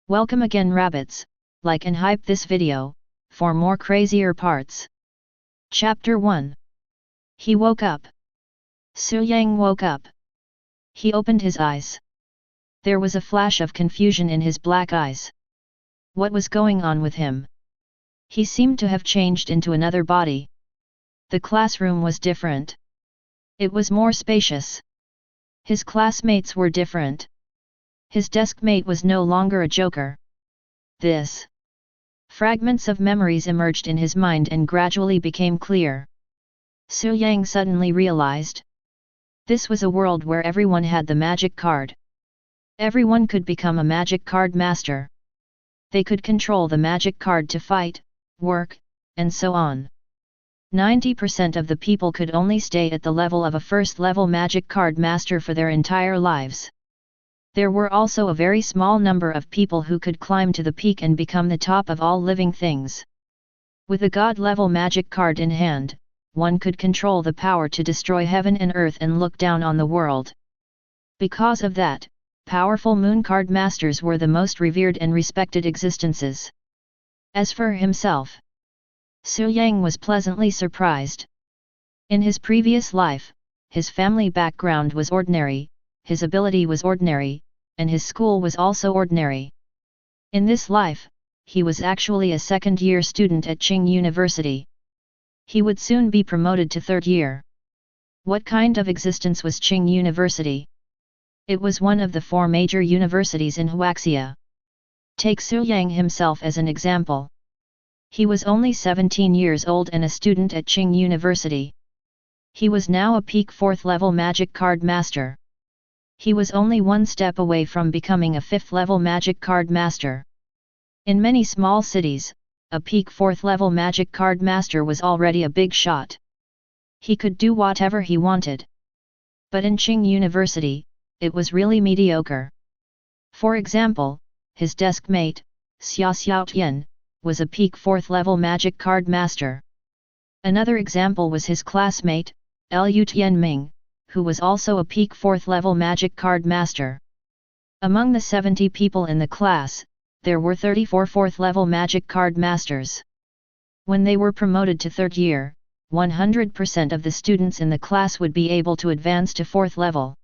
Welcome again rabbits, like and hype this video, for more crazier parts. Chapter 1. He woke up. Su Yang woke up. He opened his eyes. There was a flash of confusion in his black eyes. What was going on with him? He seemed to have changed into another body. The classroom was different. It was more spacious. His classmates were different. His deskmate was no longer a joker. This. Fragments of memories emerged in his mind and gradually became clear. Su Yang suddenly realized. This was a world where everyone had the magic card. Everyone could become a magic card master. They could control the magic card to fight, work, and so on. 90% of the people could only stay at the level of a first-level magic card master for their entire lives. There were also a very small number of people who could climb to the peak and become the top of all living things. With a god-level magic card in hand, one could control the power to destroy heaven and earth and look down on the world. Because of that, powerful moon card masters were the most revered and respected existences. As for himself, Su Yang was pleasantly surprised. In his previous life, his family background was ordinary, his ability was ordinary, and his school was also ordinary. In this life, he was actually a second-year student at Qing University. He would soon be promoted to third year. What kind of existence was Qing University? It was one of the 4 major universities in Huaxia. Take Su Yang himself as an example. He was only 17 years old and a student at Qing University. He was now a peak 4th-level magic card master. He was only one step away from becoming a 5th-level magic card master. In many small cities, a peak 4th-level magic card master was already a big shot. He could do whatever he wanted. But in Qing University, it was really mediocre. For example, his deskmate, Xiaotian, was a peak 4th-level magic card master. Another example was his classmate, Lu Tianming, who was also a peak 4th-level magic card master. Among the 70 people in the class, there were 34 4th-level magic card masters. When they were promoted to 3rd year, 100% of the students in the class would be able to advance to 4th level.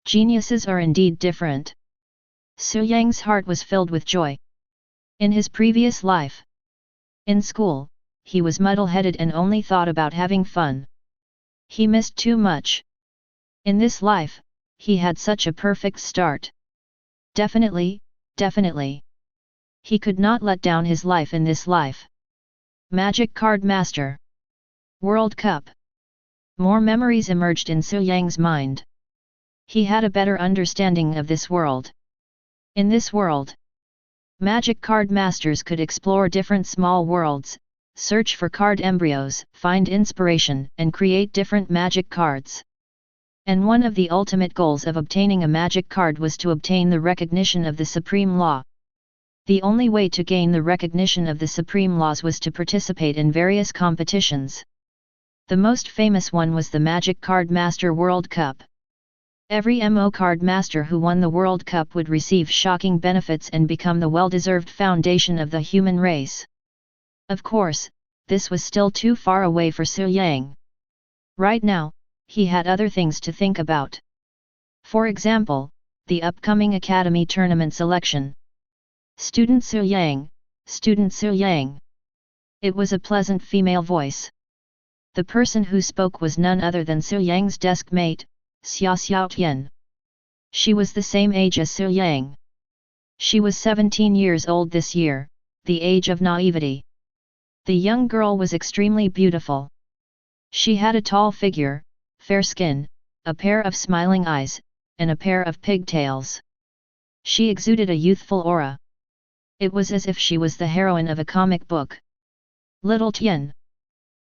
Geniuses are indeed different. Su Yang's heart was filled with joy. In his previous life, in school, he was muddle-headed and only thought about having fun. He missed too much. In this life, he had such a perfect start. Definitely. He could not let down his life in this life. Magic Card Master. World Cup. More memories emerged in Su Yang's mind. He had a better understanding of this world. In this world, Magic Card Masters could explore different small worlds, search for card embryos, find inspiration, and create different magic cards. And one of the ultimate goals of obtaining a magic card was to obtain the recognition of the supreme law. The only way to gain the recognition of the supreme laws was to participate in various competitions. The most famous one was the Magic Card Master World Cup. Every MO card master who won the World Cup would receive shocking benefits and become the well-deserved foundation of the human race. Of course, this was still too far away for Su Yang. Right now, he had other things to think about. For example, the upcoming academy tournament selection. Student Su Yang, Student Su Yang. It was a pleasant female voice. The person who spoke was none other than Su Yang's deskmate, Xiaotian. She was the same age as Su Yang. She was 17 years old this year, the age of naivety. The young girl was extremely beautiful. She had a tall figure, fair skin, a pair of smiling eyes, and a pair of pigtails. She exuded a youthful aura. It was as if she was the heroine of a comic book. Little Tian.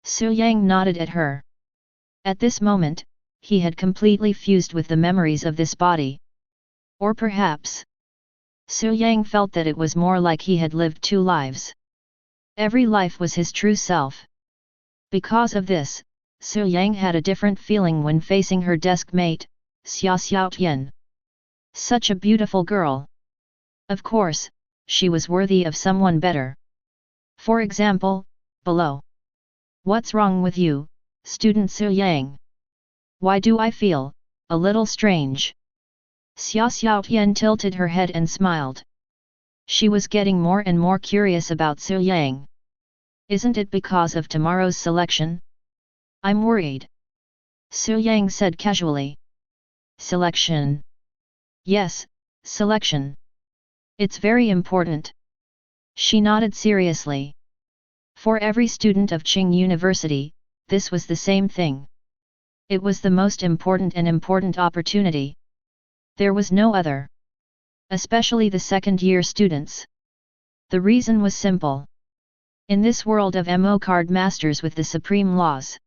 Su Yang nodded at her. At this moment, he had completely fused with the memories of this body. Or perhaps, Su Yang felt that it was more like he had lived 2 lives. Every life was his true self. Because of this, Su Yang had a different feeling when facing her deskmate, Xiaotian. Such a beautiful girl. Of course, she was worthy of someone better. For example, below. What's wrong with you, student Su Yang? Why do I feel a little strange? Xia Xiaotian tilted her head and smiled. She was getting more and more curious about Su Yang. Isn't it because of tomorrow's selection? I'm worried. Su Yang said casually. Selection. Yes, selection. It's very important. She nodded seriously. For every student of Qing University, this was the same thing. It was the most important opportunity. There was no other. Especially the second-year students. The reason was simple. In this world of MO card masters with the supreme laws,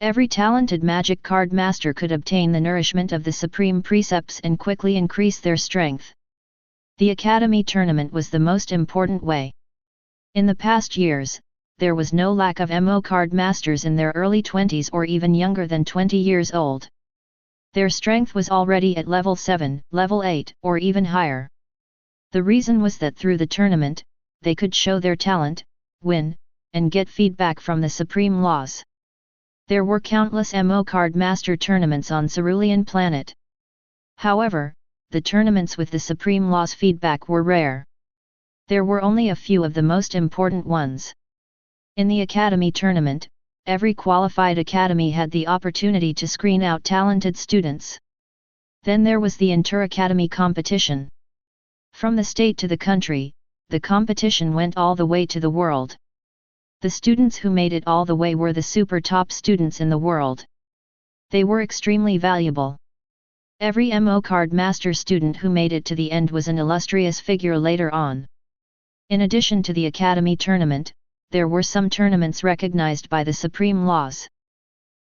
every talented magic card master could obtain the nourishment of the supreme precepts and quickly increase their strength. The academy tournament was the most important way. In the past years, there was no lack of MO card masters in their early 20s or even younger than 20 years old. Their strength was already at level 7, level 8, or even higher. The reason was that through the tournament, they could show their talent, win, and get feedback from the supreme laws. There were countless MO card master tournaments on Cerulean planet. However, the tournaments with the supreme laws feedback were rare. There were only a few of the most important ones. In the academy tournament, every qualified academy had the opportunity to screen out talented students. Then there was the inter-academy competition. From the state to the country, the competition went all the way to the world. The students who made it all the way were the super top students in the world. They were extremely valuable. Every MO card master student who made it to the end was an illustrious figure later on. In addition to the academy tournament, there were some tournaments recognized by the supreme laws.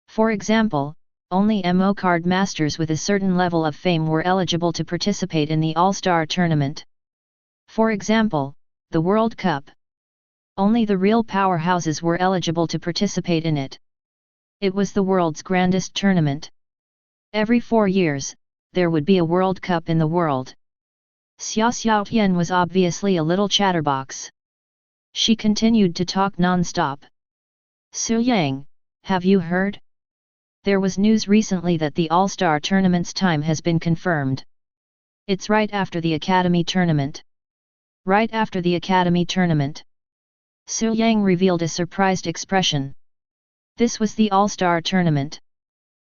For example, only MO card masters with a certain level of fame were eligible to participate in the All-Star tournament. For example, the World Cup. Only the real powerhouses were eligible to participate in it. It was the world's grandest tournament. Every 4 years, there would be a World Cup in the world. Xia Xiaotian was obviously a little chatterbox. She continued to talk non-stop. Su Yang, have you heard? There was news recently that the All-Star tournament's time has been confirmed. It's right after the Academy tournament. Right after the Academy tournament. Su Yang revealed a surprised expression. This was the All-Star tournament.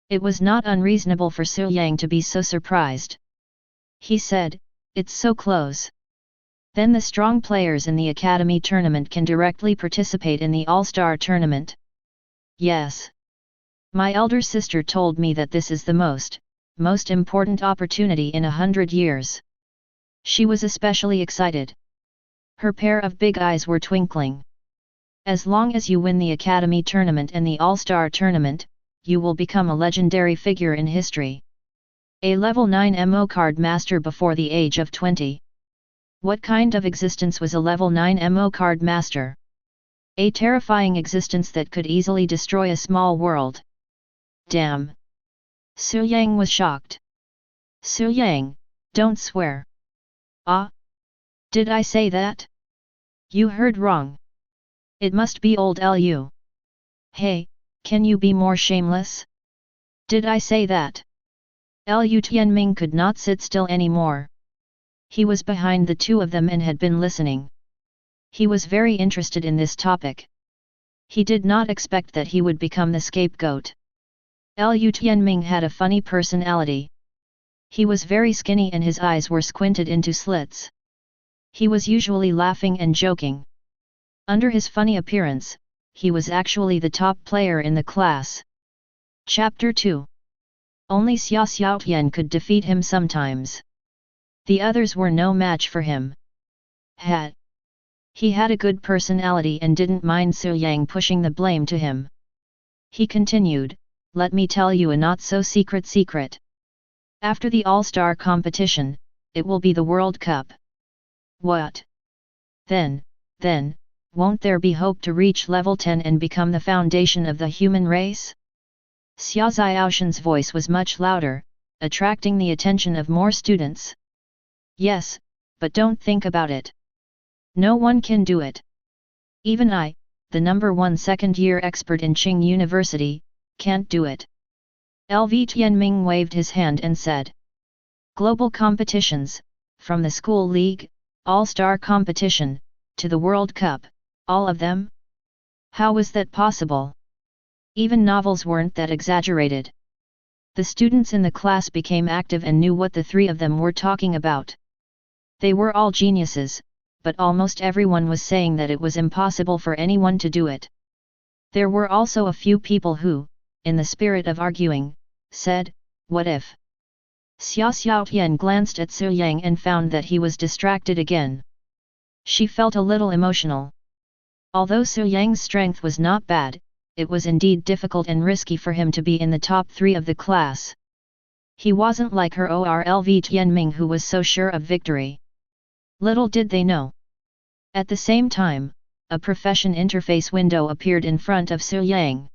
It was not unreasonable for Su Yang to be so surprised. He said, it's so close. Then the strong players in the Academy tournament can directly participate in the All-Star tournament. Yes. My elder sister told me that this is the most important opportunity in 100 years. She was especially excited. Her pair of big eyes were twinkling. As long as you win the Academy tournament and the All-Star tournament, you will become a legendary figure in history. A level 9 MO card master before the age of 20. What kind of existence was a level 9 MO card master? A terrifying existence that could easily destroy a small world. Damn! Su Yang was shocked. Su Yang, don't swear. Ah? Did I say that? You heard wrong. It must be old Lu. Hey, can you be more shameless? Did I say that? Lu Tianming could not sit still anymore. He was behind the two of them and had been listening. He was very interested in this topic. He did not expect that he would become the scapegoat. Lu Tianming had a funny personality. He was very skinny and his eyes were squinted into slits. He was usually laughing and joking. Under his funny appearance, he was actually the top player in the class. Chapter 2. Only Xia Xiaotian could defeat him sometimes. The others were no match for him. He had a good personality and didn't mind Su Yang pushing the blame to him. He continued, let me tell you a not-so-secret secret. After the All-Star competition, it will be the World Cup. What? Then, won't there be hope to reach level 10 and become the foundation of the human race? Xia Xiaoshan's voice was much louder, attracting the attention of more students. Yes, but don't think about it. No one can do it. Even I, the number one second-year expert in Qing University, can't do it. LV Tianming waved his hand and said. Global competitions, from the school league, all-star competition, to the World Cup, all of them? How was that possible? Even novels weren't that exaggerated. The students in the class became active and knew what the three of them were talking about. They were all geniuses, but almost everyone was saying that it was impossible for anyone to do it. There were also a few people who, in the spirit of arguing, said, "What if?" Xia Xiaotian glanced at Su Yang and found that he was distracted again. She felt a little emotional. Although Su Yang's strength was not bad, it was indeed difficult and risky for him to be in the top 3 of the class. He wasn't like her Orlv Tianming who was so sure of victory. Little did they know. At the same time, a profession interface window appeared in front of Su Yang.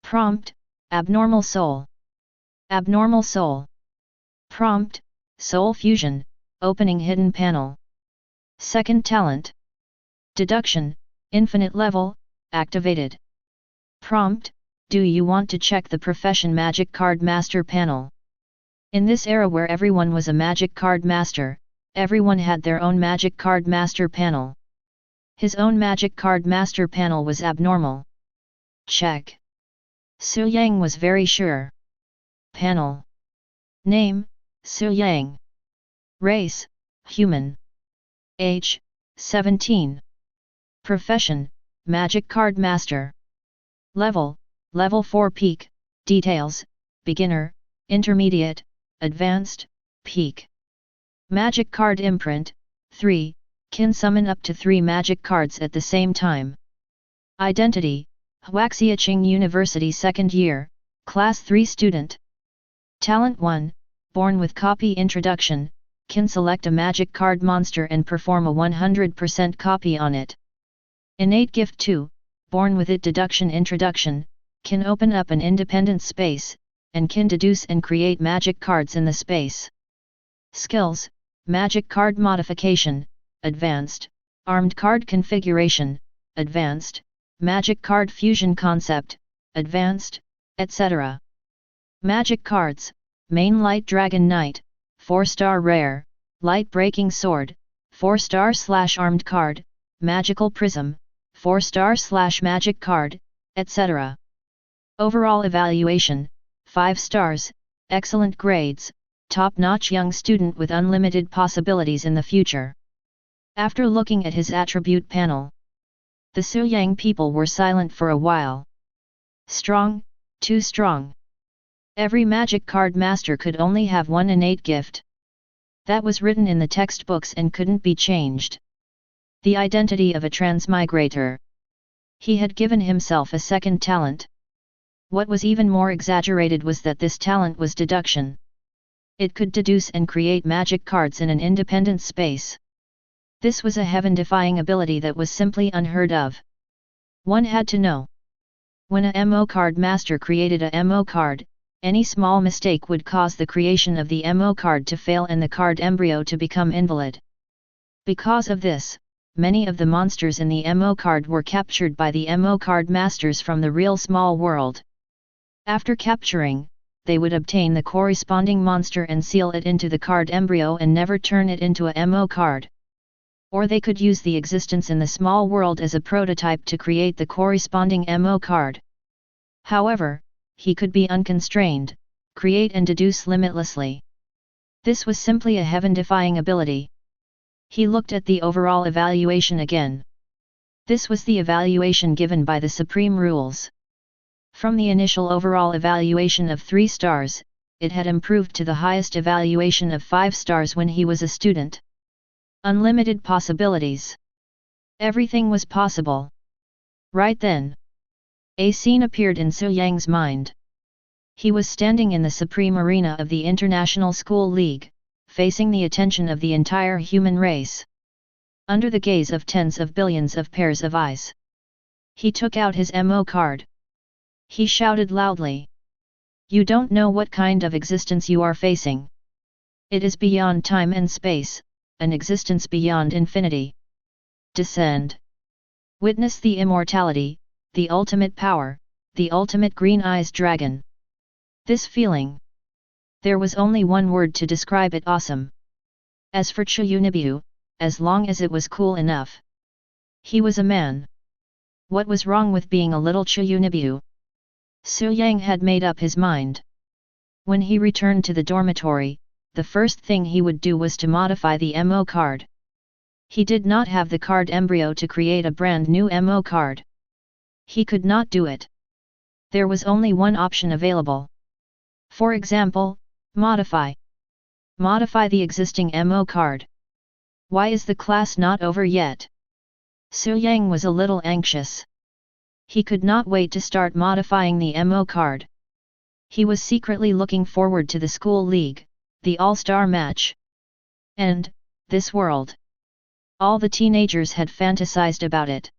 Prompt: Abnormal Soul. Abnormal Soul. Prompt: Soul Fusion, opening hidden panel. Second talent. Deduction, infinite level, activated. Prompt: Do you want to check the profession magic card master panel? In this era where everyone was a magic card master, everyone had their own magic card master panel. His own magic card master panel was abnormal. Check. Su Yang was very sure. Panel. Name: Su Yang. Race: human. Age: 17. Profession: magic card master. Level: Level 4 peak. Details: beginner, intermediate, advanced, peak. Magic card imprint: 3, can summon up to 3 magic cards at the same time. Identity: Huaxiaqing University second year, class 3 student. Talent 1, born with copy introduction, can select a magic card monster and perform a 100% copy on it. Innate gift 2, born with it deduction introduction, can open up an independent space, and can deduce and create magic cards in the space. Skills: Magic card modification, advanced, armed card configuration, advanced, magic card fusion concept, advanced, etc. Magic cards: Main Light Dragon Knight, 4-star rare, Light Breaking Sword, 4-star/armed card, Magical Prism, 4-star/magic card, etc. Overall evaluation: 5 stars, excellent grades, top-notch young student with unlimited possibilities in the future. After looking at his attribute panel, the Su Yang people were silent for a while. Strong, too strong. Every magic card master could only have one innate gift. That was written in the textbooks and couldn't be changed. The identity of a transmigrator. He had given himself a second talent. What was even more exaggerated was that this talent was deduction. It could deduce and create magic cards in an independent space. This was a heaven-defying ability that was simply unheard of. One had to know. When a MO card master created a MO card, any small mistake would cause the creation of the MO card to fail and the card embryo to become invalid. Because of this, many of the monsters in the MO card were captured by the MO card masters from the real small world. After capturing, they would obtain the corresponding monster and seal it into the card embryo and never turn it into a MO card. Or they could use the existence in the small world as a prototype to create the corresponding MO card. However, he could be unconstrained, create and deduce limitlessly. This was simply a heaven-defying ability. He looked at the overall evaluation again. This was the evaluation given by the Supreme Rules. From the initial overall evaluation of 3 stars, it had improved to the highest evaluation of 5 stars when he was a student. Unlimited possibilities. Everything was possible. Right then, a scene appeared in Su Yang's mind. He was standing in the supreme arena of the International School League, facing the attention of the entire human race. Under the gaze of tens of billions of pairs of eyes. He took out his MO card. He shouted loudly. You don't know what kind of existence you are facing. It is beyond time and space, an existence beyond infinity. descend. Witness the immortality, the ultimate power, the ultimate green eyes dragon. This feeling. There was only one word to describe it: awesome. As for Qingda, as long as it was cool enough. He was a man. What was wrong with being a little Qingda? Su Yang had made up his mind. When he returned to the dormitory, the first thing he would do was to modify the MO card. He did not have the card embryo to create a brand new MO card. He could not do it. There was only one option available. For example, modify. Modify the existing MO card. Why is the class not over yet? Su Yang was a little anxious. He could not wait to start modifying the MO card. He was secretly looking forward to the school league, the all-star match. And, this world. All the teenagers had fantasized about it.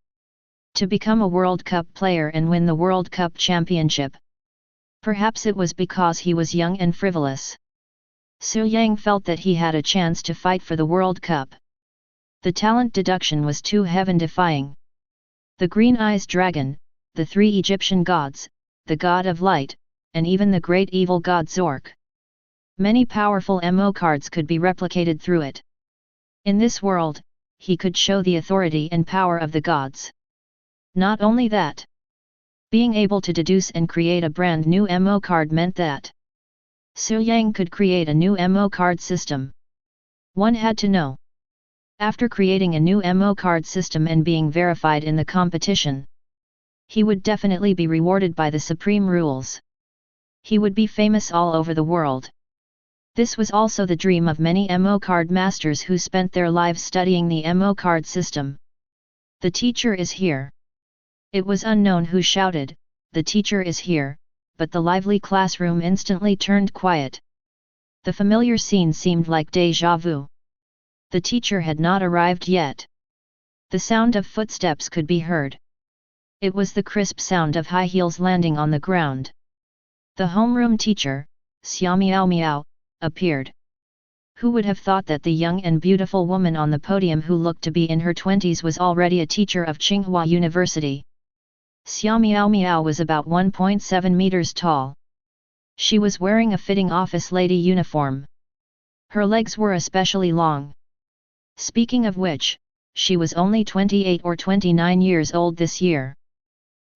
To become a World Cup player and win the World Cup championship. Perhaps it was because he was young and frivolous. Su Yang felt that he had a chance to fight for the World Cup. The talent deduction was too heaven-defying. The Green Eyes Dragon, the three Egyptian gods, the god of light, and even the great evil god Zork. Many powerful MO cards could be replicated through it. In this world, he could show the authority and power of the gods. Not only that. Being able to deduce and create a brand new MO card meant that Su Yang could create a new MO card system. One had to know. After creating a new MO card system and being verified in the competition, he would definitely be rewarded by the supreme rules. He would be famous all over the world. This was also the dream of many MO card masters who spent their lives studying the MO card system. The teacher is here. It was unknown who shouted, "The teacher is here," but the lively classroom instantly turned quiet. The familiar scene seemed like déjà vu. The teacher had not arrived yet. The sound of footsteps could be heard. It was the crisp sound of high heels landing on the ground. The homeroom teacher, Xia Miao Miao, appeared. Who would have thought that the young and beautiful woman on the podium who looked to be in her 20s was already a teacher of Tsinghua University? Xia Miao Miao was about 1.7 meters tall. She was wearing a fitting office lady uniform. Her legs were especially long. Speaking of which, she was only 28 or 29 years old this year.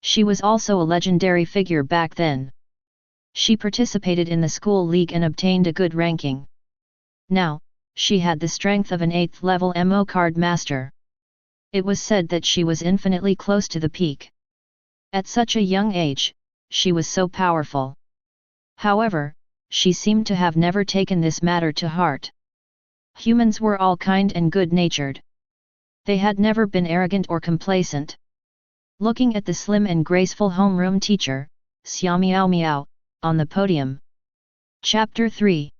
She was also a legendary figure back then. She participated in the school league and obtained a good ranking. Now, she had the strength of an 8th level MO card master. It was said that she was infinitely close to the peak. At such a young age, she was so powerful. However, she seemed to have never taken this matter to heart. Humans were all kind and good-natured. They had never been arrogant or complacent. Looking at the slim and graceful homeroom teacher, Xia Miao Miao, on the podium. Chapter 3.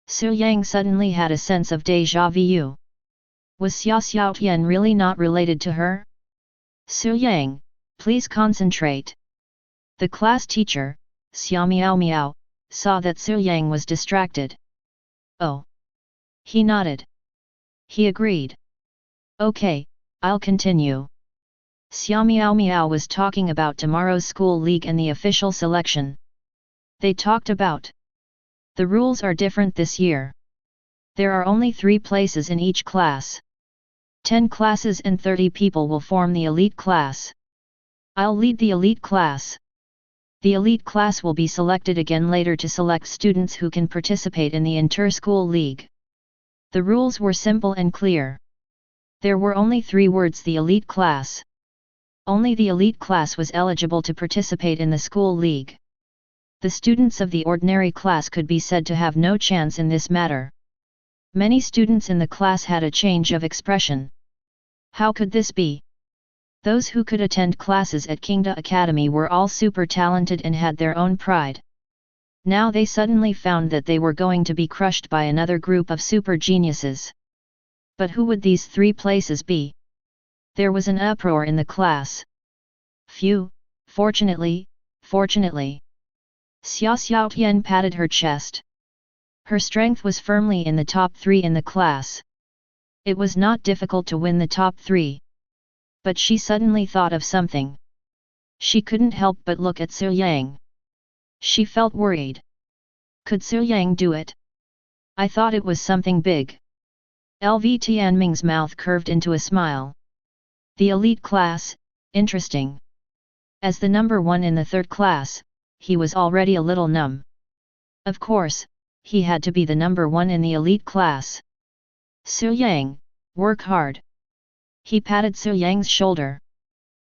Su Yang suddenly had a sense of déjà vu. Was Xia Xiaotian really not related to her? Su Yang, please concentrate. The class teacher, Xia Miao Miao, saw that Su Yang was distracted. Oh. He nodded. He agreed. Okay, I'll continue. Xia Miao Miao was talking about tomorrow's school league and the official selection. They talked about the rules are different this year. There are only 3 places in each class. 10 classes and 30 people will form the elite class. I'll lead the elite class. The elite class will be selected again later to select students who can participate in the inter-school league. The rules were simple and clear. There were only 3 words: the elite class. Only the elite class was eligible to participate in the school league. The students of the ordinary class could be said to have no chance in this matter. Many students in the class had a change of expression. How could this be? Those who could attend classes at Qingda Academy were all super talented and had their own pride. Now they suddenly found that they were going to be crushed by another group of super geniuses. But who would these 3 places be? There was an uproar in the class. Phew, fortunately. Xia Xiaotian patted her chest. Her strength was firmly in the top 3 in the class. It was not difficult to win the top 3. But she suddenly thought of something. She couldn't help but look at Su Yang. She felt worried. Could Su Yang do it? I thought it was something big. LV Tianming's mouth curved into a smile. The elite class, interesting. As the number one in the third class, he was already a little numb. Of course, he had to be the number one in the elite class. Su Yang, work hard. He patted Su Yang's shoulder.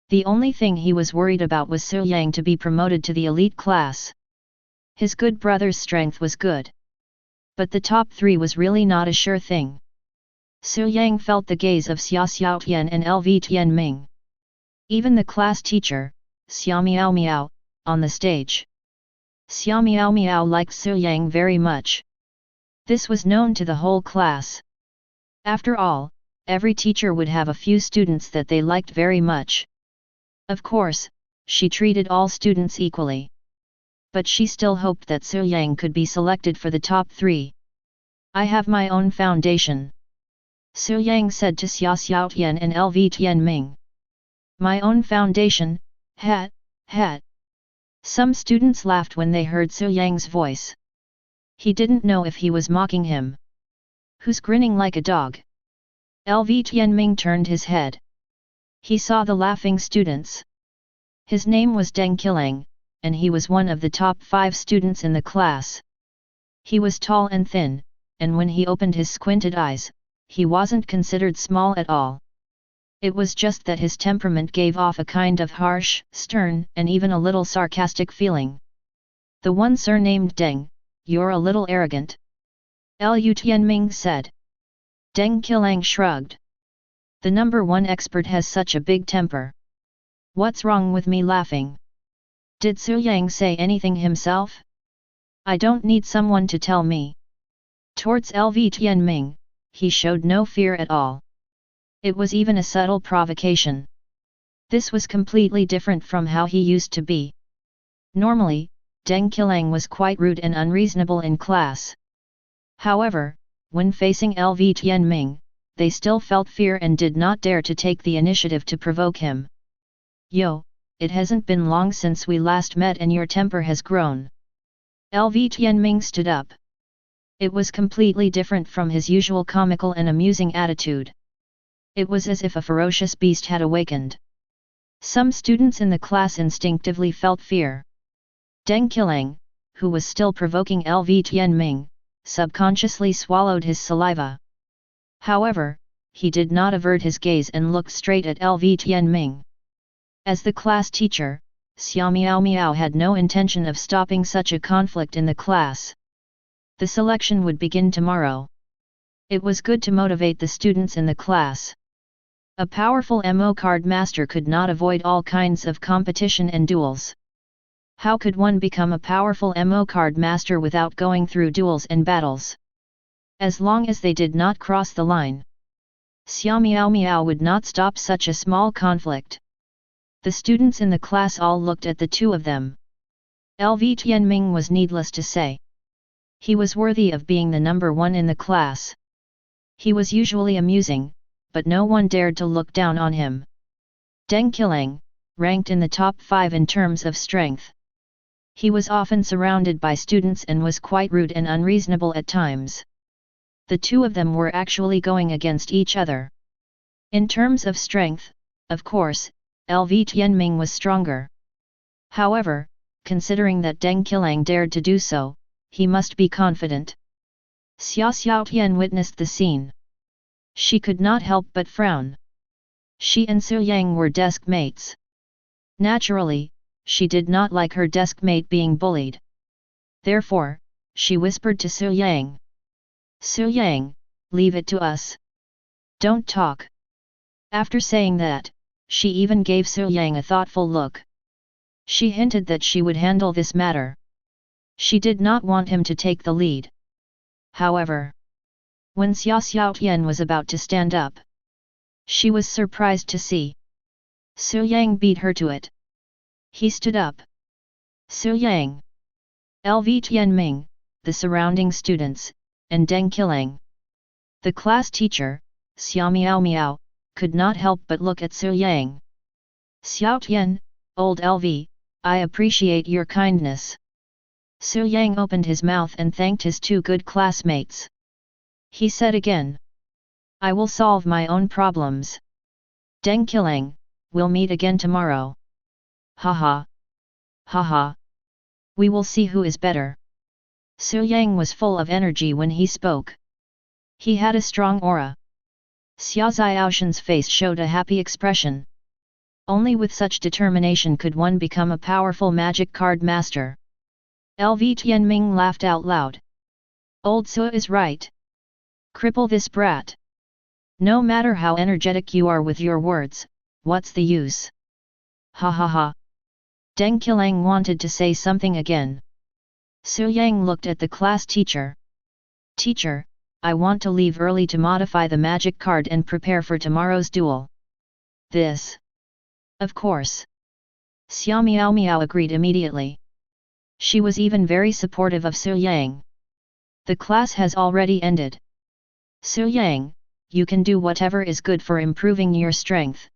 The only thing he was worried about was Su Yang to be promoted to the elite class. His good brother's strength was good. But the top three was really not a sure thing. Su Yang felt the gaze of Xia Xiaotian and LV Tianming. Even the class teacher, Xia Miao Miao, on the stage. Xia Miao Miao liked Su Yang very much. This was known to the whole class. After all, every teacher would have a few students that they liked very much. Of course, she treated all students equally. But she still hoped that Su Yang could be selected for the top three. I have my own foundation. Su Yang said to Xia Xiaotian and LV Tianming. My own foundation, hat. Some students laughed when they heard Su Yang's voice. He didn't know if he was mocking him. Who's grinning like a dog? LV Tianming turned his head. He saw the laughing students. His name was Deng Qilang, and he was one of the top 5 students in the class. He was tall and thin, and when he opened his squinted eyes, he wasn't considered small at all. It was just that his temperament gave off a kind of harsh, stern, and even a little sarcastic feeling. The one surnamed Deng, you're a little arrogant. Lu Tianming said. Deng Qilang shrugged. The number one expert has such a big temper. What's wrong with me laughing? Did Su Yang say anything himself? I don't need someone to tell me. Towards LV Tianming, he showed no fear at all. It was even a subtle provocation. This was completely different from how he used to be. Normally, Deng Qilang was quite rude and unreasonable in class. However, when facing LV Tianming, they still felt fear and did not dare to take the initiative to provoke him. Yo, it hasn't been long since we last met and your temper has grown. LV Tianming stood up. It was completely different from his usual comical and amusing attitude. It was as if a ferocious beast had awakened. Some students in the class instinctively felt fear. Deng Qilang, who was still provoking LV Tianming, subconsciously swallowed his saliva. However, he did not avert his gaze and looked straight at LV Tianming. As the class teacher, Xia Miao Miao had no intention of stopping such a conflict in the class. The selection would begin tomorrow. It was good to motivate the students in the class. A powerful MO card master could not avoid all kinds of competition and duels. How could one become a powerful MO card master without going through duels and battles? As long as they did not cross the line, Xia Miao Miao would not stop such a small conflict. The students in the class all looked at the two of them. LV Tianming was needless to say. He was worthy of being the number one in the class. He was usually amusing, but no one dared to look down on him. Deng Qilang, ranked in the top 5 in terms of strength. He was often surrounded by students and was quite rude and unreasonable at times. The two of them were actually going against each other. In terms of strength, of course, LV Tianming was stronger. However, considering that Deng Qilang dared to do so, he must be confident. Xia Xiaotian witnessed the scene. She could not help but frown. She and Su Yang were desk mates. Naturally, she did not like her desk mate being bullied. Therefore, she whispered to Su Yang. Su Yang, leave it to us. Don't talk. After saying that, she even gave Su Yang a thoughtful look. She hinted that she would handle this matter. She did not want him to take the lead. However, when Xia Xiaotian was about to stand up, she was surprised to see Su Yang beat her to it. He stood up. Su Yang, LV Tianming, the surrounding students, and Deng Qilang. The class teacher, Xia Miao Miao, could not help but look at Su Yang. Xiao Tian, old LV, I appreciate your kindness. Su Yang opened his mouth and thanked his two good classmates. He said again, I will solve my own problems. Deng Qilang, we'll meet again tomorrow. Haha. Haha. We will see who is better. Su Yang was full of energy when he spoke. He had a strong aura. Xia Xiaoshan's face showed a happy expression. Only with such determination could one become a powerful magic card master. LV Tianming laughed out loud. Old Su is right. Cripple this brat. No matter how energetic you are with your words, what's the use? Ha ha ha. Deng Qilang wanted to say something again. Su Yang looked at the class teacher. Teacher, I want to leave early to modify the magic card and prepare for tomorrow's duel. This. Of course. Xia Miao Miao agreed immediately. She was even very supportive of Su Yang. The class has already ended. Su Yang, you can do whatever is good for improving your strength.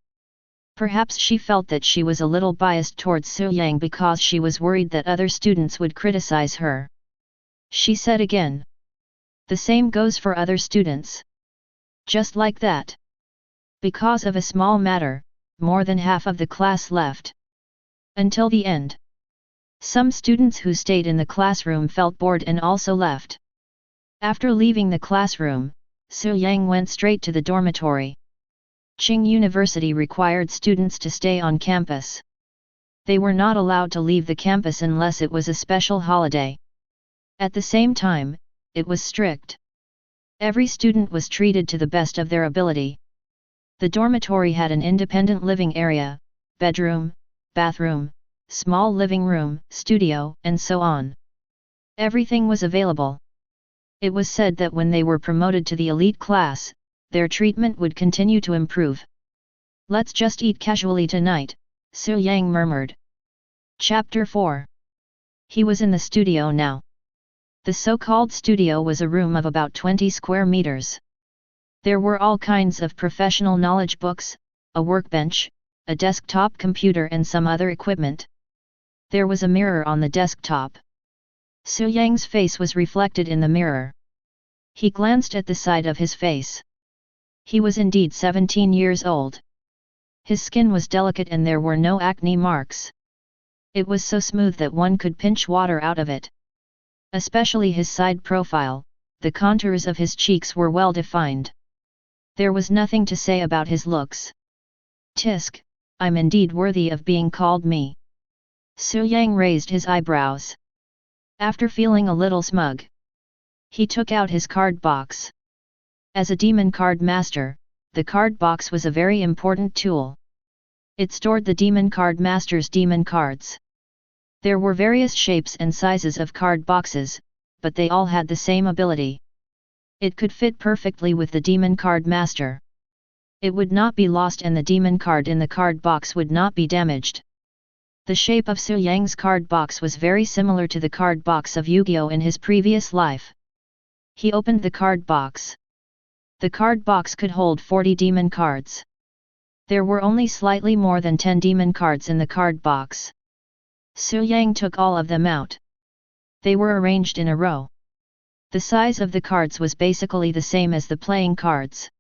Perhaps she felt that she was a little biased towards Su Yang because she was worried that other students would criticize her. She said again. The same goes for other students. Just like that. Because of a small matter, more than half of the class left. Until the end. Some students who stayed in the classroom felt bored and also left. After leaving the classroom, Su Yang went straight to the dormitory. Qing University required students to stay on campus. They were not allowed to leave the campus unless it was a special holiday. At the same time, it was strict. Every student was treated to the best of their ability. The dormitory had an independent living area, bedroom, bathroom, small living room, studio, and so on. Everything was available. It was said that when they were promoted to the elite class, their treatment would continue to improve. Let's just eat casually tonight, Su Yang murmured. Chapter 4. He was in the studio now. The so-called studio was a room of about 20 square meters. There were all kinds of professional knowledge books, a workbench, a desktop computer and some other equipment. There was a mirror on the desktop. Su Yang's face was reflected in the mirror. He glanced at the side of his face. He was indeed 17 years old. His skin was delicate and there were no acne marks. It was so smooth that one could pinch water out of it. Especially his side profile, the contours of his cheeks were well defined. There was nothing to say about his looks. Tisk, I'm indeed worthy of being called me. Su Yang raised his eyebrows. After feeling a little smug, he took out his card box. As a demon card master, the card box was a very important tool. It stored the demon card master's demon cards. There were various shapes and sizes of card boxes, but they all had the same ability. It could fit perfectly with the demon card master. It would not be lost and the demon card in the card box would not be damaged. The shape of Su Yang's card box was very similar to the card box of Yu-Gi-Oh in his previous life. He opened the card box. The card box could hold 40 demon cards. There were only slightly more than 10 demon cards in the card box. Su Yang took all of them out. They were arranged in a row. The size of the cards was basically the same as the playing cards.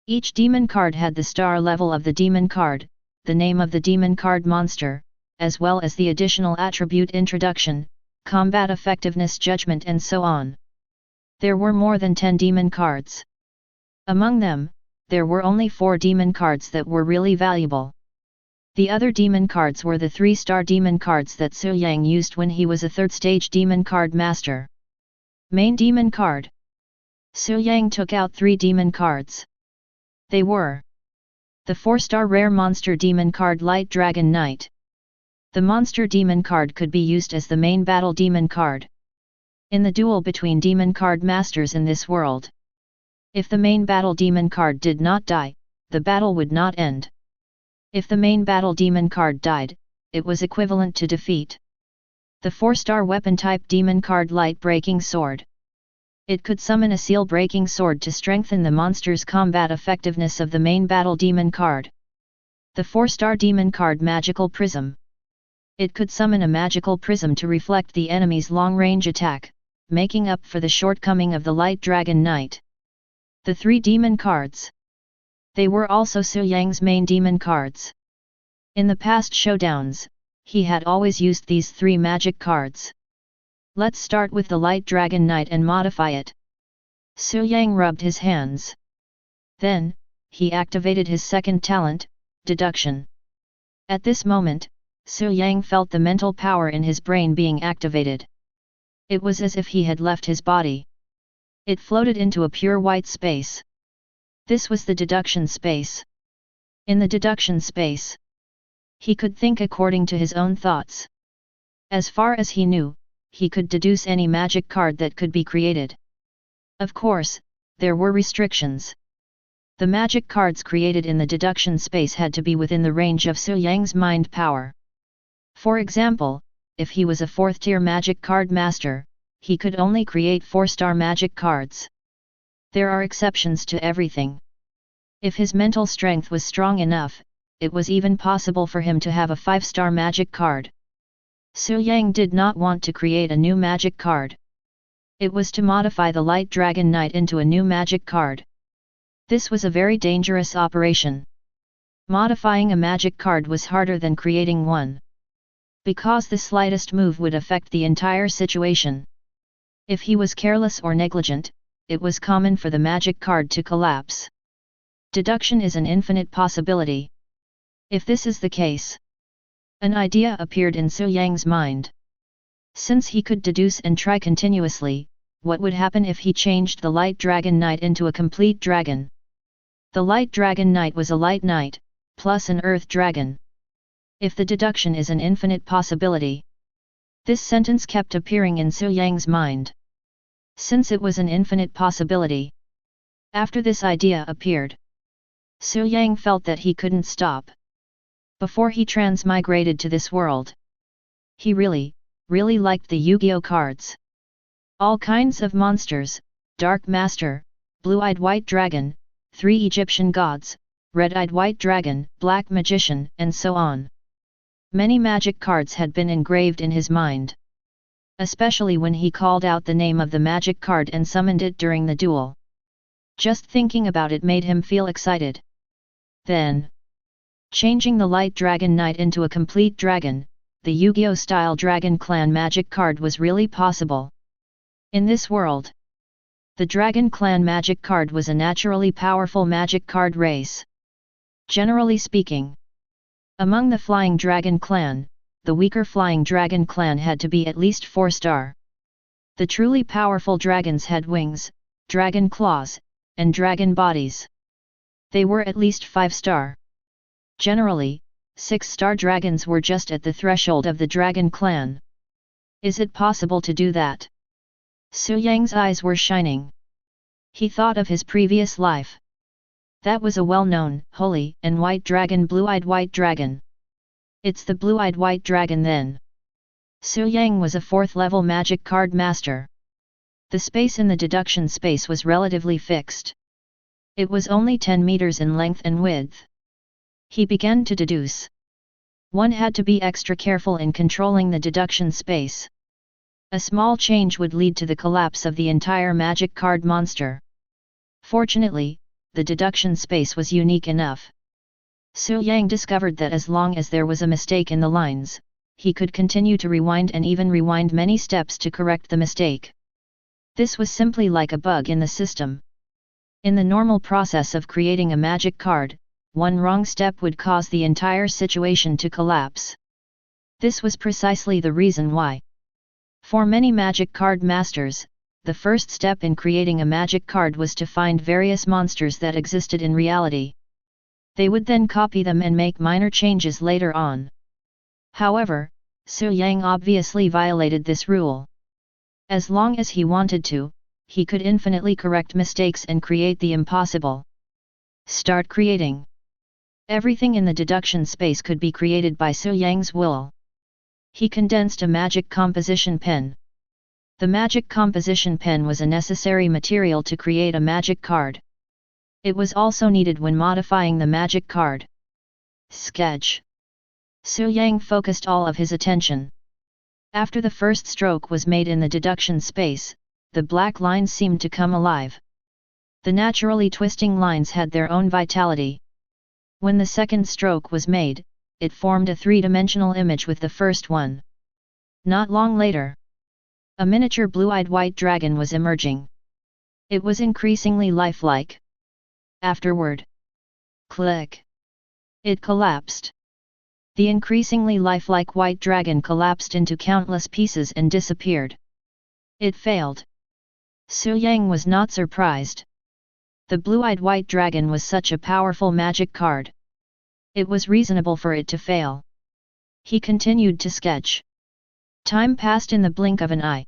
Each demon card had the star level of the demon card, the name of the demon card monster, as well as the additional attribute introduction, combat effectiveness judgment and so on. There were more than 10 demon cards. Among them, there were only 4 demon cards that were really valuable. The other demon cards were the 3-star demon cards that Su Yang used when he was a 3rd-stage demon card master. Main demon card. Su Yang took out 3 demon cards. They were the 4-star rare monster demon card Light Dragon Knight. The monster demon card could be used as the main battle demon card. In the duel between demon card masters in this world, if the main battle demon card did not die, the battle would not end. If the main battle demon card died, it was equivalent to defeat. The 4-star weapon type demon card Light Breaking Sword. It could summon a seal-breaking sword to strengthen the monster's combat effectiveness of the main battle demon card. The 4-star demon card Magical Prism. It could summon a magical prism to reflect the enemy's long-range attack, making up for the shortcoming of the Light Dragon Knight. The 3 demon cards. They were also Su Yang's main demon cards. In the past showdowns, he had always used these 3 magic cards. Let's start with the Light Dragon Knight and modify it. Su Yang rubbed his hands. Then, he activated his second talent, Deduction. At this moment, Su Yang felt the mental power in his brain being activated. It was as if he had left his body. It floated into a pure white space. This was the deduction space. In the deduction space, he could think according to his own thoughts. As far as he knew, he could deduce any magic card that could be created. Of course, there were restrictions. The magic cards created in the deduction space had to be within the range of Su Yang's mind power. For example, if he was a 4th-tier magic card master, he could only create 4-star magic cards. There are exceptions to everything. If his mental strength was strong enough, it was even possible for him to have a 5-star magic card. Su Yang did not want to create a new magic card. It was to modify the Light Dragon Knight into a new magic card. This was a very dangerous operation. Modifying a magic card was harder than creating one. Because the slightest move would affect the entire situation. If he was careless or negligent, it was common for the magic card to collapse. Deduction is an infinite possibility. If this is the case, an idea appeared in Su Yang's mind. Since he could deduce and try continuously, what would happen if he changed the Light Dragon Knight into a complete dragon? The Light Dragon Knight was a light knight, plus an earth dragon. If the deduction is an infinite possibility. This sentence kept appearing in Su Yang's mind. Since it was an infinite possibility. After this idea appeared, Su Yang felt that he couldn't stop. Before he transmigrated to this world, he really liked the Yu-Gi-Oh cards. All kinds of monsters, Dark Master, Blue-Eyed White Dragon, 3 Egyptian gods, Red-Eyed White Dragon, Black Magician, and so on. Many magic cards had been engraved in his mind. Especially when he called out the name of the magic card and summoned it during the duel. Just thinking about it made him feel excited. Then, changing the Light Dragon Knight into a complete dragon, the Yu-Gi-Oh style Dragon Clan magic card was really possible. In this world, the Dragon Clan magic card was a naturally powerful magic card race. Generally speaking, among the Flying Dragon Clan, the weaker Flying Dragon Clan had to be at least 4-star. The truly powerful dragons had wings, dragon claws, and dragon bodies. They were at least 5-star. Generally, 6-star dragons were just at the threshold of the Dragon Clan. Is it possible to do that? Su Yang's eyes were shining. He thought of his previous life. That was a well-known, holy, and white dragon, Blue-Eyed White Dragon. It's the Blue-Eyed White Dragon then. Su Yang was a 4th-level magic card master. The space in the deduction space was relatively fixed. It was only 10 meters in length and width. He began to deduce. One had to be extra careful in controlling the deduction space. A small change would lead to the collapse of the entire magic card monster. Fortunately, the deduction space was unique enough. Su Yang discovered that as long as there was a mistake in the lines, he could continue to rewind and even rewind many steps to correct the mistake. This was simply like a bug in the system. In the normal process of creating a magic card, one wrong step would cause the entire situation to collapse. This was precisely the reason why. For many magic card masters, the first step in creating a magic card was to find various monsters that existed in reality. They would then copy them and make minor changes later on. However, Su Yang obviously violated this rule. As long as he wanted to, he could infinitely correct mistakes and create the impossible. Start creating. Everything in the deduction space could be created by Su Yang's will. He condensed a magic composition pen. The magic composition pen was a necessary material to create a magic card. It was also needed when modifying the magic card. Sketch. Su Yang focused all of his attention. After the first stroke was made in the deduction space, the black lines seemed to come alive. The naturally twisting lines had their own vitality. When the second stroke was made, it formed a three-dimensional image with the first one. Not long later, a miniature blue-eyed white dragon was emerging. It was increasingly lifelike. Afterward, click. It collapsed. The increasingly lifelike white dragon collapsed into countless pieces and disappeared. It failed. Su Yang was not surprised. The blue-eyed white dragon was such a powerful magic card. It was reasonable for it to fail. He continued to sketch. Time passed in the blink of an eye.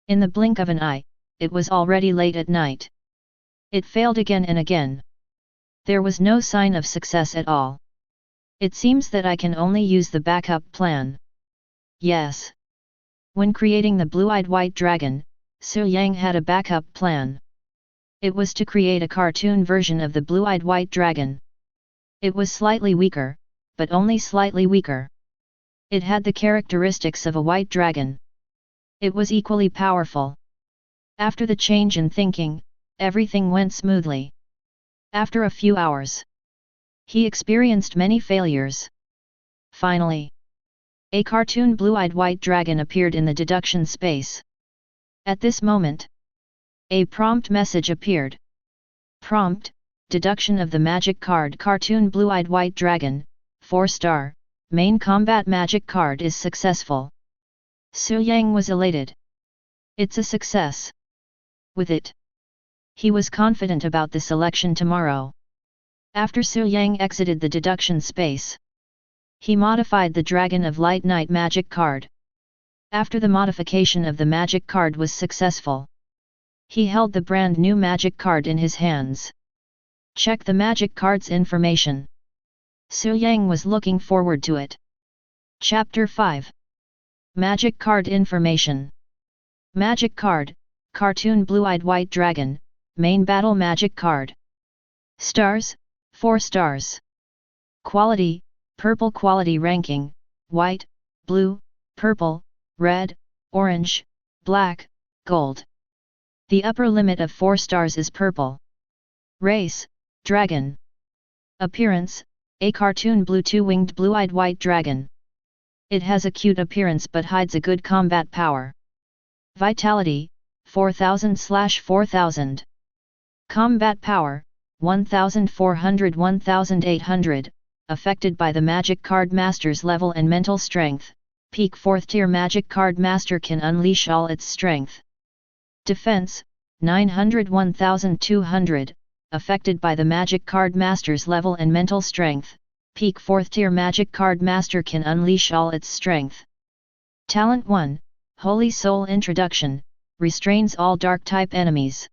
In the blink of an eye, it was already late at night. It failed again and again. There was no sign of success at all. It seems that I can only use the backup plan. Yes. When creating the blue-eyed white dragon, Su Yang had a backup plan. It was to create a cartoon version of the blue-eyed white dragon. It was slightly weaker, but only slightly weaker. It had the characteristics of a white dragon. It was equally powerful. After the change in thinking, everything went smoothly. After a few hours, he experienced many failures. Finally, a cartoon blue-eyed white dragon appeared in the deduction space. At this moment, a prompt message appeared. Prompt: Deduction of the magic card cartoon blue-eyed white dragon, 4-star, main combat magic card is successful. Su Yang was elated. It's a success. With it, he was confident about the selection tomorrow. After Su Yang exited the deduction space, he modified the Dragon of Light Night magic card. After the modification of the magic card was successful, he held the brand new magic card in his hands. Check the magic card's information. Su Yang was looking forward to it. Chapter 5. Magic Card Information. Magic Card, Cartoon Blue-Eyed White Dragon, Main Battle Magic Card. Stars, 4 stars. Quality, Purple. Quality ranking, White, Blue, Purple, Red, Orange, Black, Gold. The upper limit of 4 stars is Purple. Race, Dragon. Appearance, a cartoon blue 2-winged blue-eyed white dragon. It has a cute appearance but hides a good combat power. Vitality, 4000/4000. Combat power, 1400-1800, affected by the Magic Card Master's level and mental strength. Peak 4th tier Magic Card Master can unleash all its strength. Defense, 900-1200, affected by the Magic Card Master's level and mental strength. Peak 4th tier Magic Card Master can unleash all its strength. Talent 1, Holy Soul Introduction, restrains all dark-type enemies.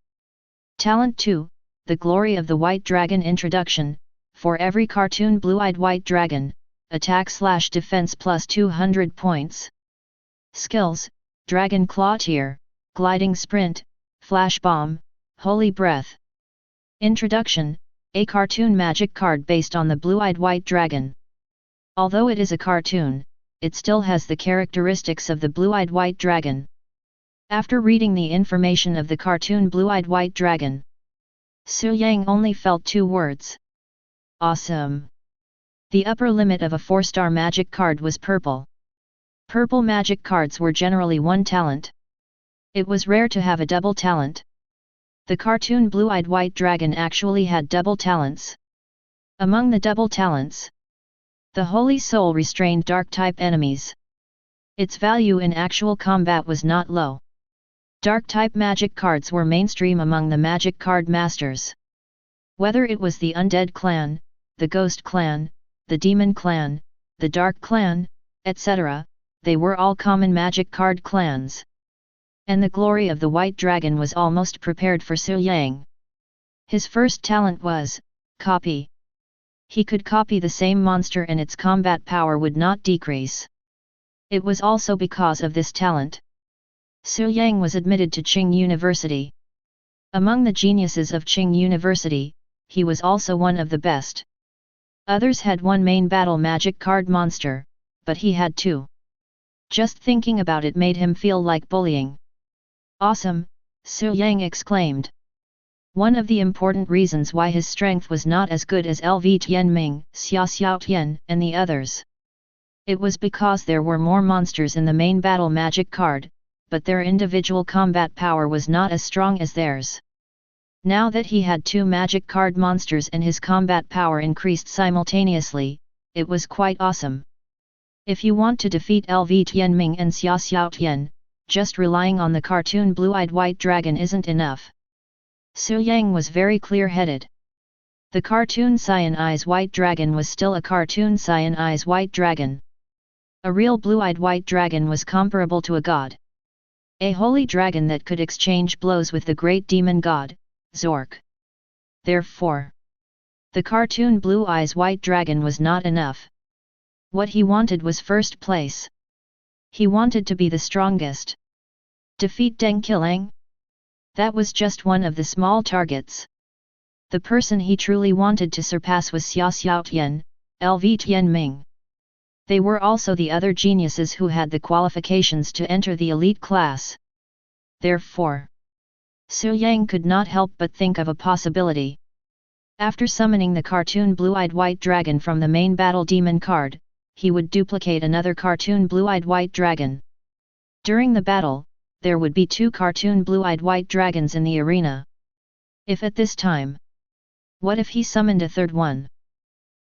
Talent 2, The Glory of the White Dragon Introduction, for every cartoon blue-eyed white dragon, attack/defense plus 200 points. Skills, Dragon Claw Tier, Gliding Sprint, Flash Bomb, Holy Breath. Introduction, a cartoon magic card based on the blue-eyed white dragon. Although it is a cartoon, it still has the characteristics of the blue-eyed white dragon. After reading the information of the cartoon blue-eyed white dragon, Su Yang only felt 2 words. Awesome! The upper limit of a 4-star magic card was Purple. Purple magic cards were generally 1 talent. It was rare to have a double talent. The cartoon blue-eyed white dragon actually had double talents. Among the double talents, the Holy Soul restrained dark-type enemies. Its value in actual combat was not low. Dark-type magic cards were mainstream among the Magic Card Masters. Whether it was the Undead Clan, the Ghost Clan, the Demon Clan, the Dark Clan, etc., they were all common magic card clans. And the glory of the White Dragon was almost prepared for Su Yang. His first talent was copy. He could copy the same monster and its combat power would not decrease. It was also because of this talent Su Yang was admitted to Qing University. Among the geniuses of Qing University, he was also one of the best. Others had one main battle magic card monster, but he had two. Just thinking about it made him feel like bullying. Awesome, Su Yang exclaimed. One of the important reasons why his strength was not as good as LV Tianming, Xia Xiaotian, and the others. It was because there were more monsters in the main battle magic card, but their individual combat power was not as strong as theirs. Now that he had two magic card monsters and his combat power increased simultaneously, it was quite awesome. If you want to defeat LV Tianming and Xia Xiaotian, just relying on the cartoon blue-eyed white dragon isn't enough. Su Yang was very clear-headed. The cartoon Cyan Eyes White Dragon was still a cartoon Cyan Eyes White Dragon. A real blue-eyed white dragon was comparable to a god. A holy dragon that could exchange blows with the great demon god, Zork. Therefore, the cartoon Blue Eyes White Dragon was not enough. What he wanted was first place. He wanted to be the strongest. Defeat Deng Qilang? That was just one of the small targets. The person he truly wanted to surpass was Xia Xiaotian, LV Tianming. They were also the other geniuses who had the qualifications to enter the elite class. Therefore, Su Yang could not help but think of a possibility. After summoning the cartoon blue-eyed white dragon from the main battle demon card, he would duplicate another cartoon blue-eyed white dragon. During the battle, there would be two cartoon blue-eyed white dragons in the arena. If at this time, what if he summoned a third one?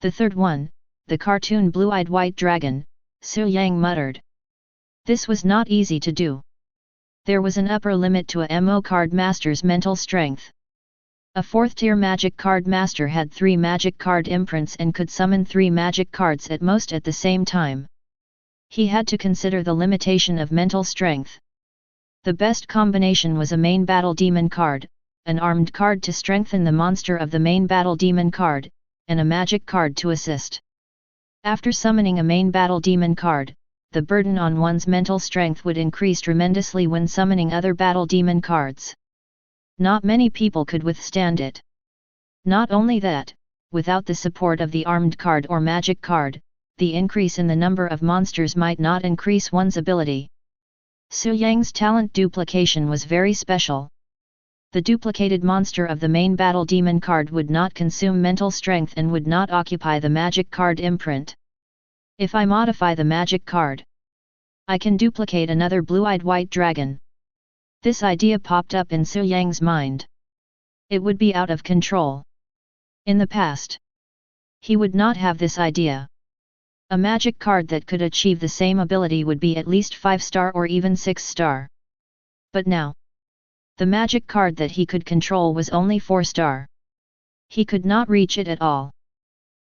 The third one, the cartoon blue-eyed white dragon, Su Yang muttered. This was not easy to do. There was an upper limit to a MO card master's mental strength. A fourth-tier magic card master had 3 magic card imprints and could summon 3 magic cards at most at the same time. He had to consider the limitation of mental strength. The best combination was a main battle demon card, an armed card to strengthen the monster of the main battle demon card, and a magic card to assist. After summoning a main battle demon card, the burden on one's mental strength would increase tremendously when summoning other battle demon cards. Not many people could withstand it. Not only that, without the support of the armed card or magic card, the increase in the number of monsters might not increase one's ability. Su Yang's talent duplication was very special. The duplicated monster of the main battle demon card would not consume mental strength and would not occupy the magic card imprint. If I modify the magic card, I can duplicate another blue-eyed white dragon. This idea popped up in Su Yang's mind. It would be out of control. In the past, he would not have this idea. A magic card that could achieve the same ability would be at least 5-star or even 6-star. But now, the magic card that he could control was only 4-star. He could not reach it at all.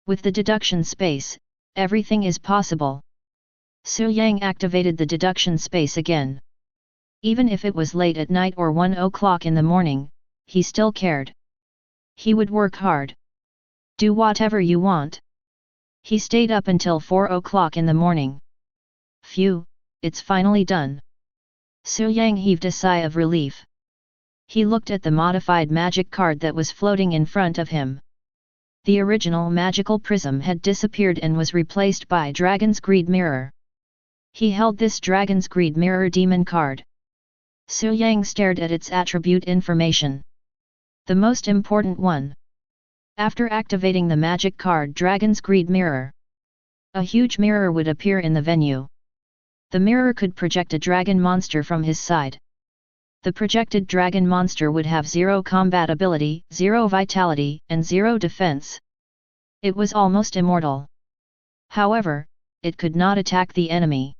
With the deduction space, everything is possible. Su Yang activated the deduction space again. Even if it was late at night or 1 o'clock in the morning, he still cared. He would work hard. Do whatever you want. He stayed up until 4 o'clock in the morning. Phew, it's finally done. Su Yang heaved a sigh of relief. He looked at the modified magic card that was floating in front of him. The original magical prism had disappeared and was replaced by Dragon's Greed Mirror. He held this Dragon's Greed Mirror demon card. Su Yang stared at its attribute information. The most important one. After activating the magic card Dragon's Greed Mirror, a huge mirror would appear in the venue. The mirror could project a dragon monster from his side. The projected dragon monster would have 0 combat ability, 0 vitality, and 0 defense. It was almost immortal. However, it could not attack the enemy.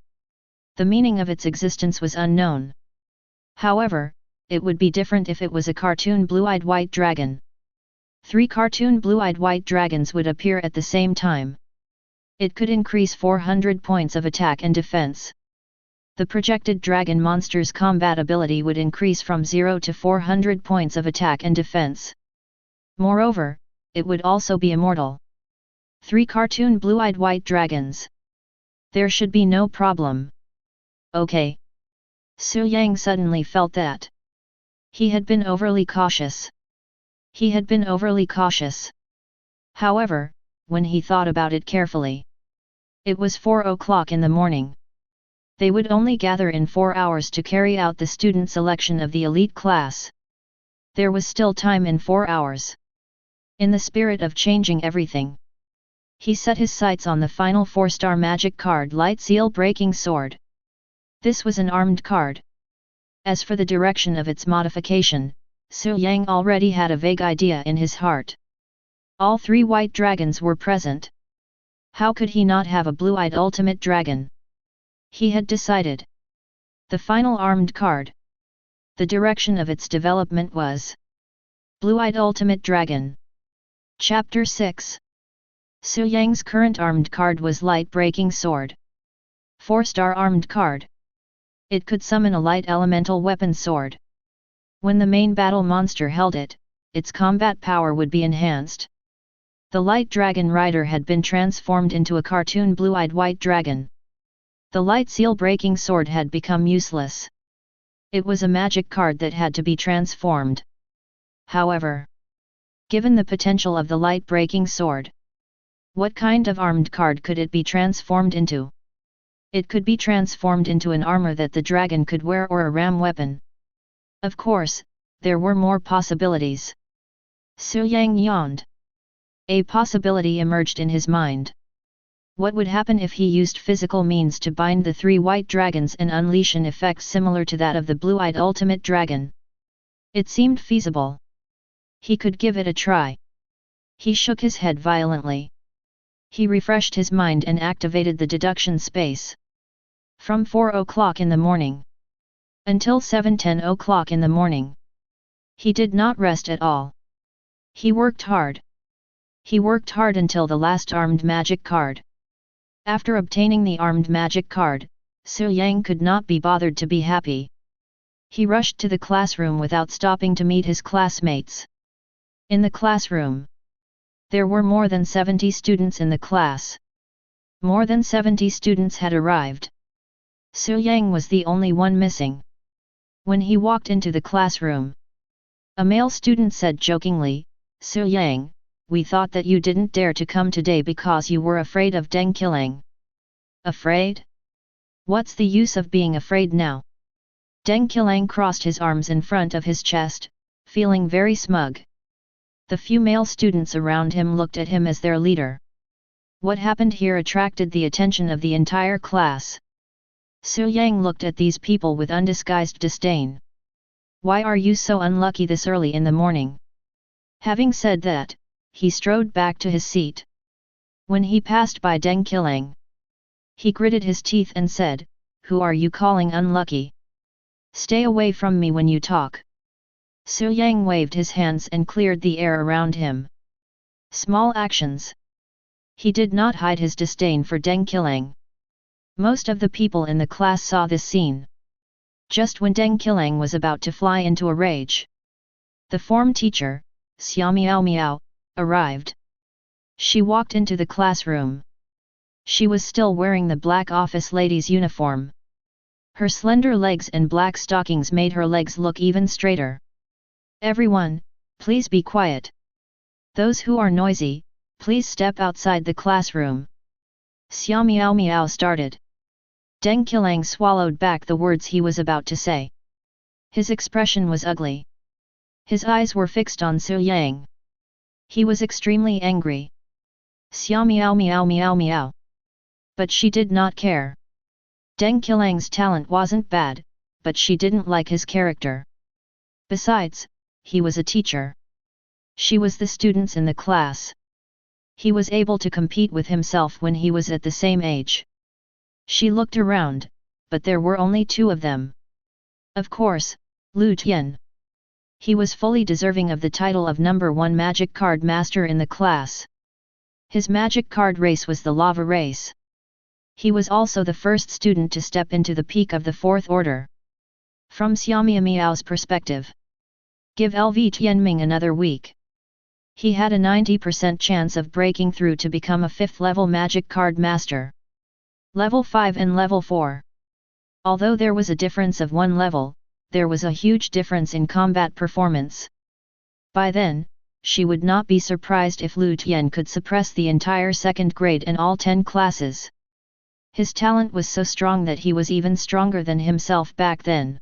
The meaning of its existence was unknown. However, it would be different if it was a cartoon blue-eyed white dragon. 3 cartoon blue-eyed white dragons would appear at the same time. It could increase 400 points of attack and defense. The projected dragon monster's combat ability would increase from 0 to 400 points of attack and defense. Moreover, it would also be immortal. 3 cartoon blue-eyed white dragons. There should be no problem. Okay. Su Yang suddenly felt that he had been overly cautious. He had been overly cautious. However, when he thought about it carefully, it was 4 o'clock in the morning. They would only gather in 4 hours to carry out the student selection of the elite class. There was still time in 4 hours. In the spirit of changing everything, he set his sights on the final 4-star magic card Light Seal Breaking Sword. This was an armed card. As for the direction of its modification, Su Yang already had a vague idea in his heart. All 3 white dragons were present. How could he not have a blue-eyed ultimate dragon? He had decided. The final armed card. The direction of its development was Blue-eyed Ultimate Dragon. Chapter 6. Su Yang's current armed card was Light Breaking Sword. 4-star armed card. It could summon a light elemental weapon sword. When the main battle monster held it, its combat power would be enhanced. The light dragon rider had been transformed into a cartoon blue-eyed white dragon. The light seal breaking sword had become useless. It was a magic card that had to be transformed. However, given the potential of the light breaking sword, what kind of armed card could it be transformed into? It could be transformed into an armor that the dragon could wear or a ram weapon. Of course, there were more possibilities. Su Yang yawned. A possibility emerged in his mind. What would happen if he used physical means to bind the 3 white dragons and unleash an effect similar to that of the blue-eyed ultimate dragon? It seemed feasible. He could give it a try. He shook his head violently. He refreshed his mind and activated the deduction space. From 4 o'clock in the morning until 7:10 o'clock in the morning, he did not rest at all. He worked hard. He worked hard until the last armed magic card. After obtaining the armed magic card, Su Yang could not be bothered to be happy. He rushed to the classroom without stopping to meet his classmates. In the classroom, there were more than 70 students in the class. More than 70 students had arrived. Su Yang was the only one missing. When he walked into the classroom, a male student said jokingly, "Su Yang, we thought that you didn't dare to come today because you were afraid of Yangqiang." Afraid? What's the use of being afraid now? Yangqiang crossed his arms in front of his chest, feeling very smug. The few male students around him looked at him as their leader. What happened here attracted the attention of the entire class. Su Yang looked at these people with undisguised disdain. "Why are you so unlucky this early in the morning?" Having said that, he strode back to his seat. When he passed by Yangqiang, he gritted his teeth and said, "Who are you calling unlucky? Stay away from me when you talk." Su Yang waved his hands and cleared the air around him. Small actions. He did not hide his disdain for Yangqiang. Most of the people in the class saw this scene. Just when Yangqiang was about to fly into a rage, the form teacher, Xia Miao Miao, arrived. She walked into the classroom. She was still wearing the black office lady's uniform. Her slender legs and black stockings made her legs look even straighter. "Everyone, please be quiet. Those who are noisy, please step outside the classroom." Xia Miao Miao started. Yangqiang swallowed back the words he was about to say. His expression was ugly. His eyes were fixed on Su Yang. He was extremely angry. "Xia Miao Miao Miao Miao." But she did not care. Yangqiang's talent wasn't bad, but she didn't like his character. Besides, he was a teacher. She was the students in the class. He was able to compete with himself when he was at the same age. She looked around, but there were only 2 of them. Of course, Lu Tian. He was fully deserving of the title of #1 magic card master in the class. His magic card race was the lava race. He was also the first student to step into the peak of the 4th order. From Xia Miao's perspective, give LV Tianming another week. He had a 90% chance of breaking through to become a 5th level magic card master. Level 5 and Level 4. Although there was a difference of one level, there was a huge difference in combat performance. By then, she would not be surprised if Lu Tian could suppress the entire second grade and all 10 classes. His talent was so strong that he was even stronger than himself back then.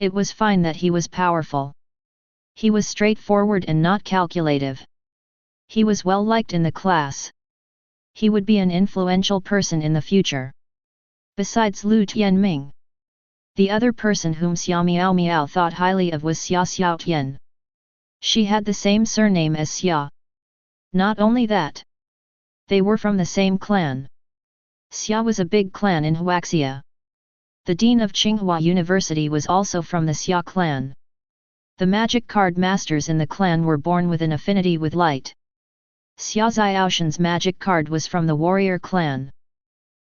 It was fine that he was powerful. He was straightforward and not calculative. He was well liked in the class. He would be an influential person in the future. Besides Lu Tianming, the other person whom Xia Miao Miao thought highly of was Xia Xiaotian. She had the same surname as Xia. Not only that, they were from the same clan. Xia was a big clan in Huaxia. The dean of Tsinghua University was also from the Xia clan. The magic card masters in the clan were born with an affinity with light. Xia Xiaoshan's magic card was from the warrior clan.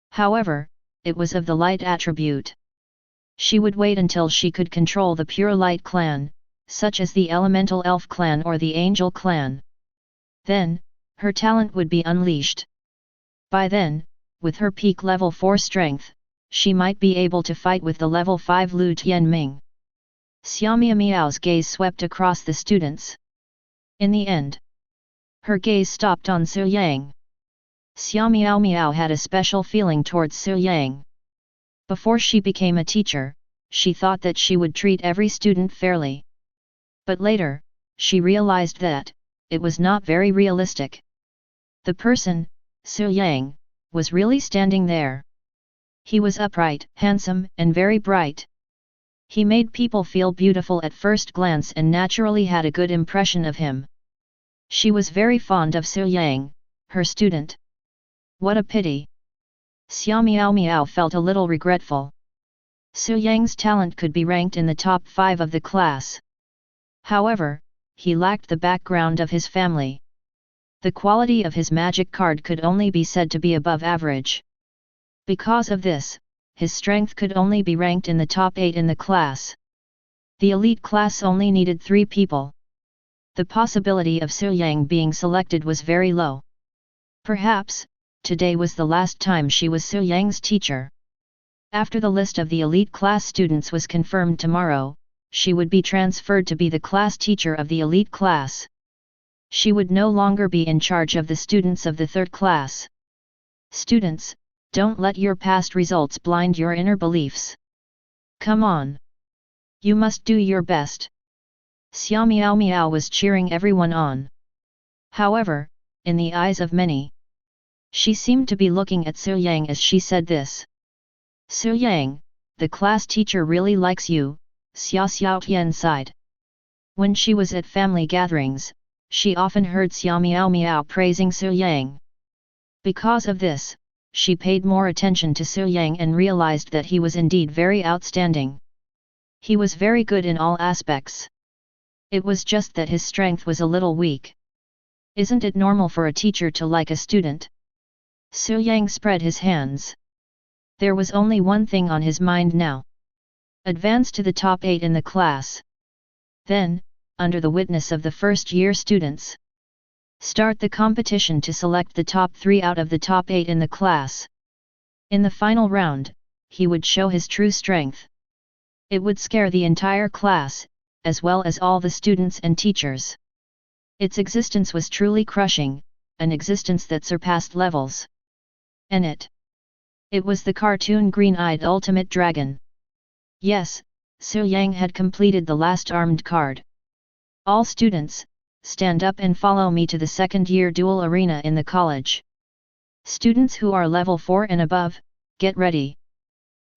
However, it was of the light attribute. She would wait until she could control the pure light clan, such as the elemental elf clan or the angel clan. Then, her talent would be unleashed. By then, with her peak level 4 strength, she might be able to fight with the level 5 Lu Tianming. Xia Miao Miao's gaze swept across the students. In the end, her gaze stopped on Su Yang. Xia Miao Miao had a special feeling towards Su Yang. Before she became a teacher, she thought that she would treat every student fairly. But later, she realized that it was not very realistic. The person, Su Yang, was really standing there. He was upright, handsome, and very bright. He made people feel beautiful at first glance and naturally had a good impression of him. She was very fond of Su Yang, her student. What a pity! Xia Miao Miao felt a little regretful. Su Yang's talent could be ranked in the top 5 of the class. However, he lacked the background of his family. The quality of his magic card could only be said to be above average. Because of this, his strength could only be ranked in the top 8 in the class. The elite class only needed 3 people. The possibility of Su Yang being selected was very low. Perhaps, today was the last time she was Su Yang's teacher. After the list of the elite class students was confirmed tomorrow, she would be transferred to be the class teacher of the elite class. She would no longer be in charge of the students of the 3rd class. Students, don't let your past results blind your inner beliefs. Come on! You must do your best. Xia Miao Miao was cheering everyone on. However, in the eyes of many, she seemed to be looking at Su Yang as she said this. Su Yang, the class teacher really likes you, Xia Xiaotian sighed. When she was at family gatherings, she often heard Xia Miao Miao praising Su Yang. Because of this, she paid more attention to Su Yang and realized that he was indeed very outstanding. He was very good in all aspects. It was just that his strength was a little weak. Isn't it normal for a teacher to like a student? Su Yang spread his hands. There was only one thing on his mind now. Advance to the top 8 in the class. Then, under the witness of the first-year students, start the competition to select the top 3 out of the top 8 in the class. In the final round, he would show his true strength. It would scare the entire class, as well as all the students and teachers. Its existence was truly crushing, an existence that surpassed levels. And it was the cartoon green-eyed ultimate dragon. Yes, Su Yang had completed the last armed card. All students, stand up and follow me to the second-year duel arena in the college. Students who are level 4 and above, get ready.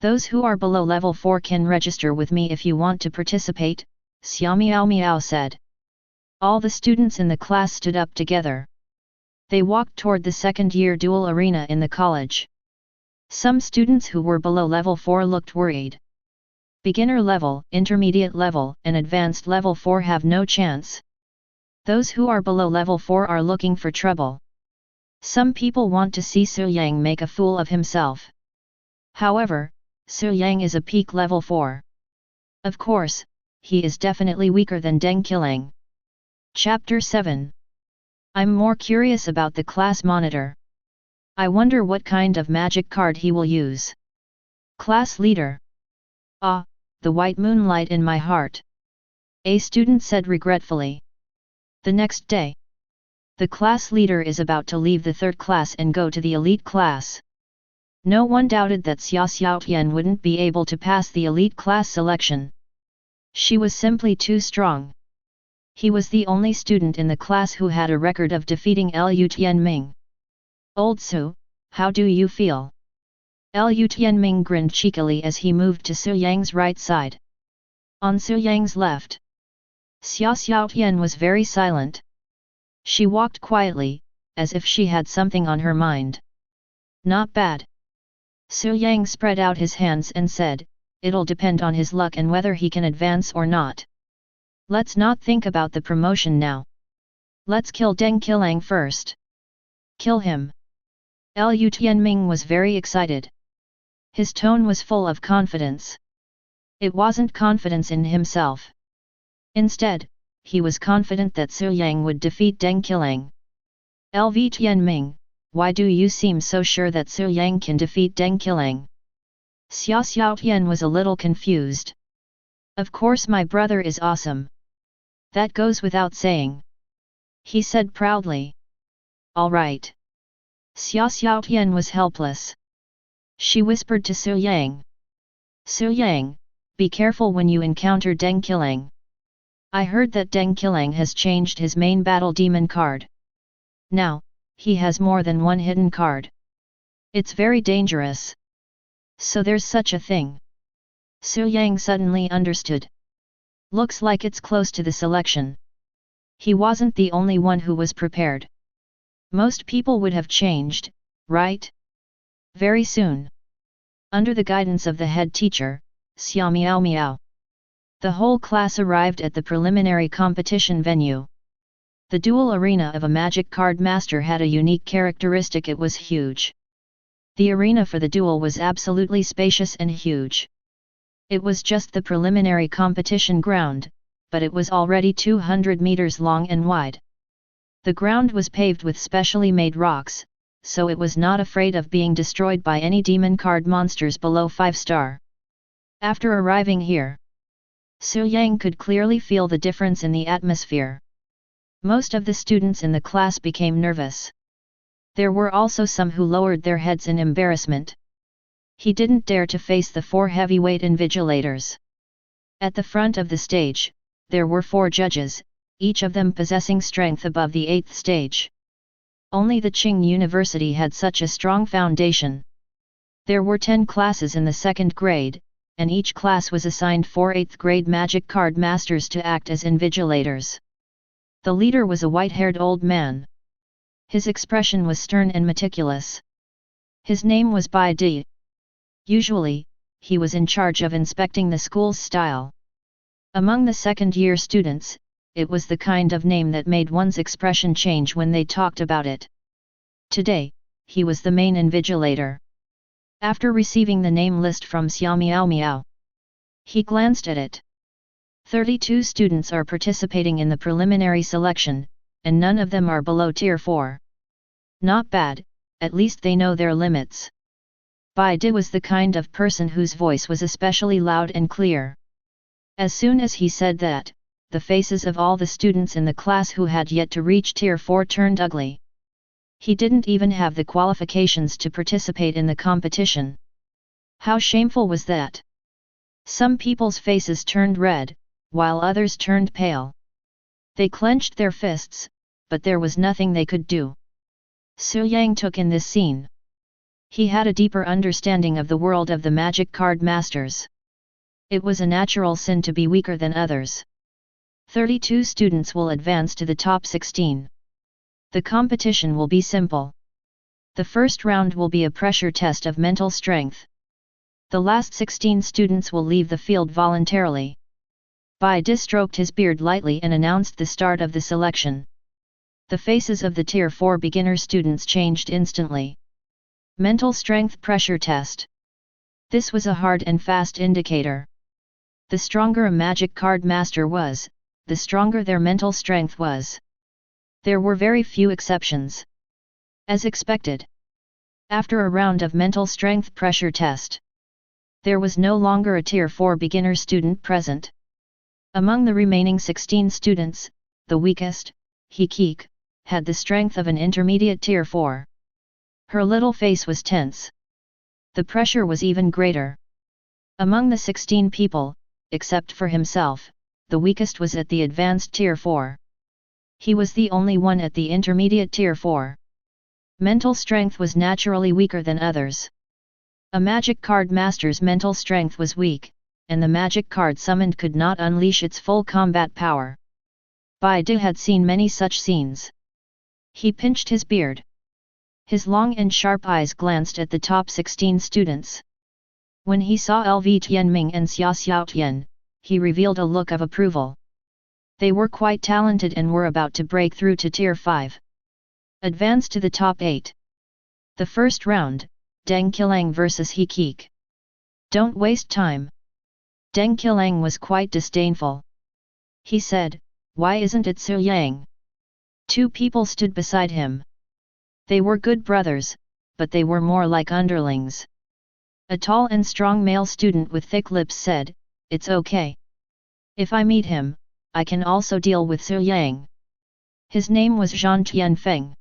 Those who are below level 4 can register with me if you want to participate, Xia Miao Miao said. All the students in the class stood up together. They walked toward the second-year duel arena in the college. Some students who were below level 4 looked worried. Beginner level, intermediate level, and advanced level 4 have no chance. Those who are below level 4 are looking for trouble. Some people want to see Su Yang make a fool of himself. However, Su Yang is a peak level 4. Of course, he is definitely weaker than Deng Qilang. Chapter 7. I'm more curious about the class monitor. I wonder what kind of magic card he will use. Class leader. Ah, the white moonlight in my heart. A student said regretfully. The next day, the class leader is about to leave the third class and go to the elite class. No one doubted that Xiao Tian wouldn't be able to pass the elite class selection. She was simply too strong. He was the only student in the class who had a record of defeating Liu Tianming. Old Su, how do you feel? Liu Tianming grinned cheekily as he moved to Su Yang's right side. On Su Yang's left, Xiao Tian was very silent. She walked quietly, as if she had something on her mind. Not bad. Su Yang spread out his hands and said, it'll depend on his luck and whether he can advance or not. Let's not think about the promotion now. Let's kill Deng Qilang first. Kill him. Liu Tianming was very excited. His tone was full of confidence. It wasn't confidence in himself. Instead, he was confident that Su Yang would defeat Deng Qilang. LV Tianming, why do you seem so sure that Su Yang can defeat Deng Qilang? Xiao Tian was a little confused. Of course my brother is awesome. That goes without saying. He said proudly. All right. Xiao Tian was helpless. She whispered to Su Yang. Su Yang, be careful when you encounter Deng Qilang. I heard that Deng Qilang has changed his main battle demon card. Now, he has more than one hidden card. It's very dangerous. So there's such a thing. Su Yang suddenly understood. Looks like it's close to the selection. He wasn't the only one who was prepared. Most people would have changed, right? Very soon. Under the guidance of the head teacher, Xia Miao Miao, the whole class arrived at the preliminary competition venue. The dual arena of a magic card master had a unique characteristic: it was huge. The arena for the duel was absolutely spacious and huge. It was just the preliminary competition ground, but it was already 200 meters long and wide. The ground was paved with specially made rocks, so it was not afraid of being destroyed by any demon card monsters below 5-star. After arriving here, Su Yang could clearly feel the difference in the atmosphere. Most of the students in the class became nervous. There were also some who lowered their heads in embarrassment. He didn't dare to face the 4 heavyweight invigilators. At the front of the stage, there were 4 judges, each of them possessing strength above the 8th stage. Only the Qing University had such a strong foundation. There were 10 classes in the 2nd grade, and each class was assigned 4 8th grade magic card masters to act as invigilators. The leader was a white-haired old man. His expression was stern and meticulous. His name was Bai Di. Usually, he was in charge of inspecting the school's style. Among the second-year students, it was the kind of name that made one's expression change when they talked about it. Today, he was the main invigilator. After receiving the name list from Xia Miao Miao, he glanced at it. 32 students are participating in the preliminary selection, and none of them are below Tier 4. Not bad, at least they know their limits. Bai Di was the kind of person whose voice was especially loud and clear. As soon as he said that, the faces of all the students in the class who had yet to reach Tier 4 turned ugly. He didn't even have the qualifications to participate in the competition. How shameful was that? Some people's faces turned red, while others turned pale. They clenched their fists, but there was nothing they could do. Su Yang took in this scene. He had a deeper understanding of the world of the magic card masters. It was a natural sin to be weaker than others. 32 students will advance to the top 16. The competition will be simple. The first round will be a pressure test of mental strength. The last 16 students will leave the field voluntarily. Bai Di stroked his beard lightly and announced the start of the selection. The faces of the Tier 4 beginner students changed instantly. Mental strength pressure test. This was a hard and fast indicator. The stronger a magic card master was, the stronger their mental strength was. There were very few exceptions. As expected. After a round of mental strength pressure test, There was no longer a Tier 4 beginner student present. Among the remaining 16 students, the weakest, Yangqiang, had the strength of an intermediate Tier 4. Her little face was tense. The pressure was even greater. Among the 16 people, except for himself, the weakest was at the advanced Tier 4. He was the only one at the intermediate Tier 4. Mental strength was naturally weaker than others. A magic card master's mental strength was weak, and the magic card summoned could not unleash its full combat power. Bai De had seen many such scenes. He pinched his beard. His long and sharp eyes glanced at the top 16 students. When he saw LV Tianming and Xia Xiaotian, he revealed a look of approval. They were quite talented and were about to break through to Tier 5. Advance to the top 8. The first round, Deng Qilang vs Yangqiang. Don't waste time. Deng Qilang was quite disdainful. He said, "Why isn't it Su Yang?" Two people stood beside him. They were good brothers, but they were more like underlings. A tall and strong male student with thick lips said, "It's okay. If I meet him, I can also deal with Su Yang." His name was Zhan Tianfeng.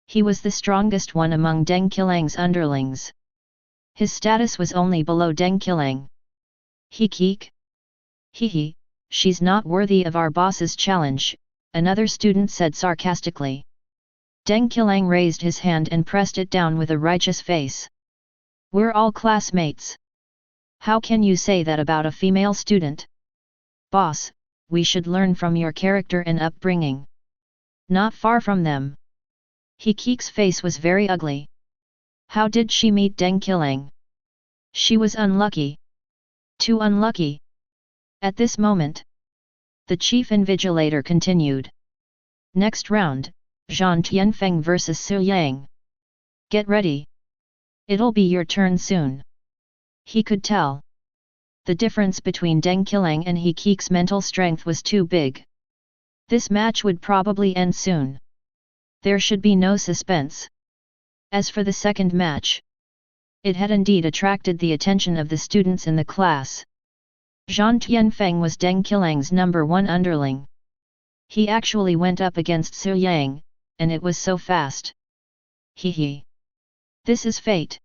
He was the strongest one among Deng Qilang's underlings. His status was only below Deng Qilang. Yangqiang? Hehe, she's not worthy of our boss's challenge, another student said sarcastically. Deng Qilang raised his hand and pressed it down with a righteous face. We're all classmates. How can you say that about a female student? Boss, we should learn from your character and upbringing. Not far from them. Yangqiang's face was very ugly. How did she meet Deng Qilang? She was unlucky. Too unlucky. At this moment, the chief invigilator continued. Next round, Zhan Tianfeng vs Su Yang. Get ready. It'll be your turn soon. He could tell. The difference between Deng Qilang and Yangqiang's mental strength was too big. This match would probably end soon. There should be no suspense. As for the second match, it had indeed attracted the attention of the students in the class. Zhan Tianfeng was Deng Qilang's #1 underling. He actually went up against Su Yang, and it was so fast. Hehe. This is fate.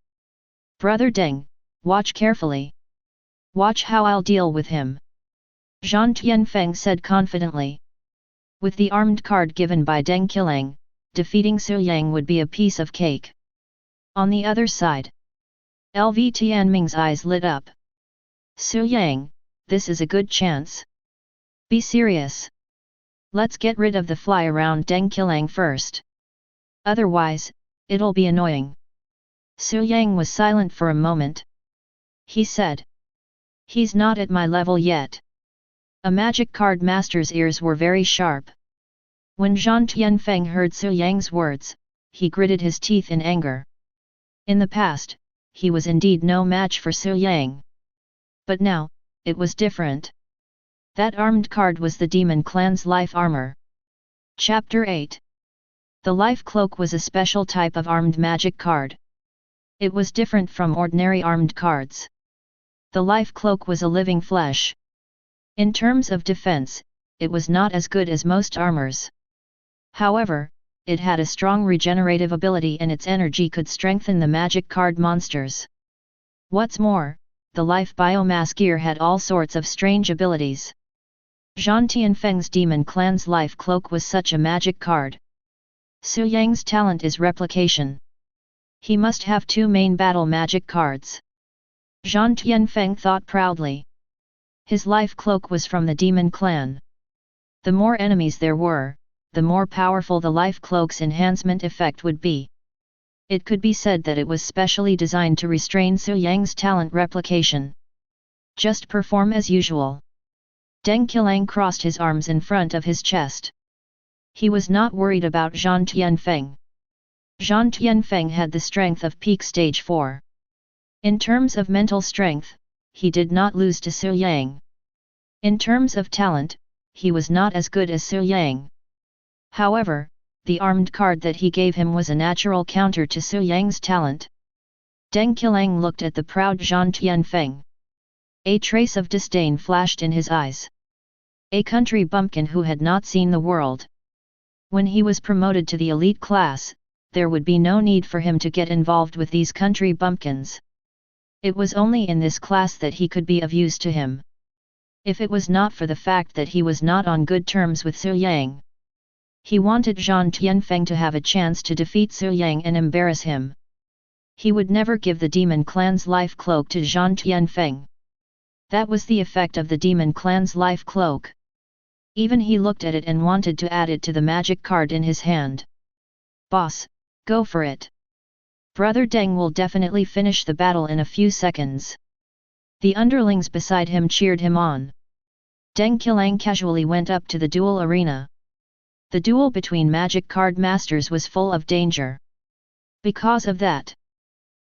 Brother Deng, watch carefully. Watch how I'll deal with him. Zhan Tianfeng said confidently. With the armed card given by Deng Qilang, defeating Su Yang would be a piece of cake. On the other side, LV Tianming's eyes lit up. Su Yang, this is a good chance. Be serious. Let's get rid of the fly around Deng Qilang first. Otherwise, it'll be annoying. Su Yang was silent for a moment. He said, "He's not at my level yet." A magic card master's ears were very sharp. When Zhan Tianfeng heard Su Yang's words, he gritted his teeth in anger. In the past, he was indeed no match for Su Yang. But now, it was different. That armed card was the demon clan's life armor. Chapter 8. The life cloak was a special type of armed magic card. It was different from ordinary armed cards. The life cloak was a living flesh. In terms of defense, it was not as good as most armors. However, it had a strong regenerative ability and its energy could strengthen the magic card monsters. What's more, the life biomass gear had all sorts of strange abilities. Zhan Tianfeng's demon clan's life cloak was such a magic card. Su Yang's talent is replication. He must have two main battle magic cards. Zhan Tianfeng thought proudly. His life cloak was from the demon clan. The more enemies there were, the more powerful the life cloak's enhancement effect would be. It could be said that it was specially designed to restrain Su Yang's talent replication. Just perform as usual. Deng Qilang crossed his arms in front of his chest. He was not worried about Zhan Tianfeng. Zhan Tianfeng had the strength of peak stage 4. In terms of mental strength, he did not lose to Su Yang. In terms of talent, he was not as good as Su Yang. However, the armed card that he gave him was a natural counter to Su Yang's talent. Deng Qilang looked at the proud Zhan Tianfeng. A trace of disdain flashed in his eyes. A country bumpkin who had not seen the world. When he was promoted to the elite class, there would be no need for him to get involved with these country bumpkins. It was only in this class that he could be of use to him. If it was not for the fact that he was not on good terms with Su Yang. He wanted Zhan Tianfeng to have a chance to defeat Su Yang and embarrass him. He would never give the demon clan's life cloak to Zhan Tianfeng. That was the effect of the demon clan's life cloak. Even he looked at it and wanted to add it to the magic card in his hand. Boss, go for it. Brother Deng will definitely finish the battle in a few seconds. The underlings beside him cheered him on. Deng Qilang casually went up to the duel arena. The duel between magic card masters was full of danger. Because of that,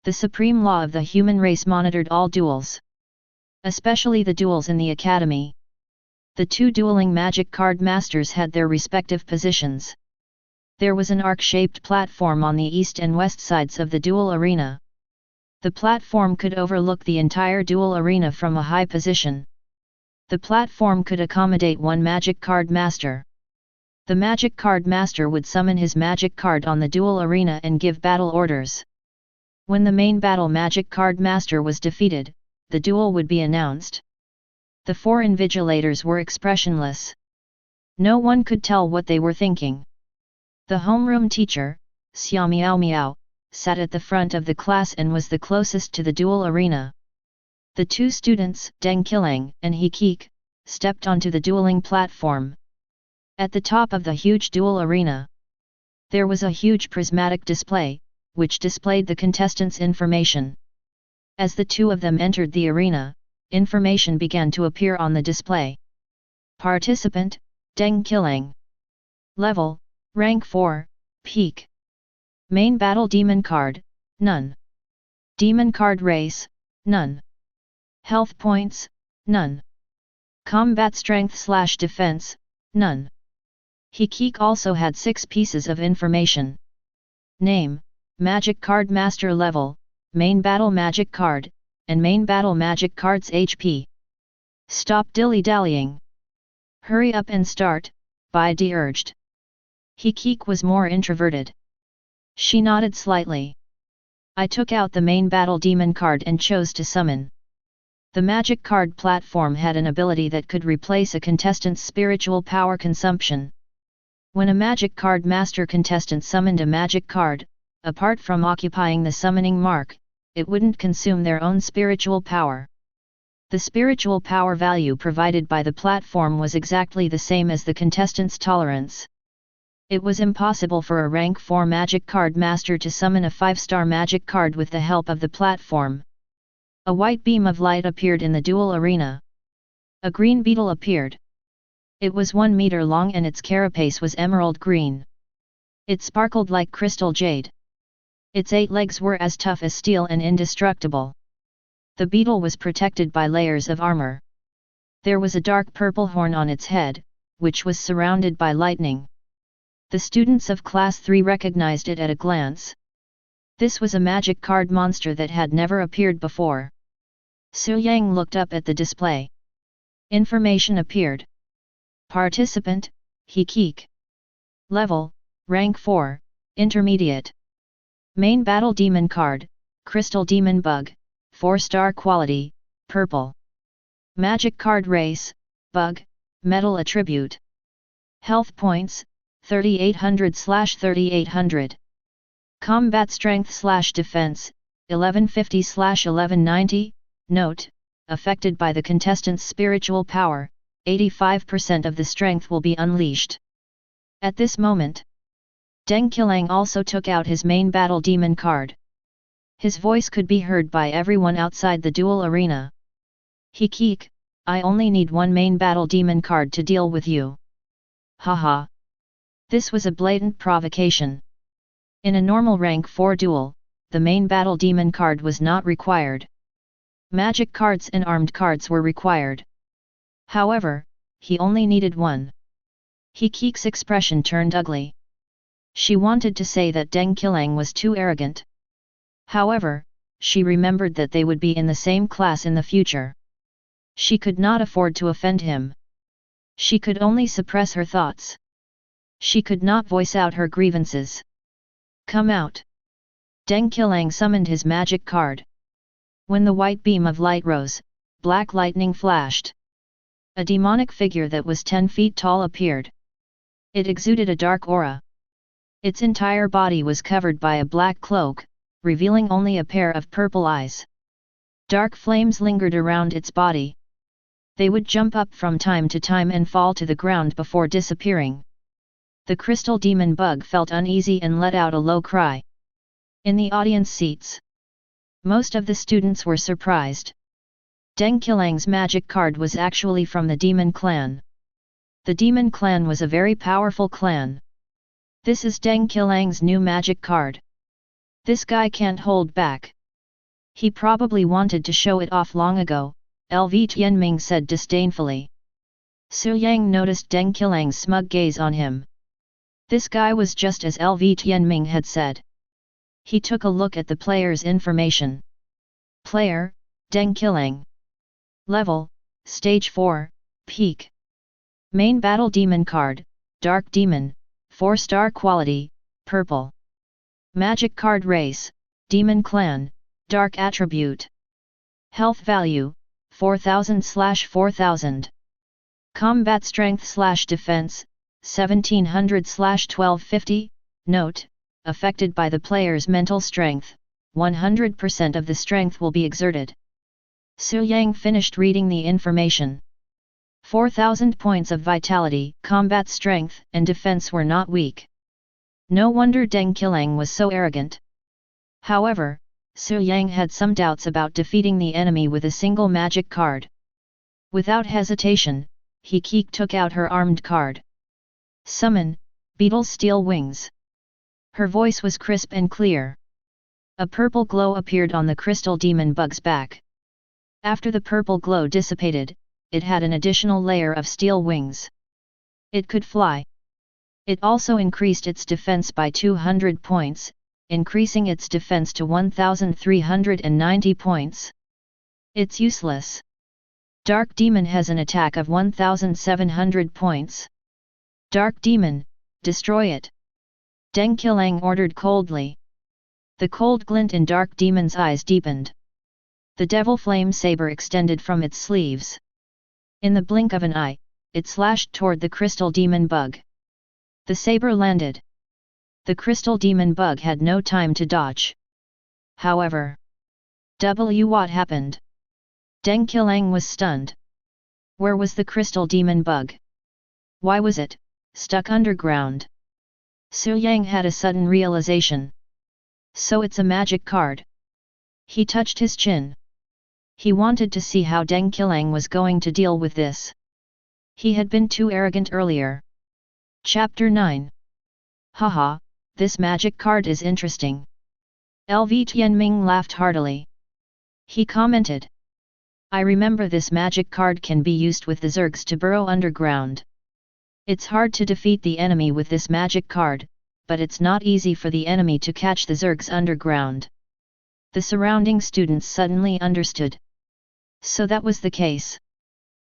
the supreme law of the human race monitored all duels. Especially the duels in the academy. The two dueling magic card masters had their respective positions. There was an arc-shaped platform on the east and west sides of the duel arena. The platform could overlook the entire duel arena from a high position. The platform could accommodate one magic card master. The magic card master would summon his magic card on the duel arena and give battle orders. When the main battle magic card master was defeated, the duel would be announced. The four invigilators were expressionless. No one could tell what they were thinking. The homeroom teacher, Xia Miao Miao, sat at the front of the class and was the closest to the duel arena. The two students, Deng Qilang and He Keek, stepped onto the dueling platform. At the top of the huge duel arena, there was a huge prismatic display, which displayed the contestants' information. As the two of them entered the arena, information began to appear on the display. Participant, Deng Qilang. Level, Rank 4, Peak. Main Battle Demon Card, none. Demon Card Race, none. Health Points, none. Combat Strength/Defense, none. He Keek also had 6 pieces of information. Name, Magic Card Master Level, Main Battle Magic Card, and Main Battle Magic Card's HP. Stop dilly-dallying. Hurry up and start, Bai Di urged. He Keek was more introverted. She nodded slightly. I took out the main battle demon card and chose to summon. The magic card platform had an ability that could replace a contestant's spiritual power consumption. When a magic card master contestant summoned a magic card, apart from occupying the summoning mark, it wouldn't consume their own spiritual power. The spiritual power value provided by the platform was exactly the same as the contestant's tolerance. It was impossible for a rank 4 magic card master to summon a 5-star magic card with the help of the platform. A white beam of light appeared in the duel arena. A green beetle appeared. It was 1 meter long and its carapace was emerald green. It sparkled like crystal jade. Its 8 legs were as tough as steel and indestructible. The beetle was protected by layers of armor. There was a dark purple horn on its head, which was surrounded by lightning. The students of Class 3 recognized it at a glance. This was a magic card monster that had never appeared before. Su Yang looked up at the display. Information appeared. Participant, He Keek. Level, Rank 4, Intermediate. Main Battle Demon Card, Crystal Demon Bug, 4-star quality, Purple. Magic Card Race, Bug, Metal Attribute. Health Points, 3800/3800. Combat Strength/Defense, 1150/1190. Note, affected by the contestant's spiritual power, 85% of the strength will be unleashed. At this moment, Deng Qilang also took out his main battle demon card. His voice could be heard by everyone outside the duel arena. He Keek, I only need 1 main battle demon card to deal with you. Haha. This was a blatant provocation. In a normal rank 4 duel, the main battle demon card was not required. Magic cards and armed cards were required. However, he only needed 1. He Keek's expression turned ugly. She wanted to say that Deng Qilang was too arrogant. However, she remembered that they would be in the same class in the future. She could not afford to offend him. She could only suppress her thoughts. She could not voice out her grievances. Come out! Deng Qilang summoned his magic card. When the white beam of light rose, black lightning flashed. A demonic figure that was 10 feet tall appeared. It exuded a dark aura. Its entire body was covered by a black cloak, revealing only a pair of purple eyes. Dark flames lingered around its body. They would jump up from time to time and fall to the ground before disappearing. The crystal demon bug felt uneasy and let out a low cry. In the audience seats, most of the students were surprised. Deng Qilang's magic card was actually from the demon clan. The demon clan was a very powerful clan. This is Deng Qilang's new magic card. This guy can't hold back. He probably wanted to show it off long ago, LV Tianming said disdainfully. Su Yang noticed Deng Qilang's smug gaze on him. This guy was just as LV Tianming had said. He took a look at the player's information. Player, Deng Qilang. Level, Stage 4, Peak. Main Battle Demon Card, Dark Demon, 4-star Quality, Purple. Magic Card Race, Demon Clan, Dark Attribute. Health Value, 4000/4000. Combat Strength/Defense, 1700/1250. Note, affected by the player's mental strength, 100% of the strength will be exerted. Su Yang finished reading the information. 4000 points of vitality, combat strength, and defense were not weak. No wonder Deng Qilang was so arrogant. However, Su Yang had some doubts about defeating the enemy with a single magic card. Without hesitation, He took out her armed card. Summon, Beetle's Steel Wings. Her voice was crisp and clear. A purple glow appeared on the crystal demon bug's back. After the purple glow dissipated, it had an additional layer of steel wings. It could fly. It also increased its defense by 200 points, increasing its defense to 1390 points. It's useless. Dark Demon has an attack of 1700 points. Dark Demon, destroy it. Deng Qilang ordered coldly. The cold glint in Dark Demon's eyes deepened. The devil flame saber extended from its sleeves. In the blink of an eye, it slashed toward the crystal demon bug. The saber landed. The crystal demon bug had no time to dodge. However, what happened? Deng Qilang was stunned. Where was the crystal demon bug? Why was it stuck underground? Su Yang had a sudden realization. So it's a magic card. He touched his chin. He wanted to see how Deng Qilang was going to deal with this. He had been too arrogant earlier. Chapter 9. Haha, this magic card is interesting. LV Tianming laughed heartily. He commented. I remember this magic card can be used with the Zergs to burrow underground. It's hard to defeat the enemy with this magic card, but it's not easy for the enemy to catch the Zergs underground. The surrounding students suddenly understood. So that was the case.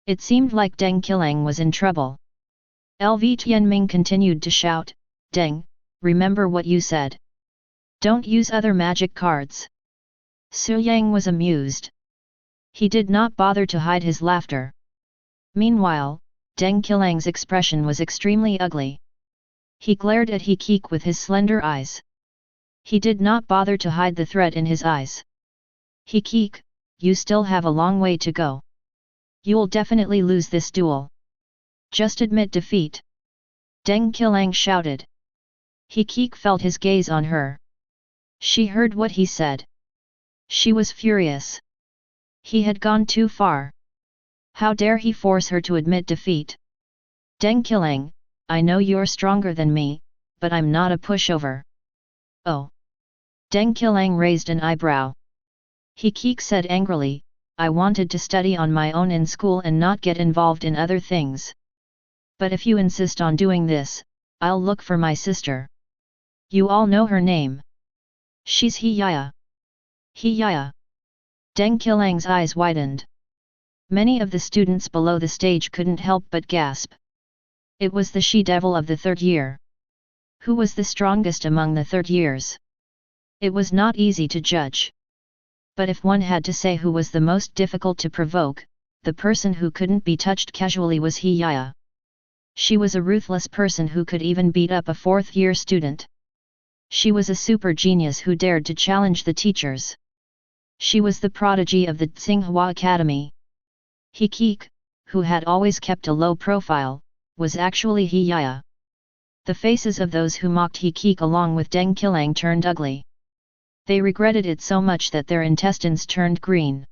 It seemed like Deng Qilang was in trouble. LV Tianming continued to shout, Deng, remember what you said. Don't use other magic cards. Su Yang was amused. He did not bother to hide his laughter. Meanwhile, Deng Qilang's expression was extremely ugly. He glared at He with his slender eyes. He did not bother to hide the threat in his eyes. He you still have a long way to go. You'll definitely lose this duel. Just admit defeat. Deng Qilang shouted. He felt his gaze on her. She heard what he said. She was furious. He had gone too far. How dare he force her to admit defeat? Deng Qilang, I know you're stronger than me, but I'm not a pushover. Oh. Deng Qilang raised an eyebrow. He said angrily, I wanted to study on my own in school and not get involved in other things. But if you insist on doing this, I'll look for my sister. You all know her name. She's He Yaya. He-ya! Deng Qilang's eyes widened. Many of the students below the stage couldn't help but gasp. It was the she-devil of the third year. Who was the strongest among the third years? It was not easy to judge. But if one had to say who was the most difficult to provoke, the person who couldn't be touched casually was He-ya. She was a ruthless person who could even beat up a fourth-year student. She was a super genius who dared to challenge the teachers. She was the prodigy of the Tsinghua Academy. He-Keek, who had always kept a low profile, was actually He-ya. The faces of those who mocked He-Keek along with Deng Qilang turned ugly. They regretted it so much that their intestines turned green.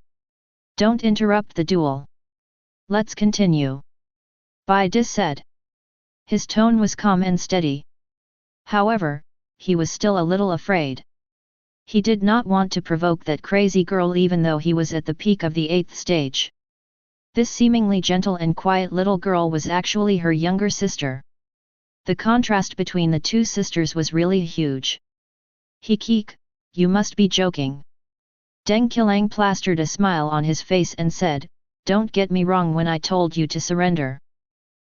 Don't interrupt the duel. Let's continue. Bai Di said. His tone was calm and steady. However, he was still a little afraid. He did not want to provoke that crazy girl even though he was at the peak of the 8th stage. This seemingly gentle and quiet little girl was actually her younger sister. The contrast between the two sisters was really huge. He-Keek, you must be joking. Deng Qilang plastered a smile on his face and said, don't get me wrong when I told you to surrender.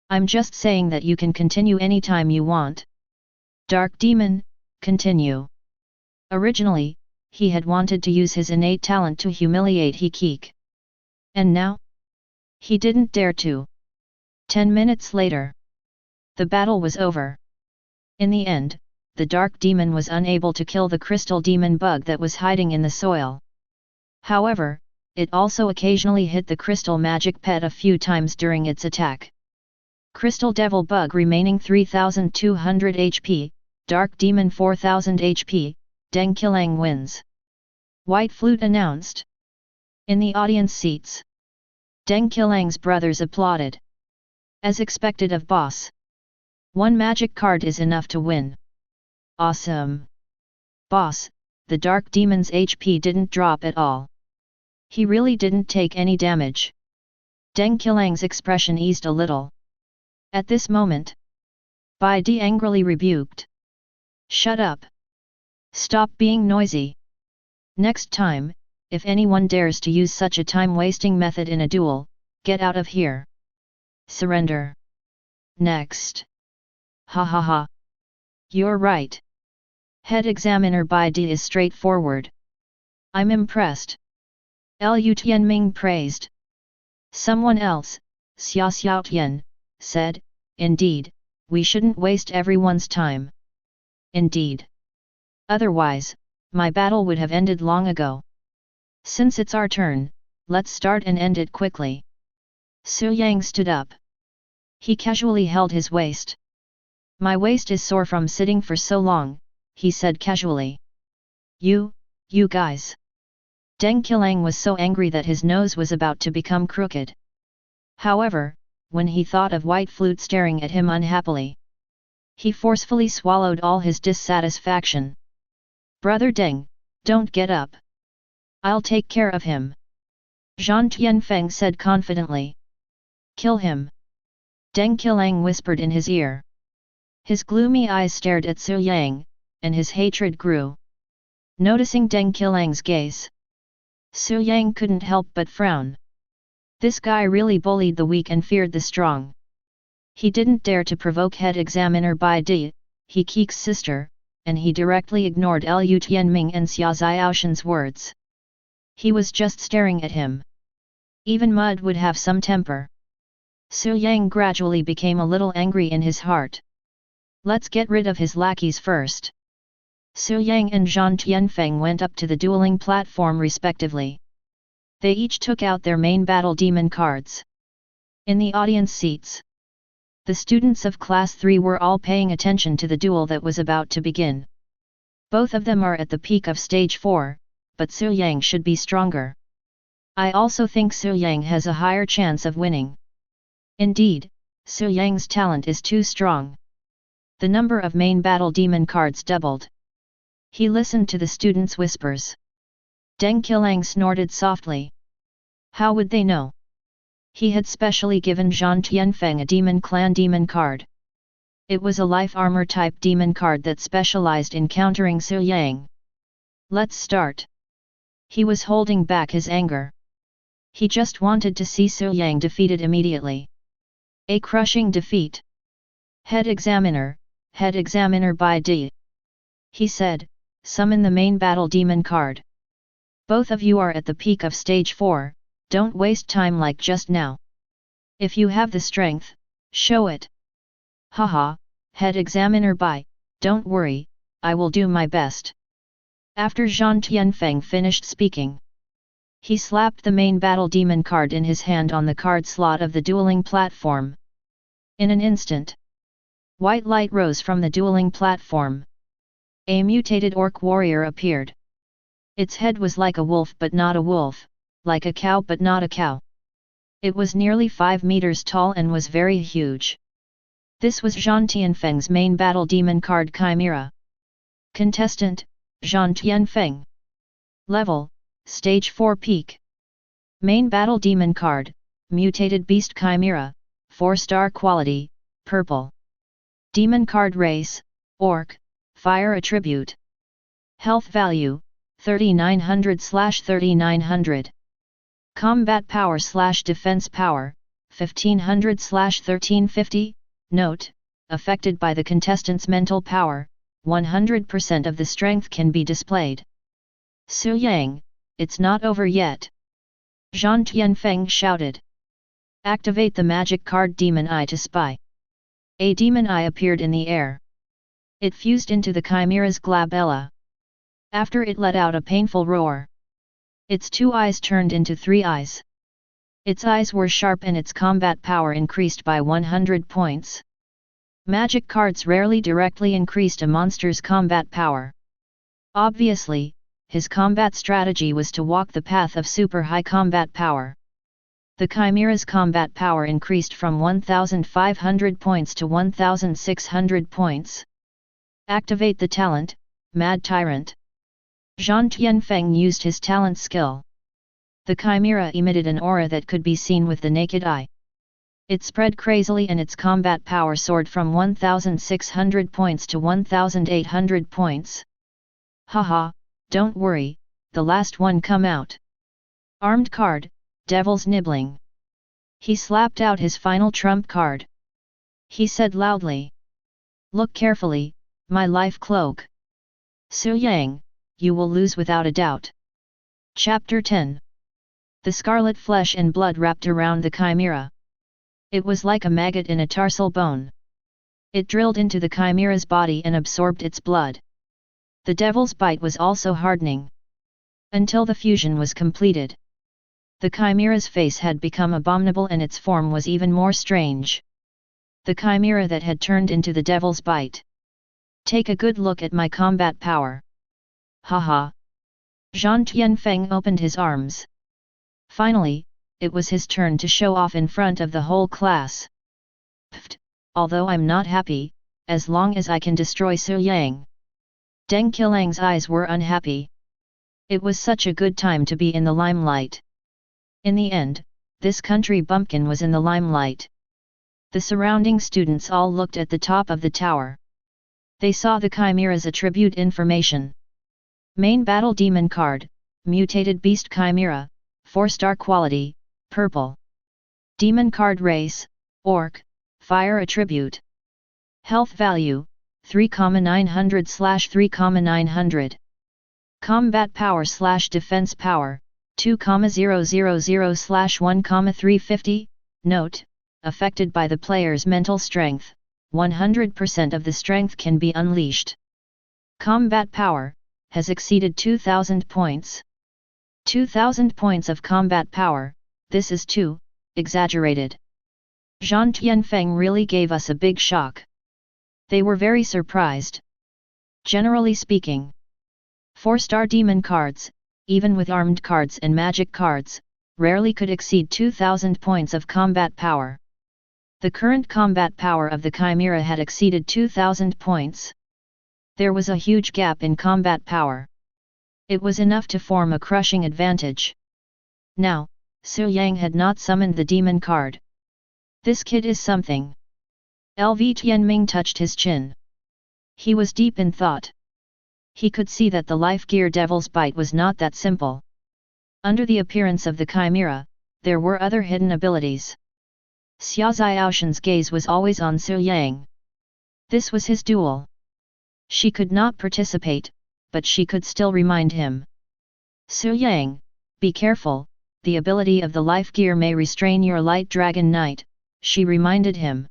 I'm just saying that you can continue anytime you want. Dark Demon, continue. Originally, he had wanted to use his innate talent to humiliate He-Keek. And now? He didn't dare to. 10 minutes later. The battle was over. In the end, the Dark Demon was unable to kill the crystal demon bug that was hiding in the soil. However, it also occasionally hit the crystal magic pet a few times during its attack. Crystal Devil Bug remaining 3200 HP, Dark Demon 4000 HP, Deng Qilang wins. White Flute announced. In the audience seats, Deng Qilang's brothers applauded. As expected of boss. One magic card is enough to win. Awesome. Boss, the Dark Demon's HP didn't drop at all. He really didn't take any damage. Deng Qilang's expression eased a little. At this moment, Bai Di angrily rebuked. Shut up. Stop being noisy. Next time, if anyone dares to use such a time-wasting method in a duel, get out of here. Surrender. Next. Ha ha ha. You're right. Head examiner Bai Di is straightforward. I'm impressed. Liu Tianming praised. Someone else, Xia Xiaotian, said, indeed, we shouldn't waste everyone's time. Indeed. Otherwise, my battle would have ended long ago. Since it's our turn, let's start and end it quickly. Su Yang stood up. He casually held his waist. My waist is sore from sitting for so long, he said casually. You guys. Deng Qilang was so angry that his nose was about to become crooked. However, when he thought of White Flute staring at him unhappily, he forcefully swallowed all his dissatisfaction. Brother Deng, don't get up. I'll take care of him. Zhan Tianfeng said confidently. Kill him. Deng Qilang whispered in his ear. His gloomy eyes stared at Su Yang, and his hatred grew. Noticing Deng Qilang's gaze, Su Yang couldn't help but frown. This guy really bullied the weak and feared the strong. He didn't dare to provoke head examiner Bai Di, He-Keek's sister, and he directly ignored Liu Tianming and Xia Xiaoshan's words. He was just staring at him. Even mud would have some temper. Su Yang gradually became a little angry in his heart. Let's get rid of his lackeys first. Su Yang and Zhan Tianfeng went up to the dueling platform respectively. They each took out their main battle demon cards. In the audience seats, the students of Class 3 were all paying attention to the duel that was about to begin. Both of them are at the peak of stage 4, but Su Yang should be stronger. I also think Su Yang has a higher chance of winning. Indeed, Su Yang's talent is too strong. The number of main battle demon cards doubled. He listened to the students' whispers. Deng Qilang snorted softly. How would they know? He had specially given Zhan Tianfeng a Demon Clan demon card. It was a life armor type demon card that specialized in countering Su Yang. Let's start. He was holding back his anger. He just wanted to see Su Yang defeated immediately. A crushing defeat. Head Examiner by D. He said, summon the main battle demon card. Both of you are at the peak of stage 4, don't waste time like just now. If you have the strength, show it. Haha, Head Examiner by, don't worry, I will do my best. After Zhang Tianfeng finished speaking, he slapped the main battle demon card in his hand on the card slot of the dueling platform. In an instant, white light rose from the dueling platform. A mutated orc warrior appeared. Its head was like a wolf but not a wolf, like a cow but not a cow. It was nearly 5 meters tall and was very huge. This was Zhang Tianfeng's main battle demon card Chimera. Contestant, Zhang Tianfeng. Level, Stage 4 Peak. Main battle demon card, Mutated Beast Chimera, 4-star quality, purple. Demon card race, Orc, Fire attribute. Health value, 3900/3900. Combat power / defense power, 1500/1350. Note, affected by the contestant's mental power, 100% of the strength can be displayed. Su Yang, it's not over yet. Zhang Tianfeng shouted. Activate the magic card Demon Eye to spy. A demon eye appeared in the air. It fused into the Chimera's glabella. After it let out a painful roar. Its 2 eyes turned into 3 eyes. Its eyes were sharp and its combat power increased by 100 points. Magic cards rarely directly increased a monster's combat power. Obviously, his combat strategy was to walk the path of super high combat power. The Chimera's combat power increased from 1,500 points to 1,600 points. Activate the talent, Mad Tyrant. Zhang Tianfeng used his talent skill. The Chimera emitted an aura that could be seen with the naked eye. It spread crazily and its combat power soared from 1,600 points to 1,800 points. Haha, don't worry, the last one come out. Armed card, Devil's Nibbling. He slapped out his final trump card. He said loudly. Look carefully, my life cloak. Su Yang, you will lose without a doubt. Chapter 10. The scarlet flesh and blood wrapped around the Chimera. It was like a maggot in a tarsal bone. It drilled into the Chimera's body and absorbed its blood. The devil's bite was also hardening. Until the fusion was completed. The Chimera's face had become abominable and its form was even more strange. The Chimera that had turned into the devil's bite. Take a good look at my combat power. Haha. Zhang Tianfeng opened his arms. Finally, it was his turn to show off in front of the whole class. Pfft, although I'm not happy, as long as I can destroy Su Yang. Deng Qilang's eyes were unhappy. It was such a good time to be in the limelight. In the end, this country bumpkin was in the limelight. The surrounding students all looked at the top of the tower. They saw the Chimera's attribute information. Main battle demon card, Mutated Beast Chimera, 4-star quality, purple. Demon card race, Orc, Fire attribute. Health value, 3,900/3,900. Combat power / defense power, 2,000/1,350. Note, affected by the player's mental strength, 100% of the strength can be unleashed. Combat power, has exceeded 2,000 points. 2,000 points of combat power, this is too exaggerated. Zhang Tianfeng really gave us a big shock. They were very surprised. Generally speaking, 4-star demon cards, even with armed cards and magic cards, rarely could exceed 2,000 points of combat power. The current combat power of the Chimera had exceeded 2,000 points. There was a huge gap in combat power. It was enough to form a crushing advantage. Now, Su Yang had not summoned the demon card. This kid is something. LV Tianming touched his chin. He was deep in thought. He could see that the life gear devil's bite was not that simple. Under the appearance of the chimera, there were other hidden abilities. Xia Xiaoshan's gaze was always on Su Yang. This was his duel. She could not participate, but she could still remind him. Su Yang, be careful, the ability of the life gear may restrain your light dragon knight, she reminded him.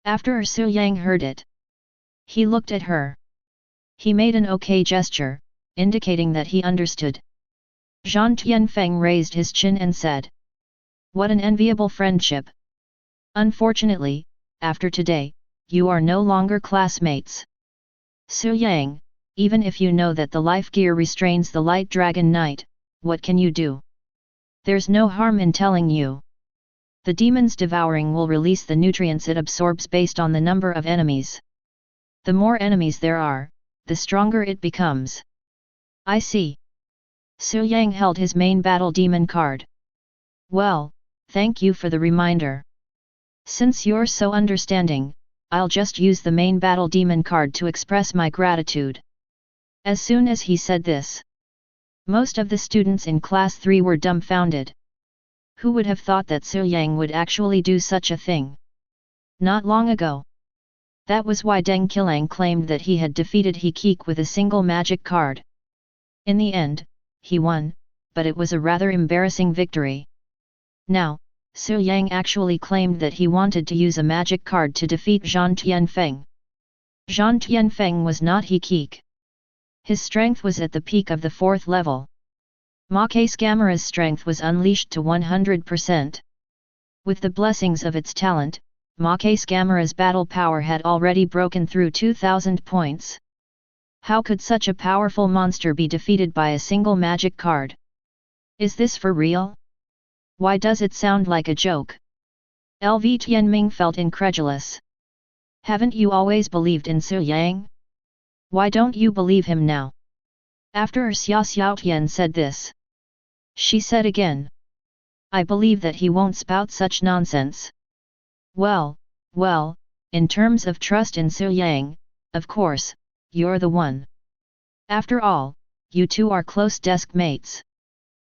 After Su Yang heard it, he looked at her. He made an okay gesture, indicating that he understood. Zhang Tianfeng raised his chin and said, "What an enviable friendship. Unfortunately, after today, you are no longer classmates. Su Yang, even if you know that the life gear restrains the light dragon knight, what can you do? There's no harm in telling you. The demon's devouring will release the nutrients it absorbs based on the number of enemies. The more enemies there are, the stronger it becomes." "I see." Su Yang held his main battle demon card. "Well, thank you for the reminder. Since you're so understanding, I'll just use the main battle demon card to express my gratitude." As soon as he said this, most of the students in class 3 were dumbfounded. Who would have thought that Su Yang would actually do such a thing? Not long ago. That was why Deng Qilang claimed that he had defeated He Keek with a single magic card. In the end, he won, but it was a rather embarrassing victory. Now, Su Yang actually claimed that he wanted to use a magic card to defeat Zhang Tianfeng. Zhang Tianfeng was not He Keek. His strength was at the peak of the 4th level. Ma Ke Scamera's strength was unleashed to 100%. With the blessings of its talent, Ma Ke Scamera's battle power had already broken through 2000 points. How could such a powerful monster be defeated by a single magic card? Is this for real? Why does it sound like a joke? LV Tianming felt incredulous. Haven't you always believed in Su Yang? Why don't you believe him now? After Xia Xiaotian said this, she said again, "I believe that he won't spout such nonsense." Well, in terms of trust in Su Yang, of course, you're the one. After all, you two are close desk mates.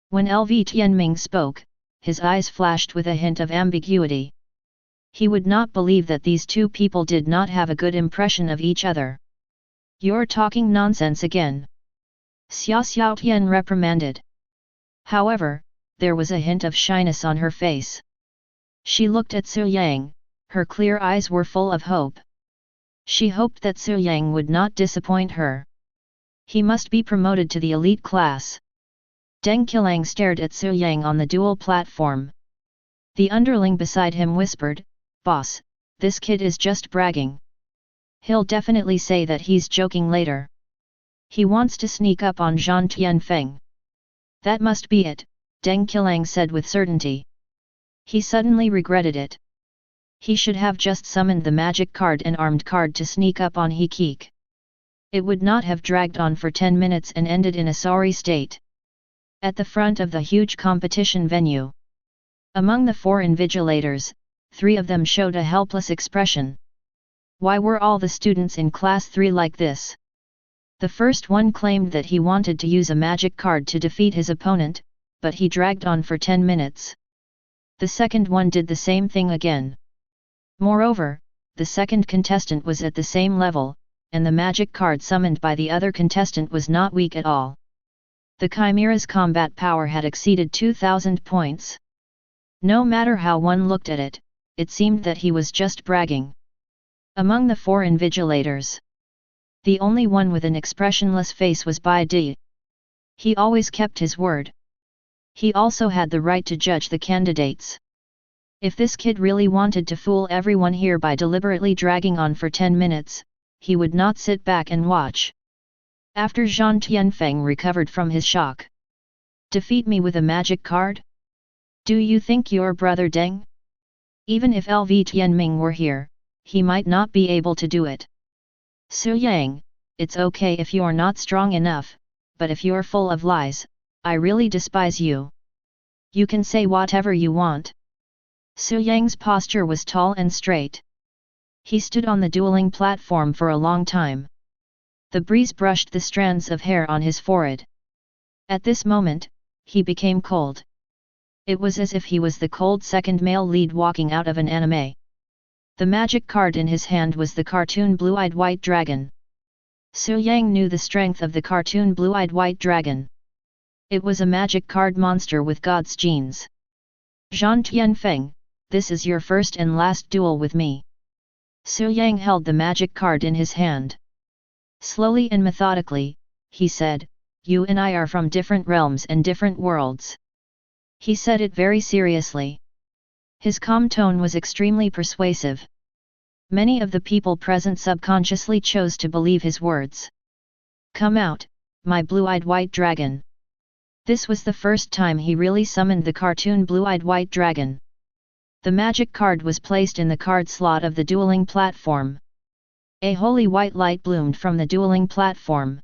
When LV Tianming spoke, his eyes flashed with a hint of ambiguity. He would not believe that these two people did not have a good impression of each other. "You're talking nonsense again," Xia Xiaotian reprimanded. However, there was a hint of shyness on her face. She looked at Su Yang, her clear eyes were full of hope. She hoped that Su Yang would not disappoint her. He must be promoted to the elite class. Deng Qilang stared at Su Yang on the dual platform. The underling beside him whispered, "Boss, this kid is just bragging. He'll definitely say that he's joking later. He wants to sneak up on Zhang Tianfeng." "That must be it," Deng Qilang said with certainty. He suddenly regretted it. He should have just summoned the magic card and armed card to sneak up on He Keek. It would not have dragged on for 10 minutes and ended in a sorry state. At the front of the huge competition venue, among the 4 invigilators, 3 of them showed a helpless expression. Why were all the students in class 3 like this? The first one claimed that he wanted to use a magic card to defeat his opponent, but he dragged on for 10 minutes. The second one did the same thing again. Moreover, the second contestant was at the same level, and the magic card summoned by the other contestant was not weak at all. The Chimera's combat power had exceeded 2000 points. No matter how one looked at it, it seemed that he was just bragging. Among the 4 invigilators, the only one with an expressionless face was Bai Di. He always kept his word. He also had the right to judge the candidates. If this kid really wanted to fool everyone here by deliberately dragging on for 10 minutes, he would not sit back and watch. After Zhang Tianfeng recovered from his shock. "Defeat me with a magic card? Do you think your brother Deng? Even if LV Tianming were here, he might not be able to do it. Su Yang, it's okay if you're not strong enough, but if you're full of lies, I really despise you. You can say whatever you want." Su Yang's posture was tall and straight. He stood on the dueling platform for a long time. The breeze brushed the strands of hair on his forehead. At this moment, he became cold. It was as if he was the cold second male lead walking out of an anime. The magic card in his hand was the cartoon blue-eyed white dragon. Su Yang knew the strength of the cartoon blue-eyed white dragon. It was a magic card monster with God's genes. Zhan Tianfeng, this is your first and last duel with me. Su Yang held the magic card in his hand. Slowly and methodically, he said, "You and I are from different realms and different worlds." He said it very seriously. His calm tone was extremely persuasive. Many of the people present subconsciously chose to believe his words. "Come out, my blue-eyed white dragon." This was the first time he really summoned the cartoon blue-eyed white dragon. The magic card was placed in the card slot of the dueling platform. A holy white light bloomed from the dueling platform.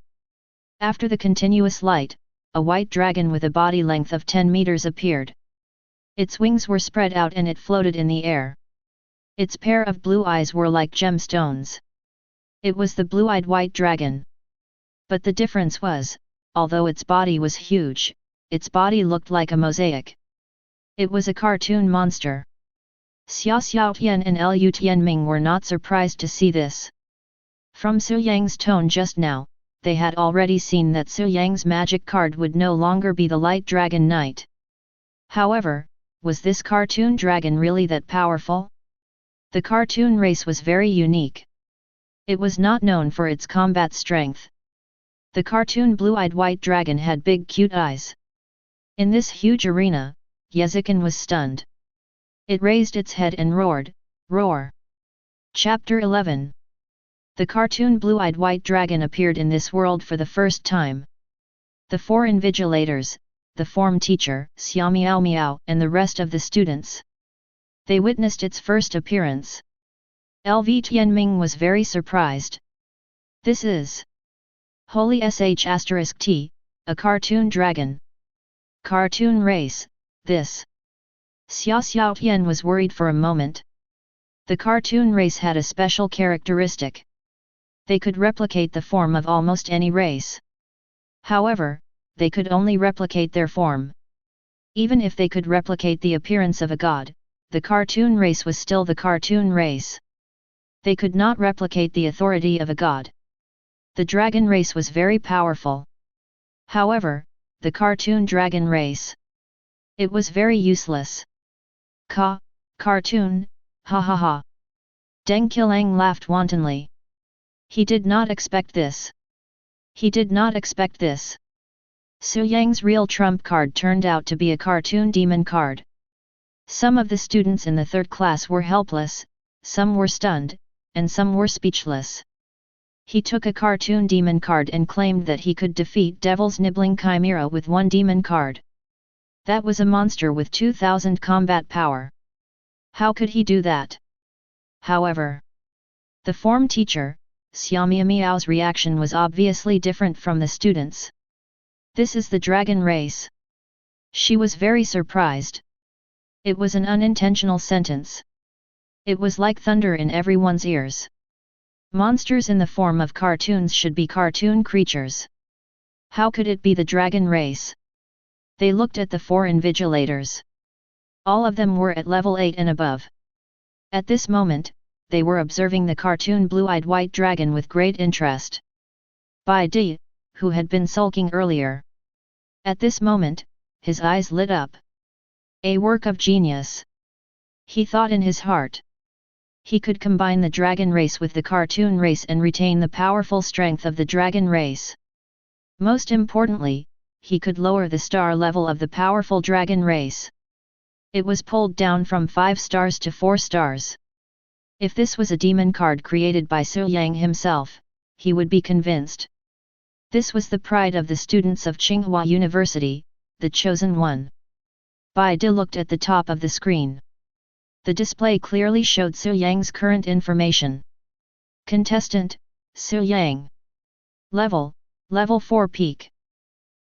After the continuous light, a white dragon with a body length of 10 meters appeared. Its wings were spread out and it floated in the air. Its pair of blue eyes were like gemstones. It was the blue-eyed white dragon. But the difference was, although its body was huge, its body looked like a mosaic. It was a cartoon monster. Xia Xiaotian and Lu Tianming were not surprised to see this. From Su Yang's tone just now, they had already seen that Su Yang's magic card would no longer be the Light Dragon Knight. However, was this cartoon dragon really that powerful? The cartoon race was very unique. It was not known for its combat strength. The cartoon blue-eyed white dragon had big cute eyes. In this huge arena, Yezikin was stunned. It raised its head and roared, "Roar!" Chapter 11. The cartoon blue-eyed white dragon appeared in this world for the first time. The 4 invigilators, the form teacher, Xia Miao Miao, and the rest of the students. They witnessed its first appearance. LV Tianming was very surprised. This is Holy *T, a cartoon dragon. Cartoon race, this. Xia Xiaotian was worried for a moment. The cartoon race had a special characteristic. They could replicate the form of almost any race. However, they could only replicate their form. Even if they could replicate the appearance of a god, the cartoon race was still the cartoon race. They could not replicate the authority of a god. The dragon race was very powerful. However, the cartoon dragon race, it was very useless. Cartoon, ha ha ha. Deng Qilang laughed wantonly. He did not expect this. He did not expect this. Su Yang's real trump card turned out to be a cartoon demon card. Some of the students in the 3rd class were helpless, some were stunned, and some were speechless. He took a cartoon demon card and claimed that he could defeat Devil's Nibbling Chimera with 1 demon card. That was a monster with 2000 combat power. How could he do that? However, the form teacher, Xia Miao's reaction was obviously different from the students. This is the dragon race. She was very surprised. It was an unintentional sentence. It was like thunder in everyone's ears. Monsters in the form of cartoons should be cartoon creatures. How could it be the dragon race? They looked at the 4 invigilators. All of them were at level 8 and above. At this moment, they were observing the cartoon blue-eyed white dragon with great interest. Bai Di, who had been sulking earlier. At this moment, his eyes lit up. A work of genius. He thought in his heart. He could combine the dragon race with the cartoon race and retain the powerful strength of the dragon race. Most importantly, he could lower the star level of the powerful dragon race. It was pulled down from 5 stars to 4 stars. If this was a demon card created by Su Yang himself, he would be convinced. This was the pride of the students of Tsinghua University, the chosen one. Bai De looked at the top of the screen. The display clearly showed Su Yang's current information. Contestant, Su Yang. Level 4 peak.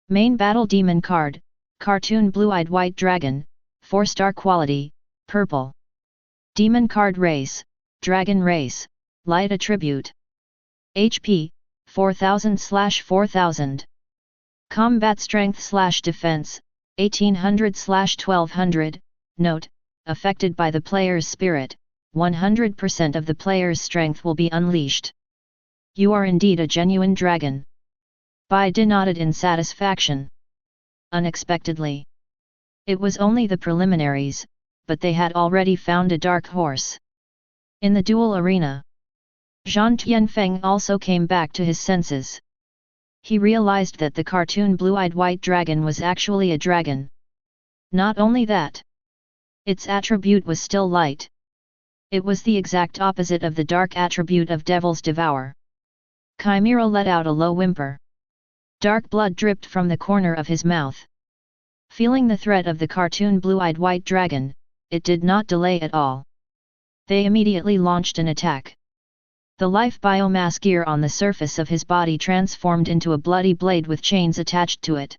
Main battle demon card, cartoon blue-eyed white dragon, 4-star quality, purple. Demon card race, dragon race, light attribute. HP, 4000/4000. Combat strength/defense, 1800/1200, note, affected by the player's spirit, 100% of the player's strength will be unleashed. You are indeed a genuine dragon. Bai De nodded in satisfaction. Unexpectedly. It was only the preliminaries, but they had already found a dark horse. In the duel arena, Zhang Tianfeng also came back to his senses. He realized that the cartoon blue-eyed white dragon was actually a dragon. Not only that, its attribute was still light. It was the exact opposite of the dark attribute of Devil's Devour. Chimera let out a low whimper. Dark blood dripped from the corner of his mouth. Feeling the threat of the cartoon blue-eyed white dragon, it did not delay at all. They immediately launched an attack. The life biomass gear on the surface of his body transformed into a bloody blade with chains attached to it.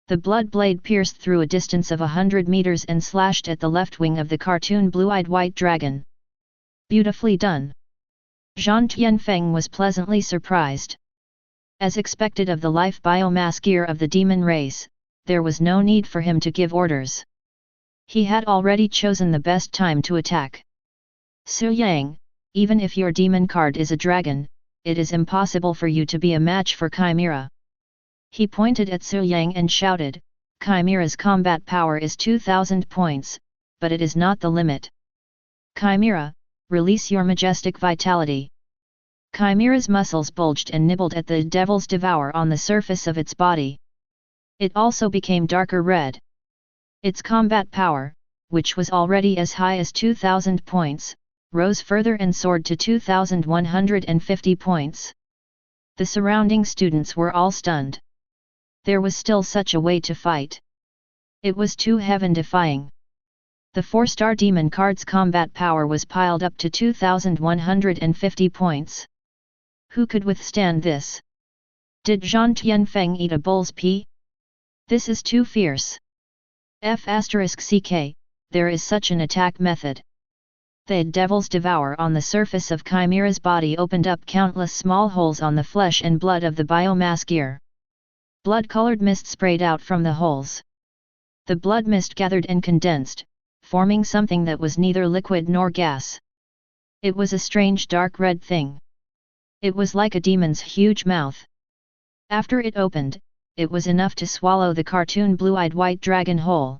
The blood blade pierced through a distance of 100 meters and slashed at the left wing of the cartoon blue-eyed white dragon. Beautifully done. Zhang Tianfeng was pleasantly surprised. As expected of the life biomass gear of the demon race, there was no need for him to give orders. He had already chosen the best time to attack. Su Yang, even if your demon card is a dragon, it is impossible for you to be a match for Chimera. He pointed at Su Yang and shouted, Chimera's combat power is 2000 points, but it is not the limit. Chimera, release your majestic vitality. Chimera's muscles bulged and nibbled at the Devil's Devour on the surface of its body. It also became darker red. Its combat power, which was already as high as 2000 points, rose further and soared to 2150 points. The surrounding students were all stunned. There was still such a way to fight. It was too heaven-defying. The 4-star demon card's combat power was piled up to 2150 points. Who could withstand this? Did Zhang Tianfeng eat a bull's pea? This is too fierce. F***ck, there is such an attack method. The Devil's Devour on the surface of Chimera's body opened up countless small holes on the flesh and blood of the biomass gear. Blood-colored mist sprayed out from the holes. The blood mist gathered and condensed, forming something that was neither liquid nor gas. It was a strange dark red thing. It was like a demon's huge mouth. After it opened, it was enough to swallow the cartoon blue-eyed white dragon whole.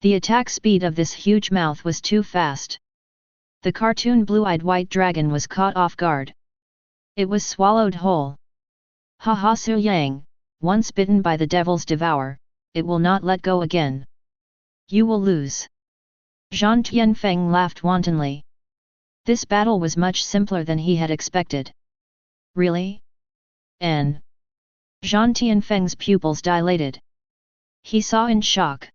The attack speed of this huge mouth was too fast. The cartoon blue-eyed white dragon was caught off guard. It was swallowed whole. Ha ha Su Yang, once bitten by the Devil's Devour, it will not let go again. You will lose. Zhang Tianfeng laughed wantonly. This battle was much simpler than he had expected. Really? N. Zhang Tianfeng's pupils dilated. He saw in shock.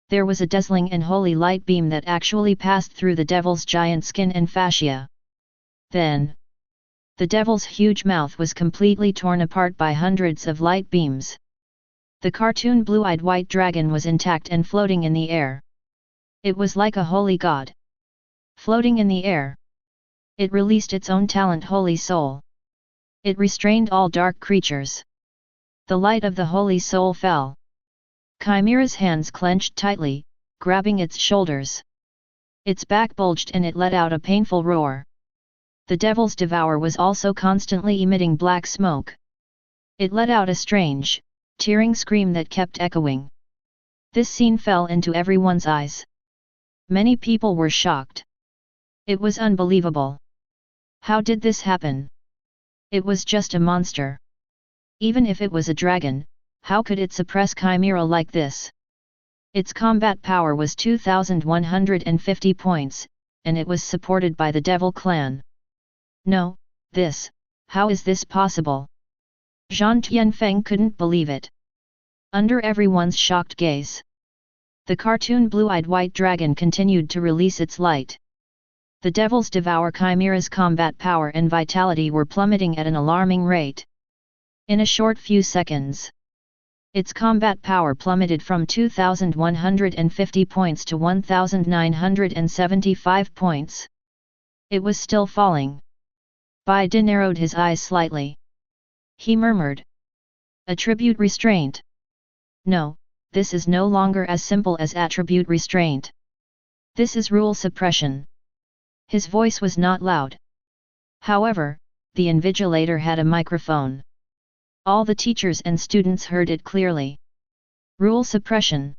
There was a dazzling and holy light beam that actually passed through the devil's giant skin and fascia. Then, the devil's huge mouth was completely torn apart by hundreds of light beams. The cartoon blue-eyed white dragon was intact and floating in the air. It was like a holy god. Floating in the air. It released its own talent, Holy Soul. It restrained all dark creatures. The light of the Holy Soul fell. Chimera's hands clenched tightly, grabbing its shoulders. Its back bulged and it let out a painful roar. The Devil's Devour was also constantly emitting black smoke. It let out a strange, tearing scream that kept echoing. This scene fell into everyone's eyes. Many people were shocked. It was unbelievable. How did this happen? It was just a monster. Even if it was a dragon, how could it suppress Chimera like this? Its combat power was 2150 points, and it was supported by the Devil Clan. No, how is this possible? Zhang Tianfeng couldn't believe it. Under everyone's shocked gaze, the cartoon blue-eyed white dragon continued to release its light. The Devil's Devour Chimera's combat power and vitality were plummeting at an alarming rate. In a short few seconds, its combat power plummeted from 2150 points to 1975 points. It was still falling. Bai De narrowed his eyes slightly. He murmured. Attribute restraint. No, this is no longer as simple as attribute restraint. This is rule suppression. His voice was not loud. However, the invigilator had a microphone. All the teachers and students heard it clearly. Rule suppression.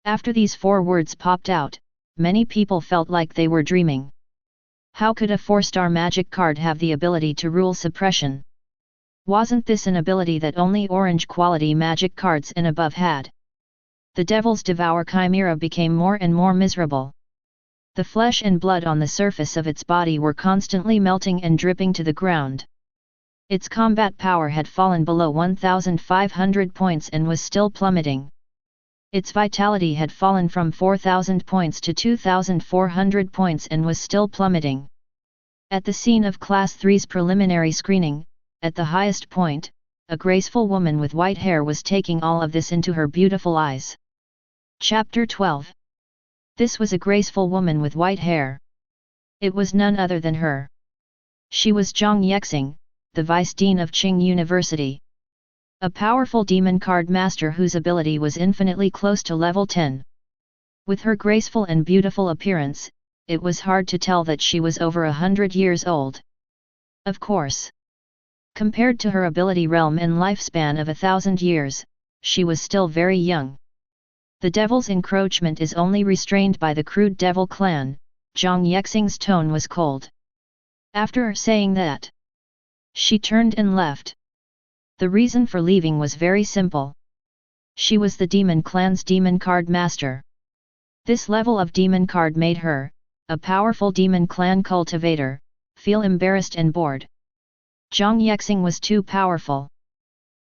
After these 4 words popped out, many people felt like they were dreaming. How could a 4-star magic card have the ability to rule suppression? Wasn't this an ability that only orange quality magic cards and above had? The Devil's Devour Chimera became more and more miserable. The flesh and blood on the surface of its body were constantly melting and dripping to the ground. Its combat power had fallen below 1,500 points and was still plummeting. Its vitality had fallen from 4,000 points to 2,400 points and was still plummeting. At the scene of Class 3's preliminary screening, at the highest point, a graceful woman with white hair was taking all of this into her beautiful eyes. Chapter 12. This was a graceful woman with white hair. It was none other than her. She was Yangqiang, the Vice Dean of Qing University. A powerful demon card master whose ability was infinitely close to level 10. With her graceful and beautiful appearance, it was hard to tell that she was over 100 years old. Of course. Compared to her ability realm and lifespan of 1,000 years, she was still very young. The devil's encroachment is only restrained by the crude devil clan. Yangqiang's tone was cold. After saying that, she turned and left. The reason for leaving was very simple. She was the demon clan's demon card master. This level of demon card made her, a powerful demon clan cultivator, feel embarrassed and bored. Yangqiang was too powerful.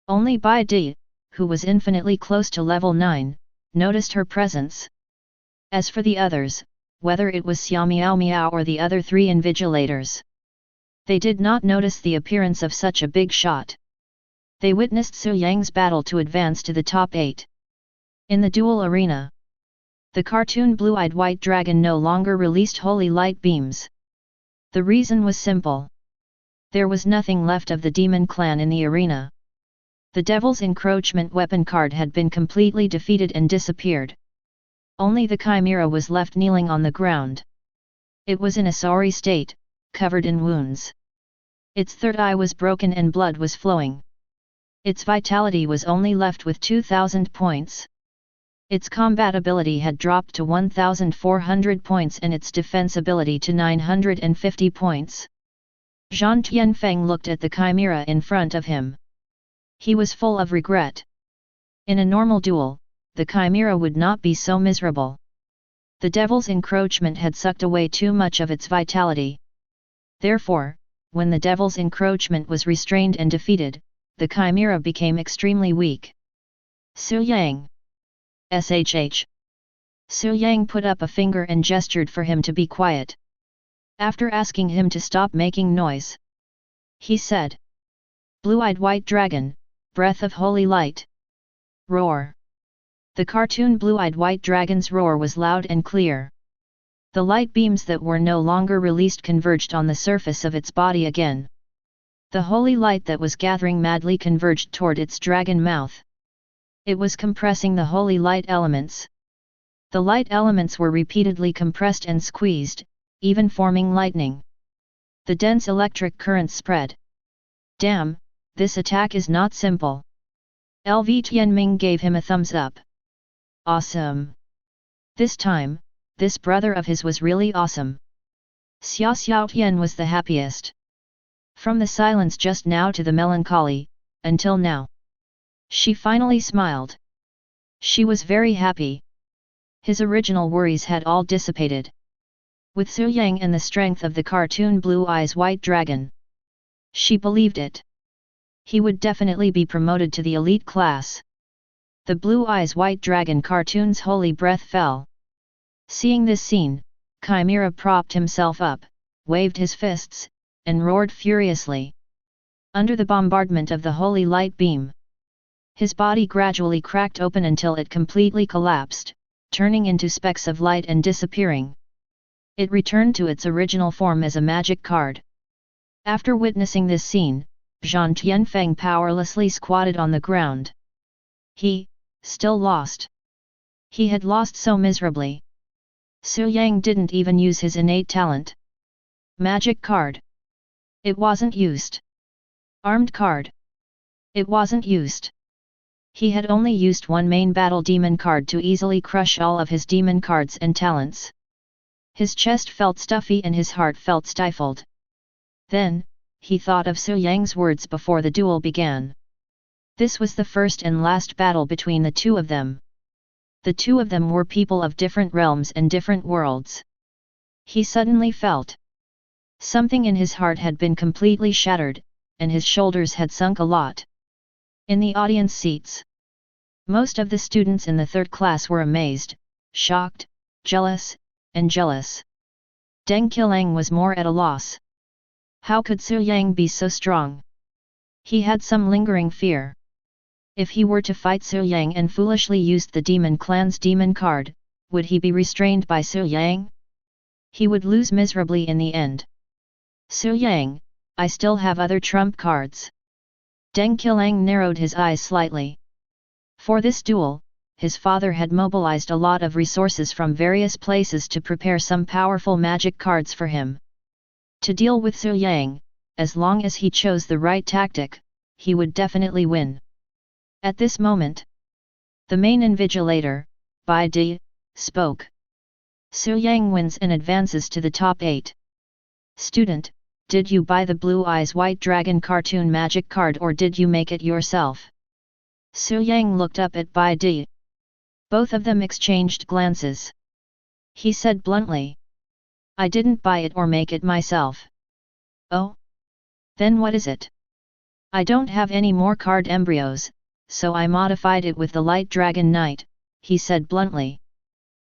Only Bai Di, who was infinitely close to level 9, noticed her presence. As for the others, whether it was Xiao Miao Miao or the other 3 invigilators, they did not notice the appearance of such a big shot. They witnessed Su Yang's battle to advance to the top 8. In the duel arena, the cartoon blue-eyed white dragon no longer released holy light beams. The reason was simple. There was nothing left of the demon clan in the arena. The devil's encroachment weapon card had been completely defeated and disappeared. Only the chimera was left kneeling on the ground. It was in a sorry state, covered in wounds. Its third eye was broken and blood was flowing. Its vitality was only left with 2,000 points. Its combat ability had dropped to 1,400 points and its defense ability to 950 points. Zhan Tianfeng looked at the chimera in front of him. He was full of regret. In a normal duel, the chimera would not be so miserable. The devil's encroachment had sucked away too much of its vitality. Therefore, when the devil's encroachment was restrained and defeated, the chimera became extremely weak. Su Yang. SHH. Su Yang put up a finger and gestured for him to be quiet. After asking him to stop making noise, he said, "Blue-eyed white dragon, breath of holy light. Roar." The cartoon blue-eyed white dragon's roar was loud and clear. The light beams that were no longer released converged on the surface of its body again. The holy light that was gathering madly converged toward its dragon mouth. It was compressing the holy light elements. The light elements were repeatedly compressed and squeezed, even forming lightning. The dense electric current spread. Damn, this attack is not simple. LV Tianming gave him a thumbs up. Awesome. This time, this brother of his was really awesome. Xia Xiaotian was the happiest. From the silence just now to the melancholy, until now. She finally smiled. She was very happy. His original worries had all dissipated. With Su Yang and the strength of the cartoon Blue Eyes White Dragon, she believed it. He would definitely be promoted to the elite class. The Blue Eyes White Dragon cartoon's holy breath fell. Seeing this scene, Chimera propped himself up, waved his fists, and roared furiously. Under the bombardment of the holy light beam, his body gradually cracked open until it completely collapsed, turning into specks of light and disappearing. It returned to its original form as a magic card. After witnessing this scene, Zhan Tianfeng powerlessly squatted on the ground. He, still lost. He had lost so miserably. Su Yang didn't even use his innate talent. Magic card. It wasn't used. Armed card. It wasn't used. He had only used one main battle demon card to easily crush all of his demon cards and talents. His chest felt stuffy and his heart felt stifled. Then, he thought of Su Yang's words before the duel began. This was the first and last battle between the two of them. The two of them were people of different realms and different worlds. He suddenly felt something in his heart had been completely shattered, and his shoulders had sunk a lot. In the audience seats, most of the students in the third class were amazed, shocked, jealous, and jealous. Deng Qilang was more at a loss. How could Su Yang be so strong? He had some lingering fear. If he were to fight Su Yang and foolishly used the demon clan's demon card, would he be restrained by Su Yang? He would lose miserably in the end. Su Yang, I still have other trump cards. Deng Qilang narrowed his eyes slightly. For this duel, his father had mobilized a lot of resources from various places to prepare some powerful magic cards for him. To deal with Su Yang, as long as he chose the right tactic, he would definitely win. At this moment, the main invigilator, Bai Di, spoke. Su Yang wins and advances to the top 8. Student, did you buy the Blue Eyes White Dragon cartoon magic card or did you make it yourself? Su Yang looked up at Bai Di. Both of them exchanged glances. He said bluntly, I didn't buy it or make it myself. Oh? Then what is it? I don't have any more card embryos, so I modified it with the Light Dragon Knight, he said bluntly.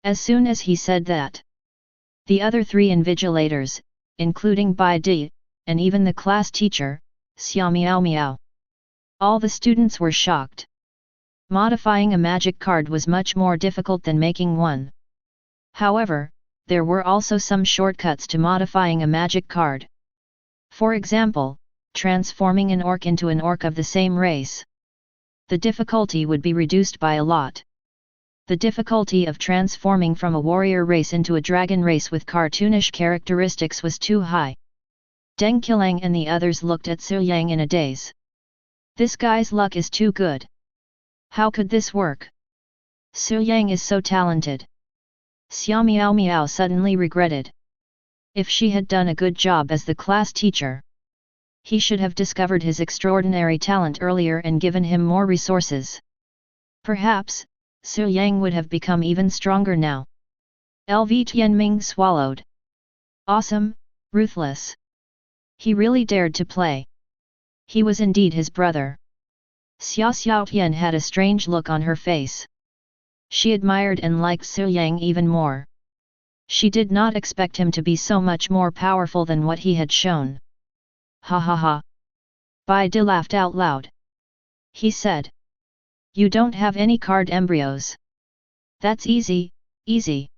As soon as he said that, the other 3 invigilators, including Bai Di, and even the class teacher, Xia Miao Miao. All the students were shocked. Modifying a magic card was much more difficult than making one. However, there were also some shortcuts to modifying a magic card. For example, transforming an orc into an orc of the same race. The difficulty would be reduced by a lot. The difficulty of transforming from a warrior race into a dragon race with cartoonish characteristics was too high. Deng Qilang and the others looked at Su Yang in a daze. This guy's luck is too good. How could this work? Su Yang is so talented. Xia Miao Miao suddenly regretted. If she had done a good job as the class teacher, he should have discovered his extraordinary talent earlier and given him more resources. Perhaps, Su Yang would have become even stronger now. LV Tianming swallowed. Awesome, ruthless. He really dared to play. He was indeed his brother. Xia Xiaotian had a strange look on her face. She admired and liked Su Yang even more. She did not expect him to be so much more powerful than what he had shown. Ha ha ha. Bai Di laughed out loud. He said, you don't have any card embryos. That's easy, easy.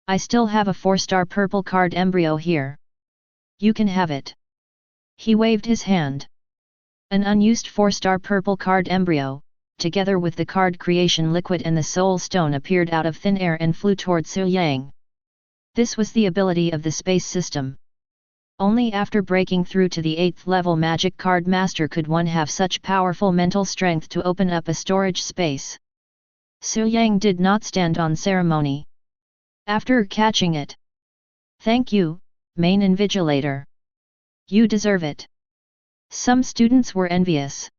I still have a 4-star purple card embryo here. You can have it. He waved his hand. An unused 4-star purple card embryo, together with the card creation liquid and the soul stone, appeared out of thin air and flew toward Su Yang. This was the ability of the space system. Only after breaking through to the 8th level magic card master could one have such powerful mental strength to open up a storage space. Su Yang did not stand on ceremony. After catching it, thank you, main invigilator. You deserve it. Some students were envious.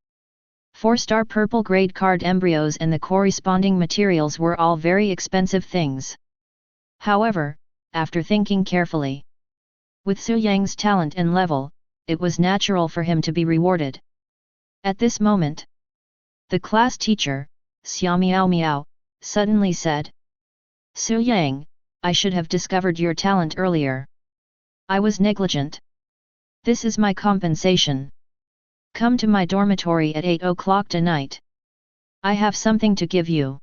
4-star purple grade card embryos and the corresponding materials were all very expensive things. However, after thinking carefully, with Su Yang's talent and level, it was natural for him to be rewarded. At this moment, the class teacher, Xia Miao Miao, suddenly said, Su Yang, I should have discovered your talent earlier. I was negligent. This is my compensation. Come to my dormitory at 8 o'clock tonight. I have something to give you.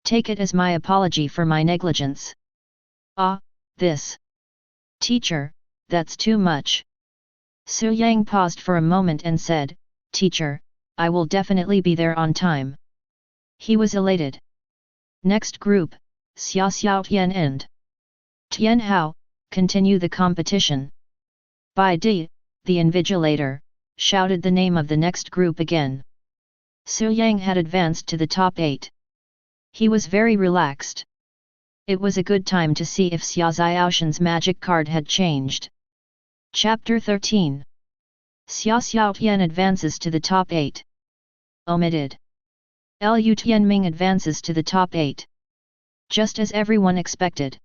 Take it as my apology for my negligence. Ah, this. Teacher, that's too much. Su Yang paused for a moment and said, Teacher, I will definitely be there on time. He was elated. Next group, Xia Xiao Tian and Tian Hao, continue the competition. Bai Di, the invigilator, shouted the name of the next group again. Su Yang had advanced to the top 8. He was very relaxed. It was a good time to see if Xia Xiaoshan's magic card had changed. Chapter 13. Xia Xiaotian advances to the top 8. Omitted. Lu Tianming advances to the top 8. Just as everyone expected.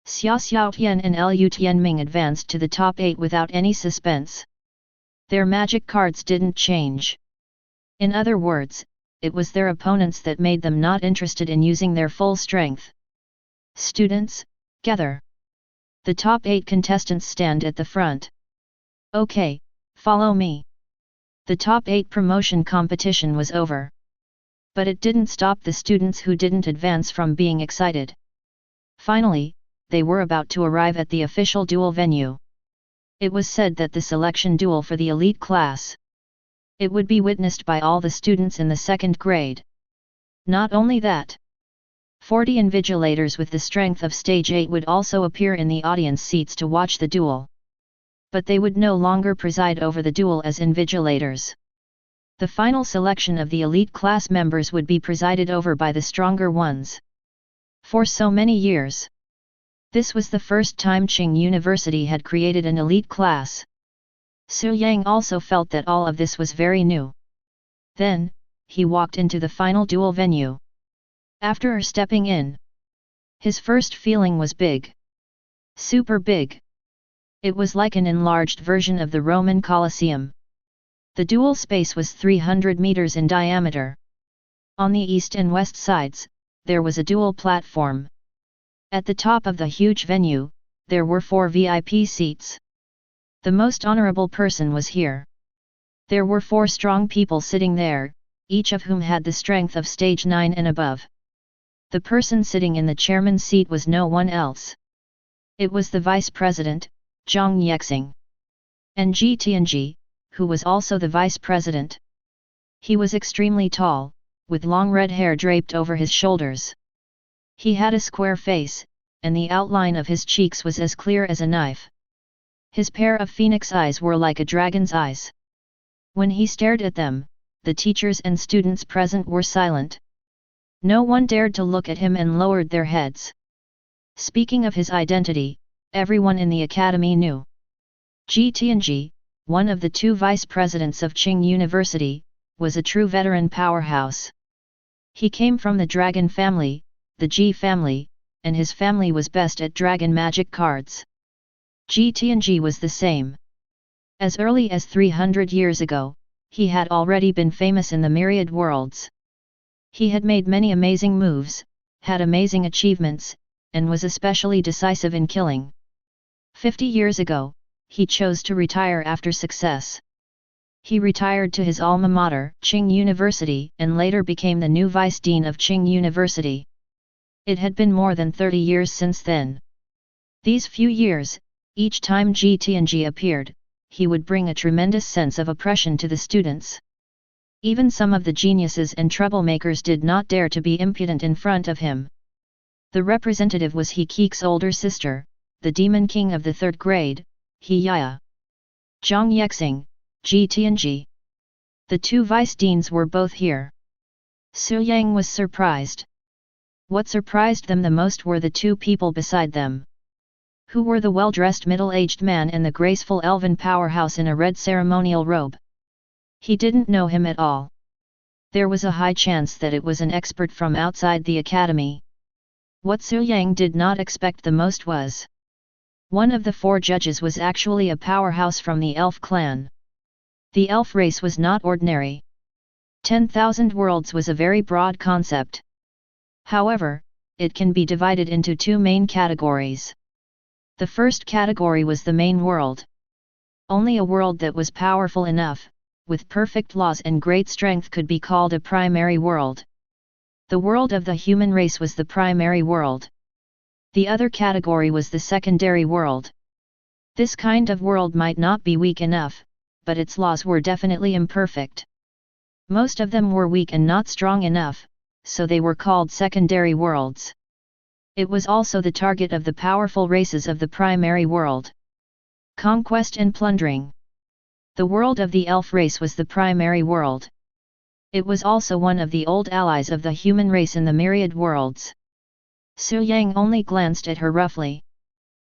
Xia Xiaotian and Lu Tianming advanced to the top 8 without any suspense. Their magic cards didn't change. In other words, it was their opponents that made them not interested in using their full strength. Students, gather. The top 8 contestants stand at the front. Okay, follow me. The top 8 promotion competition was over. But it didn't stop the students who didn't advance from being excited. Finally, they were about to arrive at the official duel venue. It was said that the selection duel for the elite class. It would be witnessed by all the students in the second grade. Not only that, 40 invigilators with the strength of stage 8 would also appear in the audience seats to watch the duel. But they would no longer preside over the duel as invigilators. The final selection of the elite class members would be presided over by the stronger ones. For so many years, this was the first time Qing University had created an elite class. Su Yang also felt that all of this was very new. Then, he walked into the final duel venue. After stepping in, his first feeling was big. Super big. It was like an enlarged version of the Roman Colosseum. The duel space was 300 meters in diameter. On the east and west sides, there was a dual platform. At the top of the huge venue, there were 4 VIP seats. The most honorable person was here. There were 4 strong people sitting there, each of whom had the strength of stage 9 and above. The person sitting in the chairman's seat was no one else. It was the vice president, Yangqiang. And Tianji, who was also the vice president. He was extremely tall, with long red hair draped over his shoulders. He had a square face, and the outline of his cheeks was as clear as a knife. His pair of phoenix eyes were like a dragon's eyes. When he stared at them, the teachers and students present were silent. No one dared to look at him and lowered their heads. Speaking of his identity, everyone in the academy knew. Tianji, one of the 2 vice presidents of Qing University, was a true veteran powerhouse. He came from the dragon family, the Ji family, and his family was best at dragon magic cards. Tianji was the same. As early as 300 years ago, he had already been famous in the myriad worlds. He had made many amazing moves, had amazing achievements, and was especially decisive in killing. 50 years ago, he chose to retire after success. He retired to his alma mater, Qing University, and later became the new vice dean of Qing University. It had been more than 30 years since then. These few years, each time Tianji appeared, he would bring a tremendous sense of oppression to the students. Even some of the geniuses and troublemakers did not dare to be impudent in front of him. The representative was He Keek's older sister, the demon king of the 3rd grade, He Yaya. Yangqiang, Tianji. The 2 vice deans were both here. Su Yang was surprised. What surprised them the most were the 2 people beside them. Who were the well-dressed middle-aged man and the graceful elven powerhouse in a red ceremonial robe. He didn't know him at all. There was a high chance that it was an expert from outside the academy. What Su Yang did not expect the most was, one of the 4 judges was actually a powerhouse from the elf clan. The elf race was not ordinary. 10,000 worlds was a very broad concept. However, it can be divided into 2 main categories. The first category was the main world. Only a world that was powerful enough, with perfect laws and great strength could be called a primary world. The world of the human race was the primary world. The other category was the secondary world. This kind of world might not be weak enough, but its laws were definitely imperfect. Most of them were weak and not strong enough, so they were called secondary worlds. It was also the target of the powerful races of the primary world. Conquest and plundering. The world of the elf race was the primary world. It was also one of the old allies of the human race in the myriad worlds. Su Yang only glanced at her roughly.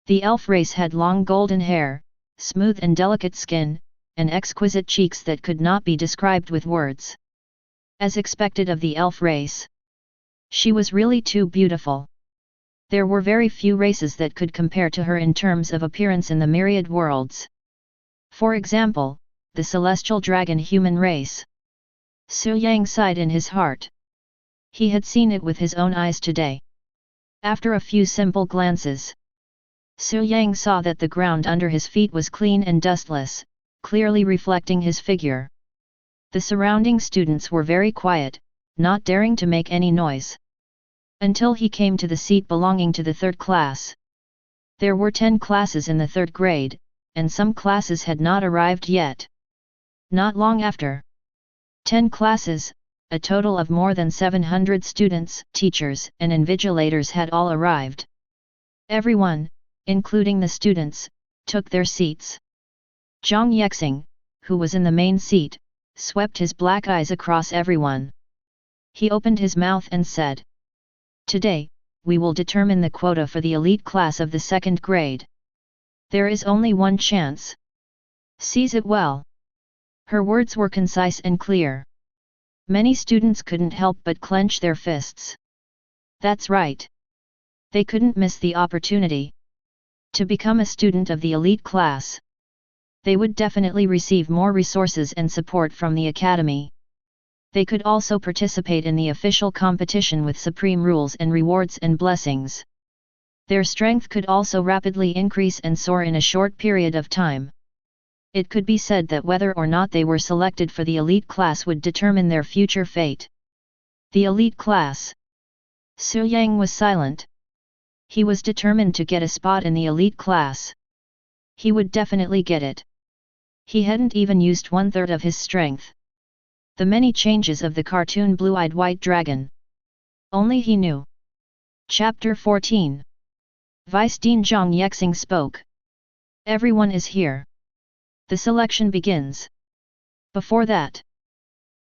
The elf race had long golden hair, smooth and delicate skin, and exquisite cheeks that could not be described with words. As expected of the elf race, she was really too beautiful. There were very few races that could compare to her in terms of appearance in the myriad worlds. For example, the celestial dragon human race. Su Yang sighed in his heart. He had seen it with his own eyes today. After a few simple glances, Su Yang saw that the ground under his feet was clean and dustless, clearly reflecting his figure. The surrounding students were very quiet, not daring to make any noise. Until he came to the seat belonging to the third class. There were 10 classes in the third grade, and some classes had not arrived yet. Not long after, 10 classes, a total of more than 700 students, teachers, and invigilators had all arrived. Everyone, including the students, took their seats. Yangqiang, who was in the main seat, swept his black eyes across everyone. He opened his mouth and said, "Today, we will determine the quota for the elite class of the second grade. There is only one chance. Seize it well." Her words were concise and clear. Many students couldn't help but clench their fists. That's right. They couldn't miss the opportunity to become a student of the elite class. They would definitely receive more resources and support from the academy. They could also participate in the official competition with supreme rules and rewards and blessings. Their strength could also rapidly increase and soar in a short period of time. It could be said that whether or not they were selected for the elite class would determine their future fate. The elite class. Su Yang was silent. He was determined to get a spot in the elite class. He would definitely get it. He hadn't even used 1/3 of his strength. The many changes of the cartoon blue-eyed white dragon. Only he knew. Chapter 14. Vice Dean Yangqiang spoke. Everyone is here. The selection begins. Before that,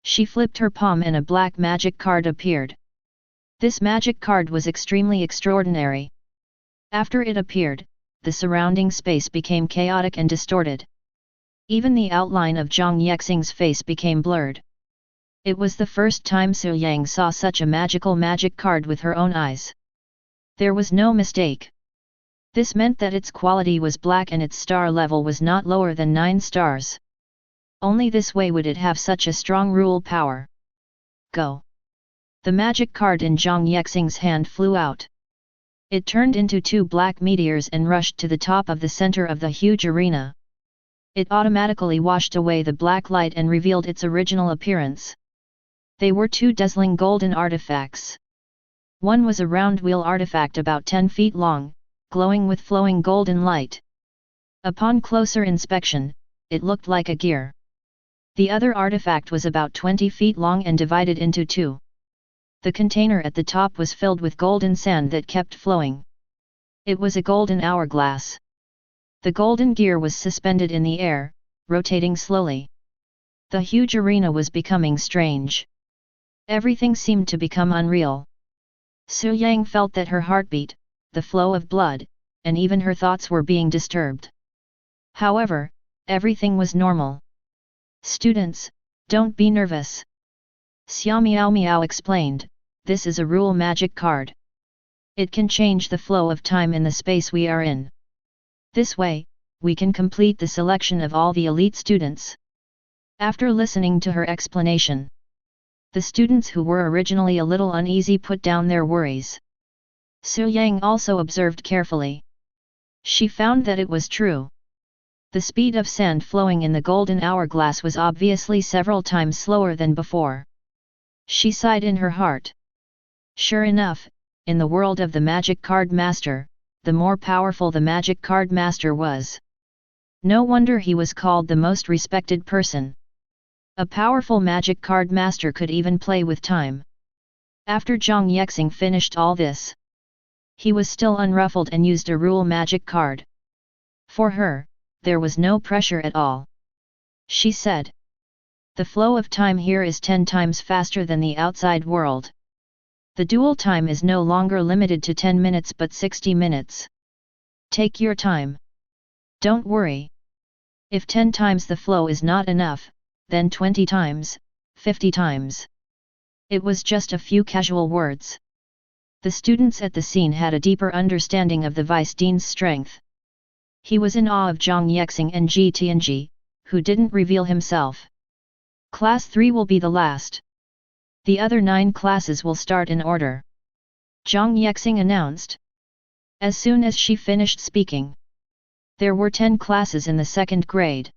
she flipped her palm and a black magic card appeared. This magic card was extremely extraordinary. After it appeared, the surrounding space became chaotic and distorted. Even the outline of Yangqiang's face became blurred. It was the first time Su Yang saw such a magical magic card with her own eyes. There was no mistake. This meant that its quality was black and its star level was not lower than 9 stars. Only this way would it have such a strong rule power. Go! The magic card in Yangqiang's hand flew out. It turned into 2 black meteors and rushed to the top of the center of the huge arena. It automatically washed away the black light and revealed its original appearance. They were 2 dazzling golden artifacts. One was a round wheel artifact about 10 feet long, glowing with flowing golden light. Upon closer inspection, it looked like a gear. The other artifact was about 20 feet long and divided into 2. The container at the top was filled with golden sand that kept flowing. It was a golden hourglass. The golden gear was suspended in the air, rotating slowly. The huge arena was becoming strange. Everything seemed to become unreal. Su Yang felt that her heartbeat, the flow of blood, and even her thoughts were being disturbed. However, everything was normal. "Students, don't be nervous." Xiao Miao Miao explained, "This is a rule magic card. It can change the flow of time in the space we are in. This way, we can complete the selection of all the elite students." After listening to her explanation, the students who were originally a little uneasy put down their worries. Su Yang also observed carefully. She found that it was true. The speed of sand flowing in the golden hourglass was obviously several times slower than before. She sighed in her heart. Sure enough, in the world of the magic card master, the more powerful the magic card master was. No wonder he was called the most respected person. A powerful magic card master could even play with time. After Zhang Yexing finished all this, he was still unruffled and used a rule magic card. For her, there was no pressure at all. She said, "The flow of time here is 10 times faster than the outside world. The dual time is no longer limited to 10 minutes but 60 minutes. Take your time. Don't worry. If 10 times the flow is not enough, then 20 times, 50 times." It was just a few casual words. The students at the scene had a deeper understanding of the vice dean's strength. He was in awe of Zhang Yexing and Ji Tianji, who didn't reveal himself. Class 3 will be the last. The other 9 classes will start in order, Zhang Yexing announced. As soon as she finished speaking, there were 10 classes in the second grade.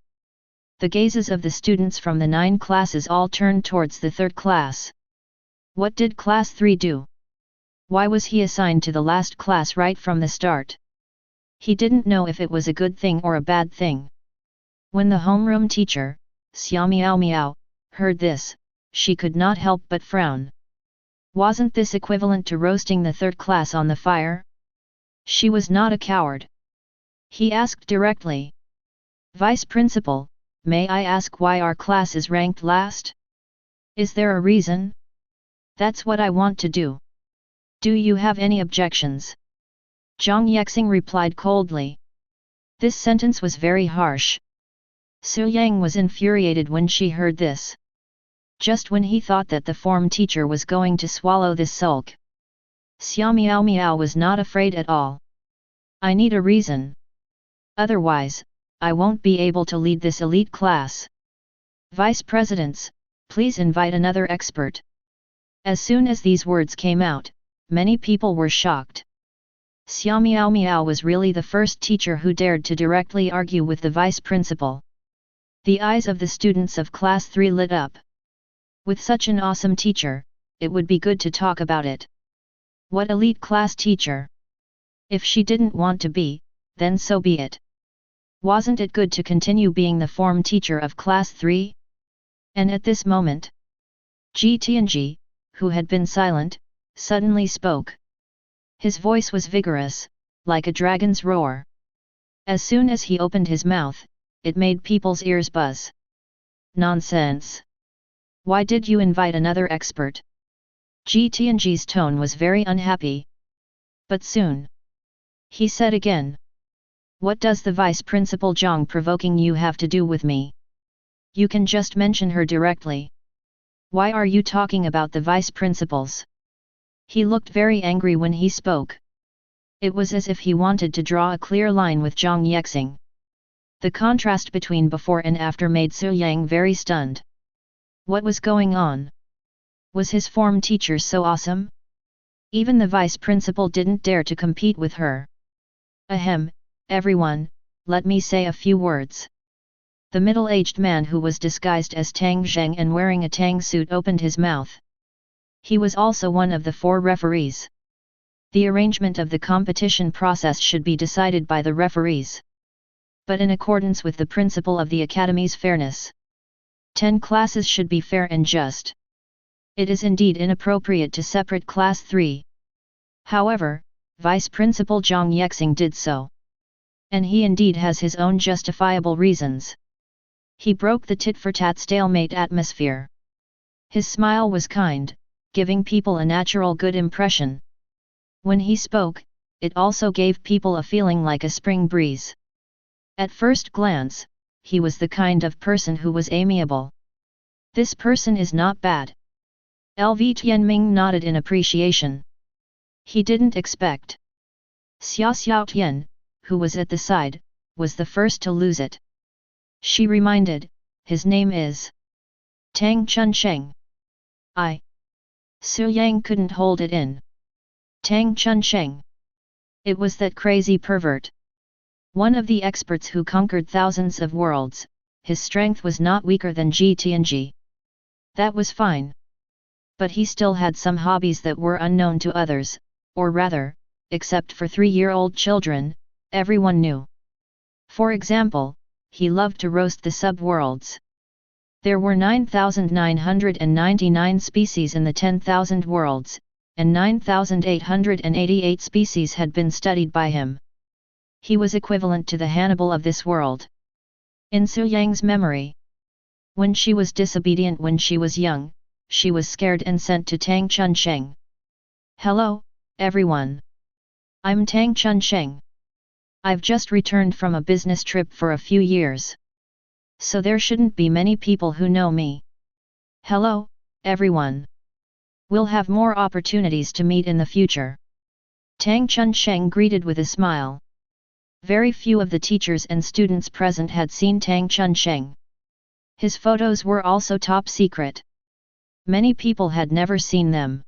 The gazes of the students from the 9 classes all turned towards the third class. What did class 3 do? Why was he assigned to the last class right from the start? He didn't know if it was a good thing or a bad thing. When the homeroom teacher, Xia Miao Miao, heard this, she could not help but frown. Wasn't this equivalent to roasting the third class on the fire? She was not a coward. He asked directly. "Vice Principal, may I ask why our class is ranked last? Is there a reason?" "That's what I want to do. Do you have any objections?" Zhang Yexing replied coldly. This sentence was very harsh. Su Yang was infuriated when she heard this. Just when he thought that the form teacher was going to swallow this sulk, Xia Miao Miao was not afraid at all. "I need a reason. Otherwise, I won't be able to lead this elite class. Vice Presidents, please invite another expert." As soon as these words came out, many people were shocked. Xia Miao Miao was really the first teacher who dared to directly argue with the vice principal. The eyes of the students of class 3 lit up. With such an awesome teacher, it would be good to talk about it. What elite class teacher? If she didn't want to be, then so be it. Wasn't it good to continue being the form teacher of class 3? And at this moment, Ji Tianji, who had been silent, suddenly spoke. His voice was vigorous, like a dragon's roar. As soon as he opened his mouth, it made people's ears buzz. "Nonsense! Why did you invite another expert?" Ji Tianji's tone was very unhappy. But soon, he said again. "What does the vice principal Zhang provoking you have to do with me? You can just mention her directly. Why are you talking about the vice principals?" He looked very angry when he spoke. It was as if he wanted to draw a clear line with Zhang Yexing. The contrast between before and after made Su Yang very stunned. What was going on? Was his form teacher so awesome? Even the vice principal didn't dare to compete with her. "Ahem, everyone, let me say a few words." The middle-aged man who was disguised as Tang Zheng and wearing a Tang suit opened his mouth. He was also one of the 4 referees. The arrangement of the competition process should be decided by the referees, but in accordance with the principle of the Academy's fairness. 10 classes should be fair and just. It is indeed inappropriate to separate class 3. However, Vice Principal Zhang Yexing did so. And he indeed has his own justifiable reasons. He broke the tit-for-tat stalemate atmosphere. His smile was kind, giving people a natural good impression. When he spoke, it also gave people a feeling like a spring breeze. At first glance, he was the kind of person who was amiable. This person is not bad. LV Tianming nodded in appreciation. He didn't expect. Xia Xiaotian, who was at the side, was the first to lose it. She reminded, "His name is Tang Chunsheng." Su Yang couldn't hold it in. Tang Chunsheng. It was that crazy pervert. One of the experts who conquered thousands of worlds, his strength was not weaker than Ji Tianji. That was fine. But he still had some hobbies that were unknown to others, or rather, except for 3-year-old children, everyone knew. For example, he loved to roast the sub-worlds. There were 9,999 species in the 10,000 worlds, and 9,888 species had been studied by him. He was equivalent to the Hannibal of this world. In Su Yang's memory, when she was disobedient when she was young, she was scared and sent to Tang Chunsheng. Hello, everyone. I'm Tang Chunsheng. I've just returned from a business trip for a few years. So there shouldn't be many people who know me. Hello, everyone. We'll have more opportunities to meet in the future. Tang Chunsheng greeted with a smile. Very few of the teachers and students present had seen Tang Chunsheng. His photos were also top secret. Many people had never seen them.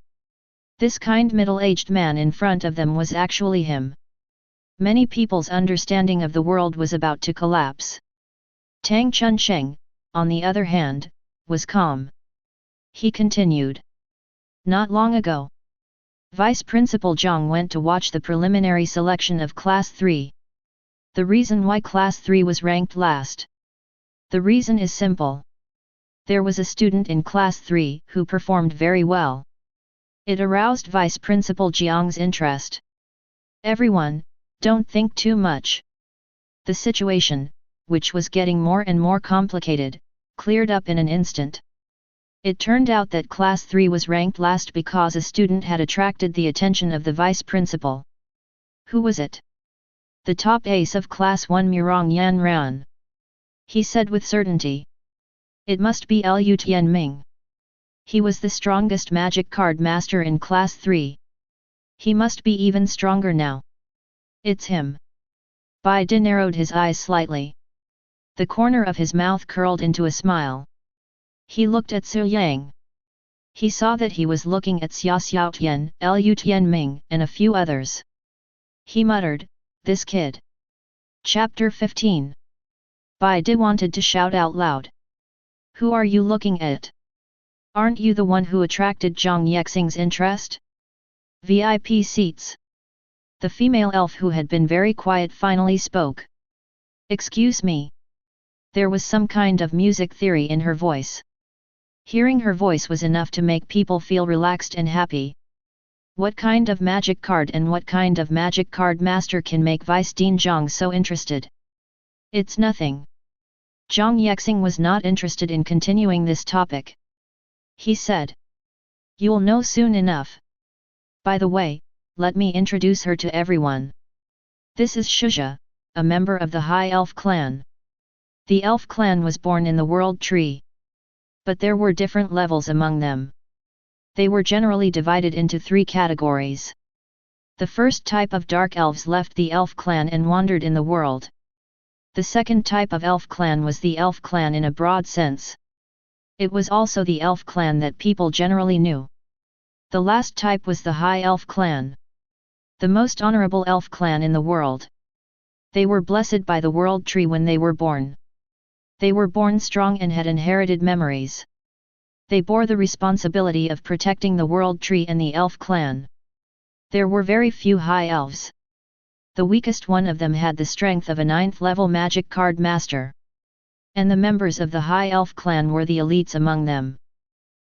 This kind middle-aged man in front of them was actually him. Many people's understanding of the world was about to collapse. Tang Chunsheng, on the other hand, was calm. He continued. Not long ago, Vice Principal Zhang went to watch the preliminary selection of Class 3. The reason why Class 3 was ranked last. The reason is simple. There was a student in Class 3 who performed very well. It aroused Vice Principal Jiang's interest. Everyone, don't think too much. The situation, which was getting more and more complicated, cleared up in an instant. It turned out that Class 3 was ranked last because a student had attracted the attention of the vice principal. Who was it? The top ace of Class 1 Murong Yanran. He said with certainty. It must be Lu Tianming. He was the strongest magic card master in Class 3. He must be even stronger now. It's him. Bai De narrowed his eyes slightly. The corner of his mouth curled into a smile. He looked at Su Yang. He saw that he was looking at Xia Xiaotian, Lu Tianming, and a few others. He muttered, this kid. Chapter 15. Bai De wanted to shout out loud. Who are you looking at? Aren't you the one who attracted Zhang Yexing's interest? VIP seats. The female elf who had been very quiet finally spoke. Excuse me. There was some kind of music theory in her voice. Hearing her voice was enough to make people feel relaxed and happy. What kind of magic card and what kind of magic card master can make Vice Dean Zhang so interested? It's nothing. Zhang Yexing was not interested in continuing this topic. He said. You'll know soon enough. By the way, let me introduce her to everyone. This is Shuzha, a member of the High Elf clan. The Elf clan was born in the World Tree. But there were different levels among them. They were generally divided into 3 categories. The first type of Dark Elves left the Elf clan and wandered in the world. The second type of Elf clan was the Elf clan in a broad sense. It was also the Elf clan that people generally knew. The last type was the High Elf clan. The most honorable Elf clan in the world. They were blessed by the World Tree when they were born. They were born strong and had inherited memories. They bore the responsibility of protecting the World Tree and the Elf clan. There were very few High Elves. The weakest one of them had the strength of a 9th-level magic card master. And the members of the High Elf clan were the elites among them.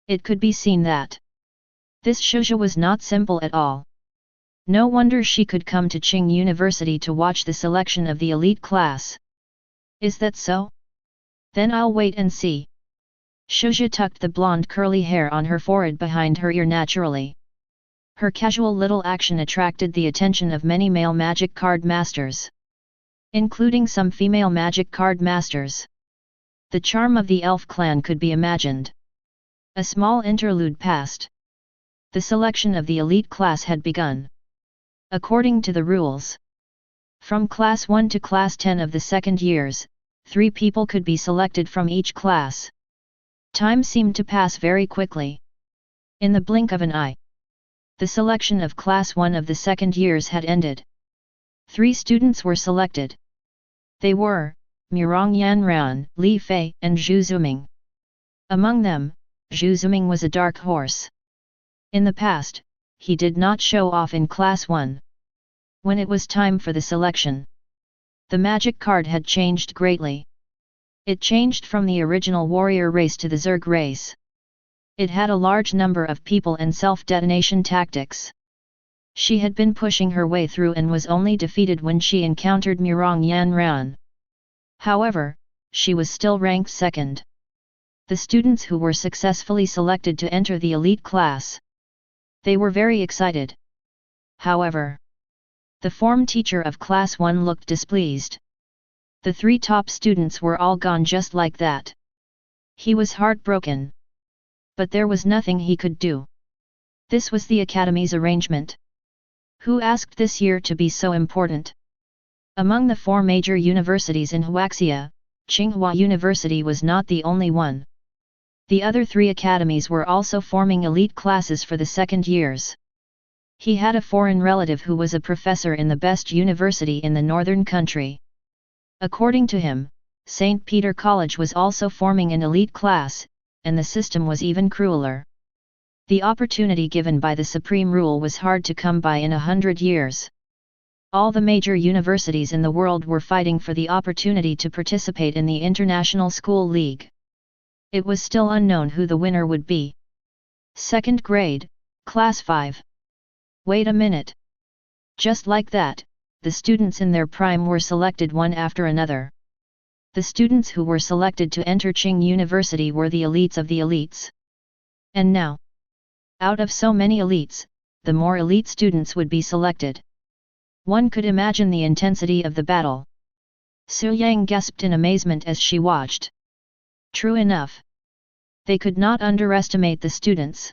It could be seen that this Shuzha was not simple at all. No wonder she could come to Qing University to watch the selection of the elite class. Is that so? Then I'll wait and see. Shuzha tucked the blonde curly hair on her forehead behind her ear naturally. Her casual little action attracted the attention of many male magic card masters, including some female magic card masters. The charm of the elf clan could be imagined. A small interlude passed. The selection of the elite class had begun. According to the rules, from Class 1 to Class 10 of the second years, 3 people could be selected from each class. Time seemed to pass very quickly. In the blink of an eye, the selection of Class 1 of the second years had ended. 3 students were selected. They were Murong Yanran, Li Fei, and Zhu Zuming. Among them, Zhu Zuming was a dark horse. In the past, he did not show off in Class 1. When it was time for the selection, the magic card had changed greatly. It changed from the original warrior race to the Zerg race. It had a large number of people and self-detonation tactics. She had been pushing her way through and was only defeated when she encountered Murong Yanran. However, she was still ranked second. The students who were successfully selected to enter the elite class. They were very excited. However, the form teacher of class 1 looked displeased. The 3 top students were all gone just like that. He was heartbroken. But there was nothing he could do. This was the academy's arrangement. Who asked this year to be so important? Among the 4 major universities in Huaxia, Tsinghua University was not the only one. The other 3 academies were also forming elite classes for the second years. He had a foreign relative who was a professor in the best university in the northern country. According to him, St. Peter College was also forming an elite class, and the system was even crueler. The opportunity given by the supreme rule was hard to come by in 100 years. All the major universities in the world were fighting for the opportunity to participate in the International School League. It was still unknown who the winner would be. Second grade, Class 5. Wait a minute. Just like that, the students in their prime were selected one after another. The students who were selected to enter Qing University were the elites of the elites. And now, out of so many elites, the more elite students would be selected. One could imagine the intensity of the battle. Su Yang gasped in amazement as she watched. True enough. They could not underestimate the students.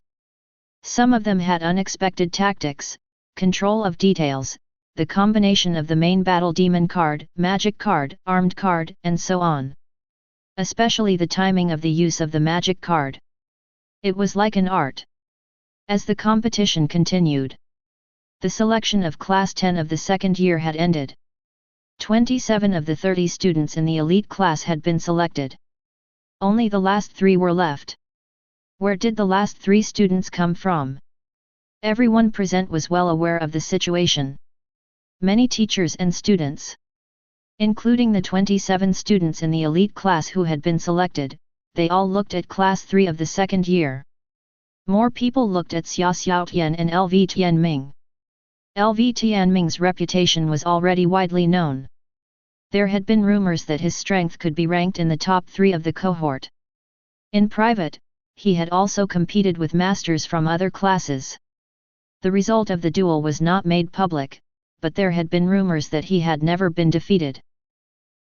Some of them had unexpected tactics, control of details, the combination of the main battle demon card, magic card, armed card, and so on. Especially the timing of the use of the magic card. It was like an art. As the competition continued, the selection of Class 10 of the second year had ended. 27 of the 30 students in the elite class had been selected. Only the last 3 were left. Where did the last 3 students come from? Everyone present was well aware of the situation. Many teachers and students, including the 27 students in the elite class who had been selected, they all looked at Class 3 of the second year. More people looked at Xia Xiaotian and LV Tianming. LV Tianming's reputation was already widely known. There had been rumors that his strength could be ranked in the top 3 of the cohort. In private, he had also competed with masters from other classes. The result of the duel was not made public, but there had been rumors that he had never been defeated.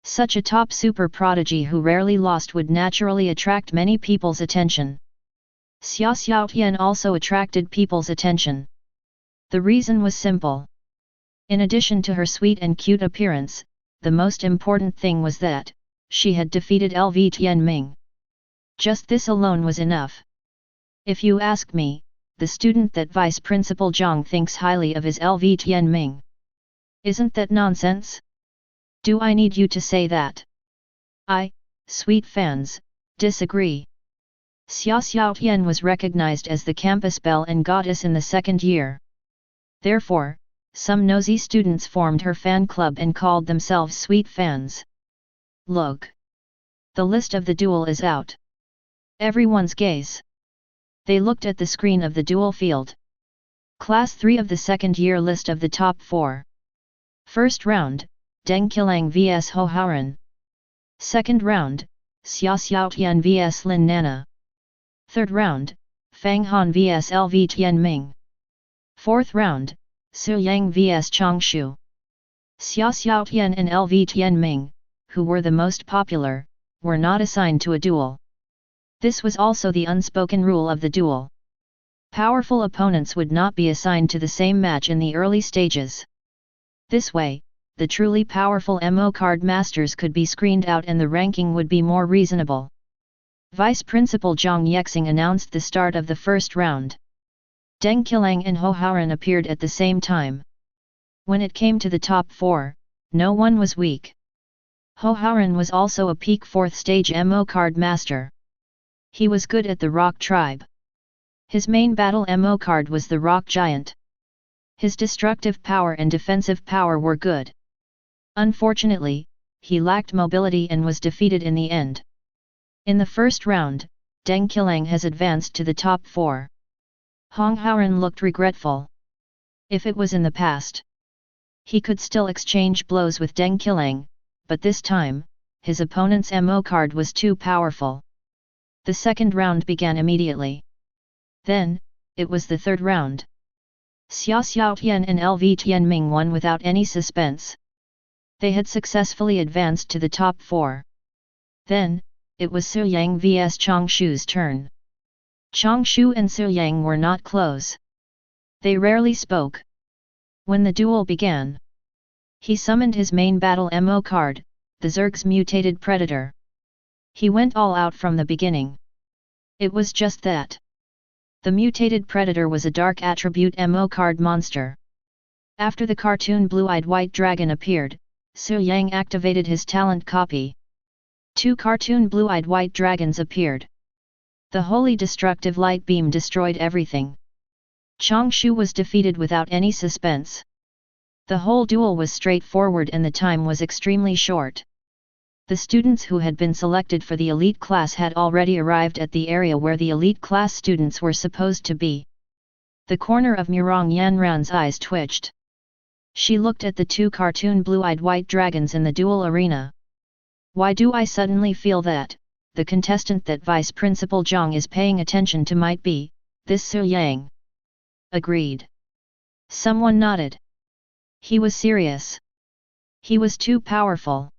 Such a top super prodigy who rarely lost would naturally attract many people's attention. Xia Xiaotian also attracted people's attention. The reason was simple. In addition to her sweet and cute appearance, the most important thing was that she had defeated LV Tianming. Just this alone was enough. If you ask me, the student that Vice Principal Zhang thinks highly of is LV Tianming. Isn't that nonsense? Do I need you to say that? I, sweet fans, disagree. Xia Xiaotian was recognized as the campus belle and goddess in the second year. Therefore, some nosy students formed her fan club and called themselves sweet fans. Look! The list of the duel is out. Everyone's gaze. They looked at the screen of the duel field. Class 3 of the second year list of the top 4. First round, Deng Qilang vs Ho Haoran. Second round, Xia Xiaotian vs Lin Nana. Third round, Fang Han vs LV Tianming. Fourth round, Su Yang vs Changshu. Xia Xiaotian and LV Tianming, who were the most popular, were not assigned to a duel. This was also the unspoken rule of the duel. Powerful opponents would not be assigned to the same match in the early stages. This way, the truly powerful MO card masters could be screened out and the ranking would be more reasonable. Vice Principal Zhang Yangqiang announced the start of the first round. Deng Qilang and Ho Haoran appeared at the same time. When it came to the top 4, no one was weak. Ho Haoran was also a peak 4th stage MO card master. He was good at the Rock Tribe. His main battle MO card was the Rock Giant. His destructive power and defensive power were good. Unfortunately, he lacked mobility and was defeated in the end. In the first round, Deng Qilang has advanced to the top 4. Hong Haoren looked regretful. If it was in the past, he could still exchange blows with Deng Qilang, but this time, his opponent's MO card was too powerful. The second round began immediately. Then, it was the third round. Xia Xiaotian and LV Tianming won without any suspense. They had successfully advanced to the top 4. Then, it was Su Yang vs Changshu's turn. Changshu and Su Yang were not close. They rarely spoke. When the duel began, he summoned his main battle MO card, the Zerg's mutated predator. He went all out from the beginning. It was just that. The mutated predator was a dark attribute MO card monster. After the cartoon blue-eyed white dragon appeared, Su Yang activated his talent copy. 2 cartoon blue-eyed white dragons appeared. The wholly destructive light beam destroyed everything. Changshu was defeated without any suspense. The whole duel was straightforward and the time was extremely short. The students who had been selected for the elite class had already arrived at the area where the elite class students were supposed to be. The corner of Murong Yanran's eyes twitched. She looked at the 2 cartoon blue-eyed white dragons in the duel arena. Why do I suddenly feel that, the contestant that Vice Principal Zhang is paying attention to might be, this Su Yang? Agreed. Someone nodded. He was serious. He was too powerful.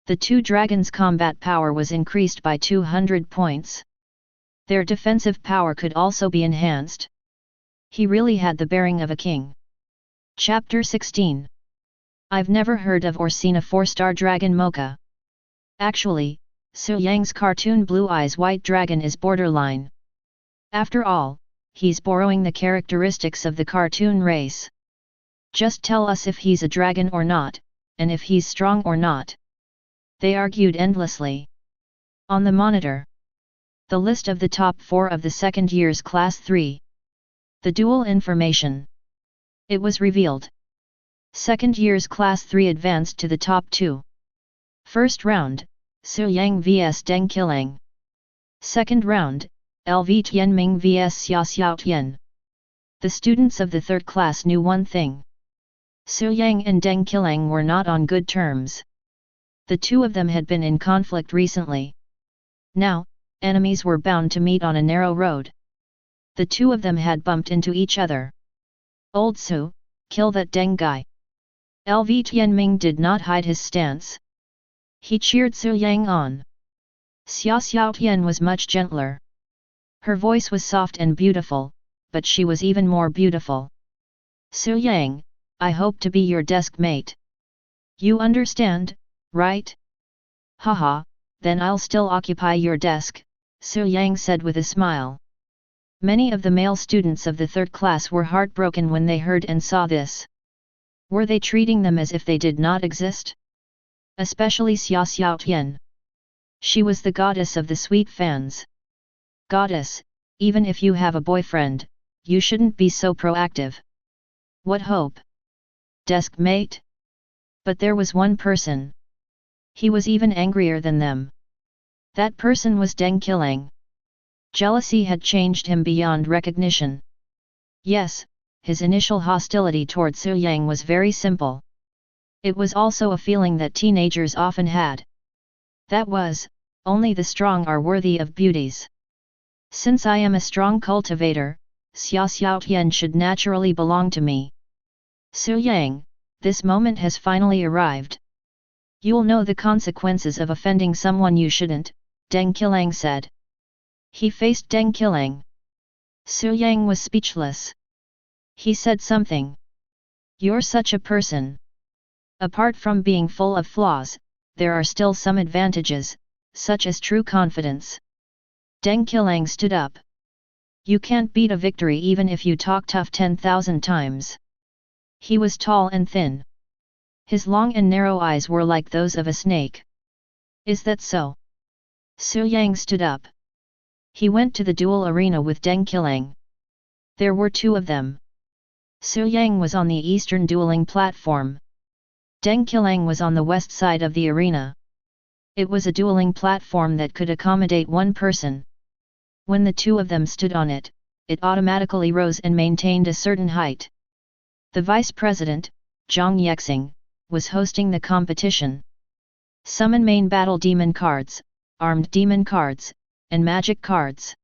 The 2 dragons' combat power was increased by 200 points. Their defensive power could also be enhanced. He really had the bearing of a king. Chapter 16. I've never heard of or seen a 4-star dragon mocha. Actually, Su Yang's cartoon Blue Eyes White Dragon is borderline. After all, he's borrowing the characteristics of the cartoon race. Just tell us if he's a dragon or not, and if he's strong or not. They argued endlessly. On the monitor, the list of the top 4 of the second year's Class 3. The dual information. It was revealed. Second year's Class 3 advanced to the top 2. First round, Su Yang vs Deng Qilang. Second round, LV Tianming vs Xia Xiaotian. The students of the third class knew one thing. Su Yang and Deng Qilang were not on good terms. The 2 of them had been in conflict recently. Now, enemies were bound to meet on a narrow road. The 2 of them had bumped into each other. Old Su, kill that Deng guy. LV Tianming did not hide his stance. He cheered Su Yang on. Xia Xiaotian was much gentler. Her voice was soft and beautiful, but she was even more beautiful. Su Yang, I hope to be your desk mate. You understand, right? Haha, then I'll still occupy your desk, Su Yang said with a smile. Many of the male students of the third class were heartbroken when they heard and saw this. Were they treating them as if they did not exist? Especially Xia Xiaotian. She was the goddess of the sweet fans. Goddess, even if you have a boyfriend, you shouldn't be so proactive. What hope? Desk mate? But there was one person. He was even angrier than them. That person was Deng Qilang. Jealousy had changed him beyond recognition. Yes, his initial hostility toward Su Yang was very simple. It was also a feeling that teenagers often had. That was, only the strong are worthy of beauties. Since I am a strong cultivator, Xia Xiaotian should naturally belong to me. Su Yang, this moment has finally arrived. You'll know the consequences of offending someone you shouldn't, Deng Qilang said. He faced Deng Qilang. Su Yang was speechless. He said something. You're such a person. Apart from being full of flaws, there are still some advantages, such as true confidence. Deng Qilang stood up. You can't beat a victory even if you talk tough 10,000 times. He was tall and thin. His long and narrow eyes were like those of a snake. Is that so? Su Yang stood up. He went to the duel arena with Deng Qilang. There were 2 of them. Su Yang was on the eastern dueling platform. Yangqiang was on the west side of the arena. It was a dueling platform that could accommodate one person. When the two of them stood on it, it automatically rose and maintained a certain height. The vice president, Yangqiang, was hosting the competition. Summon main battle demon cards, armed demon cards, and magic cards.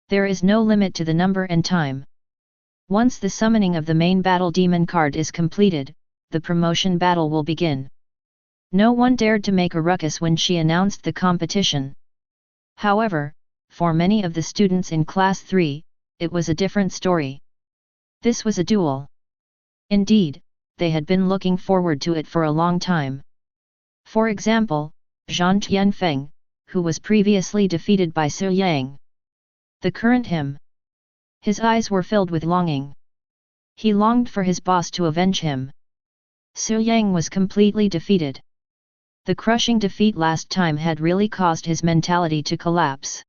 There is no limit to the number and time. Once the summoning of the main battle demon card is completed, the promotion battle will begin. No one dared to make a ruckus when she announced the competition. However, for many of the students in Class 3, it was a different story. This was a duel. Indeed, they had been looking forward to it for a long time. For example, Zhan Tianfeng, who was previously defeated by Su Yang. The current him. His eyes were filled with longing. He longed for his boss to avenge him. Su Yang was completely defeated. The crushing defeat last time had really caused his mentality to collapse.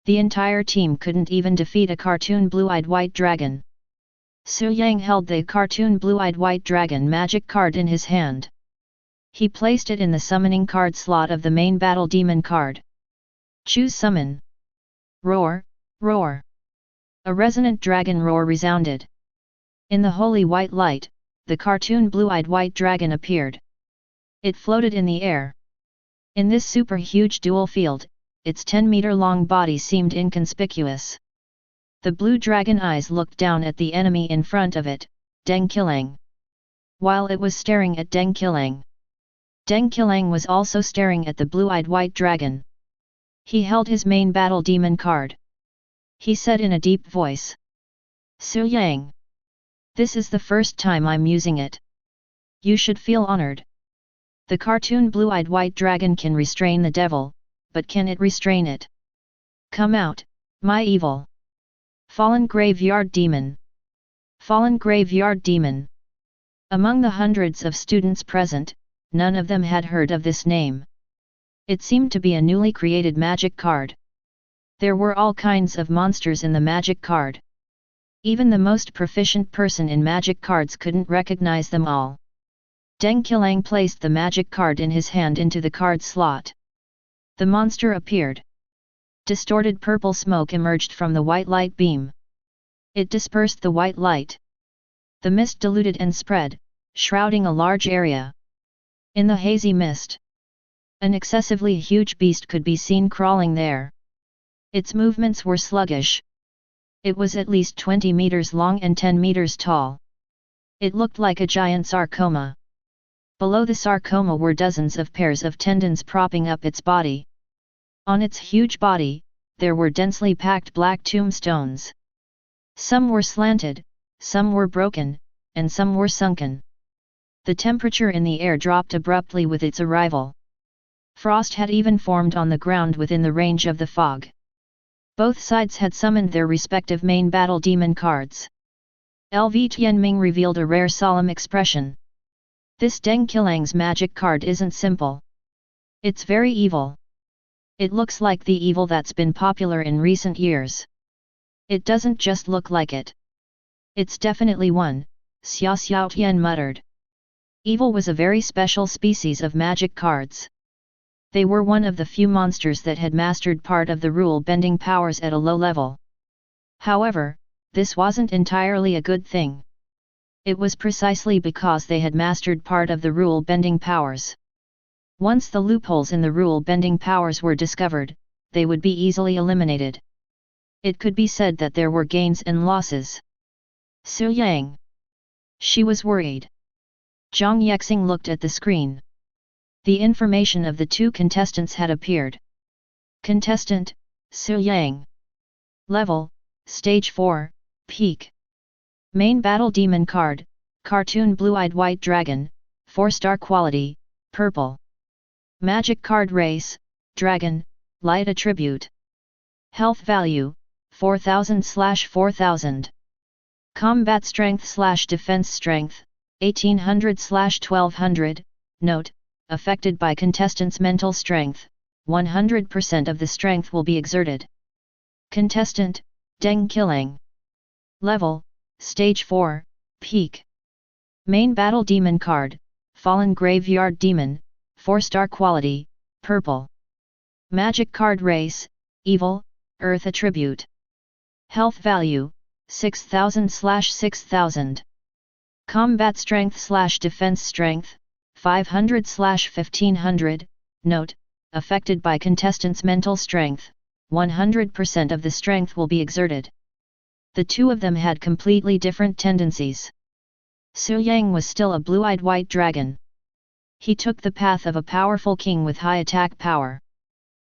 The entire team couldn't even defeat a cartoon blue-eyed white dragon. Su Yang held the cartoon blue-eyed white dragon magic card in his hand. He placed it in the summoning card slot of the main battle demon card. Choose summon. Roar, roar. A resonant dragon roar resounded. In the holy white light, the cartoon blue-eyed white dragon appeared. It floated in the air. In this super huge dual field, its 10-meter-long body seemed inconspicuous. The blue dragon eyes looked down at the enemy in front of it, Yangqiang. While it was staring at Yangqiang, Yangqiang was also staring at the blue-eyed white dragon. He held his main battle demon card. He said in a deep voice, "Su Yang. This is the first time I'm using it. You should feel honored. The cartoon blue-eyed white dragon can restrain the devil, but can it restrain it? Come out, my evil. Fallen graveyard demon. Fallen graveyard demon." Among the hundreds of students present, none of them had heard of this name. It seemed to be a newly created magic card. There were all kinds of monsters in the magic card. Even the most proficient person in magic cards couldn't recognize them all. Yangqiang placed the magic card in his hand into the card slot. The monster appeared. Distorted purple smoke emerged from the white light beam. It dispersed the white light. The mist diluted and spread, shrouding a large area. In the hazy mist, an excessively huge beast could be seen crawling there. Its movements were sluggish. It was at least 20 meters long and 10 meters tall. It looked like a giant sarcoma. Below the sarcoma were dozens of pairs of tendons propping up its body. On its huge body, there were densely packed black tombstones. Some were slanted, some were broken, and some were sunken. The temperature in the air dropped abruptly with its arrival. Frost had even formed on the ground within the range of the fog. Both sides had summoned their respective main battle demon cards. LV Tianming revealed a rare solemn expression. This Yangqiang's magic card isn't simple. It's very evil. It looks like the evil that's been popular in recent years. It doesn't just look like it. It's definitely one, Xia Xiaotian muttered. Evil was a very special species of magic cards. They were one of the few monsters that had mastered part of the rule-bending powers at a low level. However, this wasn't entirely a good thing. It was precisely because they had mastered part of the rule-bending powers. Once the loopholes in the rule-bending powers were discovered, they would be easily eliminated. It could be said that there were gains and losses. Su Yang. She was worried. Zhang Yexing looked at the screen. The information of the two contestants had appeared. Contestant, Su Yang. Level, Stage 4, Peak. Main Battle Demon Card, Cartoon Blue-Eyed White Dragon, 4-star quality, Purple. Magic Card Race, Dragon, Light Attribute. Health Value, 4000/4000. Combat Strength/Defense Strength, 1800/1200, Note, affected by contestants' mental strength, 100% of the strength will be exerted. Contestant, Yangqiang. Level, Stage 4, Peak. Main Battle Demon Card, Fallen Graveyard Demon, 4-star quality, purple. Magic card race, evil, earth attribute. Health value, 6000/6000. Combat strength/defense strength, 500/1500. Note, affected by contestants' mental strength, 100% of the strength will be exerted. The two of them had completely different tendencies. Su Yang was still a blue-eyed white dragon. He took the path of a powerful king with high attack power.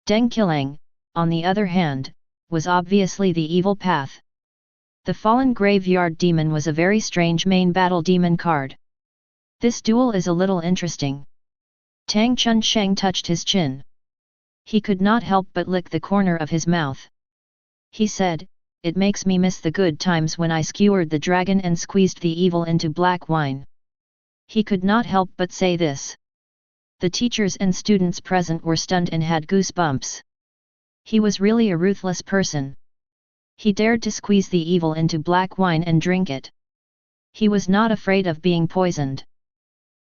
Deng Qilang, on the other hand, was obviously the evil path. The Fallen Graveyard Demon was a very strange main battle demon card. This duel is a little interesting. Tang Chunsheng touched his chin. He could not help but lick the corner of his mouth. He said, "It makes me miss the good times when I skewered the dragon and squeezed the evil into black wine." He could not help but say this. The teachers and students present were stunned and had goosebumps. He was really a ruthless person. He dared to squeeze the evil into black wine and drink it. He was not afraid of being poisoned.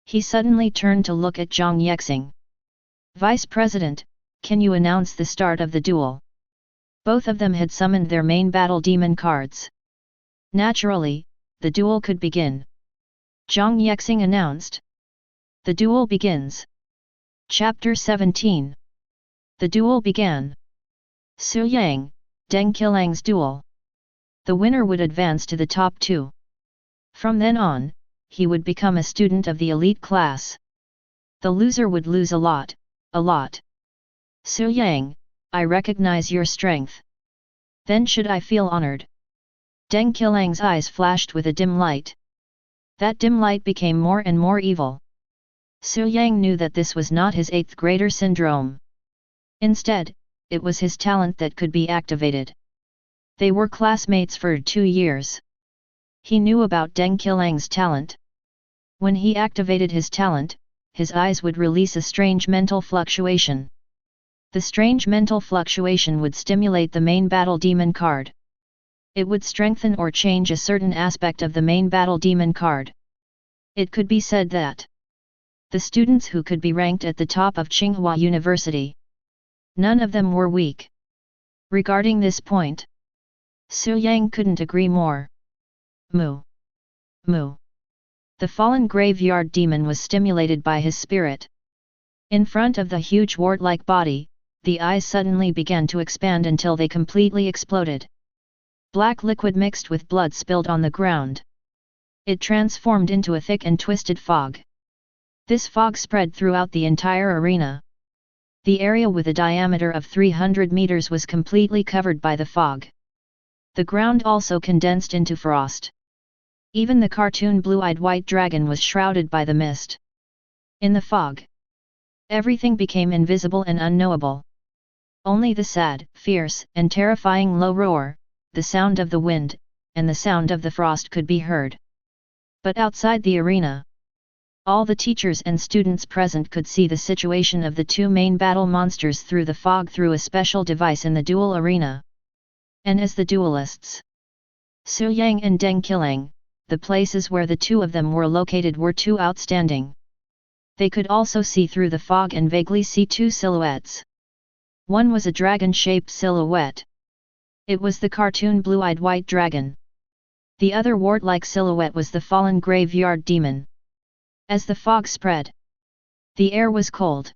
He suddenly turned to look at Zhang Yexing. "Vice President, can you announce the start of the duel?" Both of them had summoned their main battle demon cards. Naturally, the duel could begin. Zhang Yexing announced. The duel begins. Chapter 17. The duel began. Su Yang, Deng Qilang's duel. The winner would advance to the top 2. From then on, he would become a student of the elite class. The loser would lose a lot, a lot. Su Yang, I recognize your strength. Then should I feel honored? Deng Qilang's eyes flashed with a dim light. That dim light became more and more evil. Su Yang knew that this was not his 8th grader syndrome. Instead, it was his talent that could be activated. They were classmates for 2 years. He knew about Deng Qilang's talent. When he activated his talent, his eyes would release a strange mental fluctuation. The strange mental fluctuation would stimulate the main battle demon card. It would strengthen or change a certain aspect of the main battle demon card. It could be said that the students who could be ranked at the top of Tsinghua University, none of them were weak. Regarding this point, Su Yang couldn't agree more. Moo. Moo. The fallen graveyard demon was stimulated by his spirit. In front of the huge wart-like body, the eyes suddenly began to expand until they completely exploded. Black liquid mixed with blood spilled on the ground. It transformed into a thick and twisted fog. This fog spread throughout the entire arena. The area with a diameter of 300 meters was completely covered by the fog. The ground also condensed into frost. Even the cartoon blue-eyed white dragon was shrouded by the mist. In the fog, everything became invisible and unknowable. Only the sad, fierce, and terrifying low roar, the sound of the wind, and the sound of the frost could be heard. But outside the arena, all the teachers and students present could see the situation of the two main battle monsters through the fog through a special device in the duel arena. And as the duelists, Su Yang and Deng Qilang, the places where the two of them were located were too outstanding. They could also see through the fog and vaguely see two silhouettes. One was a dragon-shaped silhouette. It was the cartoon blue-eyed white dragon. The other wart-like silhouette was the fallen graveyard demon. As the fog spread, the air was cold.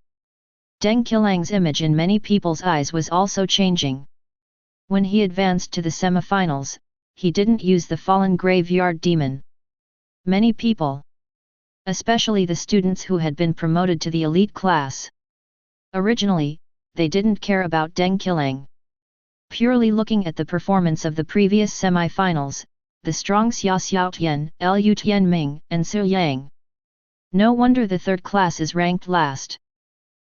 Deng Qilang's image in many people's eyes was also changing. When he advanced to the semifinals, he didn't use the fallen graveyard demon. Many people, especially the students who had been promoted to the elite class, originally, they didn't care about Deng Qilang. Purely looking at the performance of the previous semi-finals, the strong Xia Xiaotian, Lu Tianming, and Su Yang. No wonder the third class is ranked last.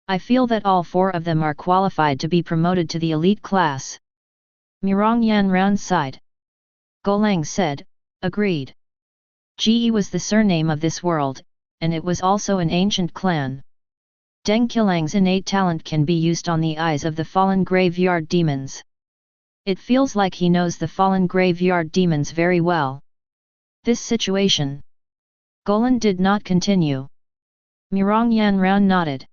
I feel that all 4 of them are qualified to be promoted to the elite class. Murong Yanran sighed. Golang said, agreed. Ge was the surname of this world, and it was also an ancient clan. Deng Qilang's innate talent can be used on the eyes of the fallen graveyard demons. It feels like he knows the fallen graveyard demons very well. This situation. Golan did not continue. Mirong Yanran nodded.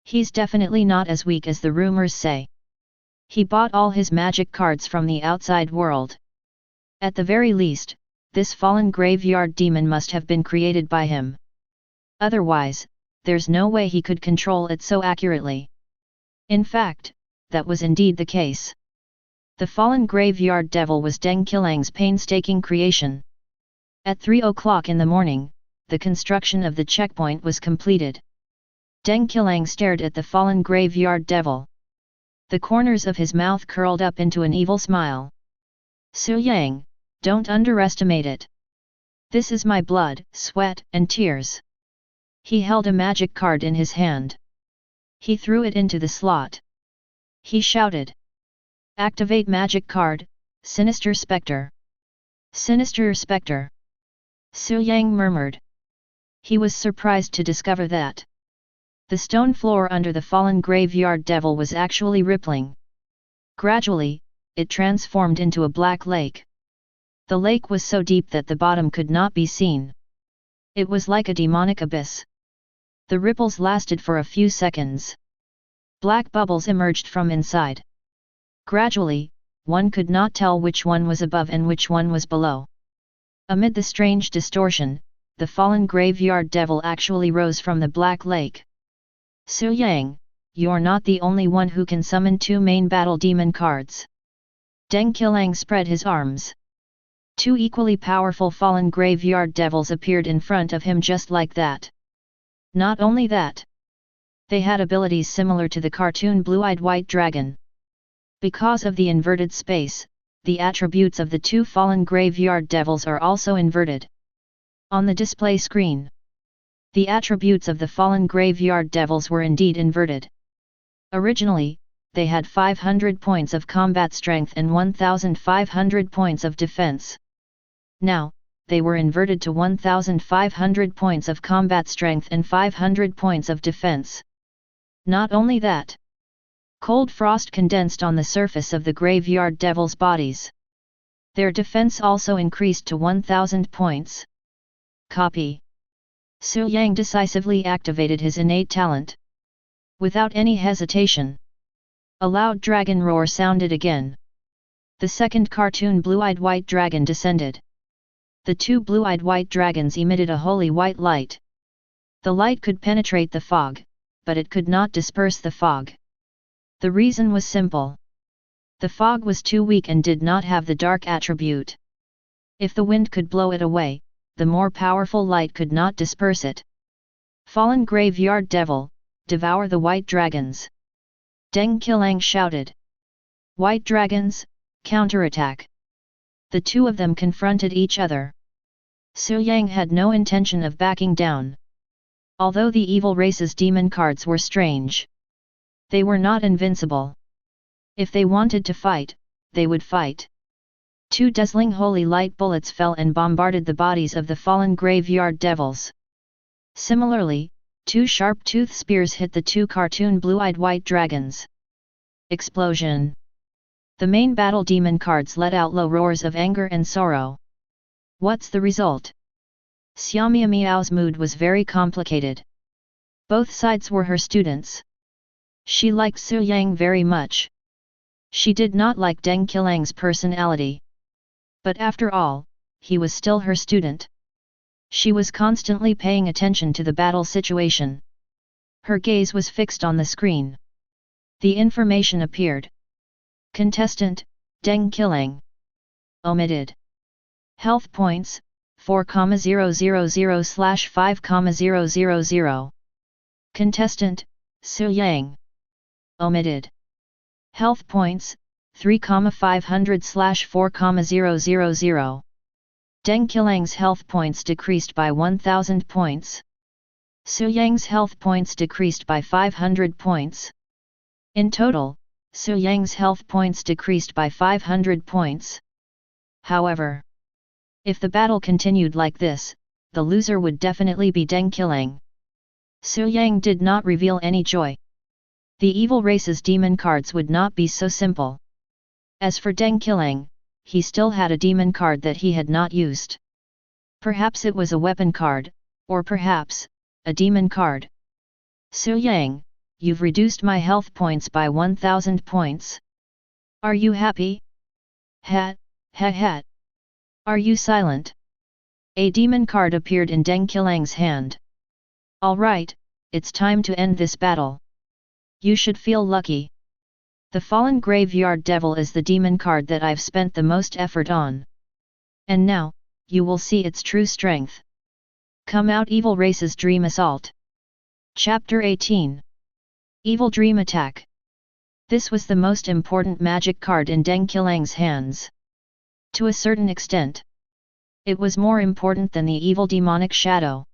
He's definitely not as weak as the rumors say. He bought all his magic cards from the outside world. At the very least, this fallen graveyard demon must have been created by him. Otherwise, there's no way he could control it so accurately. In fact, that was indeed the case. The fallen graveyard devil was Deng Qilang's painstaking creation. At 3 o'clock in the morning, the construction of the checkpoint was completed. Deng Qilang stared at the fallen graveyard devil. The corners of his mouth curled up into an evil smile. Su Yang, don't underestimate it. This is my blood, sweat, and tears. He held a magic card in his hand. He threw it into the slot. He shouted. Activate magic card, Sinister Spectre. Sinister Spectre. Su Yang murmured. He was surprised to discover that the stone floor under the fallen graveyard devil was actually rippling. Gradually, it transformed into a black lake. The lake was so deep that the bottom could not be seen. It was like a demonic abyss. The ripples lasted for a few seconds. Black bubbles emerged from inside. Gradually, one could not tell which one was above and which one was below. Amid the strange distortion, the fallen graveyard devil actually rose from the black lake. Su Yang, you're not the only one who can summon 2 main battle demon cards. Deng Qilang spread his arms. 2 equally powerful fallen graveyard devils appeared in front of him just like that. Not only that, they had abilities similar to the cartoon blue-eyed white dragon. Because of the inverted space, the attributes of the 2 fallen graveyard devils are also inverted. On the display screen, the attributes of the fallen graveyard devils were indeed inverted. Originally, they had 500 points of combat strength and 1,500 points of defense. Now, they were inverted to 1,500 points of combat strength and 500 points of defense. Not only that, cold frost condensed on the surface of the graveyard devils' bodies. Their defense also increased to 1,000 points. Copy. Su Yang decisively activated his innate talent. Without any hesitation, a loud dragon roar sounded again. The second cartoon blue-eyed white dragon descended. The 2 blue-eyed white dragons emitted a holy white light. The light could penetrate the fog, but it could not disperse the fog. The reason was simple. The fog was too weak and did not have the dark attribute. If the wind could blow it away, the more powerful light could not disperse it. Fallen graveyard devil, devour the white dragons! Deng Qilang shouted. White dragons, counterattack! The 2 of them confronted each other. Su Yang had no intention of backing down. Although the evil race's demon cards were strange, they were not invincible. If they wanted to fight, they would fight. 2 dazzling holy light bullets fell and bombarded the bodies of the fallen graveyard devils. Similarly, 2 sharp-toothed spears hit the 2 cartoon blue-eyed white dragons. Explosion! The main battle demon cards let out low roars of anger and sorrow. What's the result? Xia Miao's mood was very complicated. Both sides were her students. She liked Su Yang very much. She did not like Deng Qilang's personality. But after all, he was still her student. She was constantly paying attention to the battle situation. Her gaze was fixed on the screen. The information appeared. Contestant, Deng Qilang. Omitted. Health points, 4,000/5,000. Contestant, Su Yang. Omitted. Health points, 3,500/4,000. Deng Qilang's health points decreased by 1,000 points. Su Yang's health points decreased by 500 points. In total, Su Yang's health points decreased by 500 points. However, if the battle continued like this, the loser would definitely be Deng Qilang. Su Yang did not reveal any joy. The evil race's demon cards would not be so simple. As for Deng Qilang, he still had a demon card that he had not used. Perhaps it was a weapon card, or perhaps, a demon card. Su Yang, you've reduced my health points by 1000 points. Are you happy? Hat, hat hat. Are you silent? A demon card appeared in Deng Qilang's hand. Alright, it's time to end this battle. You should feel lucky. The Fallen Graveyard Devil is the demon card that I've spent the most effort on. And now, you will see its true strength. Come out, Evil Race's Dream Assault. Chapter 18. Evil Dream Attack. This was the most important magic card in Deng Qilang's hands. To a certain extent, it was more important than the evil demonic shadow.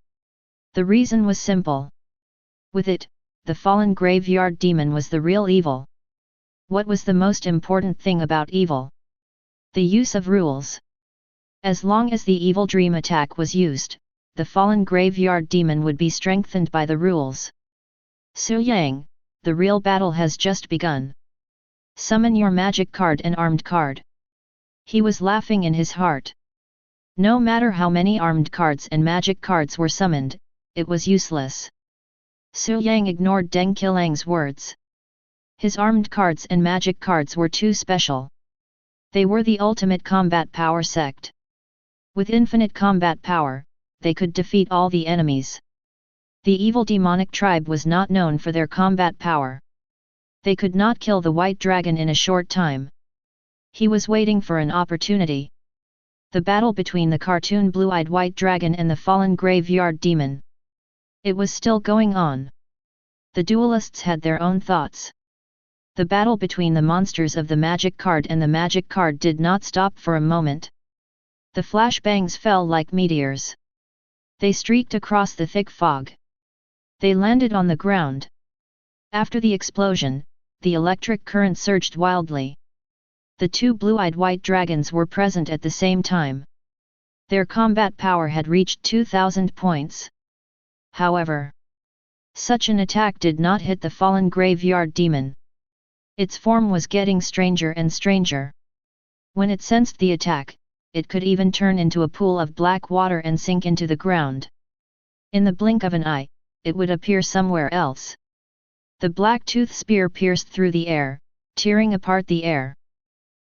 The reason was simple. With it, the fallen graveyard demon was the real evil. What was the most important thing about evil? The use of rules. As long as the evil dream attack was used, the fallen graveyard demon would be strengthened by the rules. Su Yang, the real battle has just begun. Summon your magic card and armed card. He was laughing in his heart. No matter how many armed cards and magic cards were summoned, it was useless. Su Yang ignored Deng Qilang's words. His armed cards and magic cards were too special. They were the ultimate combat power sect. With infinite combat power, they could defeat all the enemies. The evil demonic tribe was not known for their combat power. They could not kill the white dragon in a short time. He was waiting for an opportunity. The battle between the cartoon blue-eyed white dragon and the fallen graveyard demon. It was still going on. The duelists had their own thoughts. The battle between the monsters of the magic card and the magic card did not stop for a moment. The flashbangs fell like meteors. They streaked across the thick fog. They landed on the ground. After the explosion, the electric current surged wildly. The two blue-eyed white dragons were present at the same time. Their combat power had reached 2000 points. However, such an attack did not hit the fallen graveyard demon. Its form was getting stranger and stranger. When it sensed the attack, it could even turn into a pool of black water and sink into the ground. In the blink of an eye, it would appear somewhere else. The black-toothed spear pierced through the air, tearing apart the air.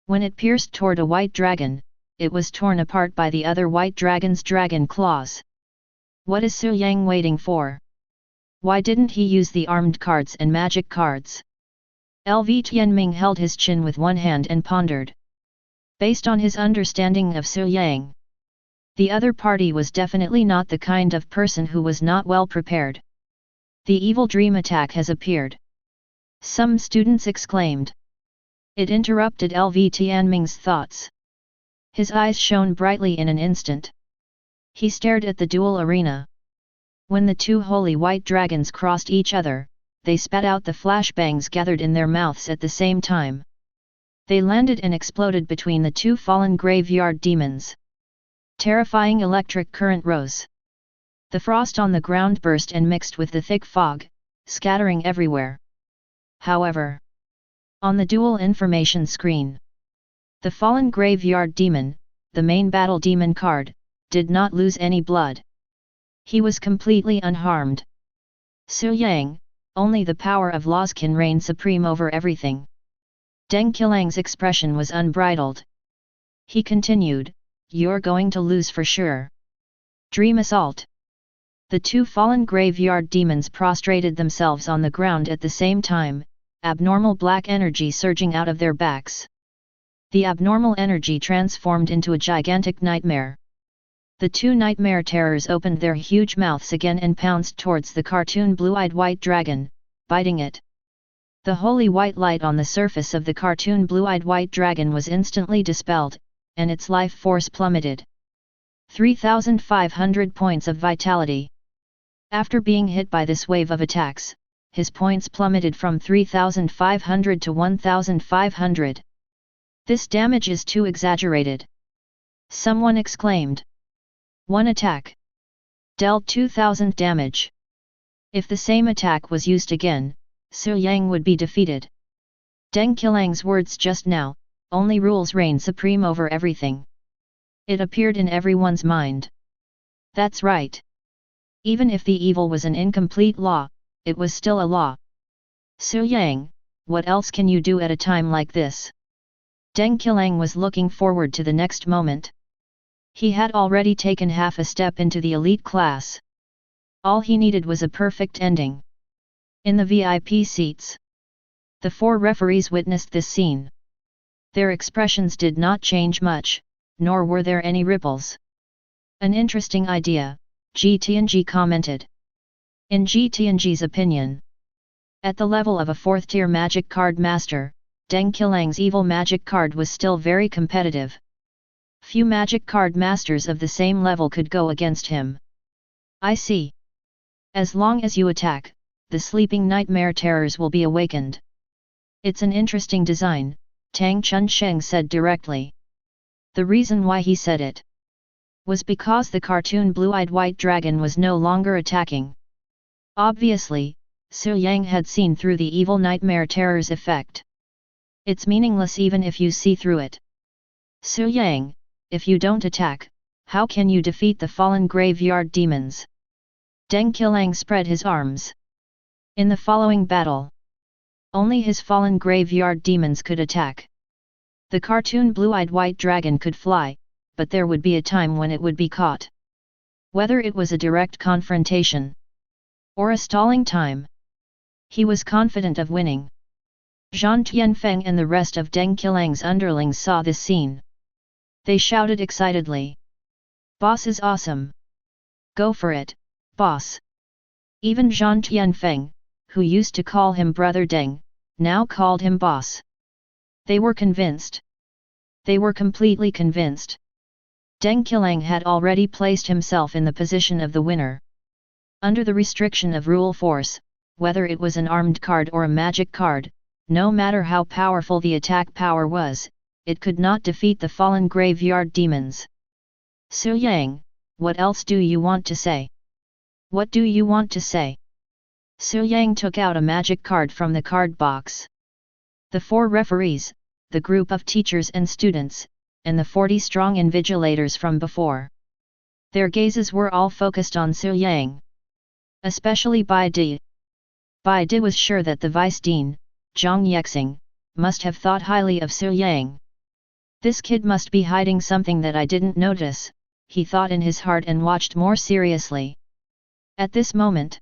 When it pierced toward a white dragon, it was torn apart by the other white dragon's dragon claws. What is Su Yang waiting for? Why didn't he use the armed cards and magic cards? LV Tianming held his chin with one hand and pondered. Based on his understanding of Su Yang, the other party was definitely not the kind of person who was not well prepared. The evil dream attack has appeared. Some students exclaimed. It interrupted LV Tianming's thoughts. His eyes shone brightly in an instant. He stared at the duel arena. When the two holy white dragons crossed each other, they spat out the flashbangs gathered in their mouths at the same time. They landed and exploded between the two fallen graveyard demons. Terrifying electric current rose. The frost on the ground burst and mixed with the thick fog, scattering everywhere. However, on the duel information screen, the fallen graveyard demon, the main battle demon card, did not lose any blood. He was completely unharmed. Su Yang, only the power of laws can reign supreme over everything. Deng Qilang's expression was unbridled. He continued, "You're going to lose for sure." Dream Assault. The two fallen graveyard demons prostrated themselves on the ground at the same time, abnormal black energy surging out of their backs. The abnormal energy transformed into a gigantic nightmare. The two nightmare terrors opened their huge mouths again and pounced towards the cartoon blue-eyed white dragon, biting it. The holy white light on the surface of the cartoon blue-eyed white dragon was instantly dispelled, and its life force plummeted. 3,500 points of vitality. After being hit by this wave of attacks, his points plummeted from 3,500 to 1,500. This damage is too exaggerated. Someone exclaimed. One attack dealt 2,000 damage. If the same attack was used again, Su Yang would be defeated. Deng Qilang's words just now, only rules reign supreme over everything. It appeared in everyone's mind. That's right. Even if the evil was an incomplete law, it was still a law. Su Yang, what else can you do at a time like this? Deng Qilang was looking forward to the next moment. He had already taken half a step into the elite class. All he needed was a perfect ending. In the VIP seats, the 4 referees witnessed this scene. Their expressions did not change much, nor were there any ripples. An interesting idea, Yangqiang commented. In Yangqiang's opinion, at the level of a 4th-tier magic card master, Deng Qilang's evil magic card was still very competitive. Few magic card masters of the same level could go against him. I see. As long as you attack, the sleeping nightmare terrors will be awakened. It's an interesting design, Tang Chunsheng said directly. The reason why he said it was because the cartoon blue-eyed white dragon was no longer attacking. Obviously, Su Yang had seen through the evil nightmare terror's effect. It's meaningless even if you see through it. Su Yang, if you don't attack, how can you defeat the fallen graveyard demons? Deng Qilang spread his arms. In the following battle, only his fallen graveyard demons could attack. The cartoon blue-eyed white dragon could fly, but there would be a time when it would be caught. Whether it was a direct confrontation or a stalling time, he was confident of winning. Zhan Tianfeng and the rest of Deng Qilang's underlings saw this scene. They shouted excitedly. "Boss is awesome! Go for it, boss!" Even Zhan Tianfeng, who used to call him Brother Deng, now called him boss. They were convinced. They were completely convinced. Deng Qilang had already placed himself in the position of the winner. Under the restriction of rule force, whether it was an armed card or a magic card, no matter how powerful the attack power was, it could not defeat the fallen graveyard demons. Su Yang, what else do you want to say? What do you want to say? Su Yang took out a magic card from the card box. The 4 referees, the group of teachers and students, and the 40 strong invigilators from before. Their gazes were all focused on Su Yang. Especially Bai Di. Bai Di was sure that the vice dean, Zhang Yexing, must have thought highly of Su Yang. This kid must be hiding something that I didn't notice, he thought in his heart and watched more seriously. At this moment,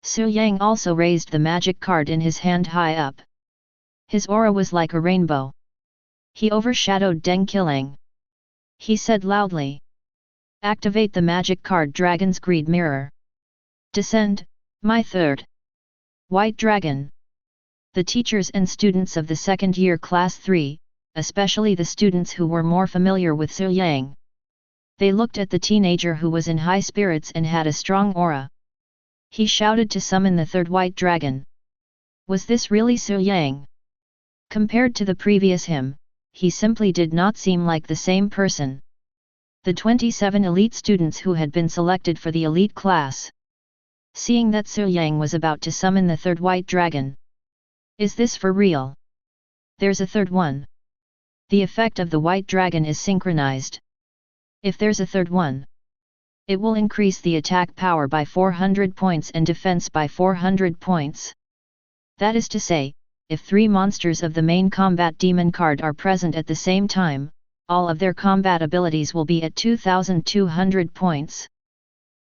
Su Yang also raised the magic card in his hand high up. His aura was like a rainbow. He overshadowed Deng Qilang. He said loudly, "Activate the magic card Dragon's Greed Mirror. Descend, my third White Dragon." The teachers and students of the second year class 3, especially the students who were more familiar with Su Yang. They looked at the teenager who was in high spirits and had a strong aura. He shouted to summon the third white dragon. Was this really Su Yang? Compared to the previous him, he simply did not seem like the same person. The 27 elite students who had been selected for the elite class. Seeing that Su Yang was about to summon the third white dragon. Is this for real? There's a third one. The effect of the white dragon is synchronized. If there's a third one, it will increase the attack power by 400 points and defense by 400 points. That is to say, if 3 monsters of the main combat demon card are present at the same time, all of their combat abilities will be at 2,200 points.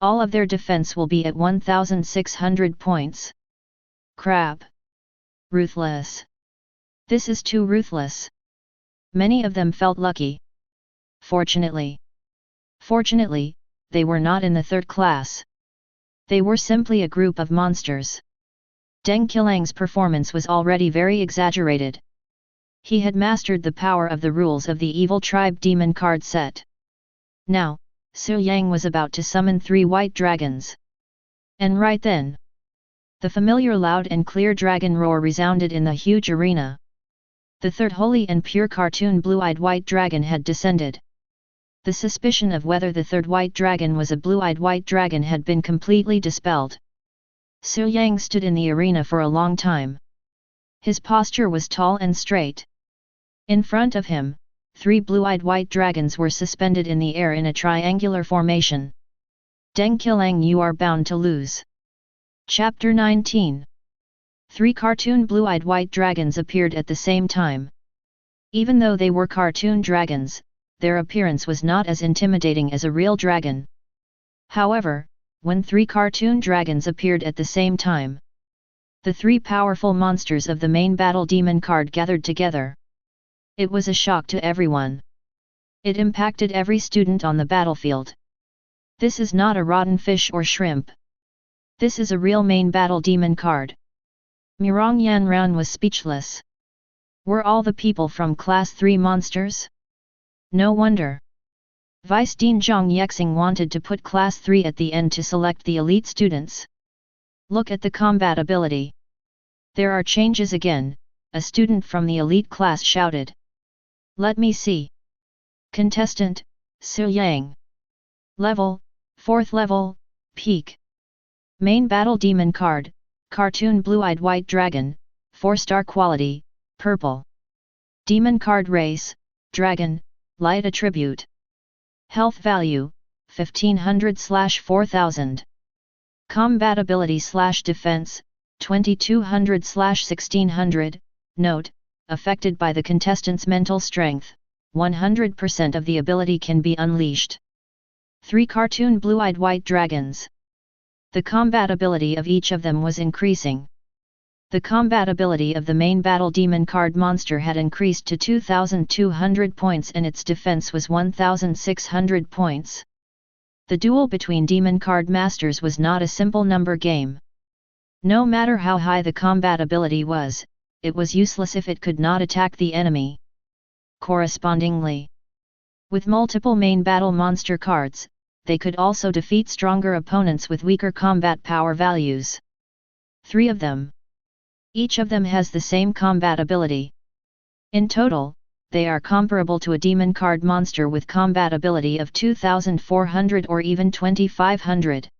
All of their defense will be at 1,600 points. Crap! Ruthless! This is too ruthless! Many of them felt lucky. Fortunately, they were not in the third class. They were simply a group of monsters. Deng Qilang's performance was already very exaggerated. He had mastered the power of the rules of the evil tribe demon card set. Now, Su Yang was about to summon 3 white dragons. And right then, the familiar loud and clear dragon roar resounded in the huge arena. The third holy and pure cartoon blue-eyed white dragon had descended. The suspicion of whether the third white dragon was a blue-eyed white dragon had been completely dispelled. Su Yang stood in the arena for a long time. His posture was tall and straight. In front of him, 3 blue-eyed white dragons were suspended in the air in a triangular formation. Deng Qiang, you are bound to lose. Chapter 19. 3 cartoon blue-eyed white dragons appeared at the same time. Even though they were cartoon dragons, their appearance was not as intimidating as a real dragon. However, when 3 cartoon dragons appeared at the same time, the 3 powerful monsters of the main battle demon card gathered together. It was a shock to everyone. It impacted every student on the battlefield. This is not a rotten fish or shrimp. This is a real main battle demon card. Mirong Yanran was speechless. Were all the people from Class 3 monsters? No wonder. Vice Dean Zhang Yangqiang wanted to put Class 3 at the end to select the elite students. Look at the combat ability. There are changes again, a student from the elite class shouted. Let me see. Contestant, Su Yang. Level, 4th level, Peak. Main battle demon card, cartoon blue-eyed white dragon, 4-star quality, purple. Demon card race, dragon, light attribute. Health value, 1500/4000. Combat ability /defense, 2200/1600. Note, affected by the contestant's mental strength, 100% of the ability can be unleashed. 3 cartoon blue-eyed white dragons. The combat ability of each of them was increasing. The combat ability of the main battle demon card monster had increased to 2200 points and its defense was 1600 points. The duel between demon card masters was not a simple number game. No matter how high the combat ability was, it was useless if it could not attack the enemy. Correspondingly, with multiple main battle monster cards, they could also defeat stronger opponents with weaker combat power values. 3 of them. Each of them has the same combat ability. In total, they are comparable to a demon card monster with combat ability of 2400 or even 2500.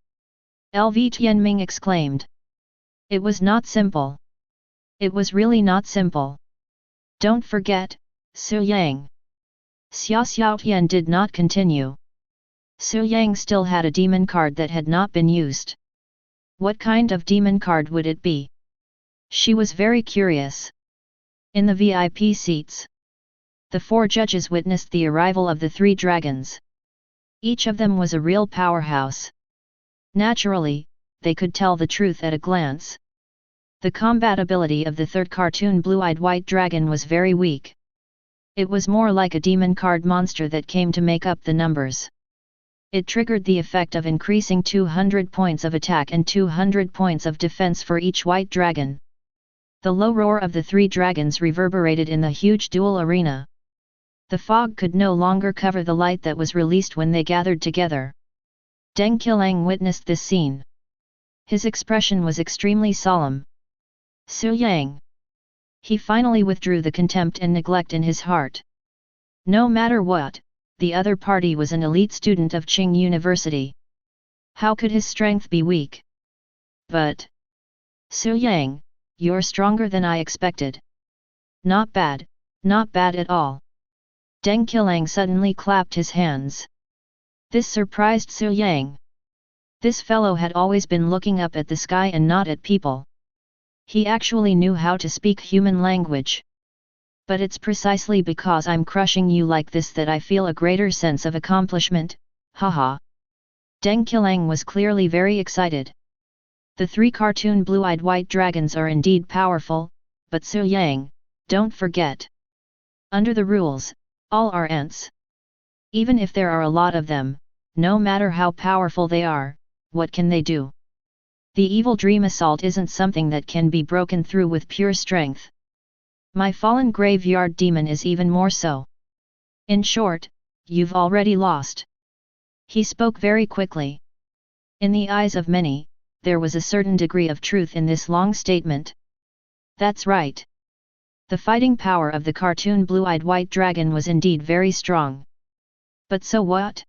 LV Tianming exclaimed. It was not simple. It was really not simple. Don't forget, Su Yang. Xia Xiaotian did not continue. Su Yang still had a demon card that had not been used. What kind of demon card would it be? She was very curious. In the VIP seats, the 4 judges witnessed the arrival of the 3 dragons. Each of them was a real powerhouse. Naturally, they could tell the truth at a glance. The combat ability of the 3rd cartoon blue-eyed white dragon was very weak. It was more like a demon card monster that came to make up the numbers. It triggered the effect of increasing 200 points of attack and 200 points of defense for each white dragon. The low roar of the 3 dragons reverberated in the huge duel arena. The fog could no longer cover the light that was released when they gathered together. Deng Qiang witnessed this scene. His expression was extremely solemn. Su Yang. He finally withdrew the contempt and neglect in his heart. No matter what, the other party was an elite student of Qing University. How could his strength be weak? But Su Yang, you're stronger than I expected. Not bad at all. Deng Qiang suddenly clapped his hands. This surprised Su Yang. This fellow had always been looking up at the sky and not at people. He actually knew how to speak human language. But it's precisely because I'm crushing you like this that I feel a greater sense of accomplishment, haha. Deng Qiang was clearly very excited. The 3 cartoon blue-eyed white dragons are indeed powerful, but Su Yang, don't forget. Under the rules, all are ants. Even if there are a lot of them, no matter how powerful they are, what can they do? The evil dream assault isn't something that can be broken through with pure strength. My fallen graveyard demon is even more so. In short, you've already lost. He spoke very quickly. In the eyes of many, there was a certain degree of truth in this long statement. That's right. The fighting power of the cartoon blue-eyed white dragon was indeed very strong. But so what?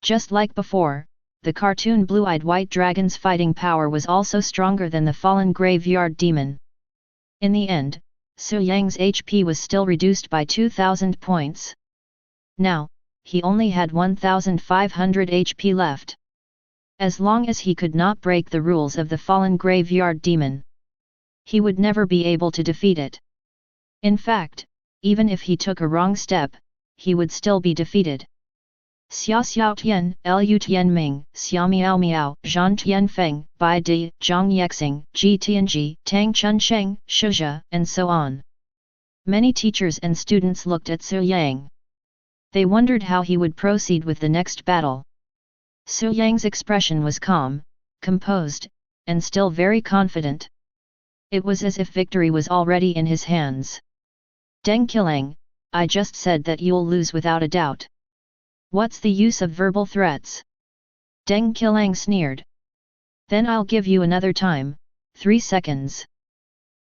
Just like before, the cartoon blue-eyed white dragon's fighting power was also stronger than the fallen graveyard demon. In the end, Su Yang's HP was still reduced by 2000 points. Now, he only had 1500 HP left. As long as he could not break the rules of the fallen graveyard demon, he would never be able to defeat it. In fact, even if he took a wrong step, he would still be defeated. Xia xiao tian, lu tian ming, xia miao miao, zhan tian feng, bai di, zhang yexing, ji tianji, tang chun sheng, shuzhe, and so on. Many teachers and students looked at Su Yang. They wondered how he would proceed with the next battle. Su Yang's expression was calm, composed, and still very confident. It was as if victory was already in his hands. Deng Qilang, I just said that you'll lose without a doubt. What's the use of verbal threats? Deng Qilang sneered. Then I'll give you another time, 3 seconds.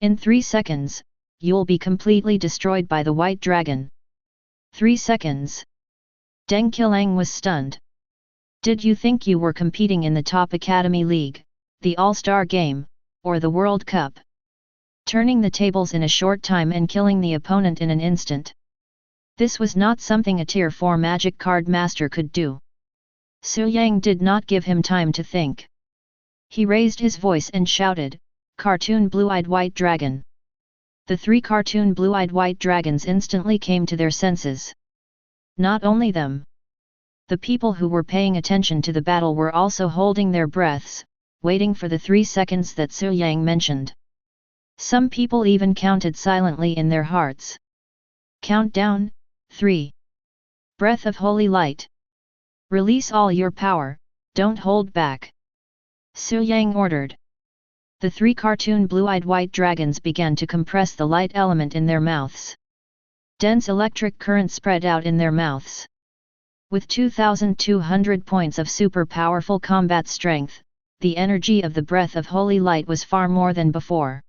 In 3 seconds, you'll be completely destroyed by the white dragon. 3 seconds. Deng Qilang was stunned. Did you think you were competing in the top academy league, the all-star game, or the World Cup? Turning the tables in a short time and killing the opponent in an instant. This was not something a Tier 4 magic card master could do. Su Yang did not give him time to think. He raised his voice and shouted, "Cartoon blue-eyed white dragon!" The 3 cartoon blue-eyed white dragons instantly came to their senses. Not only them. The people who were paying attention to the battle were also holding their breaths, waiting for the 3 seconds that Su Yang mentioned. Some people even counted silently in their hearts. Countdown, 3. Breath of holy light. Release all your power, don't hold back. Su Yang ordered. The 3 cartoon blue-eyed white dragons began to compress the light element in their mouths. Dense electric current spread out in their mouths. With 2,200 points of super powerful combat strength, the energy of the breath of holy light was far more than before.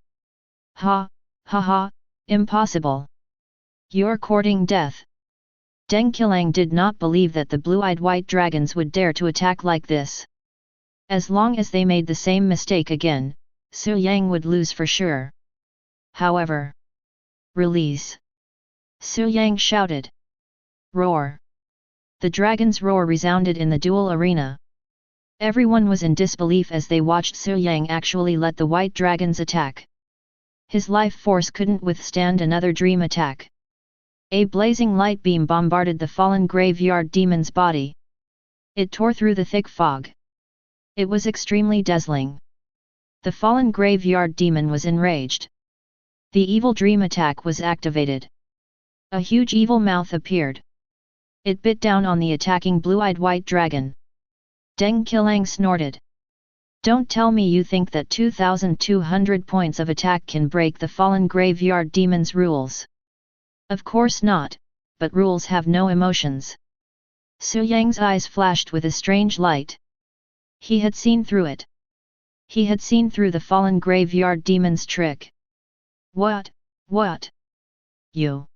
Ha, ha ha, impossible. You're courting death. Deng Qilang did not believe that the blue-eyed white dragons would dare to attack like this. As long as they made the same mistake again, Su Yang would lose for sure. However, release! Su Yang shouted. Roar! The dragon's roar resounded in the duel arena. Everyone was in disbelief as they watched Su Yang actually let the white dragons attack. His life force couldn't withstand another dream attack. A blazing light beam bombarded the fallen graveyard demon's body. It tore through the thick fog. It was extremely dazzling. The fallen graveyard demon was enraged. The evil dream attack was activated. A huge evil mouth appeared. It bit down on the attacking blue-eyed white dragon. Deng Qilang snorted. Don't tell me you think that 2,200 points of attack can break the fallen graveyard demon's rules. Of course not, but rules have no emotions. Su Yang's eyes flashed with a strange light. He had seen through it. He had seen through the fallen graveyard demon's trick. What? You?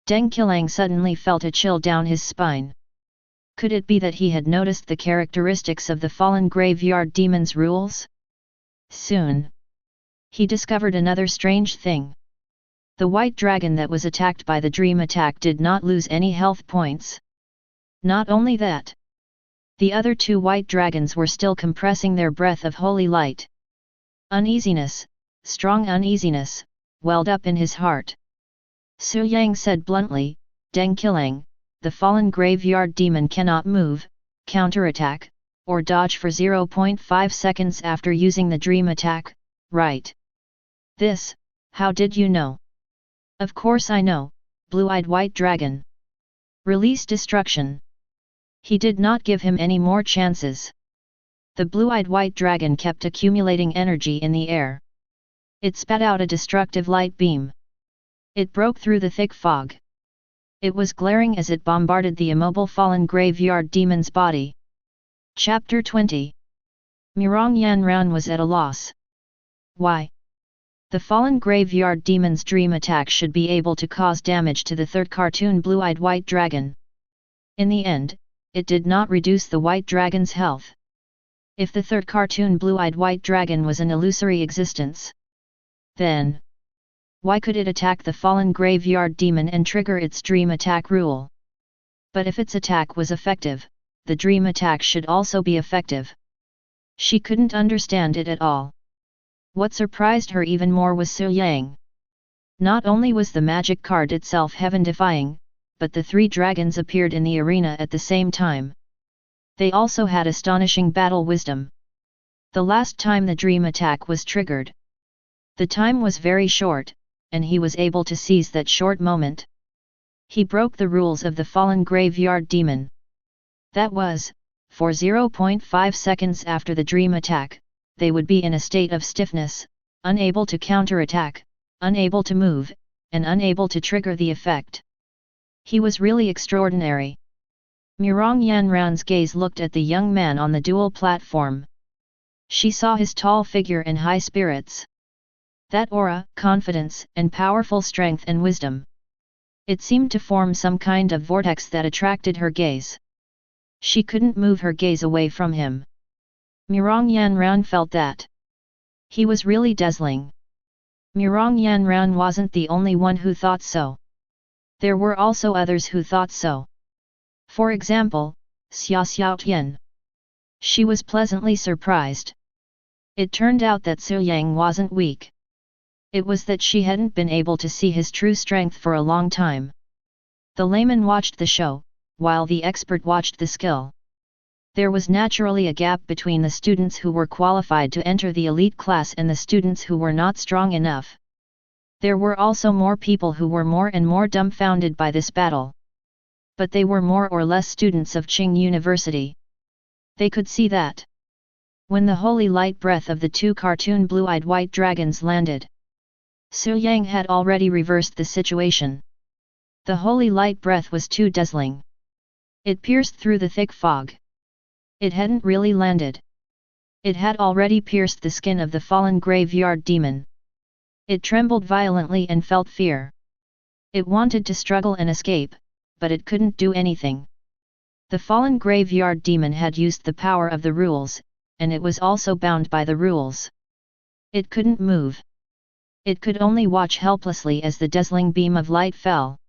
Deng Qilang suddenly felt a chill down his spine. Could it be that he had noticed the characteristics of the fallen graveyard demon's rules? Soon, he discovered another strange thing. The white dragon that was attacked by the dream attack did not lose any health points. Not only that, the other 2 white dragons were still compressing their breath of holy light. Uneasiness, strong uneasiness, welled up in his heart. Su Yang said bluntly, Deng Qilang, the fallen graveyard demon cannot move, counterattack, or dodge for 0.5 seconds after using the dream attack, right? This, how did you know? Of course I know, blue-eyed white dragon. Release destruction. He did not give him any more chances. The blue-eyed white dragon kept accumulating energy in the air. It spat out a destructive light beam. It broke through the thick fog. It was glaring as it bombarded the immobile fallen graveyard demon's body. Chapter 20. Mirong Yanran was at a loss. Why? The fallen graveyard demon's dream attack should be able to cause damage to the 3rd cartoon blue-eyed white dragon. In the end, it did not reduce the white dragon's health. If the 3rd cartoon blue-eyed white dragon was an illusory existence, then why could it attack the fallen graveyard demon and trigger its dream attack rule? But if its attack was effective, the dream attack should also be effective. She couldn't understand it at all. What surprised her even more was Su Yang. Not only was the magic card itself heaven-defying, but the three dragons appeared in the arena at the same time. They also had astonishing battle wisdom. The last time the dream attack was triggered, the time was very short, and he was able to seize that short moment. He broke the rules of the fallen graveyard demon. That was, for 0.5 seconds after the dream attack, they would be in a state of stiffness, unable to counterattack, unable to move, and unable to trigger the effect. He was really extraordinary. Murong Yanran's gaze looked at the young man on the dual platform. She saw his tall figure and high spirits. That aura, confidence, and powerful strength and wisdom. It seemed to form some kind of vortex that attracted her gaze. She couldn't move her gaze away from him. Murong Yanran felt that he was really dazzling. Murong Yanran wasn't the only one who thought so. There were also others who thought so. For example, Xia Xiaotian. She was pleasantly surprised. It turned out that Su Yang wasn't weak. It was that she hadn't been able to see his true strength for a long time. The layman watched the show, while the expert watched the skill. There was naturally a gap between the students who were qualified to enter the elite class and the students who were not strong enough. There were also more people who were more and more dumbfounded by this battle. But they were more or less students of Qing University. They could see that. When the holy light breath of the two cartoon blue-eyed white dragons landed, Su Yang had already reversed the situation. The holy light breath was too dazzling. It pierced through the thick fog. It hadn't really landed. It had already pierced the skin of the fallen graveyard demon. It trembled violently and felt fear. It wanted to struggle and escape, but it couldn't do anything. The fallen graveyard demon had used the power of the rules, and it was also bound by the rules. It couldn't move. It could only watch helplessly as the dazzling beam of light fell.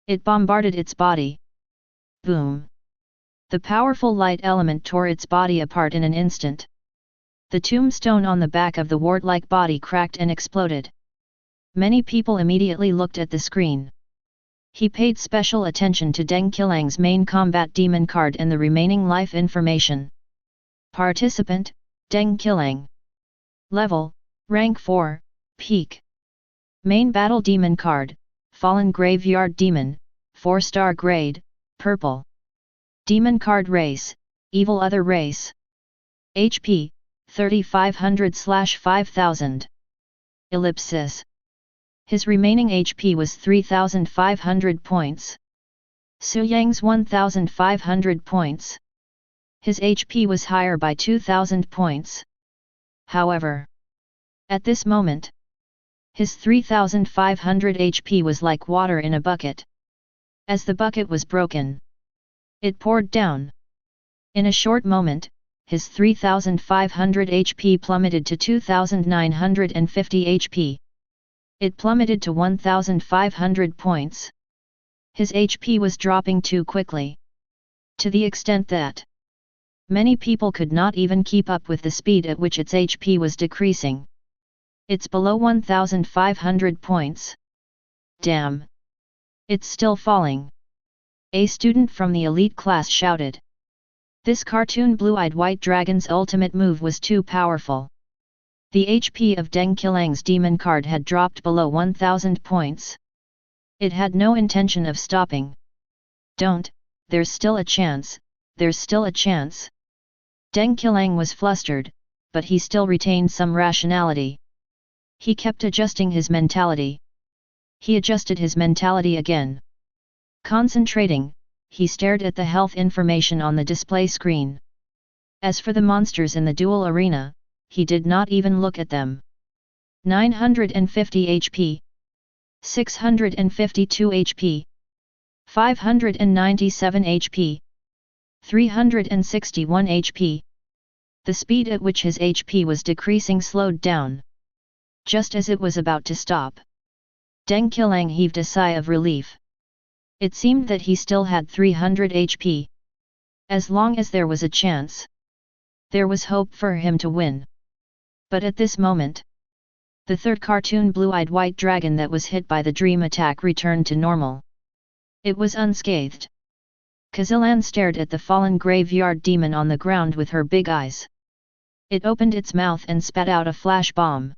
It bombarded its body. Boom! The powerful light element tore its body apart in an instant. The tombstone on the back of the wart-like body cracked and exploded. Many people immediately looked at the screen. He paid special attention to Deng Qilang's main combat demon card and the remaining life information. Participant, Deng Qilang. Level, Rank 4, Peak. Main battle demon card, Fallen Graveyard Demon, 4-star grade, Purple. Demon card race, Evil Other Race. HP, 3500/5000. Ellipsis. His remaining HP was 3500 points. Su Yang's 1500 points. His HP was higher by 2000 points. However, at this moment, his 3500 HP was like water in a bucket. As the bucket was broken, it poured down. In a short moment, his 3500 HP plummeted to 2950 HP. It plummeted to 1500 points. His HP was dropping too quickly. To the extent that many people could not even keep up with the speed at which its HP was decreasing. It's below 1500 points. Damn! It's still falling. A student from the elite class shouted. This cartoon blue-eyed white dragon's ultimate move was too powerful. The HP of Deng Qilang's demon card had dropped below 1000 points. It had no intention of stopping. Don't, there's still a chance, there's still a chance. Deng Qilang was flustered, but he still retained some rationality. He kept adjusting his mentality. He adjusted his mentality again. Concentrating, he stared at the health information on the display screen. As for the monsters in the duel arena, he did not even look at them. 950 HP. 652 HP. 597 HP. 361 HP. The speed at which his HP was decreasing slowed down. Just as it was about to stop, Deng Qilang heaved a sigh of relief. It seemed that he still had 300 HP. As long as there was a chance. There was hope for him to win. But at this moment, the third cartoon blue-eyed white dragon that was hit by the dream attack returned to normal. It was unscathed. Kazilan stared at the fallen graveyard demon on the ground with her big eyes. It opened its mouth and spat out a flash bomb.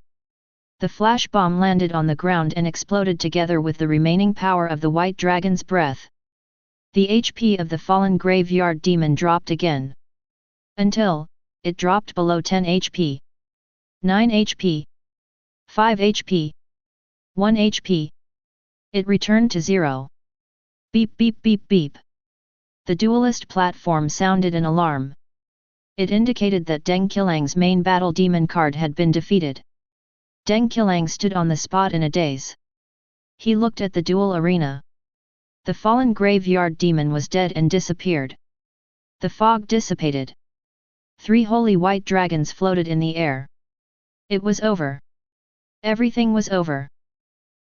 The flash bomb landed on the ground and exploded together with the remaining power of the white dragon's breath. The HP of the fallen graveyard demon dropped again. Until, it dropped below 10 HP. 9 HP. 5 HP. 1 HP. It returned to 0. Beep beep beep beep. The duelist platform sounded an alarm. It indicated that Deng Qilang's main battle demon card had been defeated. Deng Qilang stood on the spot in a daze. He looked at the duel arena. The fallen graveyard demon was dead and disappeared. The fog dissipated. 3 holy white dragons floated in the air. It was over. Everything was over.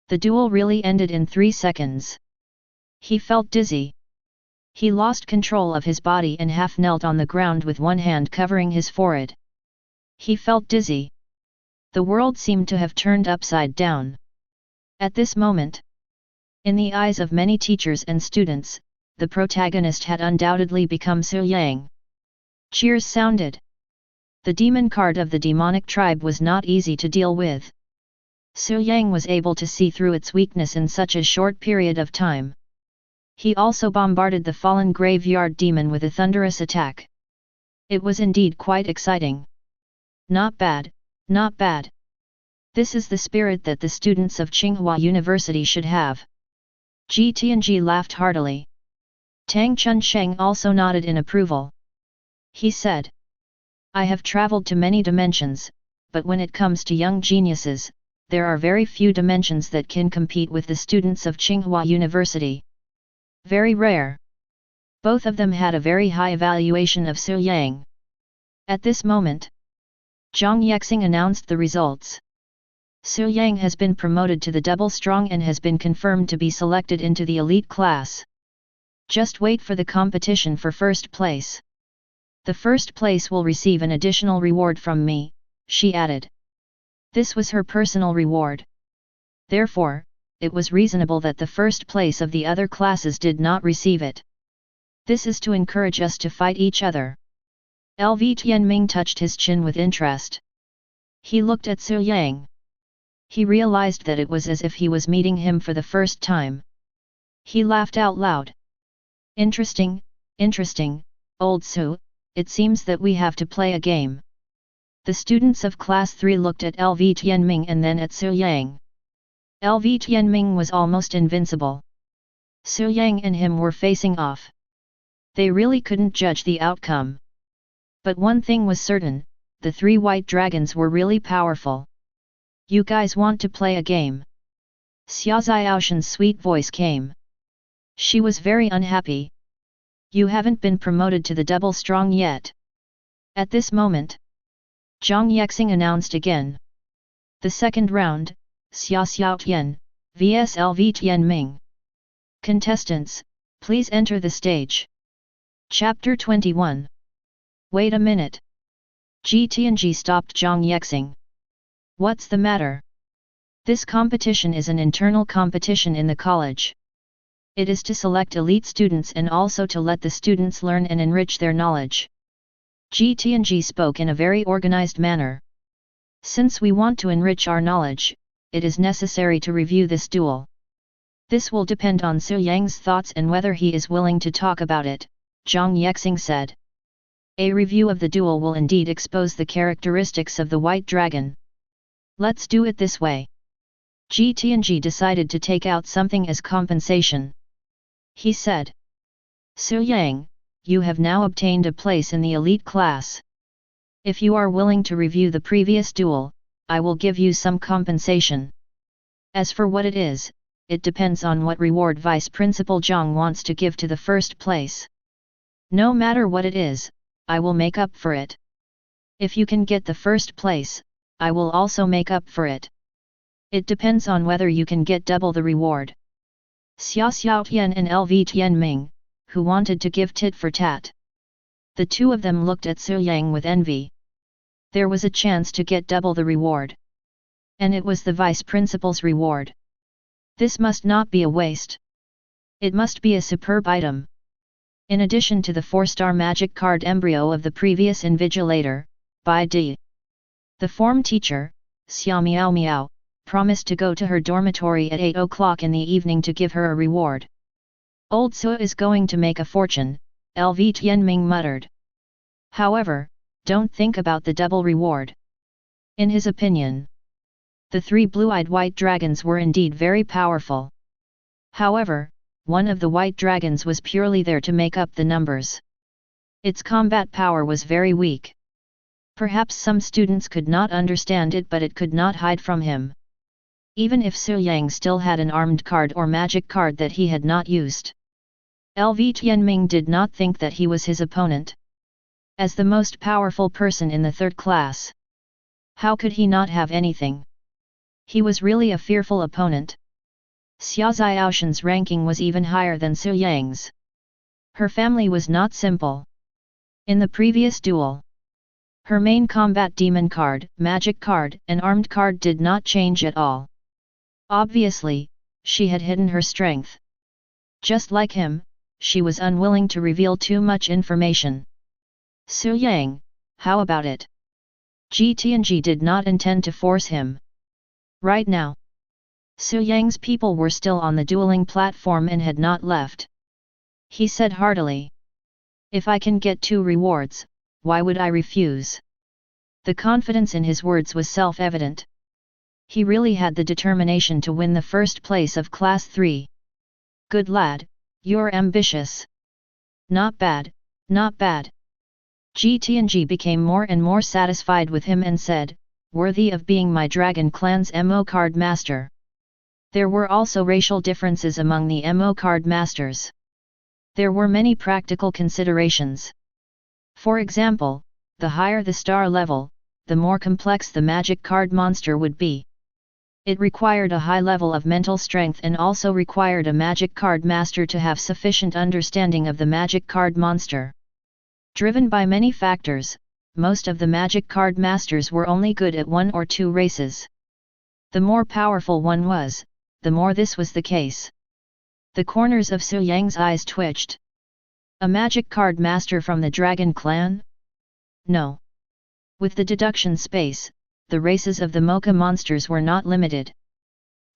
The duel really ended in 3 seconds. He felt dizzy. He lost control of his body and half knelt on the ground with one hand covering his forehead. He felt dizzy. The world seemed to have turned upside down. At this moment, in the eyes of many teachers and students, the protagonist had undoubtedly become Xu Yang. Cheers sounded. The demon card of the demonic tribe was not easy to deal with. Xu Yang was able to see through its weakness in such a short period of time. He also bombarded the fallen graveyard demon with a thunderous attack. It was indeed quite exciting. Not bad, not bad. This is the spirit that the students of Tsinghua University should have. Ji Tianji laughed heartily. Tang Chunsheng also nodded in approval. He said, I have traveled to many dimensions, but when it comes to young geniuses, there are very few dimensions that can compete with the students of Tsinghua University. Very rare. Both of them had a very high evaluation of Xu Yang. At this moment, Zhang Yexing announced the results. Xu Yang has been promoted to the double strong and has been confirmed to be selected into the elite class. Just wait for the competition for first place. The first place will receive an additional reward from me, she added. This was her personal reward. Therefore, it was reasonable that the first place of the other classes did not receive it. This is to encourage us to fight each other. LV Tianming touched his chin with interest. He looked at Xu Yang. He realized that it was as if he was meeting him for the first time. He laughed out loud. Interesting, interesting, old Xu, it seems that we have to play a game. The students of Class 3 looked at LV Tianming and then at Xu Yang. LV Tianming was almost invincible. Xu Yang and him were facing off. They really couldn't judge the outcome. But one thing was certain, the 3 white dragons were really powerful. You guys want to play a game? Xia Xiaoshan's sweet voice came. She was very unhappy. You haven't been promoted to the double strong yet. At this moment, Zhang Yexing announced again. The second round, Xia Xiaotian, vs LV Tianming. Contestants, please enter the stage. Chapter 21. Wait a minute. Ji Tianji stopped Zhang Yexing. What's the matter? This competition is an internal competition in the college. It is to select elite students and also to let the students learn and enrich their knowledge. Ji Tianji spoke in a very organized manner. Since we want to enrich our knowledge, it is necessary to review this duel. This will depend on Xu Yang's thoughts and whether he is willing to talk about it, Zhang Yexing said. A review of the duel will indeed expose the characteristics of the white dragon. Let's do it this way. Ji Tianji decided to take out something as compensation. He said, Xu Yang, you have now obtained a place in the elite class. If you are willing to review the previous duel, I will give you some compensation. As for what it is, it depends on what reward Vice Principal Zhang wants to give to the first place. No matter what it is, I will make up for it. If you can get the first place, I will also make up for it. It depends on whether you can get double the reward. Xia Xiaotian and LV Tianming, who wanted to give tit for tat. The two of them looked at Su Yang with envy. There was a chance to get double the reward. And it was the vice principal's reward. This must not be a waste. It must be a superb item. In addition to the 4-star magic card embryo of the previous invigilator, by D. The form teacher, Xia Miao Miao, promised to go to her dormitory at 8 o'clock in the evening to give her a reward. Old Su is going to make a fortune, LV Tianming muttered. However, don't think about the double reward. In his opinion, the 3 blue-eyed white dragons were indeed very powerful. However, one of the white dragons was purely there to make up the numbers. Its combat power was very weak. Perhaps some students could not understand it, but it could not hide from him. Even if Su Yang still had an armed card or magic card that he had not used, LV Tianming did not think that he was his opponent. As the most powerful person in the 3rd class, how could he not have anything? He was really a fearful opponent. Xia Xiaoshan's ranking was even higher than Su Yang's. Her family was not simple. In the previous duel, her main combat demon card, magic card, and armed card did not change at all. Obviously, she had hidden her strength. Just like him, she was unwilling to reveal too much information. Su Yang, how about it? Tianji did not intend to force him. Right now, Su Yang's people were still on the dueling platform and had not left. He said heartily, "If I can get 2 rewards, why would I refuse?" The confidence in his words was self-evident. He really had the determination to win the first place of Class 3. "Good lad, you're ambitious. Not bad, not bad." Tianji became more and more satisfied with him and said, "Worthy of being my Dragon Clan's MO card master." There were also racial differences among the MO card masters. There were many practical considerations. For example, the higher the star level, the more complex the magic card monster would be. It required a high level of mental strength and also required a magic card master to have sufficient understanding of the magic card monster. Driven by many factors, most of the magic card masters were only good at 1 or 2 races. The more powerful one was, the more this was the case. The corners of Su Yang's eyes twitched. A magic card master from the Dragon Clan? No. With the deduction space, the races of the Mocha monsters were not limited.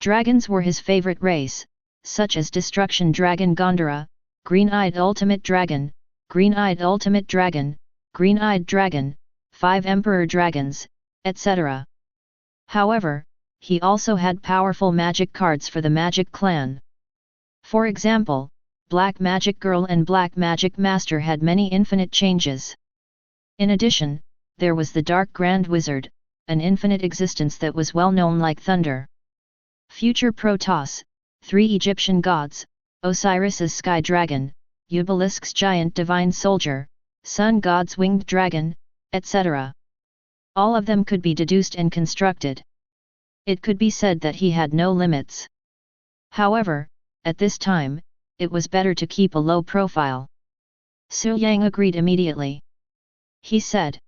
Dragons were his favorite race, such as Destruction Dragon Gondara, Green-Eyed Ultimate Dragon, Green-Eyed Ultimate Dragon, Green-Eyed Dragon, 5 Emperor Dragons, etc. However, he also had powerful magic cards for the Magic Clan. For example, Black Magic Girl and Black Magic Master had many infinite changes. In addition, there was the Dark Grand Wizard, an infinite existence that was well known like thunder. Future Protoss, 3 Egyptian gods, Osiris's Sky Dragon, Ubalisk's Giant Divine Soldier, Sun God's Winged Dragon, etc. All of them could be deduced and constructed. It could be said that he had no limits. However, at this time, it was better to keep a low profile. Su Yang agreed immediately. He said,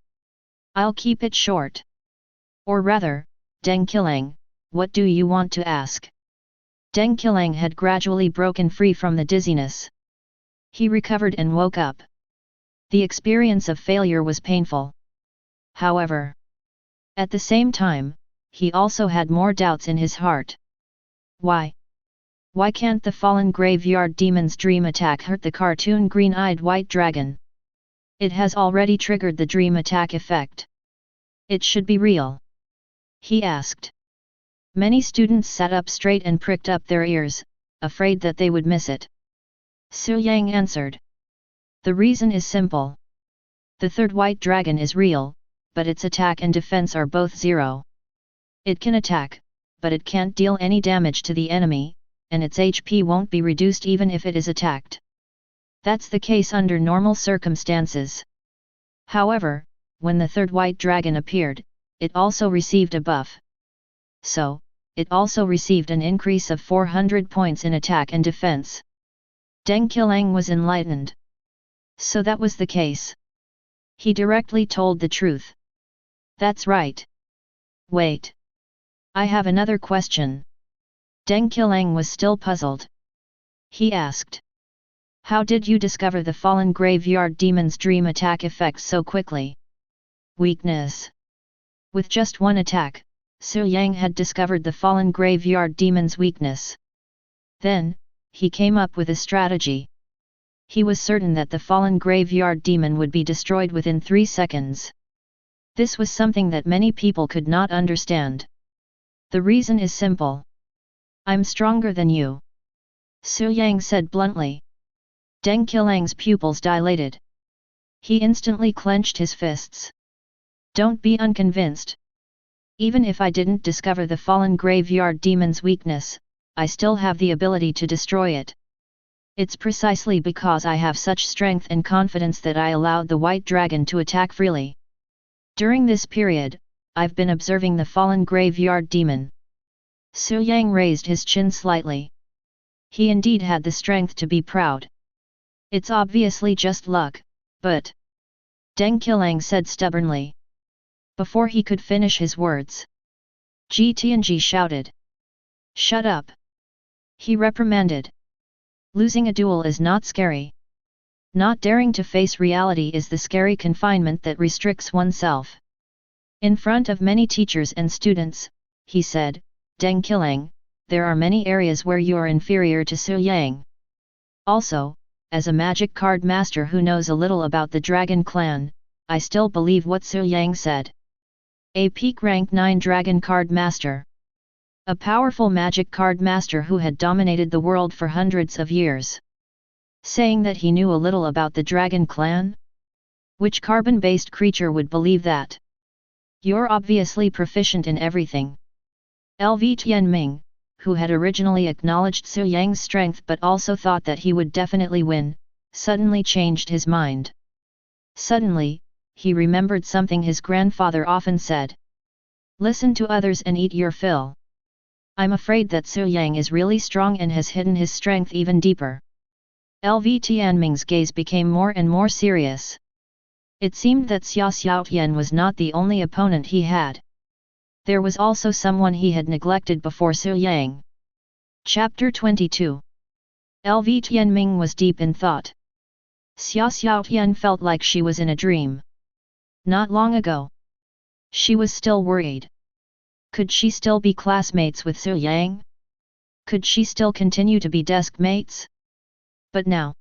"I'll keep it short. Or rather, Deng Qilang, what do you want to ask?" Deng Qilang had gradually broken free from the dizziness. He recovered and woke up. The experience of failure was painful. However, at the same time, he also had more doubts in his heart. Why? Why can't the fallen graveyard demon's dream attack hurt the cartoon green-eyed white dragon? It has already triggered the dream attack effect. It should be real. He asked. Many students sat up straight and pricked up their ears, afraid that they would miss it. Su Yang answered. The reason is simple. The 3rd white dragon is real, but its attack and defense are both 0. It can attack, but it can't deal any damage to the enemy, and its HP won't be reduced even if it is attacked. That's the case under normal circumstances. However, when the 3rd white dragon appeared, it also received a buff. So, it also received an increase of 400 points in attack and defense. Deng Qilang was enlightened. So that was the case. He directly told the truth. That's right. Wait. I have another question. Yangqiang was still puzzled. He asked. How did you discover the fallen graveyard demon's dream attack effect so quickly? Weakness. With just one attack, Su Yang had discovered the fallen graveyard demon's weakness. Then, he came up with a strategy. He was certain that the fallen graveyard demon would be destroyed within 3 seconds. This was something that many people could not understand. The reason is simple. I'm stronger than you. Su Yang said bluntly. Yangqiang's pupils dilated. He instantly clenched his fists. Don't be unconvinced. Even if I didn't discover the fallen graveyard demon's weakness, I still have the ability to destroy it. It's precisely because I have such strength and confidence that I allowed the white dragon to attack freely. During this period, I've been observing the fallen graveyard demon. Su Yang raised his chin slightly. He indeed had the strength to be proud. It's obviously just luck, but... Yangqiang said stubbornly. Before he could finish his words, Tianji shouted. Shut up! He reprimanded. Losing a duel is not scary. Not daring to face reality is the scary confinement that restricts oneself. In front of many teachers and students, he said, Yangqiang, there are many areas where you are inferior to Su Yang. Also, as a magic card master who knows a little about the Dragon Clan, I still believe what Su Yang said. A peak rank 9 Dragon Card Master. A powerful magic card master who had dominated the world for hundreds of years. Saying that he knew a little about the Dragon Clan? Which carbon-based creature would believe that? You're obviously proficient in everything. LV Tianming, who had originally acknowledged Su Yang's strength but also thought that he would definitely win, suddenly changed his mind. Suddenly, he remembered something his grandfather often said. Listen to others and eat your fill. I'm afraid that Su Yang is really strong and has hidden his strength even deeper. LV Tianming's gaze became more and more serious. It seemed that Xia Xiaotian was not the only opponent he had. There was also someone he had neglected before Su Yang. Chapter 22. LV Tianming was deep in thought. Xia Xiaotian felt like she was in a dream. Not long ago. She was still worried. Could she still be classmates with Su Yang? Could she still continue to be desk mates? But now,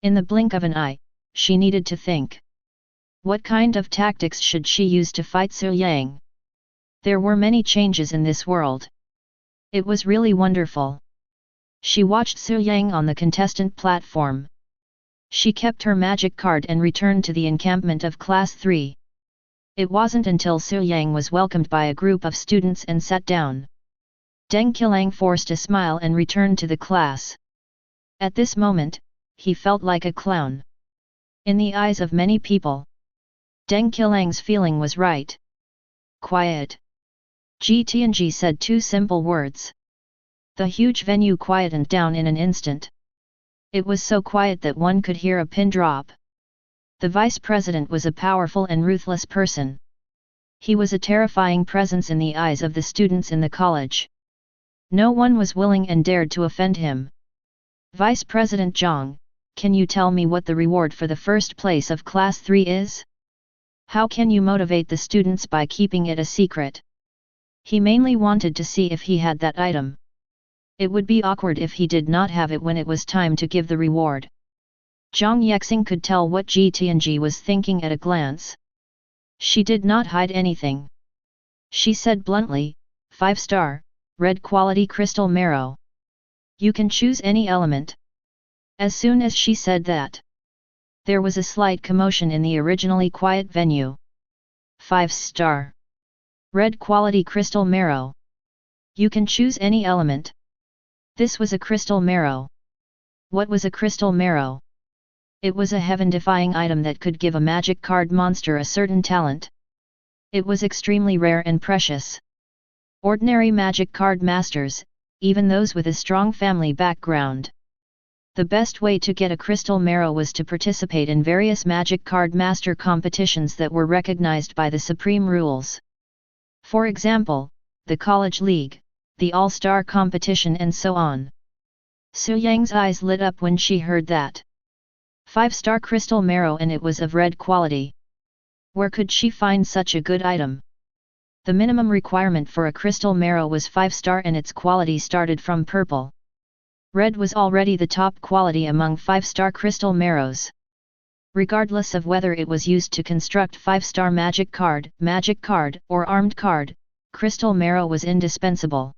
in the blink of an eye, she needed to think. What kind of tactics should she use to fight Su Yang? There were many changes in this world. It was really wonderful. She watched Su Yang on the contestant platform. She kept her magic card and returned to the encampment of Class 3. It wasn't until Su Yang was welcomed by a group of students and sat down. Yangqiang forced a smile and returned to the class. At this moment, he felt like a clown. In the eyes of many people, Yangqiang's feeling was right. Quiet. Tianji said 2 simple words. The huge venue quietened down in an instant. It was so quiet that one could hear a pin drop. The vice president was a powerful and ruthless person. He was a terrifying presence in the eyes of the students in the college. No one was willing and dared to offend him. Vice President Zhang, can you tell me what the reward for the first place of Class 3 is? How can you motivate the students by keeping it a secret? He mainly wanted to see if he had that item. It would be awkward if he did not have it when it was time to give the reward. Zhang Yexing could tell what Tianji was thinking at a glance. She did not hide anything. She said bluntly, 5-star, red quality crystal marrow. You can choose any element. As soon as she said that, there was a slight commotion in the originally quiet venue. 5-star. Red quality crystal marrow. You can choose any element. This was a crystal marrow. What was a crystal marrow? It was a heaven-defying item that could give a magic card monster a certain talent. It was extremely rare and precious. Ordinary magic card masters, even those with a strong family background, The best way to get a crystal marrow was to participate in various magic card master competitions that were recognized by the Supreme Rules. For example, the College League, the All-Star competition and so on. Su Yang's eyes lit up when she heard that. 5-star crystal marrow, and it was of red quality. Where could she find such a good item? The minimum requirement for a crystal marrow was 5-star and its quality started from purple. Red was already the top quality among 5-star crystal marrows. Regardless of whether it was used to construct 5-star magic card, or armed card, crystal marrow was indispensable.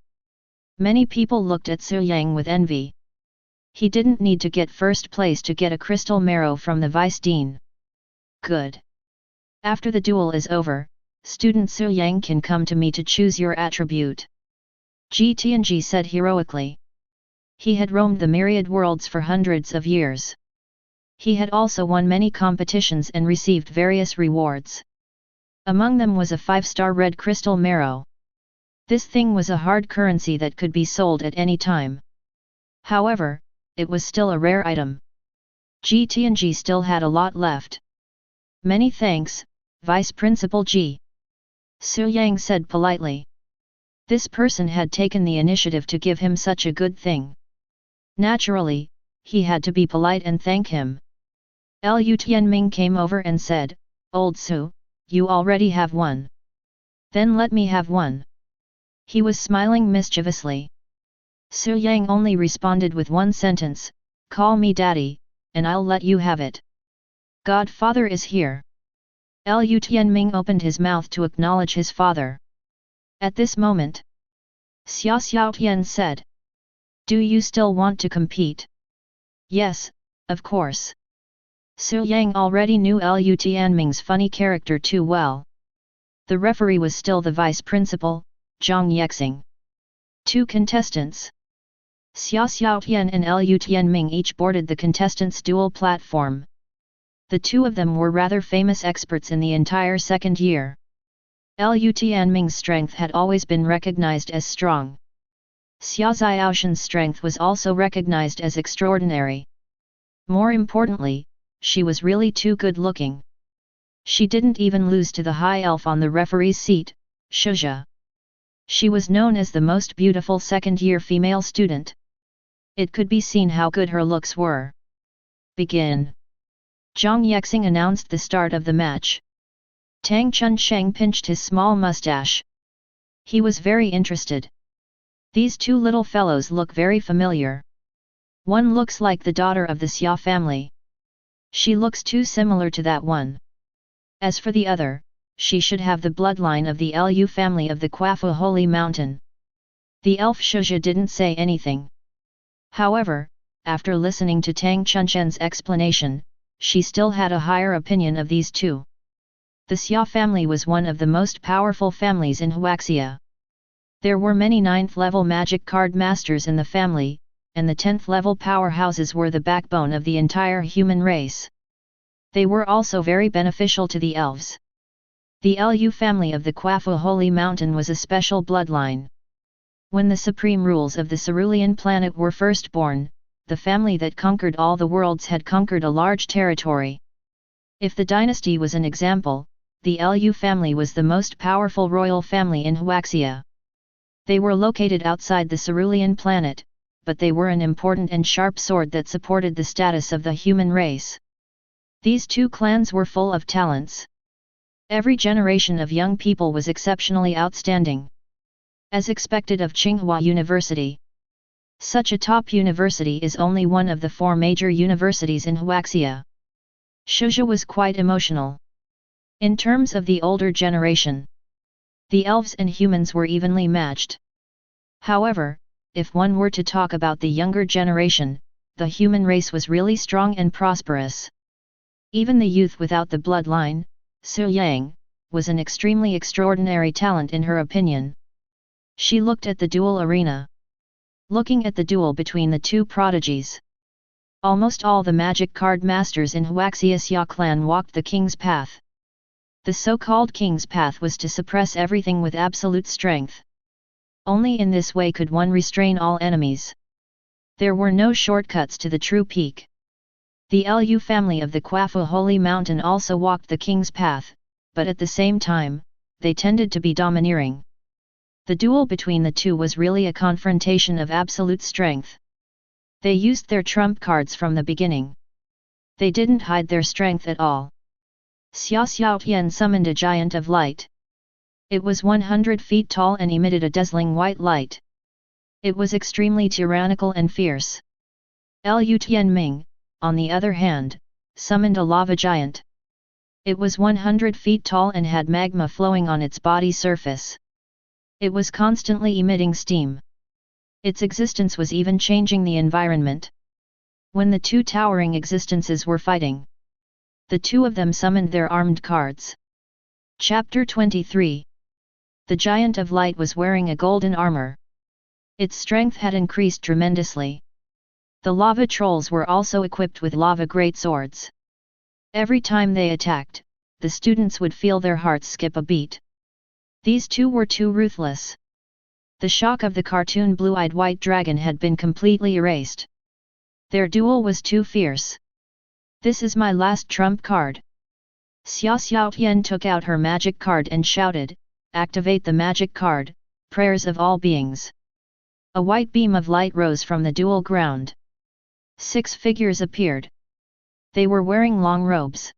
Many people looked at Su Yang with envy. He didn't need to get first place to get a crystal marrow from the vice dean. Good. After the duel is over, student Su Yang can come to me to choose your attribute. Ji Tianji said heroically. He had roamed the myriad worlds for hundreds of years. He had also won many competitions and received various rewards. Among them was a 5-star red crystal marrow. This thing was a hard currency that could be sold at any time. However, it was still a rare item. Ji Tianji still had a lot left. Many thanks, Vice Principal Ji. Su Yang said politely. This person had taken the initiative to give him such a good thing. Naturally, he had to be polite and thank him. Lu Tianming came over and said, Old Su, you already have one. Then let me have one. He was smiling mischievously. Su Yang only responded with one sentence, call me daddy, and I'll let you have it. Godfather is here. Lu Tianming opened his mouth to acknowledge his father. At this moment, Xia Xiaotian said, do you still want to compete? Yes, of course. Su Yang already knew Lu Tianming's funny character too well. The referee was still the vice principal, Zhang Yangqiang. 2 contestants. Xia Xiaotian and Lu Tianming each boarded the contestants' dual platform. The two of them were rather famous experts in the entire second year. Lu Tianming's strength had always been recognized as strong. Xia Xiaoshan's strength was also recognized as extraordinary. More importantly, she was really too good-looking. She didn't even lose to the high elf on the referee's seat, Shuzha. She was known as the most beautiful second-year female student. It could be seen how good her looks were. Begin. Zhang Yangqiang announced the start of the match. Tang Chunsheng pinched his small mustache. He was very interested. These two little fellows look very familiar. One looks like the daughter of the Xia family. She looks too similar to that one. As for the other, she should have the bloodline of the Lu family of the Quafu Holy Mountain. The elf Shuzha didn't say anything. However, after listening to Tang Chunshen's explanation, she still had a higher opinion of these two. The Xia family was one of the most powerful families in Huaxia. There were many 9th-level magic card masters in the family, and the 10th-level powerhouses were the backbone of the entire human race. They were also very beneficial to the elves. The Lu family of the Quafu Holy Mountain was a special bloodline. When the supreme rules of the cerulean planet were first born, the family that conquered all the worlds had conquered a large territory. If the dynasty was an example, the Lu family was the most powerful royal family in Huaxia. They were located outside the cerulean planet, but they were an important and sharp sword that supported the status of the human race. These two clans were full of talents. Every generation of young people was exceptionally outstanding. As expected of Tsinghua University. Such a top university is only one of the 4 major universities in Huaxia. Shuzha was quite emotional. In terms of the older generation, the elves and humans were evenly matched. However, if one were to talk about the younger generation, the human race was really strong and prosperous. Even the youth without the bloodline, Su Yang, was an extremely extraordinary talent in her opinion. She looked at the duel arena. Looking at the duel between the two prodigies. Almost all the magic card masters in Huaxia Xia clan walked the king's path. The so-called king's path was to suppress everything with absolute strength. Only in this way could one restrain all enemies. There were no shortcuts to the true peak. The Lu family of the Quafu Holy Mountain also walked the king's path, but at the same time, they tended to be domineering. The duel between the two was really a confrontation of absolute strength. They used their trump cards from the beginning. They didn't hide their strength at all. Xiao Tian summoned a giant of light. It was 100 feet tall and emitted a dazzling white light. It was extremely tyrannical and fierce. Lu Tianming, on the other hand, summoned a lava giant. It was 100 feet tall and had magma flowing on its body surface. It was constantly emitting steam. Its existence was even changing the environment. When the two towering existences were fighting, the two of them summoned their armed cards. Chapter 23. The Giant of Light was wearing a golden armor. Its strength had increased tremendously. The lava trolls were also equipped with lava greatswords. Every time they attacked, the students would feel their hearts skip a beat. These two were too ruthless. The shock of the cartoon blue-eyed white dragon had been completely erased. Their duel was too fierce. This is my last trump card. Xiao Tian took out her magic card and shouted, "Activate the magic card, prayers of all beings." A white beam of light rose from the duel ground. 6 figures appeared. They were wearing long robes.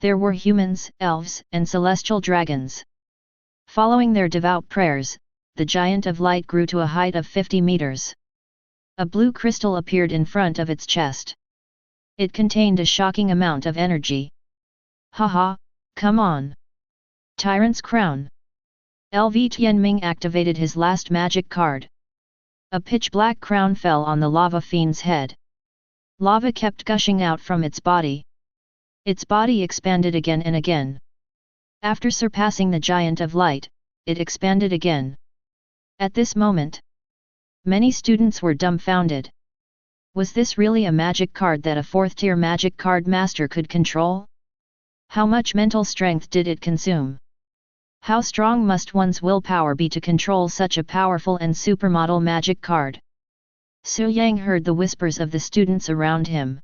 There were humans, elves, and celestial dragons. Following their devout prayers, the Giant of Light grew to a height of 50 meters. A blue crystal appeared in front of its chest. It contained a shocking amount of energy. Haha, come on! Tyrant's Crown. LV Tianming activated his last magic card. A pitch-black crown fell on the lava fiend's head. Lava kept gushing out from its body. Its body expanded again and again. After surpassing the Giant of Light, it expanded again. At this moment, many students were dumbfounded. Was this really a magic card that a 4th-tier magic card master could control? How much mental strength did it consume? How strong must one's willpower be to control such a powerful and supermodel magic card? Su Yang heard the whispers of the students around him.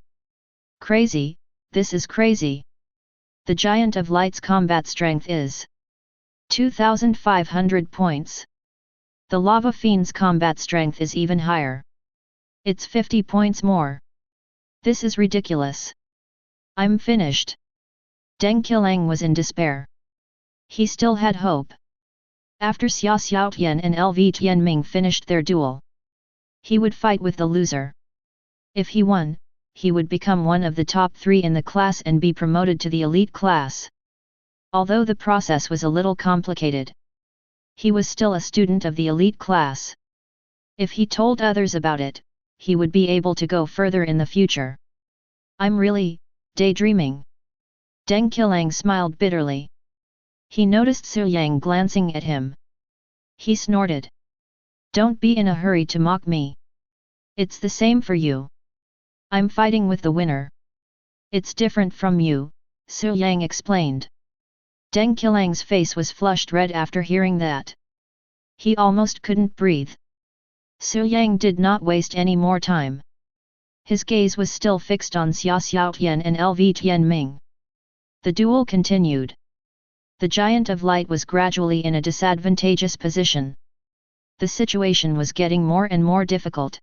Crazy, this is crazy. The Giant of Light's combat strength is 2,500 points. The Lava Fiend's combat strength is even higher. It's 50 points more. This is ridiculous. I'm finished. Deng Qilang was in despair. He still had hope. After Xiao Tian and LV Tianming finished their duel, he would fight with the loser. If he won, he would become one of the top 3 in the class and be promoted to the elite class. Although the process was a little complicated, he was still a student of the elite class. If he told others about it, he would be able to go further in the future. I'm really daydreaming. Deng Qilang smiled bitterly. He noticed Su Yang glancing at him. He snorted. Don't be in a hurry to mock me. It's the same for you. I'm fighting with the winner. It's different from you, Su Yang explained. Deng Qilang's face was flushed red after hearing that. He almost couldn't breathe. Su Yang did not waste any more time. His gaze was still fixed on Xiao Tian and LV Tianming. The duel continued. The Giant of Light was gradually in a disadvantageous position. The situation was getting more and more difficult.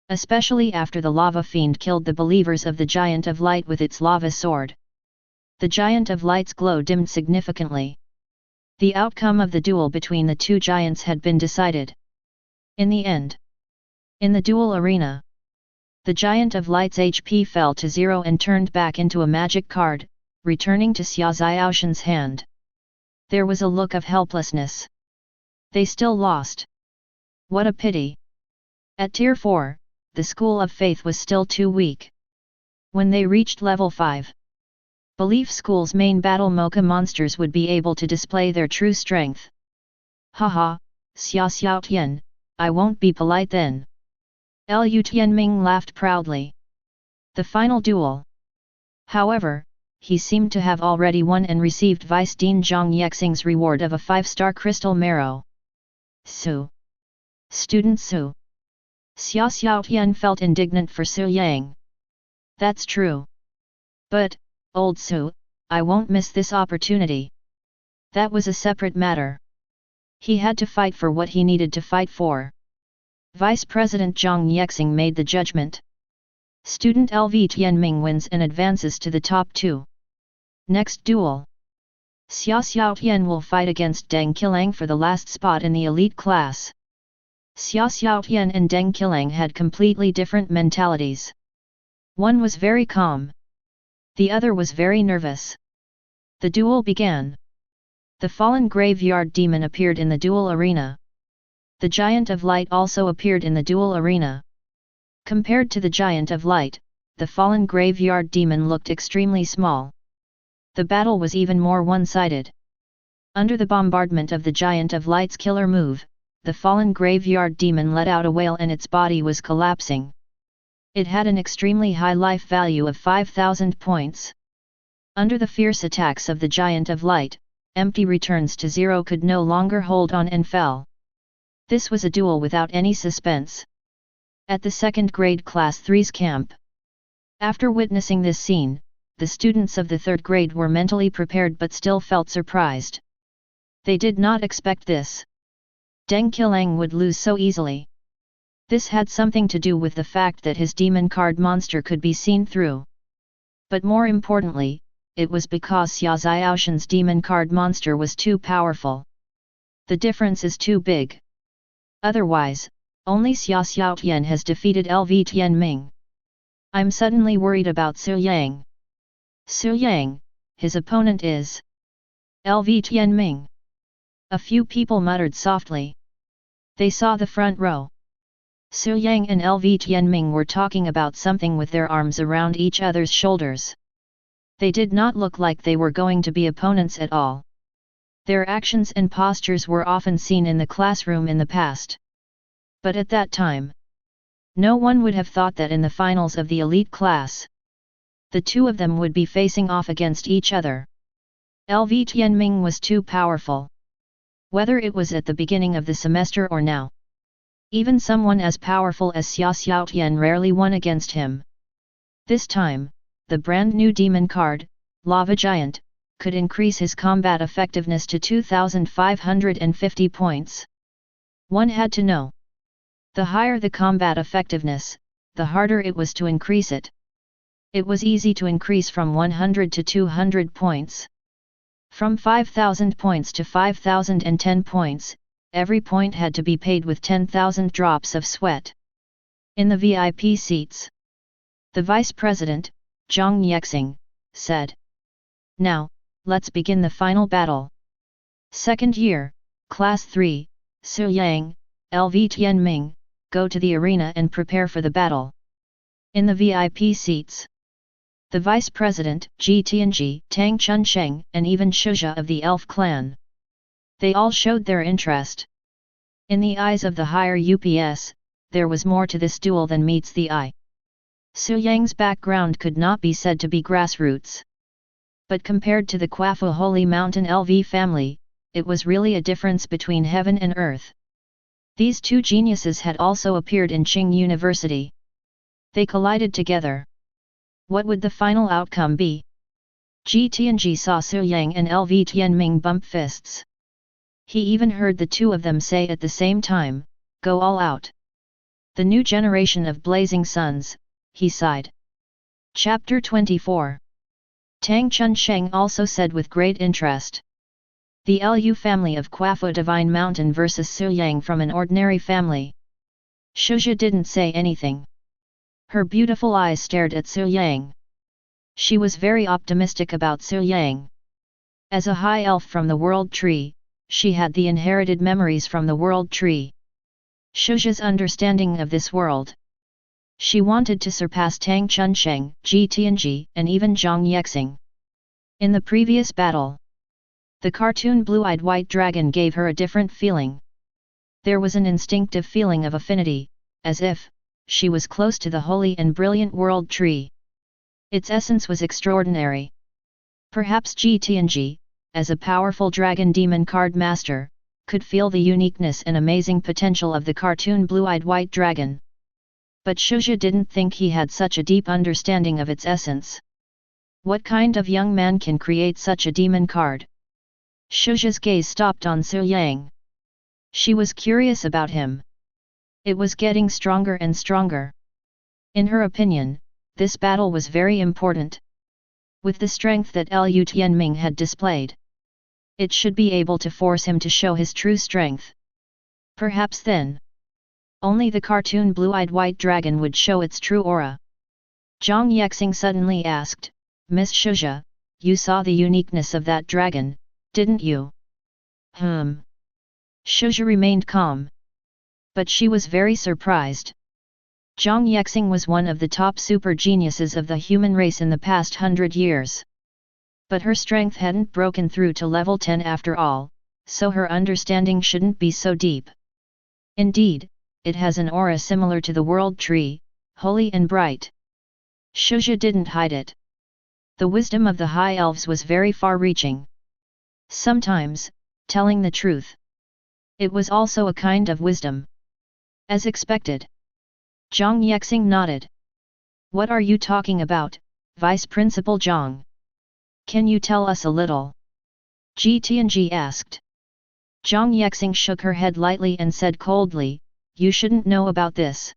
Especially after the Lava Fiend killed the believers of the Giant of Light with its lava sword. The Giant of Light's glow dimmed significantly. The outcome of the duel between the two giants had been decided. In the end, in the duel arena, the Giant of Light's HP fell to 0 and turned back into a magic card, returning to Xia Xiaoshan's hand. There was a look of helplessness. They still lost. What a pity. At Tier 4, the School of Faith was still too weak. When they reached level 5, Belief School's main battle Mocha monsters would be able to display their true strength. Haha, Xiao Tian, I won't be polite then. Lu Tianming laughed proudly. The final duel. However, he seemed to have already won and received Vice Dean Zhang Yexing's reward of a 5-star crystal marrow. Su. Student Su. Xiao felt indignant for Su Yang. That's true. But, old Su, I won't miss this opportunity. That was a separate matter. He had to fight for what he needed to fight for. Vice President Yangqiang made the judgment. Student LV Tianming wins and advances to the top 2. Next duel. Xiao will fight against Deng Qilang for the last spot in the elite class. Xiao and Deng Qilang had completely different mentalities. One was very calm. The other was very nervous. The duel began. The fallen graveyard demon appeared in the duel arena. The Giant of Light also appeared in the duel arena. Compared to the Giant of Light, the fallen graveyard demon looked extremely small. The battle was even more one-sided. Under the bombardment of the Giant of Light's killer move, the fallen graveyard demon let out a wail and its body was collapsing. It had an extremely high life value of 5,000 points. Under the fierce attacks of the Giant of Light, empty returns to 0 could no longer hold on and fell. This was a duel without any suspense. At the second grade class 3's camp. After witnessing this scene, the students of the third grade were mentally prepared but still felt surprised. They did not expect this. Deng Qilang would lose so easily. This had something to do with the fact that his demon card monster could be seen through. But more importantly, it was because Xia Xiaoshan's demon card monster was too powerful. The difference is too big. Otherwise, only Xiao has defeated LV Tianming. I'm suddenly worried about Su Yang. Su Yang, his opponent is LV Tianming. A few people muttered softly. They saw the front row. Su Yang and LV Tianming were talking about something with their arms around each other's shoulders. They did not look like they were going to be opponents at all. Their actions and postures were often seen in the classroom in the past. But at that time, no one would have thought that in the finals of the elite class, the two of them would be facing off against each other. LV Tianming was too powerful. Whether it was at the beginning of the semester or now, even someone as powerful as Xiao rarely won against him. This time, the brand new demon card, Lava Giant, could increase his combat effectiveness to 2,550 points. One had to know. The higher the combat effectiveness, the harder it was to increase it. It was easy to increase from 100 to 200 points. From 5,000 points to 5,010 points, every point had to be paid with 10,000 drops of sweat. In the VIP seats, the Vice President, Zhang Yexing, said, "Now, let's begin the final battle." Second year, Class 3, Su Yang, LV Tianming, go to the arena and prepare for the battle. In the VIP seats, the Vice President, Ji Tianji, Tang Chunsheng, and even Shuzha of the Elf clan. They all showed their interest. In the eyes of the higher UPS, there was more to this duel than meets the eye. Su Yang's background could not be said to be grassroots. But compared to the Quafu Holy Mountain LV family, it was really a difference between heaven and earth. These two geniuses had also appeared in Qing University. They collided together. What would the final outcome be? Ji Tianji saw Su Yang and LV Tianming bump fists. He even heard the two of them say at the same time, "Go all out." The new generation of blazing suns, he sighed. Chapter 24. Tang Chunsheng also said with great interest. The Lu family of Quafu Divine Mountain versus Su Yang from an ordinary family. Shuzha didn't say anything. Her beautiful eyes stared at Su Yang. She was very optimistic about Su Yang. As a high elf from the World Tree, she had the inherited memories from the World Tree. Shuzha's understanding of this world. She wanted to surpass Tang Chunsheng, Ji Tianji, and even Zhang Yexing. In the previous battle, the cartoon blue-eyed white dragon gave her a different feeling. There was an instinctive feeling of affinity, as if she was close to the holy and brilliant world tree. Its essence was extraordinary. Perhaps Ji Tianji, as a powerful dragon demon card master, could feel the uniqueness and amazing potential of the cartoon blue-eyed white dragon. But Shuzhe didn't think he had such a deep understanding of its essence. What kind of young man can create such a demon card? Shuzhe's gaze stopped on Su Yang. She was curious about him. It was getting stronger and stronger. In her opinion, this battle was very important. With the strength that Liu Tianming had displayed, it should be able to force him to show his true strength. Perhaps then, only the cartoon blue-eyed white dragon would show its true aura. Zhang Yangqiang suddenly asked, Miss Shuzhe, you saw the uniqueness of that dragon, didn't you? Shuzhe remained calm. But she was very surprised. Zhang Yangqiang was one of the top super geniuses of the human race in the past 100 years. But her strength hadn't broken through to level 10 after all, so her understanding shouldn't be so deep. Indeed, it has an aura similar to the world tree, holy and bright. Shuzhe didn't hide it. The wisdom of the high elves was very far-reaching. Sometimes, telling the truth. It was also a kind of wisdom. As expected. Zhang Yangqiang nodded. What are you talking about, Vice Principal Zhang? Can you tell us a little? Ji Tianji asked. Zhang Yangqiang shook her head lightly and said coldly, you shouldn't know about this.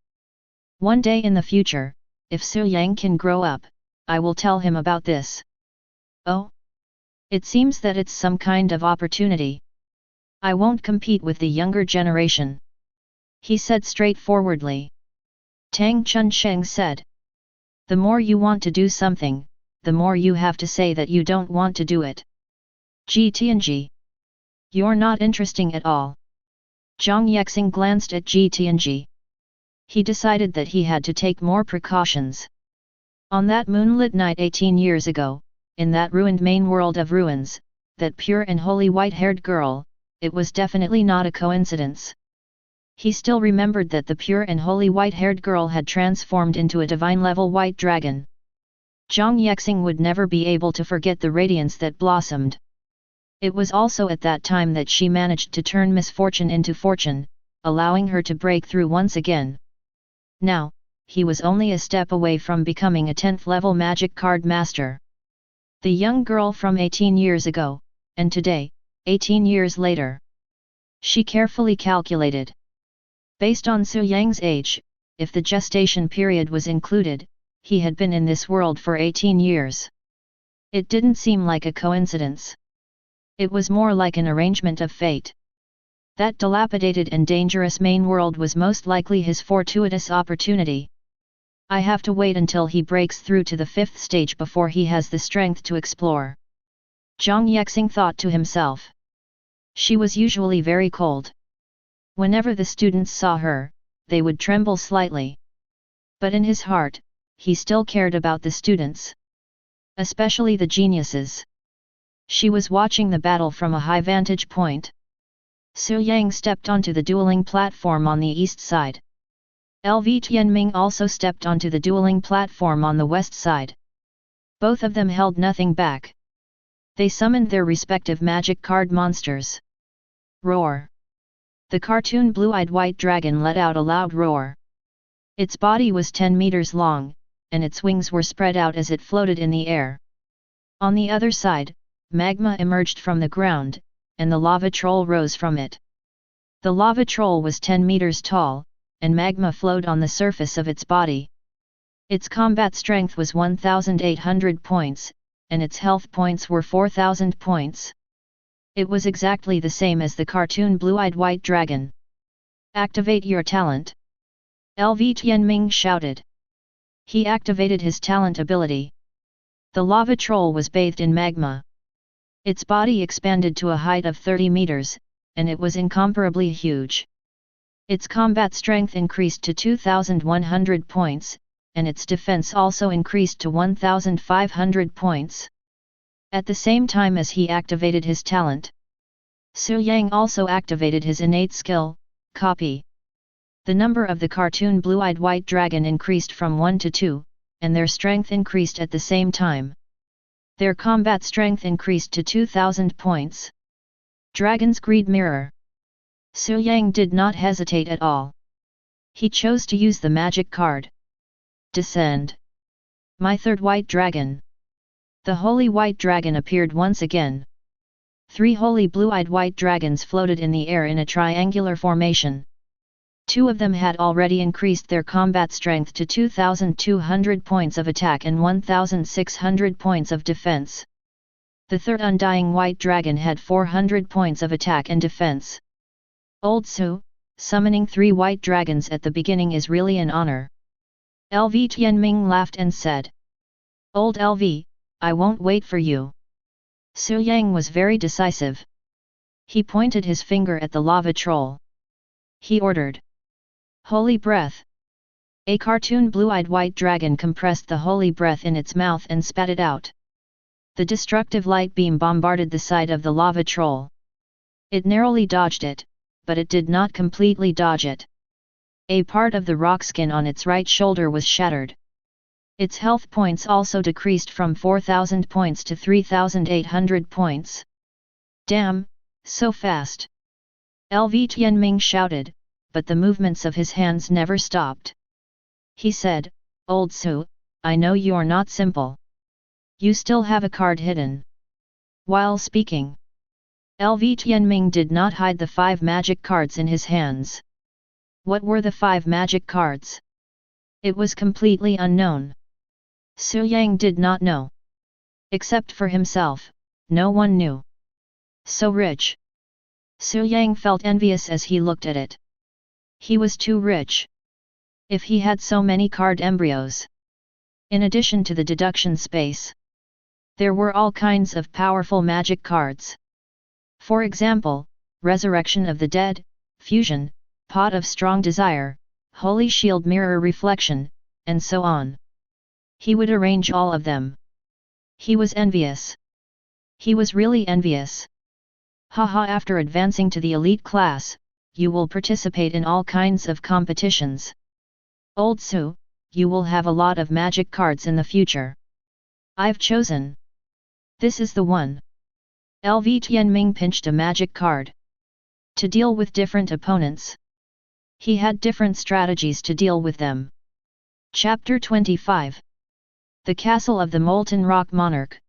One day in the future, if Su Yang can grow up, I will tell him about this. Oh? It seems that it's some kind of opportunity. I won't compete with the younger generation. He said straightforwardly. Tang Chunsheng said. The more you want to do something, the more you have to say that you don't want to do it. Ji Tianji. You're not interesting at all. Zhang Yangqiang glanced at Ji Tianji. He decided that he had to take more precautions. On that moonlit night 18 years ago, in that ruined main world of ruins, that pure and holy white-haired girl, it was definitely not a coincidence. He still remembered that the pure and holy white-haired girl had transformed into a divine-level white dragon. Zhang Yangqiang would never be able to forget the radiance that blossomed. It was also at that time that she managed to turn misfortune into fortune, allowing her to break through once again. Now, he was only a step away from becoming a 10th level magic card master. The young girl from 18 years ago, and today, 18 years later. She carefully calculated. Based on Su Yang's age, if the gestation period was included, he had been in this world for 18 years. It didn't seem like a coincidence. It was more like an arrangement of fate. That dilapidated and dangerous main world was most likely his fortuitous opportunity. I have to wait until he breaks through to the 5th stage before he has the strength to explore. Zhang Yangqiang thought to himself. She was usually very cold. Whenever the students saw her, they would tremble slightly. But in his heart, he still cared about the students. Especially the geniuses. She was watching the battle from a high vantage point. Su Yang stepped onto the dueling platform on the east side. LV Tianming also stepped onto the dueling platform on the west side. Both of them held nothing back. They summoned their respective magic card monsters. Roar! The cartoon blue-eyed white dragon let out a loud roar. Its body was 10 meters long, and its wings were spread out as it floated in the air. On the other side, magma emerged from the ground, and the lava troll rose from it. The lava troll was 10 meters tall, and magma flowed on the surface of its body. Its combat strength was 1,800 points, and its health points were 4,000 points. It was exactly the same as the cartoon blue-eyed white dragon. Activate your talent! LV Tianming shouted. He activated his talent ability. The lava troll was bathed in magma. Its body expanded to a height of 30 meters, and it was incomparably huge. Its combat strength increased to 2,100 points, and its defense also increased to 1,500 points. At the same time as he activated his talent, Su Yang also activated his innate skill, Copy. The number of the cartoon blue-eyed white dragon increased from 1 to 2, and their strength increased at the same time. Their combat strength increased to 2,000 points. Dragon's Greed Mirror. Su Yang did not hesitate at all. He chose to use the magic card. Descend. My third white dragon. The holy white dragon appeared once again. 3 holy blue-eyed white dragons floated in the air in a triangular formation. 2 of them had already increased their combat strength to 2,200 points of attack and 1,600 points of defense. The third undying white dragon had 400 points of attack and defense. Old Su, summoning 3 white dragons at the beginning is really an honor. LV Tianming laughed and said. Old LV, I won't wait for you. Su Yang was very decisive. He pointed his finger at the lava troll. He ordered. Holy breath. A cartoon blue-eyed white dragon compressed the holy breath in its mouth and spat it out. The destructive light beam bombarded the side of the lava troll. It narrowly dodged it, but it did not completely dodge it. A part of the rock skin on its right shoulder was shattered. Its health points also decreased from 4,000 points to 3,800 points. Damn, so fast! LV Tianming shouted, but the movements of his hands never stopped. He said, Old Su, I know you're not simple. You still have a card hidden. While speaking, LV Tianming did not hide the 5 magic cards in his hands. What were the 5 magic cards? It was completely unknown. Su Yang did not know. Except for himself, no one knew. So rich. Su Yang felt envious as he looked at it. He was too rich. If he had so many card embryos. In addition to the deduction space, there were all kinds of powerful magic cards. For example, Resurrection of the Dead, Fusion, Pot of Strong Desire, Holy Shield Mirror Reflection, and so on. He would arrange all of them. He was envious. He was really envious. Haha, after advancing to the elite class, you will participate in all kinds of competitions. Old Su, you will have a lot of magic cards in the future. I've chosen. This is the one. LV Tianming pinched a magic card. To deal with different opponents. He had different strategies to deal with them. Chapter 25. The Castle of the Molten Rock Monarch.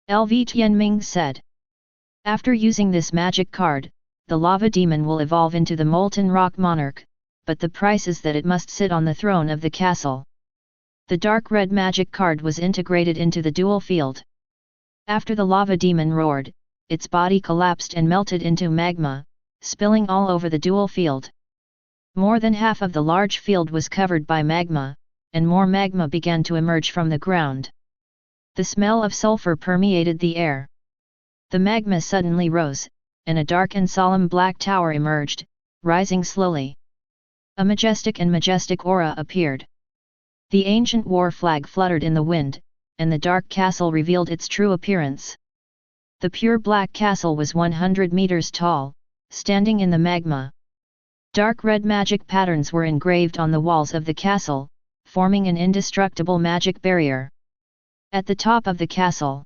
LV Tianming said. After using this magic card, the lava demon will evolve into the Molten Rock Monarch, but the price is that it must sit on the throne of the castle. The dark red magic card was integrated into the dual field. After the lava demon roared, its body collapsed and melted into magma, spilling all over the dual field. More than half of the large field was covered by magma, and more magma began to emerge from the ground. The smell of sulfur permeated the air. The magma suddenly rose, and a dark and solemn black tower emerged, rising slowly. A majestic aura appeared. The ancient war flag fluttered in the wind, and the dark castle revealed its true appearance. The pure black castle was 100 meters tall, standing in the magma. Dark red magic patterns were engraved on the walls of the castle, forming an indestructible magic barrier. At the top of the castle,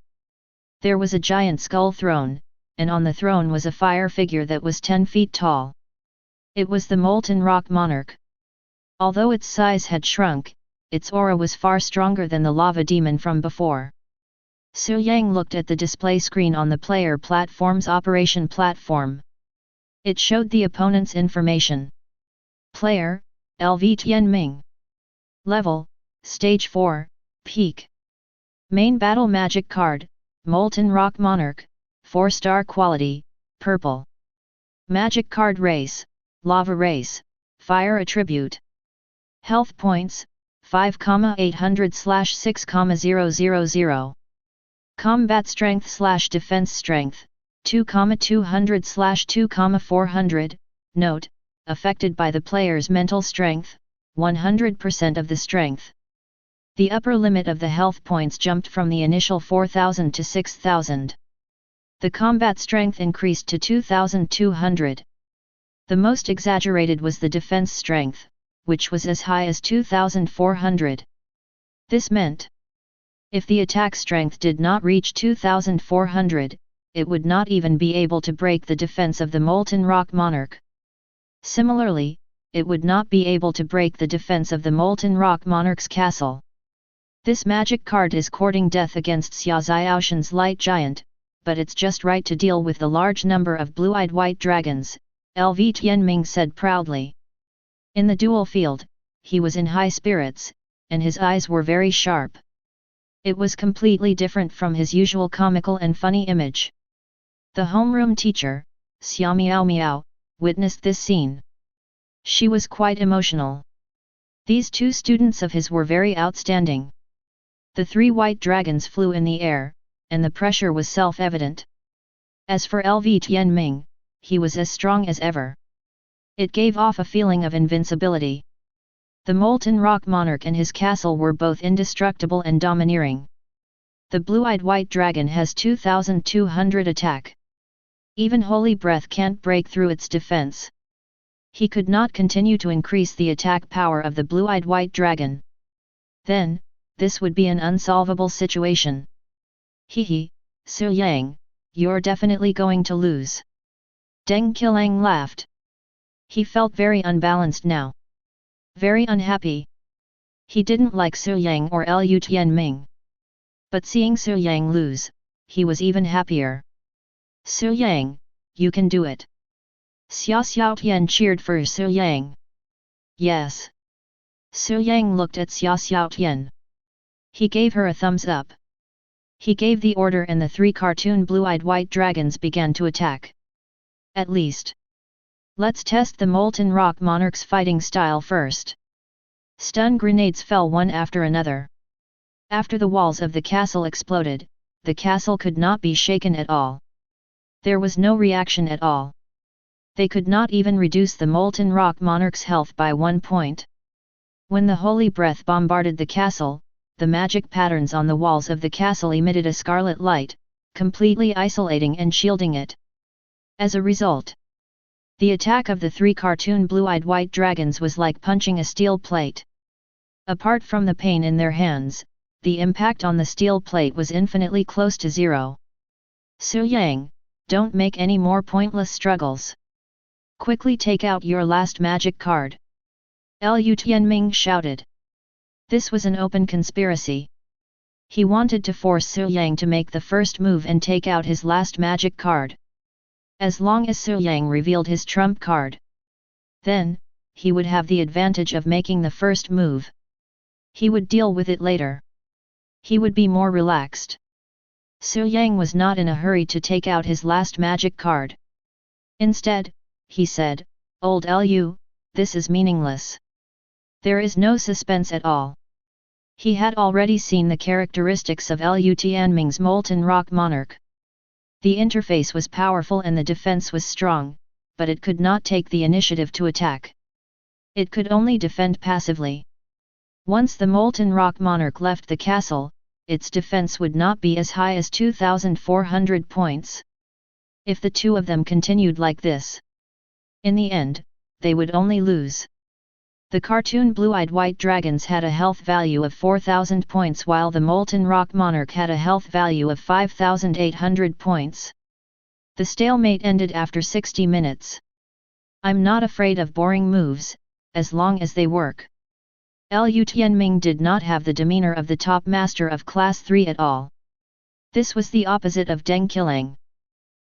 there was a giant skull throne, and on the throne was a fire figure that was 10 feet tall. It was the Molten Rock Monarch. Although its size had shrunk, its aura was far stronger than the lava demon from before. Su Yang looked at the display screen on the player platform's operation platform. It showed the opponent's information. Player, LV Tianming. Level, Stage 4, Peak. Main Battle Magic Card, Molten Rock Monarch, 4-star Quality, Purple. Magic Card Race, Lava Race, Fire Attribute. Health Points, 5,800/6,000. Combat Strength/Defense Strength, 2,200/2,400. Note, affected by the player's mental strength, 100% of the strength. The upper limit of the health points jumped from the initial 4,000 to 6,000. The combat strength increased to 2,200. The most exaggerated was the defense strength, which was as high as 2,400. This meant, if the attack strength did not reach 2,400, it would not even be able to break the defense of the Molten Rock Monarch. Similarly, it would not be able to break the defense of the Molten Rock Monarch's castle. This magic card is courting death against Xia Xiaoshan's light giant, but it's just right to deal with the large number of blue-eyed white dragons, LV Tianming said proudly. In the duel field, he was in high spirits, and his eyes were very sharp. It was completely different from his usual comical and funny image. The homeroom teacher, Xia Miao Miao, witnessed this scene. She was quite emotional. These two students of his were very outstanding. The three white dragons flew in the air, and the pressure was self-evident. As for LV Tianming, he was as strong as ever. It gave off a feeling of invincibility. The Molten Rock Monarch and his castle were both indestructible and domineering. The blue-eyed white dragon has 2,200 attack. Even Holy Breath can't break through its defense. He could not continue to increase the attack power of the blue-eyed white dragon. Then, this would be an unsolvable situation. Hehe, Su Yang, you're definitely going to lose. Deng Qilang laughed. He felt very unbalanced now. Very unhappy. He didn't like Su Yang or Lu Tianming. But seeing Su Yang lose, he was even happier. Su Yang, you can do it. Xia Xiaotian cheered for Su Yang. Yes. Su Yang looked at Xia Xiaotian. He gave her a thumbs up. He gave the order and the three cartoon blue-eyed white dragons began to attack. At least. Let's test the Molten Rock Monarch's fighting style first. Stun grenades fell one after another. After the walls of the castle exploded, the castle could not be shaken at all. There was no reaction at all. They could not even reduce the Molten Rock Monarch's health by 1 point. When the Holy Breath bombarded the castle, the magic patterns on the walls of the castle emitted a scarlet light, completely isolating and shielding it. As a result, the attack of the three cartoon blue-eyed white dragons was like punching a steel plate. Apart from the pain in their hands, the impact on the steel plate was infinitely close to zero. Su Yang, don't make any more pointless struggles. Quickly take out your last magic card. Lu Tianming shouted. This was an open conspiracy. He wanted to force Su Yang to make the first move and take out his last magic card. As long as Su Yang revealed his trump card, then, he would have the advantage of making the first move. He would deal with it later. He would be more relaxed. Su Yang was not in a hurry to take out his last magic card. Instead, he said, "Old Lu, this is meaningless. There is no suspense at all." He had already seen the characteristics of Lu Tianming's Molten Rock Monarch. The interface was powerful and the defense was strong, but it could not take the initiative to attack. It could only defend passively. Once the Molten Rock Monarch left the castle, its defense would not be as high as 2,400 points. If the two of them continued like this, in the end, they would only lose. The cartoon blue-eyed white dragons had a health value of 4,000 points while the Molten Rock Monarch had a health value of 5,800 points. The stalemate ended after 60 minutes. I'm not afraid of boring moves, as long as they work. Lu Tianming did not have the demeanor of the top master of Class 3 at all. This was the opposite of Deng Qilang.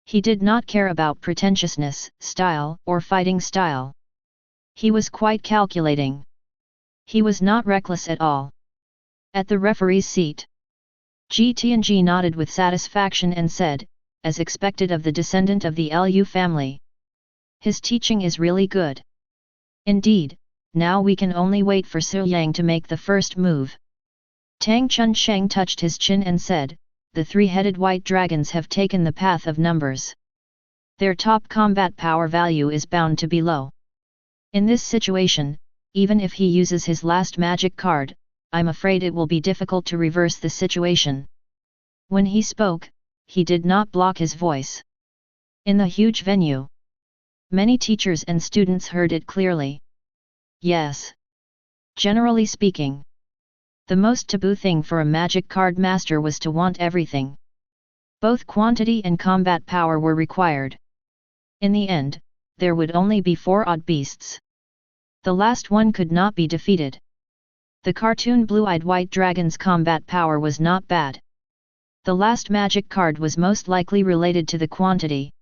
He did not care about pretentiousness, style, or fighting style. He was quite calculating. He was not reckless at all. At the referee's seat, Ji Tianji nodded with satisfaction and said, as expected of the descendant of the Lu family, "His teaching is really good. Indeed, now we can only wait for Su Yang to make the first move." Tang Chunsheng touched his chin and said, "The three-headed white dragons have taken the path of numbers. Their top combat power value is bound to be low. In this situation, even if he uses his last magic card, I'm afraid it will be difficult to reverse the situation." When he spoke, he did not block his voice. In the huge venue, many teachers and students heard it clearly. Yes. Generally speaking, the most taboo thing for a magic card master was to want everything. Both quantity and combat power were required. In the end, there would only be 4 odd beasts. The last one could not be defeated. The cartoon blue-eyed white dragon's combat power was not bad. The last magic card was most likely related to the quantity.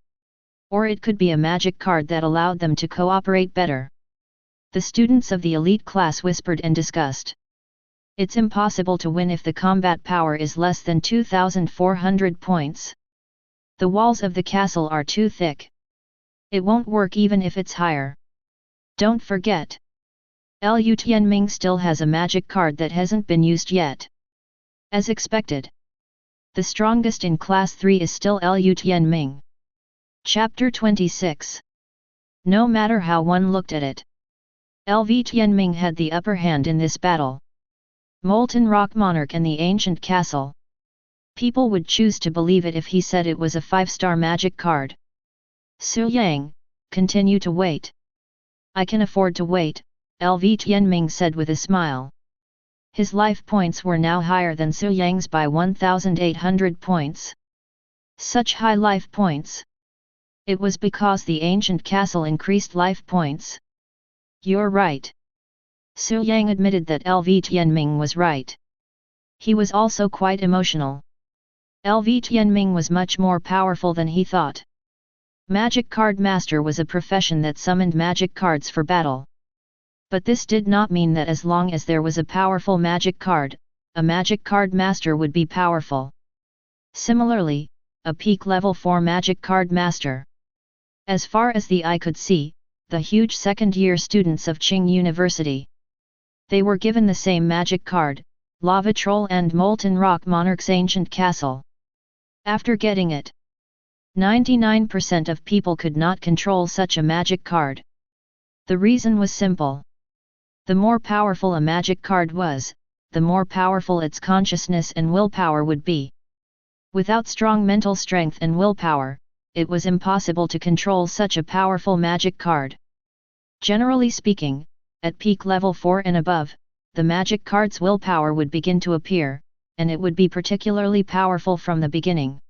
Or it could be a magic card that allowed them to cooperate better. The students of the elite class whispered and discussed. It's impossible to win if the combat power is less than 2,400 points. The walls of the castle are too thick. It won't work even if it's higher. Don't forget. Lu Tianming still has a magic card that hasn't been used yet. As expected. The strongest in Class 3 is still Lu Tianming. Chapter 26. No matter how one looked at it, LV Tianming had the upper hand in this battle. Molten Rock Monarch and the Ancient Castle. People would choose to believe it if he said it was a 5-star magic card. Su Yang, continue to wait. I can afford to wait, LV Tianming said with a smile. His life points were now higher than Su Yang's by 1,800 points. Such high life points. It was because the ancient castle increased life points. You're right. Su Yang admitted that LV Tianming was right. He was also quite emotional. LV Tianming was much more powerful than he thought. Magic Card Master was a profession that summoned magic cards for battle. But this did not mean that as long as there was a powerful magic card, a Magic Card Master would be powerful. Similarly, a peak level 4 Magic Card Master. As far as the eye could see, the huge second-year students of Qing University. They were given the same magic card, Lava Troll and Molten Rock Monarch's Ancient Castle. After getting it, 99% of people could not control such a magic card. The reason was simple. The more powerful a magic card was, the more powerful its consciousness and willpower would be. Without strong mental strength and willpower, it was impossible to control such a powerful magic card. Generally speaking, at peak level 4 and above, the magic card's willpower would begin to appear, and it would be particularly powerful from the beginning.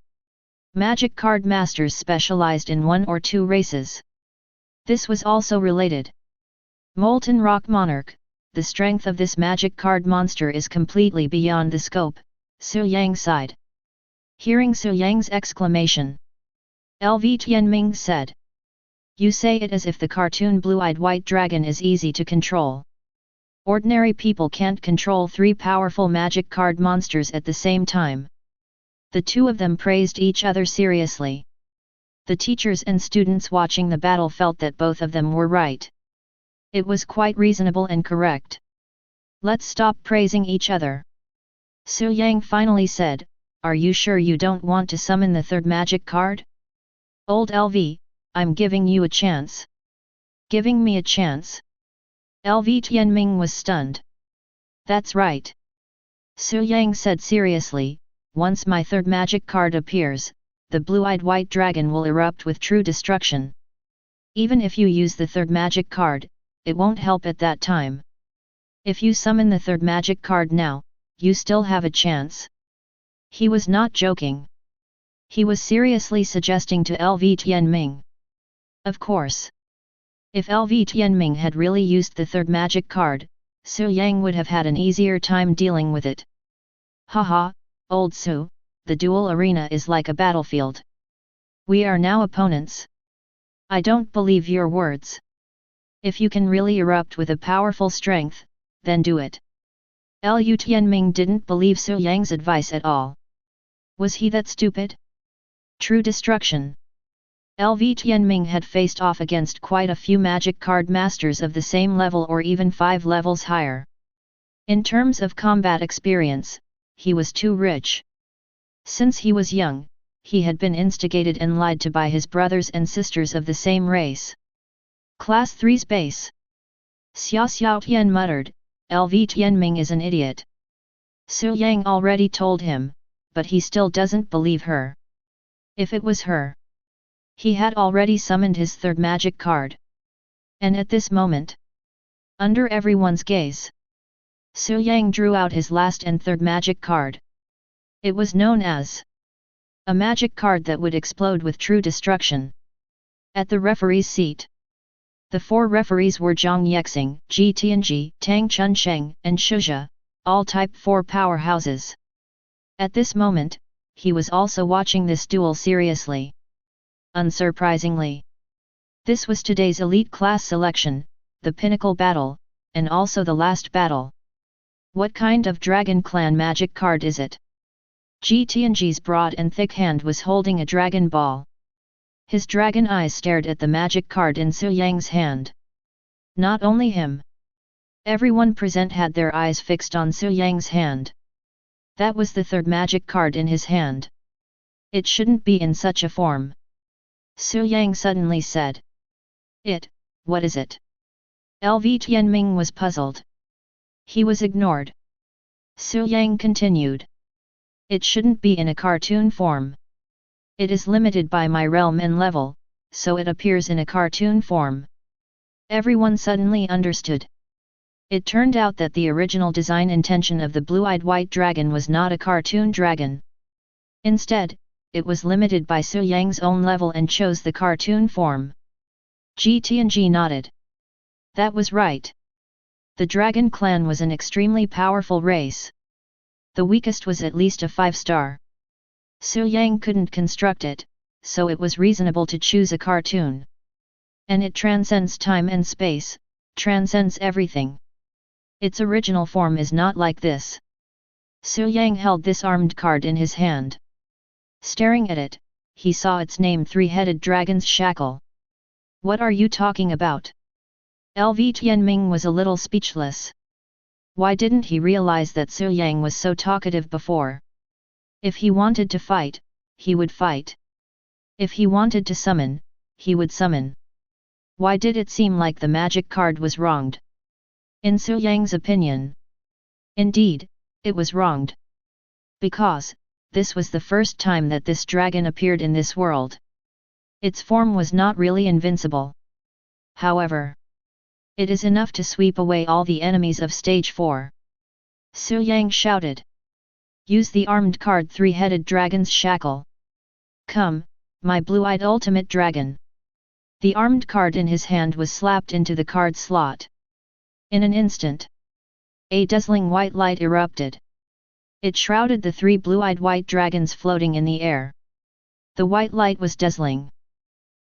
Magic card masters specialized in 1 or 2 races. This was also related. Molten Rock Monarch, the strength of this magic card monster is completely beyond the scope, Su Yang sighed. Hearing Su Yang's exclamation, LV Tianming said. You say it as if the cartoon blue-eyed white dragon is easy to control. Ordinary people can't control 3 powerful magic card monsters at the same time. The two of them praised each other seriously. The teachers and students watching the battle felt that both of them were right. It was quite reasonable and correct. Let's stop praising each other. Su Yang finally said, Are you sure you don't want to summon the 3rd magic card? Old LV, I'm giving you a chance. Giving me a chance? LV Tianming was stunned. That's right. Su Yang said seriously, once my 3rd magic card appears, the blue-eyed white dragon will erupt with true destruction. Even if you use the 3rd magic card, it won't help at that time. If you summon the 3rd magic card now, you still have a chance. He was not joking. He was seriously suggesting to LV Tianming. Of course. If LV Tianming had really used the 3rd magic card, Su Yang would have had an easier time dealing with it. Haha, old Su, the duel arena is like a battlefield. We are now opponents. I don't believe your words. If you can really erupt with a powerful strength, then do it. Lu Tianming didn't believe Su Yang's advice at all. Was he that stupid? True destruction. LV Tianming had faced off against quite a few magic card masters of the same level or even 5 levels higher. In terms of combat experience, he was too rich. Since he was young, he had been instigated and lied to by his brothers and sisters of the same race. Class 3's base. Xia Xiaotian muttered, LV Tianming is an idiot. Su Yang already told him, but he still doesn't believe her. If it was her. He had already summoned his 3rd magic card. And at this moment, under everyone's gaze, Su Yang drew out his last and 3rd magic card. It was known as a magic card that would explode with true destruction. At the referee's seat, The four referees were Zhang Yexing, Ji Tianji, Tang Chunsheng, and Shuzhe, all Type 4 powerhouses. At this moment, he was also watching this duel seriously. Unsurprisingly, this was today's elite class selection, the pinnacle battle, and also the last battle. What kind of Dragon Clan magic card is it? Ji Tianji's broad and thick hand was holding a dragon ball. His dragon eyes stared at the magic card in Su Yang's hand. Not only him. Everyone present had their eyes fixed on Su Yang's hand. That was the third magic card in his hand. It shouldn't be in such a form. Su Yang suddenly said. What is it? LV Tianming was puzzled. He was ignored. Su Yang continued. It shouldn't be in a cartoon form. It is limited by my realm and level, so it appears in a cartoon form. Everyone suddenly understood. It turned out that the original design intention of the blue-eyed white dragon was not a cartoon dragon. Instead, it was limited by Su Yang's own level and chose the cartoon form. Ji Tianji nodded. That was right. The Dragon Clan was an extremely powerful race. The weakest was at least a 5-star. Su Yang couldn't construct it, so it was reasonable to choose a cartoon. And it transcends time and space, transcends everything. Its original form is not like this. Su Yang held this armed card in his hand. Staring at it, he saw its name Three-Headed Dragon's Shackle. What are you talking about? LV Tianming was a little speechless. Why didn't he realize that Su Yang was so talkative before? If he wanted to fight, he would fight. If he wanted to summon, he would summon. Why did it seem like the magic card was wronged? In Su Yang's opinion. Indeed, it was wronged. Because, this was the first time that this dragon appeared in this world. Its form was not really invincible. However, it is enough to sweep away all the enemies of stage 4. Su Yang shouted. Use the armed card Three-Headed Dragon's Shackle. Come, my blue-eyed ultimate dragon. The armed card in his hand was slapped into the card slot. In an instant, a dazzling white light erupted. It shrouded the three blue-eyed white dragons floating in the air. The white light was dazzling.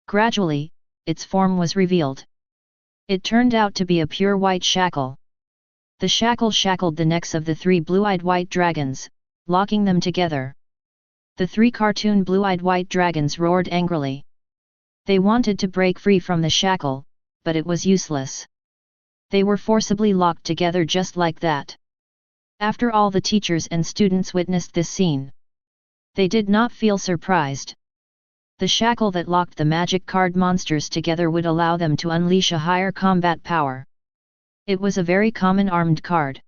Gradually, its form was revealed. It turned out to be a pure white shackle. The shackle shackled the necks of the three blue-eyed white dragons, locking them together. The three cartoon blue-eyed white dragons roared angrily. They wanted to break free from the shackle, but it was useless. They were forcibly locked together just like that. After all the teachers and students witnessed this scene, they did not feel surprised. The shackle that locked the magic card monsters together would allow them to unleash a higher combat power. It was a very common armed card.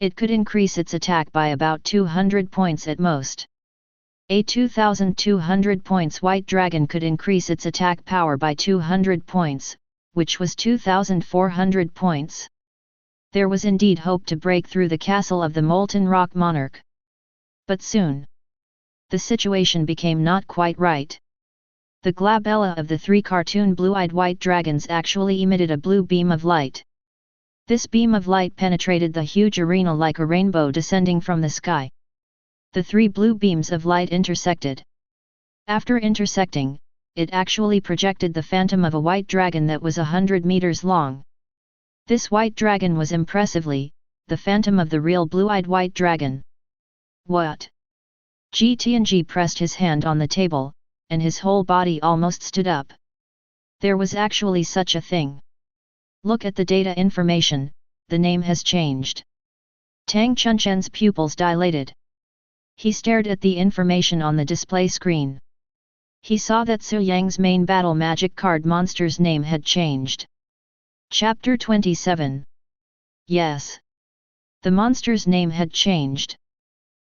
It could increase its attack by about 200 points at most. A 2200 points white dragon could increase its attack power by 200 points, which was 2400 points. There was indeed hope to break through the castle of the Molten Rock Monarch. But soon, the situation became not quite right. The glabella of the three cartoon blue-eyed white dragons actually emitted a blue beam of light. This beam of light penetrated the huge arena like a rainbow descending from the sky. The three blue beams of light intersected. After intersecting, it actually projected the phantom of a white dragon that was 100 meters long. This white dragon was impressively, the phantom of the real blue-eyed white dragon. What? Ji Tianji pressed his hand on the table, and his whole body almost stood up. There was actually such a thing. Look at the data information, the name has changed. Tang Chunshen's pupils dilated. He stared at the information on the display screen. He saw that Su Yang's main battle magic card monster's name had changed. Chapter 27. Yes. The monster's name had changed.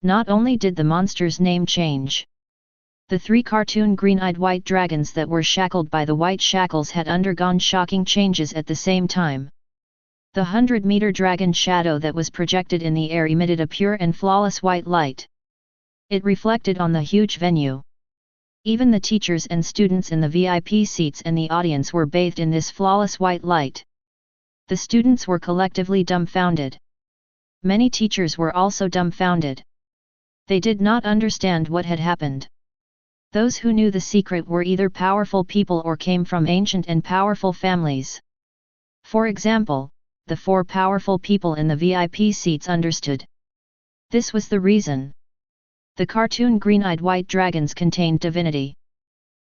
Not only did the monster's name change. The three cartoon green-eyed white dragons that were shackled by the white shackles had undergone shocking changes at the same time. The 100-meter dragon shadow that was projected in the air emitted a pure and flawless white light. It reflected on the huge venue. Even the teachers and students in the VIP seats and the audience were bathed in this flawless white light. The students were collectively dumbfounded. Many teachers were also dumbfounded. They did not understand what had happened. Those who knew the secret were either powerful people or came from ancient and powerful families. For example, the 4 powerful people in the VIP seats understood. This was the reason. The cartoon green-eyed white dragons contained divinity.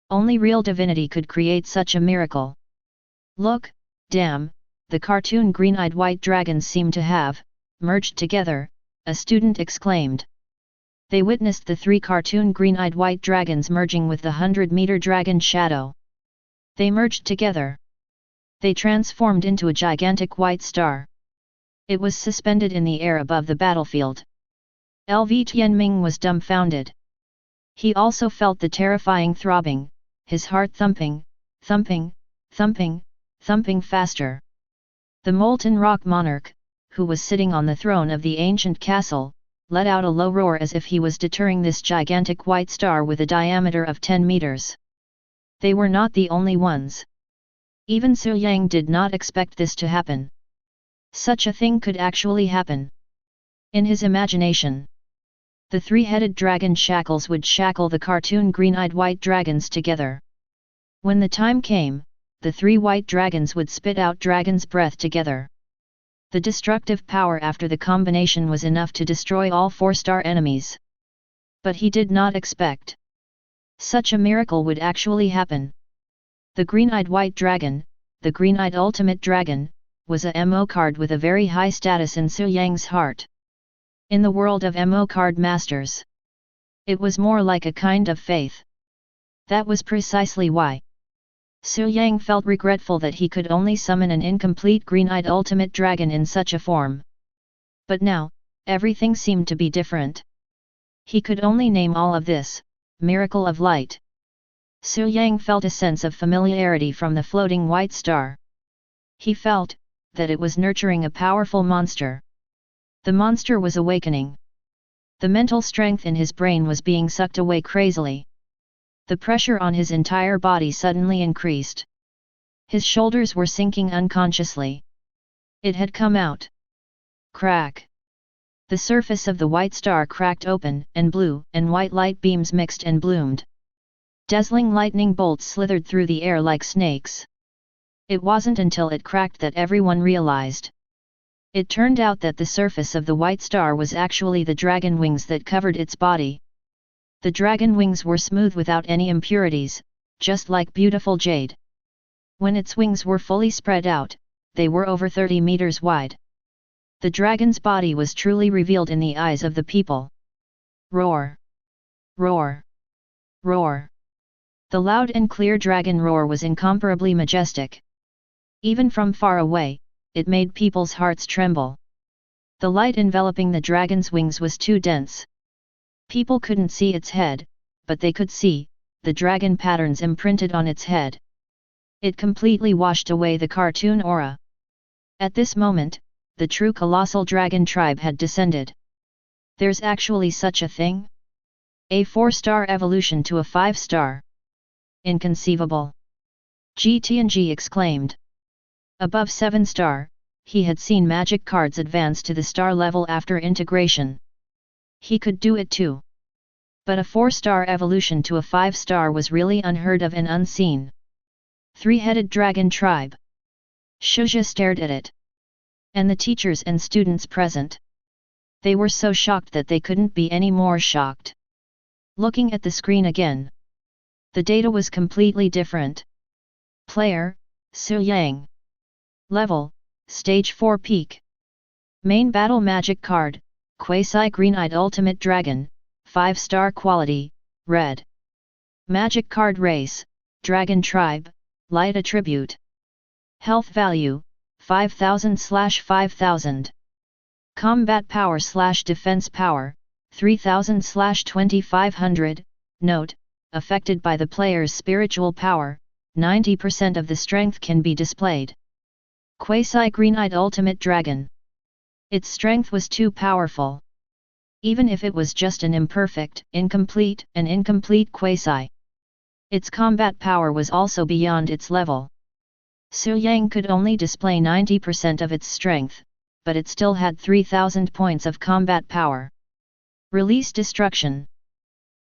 Only real divinity could create such a miracle. Look, damn, the cartoon green-eyed white dragons seem to have merged together, a student exclaimed. They witnessed the 3 cartoon green-eyed white dragons merging with the 100-meter dragon shadow. They merged together. They transformed into a gigantic white star. It was suspended in the air above the battlefield. LV Tianming was dumbfounded. He also felt the terrifying throbbing, his heart thumping, thumping, thumping, thumping faster. The molten rock monarch, who was sitting on the throne of the ancient castle, let out a low roar as if he was deterring this gigantic white star with a diameter of 10 meters. They were not the only ones. Even Su Yang did not expect this to happen. Such a thing could actually happen. In his imagination, the 3-headed dragon shackles would shackle the cartoon green-eyed white dragons together. When the time came, the 3 white dragons would spit out dragon's breath together. The destructive power after the combination was enough to destroy all 4-star enemies. But he did not expect such a miracle would actually happen. The green-eyed white dragon, the green-eyed ultimate dragon, was a MO card with a very high status in Su Yang's heart. In the world of MO card masters, it was more like a kind of faith. That was precisely why Su Yang felt regretful that he could only summon an incomplete green-eyed ultimate dragon in such a form. But now, everything seemed to be different. He could only name all of this, miracle of light. Su Yang felt a sense of familiarity from the floating white star. He felt that it was nurturing a powerful monster. The monster was awakening. The mental strength in his brain was being sucked away crazily. The pressure on his entire body suddenly increased. His shoulders were sinking unconsciously. It had come out. Crack! The surface of the white star cracked open, and blue and white light beams mixed and bloomed. Dazzling lightning bolts slithered through the air like snakes. It wasn't until it cracked that everyone realized. It turned out that the surface of the white star was actually the dragon wings that covered its body. The dragon wings were smooth without any impurities, just like beautiful jade. When its wings were fully spread out, they were over 30 meters wide. The dragon's body was truly revealed in the eyes of the people. Roar! Roar! Roar! The loud and clear dragon roar was incomparably majestic. Even from far away, it made people's hearts tremble. The light enveloping the dragon's wings was too dense. People couldn't see its head, but they could see the dragon patterns imprinted on its head. It completely washed away the cartoon aura. At this moment, the true colossal dragon tribe had descended. There's actually such a thing? A 4-star evolution to a 5-star. Inconceivable! Tianji exclaimed. Above 7-star, he had seen magic cards advance to the star level after integration. He could do it too. But a 4-star evolution to a 5-star was really unheard of and unseen. 3-headed dragon tribe. Shuja stared at it. And the teachers and students present. They were so shocked that they couldn't be any more shocked. Looking at the screen again, the data was completely different. Player, Su Yang. Level, Stage 4 Peak. Main battle magic card, Quasi Green-Eyed Ultimate Dragon, 5-star quality, red. Magic card race, Dragon Tribe, light attribute. Health value, 5000/5000. Combat power/defense power, 3000/2500. Note, affected by the player's spiritual power, 90% of the strength can be displayed. Quasi Green-Eyed Ultimate Dragon. Its strength was too powerful. Even if it was just an incomplete quasi. Its combat power was also beyond its level. Su Yang could only display 90% of its strength, but it still had 3,000 points of combat power. Release Destruction.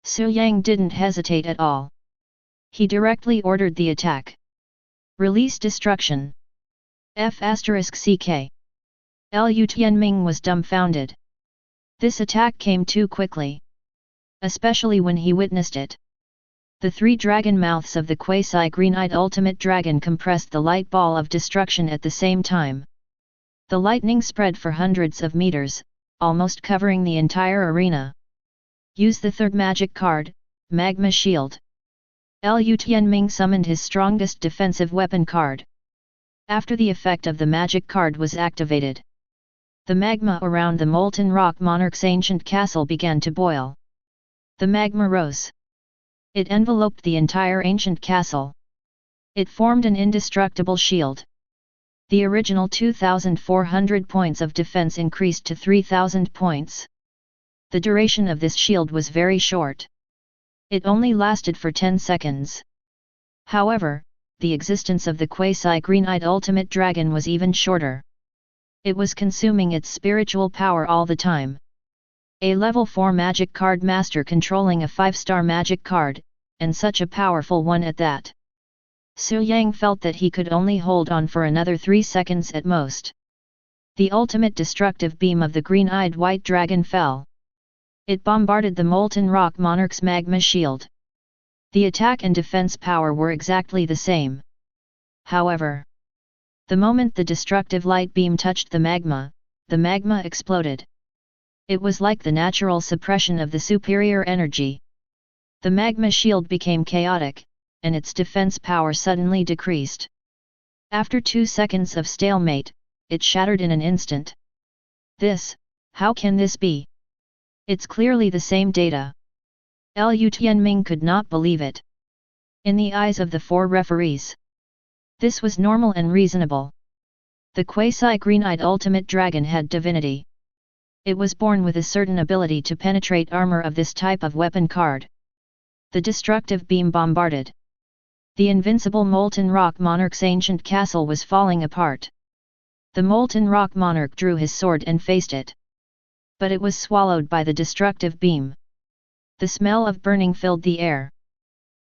Su Yang didn't hesitate at all. He directly ordered the attack. Release Destruction. F***ck. Lu Tianming was dumbfounded. This attack came too quickly. Especially when he witnessed it. The three dragon mouths of the quasi-green-eyed ultimate dragon compressed the light ball of destruction at the same time. The lightning spread for hundreds of meters, almost covering the entire arena. Use the third magic card, Magma Shield. Lu Tianming summoned his strongest defensive weapon card. After the effect of the magic card was activated, the magma around the molten rock monarch's ancient castle began to boil. The magma rose. It enveloped the entire ancient castle. It formed an indestructible shield. The original 2,400 points of defense increased to 3,000 points. The duration of this shield was very short. It only lasted for 10 seconds. However, the existence of the quasi-green-eyed ultimate dragon was even shorter. It was consuming its spiritual power all the time. A level 4 magic card master controlling a 5-star magic card, and such a powerful one at that. Su Yang felt that he could only hold on for another 3 seconds at most. The ultimate destructive beam of the green-eyed white dragon fell. It bombarded the molten rock monarch's magma shield. The attack and defense power were exactly the same. However, the moment the destructive light beam touched the magma exploded. It was like the natural suppression of the superior energy. The magma shield became chaotic, and its defense power suddenly decreased. After 2 seconds of stalemate, it shattered in an instant. How can this be? It's clearly the same data. Lu Tianming could not believe it. In the eyes of the 4 referees, this was normal and reasonable. The quasi-green-eyed ultimate dragon had divinity. It was born with a certain ability to penetrate armor of this type of weapon card. The destructive beam bombarded. The invincible molten rock monarch's ancient castle was falling apart. The molten rock monarch drew his sword and faced it. But it was swallowed by the destructive beam. The smell of burning filled the air.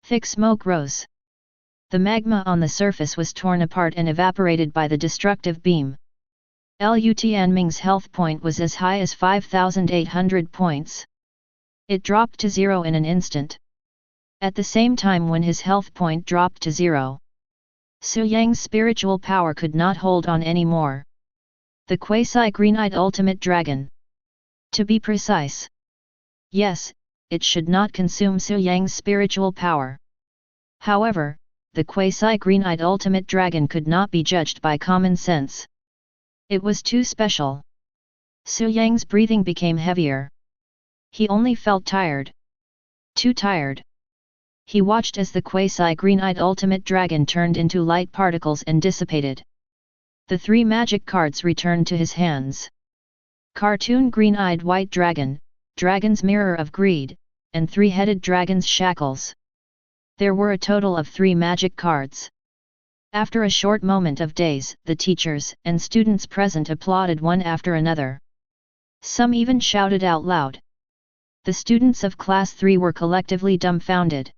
Thick smoke rose. The magma on the surface was torn apart and evaporated by the destructive beam. Lu Tianming's health point was as high as 5,800 points. It dropped to 0 in an instant. At the same time when his health point dropped to 0, Su Yang's spiritual power could not hold on anymore. The quasi-green-eyed ultimate dragon. To be precise. Yes, it should not consume Su Yang's spiritual power. However, the quasi-green-eyed ultimate dragon could not be judged by common sense. It was too special. Su Yang's breathing became heavier. He only felt tired. Too tired. He watched as the quasi-green-eyed ultimate dragon turned into light particles and dissipated. The 3 magic cards returned to his hands. Cartoon green-eyed white dragon, dragon's mirror of greed, and 3-headed dragon's shackles. There were a total of 3 magic cards. After a short moment of daze, the teachers and students present applauded one after another. Some even shouted out loud. The students of Class 3 were collectively dumbfounded.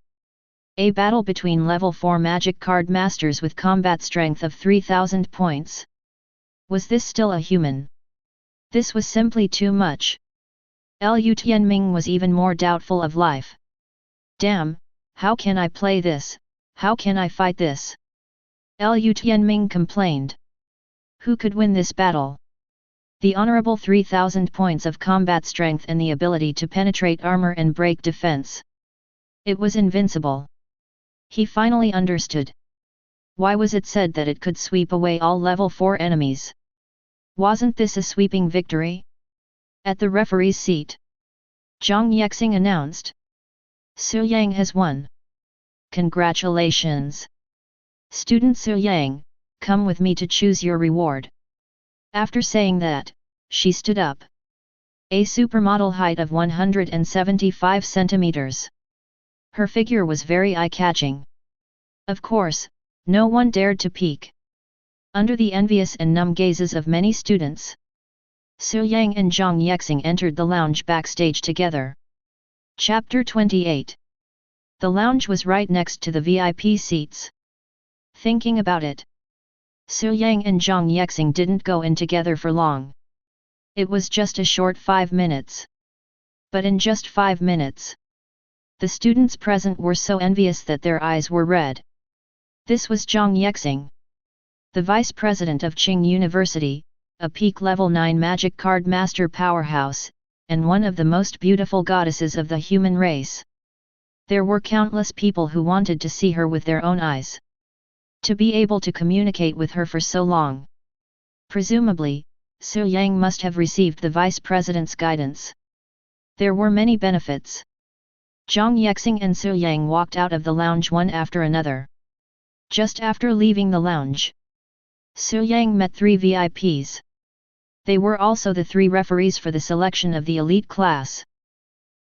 A battle between level 4 magic card masters with combat strength of 3,000 points. Was this still a human? This was simply too much. Lu Tianming was even more doubtful of life. Damn, how can I play this? How can I fight this? Lu Tianming complained. Who could win this battle? The honorable 3,000 points of combat strength and the ability to penetrate armor and break defense. It was invincible. He finally understood. Why was it said that it could sweep away all level 4 enemies? Wasn't this a sweeping victory? At the referee's seat, Zhang Yangqiang announced. Su Yang has won. Congratulations! Student Su Yang, come with me to choose your reward. After saying that, she stood up. A supermodel height of 175 centimeters. Her figure was very eye-catching. Of course, no one dared to peek. Under the envious and numb gazes of many students, Su Yang and Yangqiang entered the lounge backstage together. Chapter 28. The lounge was right next to the VIP seats. Thinking about it, Su Yang and Yangqiang didn't go in together for long. It was just a short 5 minutes. But in just 5 minutes, the students present were so envious that their eyes were red. This was Yangqiang, the vice president of Qing University, a peak level 9 magic card master powerhouse, and one of the most beautiful goddesses of the human race. There were countless people who wanted to see her with their own eyes. To be able to communicate with her for so long. Presumably, Su Yang must have received the vice president's guidance. There were many benefits. Yangqiang and Su Yang walked out of the lounge one after another. Just after leaving the lounge, Su Yang met 3 VIPs. They were also the 3 referees for the selection of the elite class.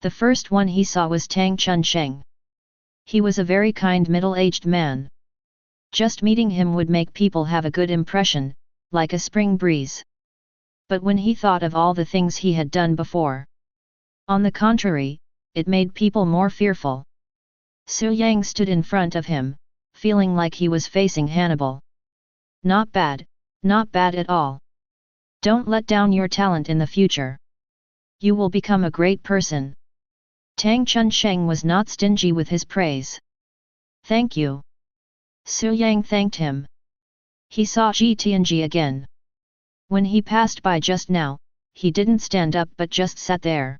The first one he saw was Tang Chunsheng. He was a very kind middle-aged man. Just meeting him would make people have a good impression, like a spring breeze. But when he thought of all the things he had done before, on the contrary, it made people more fearful. Su Yang stood in front of him, feeling like he was facing Hannibal. Not bad at all. Don't let down your talent in the future. You will become a great person. Tang Chunsheng was not stingy with his praise. Thank you. Su Yang thanked him. He saw Ji Tianji again. When he passed by just now, he didn't stand up but just sat there.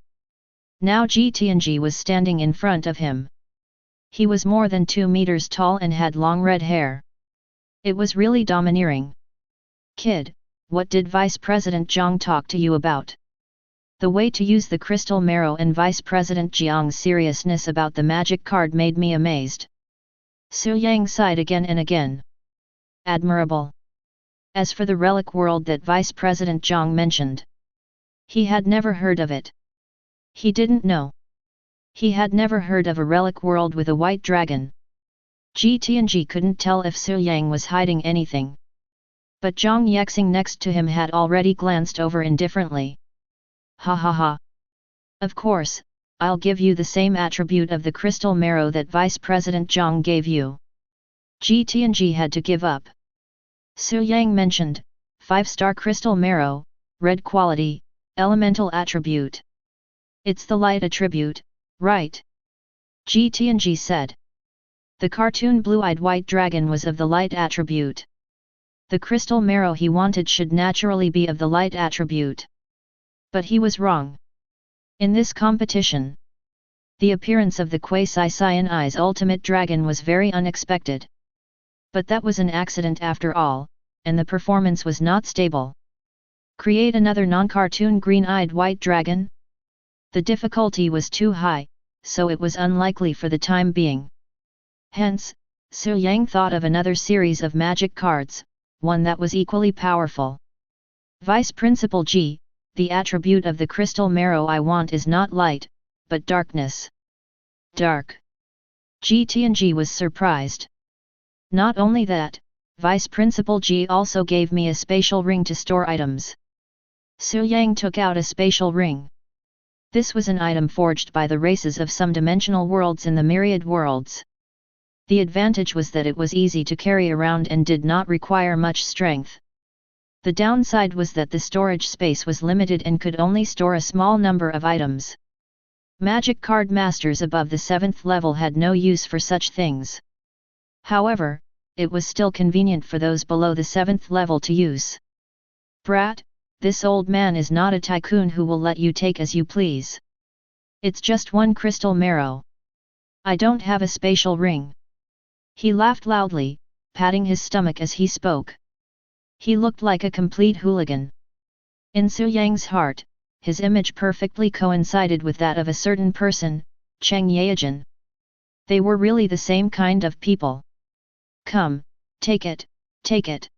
Now Ji Tianji was standing in front of him. He was more than 2 meters tall and had long red hair. It was really domineering. Kid, what did Vice President Zhang talk to you about? The way to use the crystal marrow and Vice President Jiang's seriousness about the magic card made me amazed. Su Yang sighed again and again. Admirable. As for the relic world that Vice President Zhang mentioned, he had never heard of it. He didn't know. He had never heard of a relic world with a white dragon. Ji Tianji couldn't tell if Su Yang was hiding anything. But Yangqiang next to him had already glanced over indifferently. Ha ha ha. Of course, I'll give you the same attribute of the crystal marrow that Vice President Zhang gave you. Ji Tianji had to give up. Su Yang mentioned, 5-star crystal marrow, red quality, elemental attribute. It's the light attribute, right? Ji Tianji said. The cartoon blue-eyed white dragon was of the light attribute. The crystal marrow he wanted should naturally be of the light attribute. But he was wrong. In this competition, the appearance of the quasi-Cyanese ultimate dragon was very unexpected. But that was an accident after all, and the performance was not stable. Create another non-cartoon green-eyed white dragon? The difficulty was too high, so it was unlikely for the time being. Hence, Su Yang thought of another series of magic cards, one that was equally powerful. Vice Principal Ji, the attribute of the crystal marrow I want is not light, but darkness. Dark. Ji Tianji was surprised. Not only that, Vice Principal Ji also gave me a spatial ring to store items. Su Yang took out a spatial ring. This was an item forged by the races of some dimensional worlds in the myriad worlds. The advantage was that it was easy to carry around and did not require much strength. The downside was that the storage space was limited and could only store a small number of items. Magic card masters above the 7th level had no use for such things. However, it was still convenient for those below the 7th level to use. Brat, this old man is not a tycoon who will let you take as you please. It's just one crystal marrow. I don't have a spatial ring. He laughed loudly, patting his stomach as he spoke. He looked like a complete hooligan. In Su Yang's heart, his image perfectly coincided with that of a certain person, Cheng Yaojin. They were really the same kind of people. Come, take it, take it.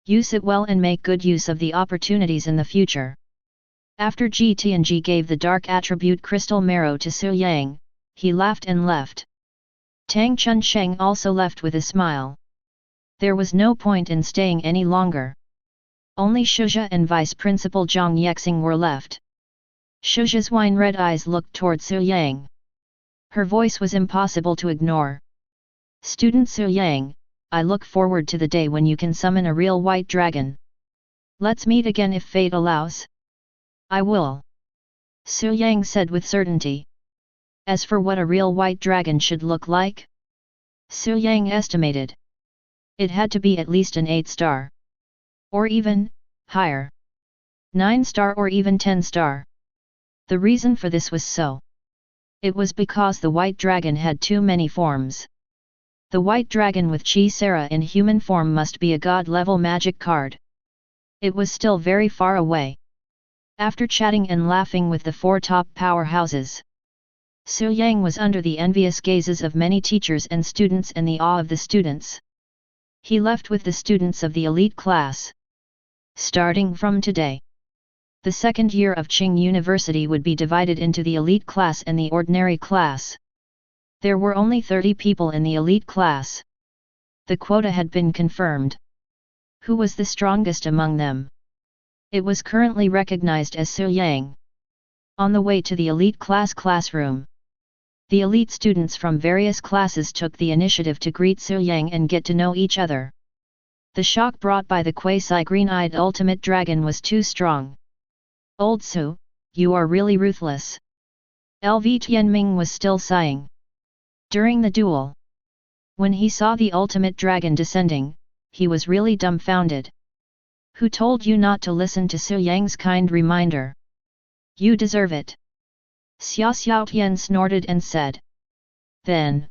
Use it well and make good use of the opportunities in the future. After Ji Tianji gave the dark attribute crystal marrow to Su Yang, he laughed and left. Tang Chunsheng also left with a smile. There was no point in staying any longer. Only Shuzhe and Vice Principal Zhang Yexing were left. Shuzhe's wine-red eyes looked toward Su Yang. Her voice was impossible to ignore. Student Su Yang, I look forward to the day when you can summon a real white dragon. Let's meet again if fate allows. I will. Su Yang said with certainty. As for what a real white dragon should look like, Su Yang estimated. It had to be at least an 8-star. Or even higher. 9-star or even 10-star. The reason for this was so. It was because the white dragon had too many forms. The white dragon with Chi Sara in human form must be a god-level magic card. It was still very far away. After chatting and laughing with the 4 top powerhouses, Su Yang was under the envious gazes of many teachers and students and the awe of the students. He left with the students of the elite class. Starting from today, the second year of Qing University would be divided into the elite class and the ordinary class. There were only 30 people in the elite class. The quota had been confirmed. Who was the strongest among them? It was currently recognized as Su Yang. On the way to the elite class classroom, the elite students from various classes took the initiative to greet Su Yang and get to know each other. The shock brought by the quasi-green-eyed ultimate dragon was too strong. Old Su, you are really ruthless. LV Tianming was still sighing. During the duel, when he saw the ultimate dragon descending, he was really dumbfounded. Who told you not to listen to Su Yang's kind reminder? You deserve it. Xia Xiaotian snorted and said. Then,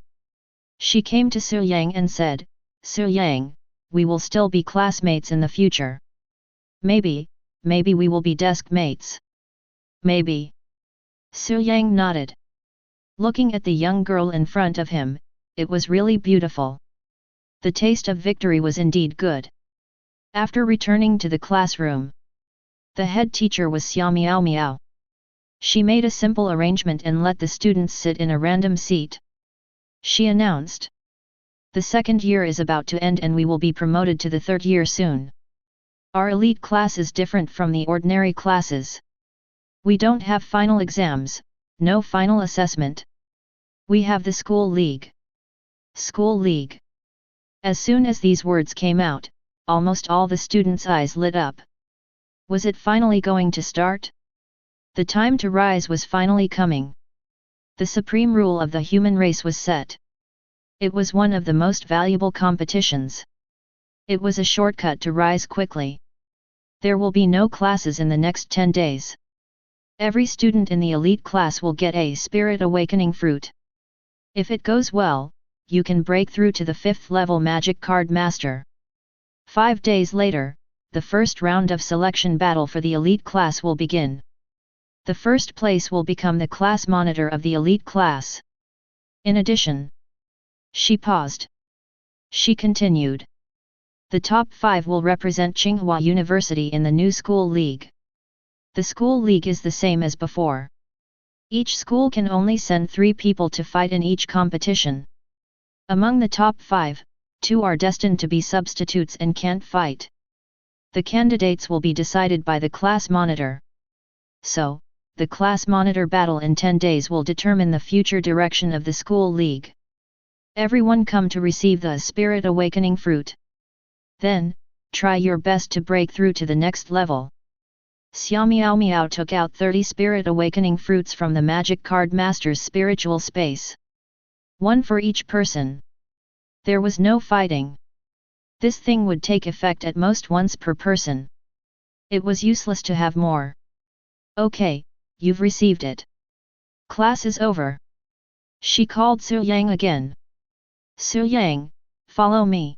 she came to Su Yang and said, Su Yang, we will still be classmates in the future. Maybe we will be desk mates. Maybe. Su Yang nodded. Looking at the young girl in front of him, it was really beautiful. The taste of victory was indeed good. After returning to the classroom, the head teacher was Xia Miao Miao. She made a simple arrangement and let the students sit in a random seat. She announced. The second year is about to end and we will be promoted to the third year soon. Our elite class is different from the ordinary classes. We don't have final exams, no final assessment. We have the school league. School league. As soon as these words came out, almost all the students' eyes lit up. Was it finally going to start? The time to rise was finally coming. The supreme rule of the human race was set. It was one of the most valuable competitions. It was a shortcut to rise quickly. There will be no classes in the next 10 days. Every student in the elite class will get a spirit awakening fruit. If it goes well, you can break through to the 5th level magic card master. 5 days later, the first round of selection battle for the elite class will begin. The first place will become the class monitor of the elite class. In addition, she paused. She continued. The top 5 will represent Tsinghua University in the new school league. The school league is the same as before. Each school can only send 3 people to fight in each competition. Among the top 5, 2 are destined to be substitutes and can't fight. The candidates will be decided by the class monitor. So, the class monitor battle in 10 days will determine the future direction of the school league. Everyone come to receive the Spirit Awakening Fruit. Then, try your best to break through to the next level. Xia Miao Miao took out 30 Spirit Awakening Fruits from the Magic Card Master's spiritual space. 1 for each person. There was no fighting. This thing would take effect at most once per person. It was useless to have more. Okay, you've received it. Class is over. She called Su Yang again. Su Yang, follow me.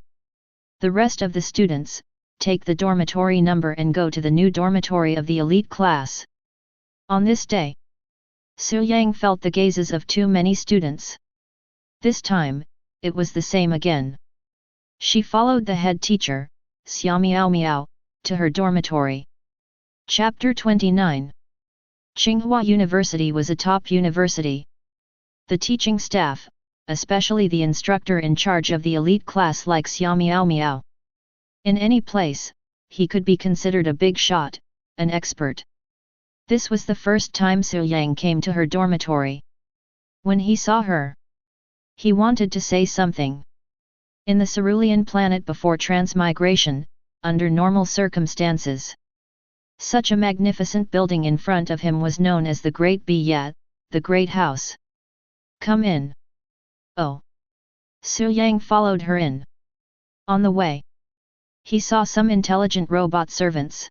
The rest of the students, take the dormitory number and go to the new dormitory of the elite class. On this day, Su Yang felt the gazes of too many students. This time, it was the same again. She followed the head teacher, Xia Miao Miao, to her dormitory. Chapter 29. Tsinghua University was a top university. The teaching staff, especially the instructor in charge of the elite class like Xia Miao Miao. In any place, he could be considered a big shot, an expert. This was the first time Su Yang came to her dormitory. When he saw her, he wanted to say something. In the cerulean planet before transmigration, under normal circumstances, such a magnificent building in front of him was known as the Great Biyat, the Great House. Come in. Oh. Su Yang followed her in. On the way, he saw some intelligent robot servants.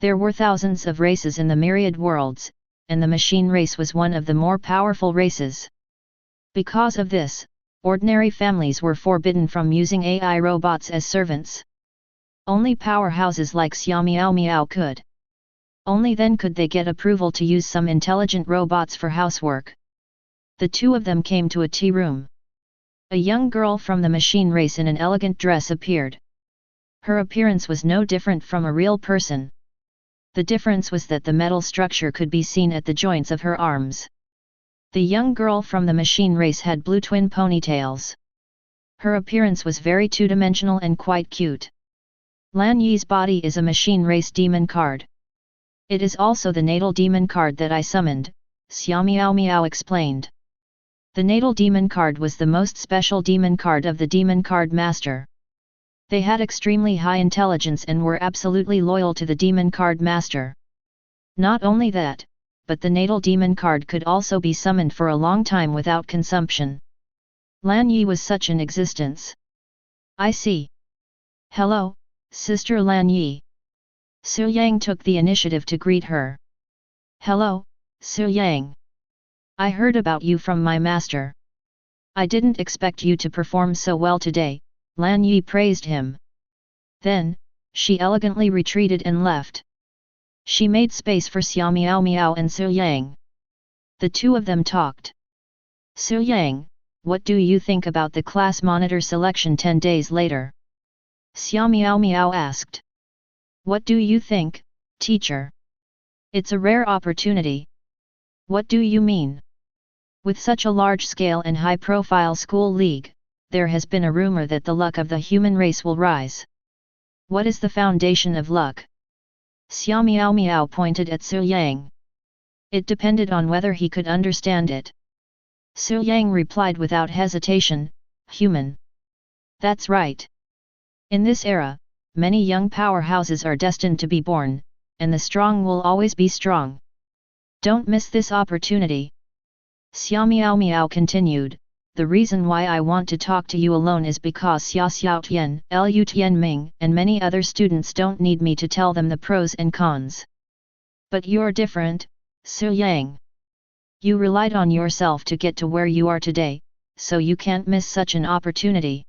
There were thousands of races in the myriad worlds, and the machine race was one of the more powerful races. Because of this, ordinary families were forbidden from using AI robots as servants. Only powerhouses like Xia Miao Miao could. Only then could they get approval to use some intelligent robots for housework. The two of them came to a tea room. A young girl from the machine race in an elegant dress appeared. Her appearance was no different from a real person. The difference was that the metal structure could be seen at the joints of her arms. The young girl from the machine race had blue twin ponytails. Her appearance was very two-dimensional and quite cute. Lan Yi's body is a machine race demon card. It is also the natal demon card that I summoned, Xia Miao Miao explained. The natal demon card was the most special demon card of the demon card master. They had extremely high intelligence and were absolutely loyal to the demon card master. Not only that, but the natal demon card could also be summoned for a long time without consumption. Lan Yi was such an existence. I see. Hello, Sister Lan Yi. Su Yang took the initiative to greet her. Hello, Su Yang. I heard about you from my master. I didn't expect you to perform so well today, Lan Yi praised him. Then, she elegantly retreated and left. She made space for Xia Miao Miao and Su Yang. The two of them talked. Su Yang, what do you think about the class monitor selection 10 days later? Xia Miao Miao asked. What do you think, teacher? It's a rare opportunity. What do you mean? With such a large-scale and high-profile school league, there has been a rumor that the luck of the human race will rise. What is the foundation of luck? Xia Miao Miao pointed at Su Yang. It depended on whether he could understand it. Su Yang replied without hesitation, human. That's right. In this era, many young powerhouses are destined to be born, and the strong will always be strong. Don't miss this opportunity. Xia Miao Miao continued, the reason why I want to talk to you alone is because Xia Xiaotian, Lu Tianming, and many other students don't need me to tell them the pros and cons. But you're different, Su Yang. You relied on yourself to get to where you are today, so you can't miss such an opportunity.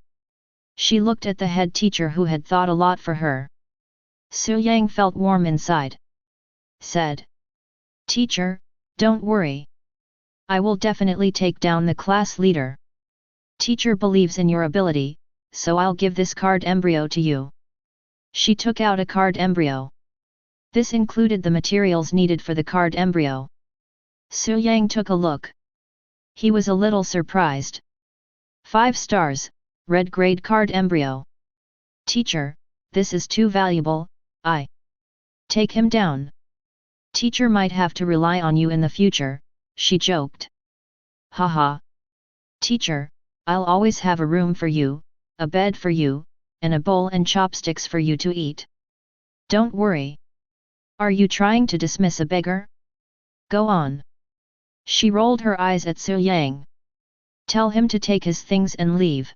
She looked at the head teacher who had thought a lot for her. Su Yang felt warm inside. Said, Teacher, don't worry. I will definitely take down the class leader. Teacher believes in your ability, so I'll give this card embryo to you. She took out a card embryo. This included the materials needed for the card embryo. Su Yang took a look. He was a little surprised. 5 stars, red grade card embryo. Teacher, this is too valuable, I take him down. Teacher might have to rely on you in the future, she joked. Haha. Teacher, I'll always have a room for you, a bed for you, and a bowl and chopsticks for you to eat. Don't worry. Are you trying to dismiss a beggar? Go on. She rolled her eyes at Su Yang. Tell him to take his things and leave.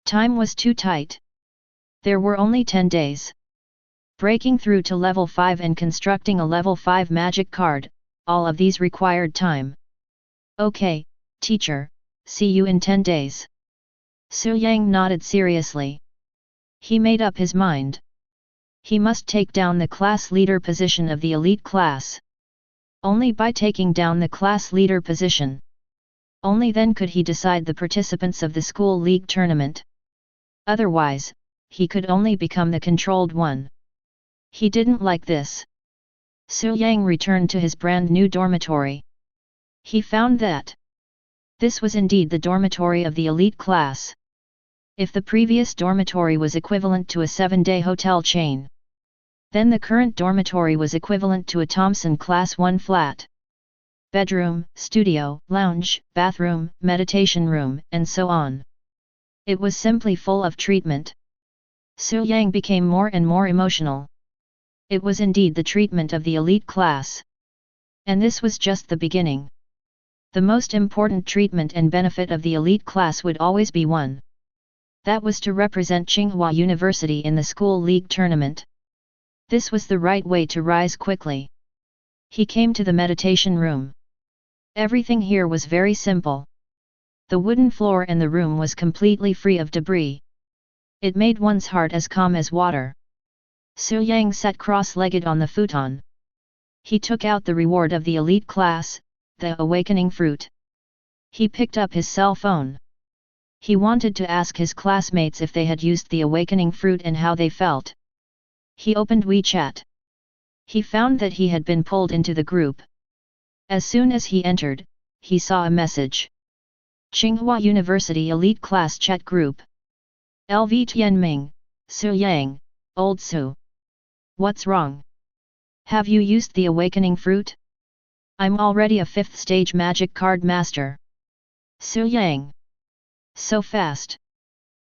Time was too tight. There were only 10 days. Breaking through to level 5 and constructing a level 5 magic card, all of these required time. Okay, teacher, see you in 10 days. Su Yang nodded seriously. He made up his mind. He must take down the class leader position of the elite class. Only by taking down the class leader position. Only then could he decide the participants of the school league tournament. Otherwise, he could only become the controlled one. He didn't like this. Su Yang returned to his brand new dormitory. He found that This was indeed the dormitory of the elite class. If the previous dormitory was equivalent to a 7-day hotel chain, then the current dormitory was equivalent to a Thompson Class 1 flat. Bedroom, studio, lounge, bathroom, meditation room, and so on. It was simply full of treatment. Su Yang became more and more emotional. It was indeed the treatment of the elite class. And this was just the beginning. The most important treatment and benefit of the elite class would always be one. That was to represent Tsinghua University in the school league tournament. This was the right way to rise quickly. He came to the meditation room. Everything here was very simple. The wooden floor and the room was completely free of debris. It made one's heart as calm as water. Su Yang sat cross-legged on the futon. He took out the reward of the elite class, the awakening fruit. He picked up his cell phone. He wanted to ask his classmates if they had used the awakening fruit and how they felt. He opened WeChat. He found that he had been pulled into the group. As soon as he entered, he saw a message. Tsinghua University Elite Class Chat Group. LV Tianming, Su Yang, Old Su. What's wrong? Have you used the awakening fruit? I'm already a 5th stage magic card master. Su Yang. So fast.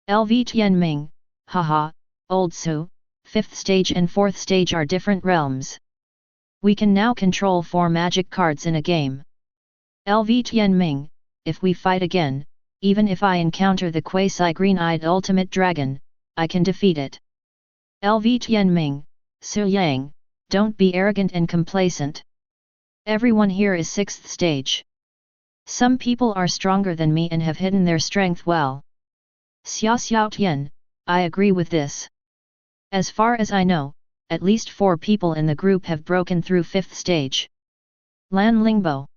LV Tianming, haha, Old Su, 5th stage and 4th stage are different realms. We can now control 4 magic cards in a game. LV Tianming, if we fight again, even if I encounter the quasi-green-eyed ultimate dragon, I can defeat it. LV Tianming, Su Yang, don't be arrogant and complacent. Everyone here is 6th stage. Some people are stronger than me and have hidden their strength well. Xiao Xiao Tian, I agree with this. As far as I know, at least 4 people in the group have broken through 5th stage. Lan Lingbo.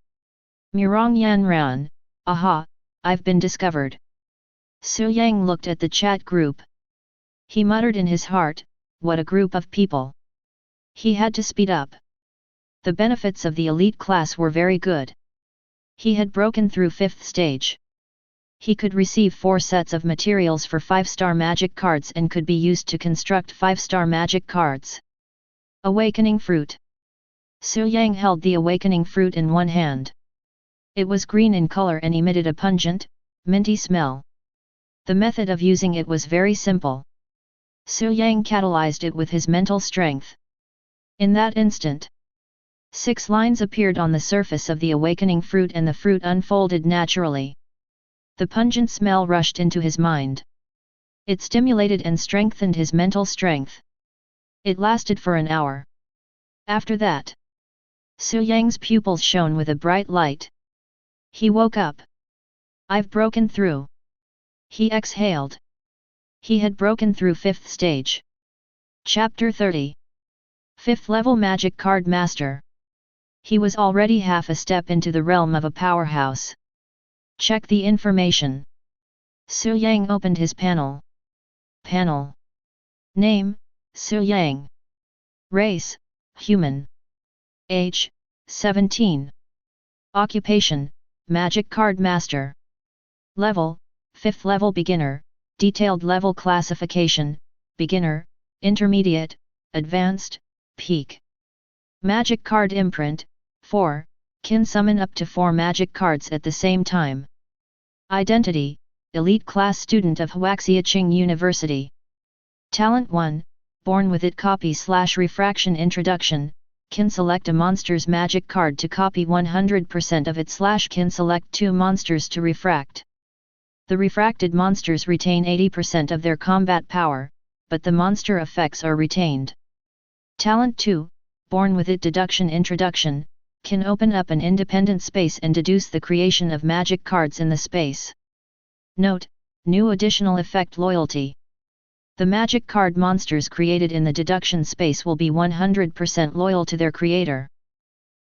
Murong Yan Ran, aha, I've been discovered. Su Yang looked at the chat group. He muttered in his heart, what a group of people. He had to speed up. The benefits of the elite class were very good. He had broken through 5th stage. He could receive 4 sets of materials for 5-star magic cards and could be used to construct 5-star magic cards. Awakening Fruit. Su Yang held the awakening fruit in one hand. It was green in color and emitted a pungent, minty smell. The method of using it was very simple. Su Yang catalyzed it with his mental strength. In that instant, 6 lines appeared on the surface of the awakening fruit and the fruit unfolded naturally. The pungent smell rushed into his mind. It stimulated and strengthened his mental strength. It lasted for an hour. After that, Su Yang's pupils shone with a bright light. He woke up. I've broken through. He exhaled. He had broken through 5th stage. Chapter 30. 5th level Magic Card Master. He was already half a step into the realm of a powerhouse. Check the information. Su Yang opened his panel. Panel. Name, Su Yang. Race, human. Age, 17. Occupation, Magic Card Master. Level, 5th level beginner, detailed level classification, beginner, intermediate, advanced, peak. Magic Card Imprint, 4, can summon up to 4 magic cards at the same time. Identity, elite class student of Heaven-defying University. Talent 1, born with it copy/refraction introduction, can select a monster's magic card to copy 100% of it / can select 2 monsters to refract. The refracted monsters retain 80% of their combat power, but the monster effects are retained. Talent 2, born with it Deduction introduction, can open up an independent space and deduce the creation of magic cards in the space. Note, new additional effect Loyalty. The magic card monsters created in the deduction space will be 100% loyal to their creator.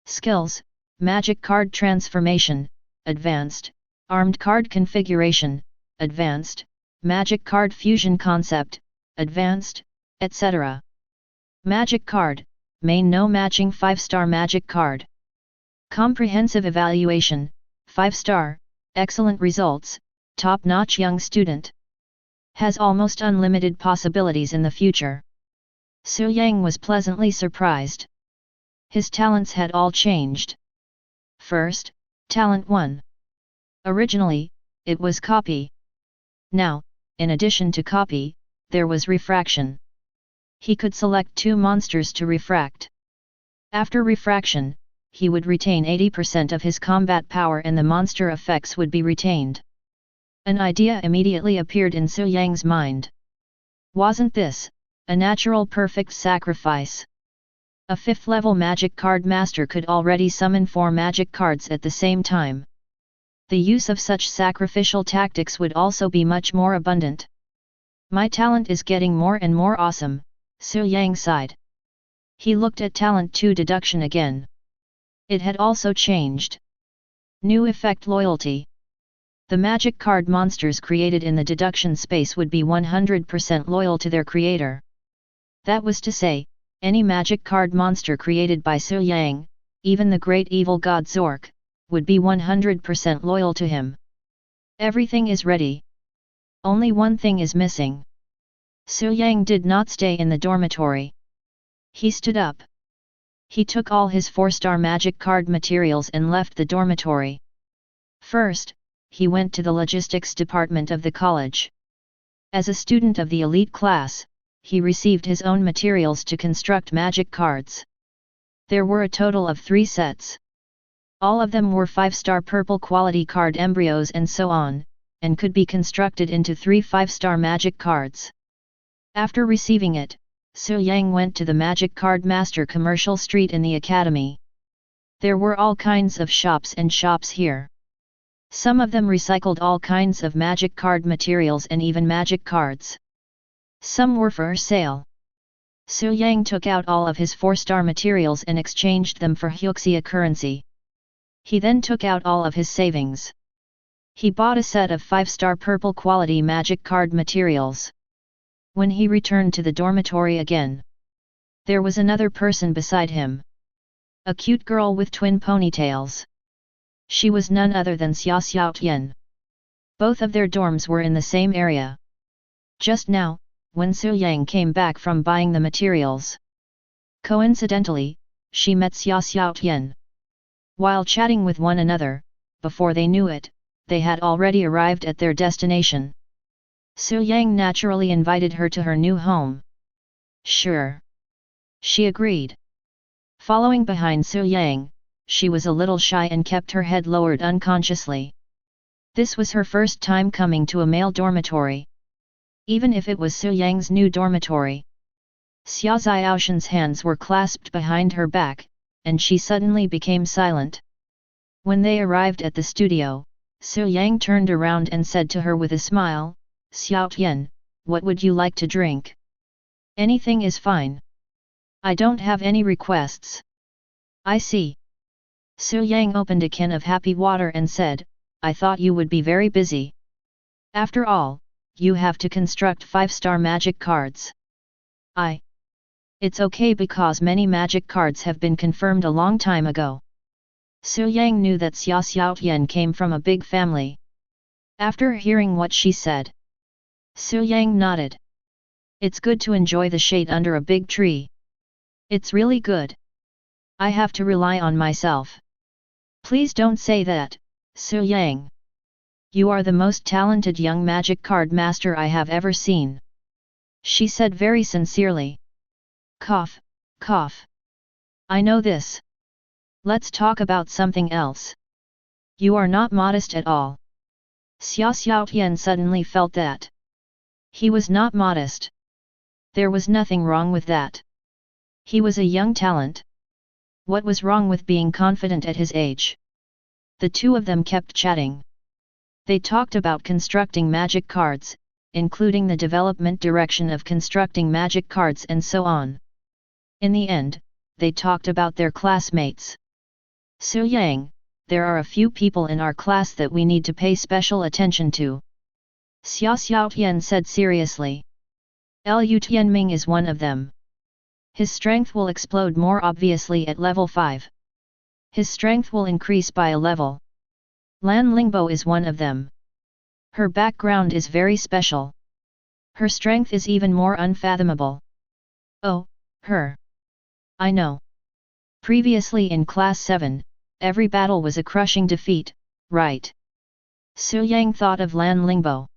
Skills, Magic Card Transformation, Advanced, Armed Card Configuration, Advanced, Magic Card Fusion Concept, Advanced, etc. Magic Card, Main No Matching 5-star Magic Card. Comprehensive Evaluation, 5-star, excellent results, top-notch young student. Has almost unlimited possibilities in the future. Su Yang was pleasantly surprised. His talents had all changed. First, Talent 1. Originally, it was copy. Now, in addition to copy, there was refraction. He could select 2 monsters to refract. After refraction, he would retain 80% of his combat power and the monster effects would be retained. An idea immediately appeared in Su Yang's mind. Wasn't this a natural perfect sacrifice? A 5th level magic card master could already summon 4 magic cards at the same time. The use of such sacrificial tactics would also be much more abundant. My talent is getting more and more awesome, Su Yang sighed. He looked at Talent 2 Deduction again. It had also changed. New effect Loyalty. The magic card monsters created in the deduction space would be 100% loyal to their creator. That was to say, any magic card monster created by Su Yang, even the great evil god Zork, would be 100% loyal to him. Everything is ready. Only one thing is missing. Su Yang did not stay in the dormitory. He stood up. He took all his 4-star magic card materials and left the dormitory. First, he went to the logistics department of the college. As a student of the elite class, he received his own materials to construct magic cards. There were a total of 3 sets. All of them were 5-star purple quality card embryos and so on, and could be constructed into 3 5-star magic cards. After receiving it, Su Yang went to the Magic Card Master Commercial Street in the academy. There were all kinds of shops and shops here. Some of them recycled all kinds of magic card materials and even magic cards. Some were for sale. Su Yang took out all of his 4-star materials and exchanged them for Huxia currency. He then took out all of his savings. He bought a set of 5-star purple quality magic card materials. When he returned to the dormitory again, there was another person beside him. A cute girl with twin ponytails. She was none other than Xiao Tian. Both of their dorms were in the same area. Just now, when Su Yang came back from buying the materials, coincidentally, she met Xiao Tian. While chatting with one another, before they knew it, they had already arrived at their destination. Su Yang naturally invited her to her new home. Sure. She agreed. Following behind Su Yang, she was a little shy and kept her head lowered unconsciously. This was her first time coming to a male dormitory. Even if it was Su Yang's new dormitory. Xia Xiaoshan's hands were clasped behind her back, and she suddenly became silent. When they arrived at the studio, Su Yang turned around and said to her with a smile, Xiao Tian, what would you like to drink? Anything is fine. I don't have any requests. I see. Su Yang opened a can of happy water and said, I thought you would be very busy. After all, you have to construct 5-star magic cards. It's okay because many magic cards have been confirmed a long time ago. Su Yang knew that Xiao Tian came from a big family. After hearing what she said, Su Yang nodded. It's good to enjoy the shade under a big tree. It's really good. I have to rely on myself. Please don't say that, Su Yang. You are the most talented young magic card master I have ever seen. She said very sincerely. Cough, cough. I know this. Let's talk about something else. You are not modest at all. Xiao Tian suddenly felt that. He was not modest. There was nothing wrong with that. He was a young talent. What was wrong with being confident at his age? The two of them kept chatting. They talked about constructing magic cards, including the development direction of constructing magic cards and so on. In the end, they talked about their classmates. Su Yang, there are a few people in our class that we need to pay special attention to. Xiao Tian said seriously. Lu Tianming is one of them. His strength will explode more obviously at level 5. His strength will increase by a level. Lan Lingbo is one of them. Her background is very special. Her strength is even more unfathomable. Oh, her. I know. Previously in Class 7, every battle was a crushing defeat, right? Su Yang thought of Lan Lingbo.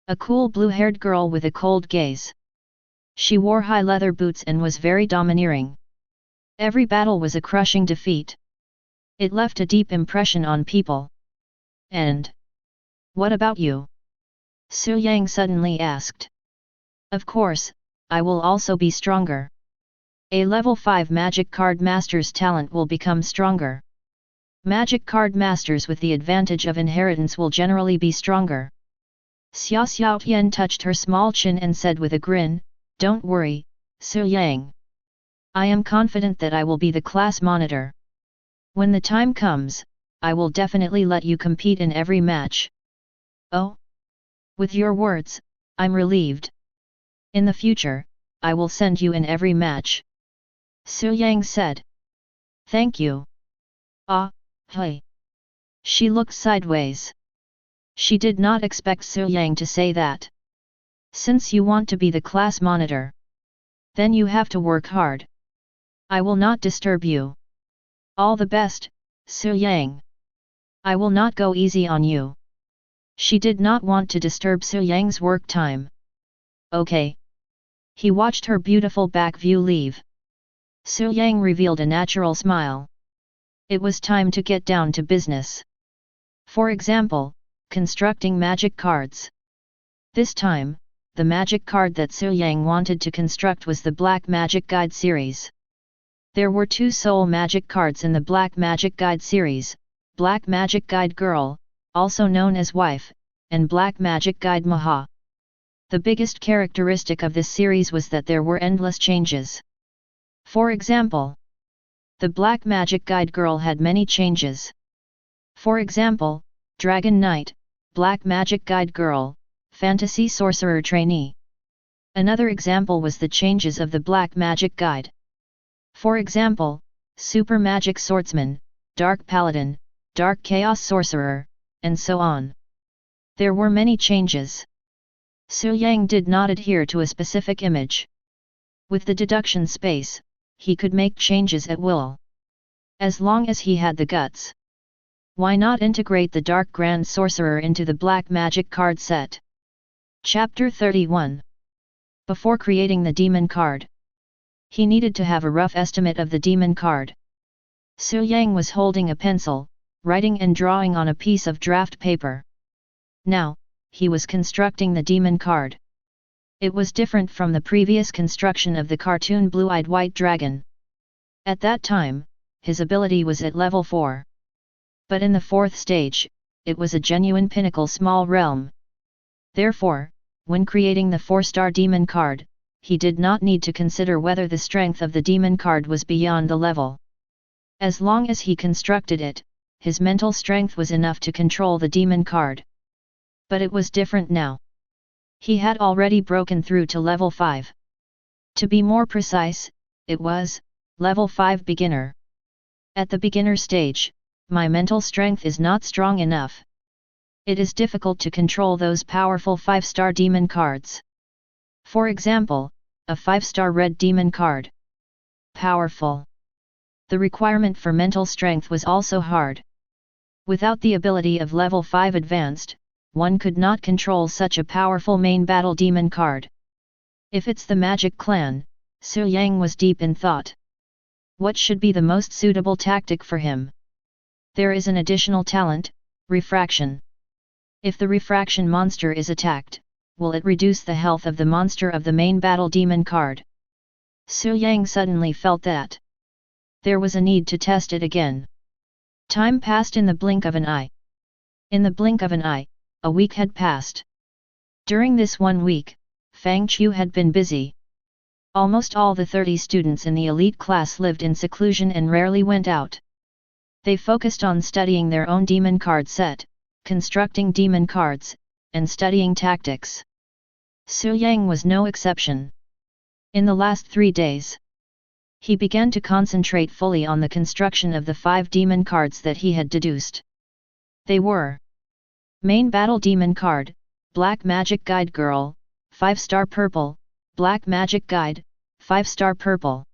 A cool blue-haired girl with a cold gaze. She wore high leather boots and was very domineering. Every battle was a crushing defeat. It left a deep impression on people. And what about you? Su Yang suddenly asked. Of course, I will also be stronger. A level 5 magic card master's talent will become stronger. Magic card masters with the advantage of inheritance will generally be stronger. Xia Xiaotian touched her small chin and said with a grin, Don't worry, Su Yang. I am confident that I will be the class monitor. When the time comes, I will definitely let you compete in every match. Oh? With your words, I'm relieved. In the future, I will send you in every match. Su Yang said. Thank you. Ah, hey. She looked sideways. She did not expect Su Yang to say that. Since you want to be the class monitor, then you have to work hard. I will not disturb you. All the best, Su Yang. I will not go easy on you. She did not want to disturb Su Yang's work time. Okay. He watched her beautiful back view leave. Su Yang revealed a natural smile. It was time to get down to business. For example, constructing magic cards. This time, the magic card that Su Yang wanted to construct was the Black Magic Guide series. There were 2 soul magic cards in the Black Magic Guide series, Black Magic Guide Girl, also known as Wife, and Black Magic Guide Maha. The biggest characteristic of this series was that there were endless changes. For example, the Black Magic Guide Girl had many changes. For example, Dragon Knight, Black Magic Guide Girl, Fantasy Sorcerer Trainee. Another example was the changes of the Black Magic Guide. For example, Super Magic Swordsman, Dark Paladin, Dark Chaos Sorcerer, and so on. There were many changes. Su Yang did not adhere to a specific image. With the deduction space, he could make changes at will. As long as he had the guts. Why not integrate the Dark Grand Sorcerer into the Black Magic card set? Chapter 31. Before creating the demon card, he needed to have a rough estimate of the demon card. Su Yang was holding a pencil, writing and drawing on a piece of draft paper. Now, he was constructing the demon card. It was different from the previous construction of the cartoon blue-eyed white dragon. At that time, his ability was at level 4. But in the 4th stage, it was a genuine pinnacle small realm. Therefore, when creating the 4-star demon card, he did not need to consider whether the strength of the demon card was beyond the level. As long as he constructed it, his mental strength was enough to control the demon card. But it was different now. He had already broken through to level 5. To be more precise, it was level 5 beginner. At the beginner stage, my mental strength is not strong enough. It is difficult to control those powerful 5-star demon cards. For example, a 5-star red demon card. Powerful. The requirement for mental strength was also hard. Without the ability of level 5 advanced, one could not control such a powerful main battle demon card. If it's the magic clan, Su Yang was deep in thought. What should be the most suitable tactic for him? There is an additional talent, refraction. If the refraction monster is attacked, will it reduce the health of the monster of the main battle demon card? Su Yang suddenly felt that there was a need to test it again. Time passed in the blink of an eye. In the blink of an eye, a week had passed. During this 1 week, Fang Qiu had been busy. Almost all the 30 students in the elite class lived in seclusion and rarely went out. They focused on studying their own demon card set, constructing demon cards, and studying tactics. Su Yang was no exception. In the last 3 days, he began to concentrate fully on the construction of the 5 demon cards that he had deduced. They were: Main Battle Demon Card, Black Magic Guide Girl, 5-star purple, Black Magic Guide, 5-star purple.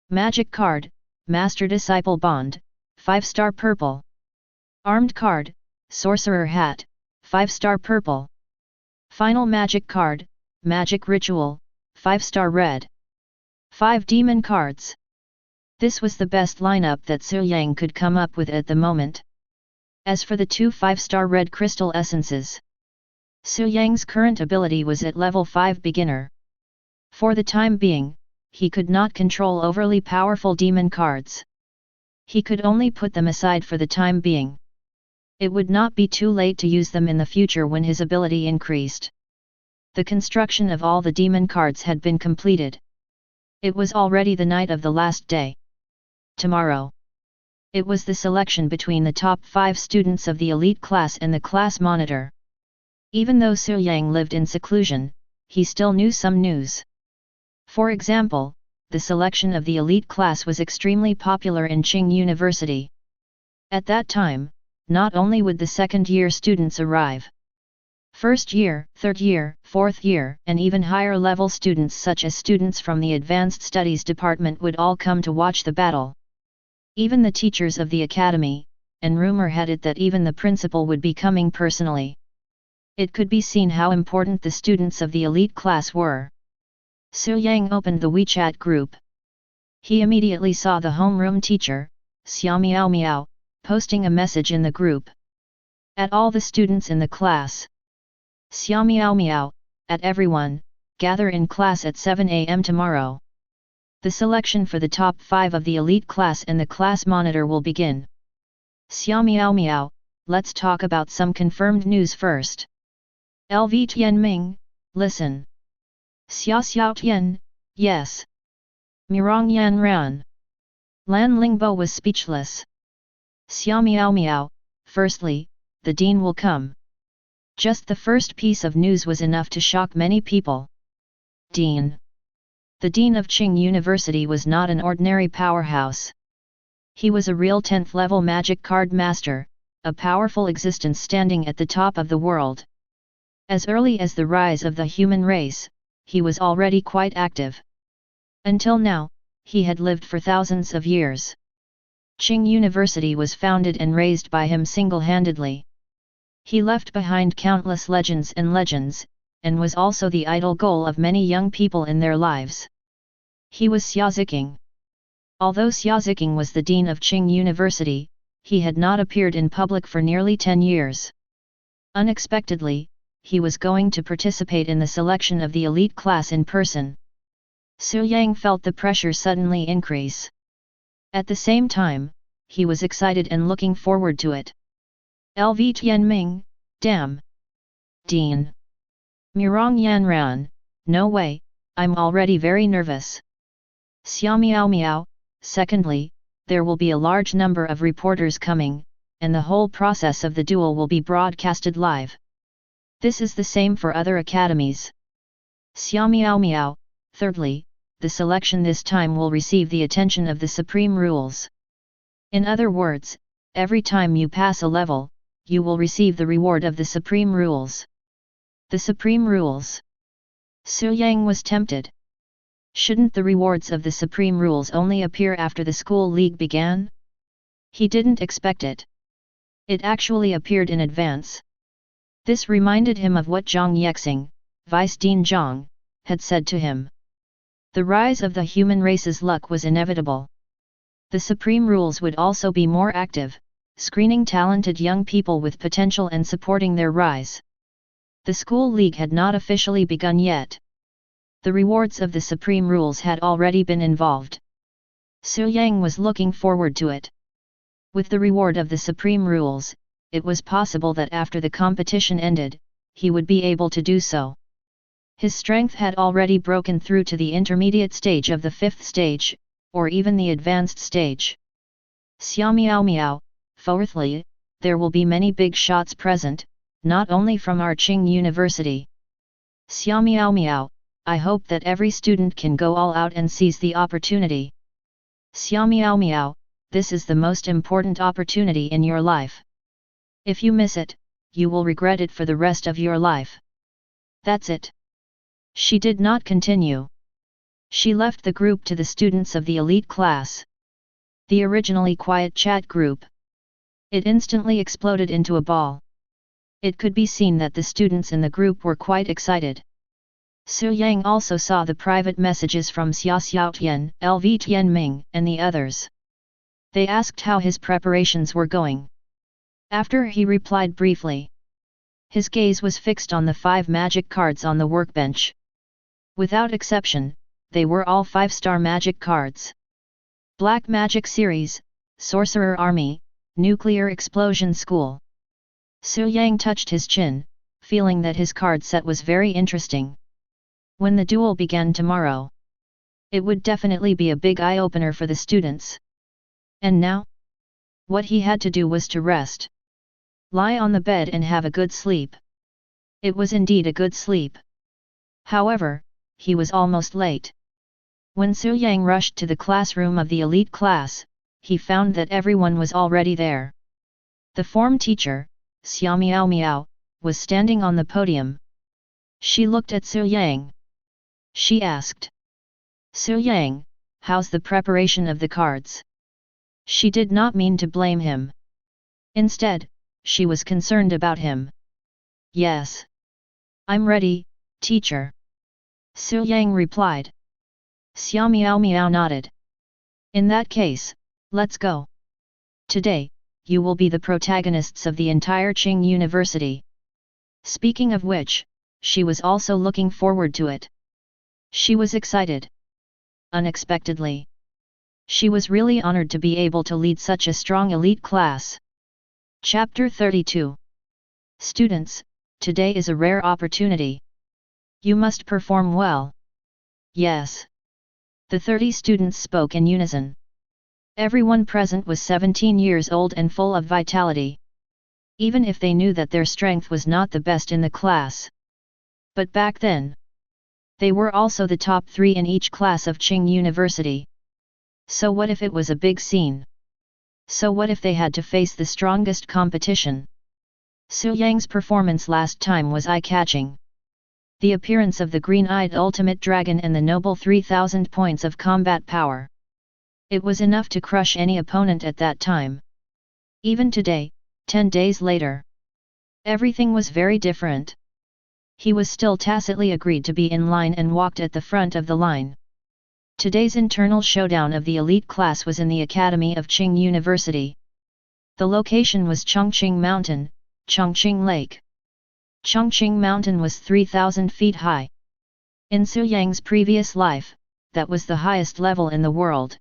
Magic Card, Master Disciple Bond, 5-star purple. Armed Card, Sorcerer Hat, 5-star purple. Final Magic Card, Magic Ritual, 5-star red. 5 Demon Cards. This was the best lineup that Yangqiang could come up with at the moment. As for the 2 5-star red crystal essences, Yangqiang's current ability was at level 5 beginner. For the time being, he could not control overly powerful demon cards. He could only put them aside for the time being. It would not be too late to use them in the future when his ability increased. The construction of all the demon cards had been completed. It was already the night of the last day. Tomorrow. It was the selection between the top 5 students of the elite class and the class monitor. Even though Yangqiang lived in seclusion, he still knew some news. For example, the selection of the elite class was extremely popular in Qing University. At that time, not only would the second-year students arrive. First year, third year, fourth year, and even higher level students such as students from the Advanced Studies Department would all come to watch the battle. Even the teachers of the academy, and rumor had it that even the principal would be coming personally. It could be seen how important the students of the elite class were. Yangqiang opened the WeChat group. He immediately saw the homeroom teacher, Xia Miao Miao, posting a message in the group. At all the students in the class. Xia Miao Miao, at everyone, gather in class at 7 AM tomorrow. The selection for the top 5 of the elite class and the class monitor will begin. Xia Miao Miao, let's talk about some confirmed news first. LV Tianming, listen. Xia Xiao Tian, yes. Mirong Yan Ran. Lan Lingbo was speechless. Xia Miao Miao, firstly, the dean will come. Just the first piece of news was enough to shock many people. Dean. The dean of Qing University was not an ordinary powerhouse. He was a real 10th level magic card master, a powerful existence standing at the top of the world. As early as the rise of the human race, he was already quite active. Until now, he had lived for thousands of years. Qing University was founded and raised by him single-handedly. He left behind countless legends, and was also the idle goal of many young people in their lives. He was Xia Ziqing. Although Xia Ziqing was the dean of Qing University, he had not appeared in public for nearly 10 years. Unexpectedly, he was going to participate in the selection of the elite class in person. Yangqiang felt the pressure suddenly increase. At the same time, he was excited and looking forward to it. LV Tianming, damn. Dean. Mirong Yanran, no way, I'm already very nervous. Xia Miao Miao, secondly, there will be a large number of reporters coming, and the whole process of the duel will be broadcasted live. This is the same for other academies. Xia Miao Miao, thirdly, the selection this time will receive the attention of the Supreme Rules. In other words, every time you pass a level, you will receive the reward of the Supreme Rules. The Supreme Rules. Yangqiang was tempted. Shouldn't the rewards of the Supreme Rules only appear after the school league began? He didn't expect it. It actually appeared in advance. This reminded him of what Zhang Yexing, Vice Dean Zhang, had said to him. The rise of the human race's luck was inevitable. The Supreme Rules would also be more active, screening talented young people with potential and supporting their rise. The school league had not officially begun yet. The rewards of the Supreme Rules had already been involved. Yangqiang was looking forward to it. With the reward of the Supreme Rules, it was possible that after the competition ended, he would be able to do so. His strength had already broken through to the intermediate stage of the 5th stage, or even the advanced stage. Xia Miao Miao, fourthly, there will be many big shots present, not only from our Qing University. Xia Miao Miao, I hope that every student can go all out and seize the opportunity. Xia Miao Miao, this is the most important opportunity in your life. If you miss it, you will regret it for the rest of your life. That's it. She did not continue. She left the group to the students of the elite class. The originally quiet chat group. It instantly exploded into a ball. It could be seen that the students in the group were quite excited. Su Yang also saw the private messages from Xia Xiaotian, LV Tianming, and the others. They asked how his preparations were going. After he replied briefly. His gaze was fixed on the 5 magic cards on the workbench. Without exception, they were all 5-star magic cards. Black Magic Series, Sorcerer Army, Nuclear Explosion School. Su Yang touched his chin, feeling that his card set was very interesting. When the duel began tomorrow, it would definitely be a big eye-opener for the students. And now? What he had to do was to rest. Lie on the bed and have a good sleep. It was indeed a good sleep. However, he was almost late. When Su Yang rushed to the classroom of the elite class, he found that everyone was already there. The form teacher, Xia Miao Miao, was standing on the podium. She looked at Su Yang. She asked, "Su Yang, how's the preparation of the cards?" She did not mean to blame him. Instead, she was concerned about him. "Yes. I'm ready, teacher." Su Yang replied. Xia Miao Miao nodded. "In that case, let's go. Today, you will be the protagonists of the entire Qing University." Speaking of which, she was also looking forward to it. She was excited. Unexpectedly. She was really honored to be able to lead such a strong elite class. Chapter 32. Students, today is a rare opportunity. You must perform well. Yes. The 30 students spoke in unison. Everyone present was 17 years old and full of vitality. Even if they knew that their strength was not the best in the class. But back then, they were also the top 3 in each class of Qing University. So what if it was a big scene? So what if they had to face the strongest competition? Su Yang's performance last time was eye-catching. The appearance of the green-eyed ultimate dragon and the noble 3000 points of combat power. It was enough to crush any opponent at that time. Even today, 10 days later, everything was very different. He was still tacitly agreed to be in line and walked at the front of the line. Today's internal showdown of the elite class was in the Academy of Qing University. The location was Chongqing Mountain, Chongqing Lake. Chongqing Mountain was 3,000 feet high. In Su Yang's previous life, that was the highest level in the world.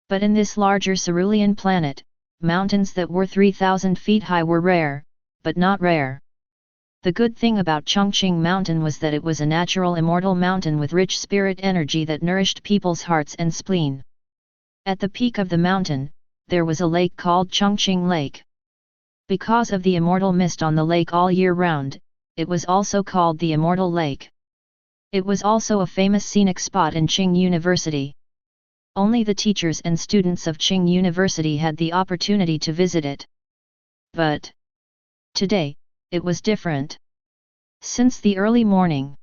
But in this larger cerulean planet, mountains that were 3,000 feet high were rare, but not rare. The good thing about Chongqing Mountain was that it was a natural immortal mountain with rich spirit energy that nourished people's hearts and spleen. At the peak of the mountain, there was a lake called Chongqing Lake. Because of the immortal mist on the lake all year round, it was also called the Immortal Lake. It was also a famous scenic spot in Qing University. Only the teachers and students of Qing University had the opportunity to visit it. But today, it was different. Since the early morning,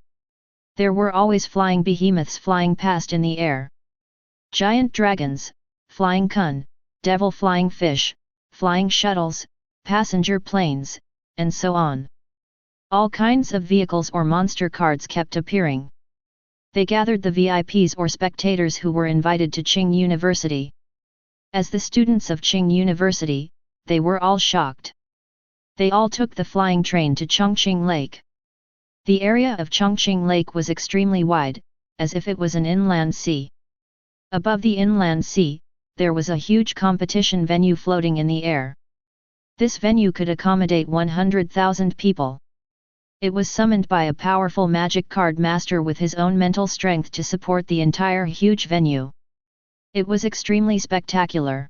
there were always flying behemoths flying past in the air. Giant dragons, flying kun, devil flying fish, flying shuttles, passenger planes, and so on. All kinds of vehicles or monster cards kept appearing. They gathered the VIPs or spectators who were invited to Qing University. As the students of Qing University, they were all shocked. They all took the flying train to Chongqing Lake. The area of Chongqing Lake was extremely wide, as if it was an inland sea. Above the inland sea, there was a huge competition venue floating in the air. This venue could accommodate 100,000 people. It was summoned by a powerful magic card master with his own mental strength to support the entire huge venue. It was extremely spectacular.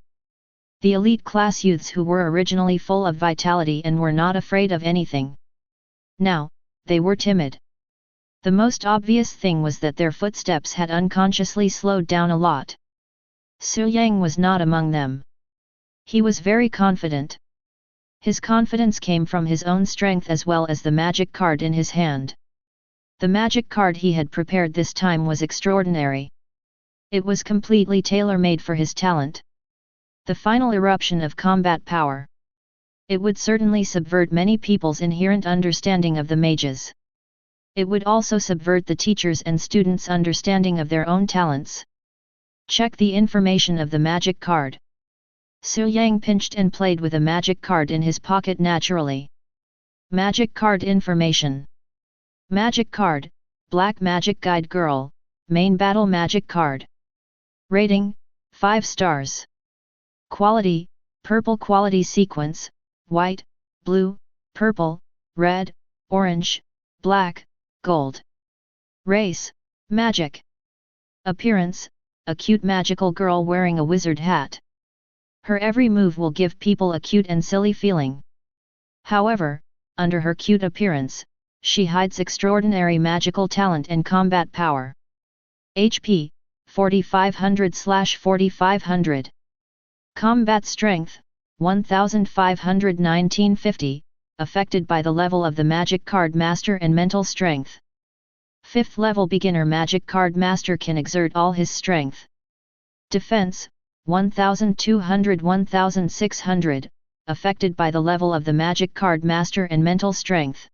The elite class youths who were originally full of vitality and were not afraid of anything. Now, they were timid. The most obvious thing was that their footsteps had unconsciously slowed down a lot. Su Yang was not among them. He was very confident. His confidence came from his own strength as well as the magic card in his hand. The magic card he had prepared this time was extraordinary. It was completely tailor-made for his talent. The final eruption of combat power. It would certainly subvert many people's inherent understanding of the mages. It would also subvert the teachers' and students' understanding of their own talents. Check the information of the magic card. Su Yang pinched and played with a magic card in his pocket naturally. Magic card information. Magic card, Black Magic Guide Girl, Main Battle Magic Card. Rating, 5 stars. Quality, Purple Quality Sequence, White, Blue, Purple, Red, Orange, Black, Gold. Race, Magic. Appearance, a cute magical girl wearing a wizard hat. Her every move will give people a cute and silly feeling. However, under her cute appearance, she hides extraordinary magical talent and combat power. HP, 4500/4500. Combat strength, 1519/50, affected by the level of the magic card master and mental strength. 5th level beginner magic card master can exert all his strength. Defense, 1200/1600, affected by the level of the magic card master and mental strength.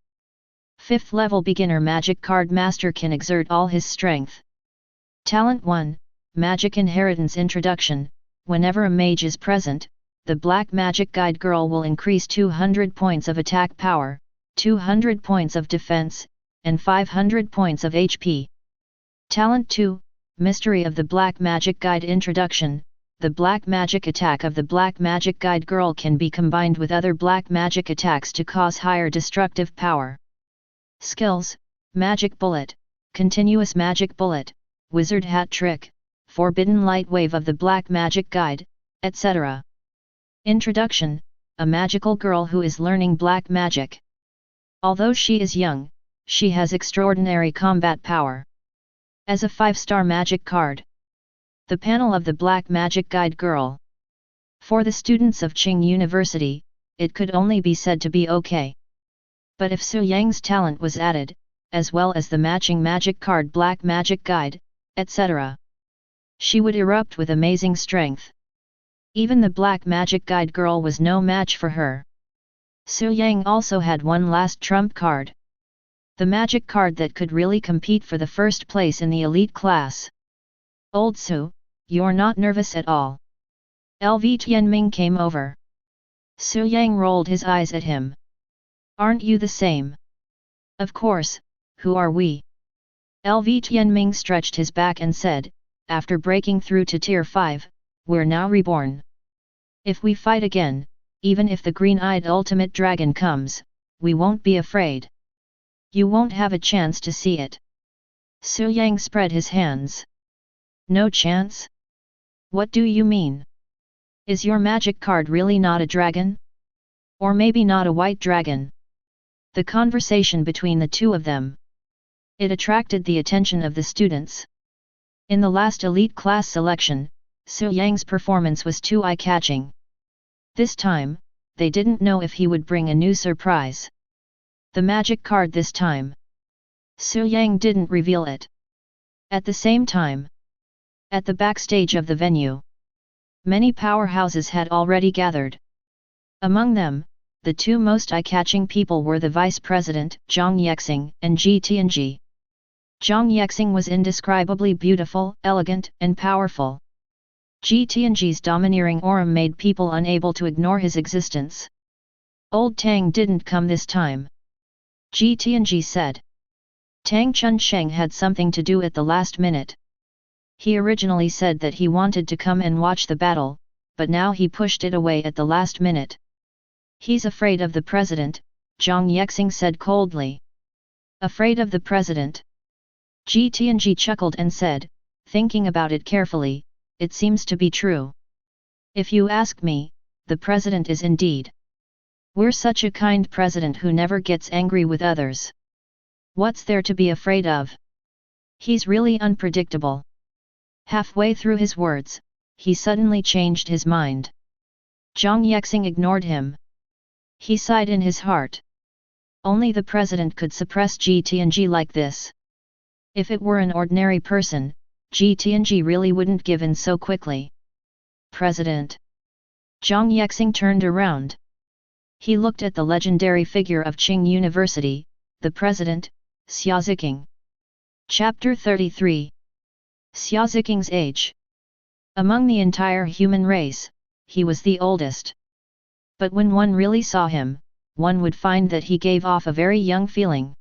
5th level beginner magic card master can exert all his strength. Talent 1, Magic Inheritance Introduction. Whenever a mage is present, the Black Magic Guide Girl will increase 200 points of attack power, 200 points of defense, and 500 points of HP. Talent 2, Mystery of the Black Magic Guide Introduction. The black magic attack of the Black Magic Guide Girl can be combined with other black magic attacks to cause higher destructive power. Skills, Magic Bullet, Continuous Magic Bullet, Wizard Hat Trick, Forbidden Light Wave of the Black Magic Guide, etc. Introduction, a magical girl who is learning black magic. Although she is young, she has extraordinary combat power. As a 5-star magic card. The panel of the Black Magic Guide Girl. For the students of Qing University, it could only be said to be okay. But if Su Yang's talent was added, as well as the matching magic card Black Magic Guide, etc., she would erupt with amazing strength. Even the Black Magic Guide Girl was no match for her. Su Yang also had one last trump card. The magic card that could really compete for the first place in the elite class. Old Su, you're not nervous at all. LV Tianming came over. Su Yang rolled his eyes at him. Aren't you the same? Of course, who are we? LV Tianming stretched his back and said, after breaking through to Tier 5, we're now reborn. If we fight again, even if the green-eyed ultimate dragon comes, we won't be afraid. You won't have a chance to see it. Su Yang spread his hands. No chance? What do you mean? Is your magic card really not a dragon? Or maybe not a white dragon? The conversation between the two of them. It attracted the attention of the students. In the last elite class selection, Su Yang's performance was too eye-catching. This time, they didn't know if he would bring a new surprise. The magic card this time. Su Yang didn't reveal it. At the same time, at the backstage of the venue, many powerhouses had already gathered. Among them, the two most eye-catching people were the Vice President, Yangqiang, and Ji Tianji. Yangqiang was indescribably beautiful, elegant, and powerful. Ji Tianji's domineering aura made people unable to ignore his existence. Old Tang didn't come this time. Ji Tianji said. Tang Chunsheng had something to do at the last minute. He originally said that he wanted to come and watch the battle, but now he pushed it away at the last minute. He's afraid of the president, Yangqiang said coldly. Afraid of the president? Ji Tianji chuckled and said, thinking about it carefully, it seems to be true. If you ask me, the president is indeed. We're such a kind president who never gets angry with others. What's there to be afraid of? He's really unpredictable. Halfway through his words, he suddenly changed his mind. Yangqiang ignored him. He sighed in his heart. Only the president could suppress Yangqiang like this. If it were an ordinary person, Yangqiang really wouldn't give in so quickly. President. Zhang Yangqiang turned around. He looked at the legendary figure of Qing University, the president, Xia Ziqing. Chapter 33. Xia Ziqing's age. Among the entire human race, he was the oldest. But when one really saw him, one would find that he gave off a very young feeling.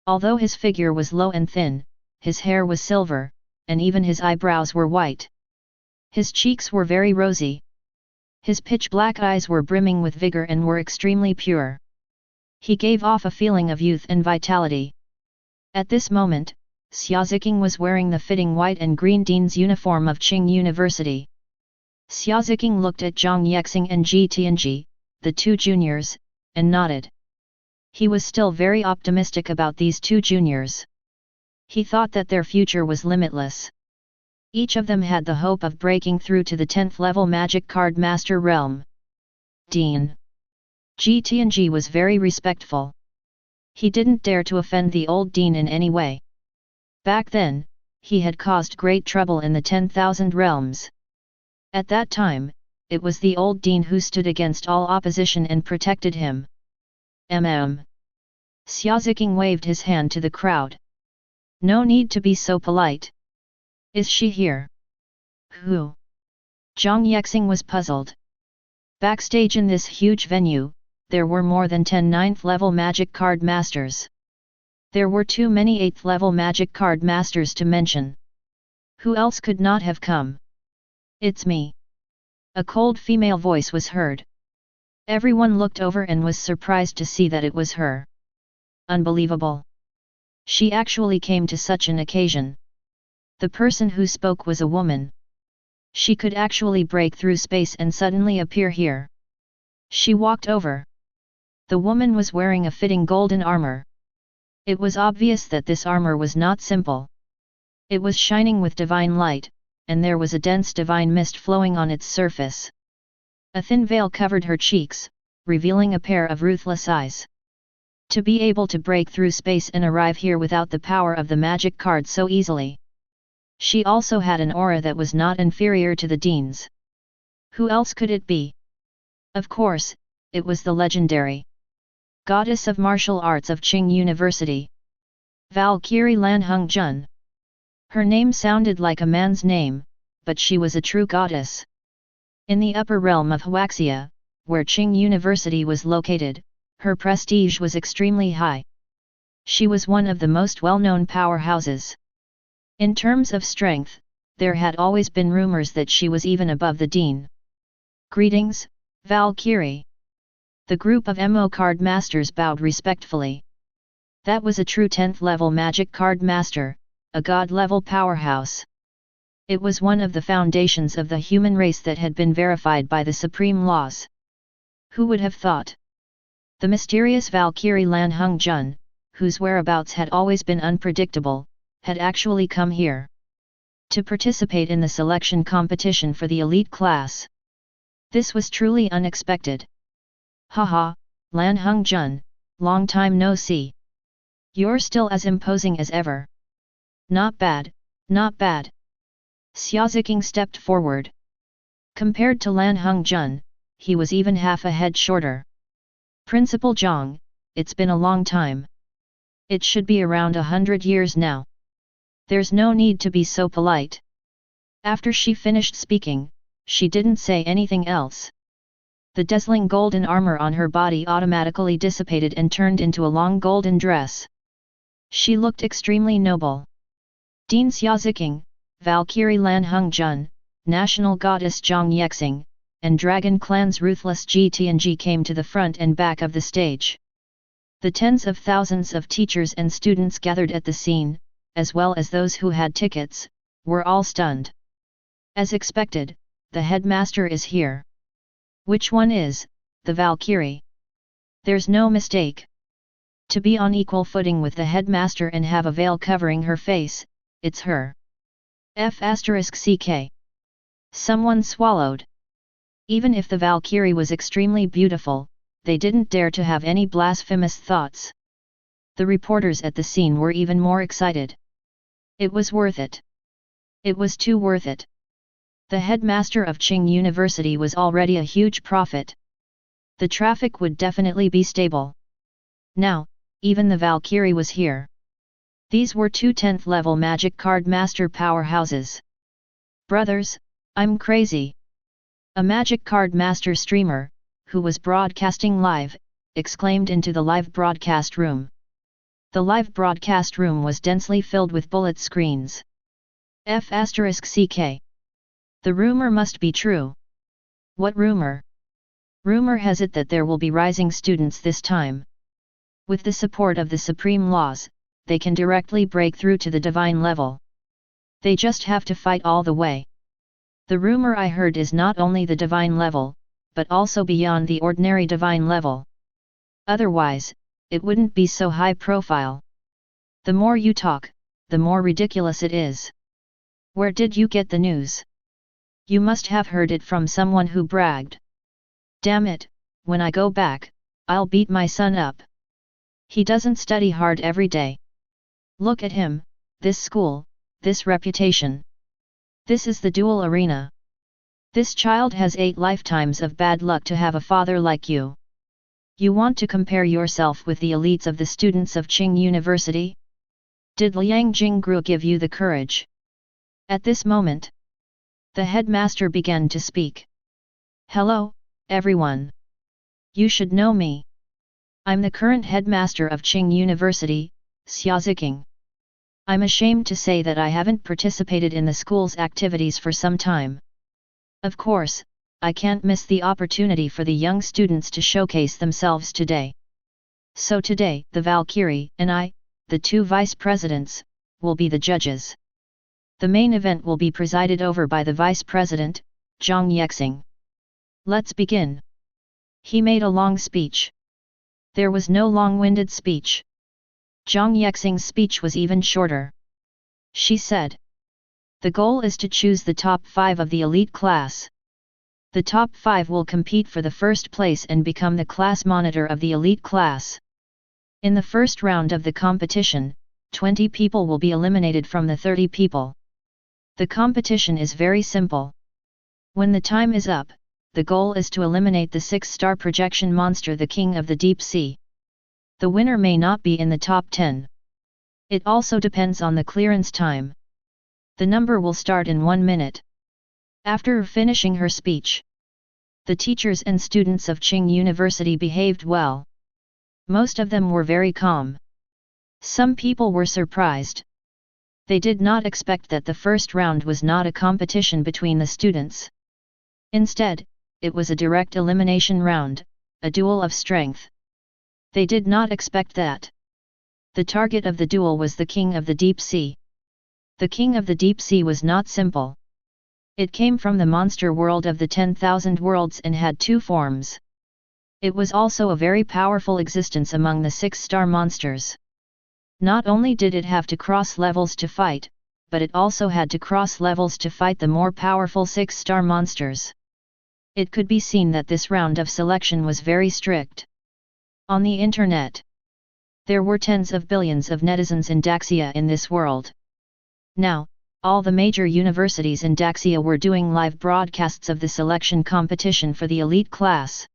Although his figure was low and thin, his hair was silver, and even his eyebrows were white. His cheeks were very rosy. His pitch-black eyes were brimming with vigor and were extremely pure. He gave off a feeling of youth and vitality. At this moment, Xia Ziqing was wearing the fitting white and green dean's uniform of Qing University. Xia Ziqing looked at Zhang Yangqiang and Yangqiang, the two juniors, and nodded. He was still very optimistic about these two juniors. He thought that their future was limitless. Each of them had the hope of breaking through to the 10th level magic card master realm. Dean. Yangqiang was very respectful. He didn't dare to offend the old dean in any way. Back then, he had caused great trouble in the 10,000 realms. At that time, it was the old dean who stood against all opposition and protected him. Xia Ziqing waved his hand to the crowd. No need to be so polite. Is she here? Who? Zhang Yangqiang was puzzled. Backstage in this huge venue, there were more than 10 9th level magic card masters. There were too many 8th level magic card masters to mention. Who else could not have come? It's me. A cold female voice was heard. Everyone looked over and was surprised to see that it was her. Unbelievable. She actually came to such an occasion. The person who spoke was a woman. She could actually break through space and suddenly appear here. She walked over. The woman was wearing a fitting golden armor. It was obvious that this armor was not simple. It was shining with divine light, and there was a dense divine mist flowing on its surface. A thin veil covered her cheeks, revealing a pair of ruthless eyes. To be able to break through space and arrive here without the power of the magic card so easily. She also had an aura that was not inferior to the dean's. Who else could it be? Of course, it was the legendary goddess of martial arts of Qing University. Valkyrie Lan Heng. Her name sounded like a man's name, but she was a true goddess. In the upper realm of Huaxia, where Qing University was located, her prestige was extremely high. She was one of the most well-known powerhouses. In terms of strength, there had always been rumors that she was even above the dean. Greetings, Valkyrie. The group of MO card masters bowed respectfully. That was a true 10th level magic card master, a god-level powerhouse. It was one of the foundations of the human race that had been verified by the supreme laws. Who would have thought? The mysterious Valkyrie Lan Heng, whose whereabouts had always been unpredictable, had actually come here to participate in the selection competition for the elite class. This was truly unexpected. Haha, Lan Heng, long time no see. You're still as imposing as ever. Not bad, not bad. Xia Ziqing stepped forward. Compared to Lan Heng, he was even half a head shorter. Principal Zhang, it's been a long time. It should be around 100 years now. There's no need to be so polite. After she finished speaking, she didn't say anything else. The dazzling golden armor on her body automatically dissipated and turned into a long golden dress. She looked extremely noble. Dean Xia Ziqing, Valkyrie Lan Heng, National Goddess Zhang Yangqiang, and Dragon Clan's ruthless Yangqiang came to the front and back of the stage. The tens of thousands of teachers and students gathered at the scene, as well as those who had tickets, were all stunned. As expected, the headmaster is here. Which one is, the Valkyrie? There's no mistake. To be on equal footing with the headmaster and have a veil covering her face, it's her. F***ck. Someone swallowed. Even if the Valkyrie was extremely beautiful, they didn't dare to have any blasphemous thoughts. The reporters at the scene were even more excited. It was worth it. It was too worth it. The headmaster of Qing University was already a huge profit. The traffic would definitely be stable. Now, even the Valkyrie was here. These were two 10th level magic card master powerhouses. Brothers, I'm crazy. A magic card master streamer, who was broadcasting live, exclaimed into the live broadcast room. The live broadcast room was densely filled with bullet screens. F***ck. The rumor must be true. What rumor? Rumor has it that there will be rising students this time. With the support of the supreme laws, they can directly break through to the divine level. They just have to fight all the way. The rumor I heard is not only the divine level, but also beyond the ordinary divine level. Otherwise, it wouldn't be so high profile. The more you talk, the more ridiculous it is. Where did you get the news? You must have heard it from someone who bragged. Damn it, when I go back, I'll beat my son up. He doesn't study hard every day. Look at him, this school, this reputation. This is the duel arena. This child has 8 lifetimes of bad luck to have a father like you. You want to compare yourself with the elites of the students of Qing University? Did Liang Jingru give you the courage? At this moment, the headmaster began to speak. Hello, everyone. You should know me. I'm the current headmaster of Qing University, Yangqiang. I'm ashamed to say that I haven't participated in the school's activities for some time. Of course, I can't miss the opportunity for the young students to showcase themselves today. So today, the Valkyrie and I, the 2 vice presidents, will be the judges. The main event will be presided over by the vice president, Yangqiang. Let's begin. He made a long speech. There was no long-winded speech. Yangqiang's speech was even shorter. She said, the goal is to choose the top 5 of the elite class. The top 5 will compete for the first place and become the class monitor of the elite class. In the first round of the competition, 20 people will be eliminated from the 30 people. The competition is very simple. When the time is up, the goal is to eliminate the 6-star projection monster, the King of the Deep Sea. The winner may not be in the top 10. It also depends on the clearance time. The number will start in 1 minute. After finishing her speech, the teachers and students of Qing University behaved well. Most of them were very calm. Some people were surprised. They did not expect that the first round was not a competition between the students. Instead, it was a direct elimination round, a duel of strength. They did not expect that. The target of the duel was the King of the Deep Sea. The King of the Deep Sea was not simple. It came from the monster world of the 10,000 worlds and had 2 forms. It was also a very powerful existence among the 6-star monsters. Not only did it have to cross levels to fight, but it also had to cross levels to fight the more powerful 6-star monsters. It could be seen that this round of selection was very strict. On the internet, there were tens of billions of netizens in Daxia in this world. Now, all the major universities in Daxia were doing live broadcasts of the selection competition for the elite class.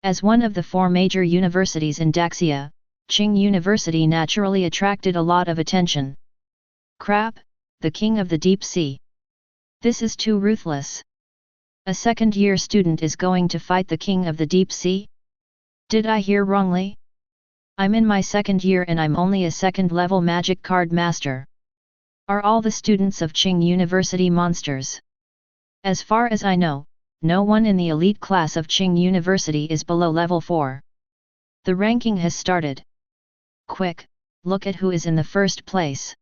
As one of the 4 major universities in Daxia, Qing University naturally attracted a lot of attention. Crap, the King of the Deep Sea. This is too ruthless. A second-year student is going to fight the King of the Deep Sea? Did I hear wrongly? I'm in my 2nd year and I'm only a 2nd-level magic card master. Are all the students of Qing University monsters? As far as I know, no one in the elite class of Qing University is below level 4. The ranking has started. Quick, look at who is in the first place.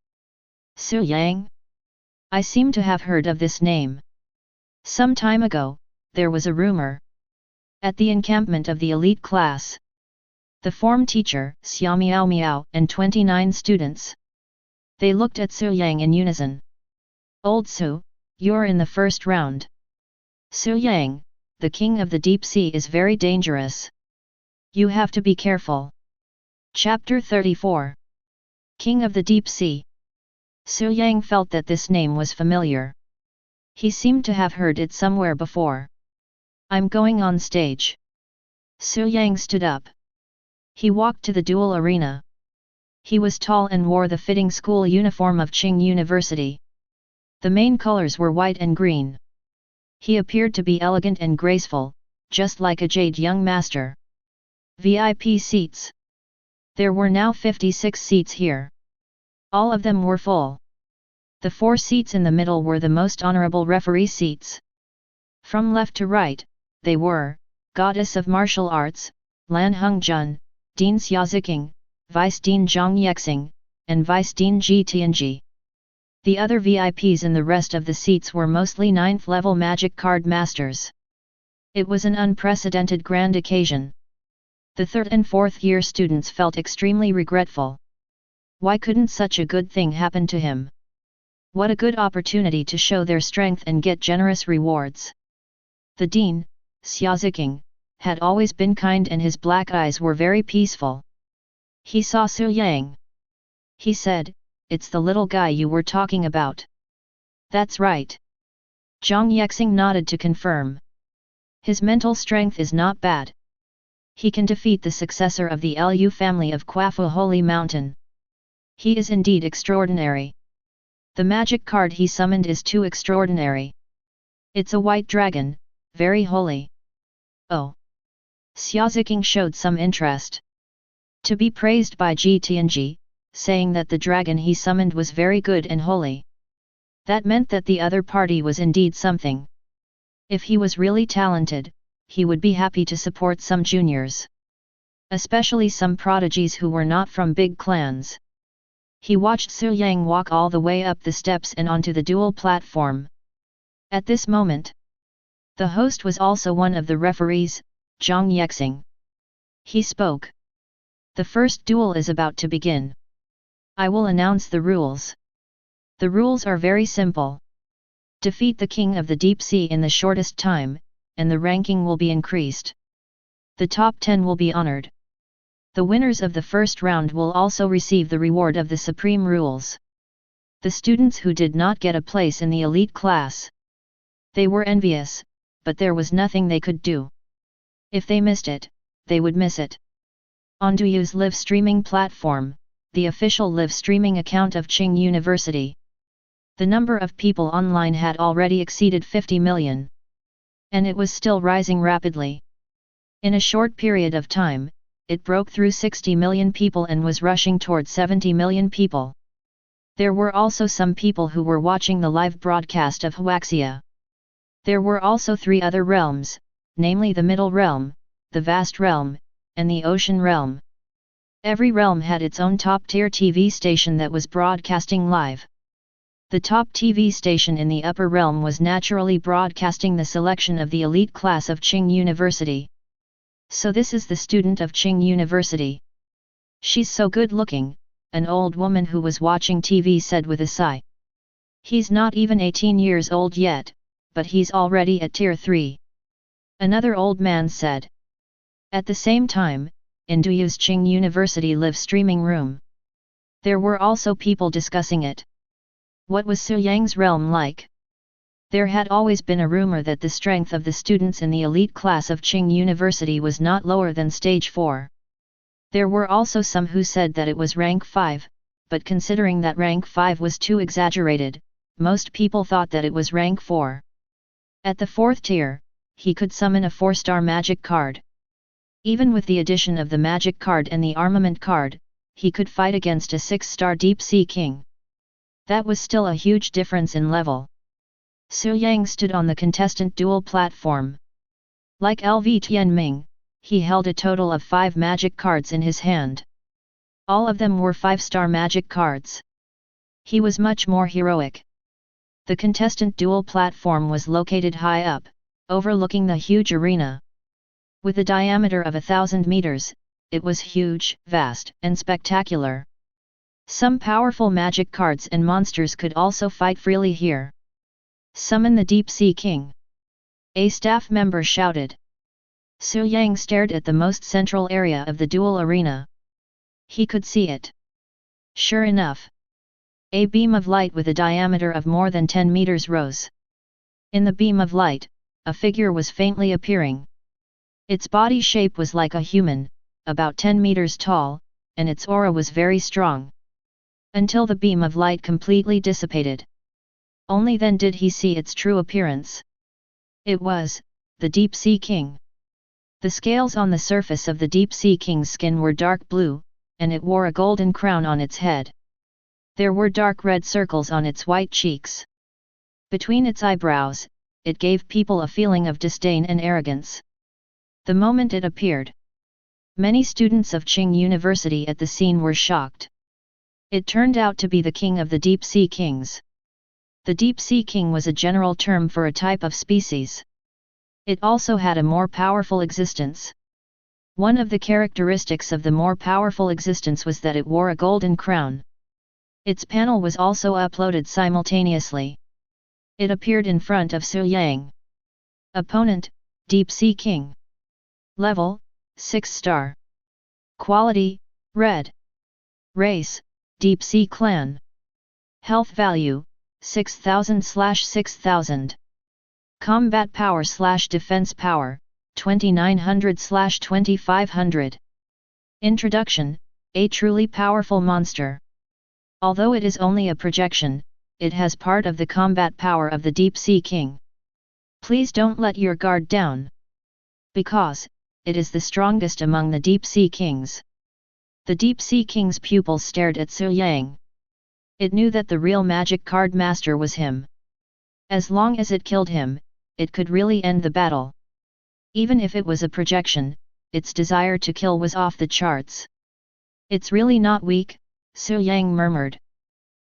Su Yang? I seem to have heard of this name. Some time ago, there was a rumor. At the encampment of the elite class, the form teacher, Xia Miao Miao, and 29 students. They looked at Su Yang in unison. Old Su, you're in the first round. Su Yang, the King of the Deep Sea is very dangerous. You have to be careful. Chapter 34. King of the Deep Sea. Su Yang felt that this name was familiar. He seemed to have heard it somewhere before. I'm going on stage. Su Yang stood up. He walked to the duel arena. He was tall and wore the fitting school uniform of Qing University. The main colors were white and green. He appeared to be elegant and graceful, just like a jade young master. VIP seats. There were now 56 seats here. All of them were full. The 4 seats in the middle were the most honorable referee seats. From left to right, they were, Goddess of Martial Arts, Lan Hongjun, Dean Xiaoziqing, Vice Dean Zhang Yexing, and Vice Dean Ji Tianji. The other VIPs in the rest of the seats were mostly 9th level magic card masters. It was an unprecedented grand occasion. The 3rd and 4th year students felt extremely regretful. Why couldn't such a good thing happen to him? What a good opportunity to show their strength and get generous rewards. The dean, Xiaoziqing, had always been kind and his black eyes were very peaceful. He saw Su Yang. He said, "It's the little guy you were talking about." "That's right." Zhang Yexing nodded to confirm. "His mental strength is not bad. He can defeat the successor of the Lu family of Quafu Holy Mountain. He is indeed extraordinary. The magic card he summoned is too extraordinary. It's a white dragon, very holy." "Oh." Xiaoziqing showed some interest. To be praised by Ji Tianji, saying that the dragon he summoned was very good and holy. That meant that the other party was indeed something. If he was really talented, he would be happy to support some juniors. Especially some prodigies who were not from big clans. He watched Su Yang walk all the way up the steps and onto the duel platform. At this moment, the host was also one of the referees, Zhang Yexing. He spoke. "The first duel is about to begin. I will announce the rules. The rules are very simple. Defeat the King of the Deep Sea in the shortest time, and the ranking will be increased. The top 10 will be honored. The winners of the first round will also receive the reward of the Supreme Rules. The students who did not get a place in the elite class. They were envious, but there was nothing they could do. If they missed it, they would miss it." On Duyu's live streaming platform, the official live streaming account of Qing University. The number of people online had already exceeded 50 million. And it was still rising rapidly. In a short period of time, it broke through 60 million people and was rushing toward 70 million people. There were also some people who were watching the live broadcast of Huaxia. There were also 3 other realms, namely the Middle Realm, the Vast Realm, and the Ocean Realm. Every realm had its own top-tier TV station that was broadcasting live. The top TV station in the Upper Realm was naturally broadcasting the selection of the elite class of Qing University. "So this is the student of Qing University. She's so good-looking," an old woman who was watching TV said with a sigh. "He's not even 18 years old yet, but he's already at Tier 3. Another old man said. At the same time, in Duyu's Qing University live streaming room, there were also people discussing it. What was Su Yang's realm like? There had always been a rumor that the strength of the students in the elite class of Qing University was not lower than stage 4. There were also some who said that it was rank 5, but considering that rank 5 was too exaggerated, most people thought that it was rank 4. At the 4th tier, he could summon a 4-star magic card. Even with the addition of the magic card and the armament card, he could fight against a 6-star deep sea king. That was still a huge difference in level. Su Yang stood on the contestant duel platform. Like LV Tianming, he held a total of 5 magic cards in his hand. All of them were 5-star magic cards. He was much more heroic. The contestant duel platform was located high up, overlooking the huge arena. With a diameter of 1,000 meters, it was huge, vast, and spectacular. Some powerful magic cards and monsters could also fight freely here. Summon the Deep Sea King! A staff member shouted. Su Yang stared at the most central area of the duel arena. He could see it. Sure enough, a beam of light with a diameter of more than 10 meters rose. In the beam of light, a figure was faintly appearing. Its body shape was like a human, about 10 meters tall, and its aura was very strong. Until the beam of light completely dissipated. Only then did he see its true appearance. It was the Deep Sea King. The scales on the surface of the Deep Sea King's skin were dark blue, and it wore a golden crown on its head. There were dark red circles on its white cheeks. Between its eyebrows, it gave people a feeling of disdain and arrogance. The moment it appeared, many students of Qing University at the scene were shocked. It turned out to be the king of the Deep Sea Kings. The Deep Sea King was a general term for a type of species. It also had a more powerful existence. One of the characteristics of the more powerful existence was that it wore a golden crown. Its panel was also uploaded simultaneously. It appeared in front of Su Yang. Opponent, Deep Sea King. Level, 6 star. Quality, Red. Race, Deep Sea Clan. Health value, 6000/6000. Combat power/defense power, 2900/2500. Introduction, a truly powerful monster. Although it is only a projection, it has part of the combat power of the Deep Sea King. Please don't let your guard down. Because it is the strongest among the Deep Sea Kings. The Deep Sea King's pupils stared at Su Yang. It knew that the real magic card master was him. As long as it killed him, it could really end the battle. Even if it was a projection, its desire to kill was off the charts. It's really not weak, Su Yang murmured.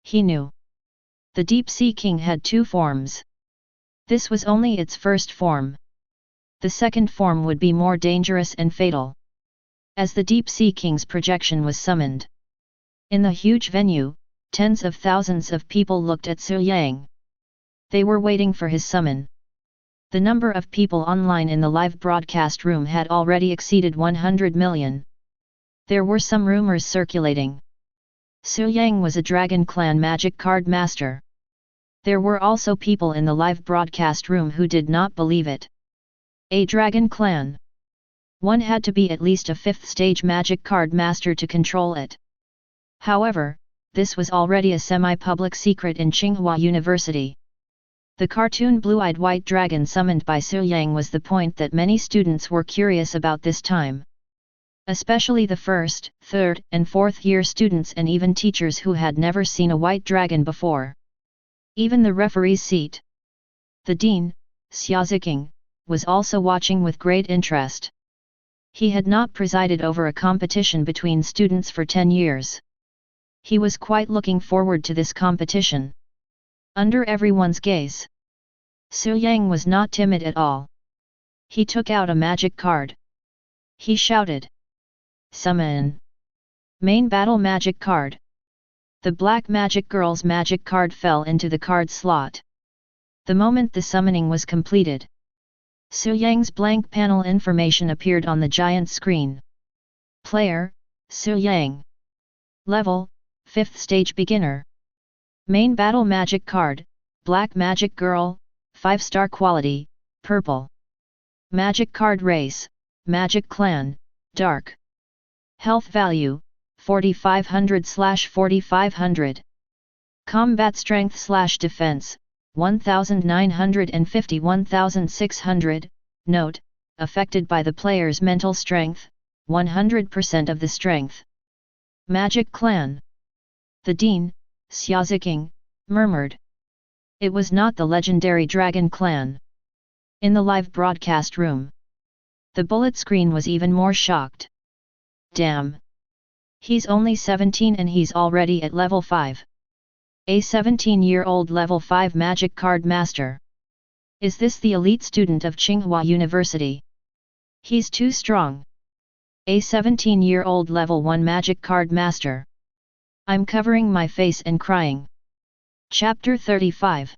He knew. The Deep Sea King had two forms. This was only its first form. The second form would be more dangerous and fatal. As the Deep Sea King's projection was summoned. In the huge venue, tens of thousands of people looked at Su Yang. They were waiting for his summon. The number of people online in the live broadcast room had already exceeded 100 million. There were some rumors circulating. Su Yang was a Dragon Clan magic card master. There were also people in the live broadcast room who did not believe it. A Dragon Clan. One had to be at least a 5th stage magic card master to control it. However, this was already a semi-public secret in Tsinghua University. The cartoon blue-eyed white dragon summoned by Su Yang was the point that many students were curious about this time. Especially the 1st, 3rd, and 4th year students and even teachers who had never seen a white dragon before. Even the referee's seat. The dean, Yangqiang, was also watching with great interest. He had not presided over a competition between students for 10 years. He was quite looking forward to this competition. Under everyone's gaze, Su Yang was not timid at all. He took out a magic card. He shouted. Summon. Main battle magic card. The black magic girl's magic card fell into the card slot. The moment the summoning was completed, Su Yang's blank panel information appeared on the giant screen. Player, Su Yang. Level, 5th stage beginner. Main battle magic card, black magic girl, 5-star quality, purple. Magic card race, magic clan, dark. Health value, 4500/4500. Combat strength/defense, 1950-1600. Note, affected by the player's mental strength, 100% of the strength. Magic clan. The dean, Yangqiang, murmured. It was not the legendary Dragon Clan. In the live broadcast room, the bullet screen was even more shocked. Damn! He's only 17 and he's already at level 5. A 17-year-old level 5 magic card master. Is this the elite student of Tsinghua University? He's too strong. A 17-year-old level 1 magic card master. I'm covering my face and crying. Chapter 35.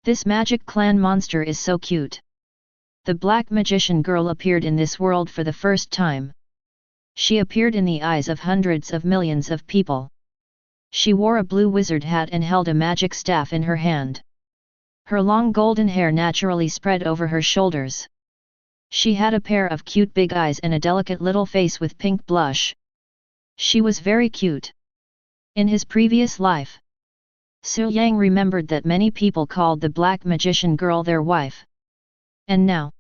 This magic clan monster is so cute. The black magician girl appeared in this world for the first time. She appeared in the eyes of hundreds of millions of people. She wore a blue wizard hat and held a magic staff in her hand. Her long golden hair naturally spread over her shoulders. She had a pair of cute big eyes and a delicate little face with pink blush. She was very cute. In his previous life, Su Yang remembered that many people called the black magician girl their wife. And now,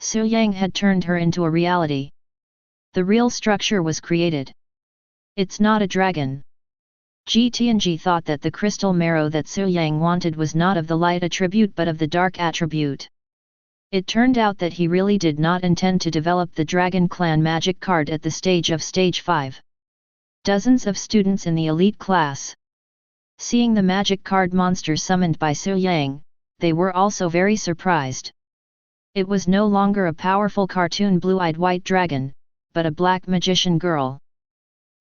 Su Yang had turned her into a reality. The real structure was created. It's not a dragon. Tianji thought that the crystal marrow that Su Yang wanted was not of the light attribute but of the dark attribute. It turned out that he really did not intend to develop the Dragon Clan magic card at the stage of Stage 5. Dozens of students in the elite class. Seeing the magic card monster summoned by Su Yang, they were also very surprised. It was no longer a powerful cartoon blue-eyed white dragon, but a black magician girl.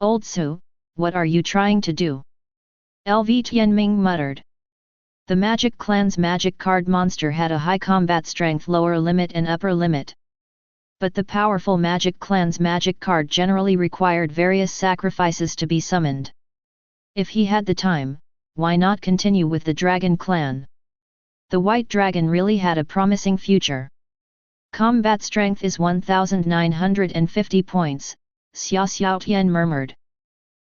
Old Su, what are you trying to do? LV Tianming muttered. The Magic Clan's magic card monster had a high combat strength lower limit and upper limit. But the powerful Magic Clan's magic card generally required various sacrifices to be summoned. If he had the time, why not continue with the Dragon Clan? The White Dragon really had a promising future. Combat strength is 1950 points, Xia Xiaotian murmured.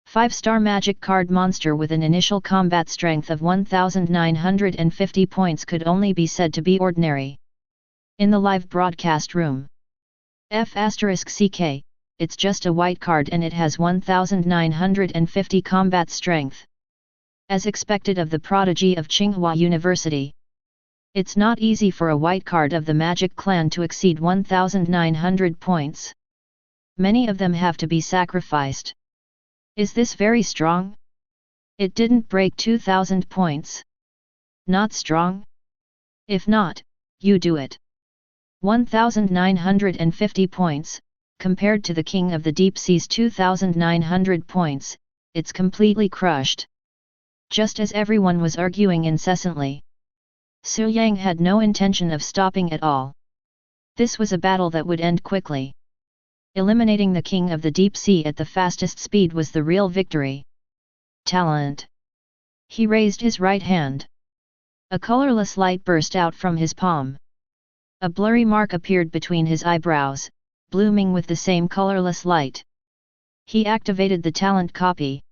5-star magic card monster with an initial combat strength of 1950 points could only be said to be ordinary. In the live broadcast room. F***CK, it's just a white card and it has 1950 combat strength. As expected of the prodigy of Tsinghua University. It's not easy for a white card of the Magic Clan to exceed 1900 points. Many of them have to be sacrificed. Is this very strong? It didn't break 2000 points. Not strong? If not, you do it. 1950 points, compared to the King of the Deep Sea's 2900 points, it's completely crushed. Just as everyone was arguing incessantly. Su Yang had no intention of stopping at all. This was a battle that would end quickly. Eliminating the King of the Deep Sea at the fastest speed was the real victory. Talent. He raised his right hand. A colorless light burst out from his palm. A blurry mark appeared between his eyebrows, blooming with the same colorless light. He activated the talent copy.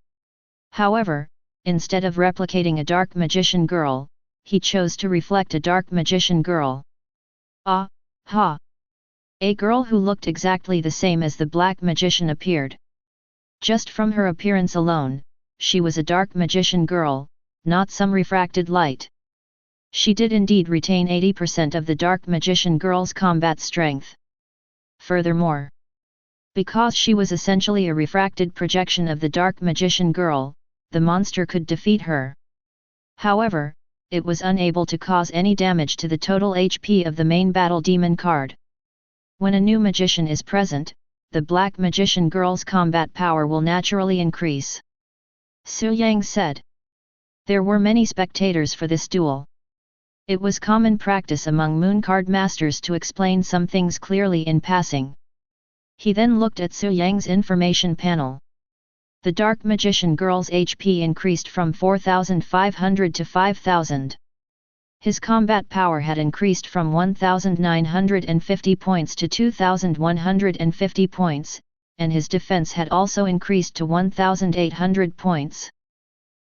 However, instead of replicating a dark magician girl, he chose to reflect a dark magician girl. Ah, ha! A girl who looked exactly the same as the black magician appeared. Just from her appearance alone, she was a dark magician girl, not some refracted light. She did indeed retain 80% of the dark magician girl's combat strength. Furthermore, because she was essentially a refracted projection of the dark magician girl, the monster could defeat her. However, it was unable to cause any damage to the total HP of the main battle demon card. When a new magician is present, the black magician girl's combat power will naturally increase. Su Yang said. There were many spectators for this duel. It was common practice among moon card masters to explain some things clearly in passing. He then looked at Su Yang's information panel. The dark magician girl's HP increased from 4,500 to 5,000. His combat power had increased from 1950 points to 2150 points, and his defense had also increased to 1800 points.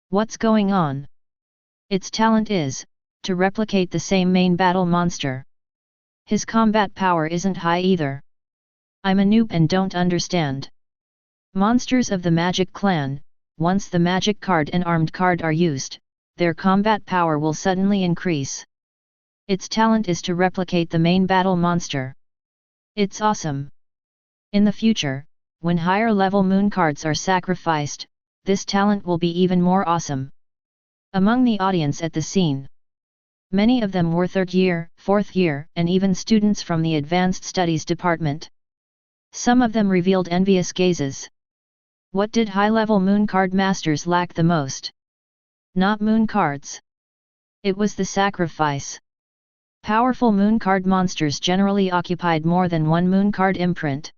What's going on? Its talent is to replicate the same main battle monster. His combat power isn't high either. I'm a noob and don't understand. Monsters of the Magic Clan, once the magic card and armed card are used, their combat power will suddenly increase. Its talent is to replicate the main battle monster. It's awesome. In the future, when higher level moon cards are sacrificed, this talent will be even more awesome. Among the audience at the scene, many of them were 3rd year, 4th year, and even students from the Advanced Studies department. Some of them revealed envious gazes. What did high-level moon card masters lack the most? Not moon cards. It was the sacrifice. Powerful moon card monsters generally occupied more than one moon card imprint.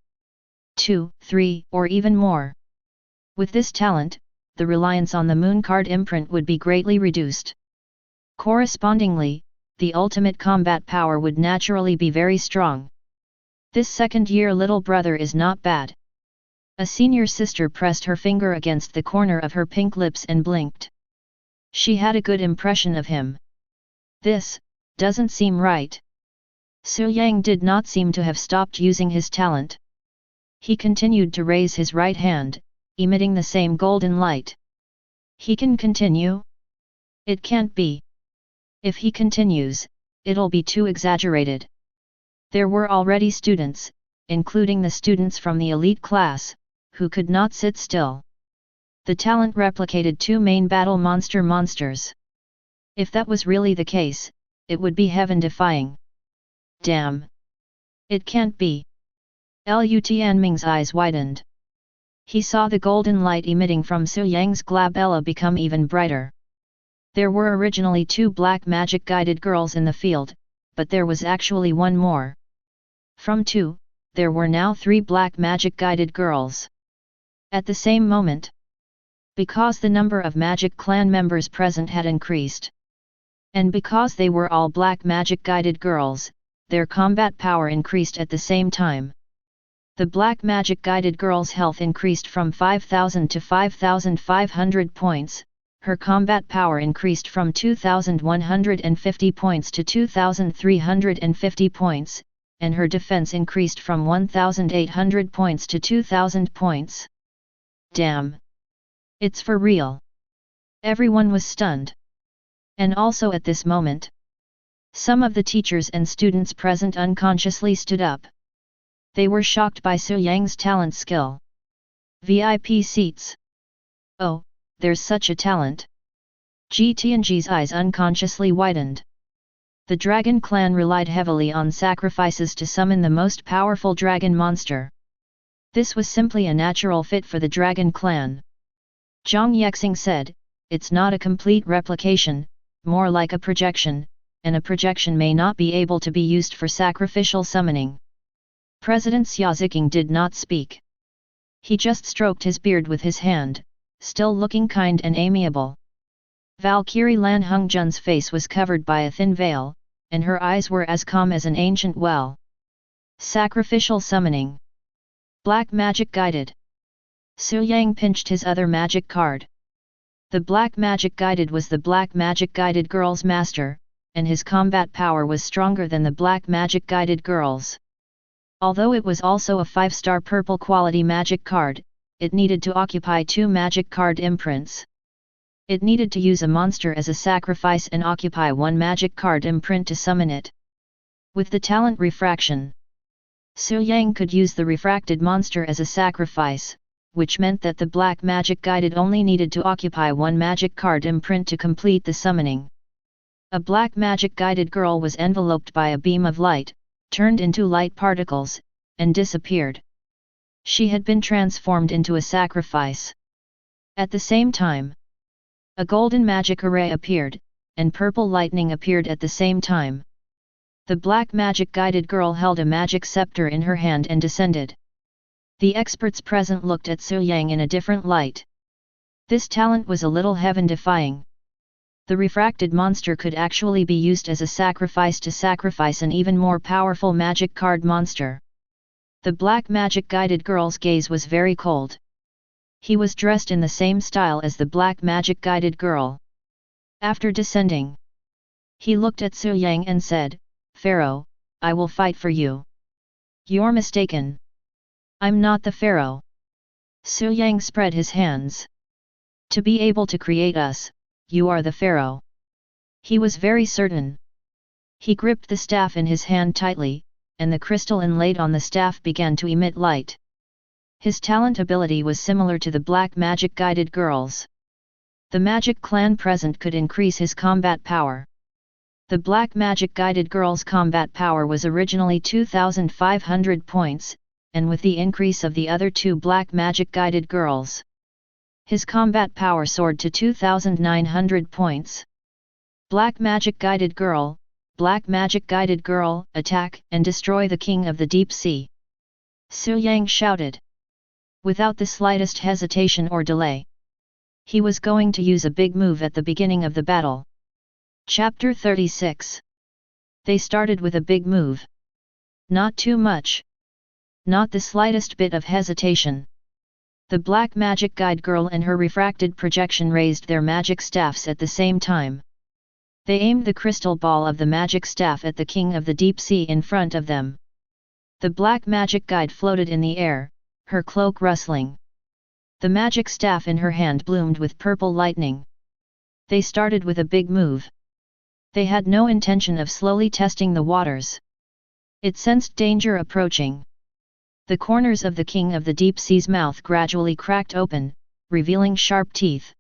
2, 3, or even more. With this talent, the reliance on the moon card imprint would be greatly reduced. Correspondingly, the ultimate combat power would naturally be very strong. This second-year little brother is not bad. A senior sister pressed her finger against the corner of her pink lips and blinked. She had a good impression of him. This doesn't seem right. Su Yang did not seem to have stopped using his talent. He continued to raise his right hand, emitting the same golden light. He can continue? It can't be. If he continues, it'll be too exaggerated. There were already students, including the students from the elite class, who could not sit still. The talent replicated two main battle monsters. If that was really the case, it would be heaven-defying. Damn! It can't be. Lu Tianming's eyes widened. He saw the golden light emitting from Su Yang's glabella become even brighter. There were originally 2 black magic-guided girls in the field, but there was actually one more. From 2, there were now 3 black magic-guided girls. At the same moment, because the number of magic clan members present had increased, and because they were all black magic-guided girls, their combat power increased at the same time. The black magic-guided girl's health increased from 5,000 to 5,500 points, her combat power increased from 2,150 points to 2,350 points, and her defense increased from 1,800 points to 2,000 points. Damn! It's for real! Everyone was stunned. And also at this moment, some of the teachers and students present unconsciously stood up. They were shocked by Su Yang's talent skill. VIP seats. Oh, there's such a talent. Ji Tianji's eyes unconsciously widened. The dragon clan relied heavily on sacrifices to summon the most powerful dragon monster. This was simply a natural fit for the dragon clan. Zhang Yangqiang said, "It's not a complete replication, more like a projection, and a projection may not be able to be used for sacrificial summoning." President Xia Ziqing did not speak. He just stroked his beard with his hand, still looking kind and amiable. Valkyrie Lan Hongjun's face was covered by a thin veil, and her eyes were as calm as an ancient well. Sacrificial summoning. Black magic guided. Su Yang pinched his other magic card. The black magic guided was the black magic guided girl's master, and his combat power was stronger than the black magic guided girl's. Although it was also a 5-star purple quality magic card, it needed to occupy 2 magic card imprints. It needed to use a monster as a sacrifice and occupy 1 magic card imprint to summon it. With the talent refraction, Su Yang could use the refracted monster as a sacrifice, which meant that the black magic guided only needed to occupy 1 magic card imprint to complete the summoning. A black magic guided girl was enveloped by a beam of light, turned into light particles, and disappeared. She had been transformed into a sacrifice. At the same time, a golden magic array appeared, and purple lightning appeared at the same time. The black magic guided girl held a magic scepter in her hand and descended. The experts present looked at Su Yang in a different light. This talent was a little heaven-defying. The refracted monster could actually be used as a sacrifice to sacrifice an even more powerful magic card monster. The black magic guided girl's gaze was very cold. He was dressed in the same style as the black magic guided girl. After descending, he looked at Su Yang and said, "Pharaoh, I will fight for you." "You're mistaken. I'm not the Pharaoh." Su Yang spread his hands. "To be able to create us, you are the Pharaoh." He was very certain. He gripped the staff in his hand tightly, and the crystal inlaid on the staff began to emit light. His talent ability was similar to the black magic guided girl's. The magic clan present could increase his combat power. The black magic guided girl's combat power was originally 2,500 points, and with the increase of the other 2 black magic guided girls, his combat power soared to 2,900 points. Black magic guided girl, black magic-guided girl, attack and destroy the king of the deep sea!" Su Yang shouted. Without the slightest hesitation or delay. He was going to use a big move at the beginning of the battle. Chapter 36. They started with a big move. Not too much. Not the slightest bit of hesitation. The black magic guide girl and her refracted projection raised their magic staffs at the same time. They aimed the crystal ball of the magic staff at the king of the deep sea in front of them. The black magic guide floated in the air, her cloak rustling. The magic staff in her hand bloomed with purple lightning. They started with a big move. They had no intention of slowly testing the waters. It sensed danger approaching. The corners of the king of the deep sea's mouth gradually cracked open, revealing sharp teeth.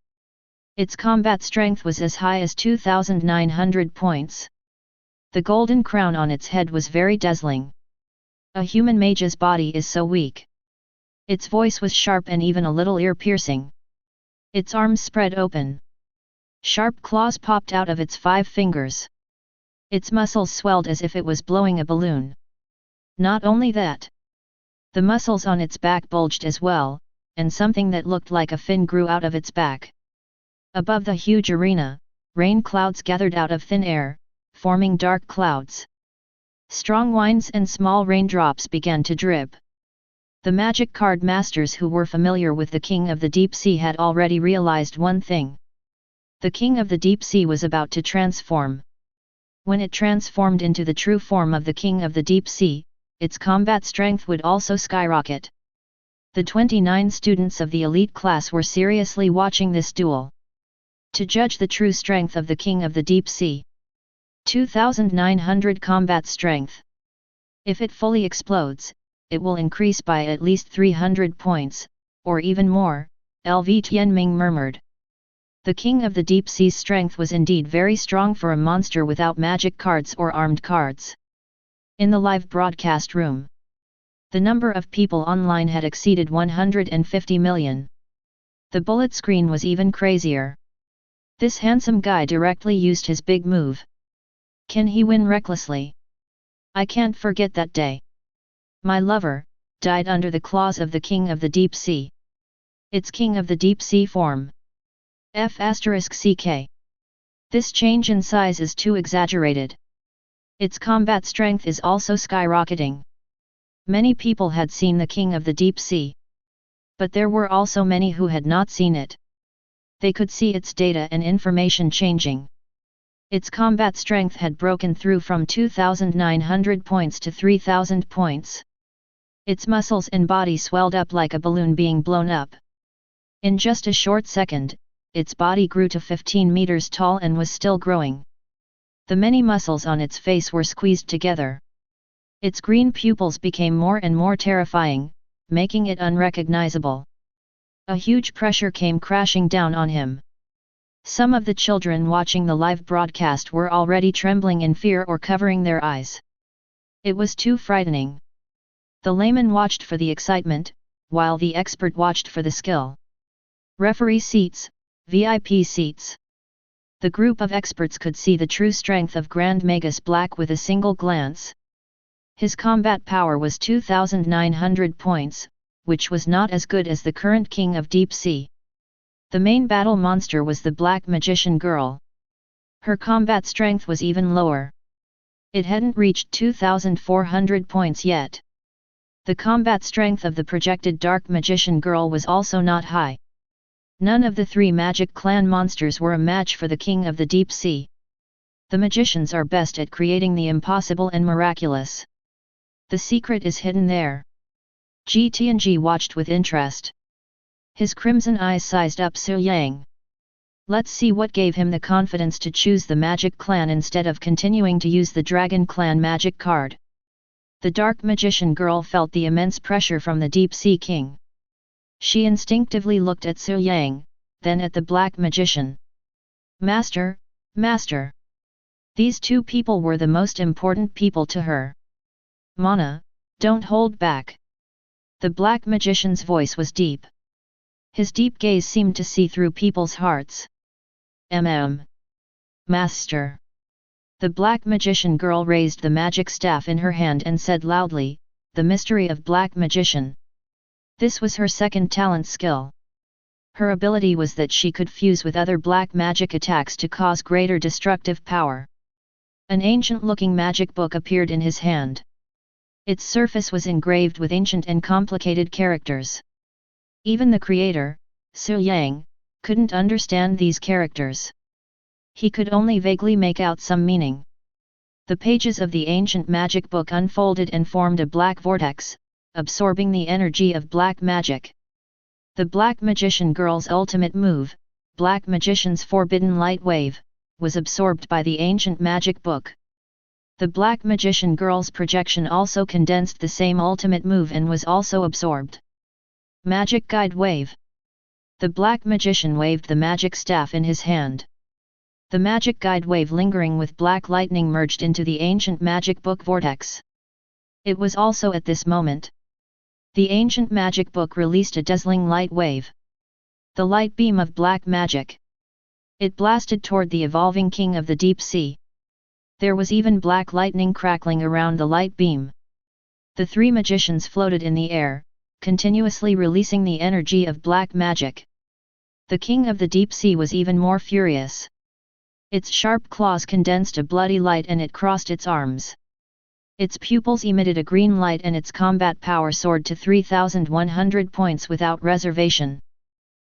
Its combat strength was as high as 2,900 points. The golden crown on its head was very dazzling. A human mage's body is so weak. Its voice was sharp and even a little ear-piercing. Its arms spread open. Sharp claws popped out of its 5 fingers. Its muscles swelled as if it was blowing a balloon. Not only that. The muscles on its back bulged as well, and something that looked like a fin grew out of its back. Above the huge arena, rain clouds gathered out of thin air, forming dark clouds. Strong winds and small raindrops began to drip. The magic card masters who were familiar with the king of the deep sea had already realized one thing. The king of the deep sea was about to transform. When it transformed into the true form of the king of the deep sea, its combat strength would also skyrocket. The 29 students of the elite class were seriously watching this duel. To judge the true strength of the king of the deep sea. 2,900 combat strength. If it fully explodes, it will increase by at least 300 points, or even more, LV Tianming murmured. The king of the deep sea's strength was indeed very strong for a monster without magic cards or armed cards. In the live broadcast room, the number of people online had exceeded 150 million. The bullet screen was even crazier. This handsome guy directly used his big move. Can he win recklessly? I can't forget that day. My lover died under the claws of the king of the deep sea. It's king of the deep sea form. F***ck. This change in size is too exaggerated. Its combat strength is also skyrocketing. Many people had seen the king of the deep sea. But there were also many who had not seen it. They could see its data and information changing. Its combat strength had broken through from 2,900 points to 3,000 points. Its muscles and body swelled up like a balloon being blown up. In just a short second, its body grew to 15 meters tall and was still growing. The many muscles on its face were squeezed together. Its green pupils became more and more terrifying, making it unrecognizable. A huge pressure came crashing down on him. Some of the children watching the live broadcast were already trembling in fear or covering their eyes. It was too frightening. The layman watched for the excitement, while the expert watched for the skill. Referee seats, VIP seats. The group of experts could see the true strength of Grand Magus Black with a single glance. His combat power was 2,900 points, which was not as good as the current king of deep sea. The main battle monster was the black magician girl. Her combat strength was even lower. It hadn't reached 2,400 points yet. The combat strength of the projected dark magician girl was also not high. None of the 3 magic clan monsters were a match for the king of the deep sea. The magicians are best at creating the impossible and miraculous. The secret is hidden there. Tianji watched with interest. His crimson eyes sized up Su Yang. Let's see what gave him the confidence to choose the magic clan instead of continuing to use the dragon clan magic card. The dark magician girl felt the immense pressure from the deep sea king. She instinctively looked at Su Yang, then at the black magician. Master, Master. These 2 people were the most important people to her. Mana, don't hold back. The black magician's voice was deep. His deep gaze seemed to see through people's hearts. Master. The black magician girl raised the magic staff in her hand and said loudly, "The mystery of black magician." This was her second talent skill. Her ability was that she could fuse with other black magic attacks to cause greater destructive power. An ancient-looking magic book appeared in his hand. Its surface was engraved with ancient and complicated characters. Even the creator, Su Yang, couldn't understand these characters. He could only vaguely make out some meaning. The pages of the ancient magic book unfolded and formed a black vortex, absorbing the energy of black magic. The black magician girl's ultimate move, Black Magician's Forbidden Light Wave, was absorbed by the ancient magic book. The black magician girl's projection also condensed the same ultimate move and was also absorbed. Magic Guide Wave. The black magician waved the magic staff in his hand. The magic guide wave lingering with black lightning merged into the ancient magic book vortex. It was also at this moment the ancient magic book released a dazzling light wave. The light beam of black magic. It blasted toward the evolving king of the deep sea. There was even black lightning crackling around the light beam. The three magicians floated in the air, continuously releasing the energy of black magic. The king of the deep sea was even more furious. Its sharp claws condensed a bloody light and it crossed its arms. Its pupils emitted a green light and its combat power soared to 3,100 points without reservation.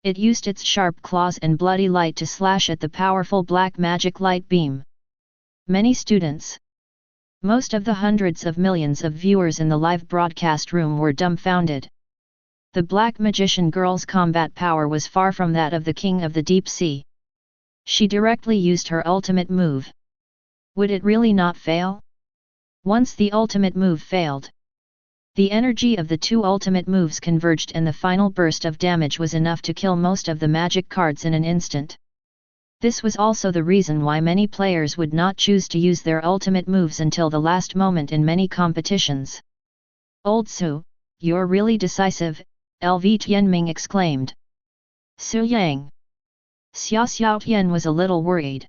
It used its sharp claws and bloody light to slash at the powerful black magic light beam. Many students, most of the hundreds of millions of viewers in the live broadcast room were dumbfounded. The black magician girl's combat power was far from that of the king of the deep sea. She directly used her ultimate move. Would it really not fail? Once the ultimate move failed, the energy of the two ultimate moves converged and the final burst of damage was enough to kill most of the magic cards in an instant. This was also the reason why many players would not choose to use their ultimate moves until the last moment in many competitions. "Old Su, you're really decisive," LV Tianming exclaimed. Su Yang. Xia Xiaotian was a little worried.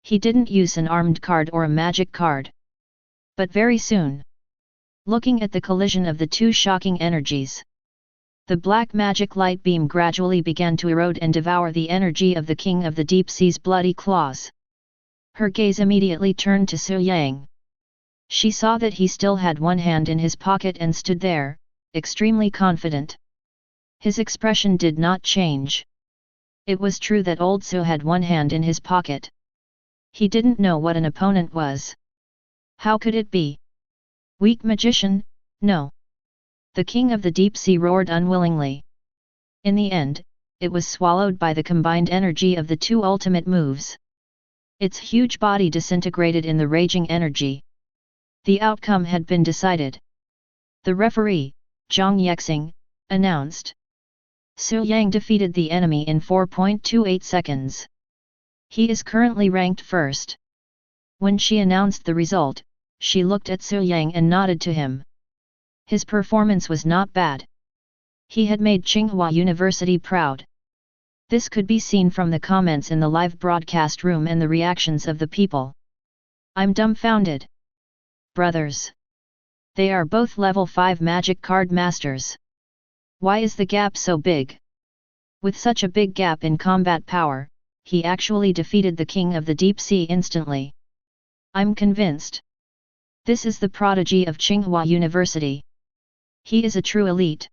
He didn't use an armed card or a magic card. But very soon, looking at the collision of the two shocking energies, the black magic light beam gradually began to erode and devour the energy of the king of the deep sea's bloody claws. Her gaze immediately turned to Su Yang. She saw that he still had one hand in his pocket and stood there, extremely confident. His expression did not change. It was true that old Su had one hand in his pocket. He didn't know what an opponent was. How could it be? Weak magician? No. The king of the deep sea roared unwillingly. In the end, it was swallowed by the combined energy of the two ultimate moves. Its huge body disintegrated in the raging energy. The outcome had been decided. The referee, Zhang Yangqiang, announced. Su Yang defeated the enemy in 4.28 seconds. He is currently ranked first. When she announced the result, she looked at Su Yang and nodded to him. His performance was not bad. He had made Tsinghua University proud. This could be seen from the comments in the live broadcast room and the reactions of the people. I'm dumbfounded. Brothers. They are both level 5 magic card masters. Why is the gap so big? With such a big gap in combat power, he actually defeated the king of the deep sea instantly. I'm convinced. This is the prodigy of Tsinghua University. He is a true elite.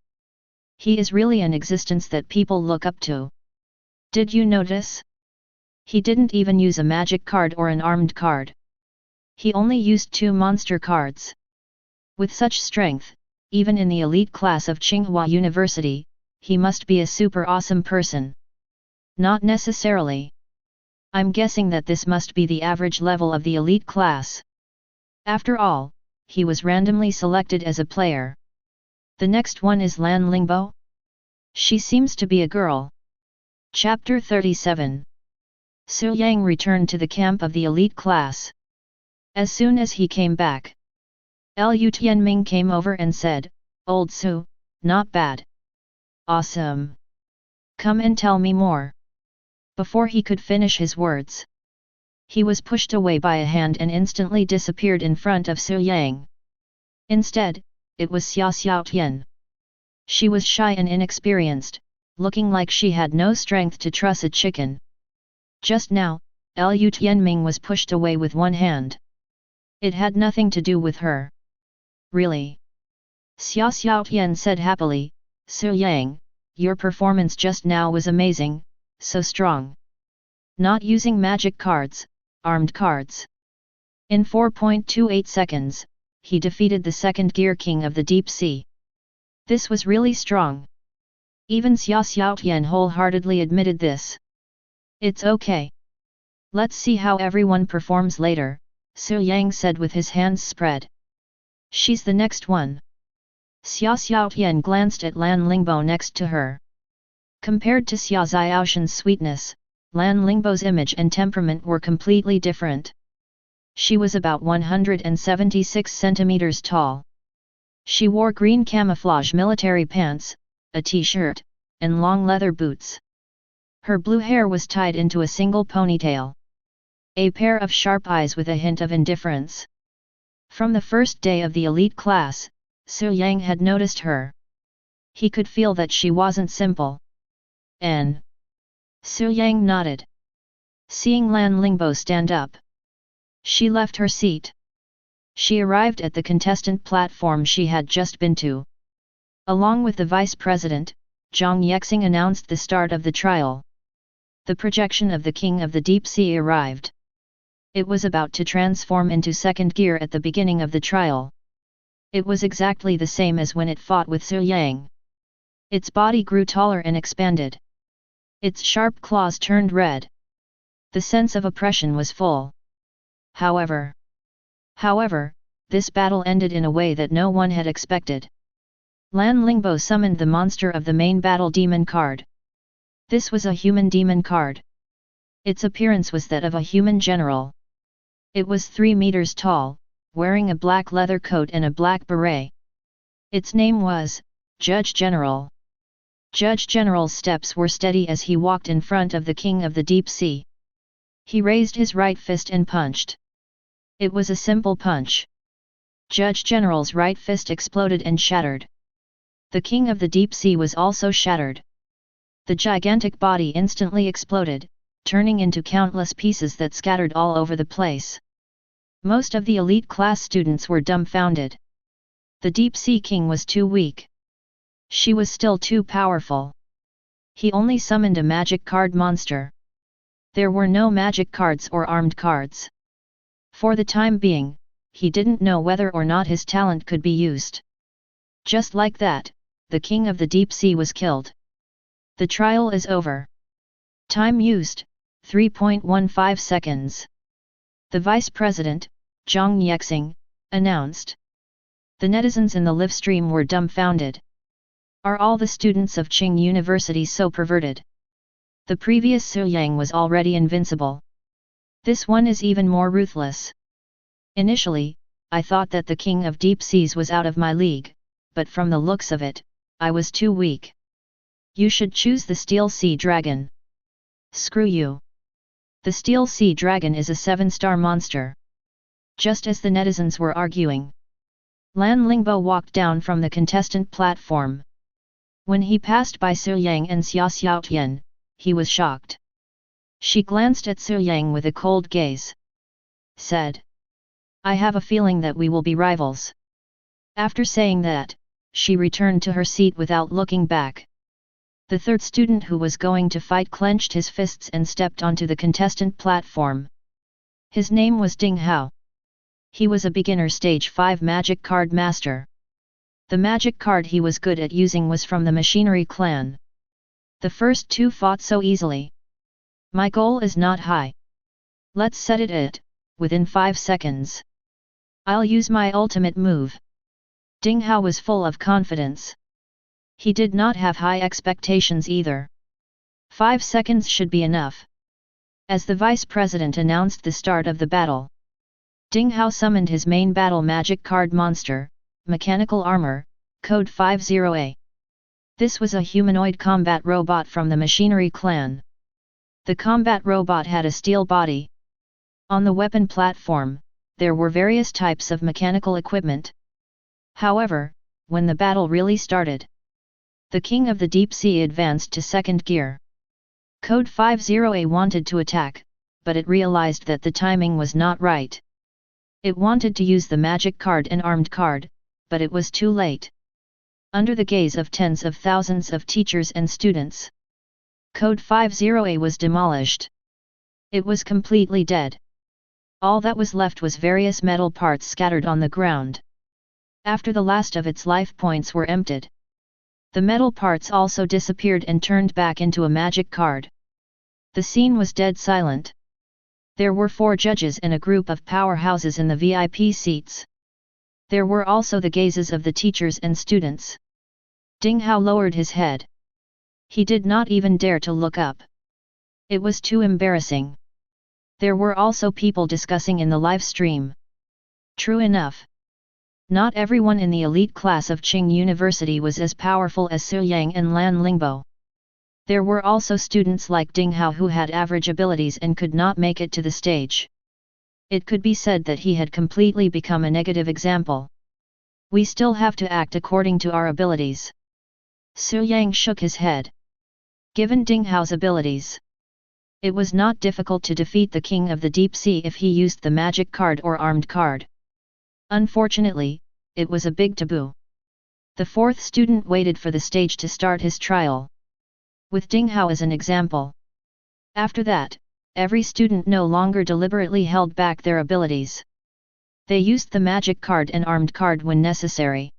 He is really an existence that people look up to. Did you notice? He didn't even use a magic card or an armed card. He only used 2 monster cards. With such strength, even in the elite class of Tsinghua University, he must be a super awesome person. Not necessarily. I'm guessing that this must be the average level of the elite class. After all, he was randomly selected as a player. The next one is Lan Lingbo? She seems to be a girl. Chapter 37. Su Yang returned to the camp of the elite class. As soon as he came back, Lu Tianming came over and said, "Old Su, not bad. Awesome. Come and tell me more." Before he could finish his words, He was pushed away by a hand and instantly disappeared in front of Su Yang. Instead, it was Xiao Tian. She was shy and inexperienced, looking like she had no strength to truss a chicken. Just now, Lu Tianming was pushed away with one hand. It had nothing to do with her. Really? Xiao Tian said happily, Su Yang, your performance just now was amazing, so strong. Not using magic cards, armed cards. In 4.28 seconds, he defeated the second gear king of the deep sea. This was really strong. Even Xiao Tian wholeheartedly admitted this. It's okay. Let's see how everyone performs later, Su Yang said with his hands spread. She's the next one. Xiao Tian glanced at Lan Lingbo next to her. Compared to Xia Xiaoshan's sweetness, Lan Lingbo's image and temperament were completely different. She was about 176 centimeters tall. She wore green camouflage military pants, a t-shirt, and long leather boots. Her blue hair was tied into a single ponytail. A pair of sharp eyes with a hint of indifference. From the first day of the elite class, Su Yang had noticed her. He could feel that she wasn't simple. Su Yang nodded. Seeing Lan Lingbo stand up, she left her seat. She arrived at the contestant platform she had just been to. Along with the vice president, Yangqiang announced the start of the trial. The projection of the king of the deep sea arrived. It was about to transform into second gear at the beginning of the trial. It was exactly the same as when it fought with Su Yang. Its body grew taller and expanded. Its sharp claws turned red. The sense of oppression was full. However, this battle ended in a way that no one had expected. Lan Lingbo summoned the monster of the main battle demon card. This was a human demon card. Its appearance was that of a human general. It was 3 meters tall, wearing a black leather coat and a black beret. Its name was Judge General. Judge General's steps were steady as he walked in front of the king of the deep sea. He raised his right fist and punched. It was a simple punch. Judge General's right fist exploded and shattered. The king of the deep sea was also shattered. The gigantic body instantly exploded, turning into countless pieces that scattered all over the place. Most of the elite class students were dumbfounded. The deep sea king was too weak. She was still too powerful. He only summoned a magic card monster. There were no magic cards or armed cards. For the time being, he didn't know whether or not his talent could be used. Just like that, the king of the deep sea was killed. The trial is over. Time used, 3.15 seconds. The vice president, Yangqiang, announced. The netizens in the live stream were dumbfounded. Are all the students of Qing University so perverted? The previous Su Yang was already invincible. This one is even more ruthless. Initially, I thought that the king of deep seas was out of my league, but from the looks of it, I was too weak. You should choose the Steel Sea Dragon. Screw you. The Steel Sea Dragon is a 7-star monster. Just as the netizens were arguing, Lan Lingbo walked down from the contestant platform. When he passed by Su Yang and Xiao Tian, he was shocked. She glanced at Su Yang with a cold gaze. Said, I have a feeling that we will be rivals. After saying that, she returned to her seat without looking back. The third student who was going to fight clenched his fists and stepped onto the contestant platform. His name was Ding Hao. He was a beginner stage 5 magic card master. The magic card he was good at using was from the Machinery clan. The first two fought so easily. My goal is not high. Let's set it within 5 seconds. I'll use my ultimate move. Ding Hao was full of confidence. He did not have high expectations either. 5 seconds should be enough. As the vice president announced the start of the battle, Ding Hao summoned his main battle magic card monster, Mechanical Armor, code 50A. This was a humanoid combat robot from the Machinery clan. The combat robot had a steel body. On the weapon platform, there were various types of mechanical equipment. However, when the battle really started, the King of the Deep Sea advanced to second gear. Code 50A wanted to attack, but it realized that the timing was not right. It wanted to use the magic card and armed card, but it was too late. Under the gaze of tens of thousands of teachers and students, Code 50A was demolished. It was completely dead. All that was left was various metal parts scattered on the ground. After the last of its life points were emptied, the metal parts also disappeared and turned back into a magic card. The scene was dead silent. There were 4 judges and a group of powerhouses in the VIP seats. There were also the gazes of the teachers and students. Ding Hao lowered his head. He did not even dare to look up. It was too embarrassing. There were also people discussing in the live stream. True enough. Not everyone in the elite class of Qing University was as powerful as Su Yang and Lan Lingbo. There were also students like Ding Hao who had average abilities and could not make it to the stage. It could be said that he had completely become a negative example. We still have to act according to our abilities. Su Yang shook his head. Given Ding Hao's abilities, it was not difficult to defeat the King of the Deep Sea if he used the magic card or armed card. Unfortunately, it was a big taboo. The 4th student waited for the stage to start his trial, with Ding Hao as an example. After that, every student no longer deliberately held back their abilities. They used the magic card and armed card when necessary.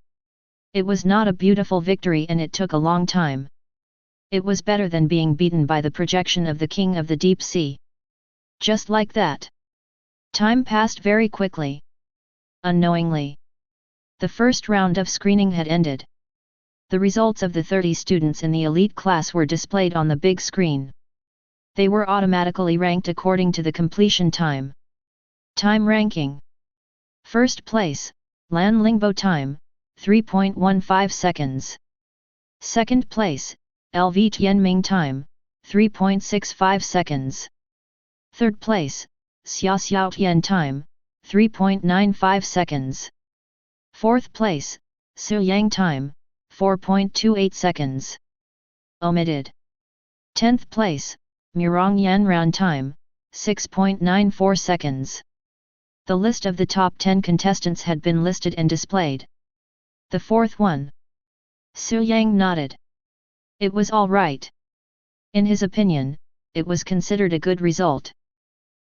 It was not a beautiful victory and it took a long time. It was better than being beaten by the projection of the King of the Deep Sea. Just like that. Time passed very quickly. Unknowingly, the first round of screening had ended. The results of the 30 students in the elite class were displayed on the big screen. They were automatically ranked according to the completion time. Time ranking. First place, Lan Lingbo time, 3.15 seconds. Second place, LV Tianming time, 3.65 seconds. Third place, Xia Xiaotian time, 3.95 seconds. Fourth place, Su Yang time, 4.28 seconds. Omitted. 10th place, Murong Yanran time, 6.94 seconds. The list of the top 10 contestants had been listed and displayed. The 4th one. Su Yang nodded. It was all right. In his opinion, it was considered a good result.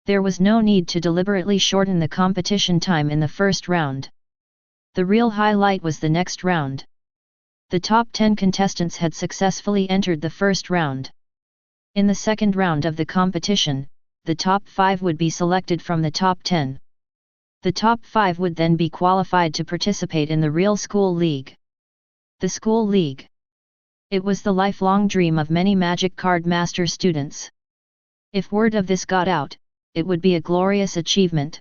There was no need to deliberately shorten the competition time in the first round. The real highlight was the next round. The top 10 contestants had successfully entered the first round. In the second round of the competition, the top 5 would be selected from the top 10. The top 5 would then be qualified to participate in the real school league. The school league. It was the lifelong dream of many magic card master students. If word of this got out, it would be a glorious achievement.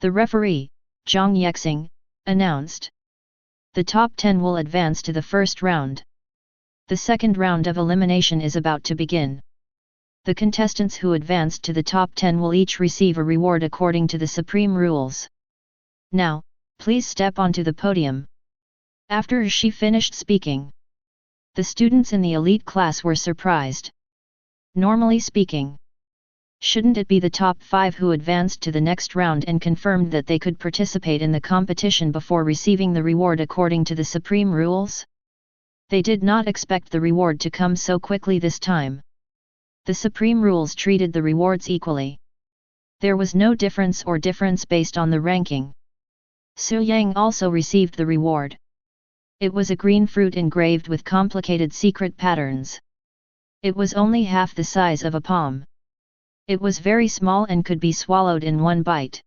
The referee, Zhang Yangqiang, announced. The top 10 will advance to the first round. The second round of elimination is about to begin. The contestants who advanced to the top 10 will each receive a reward according to the supreme rules. Now, please step onto the podium. After she finished speaking, the students in the elite class were surprised. Normally speaking, shouldn't it be the top 5 who advanced to the next round and confirmed that they could participate in the competition before receiving the reward according to the supreme rules? They did not expect the reward to come so quickly this time. The supreme rules treated the rewards equally. There was no difference based on the ranking. Su Yang also received the reward. It was a green fruit engraved with complicated secret patterns. It was only half the size of a palm. It was very small and could be swallowed in one bite.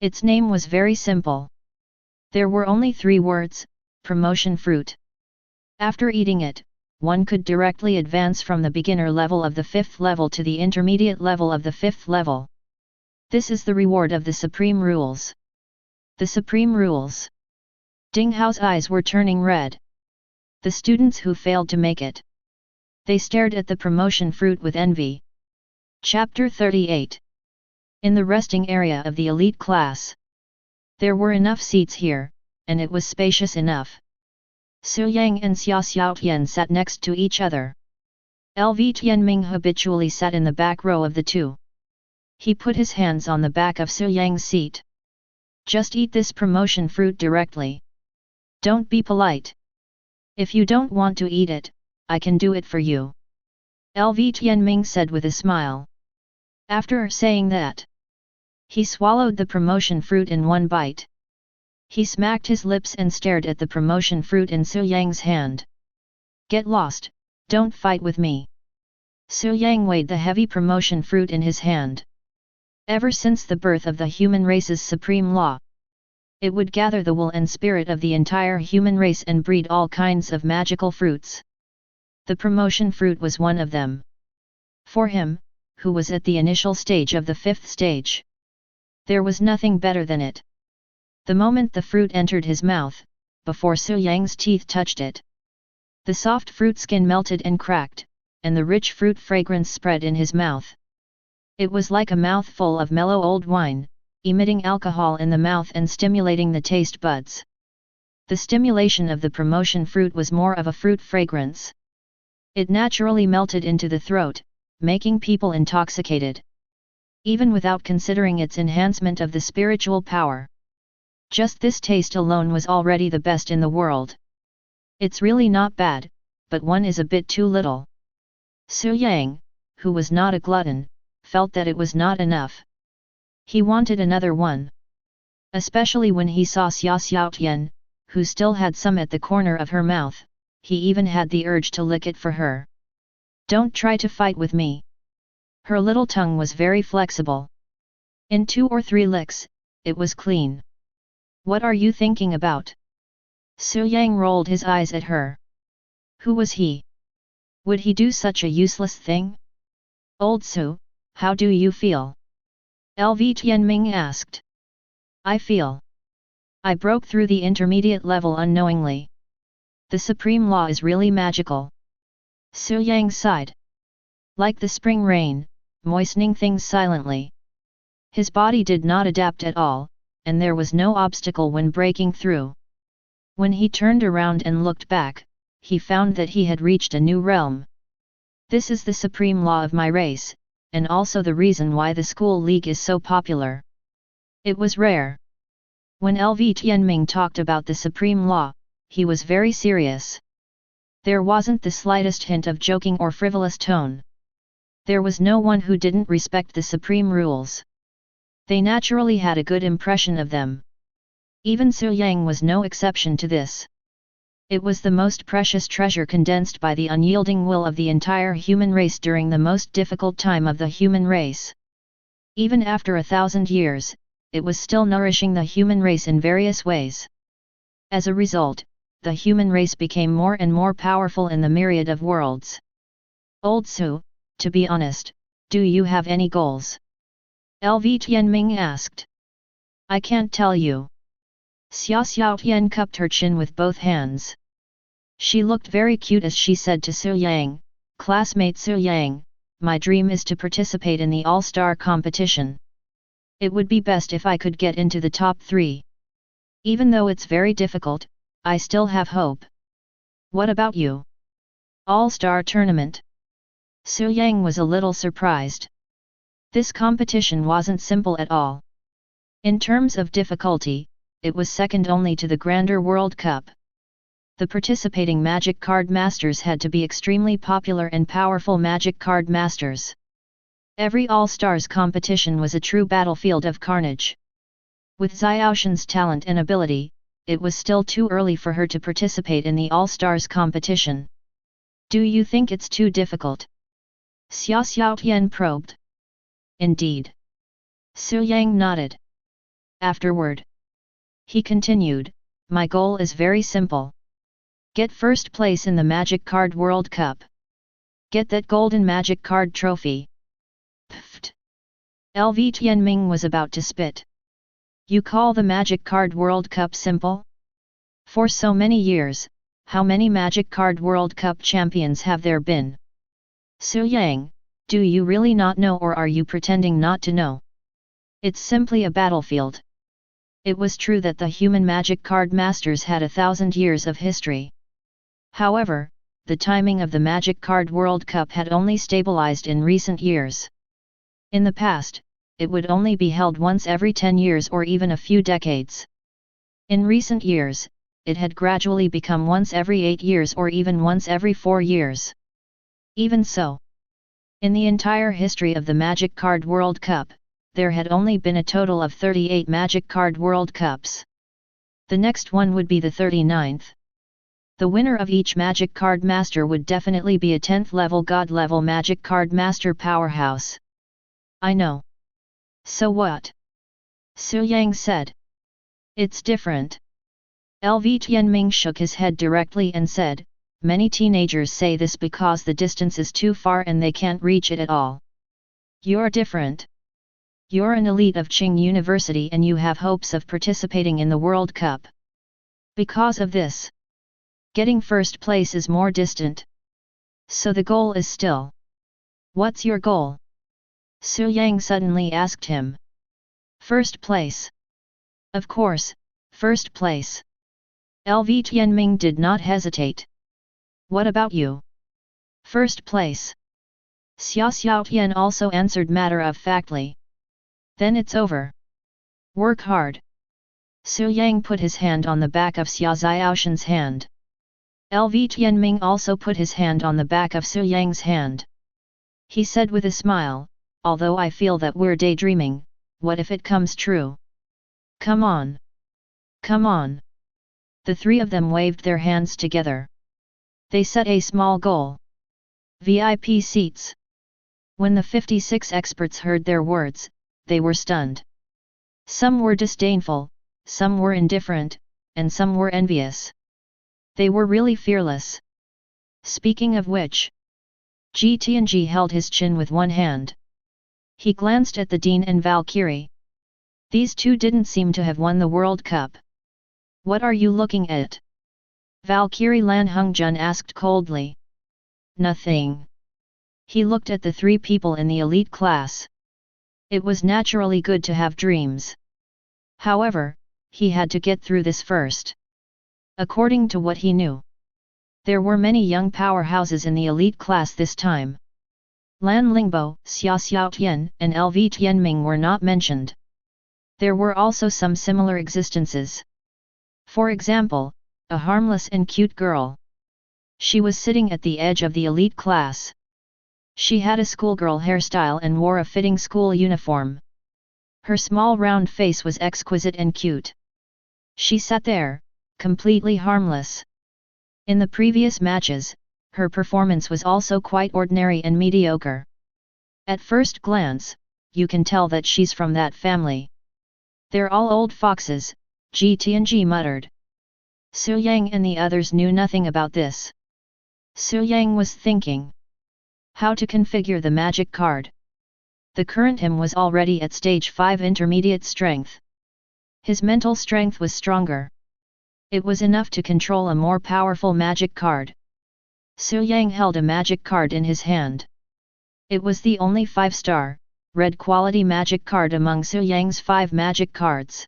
Its name was very simple. There were only 3 words, promotion fruit. After eating it, one could directly advance from the beginner level of the 5th level to the intermediate level of the 5th level. This is the reward of the supreme rules. The supreme rules. Ding Hao's eyes were turning red. The students who failed to make it. They stared at the promotion fruit with envy. Chapter 38. in the resting area of the elite class. There were enough seats here, and it was spacious enough. Su Yang and Xia Xiaotian sat next to each other. LV Tianming habitually sat in the back row of the two. He put his hands on the back of Su Yang's seat. Just eat this promotion fruit directly. Don't be polite. If you don't want to eat it, I can do it for you. LV Tianming said with a smile. After saying that, he swallowed the promotion fruit in one bite. He smacked his lips and stared at the promotion fruit in Su Yang's hand. Get lost, don't fight with me. Su Yang weighed the heavy promotion fruit in his hand. Ever since the birth of the human race's supreme law, it would gather the will and spirit of the entire human race and breed all kinds of magical fruits. The promotion fruit was one of them. For him, who was at the initial stage of the fifth stage, there was nothing better than it. The moment the fruit entered his mouth, before Su Yang's teeth touched it, the soft fruit skin melted and cracked, and the rich fruit fragrance spread in his mouth. It was like a mouthful of mellow old wine, emitting alcohol in the mouth and stimulating the taste buds. The stimulation of the promotion fruit was more of a fruit fragrance. It naturally melted into the throat, making people intoxicated, even without considering its enhancement of the spiritual power. Just this taste alone was already the best in the world. It's really not bad, but one is a bit too little. Su Yang, who was not a glutton, felt that it was not enough. He wanted another one. Especially when he saw Xia Xiaotian, who still had some at the corner of her mouth, he even had the urge to lick it for her. Don't try to fight with me. Her little tongue was very flexible. In 2 or 3 licks, it was clean. What are you thinking about? Su Yang rolled his eyes at her. Who was he? Would he do such a useless thing? Old Su, how do you feel? LV Tianming asked. I feel. I broke through the intermediate level unknowingly. The supreme law is really magical. Su Yang sighed. Like the spring rain, moistening things silently. His body did not adapt at all, and there was no obstacle when breaking through. When he turned around and looked back, he found that he had reached a new realm. This is the supreme law of my race, and also the reason why the school league is so popular. It was rare. When LV Tianming talked about the supreme law, he was very serious. There wasn't the slightest hint of joking or frivolous tone. There was no one who didn't respect the supreme rules. They naturally had a good impression of them. Even Su Yang was no exception to this. It was the most precious treasure condensed by the unyielding will of the entire human race during the most difficult time of the human race. Even after 1,000 years, it was still nourishing the human race in various ways. As a result, the human race became more and more powerful in the myriad of worlds. Old Su, to be honest, do you have any goals? LV Tianming asked. I can't tell you. Xia Xiaotian cupped her chin with both hands. She looked very cute as she said to Su Yang, classmate Su Yang, my dream is to participate in the all-star competition. It would be best if I could get into the top 3. Even though it's very difficult, I still have hope. What about you? All-star tournament? Su Yang was a little surprised. This competition wasn't simple at all. In terms of difficulty, it was second only to the grander World Cup. The participating Magic Card Masters had to be extremely popular and powerful Magic Card Masters. Every All-Stars competition was a true battlefield of carnage. With Xiaoshan's talent and ability, it was still too early for her to participate in the All-Stars competition. Do you think it's too difficult? Xia Xiaotian probed. Indeed. Su Yang nodded. Afterward, he continued, my goal is very simple. Get first place in the Magic Card World Cup. Get that golden Magic Card trophy. Pfft. LV Tianming was about to spit. You call the Magic Card World Cup simple? For so many years, how many Magic Card World Cup champions have there been? Su Yang, do you really not know or are you pretending not to know? It's simply a battlefield. It was true that the human magic card masters had 1,000 years of history. However, the timing of the Magic Card World Cup had only stabilized in recent years. In the past, it would only be held once every 10 years or even a few decades. In recent years, it had gradually become once every 8 years or even once every 4 years. Even so, in the entire history of the Magic Card World Cup, there had only been a total of 38 Magic Card World Cups. The next one would be the 39th. The winner of each Magic Card Master would definitely be a 10th level God level Magic Card Master powerhouse. I know. So what? Su Yang said. It's different. LV Tianming shook his head directly and said, many teenagers say this because the distance is too far and they can't reach it at all. You're different. You're an elite of Qing University and you have hopes of participating in the World Cup. Because of this, getting first place is more distant. So the goal is still. What's your goal? Su Yang suddenly asked him. First place. Of course, first place. LV Tianming did not hesitate. What about you? First place. Xia Xiaotian also answered matter-of-factly. Then it's over. Work hard. Su Yang put his hand on the back of Xia Xiaoshan's hand. LV Tianming also put his hand on the back of Su Yang's hand. He said with a smile, although I feel that we're daydreaming, what if it comes true? Come on. Come on. The three of them waved their hands together. They set a small goal. VIP seats. When the 56 experts heard their words, they were stunned. Some were disdainful, some were indifferent, and some were envious. They were really fearless. Speaking of which, Ji Tianji held his chin with one hand. He glanced at the Dean and Valkyrie. These two didn't seem to have won the World Cup. What are you looking at? Valkyrie Lan Hongjun asked coldly. Nothing. He looked at the three people in the elite class. It was naturally good to have dreams. However, he had to get through this first. According to what he knew, there were many young powerhouses in the elite class this time. Lan Lingbo, Xia Xiaotian, and LV Tianming were not mentioned. There were also some similar existences. For example, a harmless and cute girl. She was sitting at the edge of the elite class. She had a schoolgirl hairstyle and wore a fitting school uniform. Her small round face was exquisite and cute. She sat there, completely harmless. In the previous matches, her performance was also quite ordinary and mediocre. At first glance, you can tell that she's from that family. They're all old foxes, Ji Tianji muttered. Su Yang and the others knew nothing about this. Su Yang was thinking how to configure the magic card. The current him was already at stage 5 intermediate strength. His mental strength was stronger. It was enough to control a more powerful magic card. Su Yang held a magic card in his hand. It was the only 5-star, red quality magic card among Su Yang's 5 magic cards.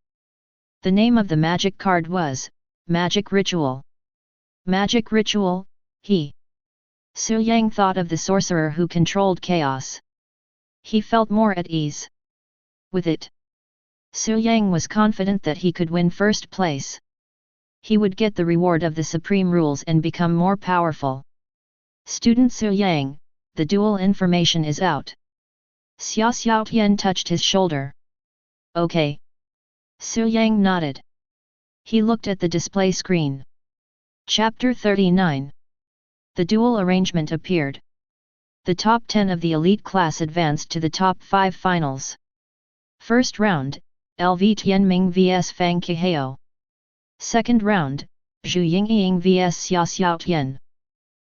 The name of the magic card was Magic Ritual. Magic Ritual, he. Su Yang thought of the sorcerer who controlled chaos. He felt more at ease. With it, Su Yang was confident that he could win first place. He would get the reward of the supreme rules and become more powerful. Student Su Yang, the dual information is out. Xia Xiaotian touched his shoulder. Okay. Su Yang nodded. He looked at the display screen. Chapter 39. The dual arrangement appeared. The top 10 of the elite class advanced to the top 5 finals. First round, LV Tianming vs Fang Qihao. Second round, Zhu Yingying vs Xia Xiaotian.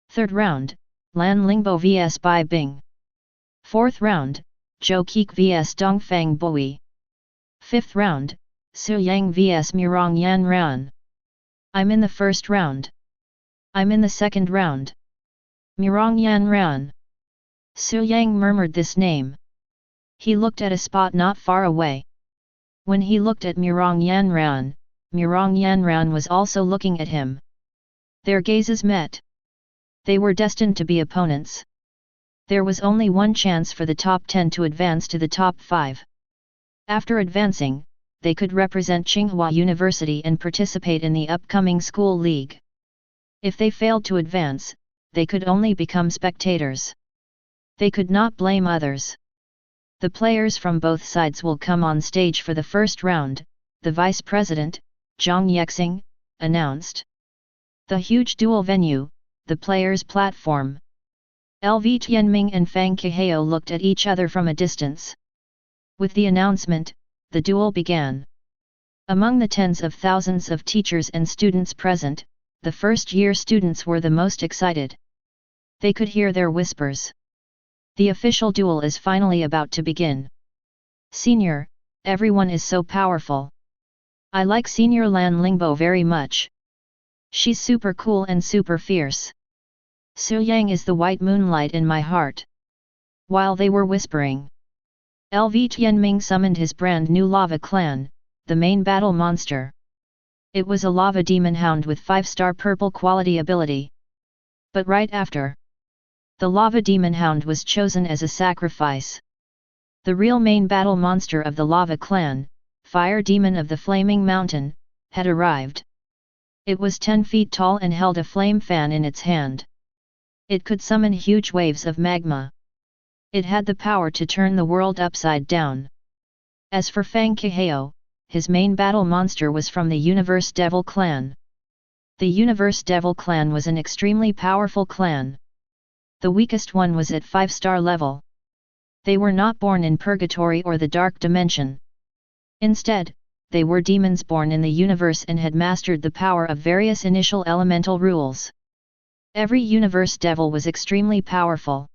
Third round, Lan Lingbo vs Bai Bing. Fourth round, Zhou Qik vs Dongfang Boi. Fifth round, Su Yang vs Murong Yan Ran. I'm in the first round. I'm in the second round. Murong Yan Ran. Su Yang murmured this name. He looked at a spot not far away. When he looked at Murong Yanran was also looking at him. Their gazes met. They were destined to be opponents. There was only one chance for the top 10 to advance to the top 5. After advancing, they could represent Tsinghua University and participate in the upcoming school league. If they failed to advance, they could only become spectators. They could not blame others. The players from both sides will come on stage for the first round, the vice president, Zhang Yangqiang, announced. The huge duel venue, the players' platform. LV Tianming and Fang Qihao looked at each other from a distance. With the announcement, the duel began. Among the tens of thousands of teachers and students present, the first-year students were the most excited. They could hear their whispers. The official duel is finally about to begin. Senior, everyone is so powerful. I like Senior Lan Lingbo very much. She's super cool and super fierce. Su Yang is the white moonlight in my heart. While they were whispering, LV Tianming summoned his brand new lava clan, the main battle monster. It was a lava demon hound with 5-star purple quality ability. But right after, the lava demon hound was chosen as a sacrifice. The real main battle monster of the lava clan, fire demon of the flaming mountain, had arrived. It was 10 feet tall and held a flame fan in its hand. It could summon huge waves of magma. It had the power to turn the world upside down. As for Fang Qihao, his main battle monster was from the Universe Devil clan. The Universe Devil clan was an extremely powerful clan. The weakest one was at 5-star level. They were not born in purgatory or the dark dimension. Instead, they were demons born in the universe and had mastered the power of various initial elemental rules. Every universe devil was extremely powerful.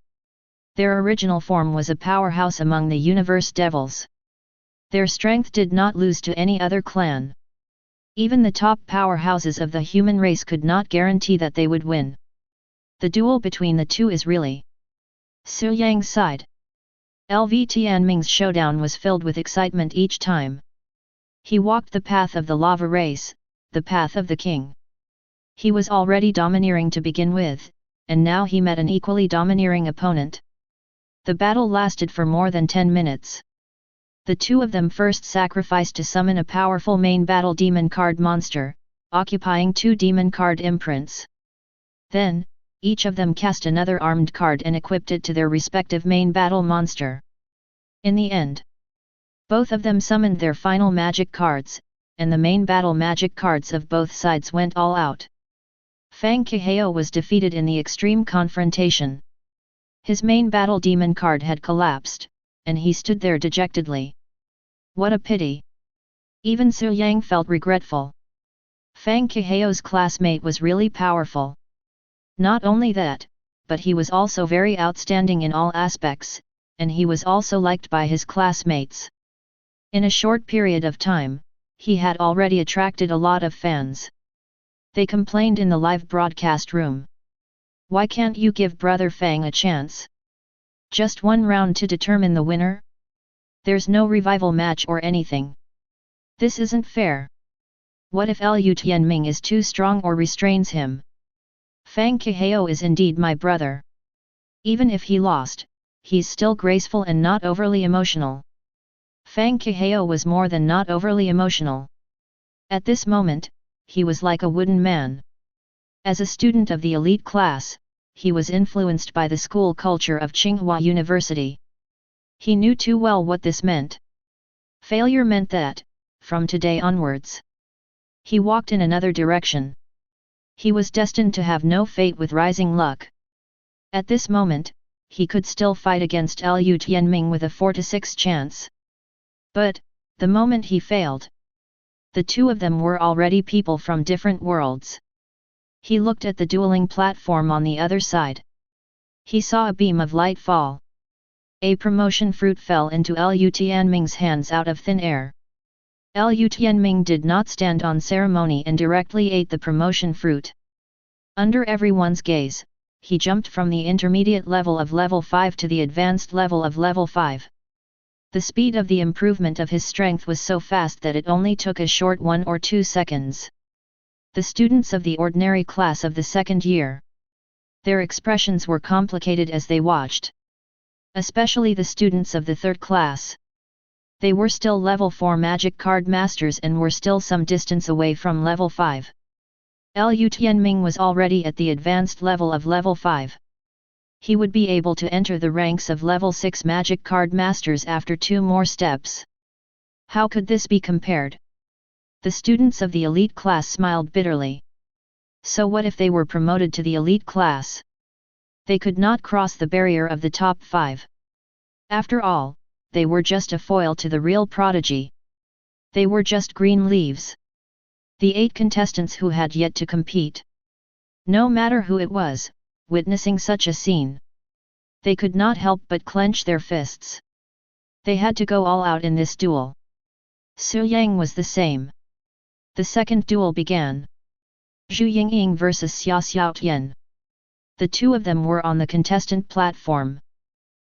Their original form was a powerhouse among the universe devils. Their strength did not lose to any other clan. Even the top powerhouses of the human race could not guarantee that they would win. The duel between the two is really. Su Yang sighed. LV Tianming's showdown was filled with excitement each time. He walked the path of the lava race, the path of the king. He was already domineering to begin with, and now he met an equally domineering opponent. The battle lasted for more than 10 minutes. The two of them first sacrificed to summon a powerful main battle demon card monster, occupying 2 demon card imprints. Then, each of them cast another armed card and equipped it to their respective main battle monster. In the end, both of them summoned their final magic cards, and the main battle magic cards of both sides went all out. Fang Qihao was defeated in the extreme confrontation. His main battle demon card had collapsed, and he stood there dejectedly. What a pity! Even Su Yang felt regretful. Fang Qihao's classmate was really powerful. Not only that, but he was also very outstanding in all aspects, and he was also liked by his classmates. In a short period of time, he had already attracted a lot of fans. They complained in the live broadcast room. Why can't you give Brother Fang a chance? Just one round to determine the winner? There's no revival match or anything. This isn't fair. What if Lu Tianming is too strong or restrains him? Fang Qihao is indeed my brother. Even if he lost, he's still graceful and not overly emotional. Fang Qihao was more than not overly emotional. At this moment, he was like a wooden man. As a student of the elite class, he was influenced by the school culture of Tsinghua University. He knew too well what this meant. Failure meant that, from today onwards, he walked in another direction. He was destined to have no fate with rising luck. At this moment, he could still fight against Lu Tianming with a 4 to 6 chance. But, the moment he failed, the two of them were already people from different worlds. He looked at the dueling platform on the other side. He saw a beam of light fall. A promotion fruit fell into Lu Tianming's hands out of thin air. Lu Tianming did not stand on ceremony and directly ate the promotion fruit. Under everyone's gaze, he jumped from the intermediate level of level 5 to the advanced level of level 5. The speed of the improvement of his strength was so fast that it only took a short 1 or 2 seconds. The students of the ordinary class of the second year. Their expressions were complicated as they watched. Especially the students of the third class. They were still level 4 magic card masters and were still some distance away from level 5. Liu Tianming was already at the advanced level of level 5. He would be able to enter the ranks of level 6 magic card masters after 2 more steps. How could this be compared? The students of the elite class smiled bitterly. So what if they were promoted to the elite class? They could not cross the barrier of the top 5. After all, they were just a foil to the real prodigy. They were just green leaves. The 8 contestants who had yet to compete. No matter who it was, witnessing such a scene, they could not help but clench their fists. They had to go all out in this duel. Su Yang was the same. The second duel began. Zhu Yingqiang vs Xia Xiaotian. The two of them were on the contestant platform.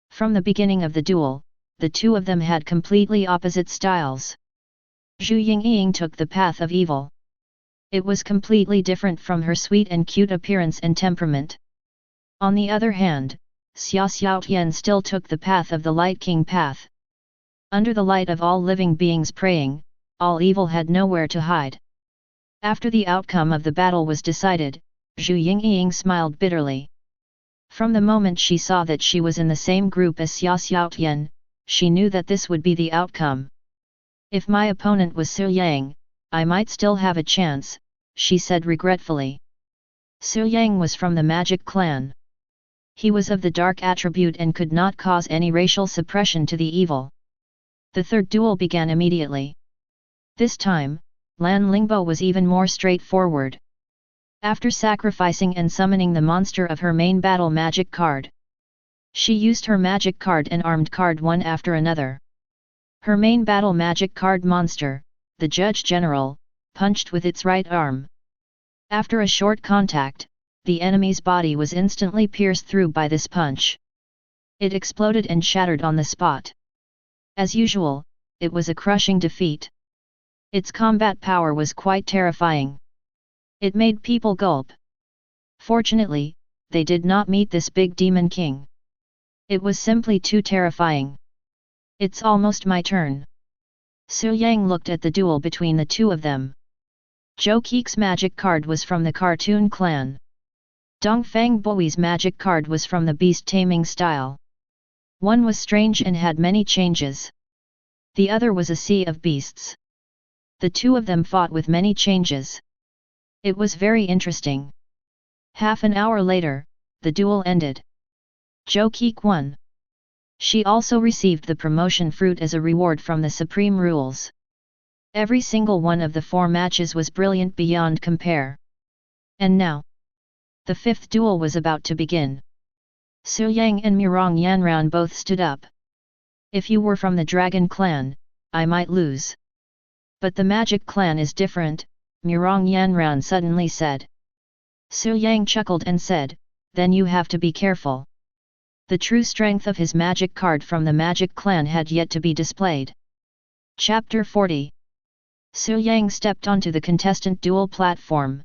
From the beginning of the duel, the two of them had completely opposite styles. Zhu Yingqiang took the path of evil. It was completely different from her sweet and cute appearance and temperament. On the other hand, Xia Xiaotian still took the path of the Light King path. Under the light of all living beings praying, all evil had nowhere to hide. After the outcome of the battle was decided, Zhu Yingqiang smiled bitterly. From the moment she saw that she was in the same group as Xia Xiaotian, she knew that this would be the outcome. If my opponent was Su Yang, I might still have a chance, she said regretfully. Su Yang was from the magic clan. He was of the dark attribute and could not cause any racial suppression to the evil. The third duel began immediately. This time, Lan Lingbo was even more straightforward. After sacrificing and summoning the monster of her main battle magic card, she used her magic card and armed card one after another. Her main battle magic card monster, the Judge General, punched with its right arm. After a short contact, the enemy's body was instantly pierced through by this punch. It exploded and shattered on the spot. As usual, it was a crushing defeat. Its combat power was quite terrifying. It made people gulp. Fortunately, they did not meet this big demon king. It was simply too terrifying. It's almost my turn. Su Yang looked at the duel between the two of them. Zhou Keik's magic card was from the cartoon clan. Dongfang Boi's magic card was from the beast taming style. One was strange and had many changes. The other was a sea of beasts. The two of them fought with many changes. It was very interesting. Half an hour later, the duel ended. Zhou Keik won. She also received the promotion fruit as a reward from the Supreme Rules. Every single one of the 4 matches was brilliant beyond compare. And now, the 5th duel was about to begin. Su Yang and Mirong Yanran both stood up. If you were from the Dragon Clan, I might lose. But the Magic Clan is different, Mirong Yanran suddenly said. Su Yang chuckled and said, then you have to be careful. The true strength of his magic card from the Magic Clan had yet to be displayed. Chapter 40. Su Yang stepped onto the contestant duel platform.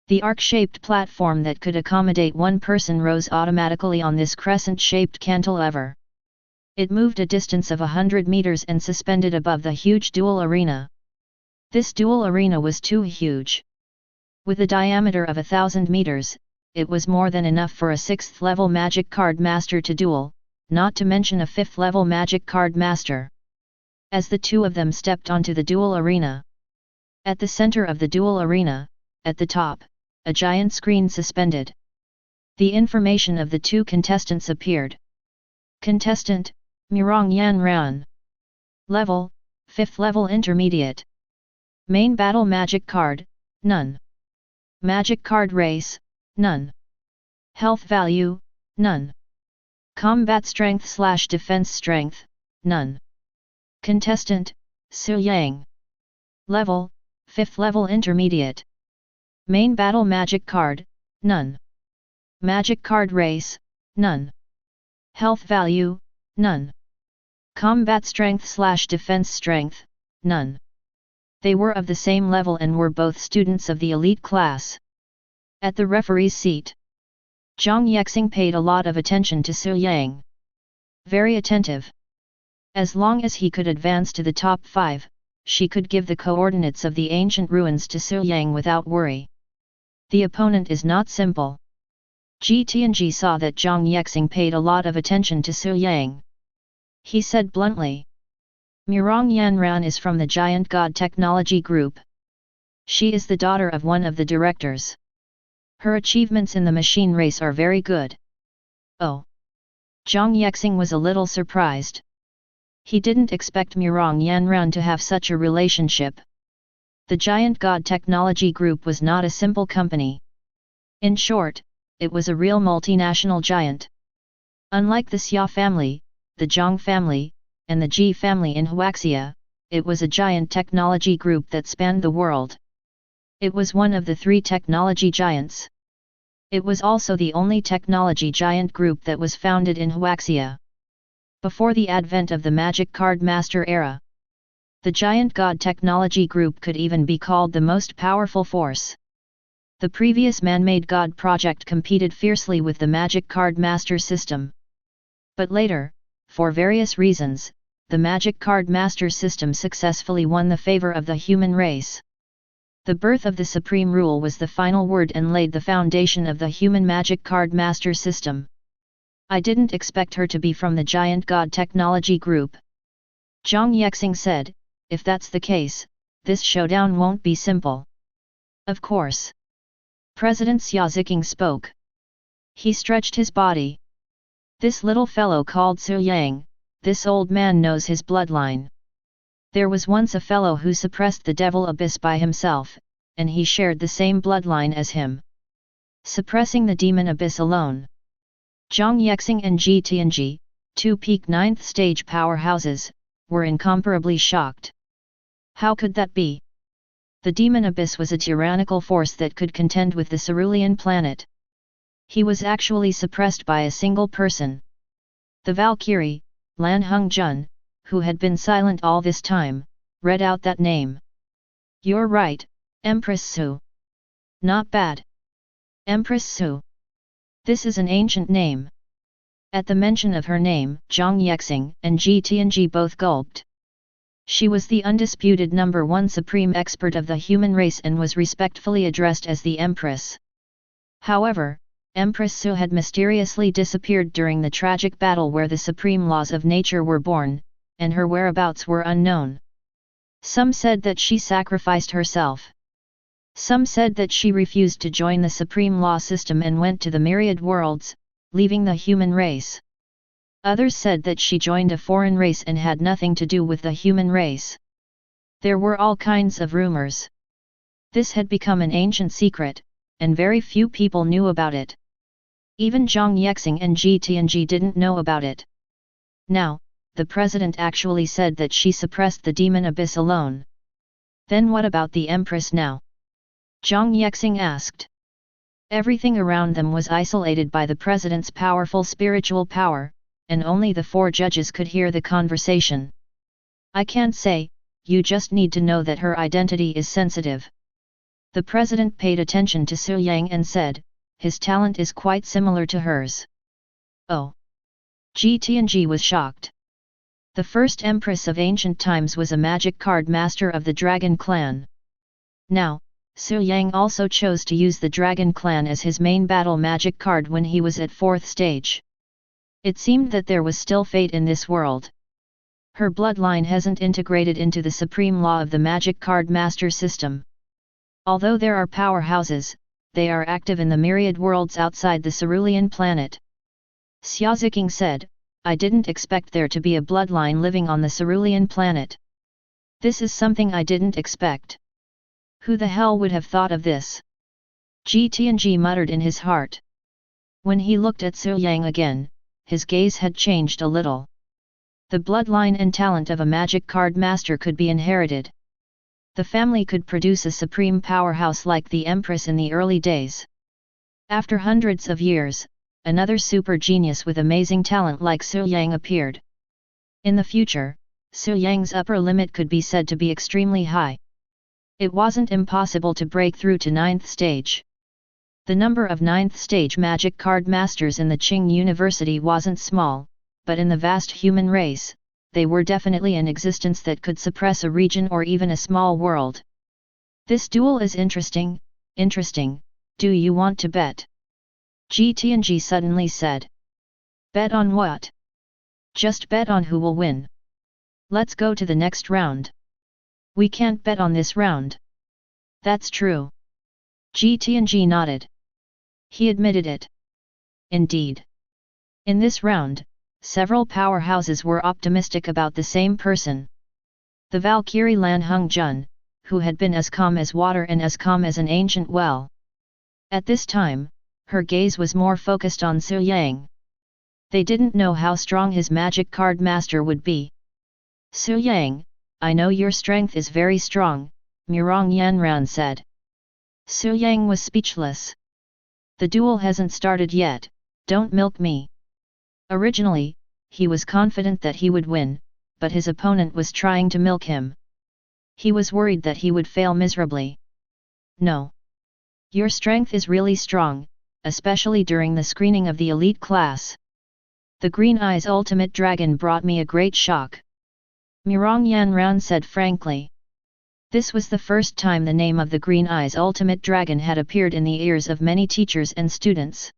The arc-shaped platform that could accommodate one person rose automatically on this crescent-shaped cantilever. It moved a distance of 100 meters and suspended above the huge duel arena. This duel arena was too huge. With a diameter of 1,000 meters, it was more than enough for a 6th-level magic card master to duel, not to mention a 5th-level magic card master. As the two of them stepped onto the duel arena. At the center of the duel arena, at the top, a giant screen suspended. The information of the two contestants appeared. Contestant, Mirong Yanran. Level, 5th level intermediate. Main battle magic card, none. Magic card race, none. Health value, none. Combat strength/defense strength, none. Contestant, Su Yang. Level, 5th level intermediate. Main battle magic card, none. Magic card race, none. Health value, none. Combat strength/defense strength, none. They were of the same level and were both students of the elite class. At the referee's seat, Yangqiang paid a lot of attention to Su Yang. Very attentive. As long as he could advance to the top 5, she could give the coordinates of the ancient ruins to Su Yang without worry. The opponent is not simple. Tianji saw that Yangqiang paid a lot of attention to Su Yang. He said bluntly, Murong Yanran is from the Giant God Technology Group. She is the daughter of one of the directors. Her achievements in the machine race are very good. Oh! Yangqiang was a little surprised. He didn't expect Murong Yanran to have such a relationship. The Giant God Technology Group was not a simple company. In short, it was a real multinational giant. Unlike the Xia family, the Zhang family, and the Ji family in Huaxia, it was a giant technology group that spanned the world. It was one of the 3 technology giants. It was also the only technology giant group that was founded in Huaxia. Before the advent of the Magic Card Master era, the Giant God Technology Group could even be called the most powerful force. The previous man-made God project competed fiercely with the Magic Card Master system. But later, for various reasons, the Magic Card Master system successfully won the favor of the human race. The birth of the Supreme Rule was the final word and laid the foundation of the human Magic Card Master system. I didn't expect her to be from the Giant God Technology Group. Yangqiang said, if that's the case, this showdown won't be simple. Of course. President Xia Ziqing spoke. He stretched his body. This little fellow called Su Yang, this old man knows his bloodline. There was once a fellow who suppressed the devil abyss by himself, and he shared the same bloodline as him. Suppressing the demon abyss alone. Yangqiang and Tianji, 2 peak 9th stage powerhouses, were incomparably shocked. How could that be? The demon abyss was a tyrannical force that could contend with the cerulean planet. He was actually suppressed by a single person. The Valkyrie, Lan Hongjun, who had been silent all this time, read out that name. You're right, Empress Su. Not bad. Empress Su. This is an ancient name. At the mention of her name, Yangqiang and Tianji both gulped. She was the undisputed number 1 supreme expert of the human race and was respectfully addressed as the Empress. However, Empress Su had mysteriously disappeared during the tragic battle where the supreme laws of nature were born, and her whereabouts were unknown. Some said that she sacrificed herself. Some said that she refused to join the supreme law system and went to the myriad worlds, leaving the human race. Others said that she joined a foreign race and had nothing to do with the human race. There were all kinds of rumors. This had become an ancient secret, and very few people knew about it. Even Yangqiang and Tianji didn't know about it. Now, the president actually said that she suppressed the demon abyss alone. Then what about the empress now? Yangqiang asked. Everything around them was isolated by the president's powerful spiritual power, and only the 4 judges could hear the conversation. I can't say, you just need to know that her identity is sensitive. The president paid attention to Su Yang and said, his talent is quite similar to hers. Oh! Tianji was shocked. The first empress of ancient times was a magic card master of the Dragon Clan. Now, Su Yang also chose to use the Dragon Clan as his main battle magic card when he was at 4th stage. It seemed that there was still fate in this world. Her bloodline hasn't integrated into the supreme law of the magic card master system. Although there are powerhouses, they are active in the myriad worlds outside the cerulean planet. Xia Ziqing said, I didn't expect there to be a bloodline living on the cerulean planet. This is something I didn't expect. Who the hell would have thought of this? Tianji muttered in his heart. When he looked at Su Yang again, his gaze had changed a little. The bloodline and talent of a magic card master could be inherited. The family could produce a supreme powerhouse like the Empress in the early days. After hundreds of years, another super genius with amazing talent like Su Yang appeared. In the future, Su Yang's upper limit could be said to be extremely high. It wasn't impossible to break through to 9th stage. The number of 9th stage magic card masters in the Qing University wasn't small, but in the vast human race, they were definitely an existence that could suppress a region or even a small world. This duel is interesting, do you want to bet? Yangqiang suddenly said. Bet on what? Just bet on who will win. Let's go to the next round. We can't bet on this round. That's true. Yangqiang nodded. He admitted it. Indeed. In this round, several powerhouses were optimistic about the same person. The Valkyrie Lan Hongjun, who had been as calm as water and as calm as an ancient well. At this time, her gaze was more focused on Su Yang. They didn't know how strong his magic card master would be. Su Yang, I know your strength is very strong, Murong Yanran said. Su Yang was speechless. The duel hasn't started yet, don't milk me. Originally, he was confident that he would win, but his opponent was trying to milk him. He was worried that he would fail miserably. No. Your strength is really strong, especially during the screening of the elite class. The Green Eyes Ultimate Dragon brought me a great shock. Murong Yanran said frankly. This was the first time the name of the Green Eyes Ultimate Dragon had appeared in the ears of many teachers and students.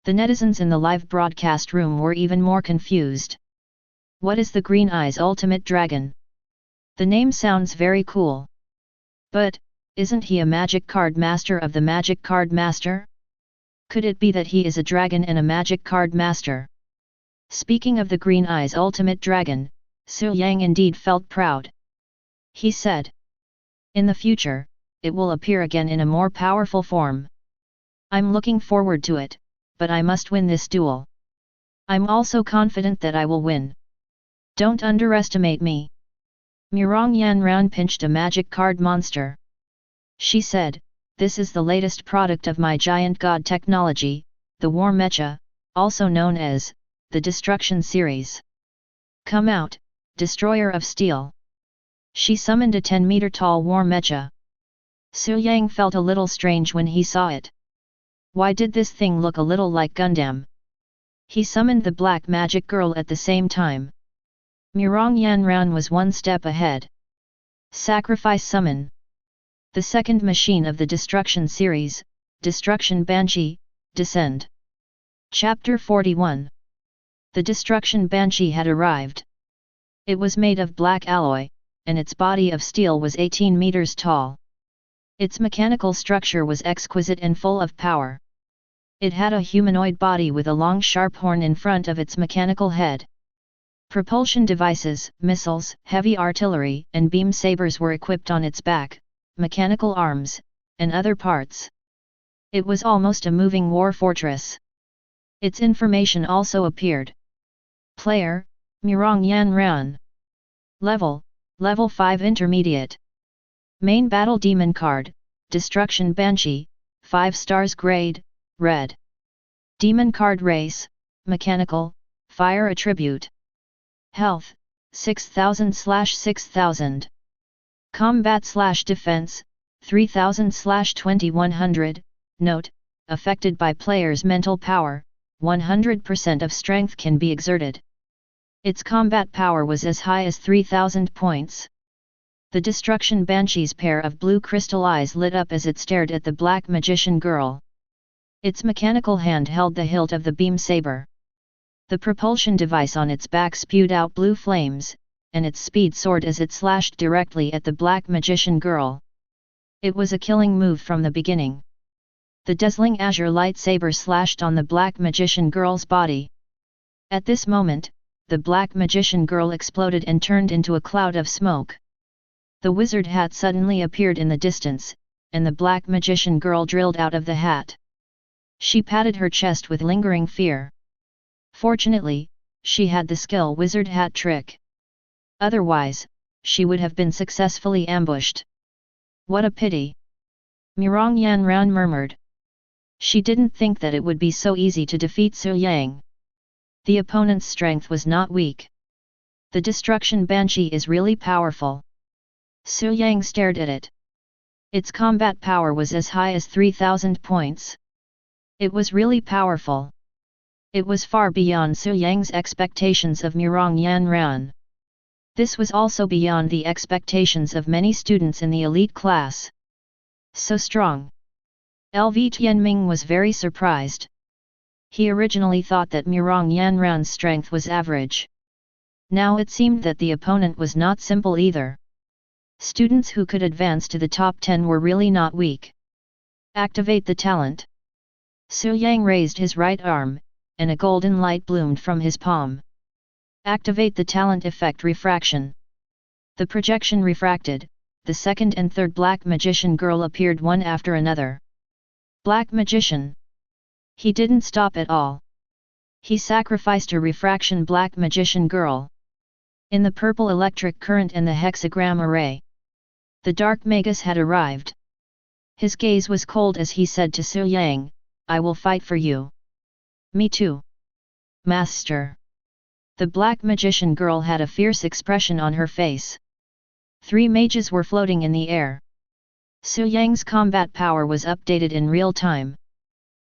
The netizens in the live broadcast room were even more confused. What is the Green Eyes Ultimate Dragon? The name sounds very cool. But, isn't he a magic card master of the magic card master? Could it be that he is a dragon and a magic card master? Speaking of the Green Eyes Ultimate Dragon, Su Yang indeed felt proud. He said. In the future, it will appear again in a more powerful form. I'm looking forward to it, but I must win this duel. I'm also confident that I will win. Don't underestimate me. Murong Yanran pinched a magic card monster. She said, this is the latest product of my giant god technology, the War Mecha, also known as the Destruction series. Come out, Destroyer of Steel. She summoned a 10-meter-tall War Mecha. Su Yang felt a little strange when he saw it. Why did this thing look a little like Gundam? He summoned the Black Magic Girl at the same time. Murong Yanran was one step ahead. Sacrifice Summon. The second machine of the Destruction series, Destruction Banshee, Descend. Chapter 41. The Destruction Banshee had arrived. It was made of black alloy, and its body of steel was 18 meters tall. Its mechanical structure was exquisite and full of power. It had a humanoid body with a long sharp horn in front of its mechanical head. Propulsion devices, missiles, heavy artillery, and beam sabers were equipped on its back, mechanical arms, and other parts. It was almost a moving war fortress. Its information also appeared. Player, Murong Yanran. Level 5 Intermediate. Main Battle Demon Card, Destruction Banshee, 5 stars Grade, Red. Demon Card Race, Mechanical, Fire Attribute. Health, 6000/6000. Combat/Defense, 3000/2100. Note, affected by player's mental power, 100% of strength can be exerted. Its combat power was as high as 3000 points. The Destruction Banshee's pair of blue crystal eyes lit up as it stared at the Black Magician Girl. Its mechanical hand held the hilt of the beam saber. The propulsion device on its back spewed out blue flames, and its speed soared as it slashed directly at the Black Magician Girl. It was a killing move from the beginning. The dazzling azure lightsaber slashed on the Black Magician Girl's body. At this moment, the Black Magician Girl exploded and turned into a cloud of smoke. The wizard hat suddenly appeared in the distance, and the Black Magician Girl drilled out of the hat. She patted her chest with lingering fear. Fortunately, she had the skill wizard hat trick. Otherwise, she would have been successfully ambushed. What a pity! Murong Yanran murmured. She didn't think that it would be so easy to defeat Su Yang. The opponent's strength was not weak. The Destruction Banshee is really powerful. Su Yang stared at it. Its combat power was as high as 3,000 points. It was really powerful. It was far beyond Su Yang's expectations of Murong Yanran. This was also beyond the expectations of many students in the elite class. So strong. LV Tianming was very surprised. He originally thought that Murong Yanran's strength was average. Now it seemed that the opponent was not simple either. Students who could advance to the top 10 were really not weak. Activate the talent. Su Yang raised his right arm, and a golden light bloomed from his palm. Activate the talent effect refraction. The projection refracted, the second and third Black Magician girl appeared one after another. Black Magician. He didn't stop at all. He sacrificed a refraction Black Magician girl. In the purple electric current and the hexagram array, the Dark Magus had arrived. His gaze was cold as he said to Su Yang, "I will fight for you." "Me too, Master." The Black Magician girl had a fierce expression on her face. 3 mages were floating in the air. Su Yang's combat power was updated in real time.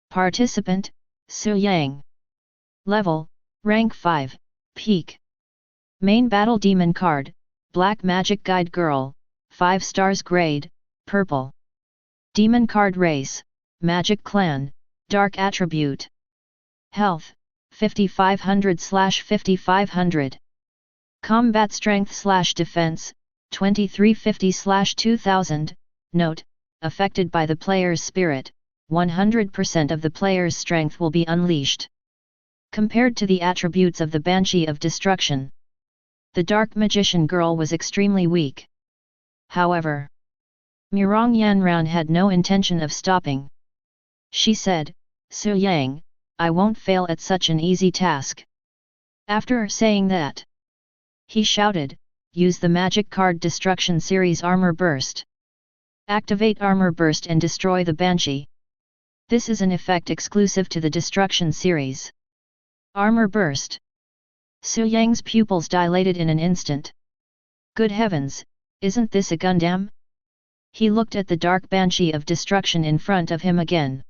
Participant, Su Yang. Level, Rank 5, Peak. Main Battle Demon Card, Black Magic Guide Girl, 5 stars Grade, Purple. Demon Card Race, Magic Clan, Dark Attribute. Health, 5500/5500. Combat Strength/Defense, 2350/2000. Note, affected by the player's spirit, 100% of the player's strength will be unleashed. Compared to the attributes of the Banshee of Destruction, the Dark Magician girl was extremely weak. However, Murong Yanran had no intention of stopping. She said, "Su Yang, I won't fail at such an easy task." After saying that, he shouted, "Use the magic card Destruction Series Armor Burst. Activate Armor Burst and destroy the Banshee." This is an effect exclusive to the Destruction series. Armor Burst. Su Yang's pupils dilated in an instant. Good heavens, isn't this a Gundam? He looked at the Dark Banshee of Destruction in front of him again.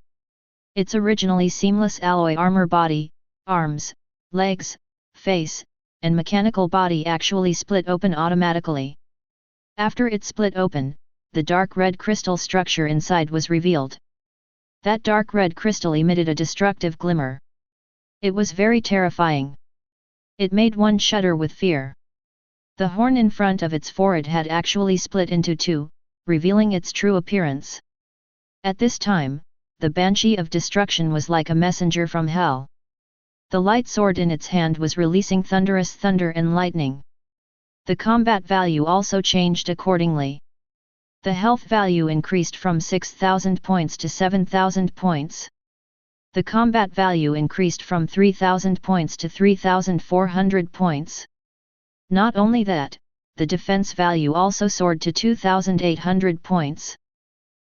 Its originally seamless alloy armor body, arms, legs, face, and mechanical body actually split open automatically. After it split open, the dark red crystal structure inside was revealed. That dark red crystal emitted a destructive glimmer. It was very terrifying. It made one shudder with fear. The horn in front of its forehead had actually split into 2, revealing its true appearance. At this time, the Banshee of Destruction was like a messenger from hell. The light sword in its hand was releasing thunderous thunder and lightning. The combat value also changed accordingly. The health value increased from 6,000 points to 7,000 points. The combat value increased from 3,000 points to 3,400 points. Not only that, the defense value also soared to 2,800 points.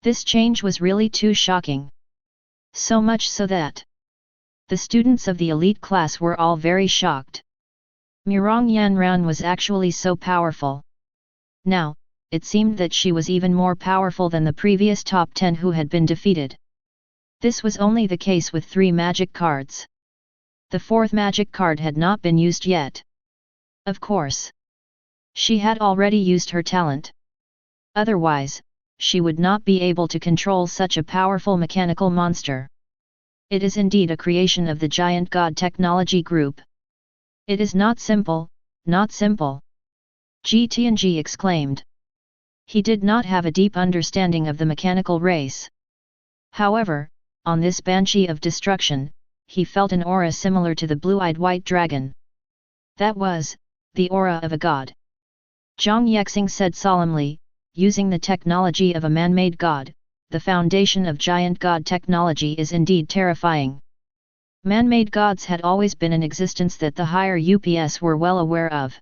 This change was really too shocking. So much so that the students of the elite class were all very shocked. Murong Yanran was actually so powerful. Now, it seemed that she was even more powerful than the previous top 10 who had been defeated. This was only the case with 3 magic cards. The 4th magic card had not been used yet. Of course, she had already used her talent. Otherwise, she would not be able to control such a powerful mechanical monster. It is indeed a creation of the Giant God Technology Group. It is not simple, not simple. Tianji exclaimed. He did not have a deep understanding of the mechanical race. However, on this Banshee of Destruction, he felt an aura similar to the blue-eyed white dragon. That was the aura of a god. Zhang Yangqiang said solemnly, using the technology of a man-made god, the foundation of giant god technology is indeed terrifying. Man-made gods had always been in existence that the higher UPS were well aware of.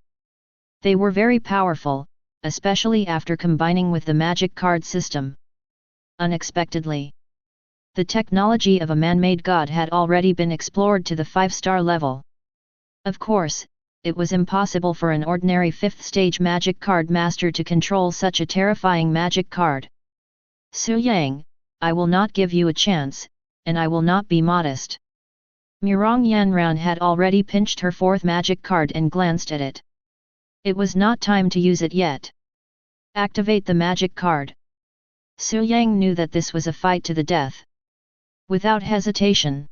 They were very powerful, especially after combining with the magic card system. Unexpectedly, the technology of a man-made god had already been explored to the 5-star level. Of course, it was impossible for an ordinary 5th stage magic card master to control such a terrifying magic card. Su Yang, I will not give you a chance, and I will not be modest. Murong Yanran had already pinched her 4th magic card and glanced at it. It was not time to use it yet. Activate the magic card. Su Yang knew that this was a fight to the death. Without hesitation,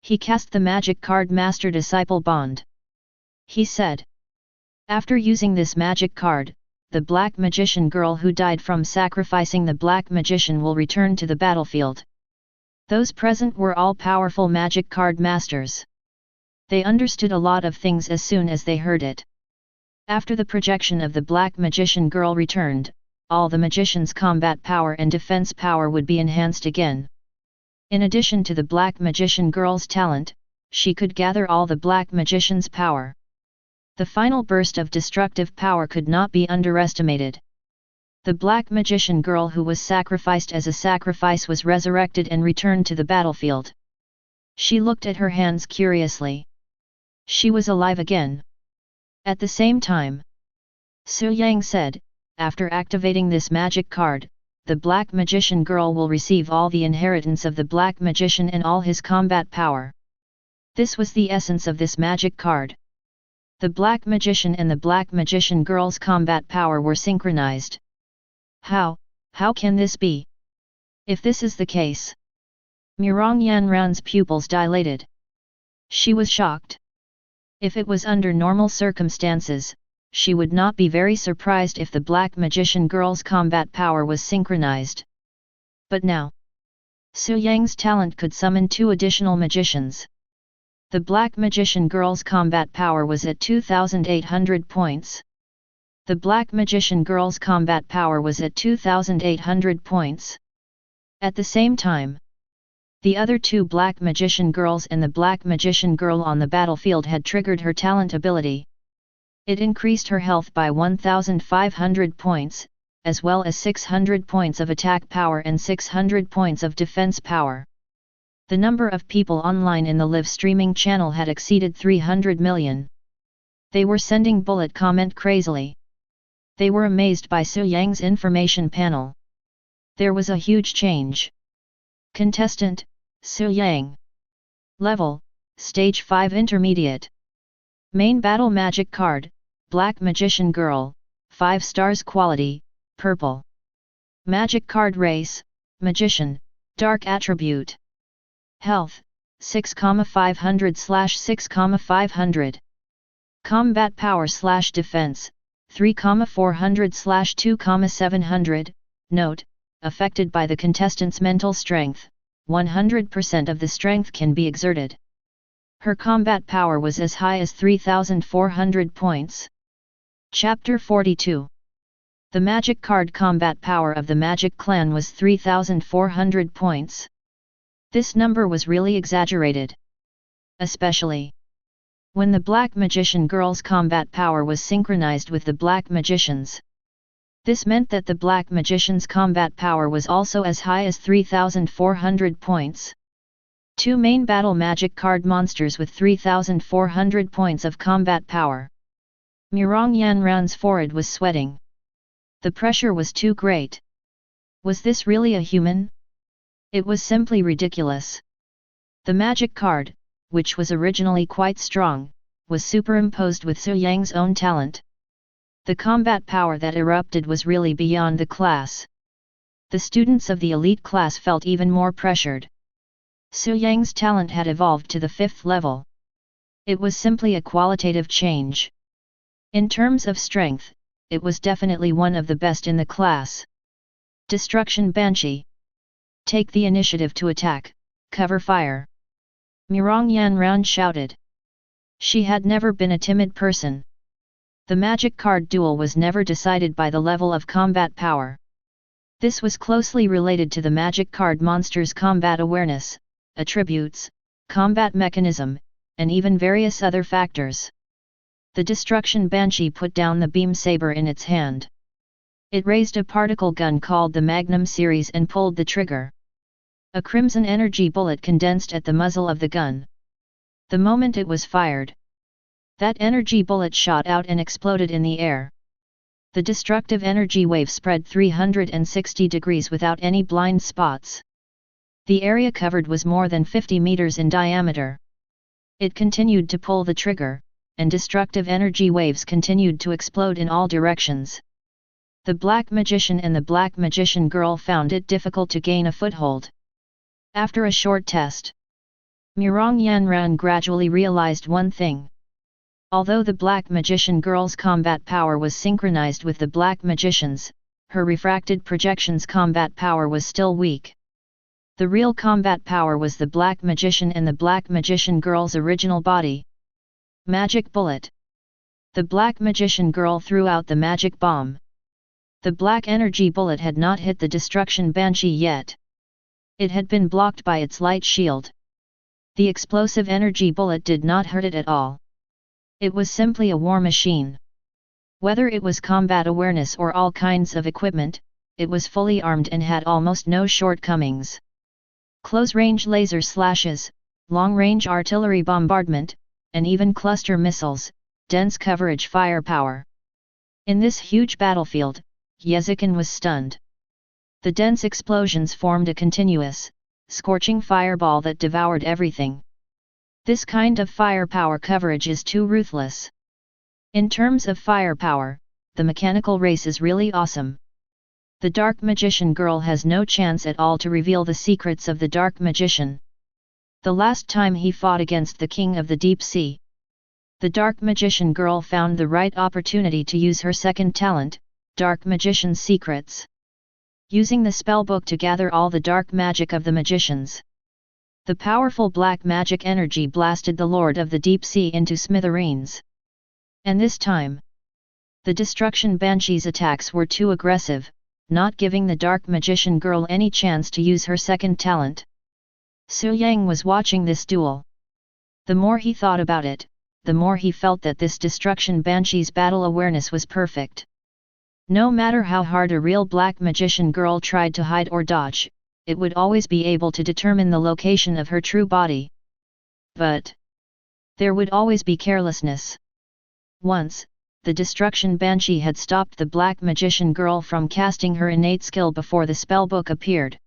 he cast the magic card Master-Disciple Bond. He said, after using this magic card, the Black Magician girl who died from sacrificing the Black Magician will return to the battlefield. Those present were all powerful magic card masters. They understood a lot of things as soon as they heard it. After the projection of the Black Magician girl returned, all the magician's combat power and defense power would be enhanced again. In addition to the Black Magician girl's talent, she could gather all the Black Magician's power. The final burst of destructive power could not be underestimated. The Black Magician girl who was sacrificed as a sacrifice was resurrected and returned to the battlefield. She looked at her hands curiously. She was alive again. At the same time, Su Yang said, after activating this magic card, the Black Magician girl will receive all the inheritance of the Black Magician and all his combat power. This was the essence of this magic card. The Black Magician and the Black Magician girl's combat power were synchronized. How can this be? If this is the case. Murong Yanran's pupils dilated. She was shocked. If it was under normal circumstances, she would not be very surprised if the Black Magician girl's combat power was synchronized. But now, Su Yang's talent could summon 2 additional magicians. The Black Magician girl's combat power was at 2,800 points. The Black Magician girl's combat power was at 2,800 points. At the same time, the other 2 Black Magician girls and the Black Magician girl on the battlefield had triggered her talent ability. It increased her health by 1,500 points, as well as 600 points of attack power and 600 points of defense power. The number of people online in the live streaming channel had exceeded 300 million. They were sending bullet comment crazily. They were amazed by Su Yang's information panel. There was a huge change. Contestant, Su Yang. Level, Stage 5 Intermediate. Main Battle Magic Card, Black Magician Girl, 5 stars Quality, Purple. Magic Card Race, Magician, Dark Attribute. Health, 6,500/6,500. Combat Power / Defense, 3,400/2,700. Note, affected by the contestant's mental strength, 100% of the strength can be exerted. Her combat power was as high as 3,400 points. Chapter 42. The magic card combat power of the Magic Clan was 3,400 points. This number was really exaggerated. Especially when the Black Magician girl's combat power was synchronized with the Black Magician's. This meant that the Black Magician's combat power was also as high as 3,400 points. 2 main battle magic card monsters with 3,400 points of combat power. Murong Yanran's forehead was sweating. The pressure was too great. Was this really a human? It was simply ridiculous. The magic card, which was originally quite strong, was superimposed with Su Yang's own talent. The combat power that erupted was really beyond the class. The students of the elite class felt even more pressured. Su Yang's talent had evolved to the 5th level. It was simply a qualitative change. In terms of strength, it was definitely one of the best in the class. Destruction Banshee. Take the initiative to attack, cover fire. Murong Yanran shouted. She had never been a timid person. The magic card duel was never decided by the level of combat power. This was closely related to the magic card monster's combat awareness, attributes, combat mechanism, and even various other factors. The Destruction Banshee put down the beam saber in its hand. It raised a particle gun called the Magnum series and pulled the trigger. A crimson energy bullet condensed at the muzzle of the gun. The moment it was fired, That energy bullet shot out and exploded in the air. The destructive energy wave spread 360 degrees without any blind spots. The area covered was more than 50 meters in diameter. It continued to pull the trigger, and destructive energy waves continued to explode in all directions. The Black Magician and the Black Magician girl found it difficult to gain a foothold. After a short test, Murong Yanran gradually realized one thing. Although the Black Magician girl's combat power was synchronized with the Black Magician's, her refracted projection's combat power was still weak. The real combat power was the Black Magician and the Black Magician girl's original body. Magic Bullet. The Black Magician girl threw out the magic bomb. The black energy bullet had not hit the destruction banshee yet. It had been blocked by its light shield. The explosive energy bullet did not hurt it at all. It was simply a war machine. Whether it was combat awareness or all kinds of equipment, it was fully armed and had almost no shortcomings. Close-range laser slashes, long-range artillery bombardment, and even cluster missiles, dense coverage firepower. In this huge battlefield, Yezikin was stunned. The dense explosions formed a continuous, scorching fireball that devoured everything. This kind of firepower coverage is too ruthless. In terms of firepower, the mechanical race is really awesome. The Dark Magician girl has no chance at all to reveal the secrets of the Dark Magician. The last time he fought against the King of the Deep Sea, the Dark Magician girl found the right opportunity to use her second talent, Dark Magician's Secrets. Using the spellbook to gather all the dark magic of the magicians, the powerful black magic energy blasted the Lord of the Deep Sea into smithereens. And this time, the Destruction Banshee's attacks were too aggressive, not giving the Dark Magician girl any chance to use her second talent. Su Yang was watching this duel. The more he thought about it, the more he felt that this Destruction Banshee's battle awareness was perfect. No matter how hard a real Black Magician girl tried to hide or dodge, it would always be able to determine the location of her true body. But there would always be carelessness. Once, the Destruction Banshee had stopped the Black Magician girl from casting her innate skill before the spellbook appeared.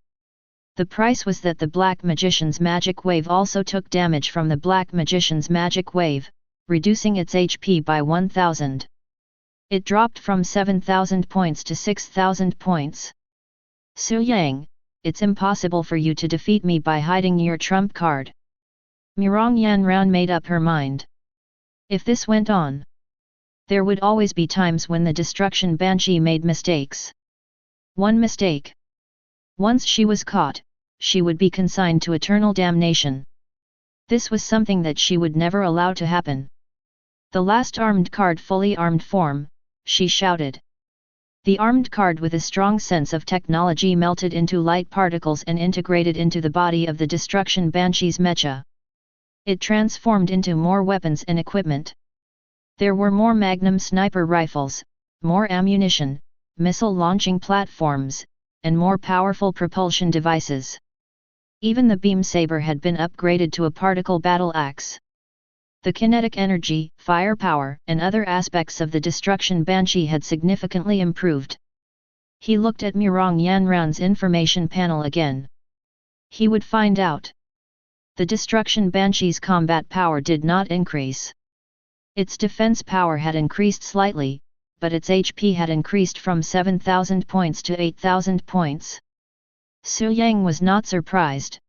The price was that the Black Magician's magic wave also took damage from the Black Magician's magic wave, reducing its HP by 1000. It dropped from 7,000 points to 6,000 points. Su Yang, it's impossible for you to defeat me by hiding your trump card. Murong Yanran made up her mind. If this went on, there would always be times when the Destruction Banshee made mistakes. One mistake. Once she was caught, she would be consigned to eternal damnation. This was something that she would never allow to happen. The last armed card, fully armed form, she shouted. The armed card with a strong sense of technology melted into light particles and integrated into the body of the Destruction Banshee's mecha. It transformed into more weapons and equipment. There were more Magnum sniper rifles, more ammunition, missile launching platforms, and more powerful propulsion devices. Even the beam saber had been upgraded to a particle battle axe. The kinetic energy, firepower, and other aspects of the Destruction Banshee had significantly improved. He looked at Murong Yanran's information panel again. He would find out. The Destruction Banshee's combat power did not increase. Its defense power had increased slightly, but its HP had increased from 7,000 points to 8,000 points. Su Yang was not surprised.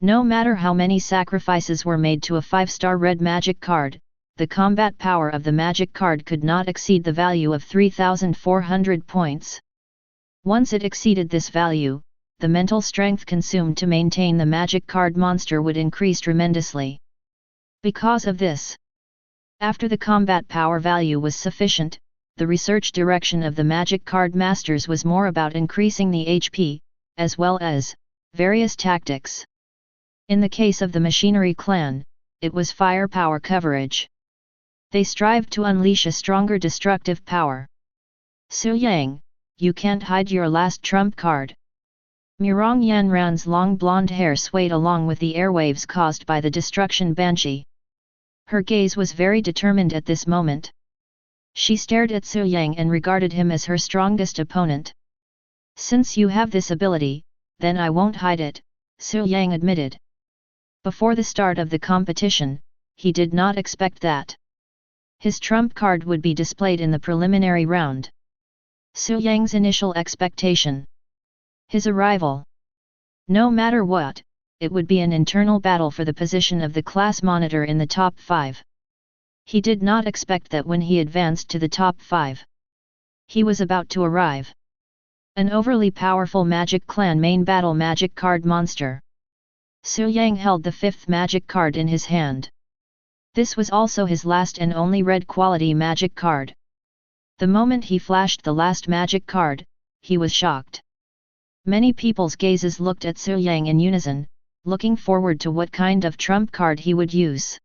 No matter how many sacrifices were made to a 5-star red magic card, the combat power of the magic card could not exceed the value of 3,400 points. Once it exceeded this value, the mental strength consumed to maintain the magic card monster would increase tremendously. Because of this, after the combat power value was sufficient, the research direction of the magic card masters was more about increasing the HP, as well as various tactics. In the case of the Machinery Clan, it was firepower coverage. They strived to unleash a stronger destructive power. Su Yang, you can't hide your last trump card. Murong Yanran's long blonde hair swayed along with the airwaves caused by the Destruction Banshee. Her gaze was very determined at this moment. She stared at Su Yang and regarded him as her strongest opponent. Since you have this ability, then I won't hide it, Su Yang admitted. Before the start of the competition, he did not expect that his trump card would be displayed in the preliminary round. Su Yang's initial expectation. His arrival. No matter what, it would be an internal battle for the position of the class monitor in the top 5. He did not expect that when he advanced to the top 5. He was about to arrive. An overly powerful magic clan main battle magic card monster. Su Yang held the 5th magic card in his hand. This was also his last and only red quality magic card. The moment he flashed the last magic card, he was shocked. Many people's gazes looked at Su Yang in unison, looking forward to what kind of trump card he would use.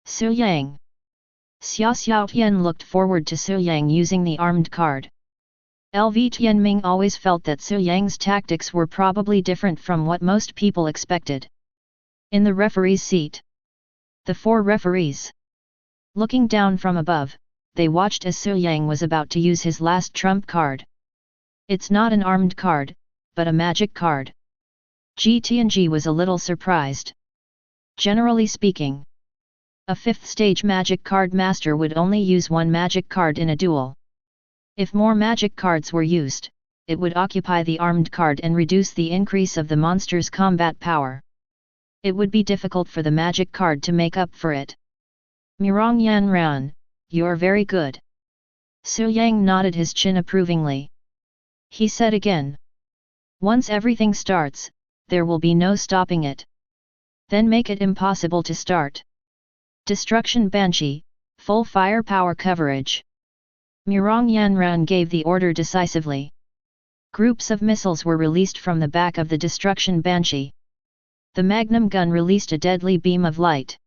Su Yang. Xia Xiaotian looked forward to Su Yang using the armed card. LV Tianming always felt that Su Yang's tactics were probably different from what most people expected. In the referee's seat. The 4 referees. Looking down from above, they watched as Su Yang was about to use his last trump card. It's not an armed card, but a magic card. Ji Tianji was a little surprised. Generally speaking, a 5th stage magic card master would only use 1 magic card in a duel. If more magic cards were used, it would occupy the armed card and reduce the increase of the monster's combat power. It would be difficult for the magic card to make up for it. Mirong Yan Ran, you're very good. Su Yang nodded his chin approvingly. He said again. Once everything starts, there will be no stopping it. Then make it impossible to start. Destruction Banshee, full firepower coverage. Mirong Yan Ran gave the order decisively. Groups of missiles were released from the back of the Destruction Banshee. The Magnum gun released a deadly beam of light.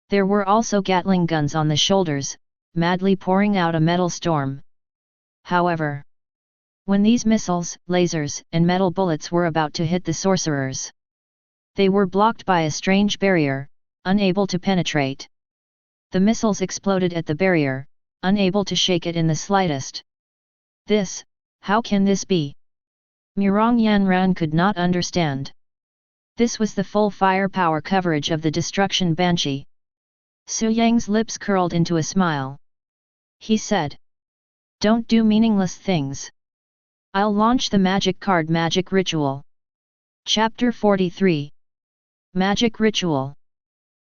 There were also Gatling guns on the shoulders, madly pouring out a metal storm. However, when these missiles, lasers, and metal bullets were about to hit the sorcerers, they were blocked by a strange barrier, unable to penetrate. The missiles exploded at the barrier, unable to shake it in the slightest. How can this be? Mirong Yan Ran could not understand. This was the full firepower coverage of the Destruction Banshee. Su Yang's lips curled into a smile. He said, "Don't do meaningless things. I'll launch the magic card magic ritual." Chapter 43. Magic Ritual.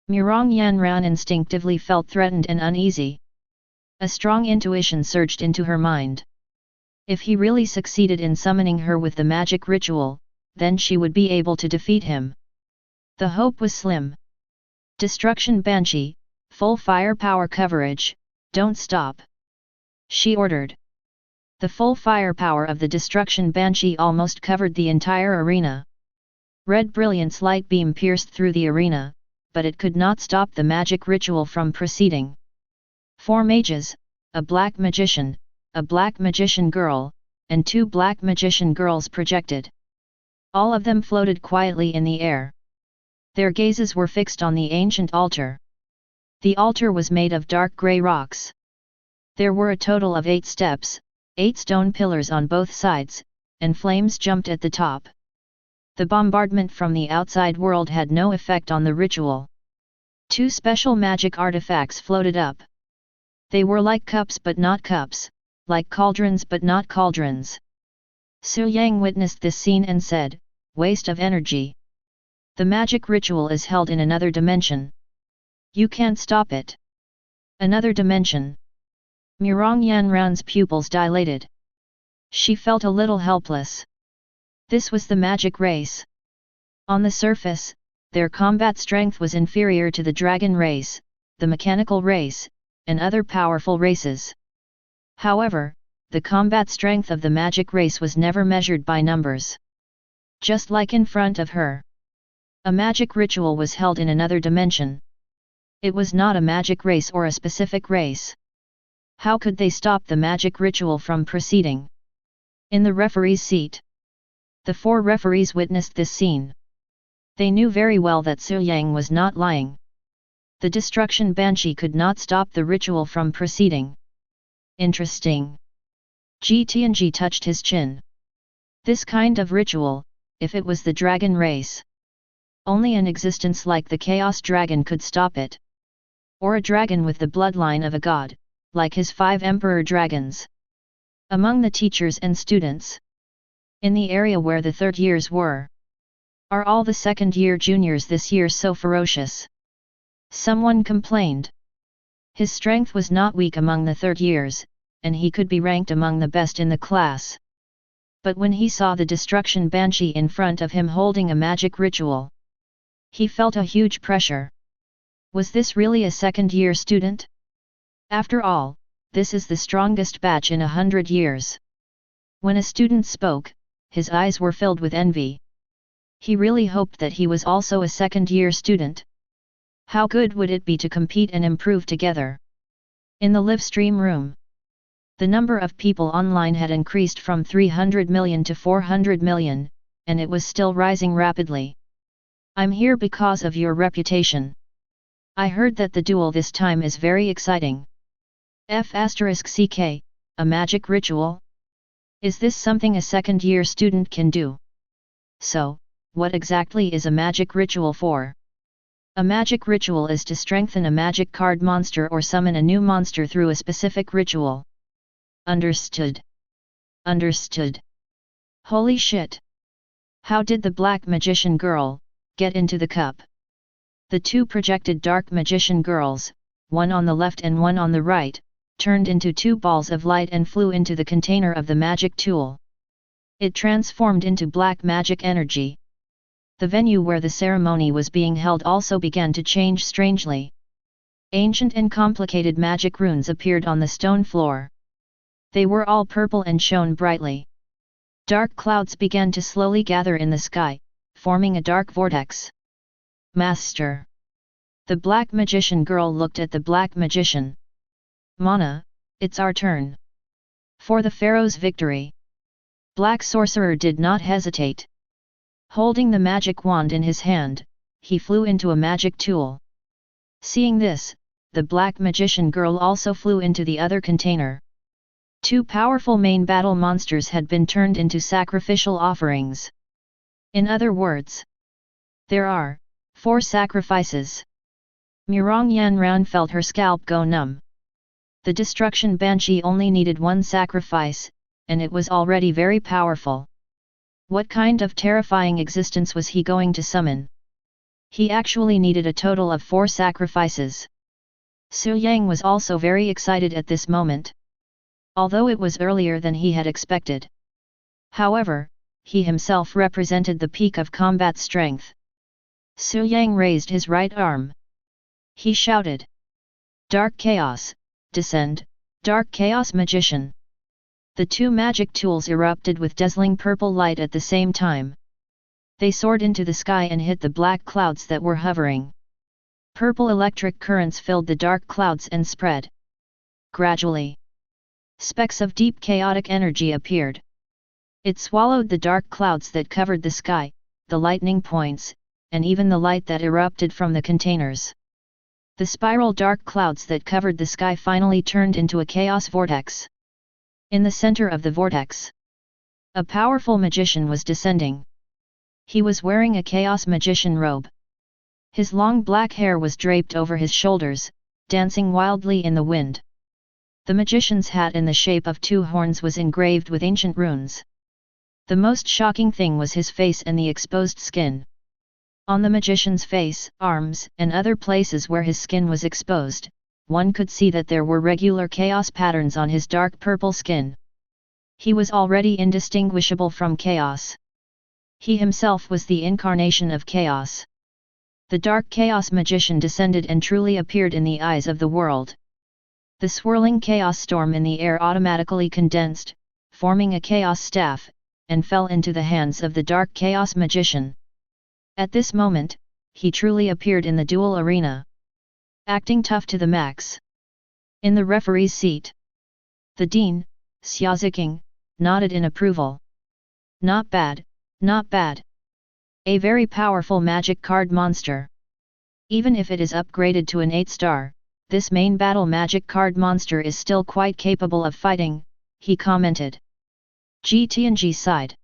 Mirong Yan Ran instinctively felt threatened and uneasy. A strong intuition surged into her mind. If he really succeeded in summoning her with the magic ritual, then she would be able to defeat him. The hope was slim. Destruction Banshee, full firepower coverage, don't stop. She ordered. The full firepower of the Destruction Banshee almost covered the entire arena. Red Brilliance light beam pierced through the arena, but it could not stop the magic ritual from proceeding. 4 mages, a black magician, a black magician girl, and 2 black magician girls projected. All of them floated quietly in the air. Their gazes were fixed on the ancient altar. The altar was made of dark grey rocks. There were a total of 8 steps, 8 stone pillars on both sides, and flames jumped at the top. The bombardment from the outside world had no effect on the ritual. 2 special magic artifacts floated up. They were like cups but not cups, like cauldrons but not cauldrons. Su Yang witnessed this scene and said, "Waste of energy. The magic ritual is held in another dimension. You can't stop it." Another dimension. Mirong Yan Ran's pupils dilated. She felt a little helpless. This was the magic race. On the surface, their combat strength was inferior to the dragon race, the mechanical race, and other powerful races. However, the combat strength of the magic race was never measured by numbers. Just like in front of her, a magic ritual was held in another dimension. It was not a magic race or a specific race. How could they stop the magic ritual from proceeding? In the referee's seat, the 4 referees witnessed this scene. They knew very well that Su Yang was not lying. The destruction banshee could not stop the ritual from proceeding. Interesting. Jianji touched his chin. This kind of ritual, if it was the dragon race, only an existence like the Chaos Dragon could stop it. Or a dragon with the bloodline of a god, like his 5 emperor dragons. Among the teachers and students, in the area where the third years were, are all the second-year juniors this year so ferocious? Someone complained. His strength was not weak among the third years, and he could be ranked among the best in the class. But when he saw the destruction banshee in front of him holding a magic ritual, he felt a huge pressure. Was this really a second-year student? After all, this is the strongest batch in 100 years. When a student spoke, his eyes were filled with envy. He really hoped that he was also a second-year student. How good would it be to compete and improve together? In the live stream room, the number of people online had increased from 300 million to 400 million, and it was still rising rapidly. I'm here because of your reputation. I heard that the duel this time is very exciting. *CK, a magic ritual? Is this something a second-year student can do? So, what exactly is a magic ritual for? A magic ritual is to strengthen a magic card monster or summon a new monster through a specific ritual. Understood. Understood. Holy shit! How did the black magician girl get into the cup? The 2 projected dark magician girls, one on the left and one on the right, turned into 2 balls of light and flew into the container of the magic tool. It transformed into black magic energy. The venue where the ceremony was being held also began to change strangely. Ancient and complicated magic runes appeared on the stone floor. They were all purple and shone brightly. Dark clouds began to slowly gather in the sky, forming a dark vortex. Master! The black magician girl looked at the black magician. Mana, it's our turn. For the pharaoh's victory. Black sorcerer did not hesitate. Holding the magic wand in his hand, he flew into a magic tool. Seeing this, the black magician girl also flew into the other container. 2 powerful main battle monsters had been turned into sacrificial offerings. In other words, there are 4 sacrifices. Murong Yanran felt her scalp go numb. The destruction banshee only needed 1 sacrifice, and it was already very powerful. What kind of terrifying existence was he going to summon? He actually needed a total of 4 sacrifices. Su Yang was also very excited at this moment. Although it was earlier than he had expected. However, he himself represented the peak of combat strength. Su Yang raised his right arm. He shouted. Dark Chaos, descend, Dark Chaos Magician. The 2 magic tools erupted with dazzling purple light at the same time. They soared into the sky and hit the black clouds that were hovering. Purple electric currents filled the dark clouds and spread. Gradually, specks of deep chaotic energy appeared. It swallowed the dark clouds that covered the sky, the lightning points, and even the light that erupted from the containers. The spiral dark clouds that covered the sky finally turned into a chaos vortex. In the center of the vortex, a powerful magician was descending. He was wearing a chaos magician robe. His long black hair was draped over his shoulders, dancing wildly in the wind. The magician's hat in the shape of 2 horns was engraved with ancient runes. The most shocking thing was his face and the exposed skin. On the magician's face, arms, and other places where his skin was exposed, one could see that there were regular chaos patterns on his dark purple skin. He was already indistinguishable from chaos. He himself was the incarnation of chaos. The dark chaos magician descended and truly appeared in the eyes of the world. The swirling chaos storm in the air automatically condensed, forming a chaos staff, and fell into the hands of the dark chaos magician. At this moment, he truly appeared in the duel arena. Acting tough to the max. In the referee's seat, the dean, Xiaoziking, nodded in approval. Not bad, not bad. A very powerful magic card monster. Even if it is upgraded to an 8-star, this main battle magic card monster is still quite capable of fighting, he commented. Yangqiang sighed.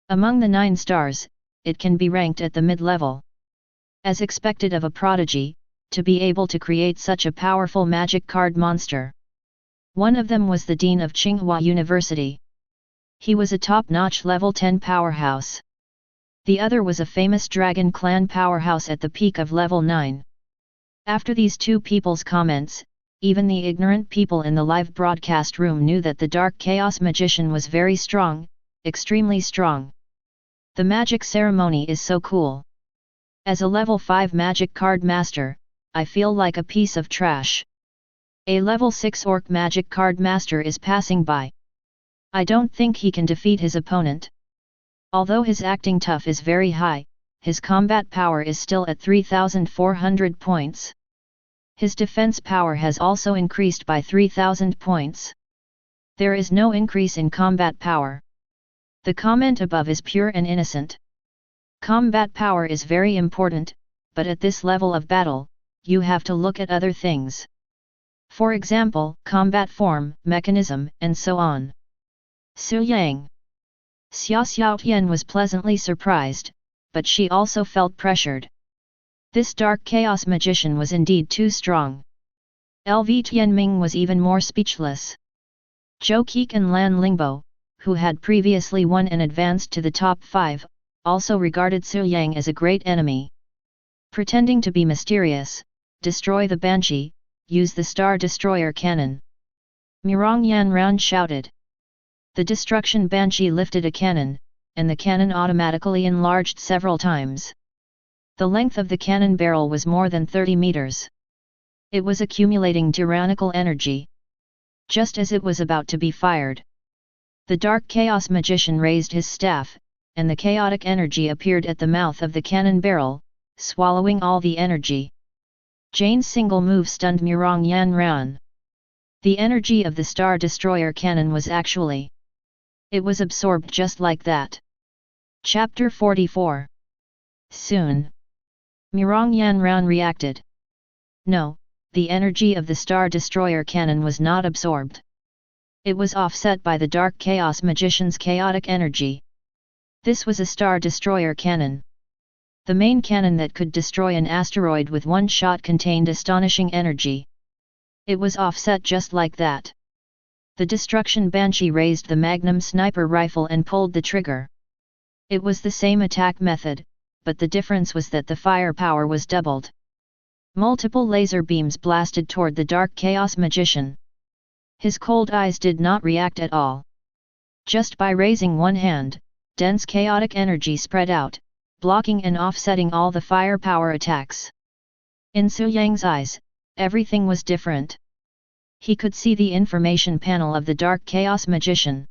Among the 9 stars, it can be ranked at the mid-level. As expected of a prodigy, to be able to create such a powerful magic card monster. One of them was the Dean of Tsinghua University. He was a top-notch level 10 powerhouse. The other was a famous Dragon Clan powerhouse at the peak of level 9. After these two people's comments, even the ignorant people in the live broadcast room knew that the Dark Chaos Magician was very strong, extremely strong. The magic ceremony is so cool. As a level 5 magic card master, I feel like a piece of trash. A level 6 orc magic card master is passing by. I don't think he can defeat his opponent. Although his acting tough is very high, his combat power is still at 3,400 points. His defense power has also increased by 3,000 points. There is no increase in combat power. The comment above is pure and innocent. Combat power is very important, but at this level of battle, you have to look at other things. For example, combat form, mechanism, and so on. Su Yang. Xiao Tian was pleasantly surprised, but she also felt pressured. This Dark Chaos Magician was indeed too strong. LV Tianming was even more speechless. Zhou Keik and Lan Lingbo, who had previously won and advanced to the top 5, also regarded Su Yang as a great enemy. Pretending to be mysterious, destroy the Banshee, use the Star Destroyer cannon. Mirong Yan Ran shouted. The Destruction Banshee lifted a cannon, and the cannon automatically enlarged several times. The length of the cannon barrel was more than 30 meters. It was accumulating tyrannical energy. Just as it was about to be fired, the Dark Chaos Magician raised his staff, and the chaotic energy appeared at the mouth of the cannon barrel, swallowing all the energy. Jane's single move stunned Mirong Yan Ran. The energy of the Star Destroyer cannon was actually... It was absorbed just like that. Chapter 44. Soon. Mirong Yan Ran reacted. No, the energy of the Star Destroyer cannon was not absorbed. It was offset by the Dark Chaos Magician's chaotic energy. This was a Star Destroyer cannon. The main cannon that could destroy an asteroid with one shot contained astonishing energy. It was offset just like that. The Destruction Banshee raised the Magnum sniper rifle and pulled the trigger. It was the same attack method, but the difference was that the firepower was doubled. Multiple laser beams blasted toward the Dark Chaos Magician. His cold eyes did not react at all. Just by raising one hand, dense chaotic energy spread out, blocking and offsetting all the firepower attacks. In Su Yang's eyes, everything was different. He could see the information panel of the Dark Chaos Magician.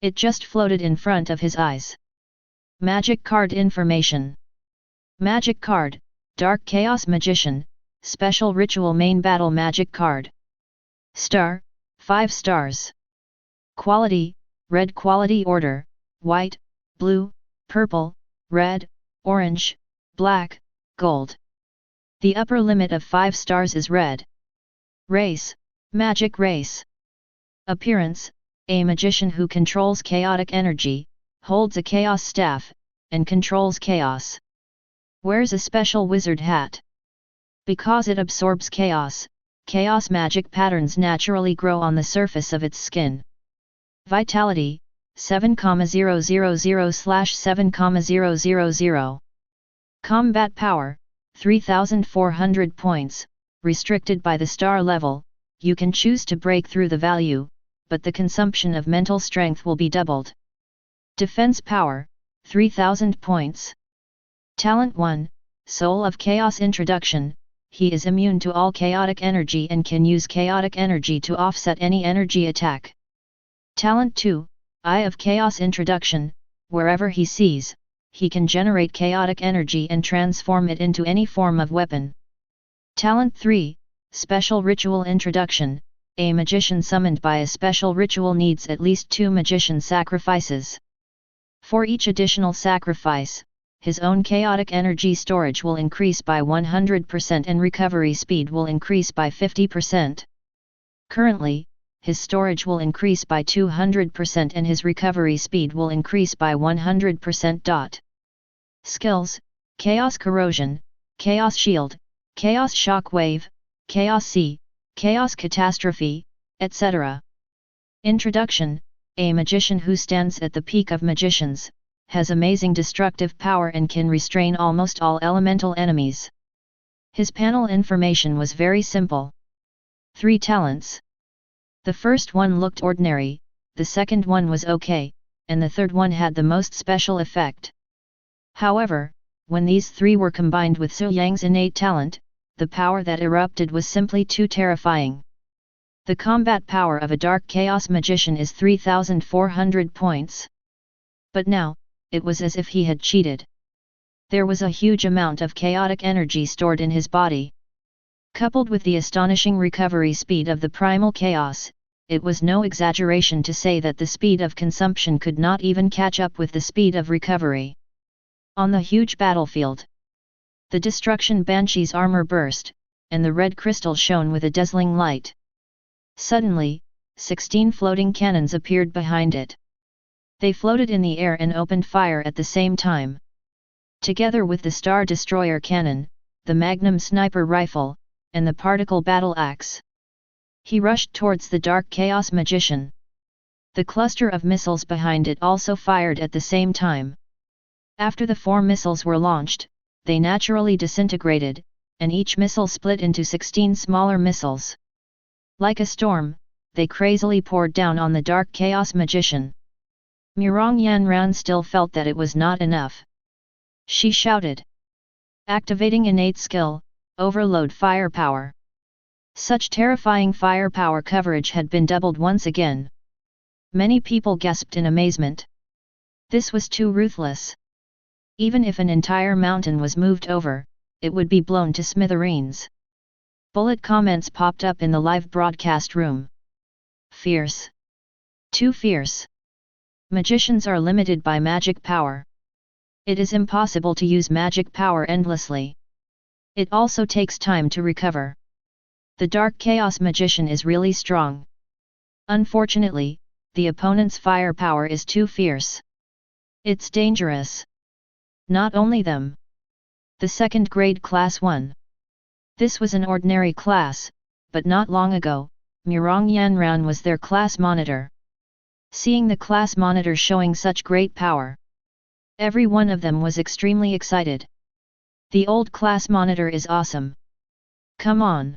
It just floated in front of his eyes. Magic card information. Magic card, Dark Chaos Magician, Special Ritual Main Battle Magic card. Star, 5 stars. Quality, Red quality order, white, blue, purple, red, orange, black, gold. The upper limit of 5 stars is red. Race, Magic race. Appearance, a magician who controls chaotic energy, holds a chaos staff, and controls chaos. Wears a special wizard hat. Because it absorbs chaos, chaos magic patterns naturally grow on the surface of its skin. Vitality, 7,000/7,000. Combat power, 3,400 points, restricted by the star level. You can choose to break through the value, but the consumption of mental strength will be doubled. Defense power, 3,000 points. Talent 1, Soul of Chaos Introduction, he is immune to all chaotic energy and can use chaotic energy to offset any energy attack. Talent 2, Eye of Chaos Introduction, wherever he sees, he can generate chaotic energy and transform it into any form of weapon. Talent 3, Special Ritual Introduction, a magician summoned by a special ritual needs at least 2 magician sacrifices. For each additional sacrifice, his own chaotic energy storage will increase by 100% and recovery speed will increase by 50%. Currently, his storage will increase by 200% and his recovery speed will increase by 100%. Skills: Chaos Corrosion, Chaos Shield, Chaos Shockwave, Chaos Sea, Chaos Catastrophe, etc. Introduction: a magician who stands at the peak of magicians, has amazing destructive power and can restrain almost all elemental enemies. His panel information was very simple. 3 talents. The first one looked ordinary, the second one was okay, and the third one had the most special effect. However, when these 3 were combined with Su Yang's innate talent, the power that erupted was simply too terrifying. The combat power of a dark chaos magician is 3,400 points. But now, it was as if he had cheated. There was a huge amount of chaotic energy stored in his body. Coupled with the astonishing recovery speed of the primal chaos, it was no exaggeration to say that the speed of consumption could not even catch up with the speed of recovery. On the huge battlefield, the Destruction Banshee's armor burst, and the red crystal shone with a dazzling light. Suddenly, 16 floating cannons appeared behind it. They floated in the air and opened fire at the same time. Together with the Star Destroyer cannon, the Magnum sniper rifle, and the particle battle axe, he rushed towards the dark chaos magician. The cluster of missiles behind it also fired at the same time. After the 4 missiles were launched, they naturally disintegrated, and each missile split into 16 smaller missiles. Like a storm, they crazily poured down on the dark chaos magician. Murong Yanran still felt that it was not enough. She shouted, activating innate skill, overload firepower. Such terrifying firepower coverage had been doubled once again. Many people gasped in amazement. This was too ruthless. Even if an entire mountain was moved over, it would be blown to smithereens. Bullet comments popped up in the live broadcast room. Fierce. Too fierce. Magicians are limited by magic power. It is impossible to use magic power endlessly. It also takes time to recover. The Dark Chaos Magician is really strong. Unfortunately, the opponent's firepower is too fierce. It's dangerous. Not only them. The second grade Class 1. This was an ordinary class, but not long ago, Murong Yanran was their class monitor. Seeing the class monitor showing such great power, every one of them was extremely excited. The old class monitor is awesome. Come on.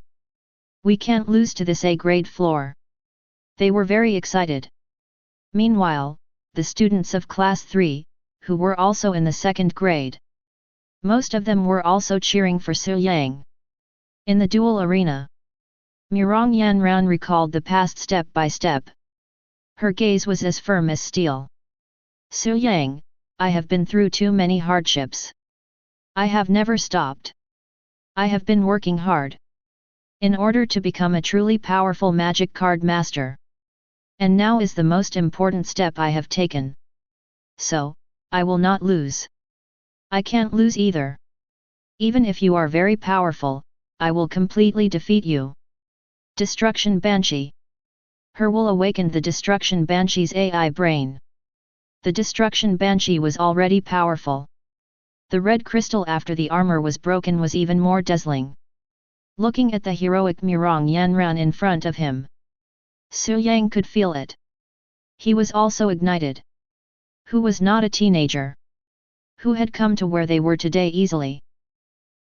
We can't lose to this A-grade floor. They were very excited. Meanwhile, the students of Class 3, who were also in the second grade, most of them were also cheering for Su Yang. In the duel arena, Murong Yanran recalled the past step by step. Her gaze was as firm as steel. Su Yang, I have been through too many hardships. I have never stopped. I have been working hard in order to become a truly powerful magic card master. And now is the most important step I have taken. So, I will not lose. I can't lose either. Even if you are very powerful, I will completely defeat you. Destruction Banshee. Her will awakened the Destruction Banshee's AI brain. The Destruction Banshee was already powerful. The red crystal after the armor was broken was even more dazzling. Looking at the heroic Murong Yanran in front of him, Su Yang could feel it. He was also ignited. Who was not a teenager? Who had come to where they were today easily?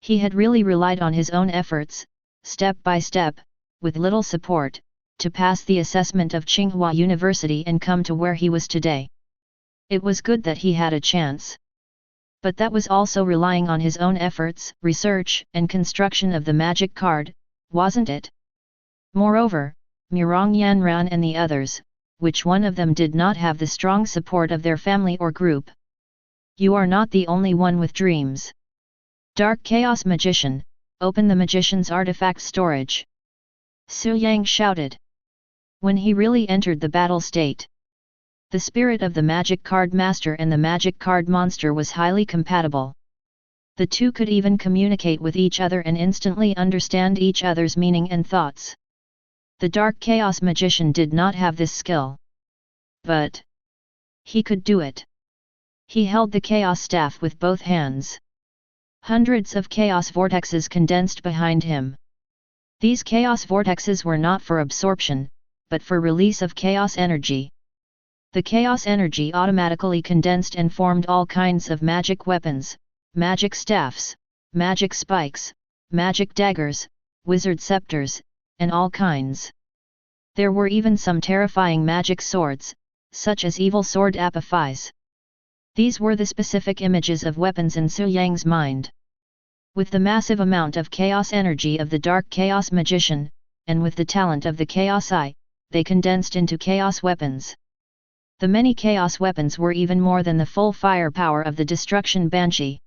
He had really relied on his own efforts, step by step, with little support, to pass the assessment of Tsinghua University and come to where he was today. It was good that he had a chance. But that was also relying on his own efforts, research, and construction of the magic card, wasn't it? Moreover, Murong Yanran and the others, which one of them did not have the strong support of their family or group? You are not the only one with dreams. Dark Chaos Magician, open the magician's artifact storage. Su Yang shouted. When he really entered the battle state, The spirit of the magic card master and the magic card monster was highly compatible. The two could even communicate with each other and instantly understand each other's meaning and thoughts. The Dark Chaos Magician did not have this skill. But he could do it. He held the Chaos Staff with both hands. Hundreds of Chaos Vortexes condensed behind him. These Chaos Vortexes were not for absorption, but for release of Chaos Energy. The Chaos Energy automatically condensed and formed all kinds of magic weapons, magic staffs, magic spikes, magic daggers, wizard scepters, and all kinds. There were even some terrifying magic swords, such as Evil Sword Apophyse. These were the specific images of weapons in Su Yang's mind. With the massive amount of chaos energy of the Dark Chaos Magician, and with the talent of the Chaos Eye, they condensed into chaos weapons. The many chaos weapons were even more than the full firepower of the Destruction Banshee.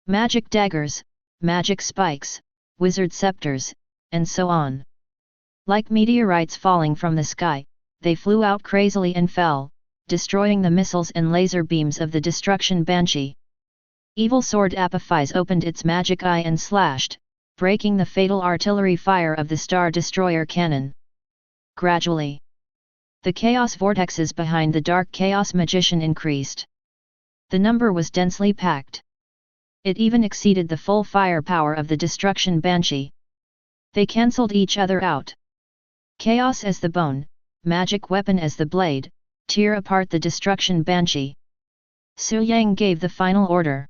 Magic daggers, magic spikes, wizard scepters, and so on. Like meteorites falling from the sky, they flew out crazily and fell, destroying the missiles and laser beams of the Destruction Banshee. Evil Sword Apophyse opened its magic eye and slashed, breaking the fatal artillery fire of the Star Destroyer cannon. Gradually, the chaos vortexes behind the Dark Chaos Magician increased. The number was densely packed. It even exceeded the full firepower of the Destruction Banshee. They cancelled each other out. Chaos as the bone, magic weapon as the blade, tear apart the Destruction Banshee. Su Yang gave the final order.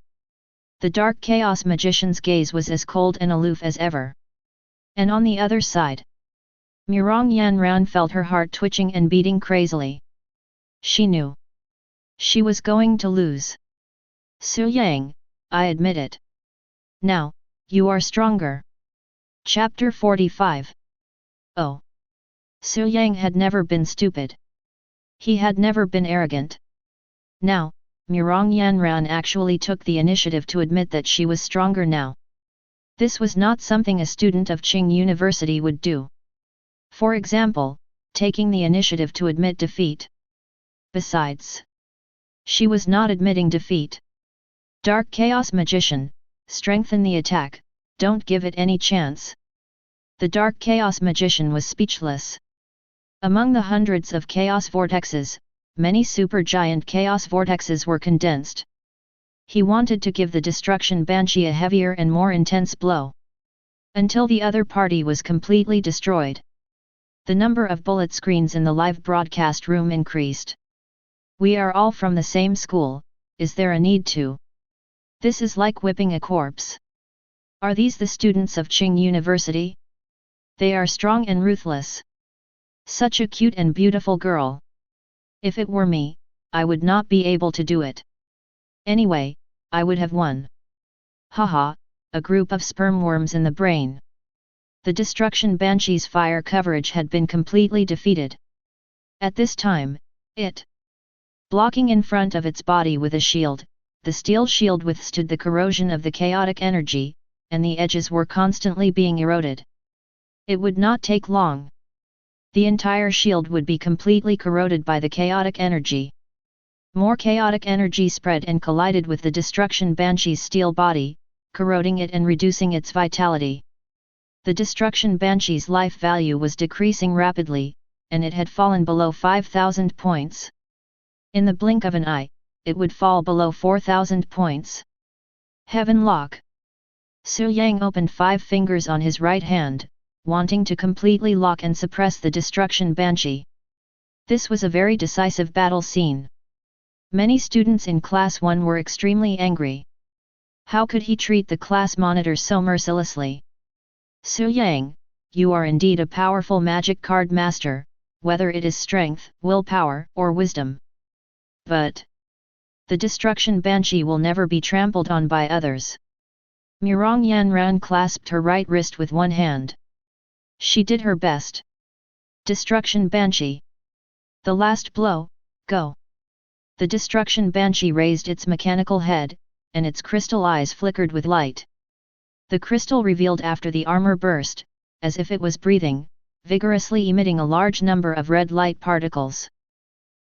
The Dark Chaos Magician's gaze was as cold and aloof as ever. And on the other side, Murong Yanran felt her heart twitching and beating crazily. She knew she was going to lose. Su Yang, I admit it. Now, you are stronger. Chapter 45. Oh. Su Yang had never been stupid. He had never been arrogant. Now, Murong Yanran actually took the initiative to admit that she was stronger now. This was not something a student of Qing University would do. For example, taking the initiative to admit defeat. Besides, she was not admitting defeat. Dark Chaos Magician, strengthen the attack, don't give it any chance. The Dark Chaos Magician was speechless. Among the hundreds of chaos vortexes, many supergiant chaos vortexes were condensed. He wanted to give the Destruction Banshee a heavier and more intense blow. Until the other party was completely destroyed. The number of bullet screens in the live broadcast room increased. We are all from the same school, is there a need to? This is like whipping a corpse. Are these the students of Qing University? They are strong and ruthless. Such a cute and beautiful girl. If it were me, I would not be able to do it. Anyway, I would have won. Haha, a group of sperm worms in the brain. The Destruction Banshee's fire coverage had been completely defeated. At this time, it blocking in front of its body with a shield, the steel shield withstood the corrosion of the chaotic energy, and the edges were constantly being eroded. It would not take long. The entire shield would be completely corroded by the chaotic energy. More chaotic energy spread and collided with the Destruction Banshee's steel body, corroding it and reducing its vitality. The Destruction Banshee's life value was decreasing rapidly, and it had fallen below 5,000 points. In the blink of an eye, it would fall below 4,000 points. Heaven Lock. Su Yang opened 5 fingers on his right hand, wanting to completely lock and suppress the Destruction Banshee. This was a very decisive battle scene. Many students in Class 1 were extremely angry. How could he treat the class monitor so mercilessly? Su Yang, you are indeed a powerful magic card master, whether it is strength, willpower, or wisdom. But the Destruction Banshee will never be trampled on by others. Murong Yanran clasped her right wrist with one hand. She did her best. Destruction Banshee. The last blow, go. The Destruction Banshee raised its mechanical head, and its crystal eyes flickered with light. The crystal revealed after the armor burst, as if it was breathing, vigorously emitting a large number of red light particles.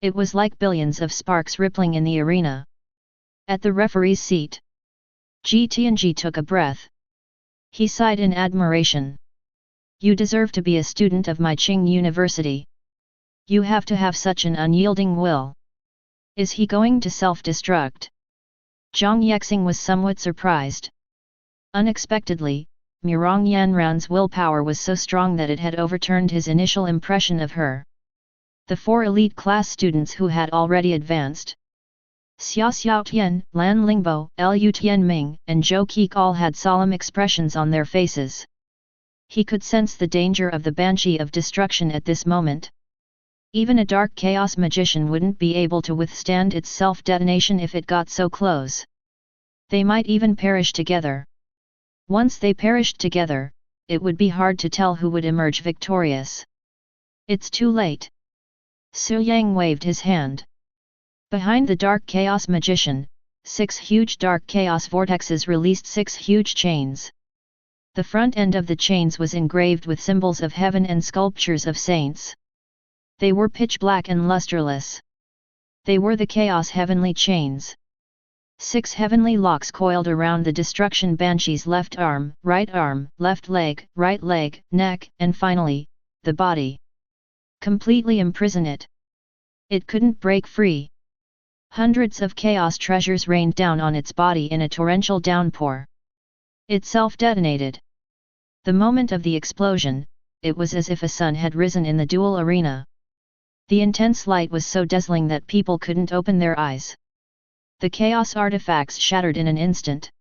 It was like billions of sparks rippling in the arena. At the referee's seat, Ji Tianji took a breath. He sighed in admiration. You deserve to be a student of my Qing University. You have to have such an unyielding will. Is he going to self-destruct? Zhang Yangqiang was somewhat surprised. Unexpectedly, Mirong Yanran's willpower was so strong that it had overturned his initial impression of her. The 4 elite class students who had already advanced, Xia Xiaotian, Lan Lingbo, Lu Tianming, and Zhou Qik all had solemn expressions on their faces. He could sense the danger of the Banshee of Destruction at this moment. Even a dark chaos magician wouldn't be able to withstand its self-detonation if it got so close. They might even perish together. Once they perished together, it would be hard to tell who would emerge victorious. It's too late. Su Yang waved his hand. Behind the dark chaos magician, 6 huge dark chaos vortexes released 6 huge chains. The front end of the chains was engraved with symbols of heaven and sculptures of saints. They were pitch black and lusterless. They were the chaos heavenly chains. 6 heavenly locks coiled around the destruction banshee's left arm, left leg, right leg, neck, and finally, the body. Completely imprison it. It couldn't break free. Hundreds of chaos treasures rained down on its body in a torrential downpour. It self-detonated. The moment of the explosion, it was as if a sun had risen in the duel arena. The intense light was so dazzling that people couldn't open their eyes. The chaos artifacts shattered in an instant.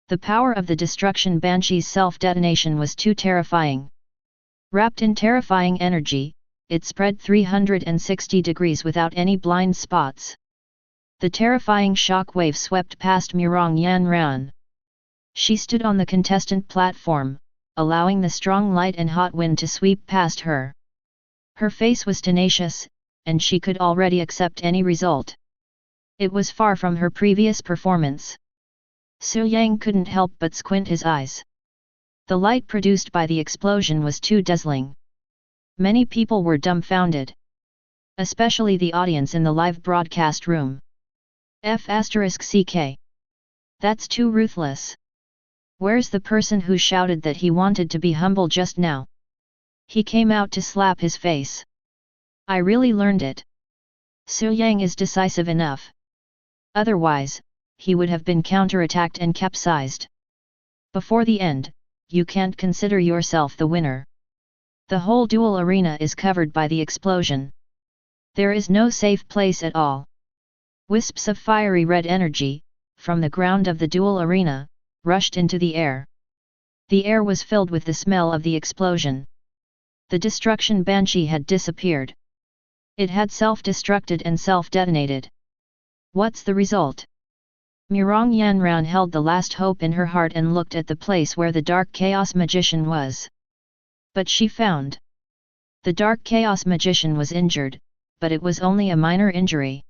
The power of the destruction banshee's self-detonation was too terrifying. Wrapped in terrifying energy, it spread 360 degrees without any blind spots. The terrifying shock wave swept past Mirong Yanran. She stood on the contestant platform, allowing the strong light and hot wind to sweep past her. Her face was tenacious, and she could already accept any result. It was far from her previous performance. Su Yang couldn't help but squint his eyes. The light produced by the explosion was too dazzling. Many people were dumbfounded. Especially the audience in the live broadcast room. F***ck. That's too ruthless. Where's the person who shouted that he wanted to be humble just now? He came out to slap his face. I really learned it. Su Yang is decisive enough. Otherwise, he would have been counterattacked and capsized. Before the end, you can't consider yourself the winner. The whole duel arena is covered by the explosion. There is no safe place at all. Wisps of fiery red energy, from the ground of the duel arena, rushed into the air. The air was filled with the smell of the explosion. The destruction banshee had disappeared. It had self-destructed and self-detonated. What's the result? Mirong Yanran held the last hope in her heart and looked at the place where the dark chaos magician was. But she found. The dark chaos magician was injured, but it was only a minor injury.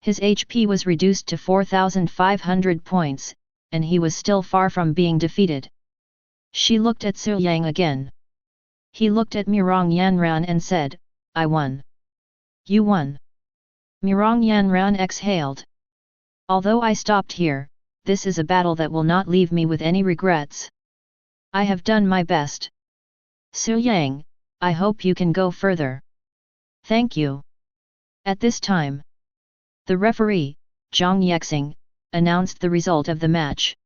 His HP was reduced to 4,500 points, and he was still far from being defeated. She looked at Su Yang again. He looked at Mirong Yanran and said, I won. You won. Mirong Yanran exhaled. Although I stopped here, this is a battle that will not leave me with any regrets. I have done my best. Su Yang, I hope you can go further. Thank you. At this time, the referee, Zhang Yangqiang, announced the result of the match.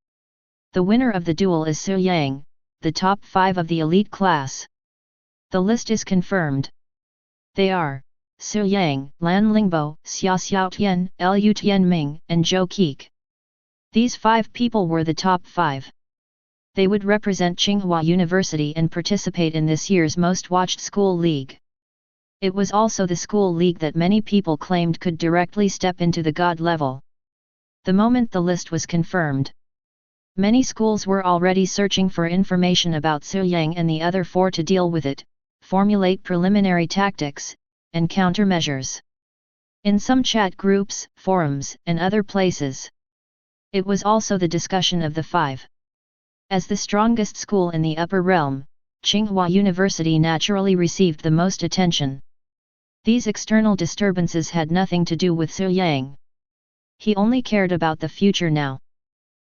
The winner of the duel is Su Yang, the top 5 of the elite class. The list is confirmed. They are Su Yang, Lan Lingbo, Xia Xiaotian, Lu Tianming, and Zhou Qik. These 5 people were the top 5. They would represent Tsinghua University and participate in this year's most watched school league. It was also the school league that many people claimed could directly step into the god level. The moment the list was confirmed, many schools were already searching for information about Su Yang and the other 4 to deal with it, formulate preliminary tactics, and countermeasures. In some chat groups, forums, and other places. It was also the discussion of the 5. As the strongest school in the upper realm, Tsinghua University naturally received the most attention. These external disturbances had nothing to do with Su Yang. He only cared about the future now.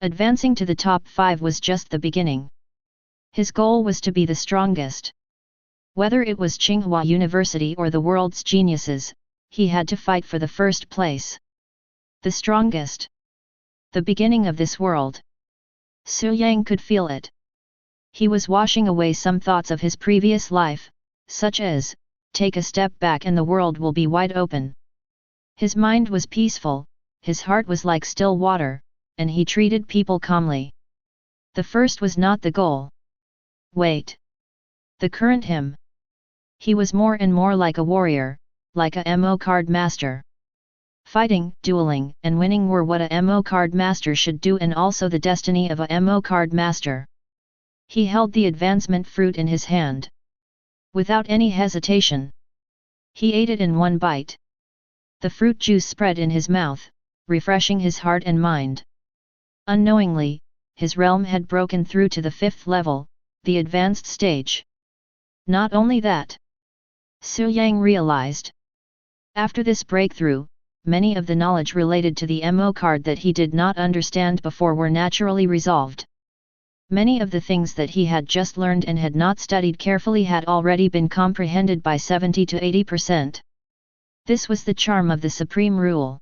Advancing to the top 5 was just the beginning. His goal was to be the strongest. Whether it was Tsinghua University or the world's geniuses, he had to fight for the first place. The strongest. The beginning of this world. Su Yang could feel it. He was washing away some thoughts of his previous life, such as, take a step back and the world will be wide open. His mind was peaceful, his heart was like still water, and he treated people calmly. The first was not the goal. Wait. The current him. He was more and more like a warrior, like a MO card master. Fighting, dueling, and winning were what a MO card master should do and also the destiny of a MO card master. He held the advancement fruit in his hand. Without any hesitation. He ate it in one bite. The fruit juice spread in his mouth, refreshing his heart and mind. Unknowingly, his realm had broken through to the 5th level, the advanced stage. Not only that. Su Yang realized. After this breakthrough, many of the knowledge related to the MO card that he did not understand before were naturally resolved. Many of the things that he had just learned and had not studied carefully had already been comprehended by 70 to 80%. This was the charm of the supreme rule.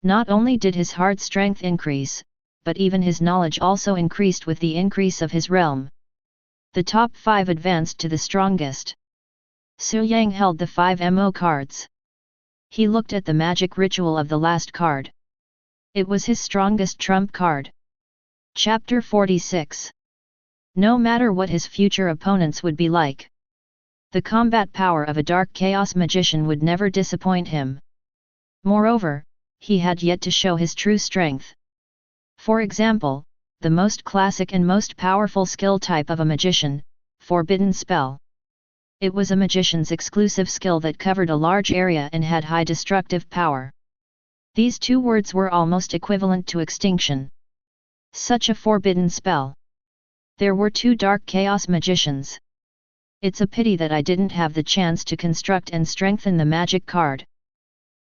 Not only did his heart strength increase, but even his knowledge also increased with the increase of his realm. The top 5 advanced to the strongest. Su Yang held the 5 MO cards. He looked at the magic ritual of the last card. It was his strongest trump card. Chapter 46. No matter what his future opponents would be like, the combat power of a dark chaos magician would never disappoint him. Moreover, he had yet to show his true strength. For example, the most classic and most powerful skill type of a magician, forbidden spell. It was a magician's exclusive skill that covered a large area and had high destructive power. These two words were almost equivalent to extinction. Such a forbidden spell. There were 2 dark chaos magicians. It's a pity that I didn't have the chance to construct and strengthen the magic card.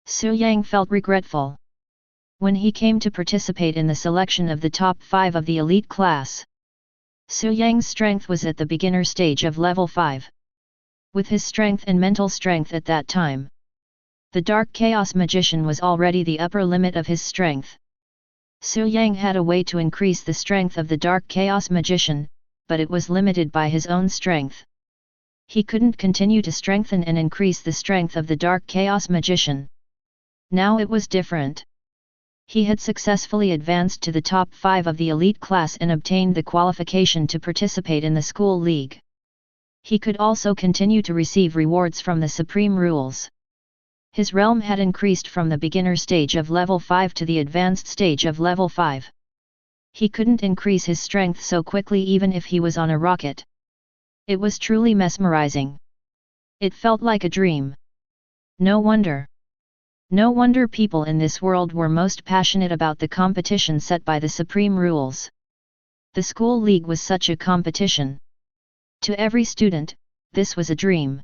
Su Yang felt regretful. When he came to participate in the selection of the top 5 of the elite class, Su Yang's strength was at the beginner stage of level 5. With his strength and mental strength at that time, the dark chaos magician was already the upper limit of his strength. Su Yang had a way to increase the strength of the dark chaos magician, but it was limited by his own strength. He couldn't continue to strengthen and increase the strength of the dark chaos magician. Now it was different. He had successfully advanced to the top 5 of the elite class and obtained the qualification to participate in the school league. He could also continue to receive rewards from the supreme rules. His realm had increased from the beginner stage of level 5 to the advanced stage of level 5. He couldn't increase his strength so quickly even if he was on a rocket. It was truly mesmerizing. It felt like a dream. No wonder. No wonder people in this world were most passionate about the competition set by the supreme rules. The school league was such a competition. To every student, this was a dream.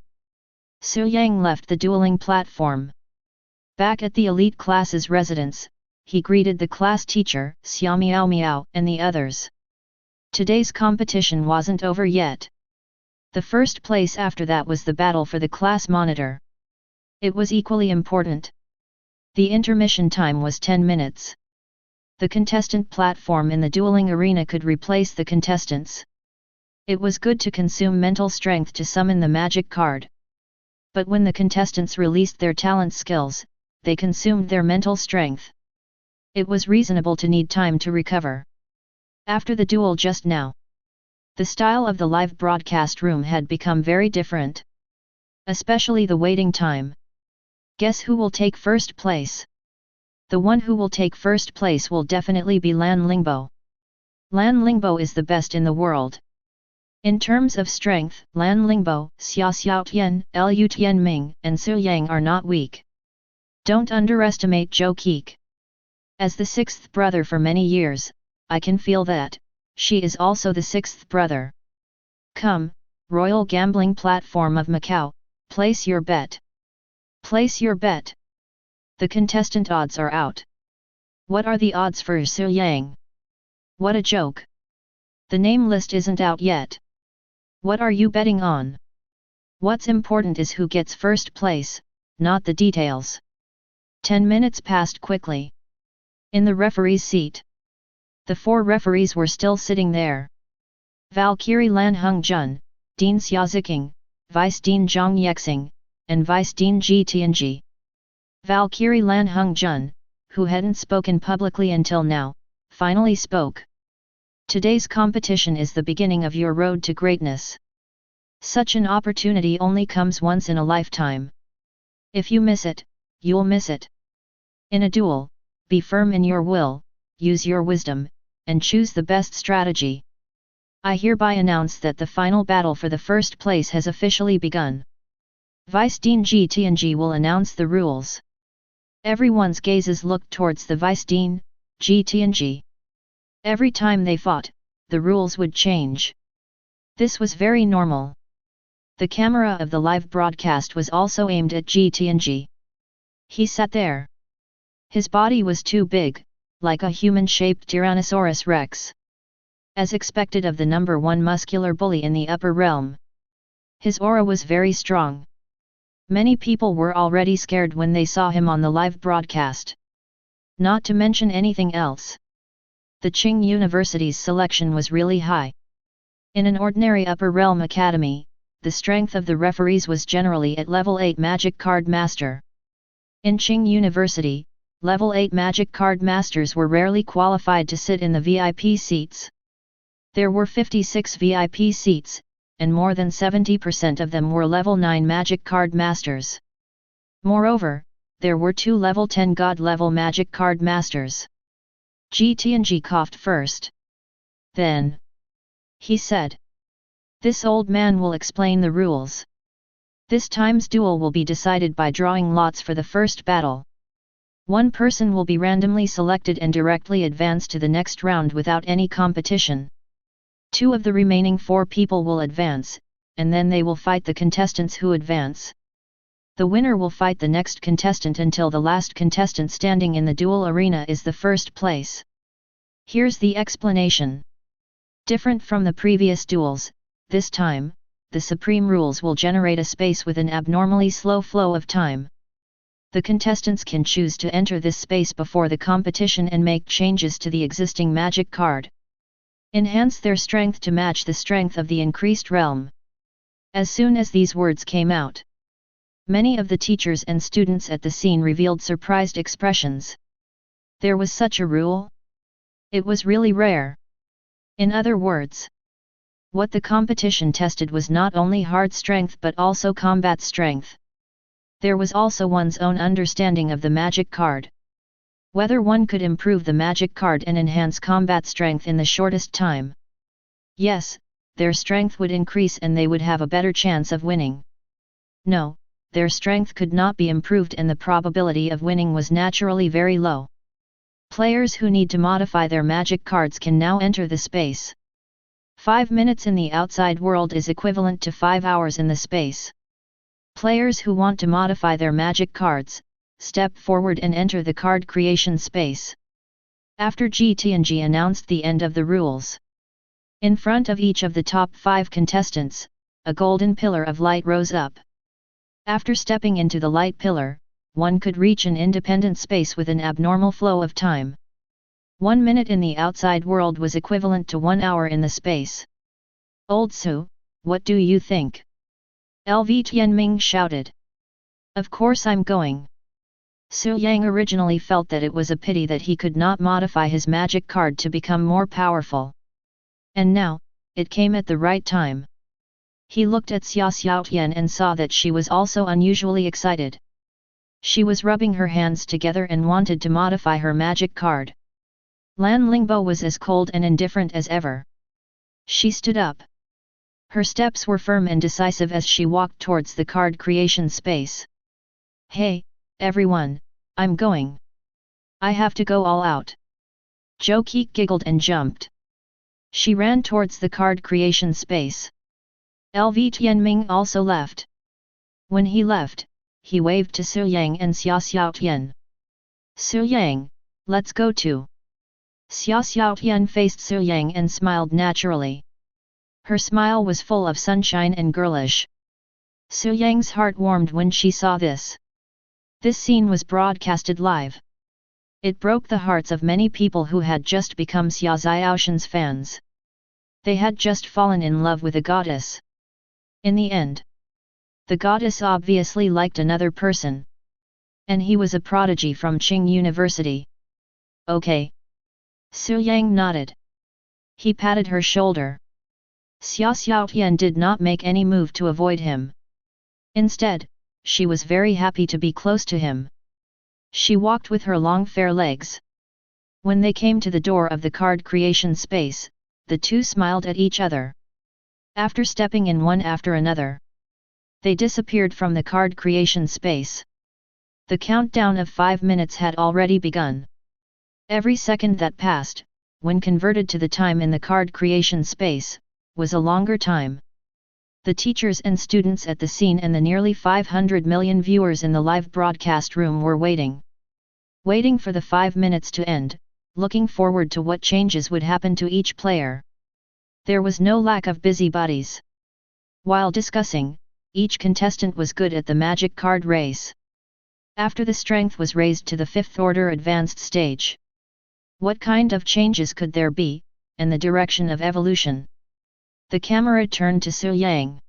Su Yang left the dueling platform. Back at the elite class's residence, he greeted the class teacher, Xia Miao Miao, and the others. Today's competition wasn't over yet. The first place after that was the battle for the class monitor. It was equally important. The intermission time was 10 minutes. The contestant platform in the dueling arena could replace the contestants. It was good to consume mental strength to summon the magic card. But when the contestants released their talent skills, they consumed their mental strength. It was reasonable to need time to recover. After the duel just now, the style of the live broadcast room had become very different. Especially the waiting time. Guess who will take first place? The one who will take first place will definitely be Lan Lingbo. Lan Lingbo is the best in the world. In terms of strength, Lan Lingbo, Xia Xiaotian, Lu Tianming, and Su Yang are not weak. Don't underestimate Zhou Keek. As the 6th brother for many years, I can feel that. She is also the 6th brother. Come, Royal Gambling Platform of Macau, place your bet. Place your bet. The contestant odds are out. What are the odds for Su Yang? What a joke. The name list isn't out yet. What are you betting on? What's important is who gets first place, not the details. 10 minutes passed quickly. In the referee's seat, the 4 referees were still sitting there. Valkyrie Lan Hongjun, Dean Xiaoziking, Vice Dean Zhang Yexing, and Vice Dean Ji Tianji. Valkyrie Lan Hongjun, who hadn't spoken publicly until now, finally spoke. Today's competition is the beginning of your road to greatness. Such an opportunity only comes once in a lifetime. If you miss it, you'll miss it. In a duel, be firm in your will, use your wisdom, and choose the best strategy. I hereby announce that the final battle for the first place has officially begun. Vice Dean Ji Tianji will announce the rules. Everyone's gazes looked towards the Vice Dean, Ji Tianji. Every time they fought, the rules would change. This was very normal. The camera of the live broadcast was also aimed at Ji Tianji. He sat there. His body was too big, like a human-shaped Tyrannosaurus rex. As expected of the number 1 muscular bully in the upper realm. His aura was very strong. Many people were already scared when they saw him on the live broadcast. Not to mention anything else. The Qing University's selection was really high. In an ordinary upper realm academy, the strength of the referees was generally at level 8 magic card master. In Qing University, level 8 magic card masters were rarely qualified to sit in the VIP seats. There were 56 VIP seats, and more than 70% of them were level 9 magic card masters. Moreover, there were 2 level 10 god level magic card masters. Ji Tianji coughed first. Then, he said, "This old man will explain the rules. This time's duel will be decided by drawing lots for the first battle. One person will be randomly selected and directly advance to the next round without any competition. 2 of the remaining 4 people will advance, and then they will fight the contestants who advance. The winner will fight the next contestant until the last contestant standing in the duel arena is the first place. Here's the explanation. Different from the previous duels, this time, the supreme rules will generate a space with an abnormally slow flow of time. The contestants can choose to enter this space before the competition and make changes to the existing magic card. Enhance their strength to match the strength of the increased realm." As soon as these words came out, many of the teachers and students at the scene revealed surprised expressions. There was such a rule? It was really rare. In other words, what the competition tested was not only hard strength but also combat strength. There was also one's own understanding of the magic card. Whether one could improve the magic card and enhance combat strength in the shortest time. Yes, their strength would increase and they would have a better chance of winning. No, their strength could not be improved and the probability of winning was naturally very low. Players who need to modify their magic cards can now enter the space. 5 minutes in the outside world is equivalent to 5 hours in the space. Players who want to modify their magic cards, step forward and enter the card creation space. After Ji Tianji announced the end of the rules, in front of each of the top 5 contestants, a golden pillar of light rose up. After stepping into the light pillar, one could reach an independent space with an abnormal flow of time. 1 minute in the outside world was equivalent to 1 hour in the space. "Old Su, what do you think?" LV Tianming shouted. "Of course I'm going." Su Yang originally felt that it was a pity that he could not modify his magic card to become more powerful. And now, it came at the right time. He looked at Xia Xiaotian and saw that she was also unusually excited. She was rubbing her hands together and wanted to modify her magic card. Lan Lingbo was as cold and indifferent as ever. She stood up. Her steps were firm and decisive as she walked towards the card creation space. "Hey, everyone, I'm going. I have to go all out." Zhou Qi giggled and jumped. She ran towards the card creation space. LV Tianming also left. When he left, he waved to Su Yang and Xia Xiaotian. Su Yang, let's go too. Xia Xiaotian faced Su Yang and smiled naturally. Her smile was full of sunshine and girlish. Su Yang's heart warmed when she saw this. This scene was broadcasted live. It broke the hearts of many people who had just become Xia Xiaoshan's fans. They had just fallen in love with a goddess. In the end, the goddess obviously liked another person. And he was a prodigy from Qing University. Okay. Su Yang nodded. He patted her shoulder. Xia Xiaotian did not make any move to avoid him. Instead, she was very happy to be close to him. She walked with her long fair legs. When they came to the door of the card creation space, the two smiled at each other. After stepping in one after another, they disappeared from the card creation space. The countdown of 5 minutes had already begun. Every second that passed, when converted to the time in the card creation space, was a longer time. The teachers and students at the scene and the nearly 500 million viewers in the live broadcast room were waiting. Waiting for the 5 minutes to end, looking forward to what changes would happen to each player. There was no lack of busybodies. While discussing, each contestant was good at the magic card race. After the strength was raised to the 5th order advanced stage. What kind of changes could there be, and the direction of evolution? The camera turned to Su Yang.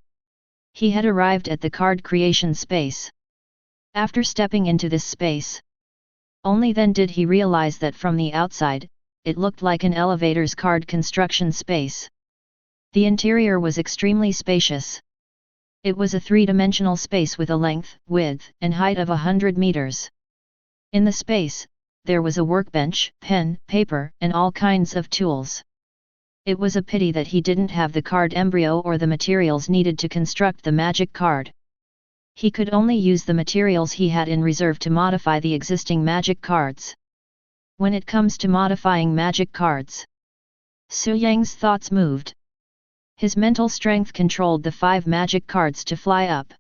He had arrived at the card creation space. After stepping into this space, only then did he realize that from the outside, it looked like an elevator's card construction space. The interior was extremely spacious. It was a three-dimensional space with a length, width, and height of 100 meters. In the space, there was a workbench, pen, paper, and all kinds of tools. It was a pity that he didn't have the card embryo or the materials needed to construct the magic card. He could only use the materials he had in reserve to modify the existing magic cards. When it comes to modifying magic cards, Su Yang's thoughts moved. His mental strength controlled the 5 magic cards to fly up.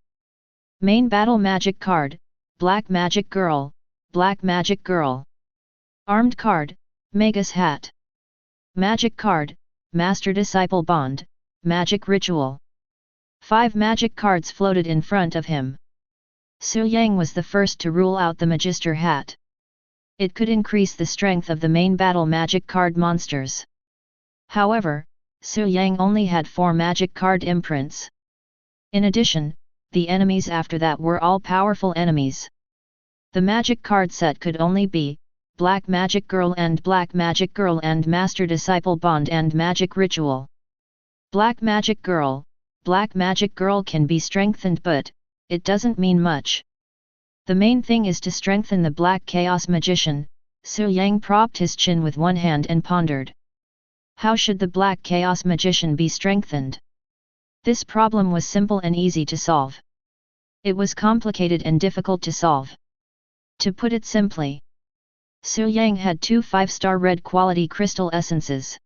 Main battle magic card, Black Magic Girl, Black Magic Girl. Armed card, Magus Hat. Magic card, Master Disciple Bond, Magic Ritual. 5 magic cards floated in front of him. Su Yang was the first to rule out the Magister Hat. It could increase the strength of the main battle magic card monsters. However, Su Yang only had 4 magic card imprints. In addition, the enemies after that were all powerful enemies. The magic card set could only be Black Magic Girl and Black Magic Girl and Master Disciple Bond and Magic Ritual. Black Magic Girl, Black Magic Girl can be strengthened, but it doesn't mean much. The main thing is to strengthen the Black Chaos Magician. Su Yang propped his chin with one hand and pondered. How should the Black Chaos Magician be strengthened? This problem was simple and easy to solve. It was complicated and difficult to solve. To put it simply, Su Yang had 2 5-star red quality crystal essences.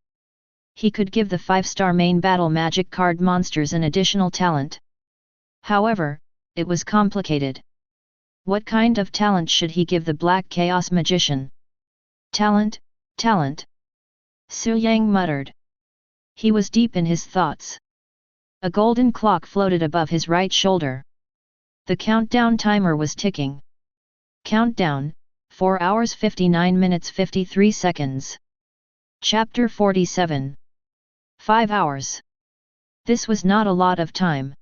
He could give the 5-star main battle magic card monsters an additional talent. However, it was complicated. What kind of talent should he give the Black Chaos Magician? Talent, talent. Su Yang muttered. He was deep in his thoughts. A golden clock floated above his right shoulder. The countdown timer was ticking. Countdown, 4 hours 59 minutes 53 seconds. Chapter 47. 5 hours. This was not a lot of time.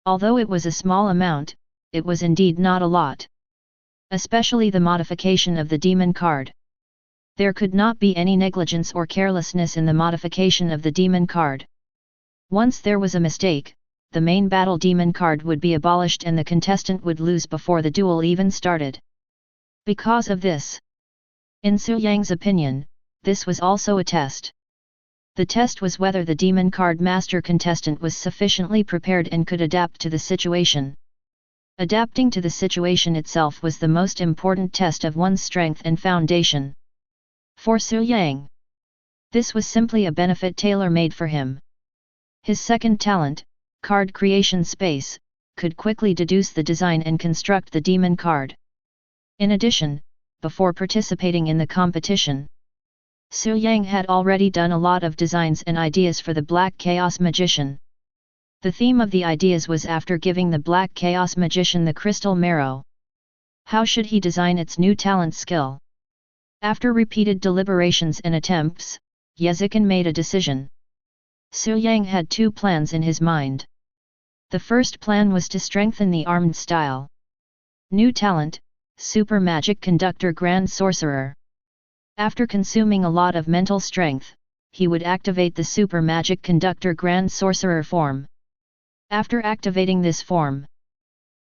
Although it was a small amount, it was indeed not a lot. Especially the modification of the demon card. There could not be any negligence or carelessness in the modification of the demon card. Once there was a mistake, the main battle demon card would be abolished and the contestant would lose before the duel even started. Because of this, in Su Yang's opinion, this was also a test. The test was whether the demon card master contestant was sufficiently prepared and could adapt to the situation. Adapting to the situation itself was the most important test of one's strength and foundation. For Su Yang, this was simply a benefit tailor-made for him. His second talent, card creation space, could quickly deduce the design and construct the demon card. In addition, before participating in the competition, Su Yang had already done a lot of designs and ideas for the Black Chaos Magician. The theme of the ideas was after giving the Black Chaos Magician the crystal marrow. How should he design its new talent skill? After repeated deliberations and attempts, Yangqiang made a decision. Su Yang had two plans in his mind. The first plan was to strengthen the armed style. New talent, Super Magic Conductor Grand Sorcerer. After consuming a lot of mental strength, he would activate the Super Magic Conductor Grand Sorcerer form. After activating this form,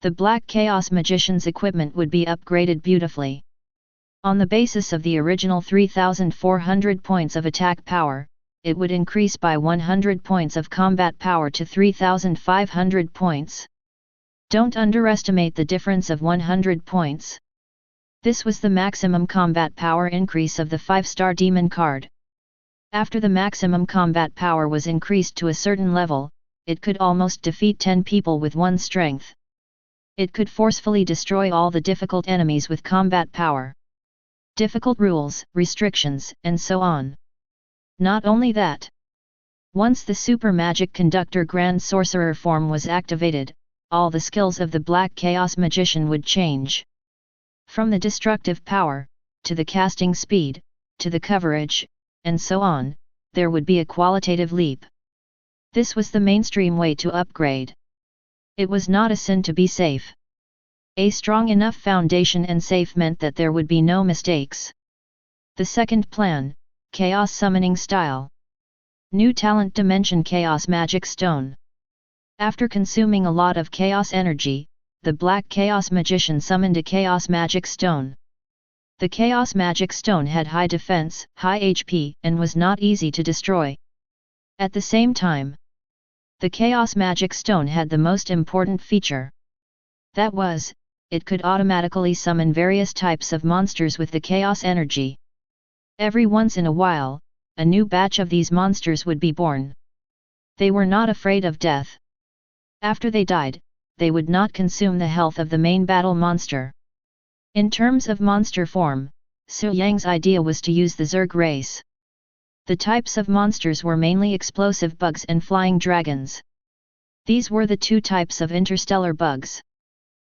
the Black Chaos Magician's equipment would be upgraded beautifully. On the basis of the original 3,400 points of attack power, it would increase by 100 points of combat power to 3,500 points. Don't underestimate the difference of 100 points. This was the maximum combat power increase of the 5-star demon card. After the maximum combat power was increased to a certain level, it could almost defeat 10 people with 1 strength. It could forcefully destroy all the difficult enemies with combat power. Difficult rules, restrictions, and so on. Not only that. Once the Super Magic Conductor Grand Sorcerer form was activated, all the skills of the Black Chaos Magician would change. From the destructive power, to the casting speed, to the coverage, and so on, there would be a qualitative leap. This was the mainstream way to upgrade. It was not a sin to be safe. A strong enough foundation and safe meant that there would be no mistakes. The second plan, Chaos Summoning Style. New talent dimension Chaos Magic Stone. After consuming a lot of chaos energy, the Black Chaos Magician summoned a Chaos Magic Stone. The Chaos Magic Stone had high defense, high HP, and was not easy to destroy. At the same time, the Chaos Magic Stone had the most important feature. That was, it could automatically summon various types of monsters with the chaos energy. Every once in a while, a new batch of these monsters would be born. They were not afraid of death. After they died, they would not consume the health of the main battle monster. In terms of monster form, Su Yang's idea was to use the Zerg race. The types of monsters were mainly explosive bugs and flying dragons. These were the two types of interstellar bugs.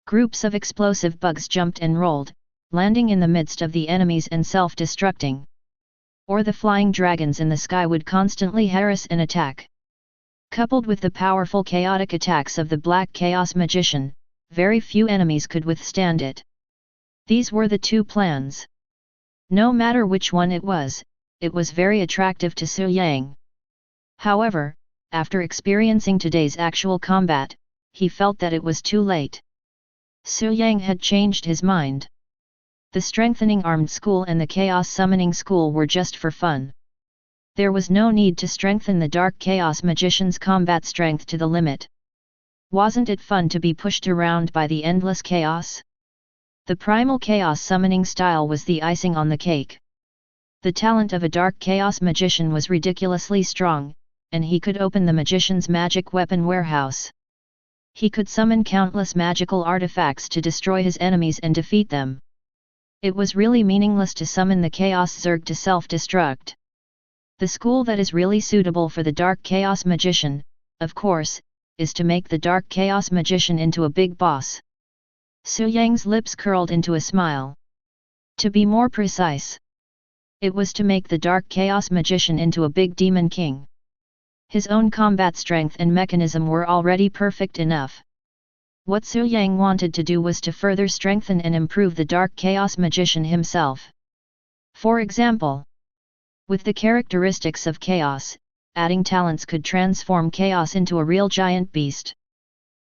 Groups of explosive bugs jumped and rolled, landing in the midst of the enemies and self-destructing. Or the flying dragons in the sky would constantly harass and attack. Coupled with the powerful chaotic attacks of the Black Chaos Magician, very few enemies could withstand it. These were the two plans. No matter which one it was very attractive to Su Yang. However, after experiencing today's actual combat, he felt that it was too late. Su Yang had changed his mind. The Strengthening Armed School and the Chaos Summoning School were just for fun. There was no need to strengthen the Dark Chaos Magician's combat strength to the limit. Wasn't it fun to be pushed around by the endless chaos? The Primal Chaos Summoning style was the icing on the cake. The talent of a Dark Chaos Magician was ridiculously strong, and he could open the Magician's magic weapon warehouse. He could summon countless magical artifacts to destroy his enemies and defeat them. It was really meaningless to summon the Chaos Zerg to self-destruct. The school that is really suitable for the Dark Chaos Magician, of course, is to make the Dark Chaos Magician into a big boss. Su Yang's lips curled into a smile. To be more precise, it was to make the Dark Chaos Magician into a big demon king. His own combat strength and mechanism were already perfect enough. What Su Yang wanted to do was to further strengthen and improve the Dark Chaos Magician himself. For example, with the characteristics of chaos, adding talents could transform chaos into a real giant beast.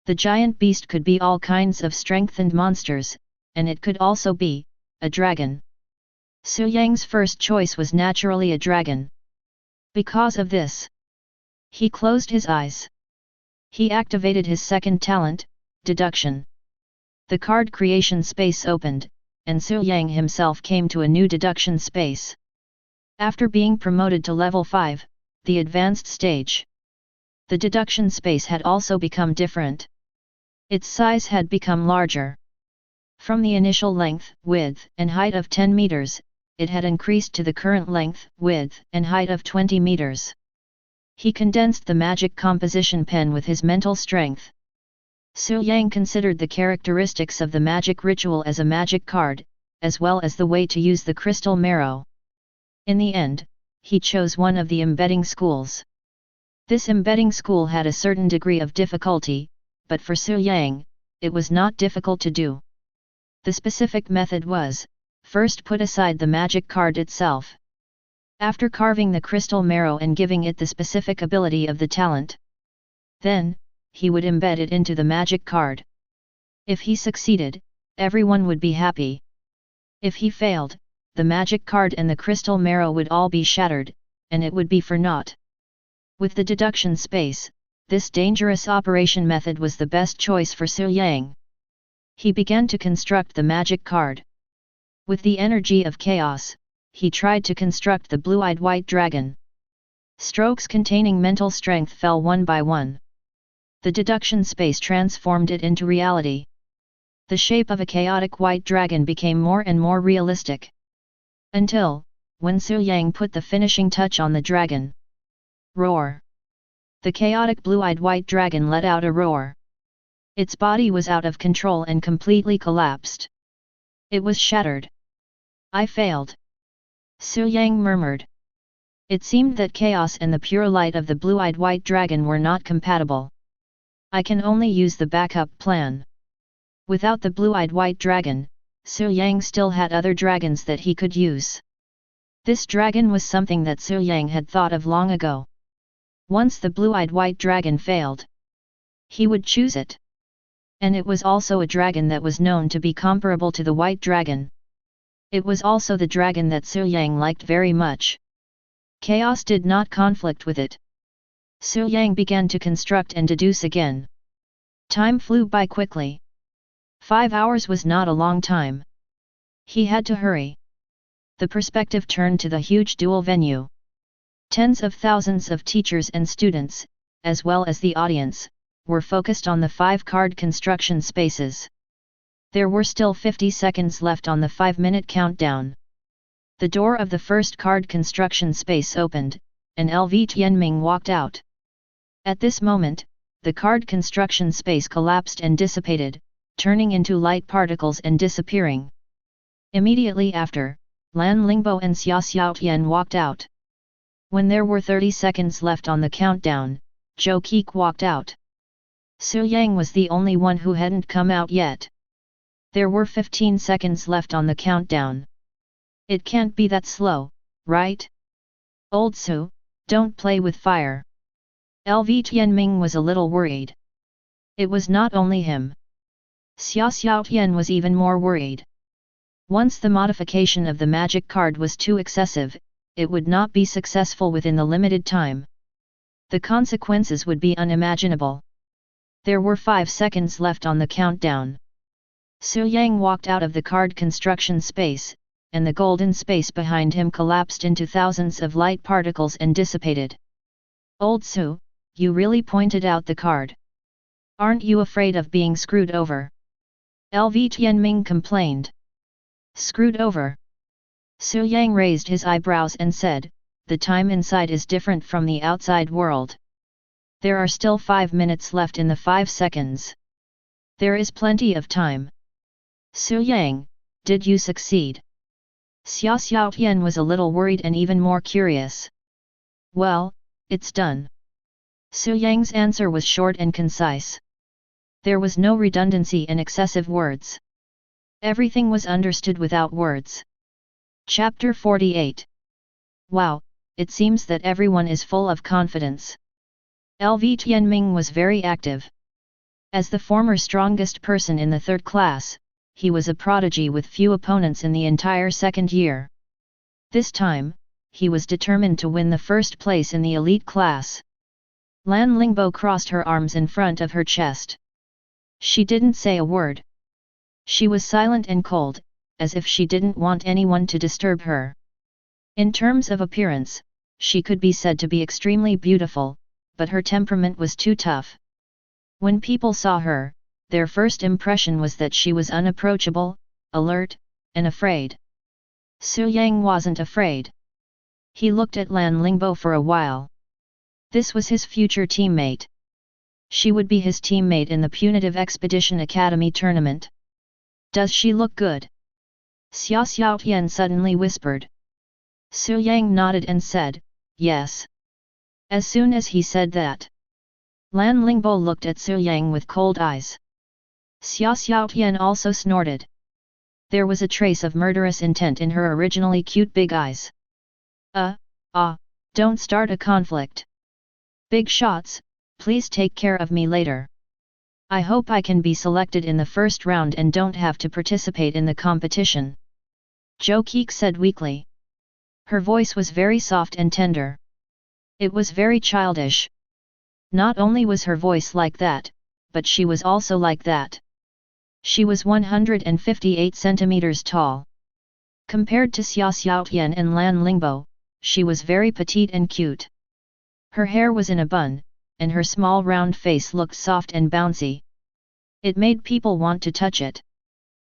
The giant beast could be all kinds of strengthened monsters, and it could also be a dragon. Su Yang's first choice was naturally a dragon. Because of this, he closed his eyes. He activated his second talent, Deduction. The card creation space opened, and Su Yang himself came to a new deduction space. After being promoted to level 5, the advanced stage, the deduction space had also become different. Its size had become larger. From the initial length, width, and height of 10 meters, it had increased to the current length, width, and height of 20 meters. He condensed the magic composition pen with his mental strength. Su Yang considered the characteristics of the magic ritual as a magic card, as well as the way to use the crystal marrow. In the end, he chose one of the embedding schools. This embedding school had a certain degree of difficulty, but for Su Yang, it was not difficult to do. The specific method was, first put aside the magic card itself. After carving the crystal marrow and giving it the specific ability of the talent, then, he would embed it into the magic card. If he succeeded, everyone would be happy. If he failed, the magic card and the crystal marrow would all be shattered, and it would be for naught. With the deduction space, this dangerous operation method was the best choice for Su Yang. He began to construct the magic card. With the energy of chaos, he tried to construct the blue-eyed white dragon. Strokes containing mental strength fell one by one. The deduction space transformed it into reality. The shape of a chaotic white dragon became more and more realistic. Until, when Su Yang put the finishing touch on the dragon. Roar! The chaotic blue-eyed white dragon let out a roar. Its body was out of control and completely collapsed. It was shattered. I failed. Su Yang murmured. It seemed that chaos and the pure light of the blue-eyed white dragon were not compatible. I can only use the backup plan. Without the blue-eyed white dragon, Su Yang still had other dragons that he could use. This dragon was something that Su Yang had thought of long ago. Once the blue-eyed white dragon failed, he would choose it. And it was also a dragon that was known to be comparable to the white dragon. It was also the dragon that Su Yang liked very much. Chaos did not conflict with it. Su Yang began to construct and deduce again. Time flew by quickly. 5 hours was not a long time. He had to hurry. The perspective turned to the huge dual venue. Tens of thousands of teachers and students, as well as the audience, were focused on the 5-card construction spaces. There were still 50 seconds left on the 5-minute countdown. The door of the first card construction space opened, and LV Tianming walked out. At this moment, the card construction space collapsed and dissipated, turning into light particles and disappearing. Immediately after, Lan Lingbo and Xia Xiaotian walked out. When there were 30 seconds left on the countdown, Zhou Keek walked out. Su Yang was the only one who hadn't come out yet. There were 15 seconds left on the countdown. It can't be that slow, right? Old Su, don't play with fire. LV Tianming was a little worried. It was not only him. Xia Xiaotian was even more worried. Once the modification of the magic card was too excessive, it would not be successful within the limited time. The consequences would be unimaginable. There were 5 seconds left on the countdown. Su Yang walked out of the card construction space, and the golden space behind him collapsed into thousands of light particles and dissipated. Old Su, you really pointed out the card. Aren't you afraid of being screwed over? LV Tianming complained. Screwed over? Su Yang raised his eyebrows and said, the time inside is different from the outside world. There are still 5 minutes left in the 5 seconds. There is plenty of time. Su Yang, did you succeed? Xia Xiaotian was a little worried and even more curious. Well, it's done. Su Yang's answer was short and concise. There was no redundancy and excessive words. Everything was understood without words. Chapter 48. Wow, it seems that everyone is full of confidence. LV Tianming was very active. As the former strongest person in the 3rd class, he was a prodigy with few opponents in the entire 2nd year. This time, he was determined to win the 1st place in the elite class. Lan Lingbo crossed her arms in front of her chest. She didn't say a word. She was silent and cold, as if she didn't want anyone to disturb her. In terms of appearance, she could be said to be extremely beautiful, but her temperament was too tough. When people saw her, their first impression was that she was unapproachable, alert, and afraid. Su Yang wasn't afraid. He looked at Lan Lingbo for a while. This was his future teammate. She would be his teammate in the Punitive Expedition Academy tournament. Does she look good? Xia Xiaotian suddenly whispered. Su Yang nodded and said, yes. As soon as he said that, Lan Lingbo looked at Su Yang with cold eyes. Xia Xiaotian also snorted. There was a trace of murderous intent in her originally cute big eyes. Don't start a conflict. Big shots, please take care of me later. I hope I can be selected in the first round and don't have to participate in the competition. Zhou Keek said weakly. Her voice was very soft and tender. It was very childish. Not only was her voice like that, but she was also like that. She was 158 centimeters tall. Compared to Xia Xiaotian and Lan Lingbo, she was very petite and cute. Her hair was in a bun, and her small round face looked soft and bouncy. It made people want to touch it.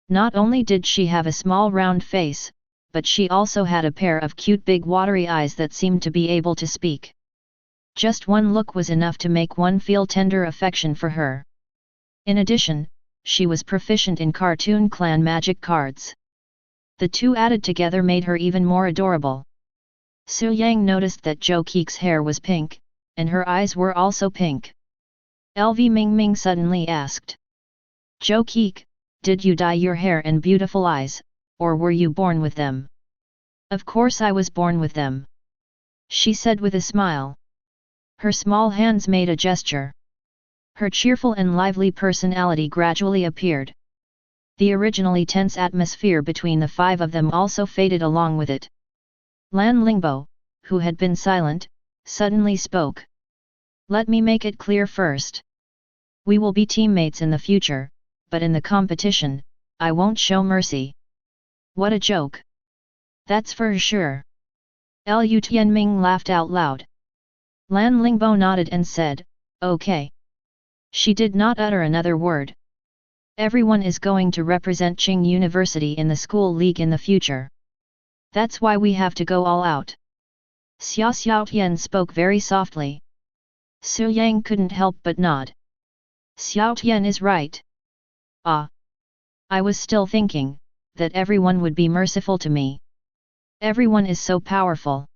Not only did she have a small round face, but she also had a pair of cute big watery eyes that seemed to be able to speak. Just one look was enough to make one feel tender affection for her. In addition, she was proficient in Cartoon Clan magic cards. The two added together made her even more adorable. Su Yang noticed that Zhou Keek's hair was pink, and her eyes were also pink. LV Mingming suddenly asked. Zhou Keek, did you dye your hair and beautiful eyes, or were you born with them? Of course I was born with them. She said with a smile. Her small hands made a gesture. Her cheerful and lively personality gradually appeared. The originally tense atmosphere between the five of them also faded along with it. Lan Lingbo, who had been silent, suddenly spoke. Let me make it clear first. We will be teammates in the future, but in the competition, I won't show mercy. What a joke. That's for sure. Lu Tianming laughed out loud. Lan Lingbo nodded and said, okay. She did not utter another word. Everyone is going to represent Qing University in the school league in the future. That's why we have to go all out. Xia Xiaotian spoke very softly. Su Yang couldn't help but nod. Xiaotian is right. I was still thinking, that everyone would be merciful to me. Everyone is so powerful.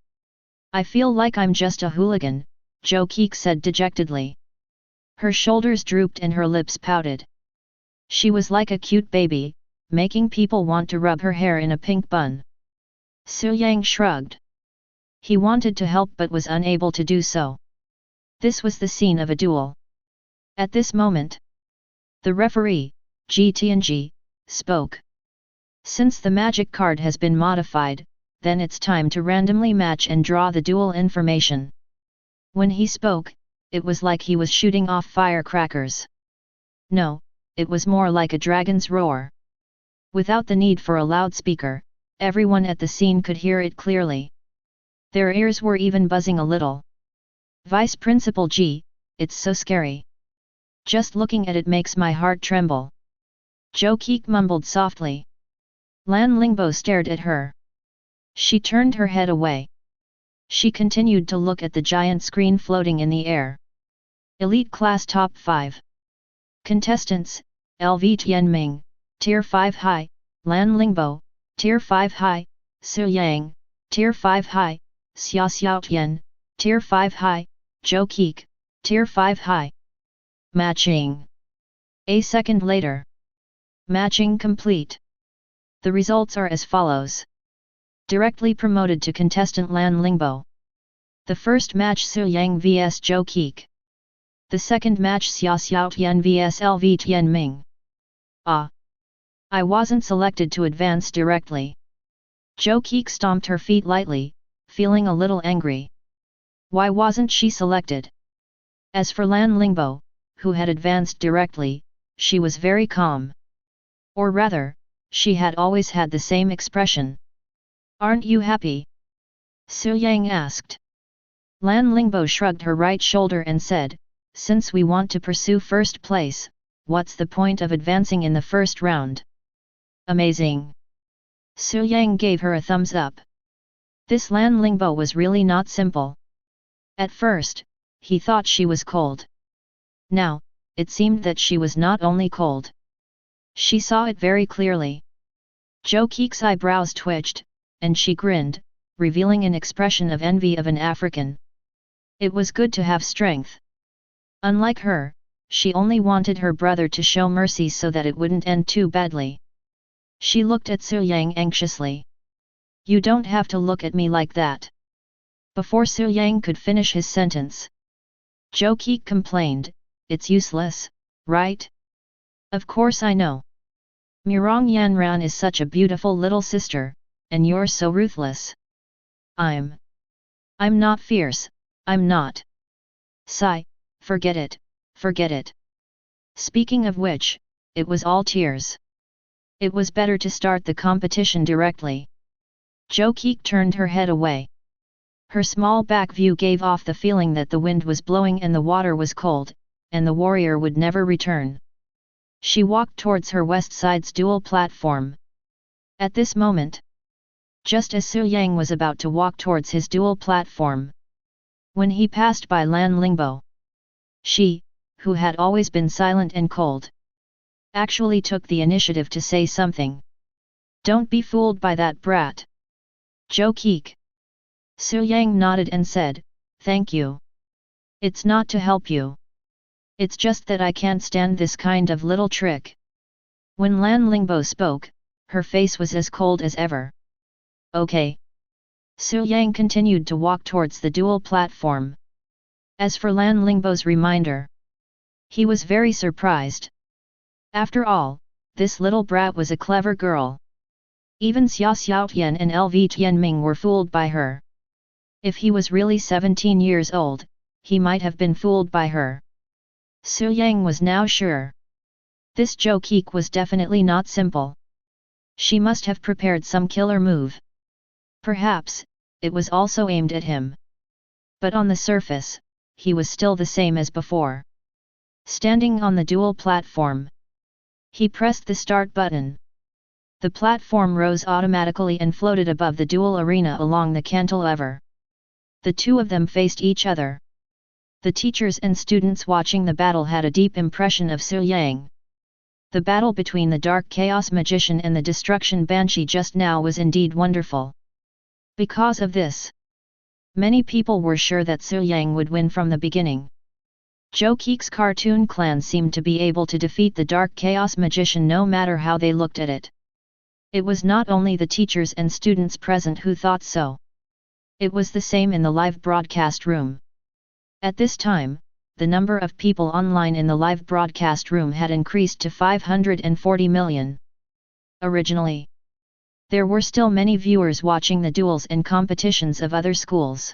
I feel like I'm just a hooligan, Zhou Keek said dejectedly. Her shoulders drooped and her lips pouted. She was like a cute baby, making people want to rub her hair in a pink bun. Su Yang shrugged. He wanted to help but was unable to do so. This was the scene of a duel. At this moment, the referee, Ji Tianji, spoke. Since the magic card has been modified, then it's time to randomly match and draw the duel information. When he spoke, it was like he was shooting off firecrackers. No, it was more like a dragon's roar. Without the need for a loudspeaker, everyone at the scene could hear it clearly. Their ears were even buzzing a little. Vice Principal Ji, it's so scary. Just looking at it makes my heart tremble. Zhou Keek mumbled softly. Lan Lingbo stared at her. She turned her head away. She continued to look at the giant screen floating in the air. Elite Class Top 5 Contestants, LV Tianming, Tier 5 High, Lan Lingbo, Tier 5 High, Su Yang, Tier 5 High, Xia Xiaotian, Tier 5 High, Zhou Keek, Tier 5 High. Matching. A second later. Matching complete. The results are as follows. Directly promoted to contestant Lan Lingbo. The first match Su Yang vs Zhou Keek. The second match Xia Xiaotian vs LV Tianming. I wasn't selected to advance directly. Zhou Keek stomped her feet lightly, feeling a little angry. Why wasn't she selected? As for Lan Lingbo, who had advanced directly, she was very calm. Or rather, she had always had the same expression. Aren't you happy? Su Yang asked. Lan Lingbo shrugged her right shoulder and said, since we want to pursue first place, what's the point of advancing in the first round? Amazing! Su Yang gave her a thumbs up. This Lan Lingbo was really not simple. At first, he thought she was cold. Now, it seemed that she was not only cold. She saw it very clearly. Zhou Qi's eyebrows twitched, and she grinned, revealing an expression of envy of an African. It was good to have strength. Unlike her, she only wanted her brother to show mercy so that it wouldn't end too badly. She looked at Su Yang anxiously. You don't have to look at me like that. Before Su Yang could finish his sentence, Zhou Qi complained, it's useless, right? Of course I know. Murong Yanran is such a beautiful little sister, and you're so ruthless. I'm not fierce, I'm not. Sigh, forget it, forget it. Speaking of which, it was all tears. It was better to start the competition directly. Zhou Qi turned her head away. Her small back view gave off the feeling that the wind was blowing and the water was cold, and the warrior would never return. She walked towards her west side's dual platform. At this moment, just as Su Yang was about to walk towards his dual platform, when he passed by Lan Lingbo, she, who had always been silent and cold, actually took the initiative to say something. Don't be fooled by that brat. Zhou Qi. Su Yang nodded and said, thank you. It's not to help you. It's just that I can't stand this kind of little trick. When Lan Lingbo spoke, her face was as cold as ever. Okay. Su Yang continued to walk towards the dual platform. As for Lan Lingbo's reminder, he was very surprised. After all, this little brat was a clever girl. Even Xia Xiaotian and LV Tianming were fooled by her. If he was really 17 years old, he might have been fooled by her. Su Yang was now sure. This Zhou Qi was definitely not simple. She must have prepared some killer move. Perhaps, it was also aimed at him. But on the surface, he was still the same as before. Standing on the dual platform, he pressed the start button. The platform rose automatically and floated above the dual arena along the cantilever. The two of them faced each other. The teachers and students watching the battle had a deep impression of Su Yang. The battle between the Dark Chaos Magician and the Destruction Banshee just now was indeed wonderful. Because of this, many people were sure that Su Yang would win from the beginning. Zhou Qi's cartoon clan seemed to be able to defeat the Dark Chaos Magician no matter how they looked at it. It was not only the teachers and students present who thought so. It was the same in the live broadcast room. At this time, the number of people online in the live broadcast room had increased to 540 million. Originally, there were still many viewers watching the duels and competitions of other schools.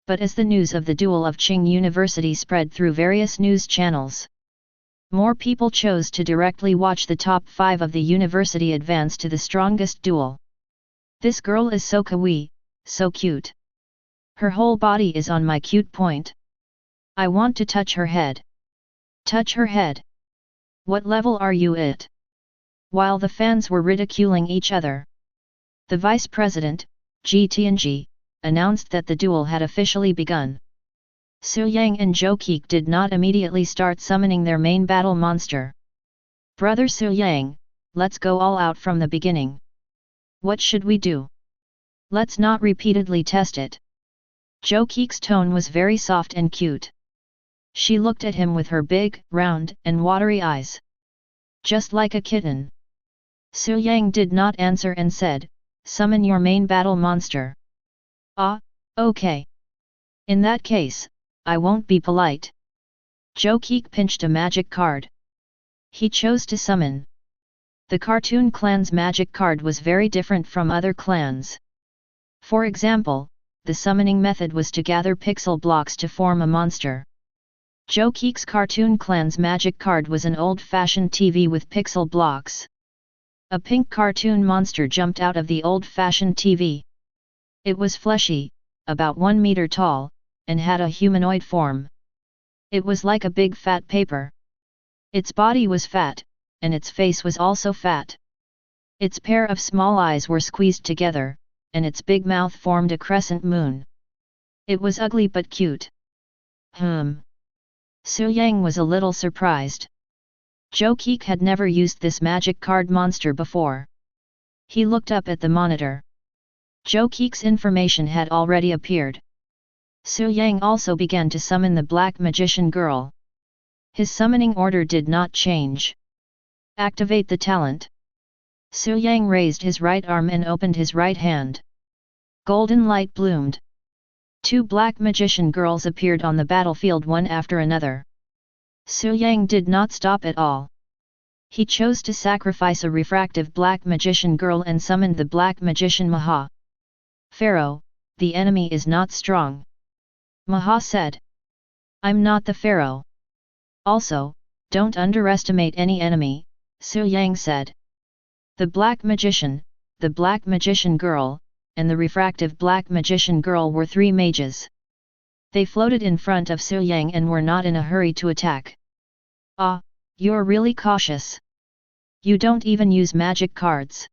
But as the news of the duel of Qing University spread through various news channels, more people chose to directly watch the top 5 of the university advance to the strongest duel. This girl is so kawaii, so cute. Her whole body is on my cute point. I want to touch her head. Touch her head. What level are you at? While the fans were ridiculing each other, the vice president, Ji Tianji, announced that the duel had officially begun. Su Yang and Zhou Qi did not immediately start summoning their main battle monster. Brother Su Yang, let's go all out from the beginning. What should we do? Let's not repeatedly test it. Zhou Qi's tone was very soft and cute. She looked at him with her big, round, and watery eyes. Just like a kitten. Su Yang did not answer and said, summon your main battle monster. Ah, okay. In that case, I won't be polite. Zhou Qi pinched a magic card. He chose to summon. The cartoon clan's magic card was very different from other clans. For example, the summoning method was to gather pixel blocks to form a monster. Zhou Qi's cartoon clan's magic card was an old-fashioned TV with pixel blocks. A pink cartoon monster jumped out of the old-fashioned TV. It was fleshy, about 1 meter tall, and had a humanoid form. It was like a big fat paper. Its body was fat, and its face was also fat. Its pair of small eyes were squeezed together, and its big mouth formed a crescent moon. It was ugly but cute. Su Yang was a little surprised. Zhou Qi had never used this magic card monster before. He looked up at the monitor. Zhou Qi's information had already appeared. Su Yang also began to summon the Black Magician girl. His summoning order did not change. Activate the talent. Su Yang raised his right arm and opened his right hand. Golden light bloomed. 2 Black Magician girls appeared on the battlefield one after another. Su Yang did not stop at all. He chose to sacrifice a refractive Black Magician girl and summoned the Black Magician Maha. Pharaoh, the enemy is not strong. Maha said. I'm not the Pharaoh. Also, don't underestimate any enemy, Su Yang said. The Black Magician girl, and the refractive Black Magician girl were 3 mages. They floated in front of Su Yang and were not in a hurry to attack. Ah, you're really cautious. You don't even use magic cards.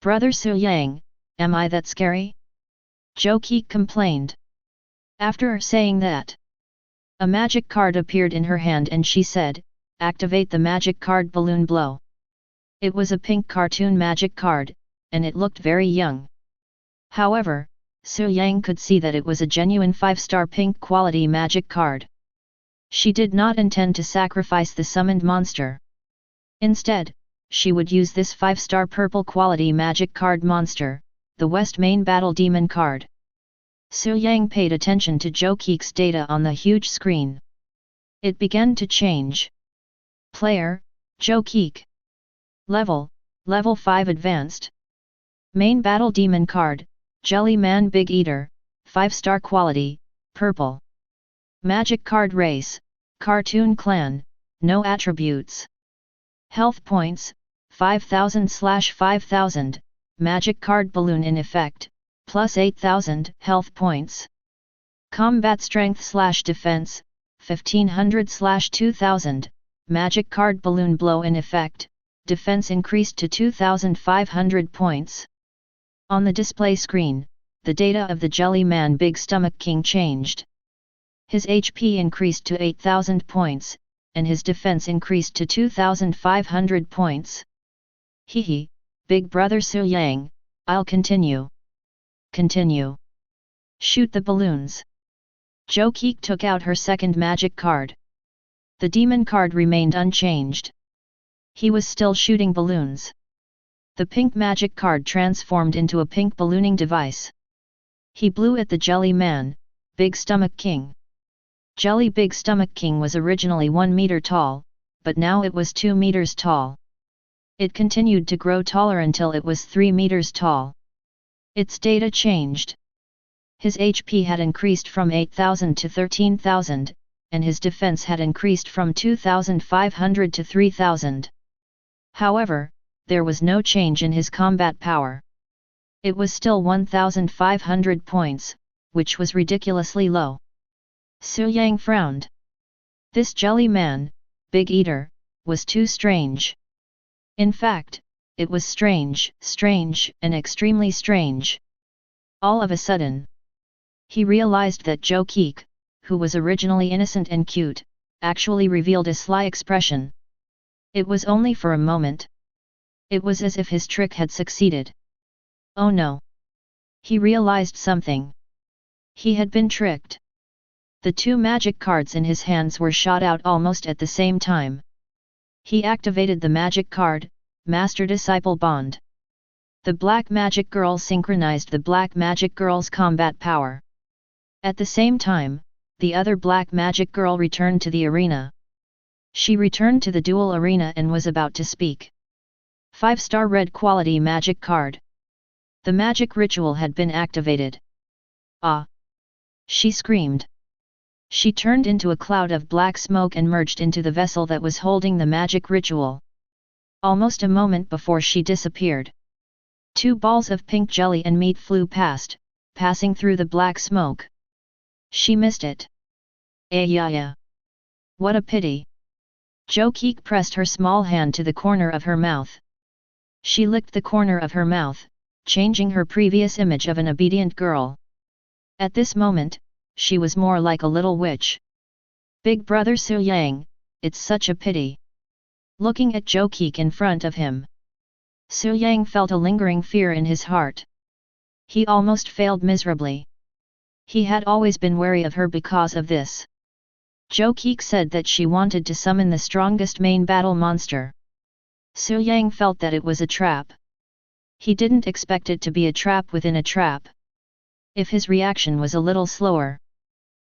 Brother Su Yang, am I that scary? Zhou Qi complained. After saying that, a magic card appeared in her hand and she said, activate the magic card balloon blow. It was a pink cartoon magic card, and it looked very young. However, Su Yang could see that it was a genuine 5-star pink quality magic card. She did not intend to sacrifice the summoned monster. Instead, she would use this 5-star purple quality magic card monster, the West Main Battle Demon card. Su Yang paid attention to Zhou Qi's data on the huge screen. It began to change. Player, Zhou Qi. Level 5 Advanced. Main Battle Demon card, Jelly Man Big Eater, 5-star quality, purple. Magic card race, Cartoon Clan, no attributes. Health points, 5000/5000, magic card balloon in effect, plus 8000 health points. Combat strength/defense, 1500/2000, magic card balloon blow in effect, defense increased to 2500 points. On the display screen, the data of the Jelly Man Big Stomach King changed. His HP increased to 8000 points, and his defense increased to 2500 points. Hehe, Big Brother Su Yang, I'll continue. Continue. Shoot the balloons. Zhou Qi took out her second magic card. The demon card remained unchanged. He was still shooting balloons. The pink magic card transformed into a pink ballooning device. He blew at the Jelly Man, Big Stomach King. Jelly Big Stomach King was originally 1 meter tall, but now it was 2 meters tall. It continued to grow taller until it was 3 meters tall. Its data changed. His HP had increased from 8000 to 13,000, and his defense had increased from 2500 to 3000. However, there was no change in his combat power. It was still 1500 points, which was ridiculously low. Su Yang frowned. This Jelly Man, Big Eater, was too strange. In fact, it was strange, and extremely strange. All of a sudden, he realized that Zhou Qi, who was originally innocent and cute, actually revealed a sly expression. It was only for a moment. It was as if his trick had succeeded. Oh no! He realized something. He had been tricked. The 2 magic cards in his hands were shot out almost at the same time. He activated the magic card, Master-Disciple Bond. The Black Magic Girl synchronized the Black Magic Girl's combat power. At the same time, the other Black Magic Girl returned to the arena. She returned to the duel arena and was about to speak. 5-star red quality magic card. The magic ritual had been activated. Ah! She screamed. She turned into a cloud of black smoke and merged into the vessel that was holding the magic ritual. Almost a moment before she disappeared, 2 balls of pink jelly and meat flew past, passing through the black smoke. She missed it. Ayaya! What a pity! Yangqiang pressed her small hand to the corner of her mouth. She licked the corner of her mouth, changing her previous image of an obedient girl. At this moment, she was more like a little witch. Big brother Su Yang, it's such a pity. Looking at Yangqiang in front of him, Su Yang felt a lingering fear in his heart. He almost failed miserably. He had always been wary of her because of this. Yangqiang said that she wanted to summon the strongest main battle monster. Su Yang felt that it was a trap. He didn't expect it to be a trap within a trap. If his reaction was a little slower.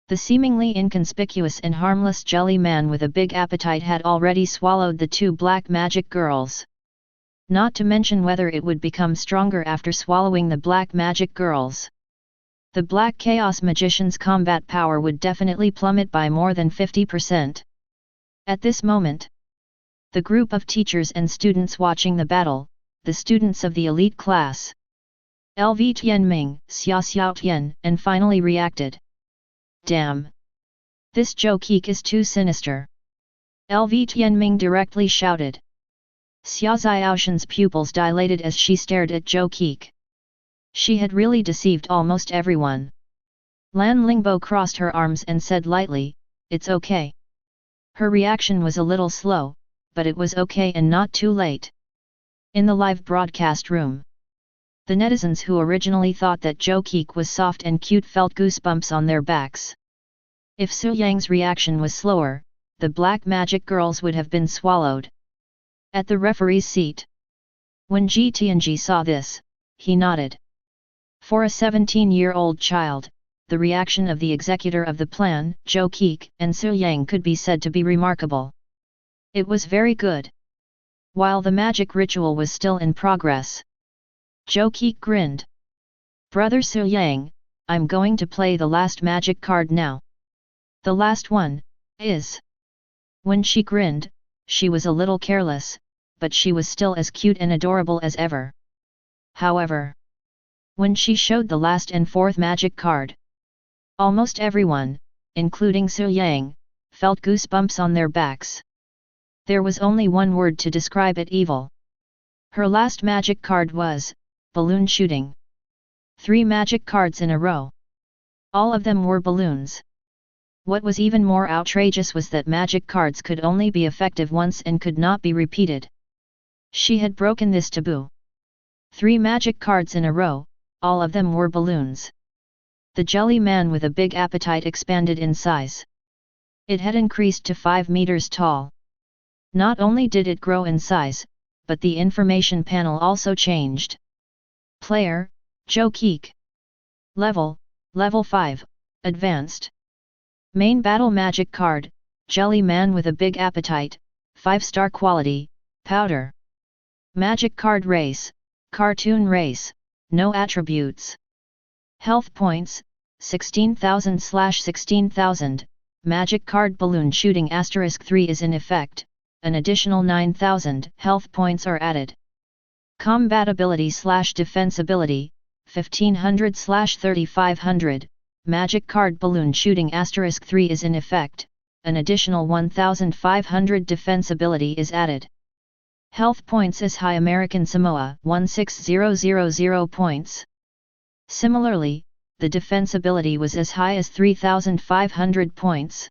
The seemingly inconspicuous and harmless jelly man with a big appetite had already swallowed the two black magic girls. Not to mention whether it would become stronger after swallowing the black magic girls. The Black Chaos Magician's combat power would definitely plummet by more than 50%. At this moment, the group of teachers and students watching the battle, the students of the elite class, LV Tianming, Xia Xiaotian, and finally reacted. Damn! This Yangqiang is too sinister. LV Tianming directly shouted. Xia Xiaotian's pupils dilated as she stared at Yangqiang. She had really deceived almost everyone. Lan Lingbo crossed her arms and said lightly, "It's okay." Her reaction was a little slow, but it was okay and not too late. In the live broadcast room, the netizens who originally thought that Yangqiang was soft and cute felt goosebumps on their backs. If Su Yang's reaction was slower, the black magic girls would have been swallowed. At the referee's seat, when Ji Tianji saw this, he nodded. For a 17-year-old child, the reaction of the executor of the plan, Yangqiang, and Su Yang could be said to be remarkable. It was very good. While the magic ritual was still in progress, Yangqiang grinned. "Brother Su Yang, I'm going to play the last magic card now. The last one is..." When she grinned, she was a little careless, but she was still as cute and adorable as ever. However, when she showed the last and fourth magic card, almost everyone, including Su Yang, felt goosebumps on their backs. There was only one word to describe it: evil. Her last magic card was balloon shooting. 3 magic cards in a row. All of them were balloons. What was even more outrageous was that magic cards could only be effective once and could not be repeated. She had broken this taboo. 3 magic cards in a row, all of them were balloons. The jelly man with a big appetite expanded in size. It had increased to 5 meters tall. Not only did it grow in size, but the information panel also changed. Player, Yangqiang. Level 5, Advanced. Main battle magic card, Jelly Man with a big appetite, 5-star quality, powder. Magic card race, cartoon race, no attributes. Health points, 16,000/16,000, magic card balloon shooting *3 is in effect, an additional 9,000 health points are added. Combatability/defensibility, 1500/3500, magic card balloon shooting *3 is in effect, an additional 1500 defensibility is added. Health points as High American Samoa, 16000 points. Similarly, the defensibility was as high as 3500 points.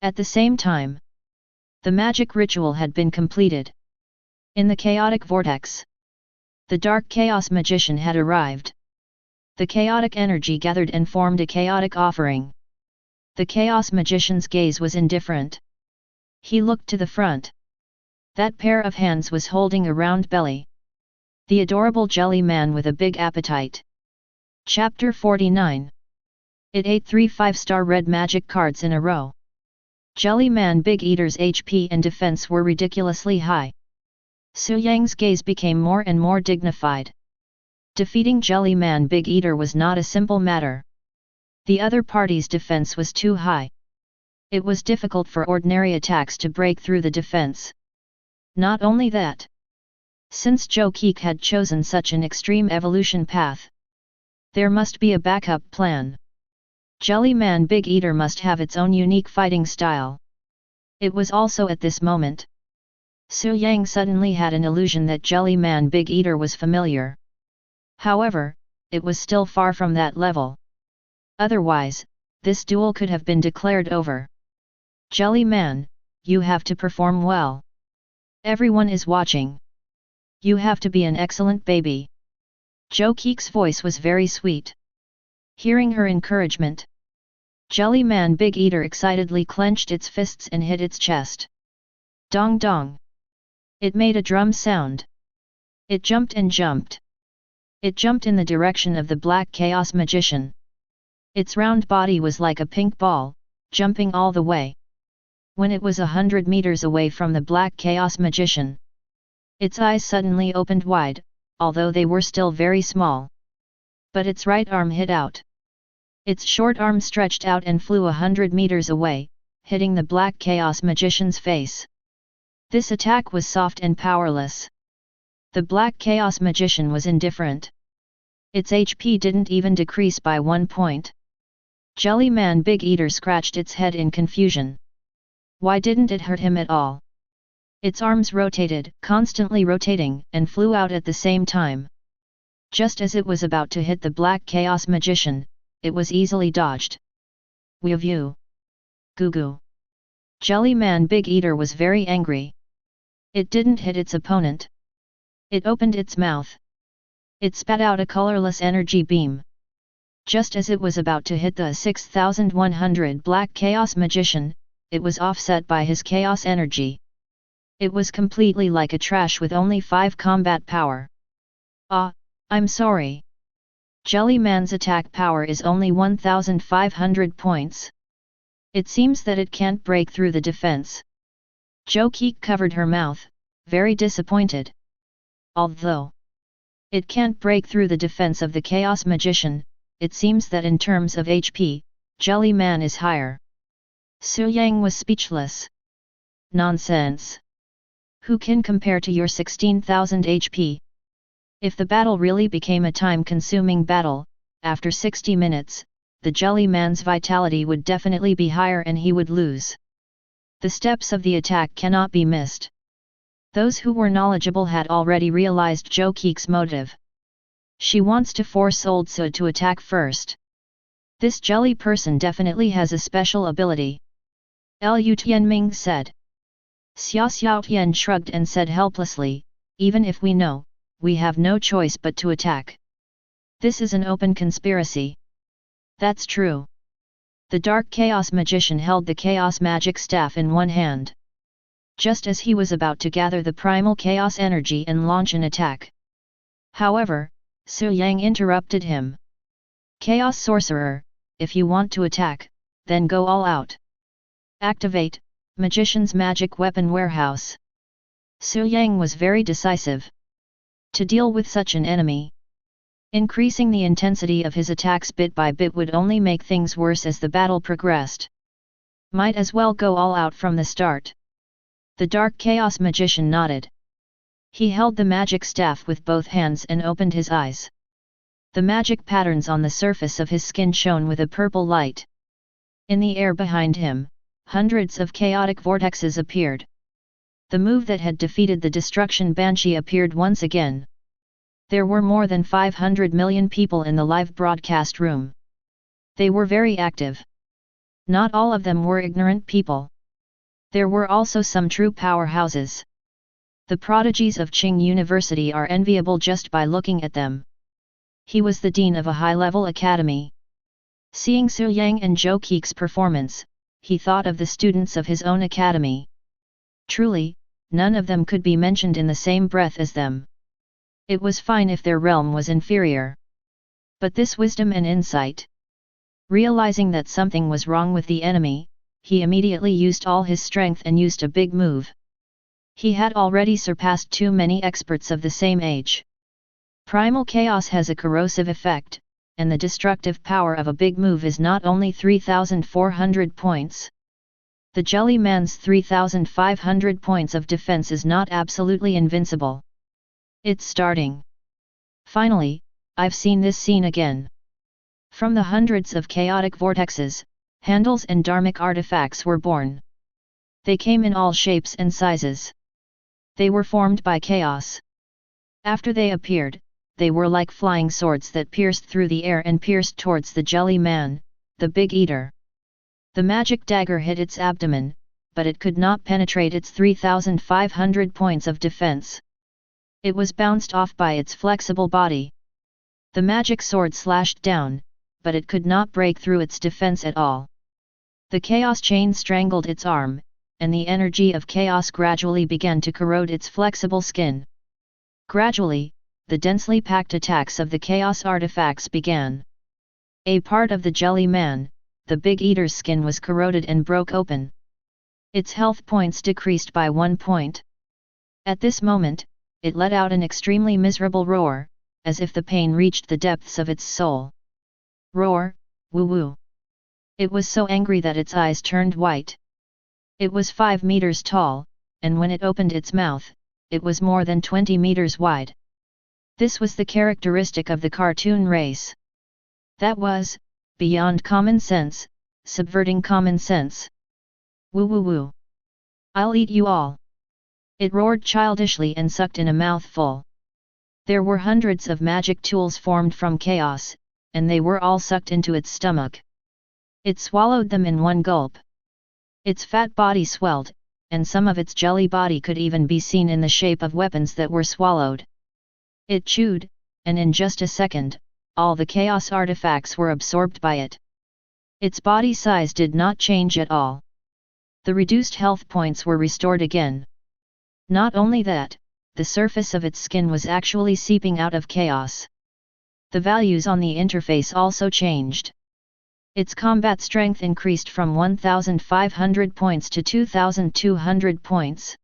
At the same time, the magic ritual had been completed. In the chaotic vortex, the Dark Chaos Magician had arrived. The chaotic energy gathered and formed a chaotic offering. The Chaos Magician's gaze was indifferent. He looked to the front. That pair of hands was holding a round belly. The adorable jelly man with a big appetite. Chapter 49. It ate 3 5-star red magic cards in a row. Jelly Man Big Eater's HP and defense were ridiculously high. Su Yang's gaze became more and more dignified. Defeating Jelly Man Big Eater was not a simple matter. The other party's defense was too high. It was difficult for ordinary attacks to break through the defense. Not only that, since Yangqiang had chosen such an extreme evolution path, there must be a backup plan. Jelly Man Big Eater must have its own unique fighting style. It was also at this moment Su Yang suddenly had an illusion that Jelly Man Big Eater was familiar. However, it was still far from that level. Otherwise, this duel could have been declared over. Jelly Man, you have to perform well. Everyone is watching. You have to be an excellent baby. Zhou Qi's voice was very sweet. Hearing her encouragement, Jelly Man Big Eater excitedly clenched its fists and hit its chest. Dong dong. It made a drum sound. It jumped and jumped. It jumped in the direction of the Black Chaos Magician. Its round body was like a pink ball, jumping all the way. When it was 100 meters away from the Black Chaos Magician, its eyes suddenly opened wide, although they were still very small. But its right arm hit out. Its short arm stretched out and flew 100 meters away, hitting the Black Chaos Magician's face. This attack was soft and powerless. The Black Chaos Magician was indifferent. Its HP didn't even decrease by 1 point. Jelly Man Big Eater scratched its head in confusion. Why didn't it hurt him at all? Its arms rotated, constantly rotating, and flew out at the same time. Just as it was about to hit the Black Chaos Magician, it was easily dodged. Weave you. Goo goo. Jelly Man Big Eater was very angry. It didn't hit its opponent. It opened its mouth. It spat out a colorless energy beam. Just as it was about to hit the 6100 Black Chaos Magician, it was offset by his chaos energy. It was completely like a trash with only 5 combat power. Ah, I'm sorry. Jelly Man's attack power is only 1500 points. It seems that it can't break through the defense. Zhou Qi covered her mouth, very disappointed. Although it can't break through the defense of the Chaos Magician, it seems that in terms of HP, Jelly Man is higher. Su Yang was speechless. Nonsense! Who can compare to your 16,000 HP? If the battle really became a time-consuming battle, after 60 minutes, the Jelly Man's vitality would definitely be higher and he would lose. The steps of the attack cannot be missed. Those who were knowledgeable had already realized Zhou Qi's motive. She wants to force Old Su to attack first. This jelly person definitely has a special ability. Lu Tianming said. Xia Xiaotian shrugged and said helplessly, even if we know, we have no choice but to attack. This is an open conspiracy. That's true. The Dark Chaos Magician held the Chaos Magic Staff in one hand. Just as he was about to gather the primal chaos energy and launch an attack. However, Su Yang interrupted him. Chaos Sorcerer, if you want to attack, then go all out. Activate, Magician's Magic Weapon Warehouse. Su Yang was very decisive. To deal with such an enemy, increasing the intensity of his attacks bit by bit would only make things worse as the battle progressed. Might as well go all out from the start. The Dark Chaos Magician nodded. He held the magic staff with both hands and opened his eyes. The magic patterns on the surface of his skin shone with a purple light. In the air behind him, hundreds of chaotic vortexes appeared. The move that had defeated the Destruction Banshee appeared once again. There were more than 500 million people in the live broadcast room. They were very active. Not all of them were ignorant people. There were also some true powerhouses. The prodigies of Qing University are enviable just by looking at them. He was the dean of a high-level academy. Seeing Su Yang and Zhou Qi's performance, he thought of the students of his own academy. Truly, none of them could be mentioned in the same breath as them. It was fine if their realm was inferior. But this wisdom and insight. Realizing that something was wrong with the enemy, he immediately used all his strength and used a big move. He had already surpassed too many experts of the same age. Primal chaos has a corrosive effect, and the destructive power of a big move is not only 3,400 points. The Jelly Man's 3,500 points of defense is not absolutely invincible. It's starting. Finally, I've seen this scene again. From the hundreds of chaotic vortexes, handles and dharmic artifacts were born. They came in all shapes and sizes. They were formed by chaos. After they appeared, they were like flying swords that pierced through the air and pierced towards the jelly man, the big eater. The magic dagger hit its abdomen, but it could not penetrate its 3,500 points of defense. It was bounced off by its flexible body. The magic sword slashed down, but it could not break through its defense at all. The chaos chain strangled its arm, and the energy of chaos gradually began to corrode its flexible skin. Gradually, the densely packed attacks of the chaos artifacts began. A part of the jelly man, the big eater's skin, was corroded and broke open. Its health points decreased by 1 point. At this moment, it let out an extremely miserable roar, as if the pain reached the depths of its soul. Roar, woo-woo. It was so angry that its eyes turned white. It was 5 meters tall, and when it opened its mouth, it was more than 20 meters wide. This was the characteristic of the cartoon race. That was, beyond common sense, subverting common sense. Woo-woo-woo. I'll eat you all. It roared childishly and sucked in a mouthful. There were hundreds of magic tools formed from chaos, and they were all sucked into its stomach. It swallowed them in one gulp. Its fat body swelled, and some of its jelly body could even be seen in the shape of weapons that were swallowed. It chewed, and in just a second, all the chaos artifacts were absorbed by it. Its body size did not change at all. The reduced health points were restored again. Not only that, the surface of its skin was actually seeping out of chaos. The values on the interface also changed. Its combat strength increased from 1,500 points to 2,200 points.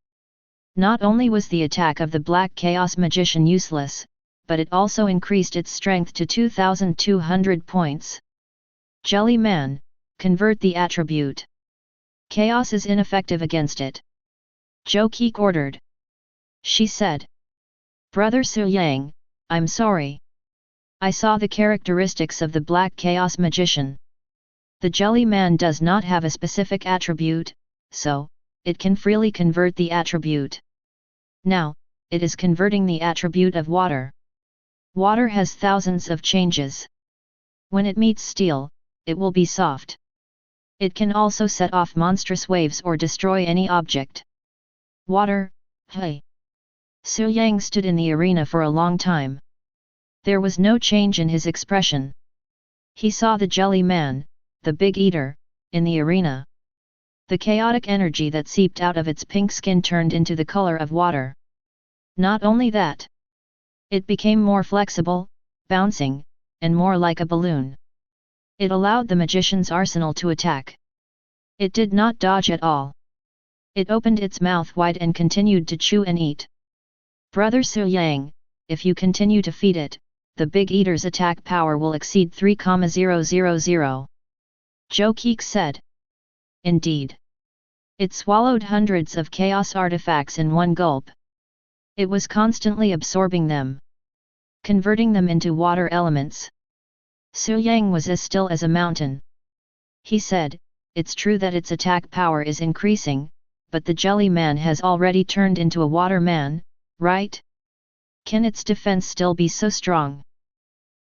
Not only was the attack of the Black Chaos Magician useless, but it also increased its strength to 2,200 points. Jelly Man, convert the attribute. Chaos is ineffective against it. Yangqiang ordered. She said. Brother Su Yang, I'm sorry. I saw the characteristics of the Black Chaos Magician. The jelly man does not have a specific attribute, so, it can freely convert the attribute. Now, it is converting the attribute of water. Water has thousands of changes. When it meets steel, it will be soft. It can also set off monstrous waves or destroy any object. Water, hey. Su Yang stood in the arena for a long time. There was no change in his expression. He saw the jelly man, the big eater, in the arena. The chaotic energy that seeped out of its pink skin turned into the color of water. Not only that, it became more flexible, bouncing, and more like a balloon. It allowed the magician's arsenal to attack. It did not dodge at all. It opened its mouth wide and continued to chew and eat. Brother Su Yang, if you continue to feed it, the big eater's attack power will exceed 3,000. Yangqiang said. Indeed. It swallowed hundreds of chaos artifacts in one gulp. It was constantly absorbing them, converting them into water elements. Su Yang was as still as a mountain. He said, it's true that its attack power is increasing, but the jelly man has already turned into a water man, right? Can its defense still be so strong?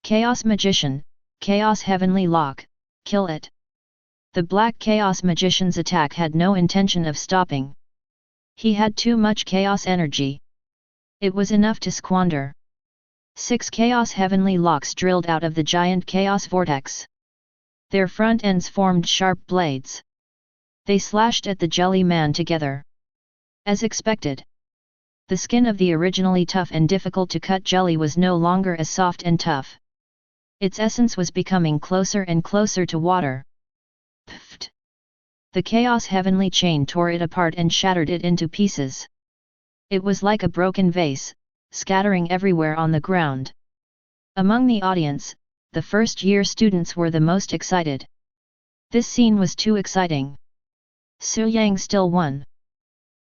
Chaos Magician, Chaos Heavenly Lock, kill it. The Black Chaos Magician's attack had no intention of stopping. He had too much chaos energy. It was enough to squander. 6 Chaos Heavenly Locks drilled out of the giant Chaos Vortex. Their front ends formed sharp blades. They slashed at the jelly man together. As expected, the skin of the originally tough and difficult to cut jelly was no longer as soft and tough. Its essence was becoming closer and closer to water. Pfft! The Chaos Heavenly Chain tore it apart and shattered it into pieces. It was like a broken vase, scattering everywhere on the ground. Among the audience, the first-year students were the most excited. This scene was too exciting. Su Yang still won.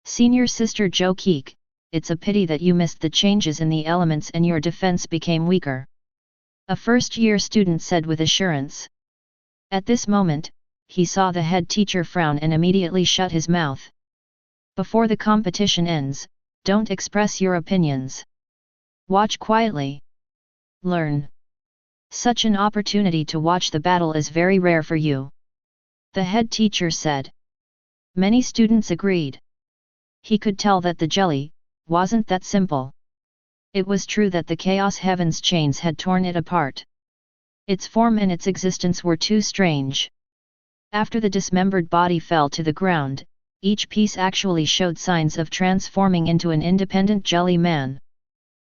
Senior Sister Yangqiang, it's a pity that you missed the changes in the elements and your defense became weaker. A first-year student said with assurance. At this moment, he saw the head teacher frown and immediately shut his mouth. Before the competition ends, don't express your opinions. Watch quietly. Learn. Such an opportunity to watch the battle is very rare for you. The head teacher said. Many students agreed. He could tell that the jelly wasn't that simple. It was true that the chaos heaven's chains had torn it apart. Its form and its existence were too strange. After the dismembered body fell to the ground, each piece actually showed signs of transforming into an independent jelly man.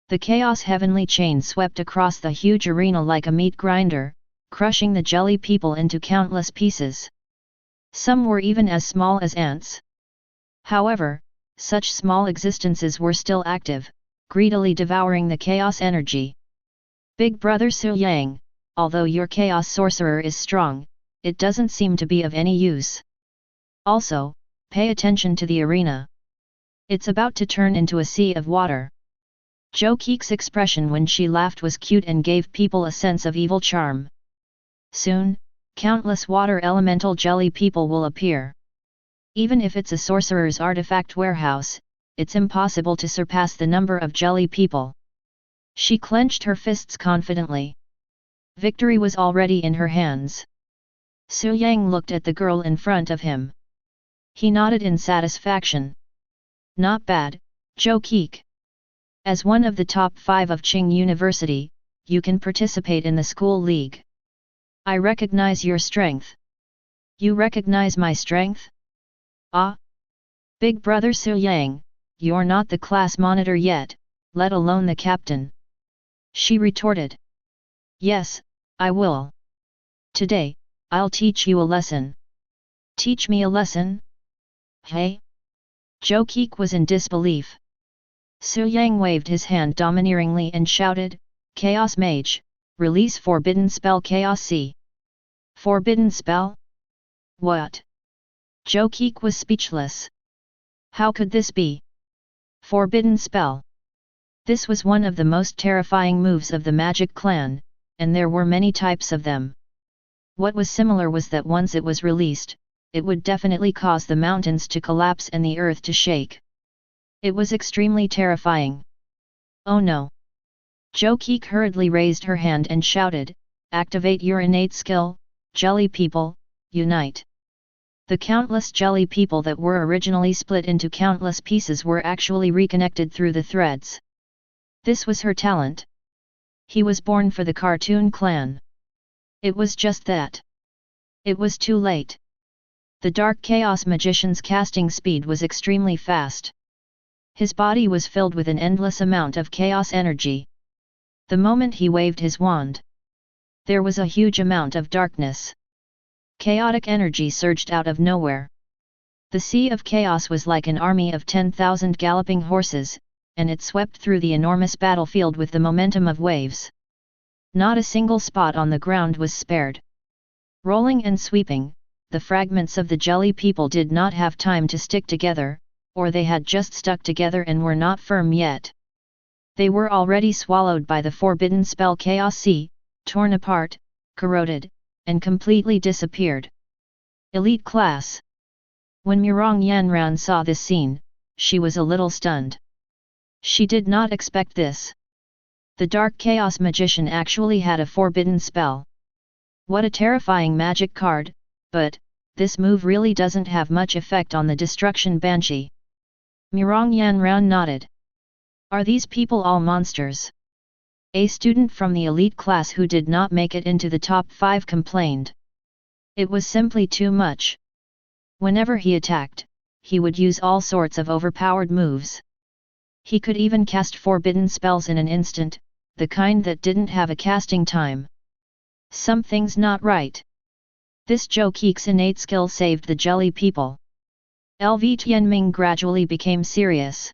The chaos heavenly chain swept across the huge arena like a meat grinder, crushing the jelly people into countless pieces. Some were even as small as ants. However, such small existences were still active, greedily devouring the chaos energy. Big brother Su Yang, although your chaos sorcerer is strong, it doesn't seem to be of any use. Also, pay attention to the arena. It's about to turn into a sea of water. Jo Keek's expression when she laughed was cute and gave people a sense of evil charm. Soon, countless water elemental jelly people will appear. Even if it's a sorcerer's artifact warehouse, it's impossible to surpass the number of jelly people. She clenched her fists confidently. Victory was already in her hands. Su Yang looked at the girl in front of him. He nodded in satisfaction. Not bad, Jo Keek. As one of the top 5 of Qing University, you can participate in the school league. I recognize your strength. You recognize my strength? Ah! Big brother Su Yang, you're not the class monitor yet, let alone the captain. She retorted. Yes, I will. Today, I'll teach you a lesson. Teach me a lesson? Hey? Jo Keek was in disbelief. Su Yang waved his hand domineeringly and shouted, Chaos Mage, release forbidden spell Chaos C. Forbidden spell? What? Jo Keek was speechless. How could this be? Forbidden spell. This was one of the most terrifying moves of the magic clan, and there were many types of them. What was similar was that once it was released, it would definitely cause the mountains to collapse and the earth to shake. It was extremely terrifying. Oh no! Jo Keek hurriedly raised her hand and shouted, activate your innate skill, jelly people, unite. The countless jelly people that were originally split into countless pieces were actually reconnected through the threads. This was her talent. He was born for the cartoon clan. It was just that. It was too late. The Dark Chaos Magician's casting speed was extremely fast. His body was filled with an endless amount of chaos energy. The moment he waved his wand, there was a huge amount of darkness. Chaotic energy surged out of nowhere. The Sea of Chaos was like an army of 10,000 galloping horses, and it swept through the enormous battlefield with the momentum of waves. Not a single spot on the ground was spared. Rolling and sweeping, the fragments of the jelly people did not have time to stick together, or they had just stuck together and were not firm yet. They were already swallowed by the forbidden spell Chaos Sea, torn apart, corroded, and completely disappeared. Elite class. When Murong Yanran saw this scene, she was a little stunned. She did not expect this. The Dark Chaos Magician actually had a forbidden spell. What a terrifying magic card, but this move really doesn't have much effect on the Destruction Banshee. Murong Yanran nodded. Are these people all monsters? A student from the elite class who did not make it into the top 5 complained. It was simply too much. Whenever he attacked, he would use all sorts of overpowered moves. He could even cast forbidden spells in an instant, the kind that didn't have a casting time. Something's not right. This Jo Keek's innate skill saved the jelly people. LV Tianming gradually became serious.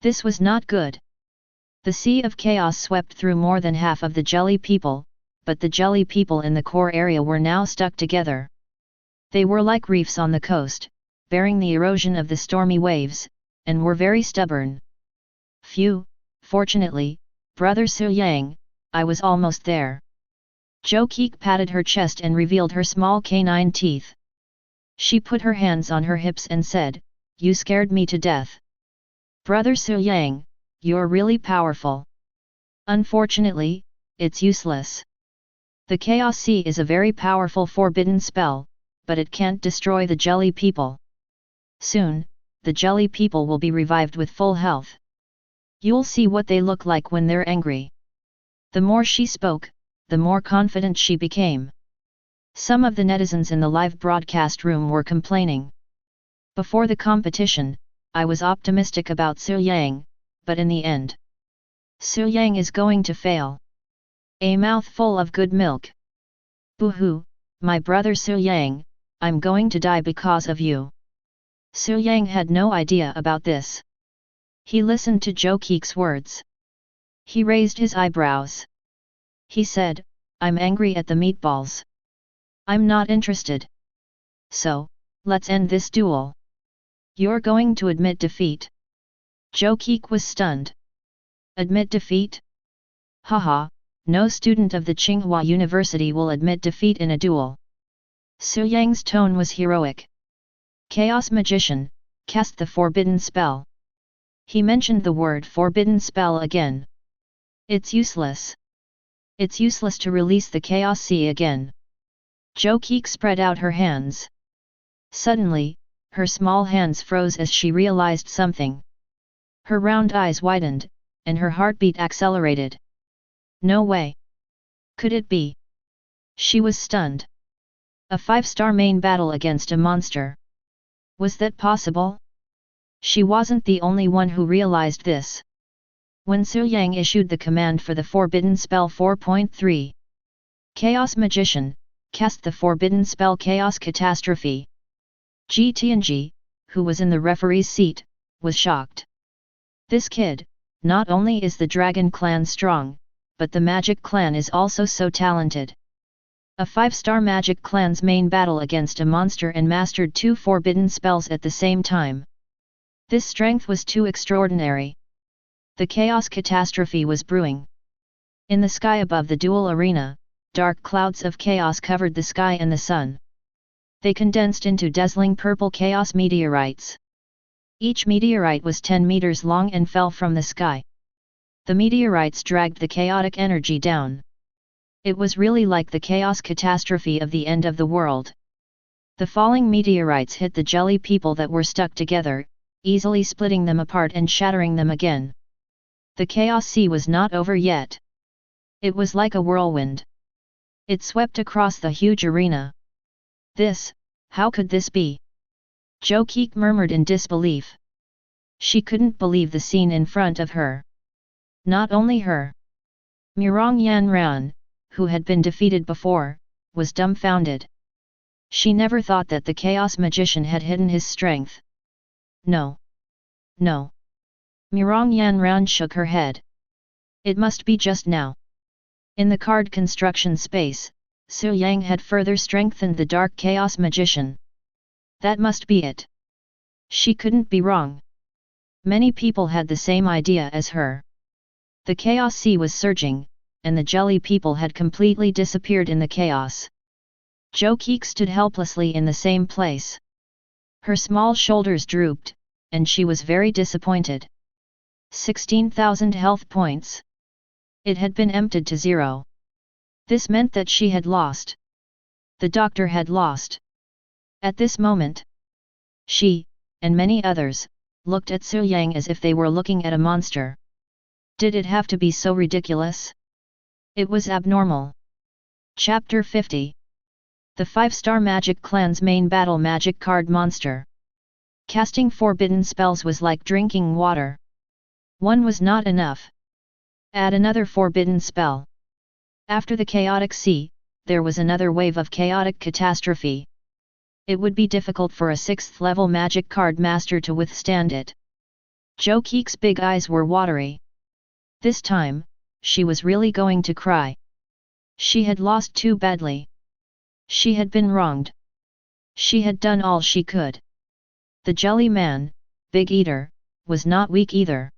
This was not good. The Sea of Chaos swept through more than half of the jelly people, but the jelly people in the core area were now stuck together. They were like reefs on the coast, bearing the erosion of the stormy waves, and were very stubborn. Phew, fortunately, brother Su Yang, I was almost there. Jo Keek patted her chest and revealed her small canine teeth. She put her hands on her hips and said, you scared me to death. Brother Su Yang, you're really powerful. Unfortunately, it's useless. The Chaos Sea is a very powerful forbidden spell, but it can't destroy the jelly people. Soon, the jelly people will be revived with full health. You'll see what they look like when they're angry. The more she spoke, the more confident she became. Some of the netizens in the live broadcast room were complaining. Before the competition, I was optimistic about Su Yang, but in the end, Su Yang is going to fail. A mouthful of good milk. Boo-hoo, my brother Su Yang, I'm going to die because of you. Su Yang had no idea about this. He listened to Zhou Qi's words. He raised his eyebrows. He said, I'm angry at the meatballs. I'm not interested. So, let's end this duel. You're going to admit defeat. Zhou Qi was stunned. Admit defeat? Haha, no student of the Tsinghua University will admit defeat in a duel. Su Yang's tone was heroic. Chaos Magician, cast the forbidden spell. He mentioned the word forbidden spell again. It's useless. It's useless to release the Chaos Sea again. Zhou Qi spread out her hands. Suddenly, her small hands froze as she realized something. Her round eyes widened, and her heartbeat accelerated. No way. Could it be? She was stunned. A 5-star main battle against a monster. Was that possible? She wasn't the only one who realized this. When Su Yang issued the command for the Forbidden Spell 4.3. Chaos Magician, cast the forbidden spell Chaos Catastrophe. Ji Tianji, who was in the referee's seat, was shocked. This kid, not only is the Dragon Clan strong, but the Magic Clan is also so talented. A 5-star Magic Clan's main battle against a monster and mastered 2 forbidden spells at the same time. This strength was too extraordinary. The Chaos Catastrophe was brewing. In the sky above the duel arena, dark clouds of chaos covered the sky and the sun. They condensed into dazzling purple chaos meteorites. Each meteorite was 10 meters long and fell from the sky. The meteorites dragged the chaotic energy down. It was really like the chaos catastrophe of the end of the world. The falling meteorites hit the jelly people that were stuck together, easily splitting them apart and shattering them again. The Chaos Sea was not over yet. It was like a whirlwind. It swept across the huge arena. How could this be? Zhou Qi murmured in disbelief. She couldn't believe the scene in front of her. Not only her. Murong Yanran, who had been defeated before, was dumbfounded. She never thought that the Chaos Magician had hidden his strength. No. No. Murong Yanran shook her head. It must be just now. In the card construction space, Su Yang had further strengthened the Dark Chaos Magician. That must be it. She couldn't be wrong. Many people had the same idea as her. The Chaos Sea was surging, and the jelly people had completely disappeared in the chaos. Zhou Qi stood helplessly in the same place. Her small shoulders drooped, and she was very disappointed. 16,000 health points. It had been emptied to 0. This meant that she had lost. The doctor had lost. At this moment, she, and many others, looked at Su Yang as if they were looking at a monster. Did it have to be so ridiculous? It was abnormal. Chapter 50. The 5-star Magic Clan's main battle magic card monster. Casting forbidden spells was like drinking water. One was not enough. Add another forbidden spell. After the chaotic sea, there was another wave of chaotic catastrophe. It would be difficult for a 6th level magic card master to withstand it. Zhou Qi's big eyes were watery. This time, she was really going to cry. She had lost too badly. She had been wronged. She had done all she could. The jelly man, Big Eater, was not weak either.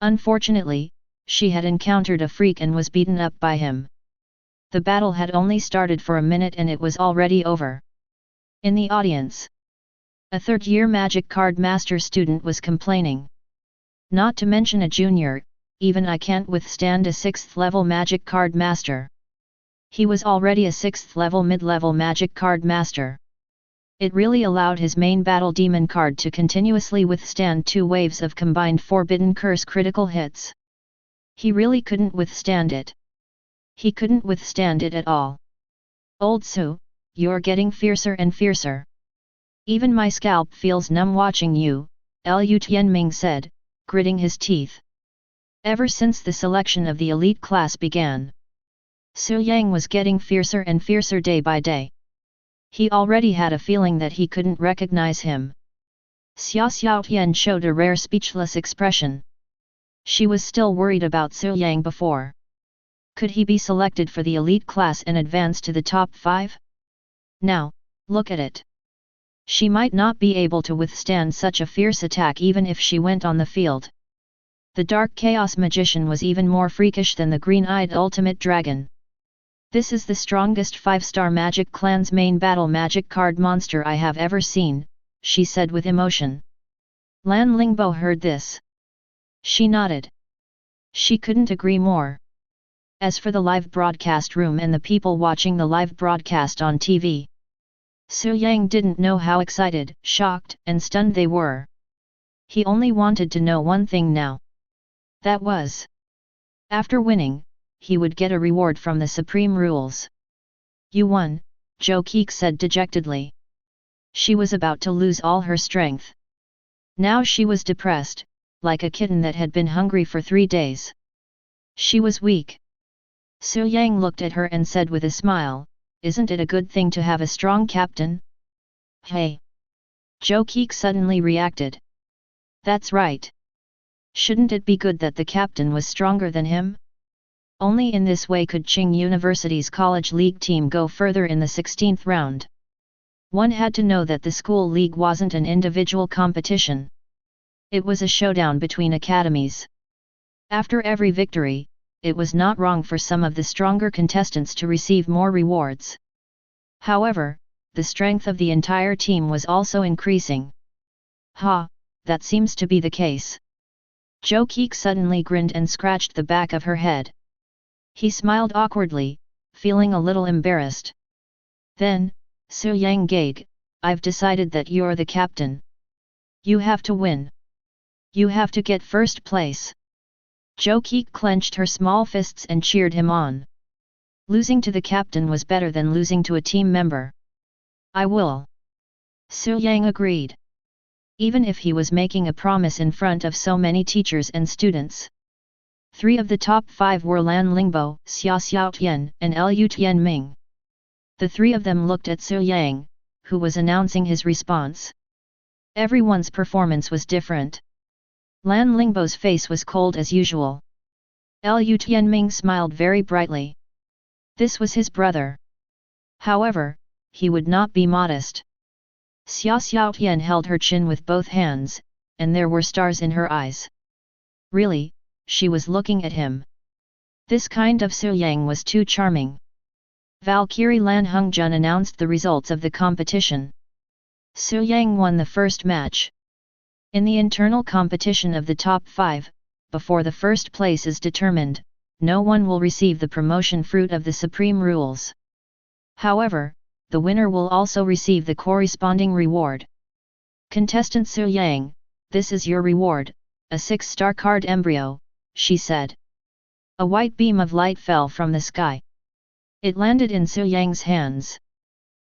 Unfortunately, she had encountered a freak and was beaten up by him. The battle had only started for a minute and it was already over. In the audience, A third-year magic card master student was complaining. Not to mention a junior, even I can't withstand a 6th level magic card master. He was already a 6th level mid-level magic card master. It really allowed his main battle demon card to continuously withstand 2 waves of combined Forbidden Curse critical hits. He really couldn't withstand it. He couldn't withstand it at all. Old Su, you're getting fiercer and fiercer. Even my scalp feels numb watching you, Lu Tianming said, gritting his teeth. Ever since the selection of the elite class began, Su Yang was getting fiercer and fiercer day by day. He already had a feeling that he couldn't recognize him. Xia Xiaotian showed a rare speechless expression. She was still worried about Su Yang before. Could he be selected for the elite class and advance to the top 5? Now, look at it. She might not be able to withstand such a fierce attack even if she went on the field. The Dark Chaos Magician was even more freakish than the green-eyed Ultimate Dragon. This is the strongest 5-star Magic Clan's main battle magic card monster I have ever seen, she said with emotion. Lan Lingbo heard this. She nodded. She couldn't agree more. As for the live broadcast room and the people watching the live broadcast on TV, Su Yang didn't know how excited, shocked, and stunned they were. He only wanted to know one thing now. That was, after winning, he would get a reward from the Supreme Rules. You won, Zhou Keek said dejectedly. She was about to lose all her strength. Now she was depressed, like a kitten that had been hungry for 3 days. She was weak. Su Yang looked at her and said with a smile, isn't it a good thing to have a strong captain? Hey! Zhou Keek suddenly reacted. That's right. Shouldn't it be good that the captain was stronger than him? Only in this way could Qing University's college league team go further in the 16th round. One had to know that the school league wasn't an individual competition. It was a showdown between academies. After every victory, it was not wrong for some of the stronger contestants to receive more rewards. However, the strength of the entire team was also increasing. Ha, that seems to be the case. Zhou Keek suddenly grinned and scratched the back of her head. He smiled awkwardly, feeling a little embarrassed. Then, Su Yang Gaig, I've decided that you're the captain. You have to win. You have to get first place. Zhou Keek clenched her small fists and cheered him on. Losing to the captain was better than losing to a team member. I will. Su Yang agreed. Even if he was making a promise in front of so many teachers and students. 3 of the top 5 were Lan Lingbo, Xia Xiaotian, and Lu Tianming. The 3 of them looked at Su Yang, who was announcing his response. Everyone's performance was different. Lan Lingbo's face was cold as usual. Lu Tianming smiled very brightly. This was his brother. However, he would not be modest. Xia Xiaotian held her chin with both hands, and there were stars in her eyes. Really, she was looking at him. This kind of Su Yang was too charming. Valkyrie Lan Hongjun announced the results of the competition. Su Yang won the first match. In the internal competition of the top 5, before the first place is determined, no one will receive the promotion fruit of the Supreme Rules. However, the winner will also receive the corresponding reward. Contestant Su Yang, this is your reward, a 6-star card embryo, she said. A white beam of light fell from the sky. It landed in Su Yang's hands.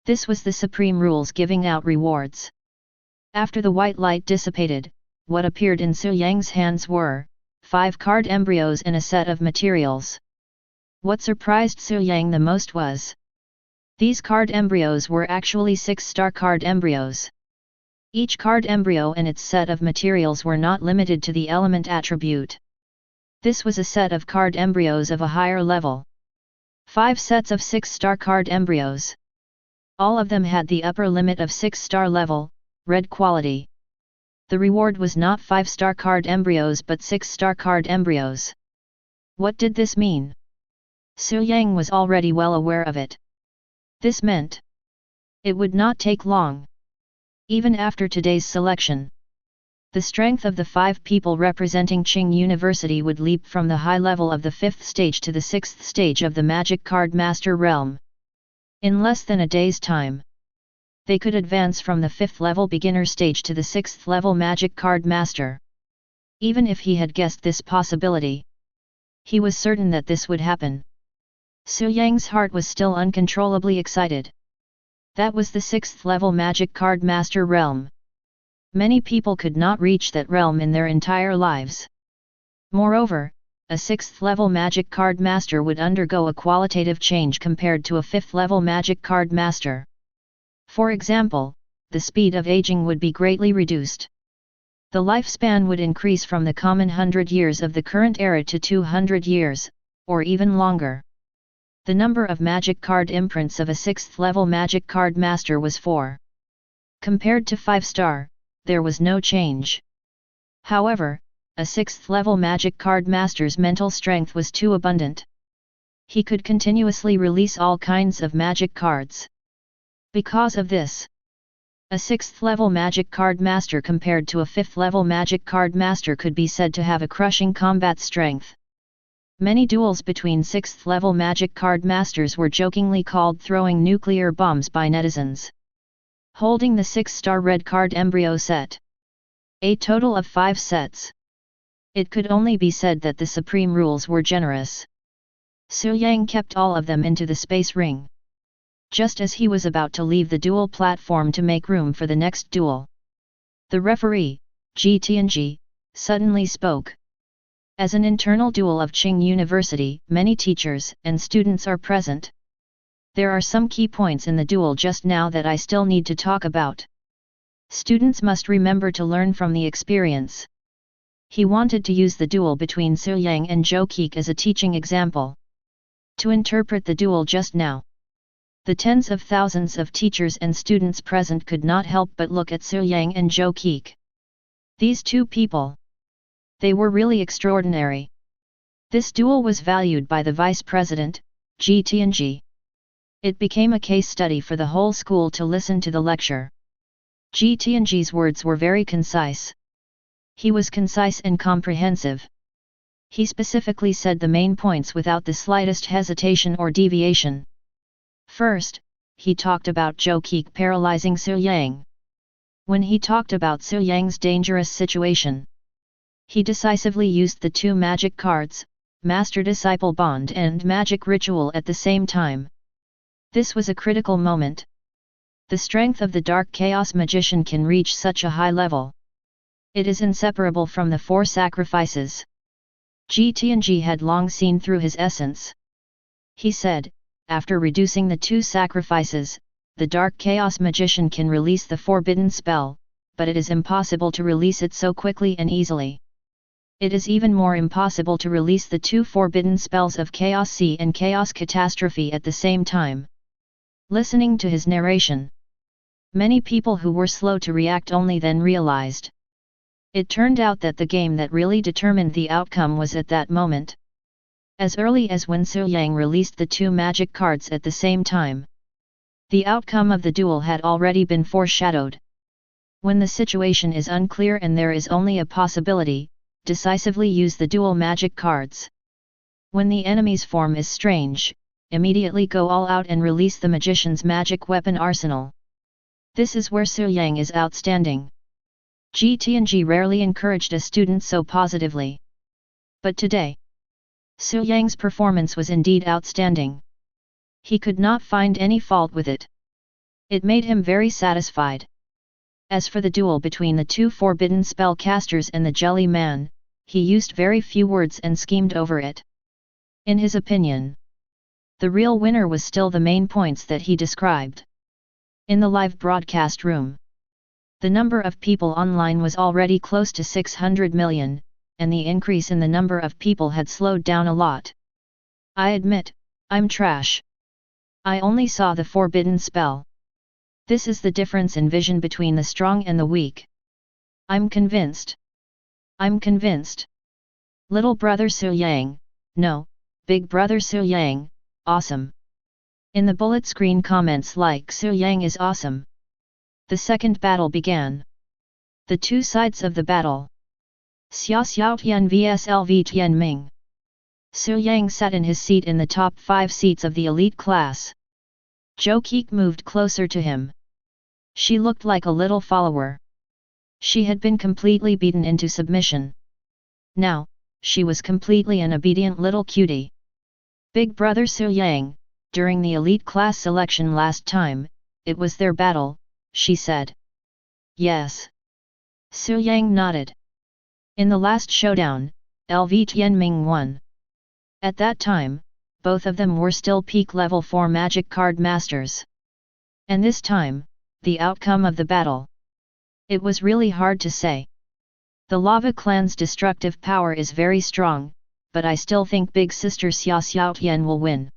This was the Supreme Rules giving out rewards. After the white light dissipated, what appeared in Su Yang's hands were 5 card embryos and a set of materials. What surprised Su Yang the most was these card embryos were actually 6-star card embryos. Each card embryo and its set of materials were not limited to the element attribute. This was a set of card embryos of a higher level. 5 sets of 6-star card embryos. All of them had the upper limit of 6-star level, red quality. The reward was not 5-star card embryos but 6-star card embryos. What did this mean? Su Yang was already well aware of it. This meant it would not take long. Even after today's selection, the strength of the 5 people representing Qing University would leap from the high level of the 5th stage to the 6th stage of the Magic Card Master realm. In less than a day's time, they could advance from the 5th level beginner stage to the 6th level Magic Card Master. Even if he had guessed this possibility, he was certain that this would happen. Su Yang's heart was still uncontrollably excited. That was the 6th level Magic Card Master realm. Many people could not reach that realm in their entire lives. Moreover, a 6th level Magic Card Master would undergo a qualitative change compared to a 5th level Magic Card Master. For example, the speed of aging would be greatly reduced. The lifespan would increase from the common 100 years of the current era to 200 years, or even longer. The number of magic card imprints of a 6th level Magic Card Master was 4. Compared to 5-star, there was no change. However, a 6th level Magic Card Master's mental strength was too abundant. He could continuously release all kinds of magic cards. Because of this, a 6th level Magic Card Master compared to a 5th level Magic Card Master could be said to have a crushing combat strength. Many duels between 6th level Magic Card Masters were jokingly called throwing nuclear bombs by netizens. Holding the 6-star red card embryo set. A total of 5 sets. It could only be said that the supreme rules were generous. Su Yang kept all of them into the space ring. Just as he was about to leave the duel platform to make room for the next duel, the referee, Yangqiang, suddenly spoke. As an internal duel of Qing University, many teachers and students are present. There are some key points in the duel just now that I still need to talk about. Students must remember to learn from the experience. He wanted to use the duel between Su Yang and Zhou Qi as a teaching example. To interpret the duel just now, the tens of thousands of teachers and students present could not help but look at Su Yang and Zhou Qi. These two people, they were really extraordinary. This duel was valued by the vice president, Yangqiang. It became a case study for the whole school to listen to the lecture. Yangqiang's words were very concise. He was concise and comprehensive. He specifically said the main points without the slightest hesitation or deviation. First, he talked about Zhou Qi paralyzing Su Yang. When he talked about Su Yang's dangerous situation, he decisively used the 2 magic cards, Master-Disciple Bond and Magic Ritual at the same time. This was a critical moment. The strength of the Dark Chaos Magician can reach such a high level. It is inseparable from the 4 sacrifices. Yangqiang had long seen through his essence. He said, after reducing the 2 sacrifices, the Dark Chaos Magician can release the forbidden spell, but it is impossible to release it so quickly and easily. It is even more impossible to release the 2 forbidden spells of Chaos Sea and Chaos Catastrophe at the same time. Listening to his narration, many people who were slow to react only then realized. It turned out that the game that really determined the outcome was at that moment. As early as when Su Yang released the 2 magic cards at the same time, the outcome of the duel had already been foreshadowed. When the situation is unclear and there is only a possibility, decisively use the dual magic cards. When the enemy's form is strange, immediately go all out and release the magician's magic weapon arsenal. This is where Su Yang is outstanding. Yangqiang rarely encouraged a student so positively. But today, Su Yang's performance was indeed outstanding. He could not find any fault with it. It made him very satisfied. As for the duel between the 2 forbidden spellcasters and the Jelly Man, he used very few words and schemed over it. In his opinion, the real winner was still the main points that he described. In the live broadcast room, the number of people online was already close to 600 million, and the increase in the number of people had slowed down a lot. I admit, I'm trash. I only saw the forbidden spell. This is the difference in vision between the strong and the weak. I'm convinced. I'm convinced. Little brother Su Yang, no, big brother Su Yang, awesome. In the bullet screen comments like Su Yang is awesome. The second battle began. The two sides of the battle. Xia Xiaotian vs LV Tianming. Su Yang sat in his seat in the top 5 seats of the elite class. Zhou Qi moved closer to him. She looked like a little follower. She had been completely beaten into submission. Now, she was completely an obedient little cutie. Big brother Su Yang, during the elite class selection last time, it was their battle, she said. Yes. Su Yang nodded. In the last showdown, LV Tianming won. At that time, both of them were still peak level 4 magic card masters. And this time, the outcome of the battle. It was really hard to say. The Lava clan's destructive power is very strong, but I still think big sister Xia Xiaotian will win.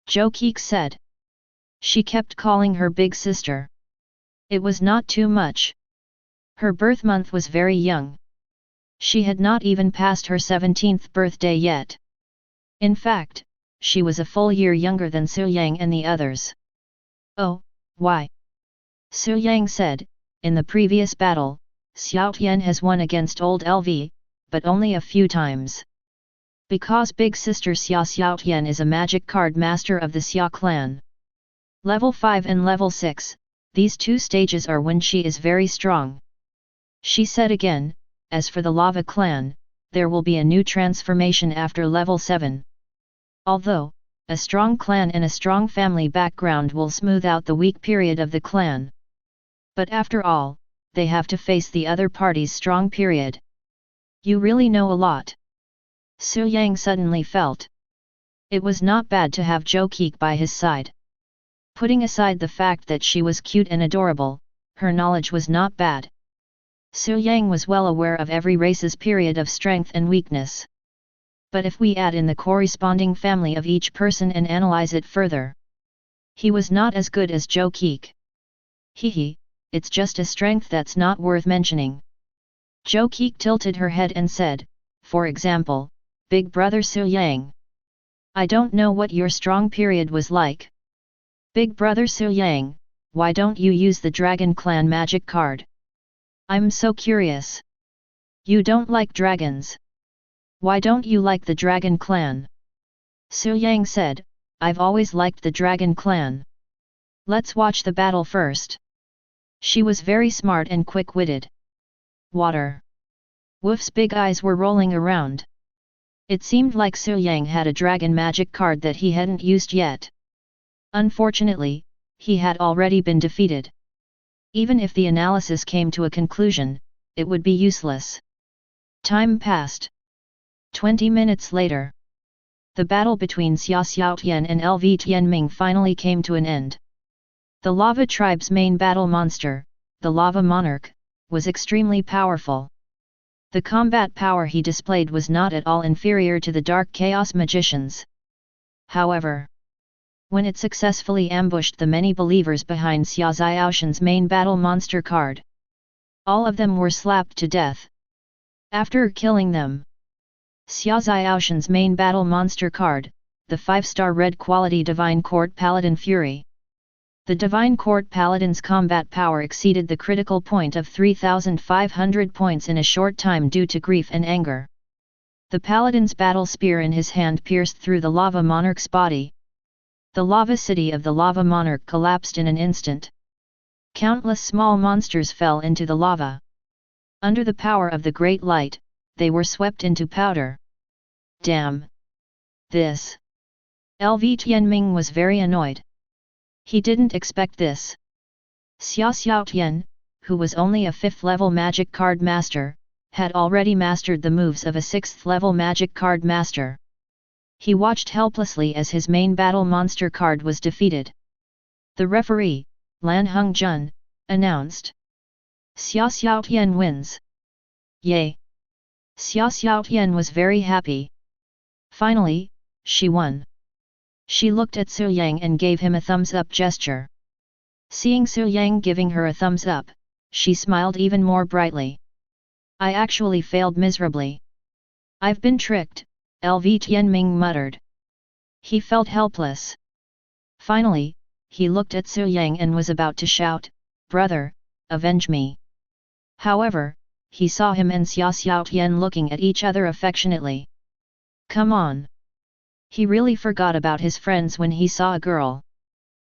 Zhou Qi said. She kept calling her big sister. It was not too much. Her birth month was very young. She had not even passed her 17th birthday yet. In fact, she was a full year younger than Su Yang and the others. Oh, why? Su Yang said, in the previous battle, Xiaotian has won against old LV, but only a few times. Because big sister Xia Xiaotian is a magic card master of the Xia clan. Level 5 and level 6, these two stages are when she is very strong. She said again, as for the Lava clan, there will be a new transformation after level 7. Although, a strong clan and a strong family background will smooth out the weak period of the clan. But after all, they have to face the other party's strong period. You really know a lot. Su Yang suddenly felt. It was not bad to have Zhou Qi by his side. Putting aside the fact that she was cute and adorable, her knowledge was not bad. Su Yang was well aware of every race's period of strength and weakness. But if we add in the corresponding family of each person and analyze it further, he was not as good as Zhou Qi. Hehe, it's just a strength that's not worth mentioning. Zhou Qi tilted her head and said, for example, big brother Su Yang. I don't know what your strong period was like. Big brother Su Yang, why don't you use the Dragon Clan magic card? I'm so curious. You don't like dragons. Why don't you like the Dragon Clan? Su Yang said, I've always liked the Dragon Clan. Let's watch the battle first. She was very smart and quick-witted. Water. Woof's big eyes were rolling around. It seemed like Su Yang had a dragon magic card that he hadn't used yet. Unfortunately, he had already been defeated. Even if the analysis came to a conclusion, it would be useless. Time passed. 20 minutes later. The battle between Xia Xiaotian and LV Tianming finally came to an end. The Lava tribe's main battle monster, the Lava Monarch, was extremely powerful. The combat power he displayed was not at all inferior to the Dark Chaos magicians. However, when it successfully ambushed the many believers behind Xia Xiaoshan's main battle monster card, all of them were slapped to death. After killing them, Xia Xiaoshan's main battle monster card, the 5-star red quality Divine Court Paladin Fury. The Divine Court Paladin's combat power exceeded the critical point of 3,500 points in a short time due to grief and anger. The Paladin's battle spear in his hand pierced through the Lava Monarch's body. The lava city of the Lava Monarch collapsed in an instant. Countless small monsters fell into the lava. Under the power of the Great Light, they were swept into powder. Damn! This! LV Tianming was very annoyed. He didn't expect this. Xia Xiaotian, who was only a 5th level magic card master, had already mastered the moves of a 6th level magic card master. He watched helplessly as his main battle monster card was defeated. The referee, Lan Hongjun, announced. Xia Xiaotian wins. Yay! Xia Xiaotian was very happy. Finally, she won. She looked at Su Yang and gave him a thumbs-up gesture. Seeing Su Yang giving her a thumbs-up, she smiled even more brightly. I actually failed miserably. I've been tricked, LV Tianming muttered. He felt helpless. Finally, he looked at Su Yang and was about to shout, "Brother, avenge me." However, he saw him and Xiao Tian looking at each other affectionately. Come on! He really forgot about his friends when he saw a girl.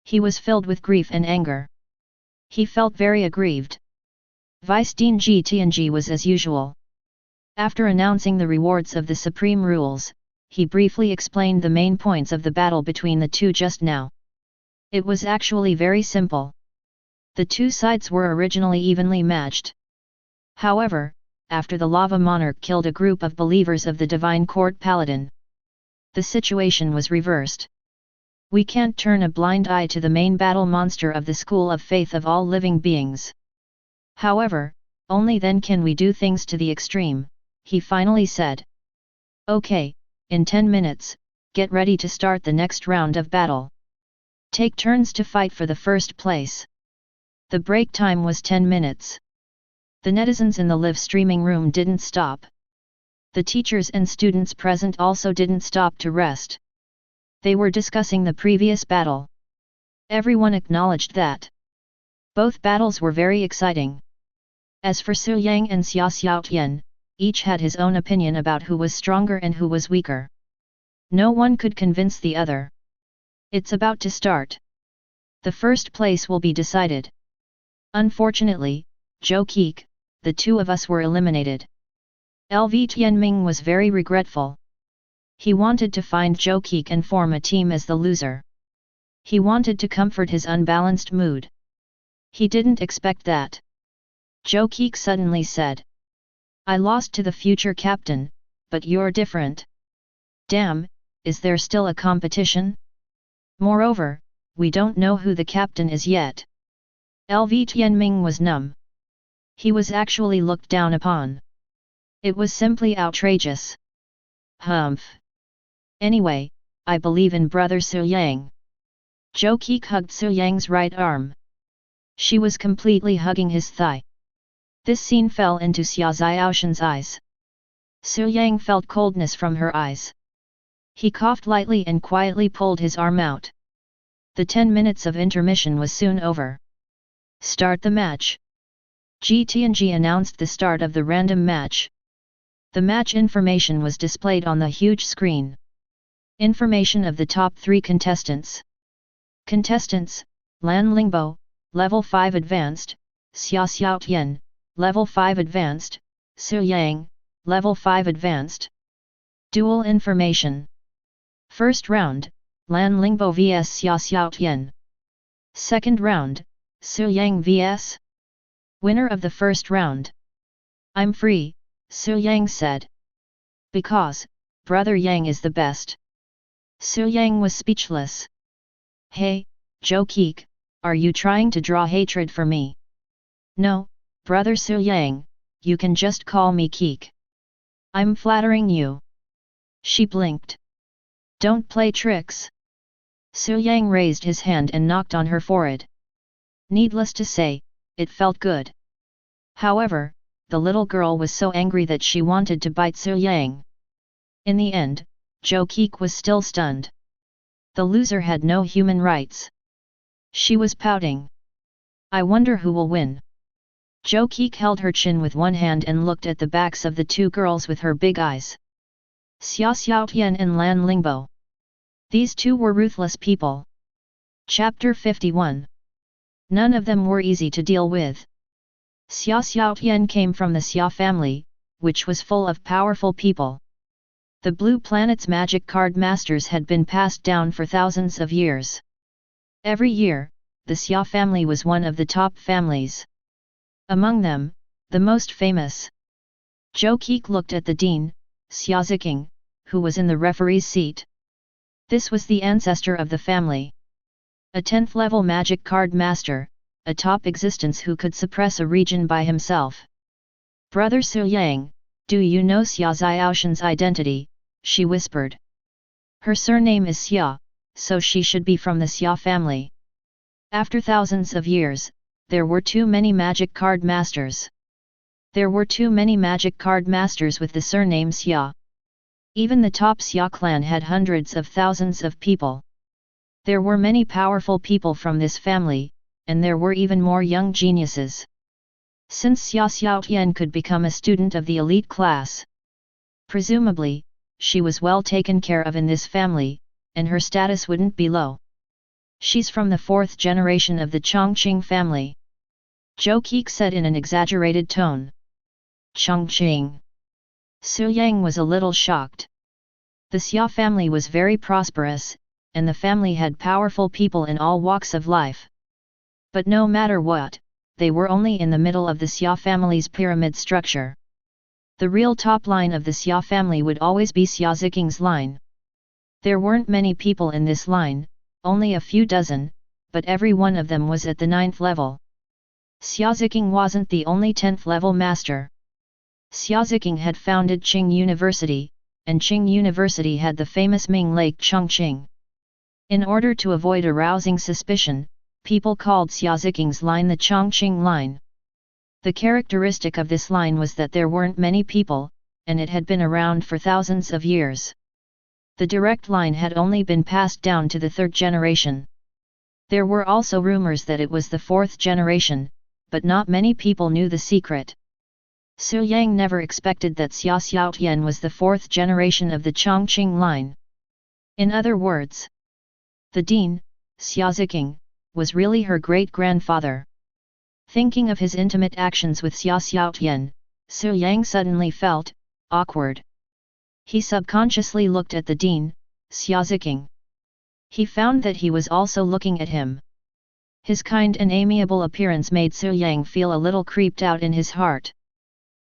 He was filled with grief and anger. He felt very aggrieved. Vice Dean Ji Tianji was as usual. After announcing the rewards of the supreme rules, he briefly explained the main points of the battle between the two just now. It was actually very simple. The two sides were originally evenly matched. However, after the Lava Monarch killed a group of believers of the Divine Court Paladin, the situation was reversed. We can't turn a blind eye to the main battle monster of the School of Faith of all living beings. However, only then can we do things to the extreme, he finally said. Okay, in 10 minutes, get ready to start the next round of battle. Take turns to fight for the first place. The break time was 10 minutes. The netizens in the live streaming room didn't stop. The teachers and students present also didn't stop to rest. They were discussing the previous battle. Everyone acknowledged that both battles were very exciting. As for Su Yang and Xiao Tian, each had his own opinion about who was stronger and who was weaker. No one could convince the other. It's about to start. The first place will be decided. Unfortunately, Zhou Keek, the two of us were eliminated. LV Tianming was very regretful. He wanted to find Zhou Keek and form a team as the loser. He wanted to comfort his unbalanced mood. He didn't expect that. Zhou Keek suddenly said, I lost to the future captain, but you're different. Damn, is there still a competition? Moreover, we don't know who the captain is yet. LV Tianming was numb. He was actually looked down upon. It was simply outrageous. Humph. Anyway, I believe in brother Su Yang. Zhou Keek hugged Su Yang's right arm. She was completely hugging his thigh. This scene fell into Xia Xiaoshan's eyes. Su Yang felt coldness from her eyes. He coughed lightly and quietly pulled his arm out. The 10 minutes of intermission was soon over. Start the match. Ji Tianji announced the start of the random match. The match information was displayed on the huge screen. Information of the top 3 contestants. Contestants, Lan Lingbo, Level 5 Advanced, Xiao Tian, Level 5 Advanced, Su Yang, Level 5 Advanced. Dual information. First round, Lan Lingbo vs Xiao Tian. Second round, Su Yang vs. Winner of the first round. I'm free, Su Yang said. Because, brother Yang is the best. Su Yang was speechless. Hey, Zhou Keek, are you trying to draw hatred for me? No, brother Su Yang, you can just call me Keek. I'm flattering you. She blinked. Don't play tricks. Su Yang raised his hand and knocked on her forehead. Needless to say, it felt good. However, the little girl was so angry that she wanted to bite Su Yang. In the end, Zhou Keek was still stunned. The loser had no human rights. She was pouting. I wonder who will win. Zhou Keek held her chin with one hand and looked at the backs of the two girls with her big eyes. Xiao Tian and Lan Lingbo. These two were ruthless people. Chapter 51. None of them were easy to deal with. Xiao Tian came from the Xia family, which was full of powerful people. The Blue Planet's magic card masters had been passed down for thousands of years. Every year, the Xia family was one of the top families. Among them, the most famous. Zhou Keek looked at the dean, Xia Ziqing, who was in the referee's seat. This was the ancestor of the family. A 10th level magic card master, a top existence who could suppress a region by himself. Brother Su Yang, do you know Xia Xiaoshan's identity? She whispered. Her surname is Xia, so she should be from the Xia family. After thousands of years, there were too many magic card masters. There were too many magic card masters with the surname Xia. Even the top Xia clan had hundreds of thousands of people. There were many powerful people from this family, and there were even more young geniuses. Since Xia Xiaotian could become a student of the elite class, presumably, she was well taken care of in this family, and her status wouldn't be low. She's from the 4th generation of the Yangqiang family, Zhou Keek said in an exaggerated tone. Yangqiang. Su Yang was a little shocked. The Xia family was very prosperous, and the family had powerful people in all walks of life. But no matter what, they were only in the middle of the Xia family's pyramid structure. The real top line of the Xia family would always be Xia Ziking's line. There weren't many people in this line, only a few dozen, but every one of them was at the 9th level. Xia Ziking wasn't the only 10th level master. Xia Ziking had founded Qing University, and Qing University had the famous Ming Lake Chongqing. In order to avoid arousing suspicion, people called Xia Ziking's line the Chongqing line. The characteristic of this line was that there weren't many people, and it had been around for thousands of years. The direct line had only been passed down to the 3rd generation. There were also rumors that it was the 4th generation, but not many people knew the secret. Su Yang never expected that Xia Xiaotian was the 4th generation of the Chongqing line. In other words, the dean, Xia Ziking, was really her great-grandfather. Thinking of his intimate actions with Xia Xiaotian, Su Yang suddenly felt awkward. He subconsciously looked at the dean, Xia Ziking. He found that he was also looking at him. His kind and amiable appearance made Su Yang feel a little creeped out in his heart.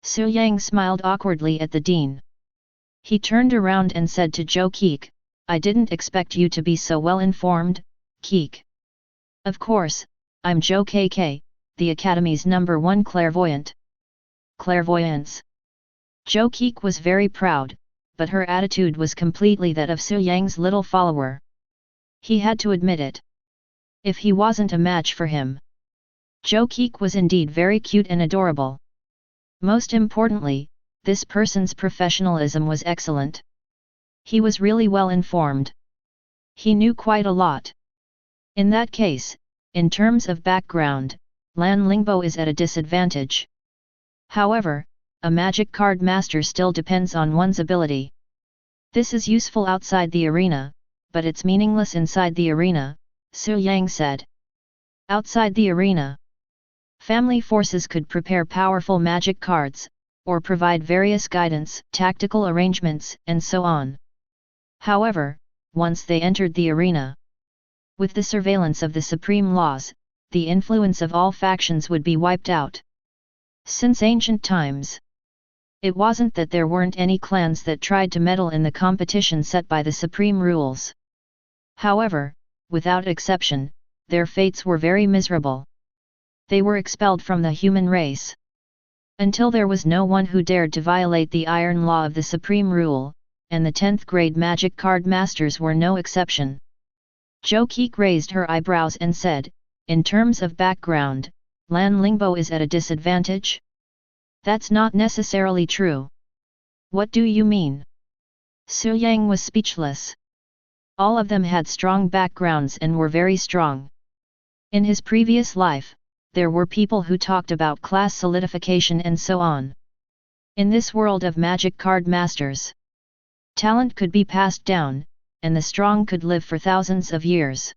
Su Yang smiled awkwardly at the dean. He turned around and said to Zhou Keek, "I didn't expect you to be so well informed, Keek." "Of course, I'm Zhou KK, the Academy's #1 clairvoyant." Clairvoyance. Zhou Keek was very proud, but her attitude was completely that of Su Yang's little follower. He had to admit it. If he wasn't a match for him. Zhou Keek was indeed very cute and adorable. Most importantly, this person's professionalism was excellent. He was really well informed. He knew quite a lot. In that case, in terms of background, Lan Lingbo is at a disadvantage. However, a magic card master still depends on one's ability. This is useful outside the arena, but it's meaningless inside the arena, Su Yang said. Outside the arena, family forces could prepare powerful magic cards, or provide various guidance, tactical arrangements, and so on. However, once they entered the arena, with the surveillance of the supreme laws, the influence of all factions would be wiped out. Since ancient times, it wasn't that there weren't any clans that tried to meddle in the competition set by the supreme rules. However, without exception, their fates were very miserable. They were expelled from the human race. Until there was no one who dared to violate the iron law of the supreme rule, and the 10th grade magic card masters were no exception. Zhou Keek raised her eyebrows and said, "In terms of background, Lan Lingbo is at a disadvantage?" "That's not necessarily true." "What do you mean?" Su Yang was speechless. All of them had strong backgrounds and were very strong. In his previous life, there were people who talked about class solidification and so on. In this world of magic card masters, talent could be passed down, and the strong could live for thousands of years.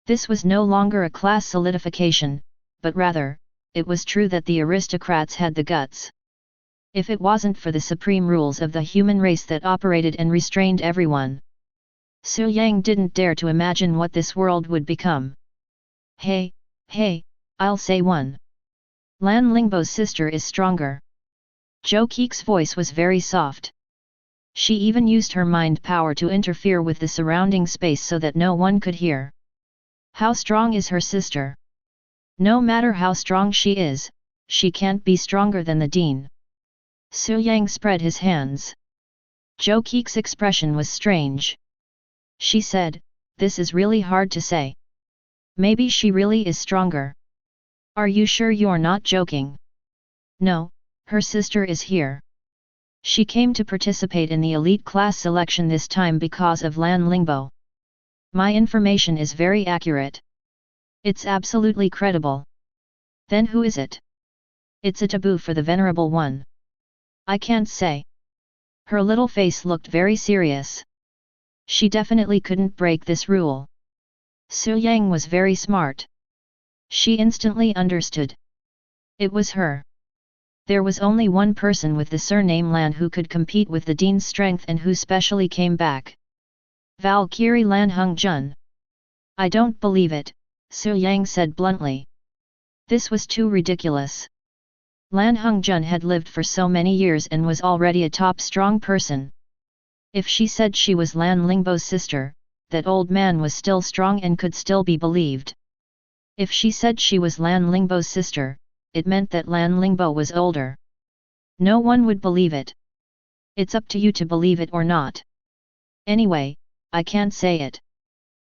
This was no longer a class solidification, but rather, it was true that the aristocrats had the guts. If it wasn't for the supreme rules of the human race that operated and restrained everyone, Su Yang didn't dare to imagine what this world would become. Hey, I'll say one. Lan Lingbo's sister is stronger." Zhou Keek's voice was very soft. She even used her mind power to interfere with the surrounding space so that no one could hear. "How strong is her sister?" "No matter how strong she is, she can't be stronger than the dean." Su Yang spread his hands. Zhou Keek's expression was strange. She said, "This is really hard to say. Maybe she really is stronger." "Are you sure you're not joking?" "No, her sister is here. She came to participate in the elite class selection this time because of Lan Lingbo. My information is very accurate." It's absolutely credible. Then who is it? It's a taboo for the Venerable One. I can't say. Her little face looked very serious. She definitely couldn't break this rule. Su Yang was very smart. She instantly understood. It was her. There was only one person with the surname Lan who could compete with the Dean's strength and who specially came back. Valkyrie Lan Hongjun. I don't believe it, Su Yang said bluntly. This was too ridiculous. Lan Hongjun had lived for so many years and was already a top strong person. If she said she was Lan Lingbo's sister, that old man was still strong and could still be believed. If she said she was Lan Lingbo's sister, it meant that Lan Lingbo was older. No one would believe it. It's up to you to believe it or not. Anyway, I can't say it.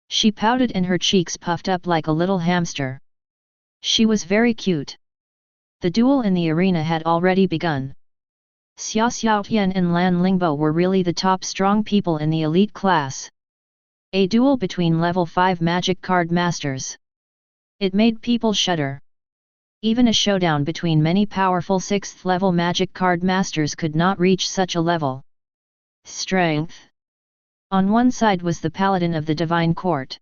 She pouted and her cheeks puffed up like a little hamster. She was very cute. The duel in the arena had already begun. Xia Xiaotian and Lan Lingbo were really the top strong people in the elite class. A duel between level 5 magic card masters. It made people shudder. Even a showdown between many powerful 6th level magic card masters could not reach such a level. Strength. On one side was the paladin of the divine court.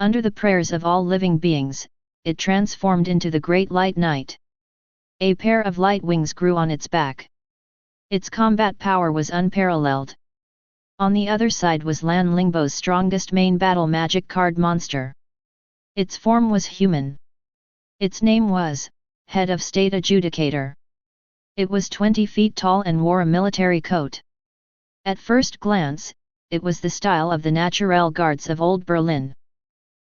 Under the prayers of all living beings, it transformed into the great light knight. A pair of light wings grew on its back. Its combat power was unparalleled. On the other side was Lan Lingbo's strongest main battle magic card monster. Its form was human. Its name was, Head of State Adjudicator. It was 20 feet tall and wore a military coat. At first glance, it was the style of the Naturel Guards of Old Berlin.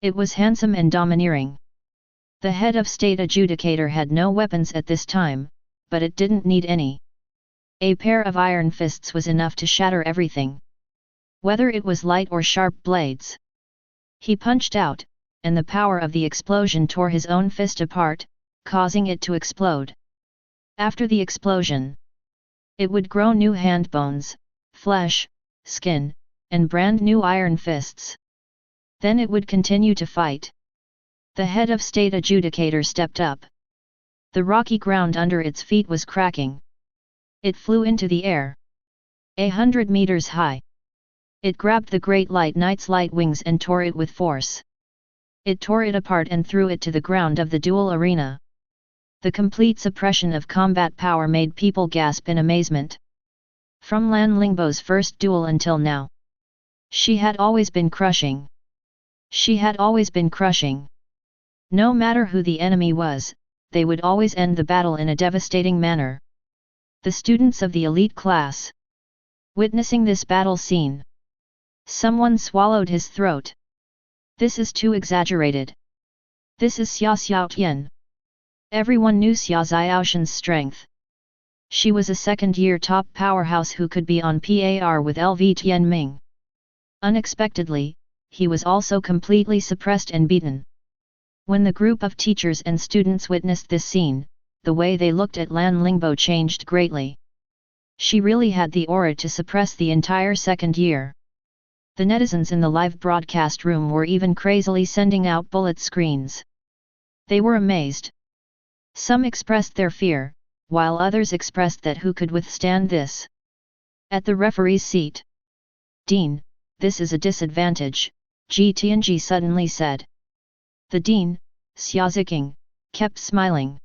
It was handsome and domineering. The Head of State Adjudicator had no weapons at this time, but it didn't need any. A pair of iron fists was enough to shatter everything. Whether it was light or sharp blades. He punched out, and the power of the explosion tore his own fist apart, causing it to explode. After the explosion, it would grow new hand bones, flesh, skin, and brand new iron fists. Then it would continue to fight. The Head of State Adjudicator stepped up. The rocky ground under its feet was cracking. It flew into the air. 100 meters high. It grabbed the great light knight's light wings and tore it with force. It tore it apart and threw it to the ground of the duel arena. The complete suppression of combat power made people gasp in amazement. From Lan Lingbo's first duel until now, she had always been crushing. She had always been crushing. No matter who the enemy was, they would always end the battle in a devastating manner. The students of the elite class. Witnessing this battle scene. Someone swallowed his throat. This is too exaggerated. This is Xia Xiaotian. Everyone knew Xia Xiaoshan's strength. She was a second-year top powerhouse who could be on par with LV Tianming. Unexpectedly, he was also completely suppressed and beaten. When the group of teachers and students witnessed this scene, the way they looked at Lan Lingbo changed greatly. She really had the aura to suppress the entire second year. The netizens in the live broadcast room were even crazily sending out bullet screens. They were amazed. Some expressed their fear, while others expressed that who could withstand this. At the referee's seat. Dean, this is a disadvantage, Ji Tianji suddenly said. The dean, Xia Ziqing, kept smiling.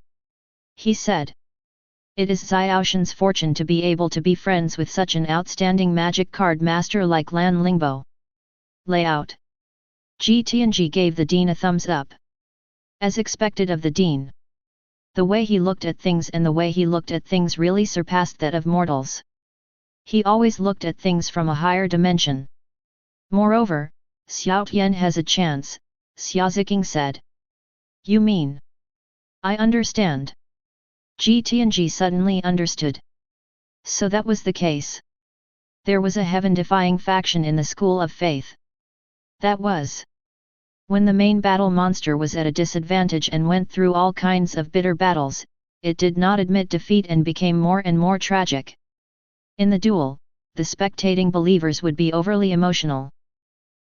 He said. It is Xiaoshan's fortune to be able to be friends with such an outstanding magic card master like Lan Lingbo. Layout. Ji Tianji gave the dean a thumbs up. As expected of the dean. The way he looked at things and the way he looked at things really surpassed that of mortals. He always looked at things from a higher dimension. Moreover, Xiao Tian has a chance, Xia Ziqing said. You mean? I understand. Ji Tianji suddenly understood. So that was the case. There was a heaven-defying faction in the School of Faith. That was. When the main battle monster was at a disadvantage and went through all kinds of bitter battles, it did not admit defeat and became more and more tragic. In the duel, the spectating believers would be overly emotional.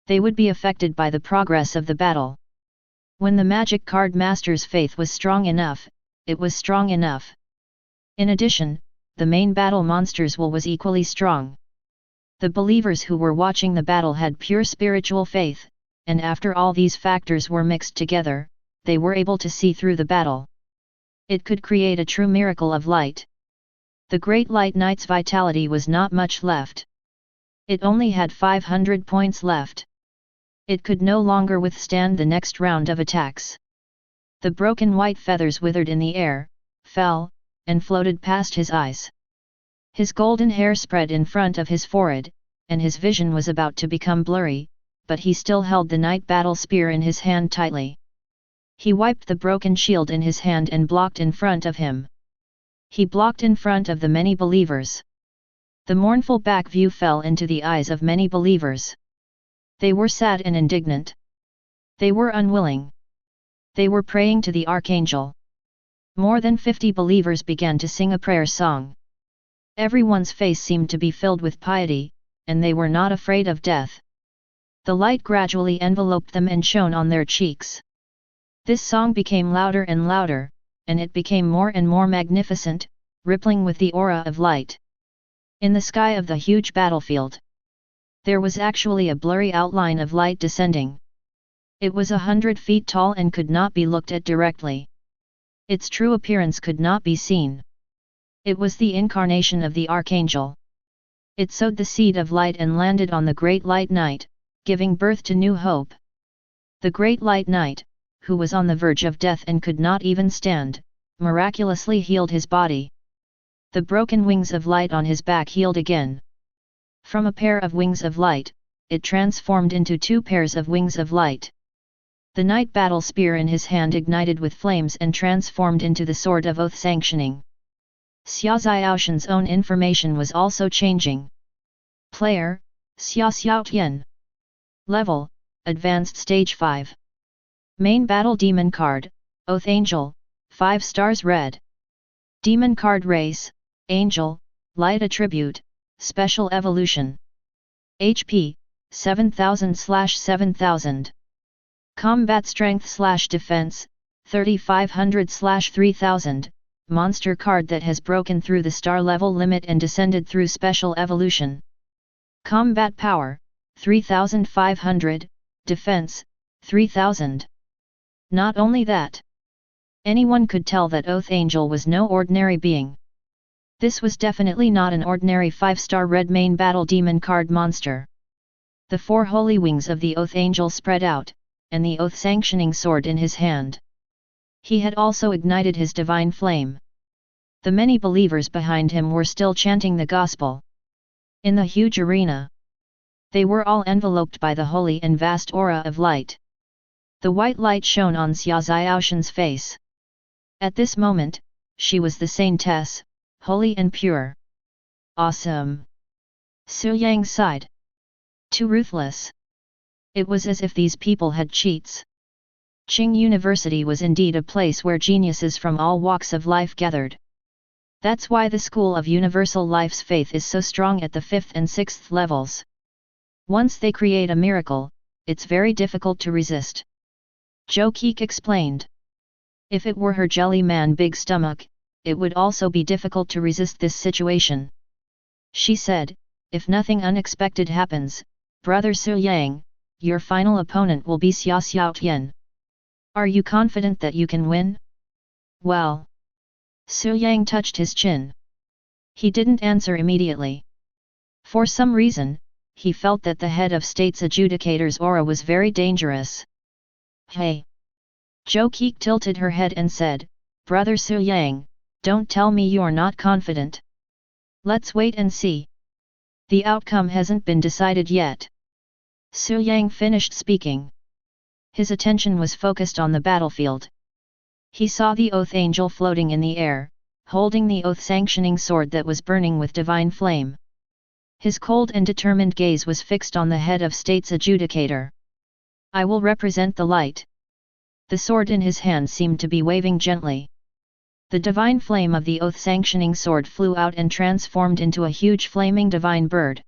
They would be affected by the progress of the battle. When the magic card master's faith was strong enough, it was strong enough. In addition, the main battle monster's will was equally strong. The believers who were watching the battle had pure spiritual faith, and after all these factors were mixed together, they were able to see through the battle. It could create a true miracle of light. The Great Light Knight's vitality was not much left. It only had 500 points left. It could no longer withstand the next round of attacks. The broken white feathers withered in the air, fell, and floated past his eyes. His golden hair spread in front of his forehead, and his vision was about to become blurry, but he still held the night battle spear in his hand tightly. He wiped the broken shield in his hand and blocked in front of him. He blocked in front of the many believers. The mournful back view fell into the eyes of many believers. They were sad and indignant. They were unwilling. They were praying to the archangel. More than 50 believers began to sing a prayer song. Everyone's face seemed to be filled with piety, and they were not afraid of death. The light gradually enveloped them and shone on their cheeks. This song became louder and louder, and it became more and more magnificent, rippling with the aura of light. In the sky of the huge battlefield, there was actually a blurry outline of light descending. It was 100 feet tall and could not be looked at directly. Its true appearance could not be seen. It was the incarnation of the archangel. It sowed the seed of light and landed on the Great Light Knight, giving birth to new hope. The Great Light Knight, who was on the verge of death and could not even stand, miraculously healed his body. The broken wings of light on his back healed again. From a pair of wings of light, it transformed into 2 pairs of wings of light. The night battle spear in his hand ignited with flames and transformed into the sword of oath sanctioning. Xia Xiaoshan's own information was also changing. Player, Xia Xiaotian. Level, Advanced Stage 5. Main Battle Demon Card, Oath Angel, 5 stars red. Demon Card Race, Angel, Light Attribute, Special Evolution. HP, 7000/7000. Combat Strength/Defense, 3500/3000, monster card that has broken through the star level limit and descended through Special Evolution. Combat Power, 3500, Defense, 3000. Not only that, anyone could tell that Oath Angel was no ordinary being. This was definitely not an ordinary 5-star red main battle demon card monster. The 4 holy wings of the Oath Angel spread out, and the oath sanctioning sword in his hand. He had also ignited his divine flame. The many believers behind him were still chanting the gospel. In the huge arena, they were all enveloped by the holy and vast aura of light. The white light shone on Xia Xiaoshan's face. At this moment, she was the saintess, holy and pure. Awesome! Su Yang sighed. Too ruthless. It was as if these people had cheats. Qing University was indeed a place where geniuses from all walks of life gathered. That's why the School of Universal Life's faith is so strong at the 5th and 6th levels. Once they create a miracle, it's very difficult to resist. Zhou Keek explained. If it were her jelly man big stomach, it would also be difficult to resist this situation. She said, if nothing unexpected happens, Brother Su Yang, your final opponent will be Xia Xiaotian. Are you confident that you can win? Well. Su Yang touched his chin. He didn't answer immediately. For some reason, he felt that the head of state's adjudicator's aura was very dangerous. Hey! Zhou Keek tilted her head and said, Brother Su Yang, don't tell me you're not confident. Let's wait and see. The outcome hasn't been decided yet. Su Yang finished speaking. His attention was focused on the battlefield. He saw the Oath Angel floating in the air, holding the oath-sanctioning sword that was burning with divine flame. His cold and determined gaze was fixed on the head of state's adjudicator. I will represent the light. The sword in his hand seemed to be waving gently. The divine flame of the oath-sanctioning sword flew out and transformed into a huge flaming divine bird.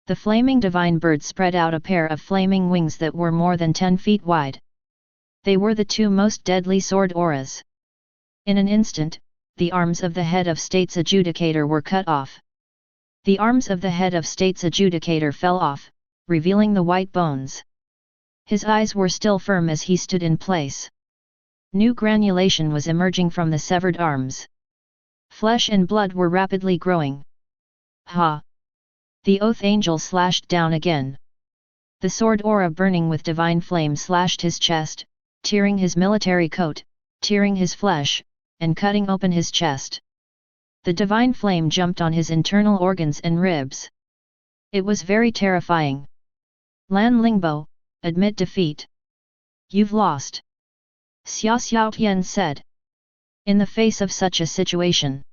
The flaming divine bird spread out a pair of flaming wings that were more than 10 feet wide. They were the two most deadly sword auras. In an instant, the arms of the head of state's adjudicator were cut off. The arms of the head of state's adjudicator fell off, revealing the white bones. His eyes were still firm as he stood in place. New granulation was emerging from the severed arms. Flesh and blood were rapidly growing. Ha! The Oath Angel slashed down again. The sword aura burning with divine flame slashed his chest, tearing his military coat, tearing his flesh, and cutting open his chest. The divine flame jumped on his internal organs and ribs. It was very terrifying. Lan Lingbo, admit defeat. You've lost. Xia Xiaotian said. In the face of such a situation,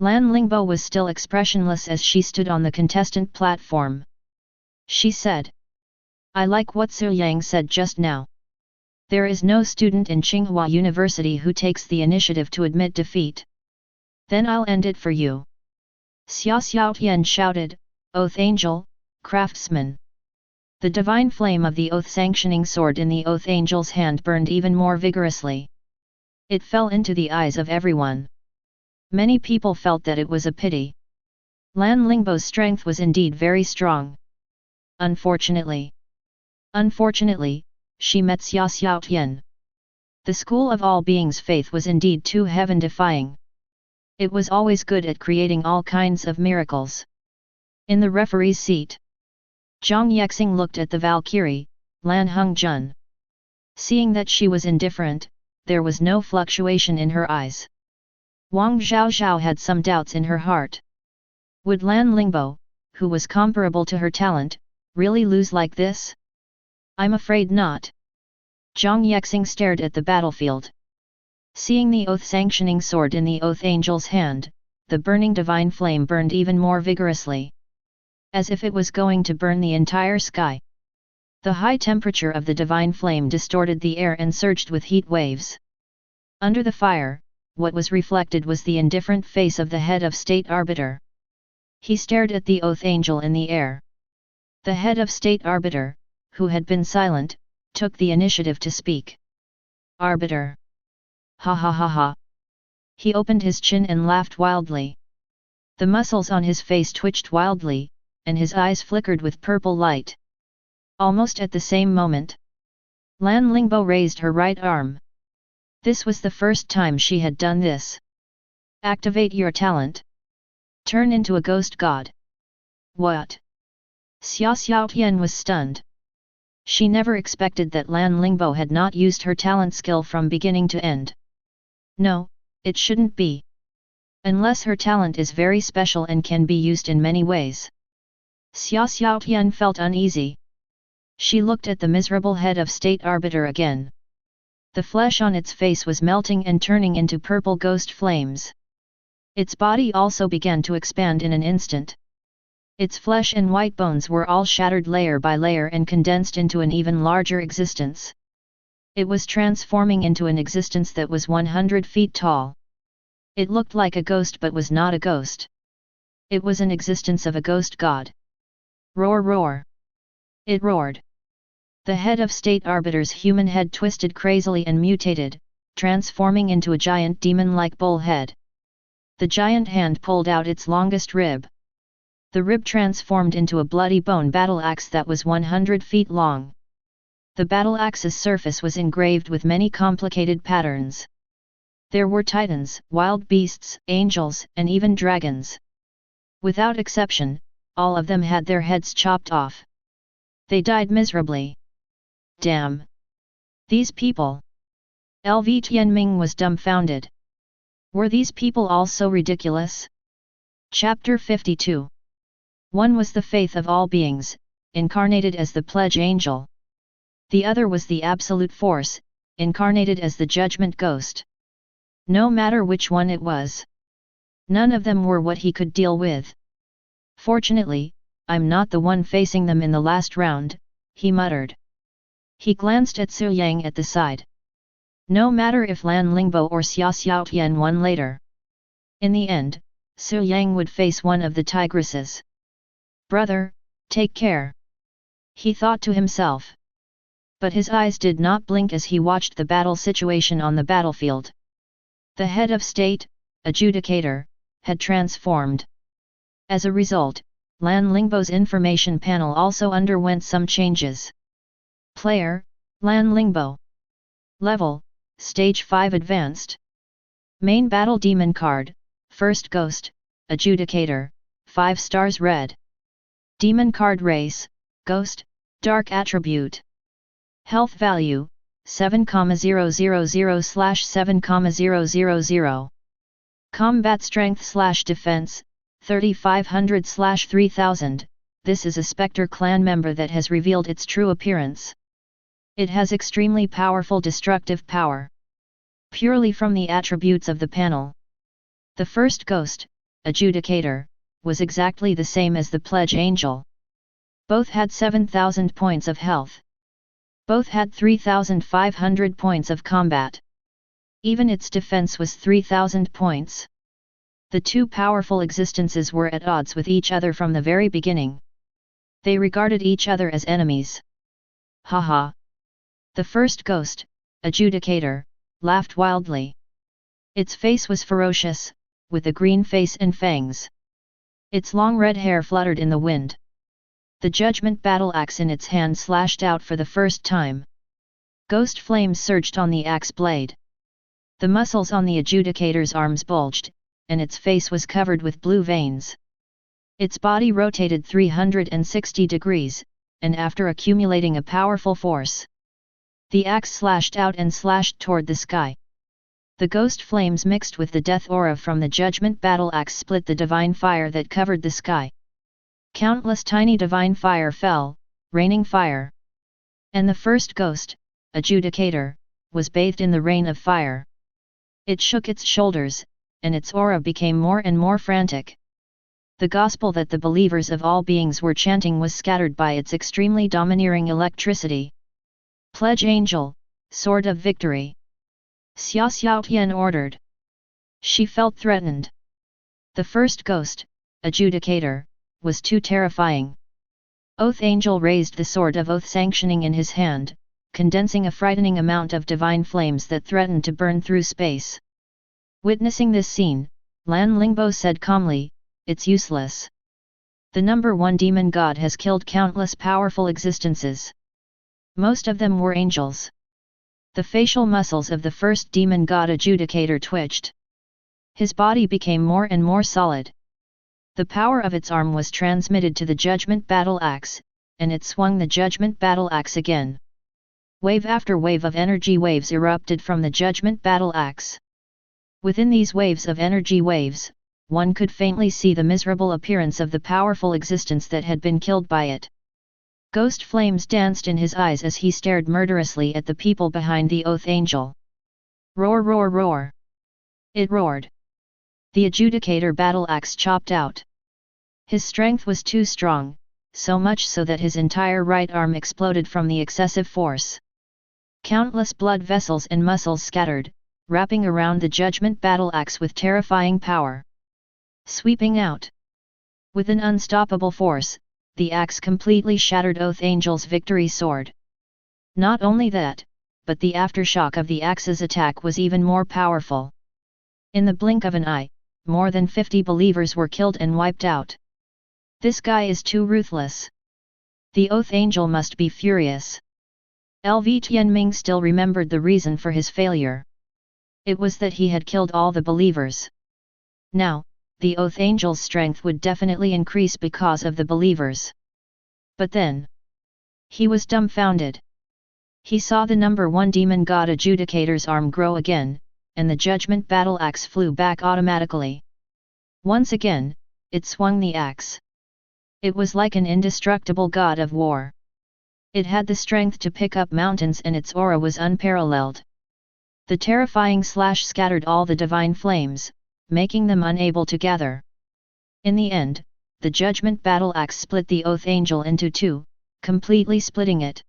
Lan Lingbo was still expressionless as she stood on the contestant platform. She said, I like what Su Yang said just now. There is no student in Tsinghua University who takes the initiative to admit defeat. Then I'll end it for you. Xia Xiaotian shouted, Oath Angel, craftsman. The divine flame of the oath-sanctioning sword in the Oath Angel's hand burned even more vigorously. It fell into the eyes of everyone. Many people felt that it was a pity. Lan Lingbo's strength was indeed very strong. Unfortunately, she met Xia Xiaotian. The school of all beings' faith was indeed too heaven-defying. It was always good at creating all kinds of miracles. In the referee's seat, Zhang Yexing looked at the Valkyrie, Lan Hongjun. Seeing that she was indifferent, there was no fluctuation in her eyes. Wang Zhaozhao had some doubts in her heart. Would Lan Lingbo, who was comparable to her talent, really lose like this? I'm afraid not. Zhang Yexing stared at the battlefield. Seeing the oath-sanctioning sword in the Oath Angel's hand, the burning divine flame burned even more vigorously. As if it was going to burn the entire sky. The high temperature of the divine flame distorted the air and surged with heat waves. Under the fire, what was reflected was the indifferent face of the head of state arbiter. He stared at the Oath Angel in the air. The head of state arbiter, who had been silent, took the initiative to speak. Arbiter. Ha ha ha ha. He opened his chin and laughed wildly. The muscles on his face twitched wildly, and his eyes flickered with purple light. Almost at the same moment, Lan Lingbo raised her right arm. This was the first time she had done this. Activate your talent. Turn into a ghost god. What? Xia Xiaotian was stunned. She never expected that Lan Lingbo had not used her talent skill from beginning to end. No, it shouldn't be. Unless her talent is very special and can be used in many ways. Xia Xiaotian felt uneasy. She looked at the miserable head of state arbiter again. The flesh on its face was melting and turning into purple ghost flames. Its body also began to expand in an instant. Its flesh and white bones were all shattered layer by layer and condensed into an even larger existence. It was transforming into an existence that was 100 feet tall. It looked like a ghost but was not a ghost. It was an existence of a ghost god. Roar roar! It roared. The head of state arbiter's human head twisted crazily and mutated, transforming into a giant demon-like bull head. The giant hand pulled out its longest rib. The rib transformed into a bloody bone battle axe that was 100 feet long. The battle axe's surface was engraved with many complicated patterns. There were titans, wild beasts, angels, and even dragons. Without exception, all of them had their heads chopped off. They died miserably. Damn! These people! LV Tianming was dumbfounded. Were these people all so ridiculous? Chapter 52. One was the faith of all beings, incarnated as the pledge angel. The other was the absolute force, incarnated as the judgment ghost. No matter which one it was. None of them were what he could deal with. Fortunately, I'm not the one facing them in the last round, he muttered. He glanced at Su Yang at the side. No matter if Lan Lingbo or Xia Xiaotian won later. In the end, Su Yang would face one of the tigresses. Brother, take care. He thought to himself. But his eyes did not blink as he watched the battle situation on the battlefield. The head of state, adjudicator, had transformed. As a result, Lan Lingbo's information panel also underwent some changes. Player, Lan Lingbo. Level, Stage 5 Advanced. Main Battle Demon Card, First Ghost, Adjudicator, 5 stars red. Demon Card Race, Ghost, Dark Attribute. Health Value, 7,000/7,000. Combat Strength/Defense, 3500/3000, this is a Spectre clan member that has revealed its true appearance. It has extremely powerful destructive power. Purely from the attributes of the panel. The first Ghost, Adjudicator, was exactly the same as the Pledge Angel. Both had 7,000 points of health. Both had 3,500 points of combat. Even its defense was 3,000 points. The two powerful existences were at odds with each other from the very beginning. They regarded each other as enemies. Haha! The first Ghost, Adjudicator, laughed wildly. Its face was ferocious, with a green face and fangs. Its long red hair fluttered in the wind. The Judgment Battle Axe in its hand slashed out for the first time. Ghost flames surged on the axe blade. The muscles on the Adjudicator's arms bulged, and its face was covered with blue veins. Its body rotated 360 degrees, and after accumulating a powerful force, the axe slashed out and slashed toward the sky. The ghost flames mixed with the death aura from the Judgment Battle Axe split the divine fire that covered the sky. Countless tiny divine fire fell, raining fire. And the first Ghost, Adjudicator, was bathed in the rain of fire. It shook its shoulders, and its aura became more and more frantic. The gospel that the believers of all beings were chanting was scattered by its extremely domineering electricity. Pledge Angel, Sword of Victory. Xia Xiaotian ordered. She felt threatened. The first Ghost, Adjudicator, was too terrifying. Oath Angel raised the Sword of Oath sanctioning in his hand, condensing a frightening amount of divine flames that threatened to burn through space. Witnessing this scene, Lan Lingbo said calmly, "It's useless. The number one demon god has killed countless powerful existences. Most of them were angels." The facial muscles of the first demon god Adjudicator twitched. His body became more and more solid. The power of its arm was transmitted to the Judgment Battle Axe, and it swung the Judgment Battle Axe again. Wave after wave of energy waves erupted from the Judgment Battle Axe. Within these waves of energy waves, one could faintly see the miserable appearance of the powerful existence that had been killed by it. Ghost flames danced in his eyes as he stared murderously at the people behind the Oath Angel. Roar, roar, roar! It roared. The Adjudicator battle axe chopped out. His strength was too strong, so much so that his entire right arm exploded from the excessive force. Countless blood vessels and muscles scattered, wrapping around the Judgment Battle Axe with terrifying power. Sweeping out. With an unstoppable force, the axe completely shattered Oath Angel's victory sword. Not only that, but the aftershock of the axe's attack was even more powerful. In the blink of an eye, more than 50 believers were killed and wiped out. This guy is too ruthless. The Oath Angel must be furious. LV Tianming still remembered the reason for his failure. It was that he had killed all the believers. Now, the Oath Angel's strength would definitely increase because of the believers. But then, he was dumbfounded. He saw the number one demon god Adjudicator's arm grow again, and the Judgment Battle Axe flew back automatically. Once again, it swung the axe. It was like an indestructible god of war. It had the strength to pick up mountains and its aura was unparalleled. The terrifying slash scattered all the divine flames, making them unable to gather. In the end, the Judgment Battle Axe split the Oath Angel into two, completely splitting it.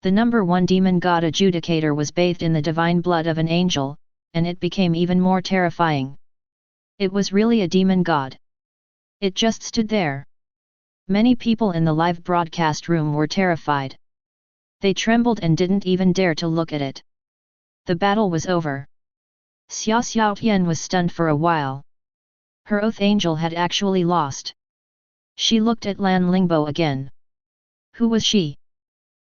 The number one demon god Adjudicator was bathed in the divine blood of an angel, and it became even more terrifying. It was really a demon god. It just stood there. Many people in the live broadcast room were terrified. They trembled and didn't even dare to look at it. The battle was over. Xia Xiaotian was stunned for a while. Her oath angel had actually lost. She looked at Lan Lingbo again. Who was she?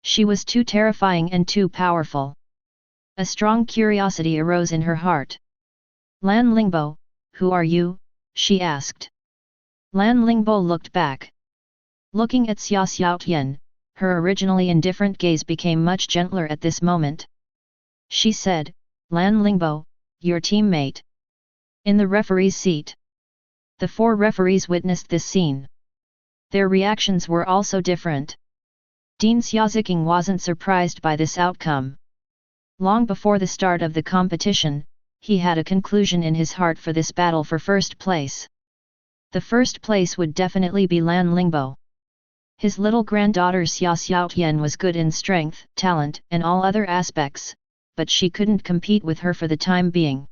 She was too terrifying and too powerful. A strong curiosity arose in her heart. Lan Lingbo, who are you? She asked. Lan Lingbo looked back. Looking at Xia Xiaotian, her originally indifferent gaze became much gentler at this moment. She said, Lan Lingbo, your teammate. In the referee's seat. The 4 referees witnessed this scene. Their reactions were also different. Dean Xiaoziqing wasn't surprised by this outcome. Long before the start of the competition, he had a conclusion in his heart for this battle for first place. The first place would definitely be Lan Lingbo. His little granddaughter Xia Xiaotian was good in strength, talent, and all other aspects, but she couldn't compete with her for the time being.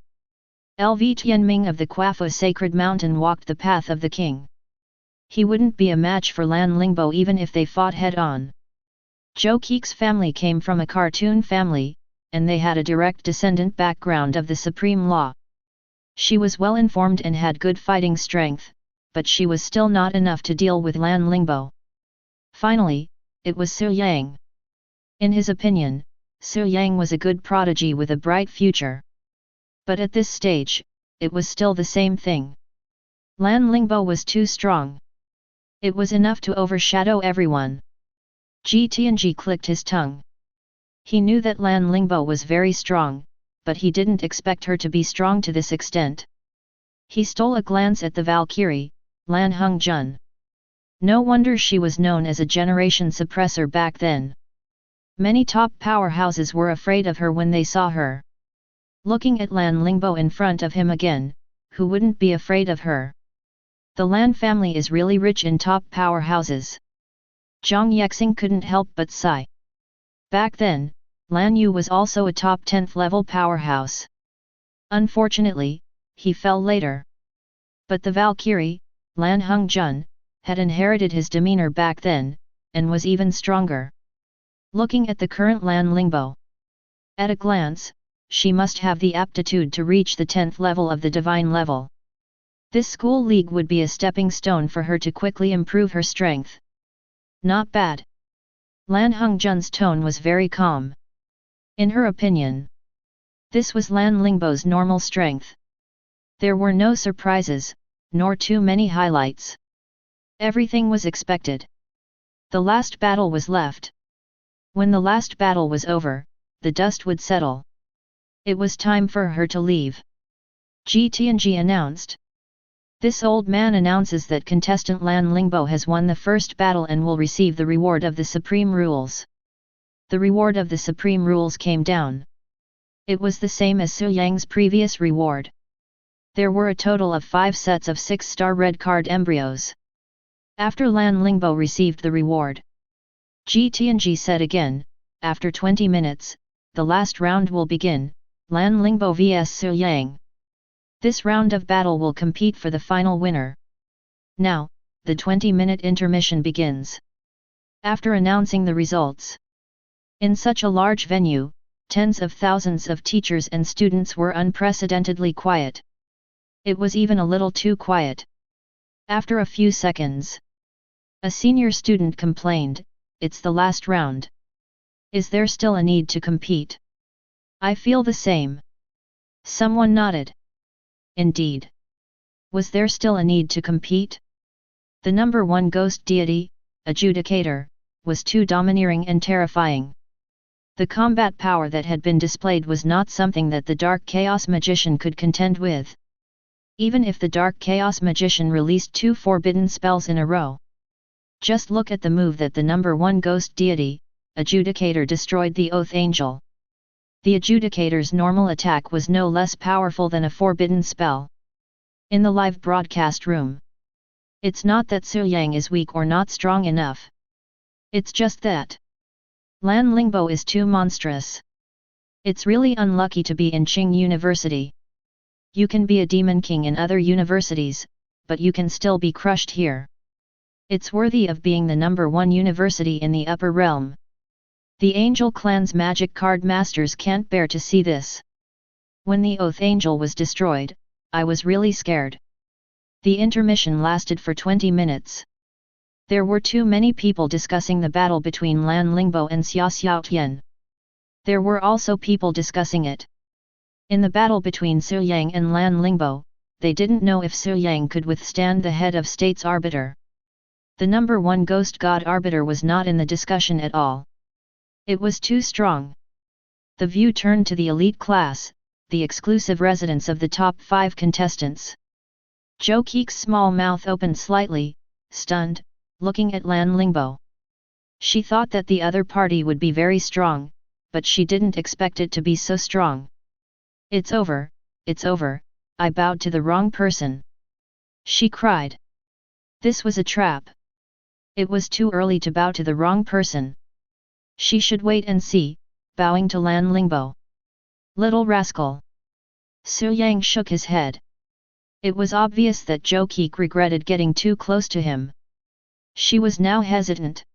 LV Tianming of the Quafu Sacred Mountain walked the path of the king. He wouldn't be a match for Lan Lingbo even if they fought head-on. Zhou Keik's family came from a cartoon family, and they had a direct descendant background of the supreme law. She was well informed and had good fighting strength, but she was still not enough to deal with Lan Lingbo. Finally, it was Su Yang. In his opinion, Su Yang was a good prodigy with a bright future. But at this stage, it was still the same thing. Lan Lingbo was too strong. It was enough to overshadow everyone. Ji Tianji clicked his tongue. He knew that Lan Lingbo was very strong, but he didn't expect her to be strong to this extent. He stole a glance at the Valkyrie, Lan Hongjun. No wonder she was known as a generation suppressor back then. Many top powerhouses were afraid of her when they saw her. Looking at Lan Lingbo in front of him again, who wouldn't be afraid of her? The Lan family is really rich in top powerhouses. Zhang Yexing couldn't help but sigh. Back then, Lan Yu was also a top 10th level powerhouse. Unfortunately, he fell later. But the Valkyrie, Lan Hongjun, had inherited his demeanor back then, and was even stronger. Looking at the current Lan Lingbo. At a glance, she must have the aptitude to reach the 10th level of the divine level. This school league would be a stepping stone for her to quickly improve her strength. Not bad. Lan Hongjun's tone was very calm. In her opinion, this was Lan Lingbo's normal strength. There were no surprises, nor too many highlights. Everything was expected. The last battle was left. When the last battle was over, the dust would settle. It was time for her to leave. Ji Tianji announced. This old man announces that contestant Lan Lingbo has won the first battle and will receive the reward of the Supreme Rules. The reward of the Supreme Rules came down. It was the same as Su Yang's previous reward. There were a total of 5 sets of 6-star red card embryos. After Lan Lingbo received the reward, Ji Tianji said again, after 20 minutes, the last round will begin, Lan Lingbo vs Su Yang. This round of battle will compete for the final winner. Now, the 20-minute intermission begins. After announcing the results. In such a large venue, tens of thousands of teachers and students were unprecedentedly quiet. It was even a little too quiet. After a few seconds, a senior student complained, "It's the last round. Is there still a need to compete?" "I feel the same." Someone nodded. Indeed. Was there still a need to compete? The number 1 ghost deity, Adjudicator, was too domineering and terrifying. The combat power that had been displayed was not something that the Dark Chaos Magician could contend with. Even if the Dark Chaos Magician released 2 forbidden spells in a row. Just look at the move that the number 1 ghost deity, Adjudicator, destroyed the Oath Angel. The Adjudicator's normal attack was no less powerful than a forbidden spell. In the live broadcast room. It's not that Su Yang is weak or not strong enough. It's just that Lan Lingbo is too monstrous. It's really unlucky to be in Qing University. You can be a demon king in other universities, but you can still be crushed here. It's worthy of being the number 1 university in the upper realm. The Angel Clan's magic card masters can't bear to see this. When the Oath Angel was destroyed, I was really scared. The intermission lasted for 20 minutes. There were too many people discussing the battle between Lan Lingbo and Xia Xiaotian. There were also people discussing it. In the battle between Su Yang and Lan Lingbo, they didn't know if Su Yang could withstand the head of state's arbiter. The number 1 ghost god arbiter was not in the discussion at all. It was too strong. The view turned to the elite class, the exclusive residence of the top 5 contestants. Zhou Qi's small mouth opened slightly, stunned, looking at Lan Lingbo. She thought that the other party would be very strong, but she didn't expect it to be so strong. It's over, I bowed to the wrong person. She cried. This was a trap. It was too early to bow to the wrong person. She should wait and see, bowing to Lan Lingbo. Little rascal. Su Yang shook his head. It was obvious that Zhou Qi regretted getting too close to him. She was now hesitant.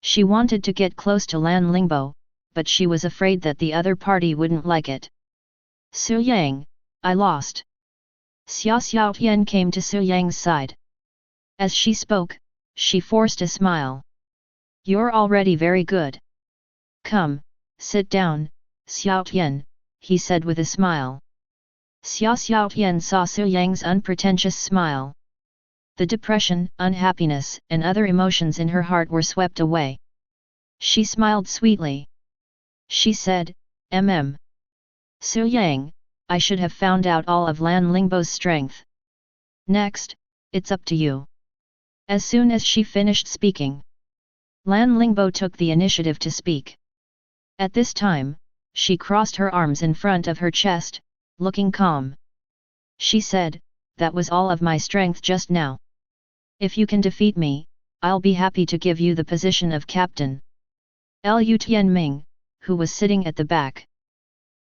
She wanted to get close to Lan Lingbo, but she was afraid that the other party wouldn't like it. Su Yang, I lost. Xia Xiaotian came to Su Yang's side. As she spoke, she forced a smile. You're already very good. Come, sit down, Xiaotian, he said with a smile. Xia Xiaotian saw Su Yang's unpretentious smile. The depression, unhappiness, and other emotions in her heart were swept away. She smiled sweetly. She said, Su Yang, I should have found out all of Lan Lingbo's strength. Next, it's up to you. As soon as she finished speaking, Lan Lingbo took the initiative to speak. At this time, she crossed her arms in front of her chest, looking calm. She said, that was all of my strength just now. If you can defeat me, I'll be happy to give you the position of captain. Lu Tianming, who was sitting at the back.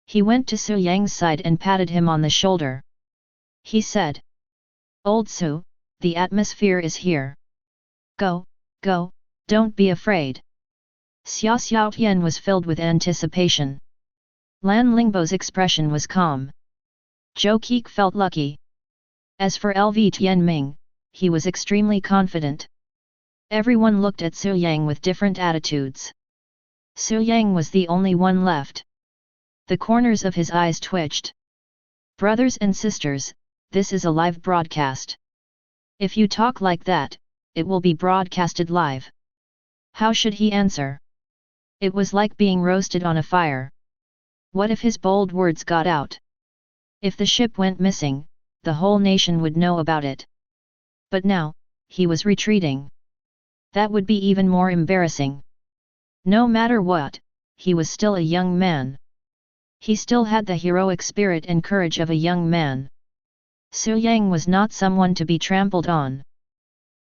He went to Su Yang's side and patted him on the shoulder. He said, Old Su, the atmosphere is here. Go, don't be afraid. Xia Xiaotian was filled with anticipation. Lan Lingbo's expression was calm. Zhou Qi felt lucky. As for LV Tianming, he was extremely confident. Everyone looked at Su Yang with different attitudes. Su Yang was the only one left. The corners of his eyes twitched. Brothers and sisters, this is a live broadcast. If you talk like that, it will be broadcasted live. How should he answer? It was like being roasted on a fire. What if his bold words got out? If the ship went missing, the whole nation would know about it. But now, he was retreating. That would be even more embarrassing. No matter what, he was still a young man. He still had the heroic spirit and courage of a young man. Su Yang was not someone to be trampled on.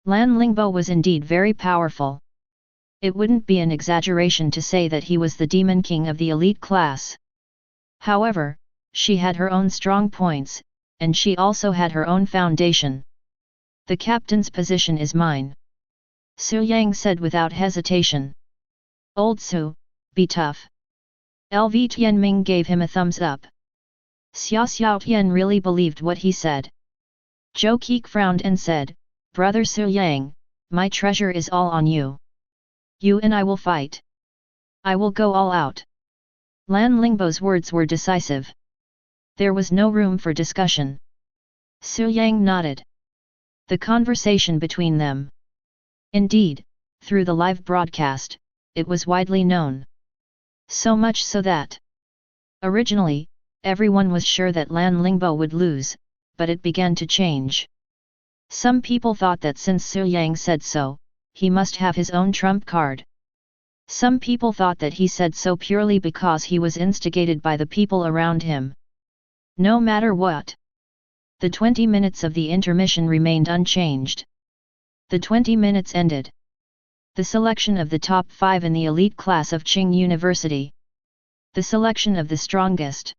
Lan Lingbo was indeed very powerful. It wouldn't be an exaggeration to say that he was the demon king of the elite class. However, she had her own strong points, and she also had her own foundation. The captain's position is mine. Su Yang said without hesitation. Old Su, be tough. LV Tianming gave him a thumbs up. Xia Xiaotian really believed what he said. Zhou Qi frowned and said, Brother Su Yang, my treasure is all on you. You and I will fight. I will go all out. Lan Lingbo's words were decisive. There was no room for discussion. Su Yang nodded. The conversation between them. Indeed, through the live broadcast, it was widely known. So much so that originally, everyone was sure that Lan Lingbo would lose, but it began to change. Some people thought that since Su Yang said so, he must have his own trump card. Some people thought that he said so purely because he was instigated by the people around him. No matter what, the 20 minutes of the intermission remained unchanged. The 20 minutes ended. The selection of the top 5 in the elite class of Qing University. The selection of the strongest.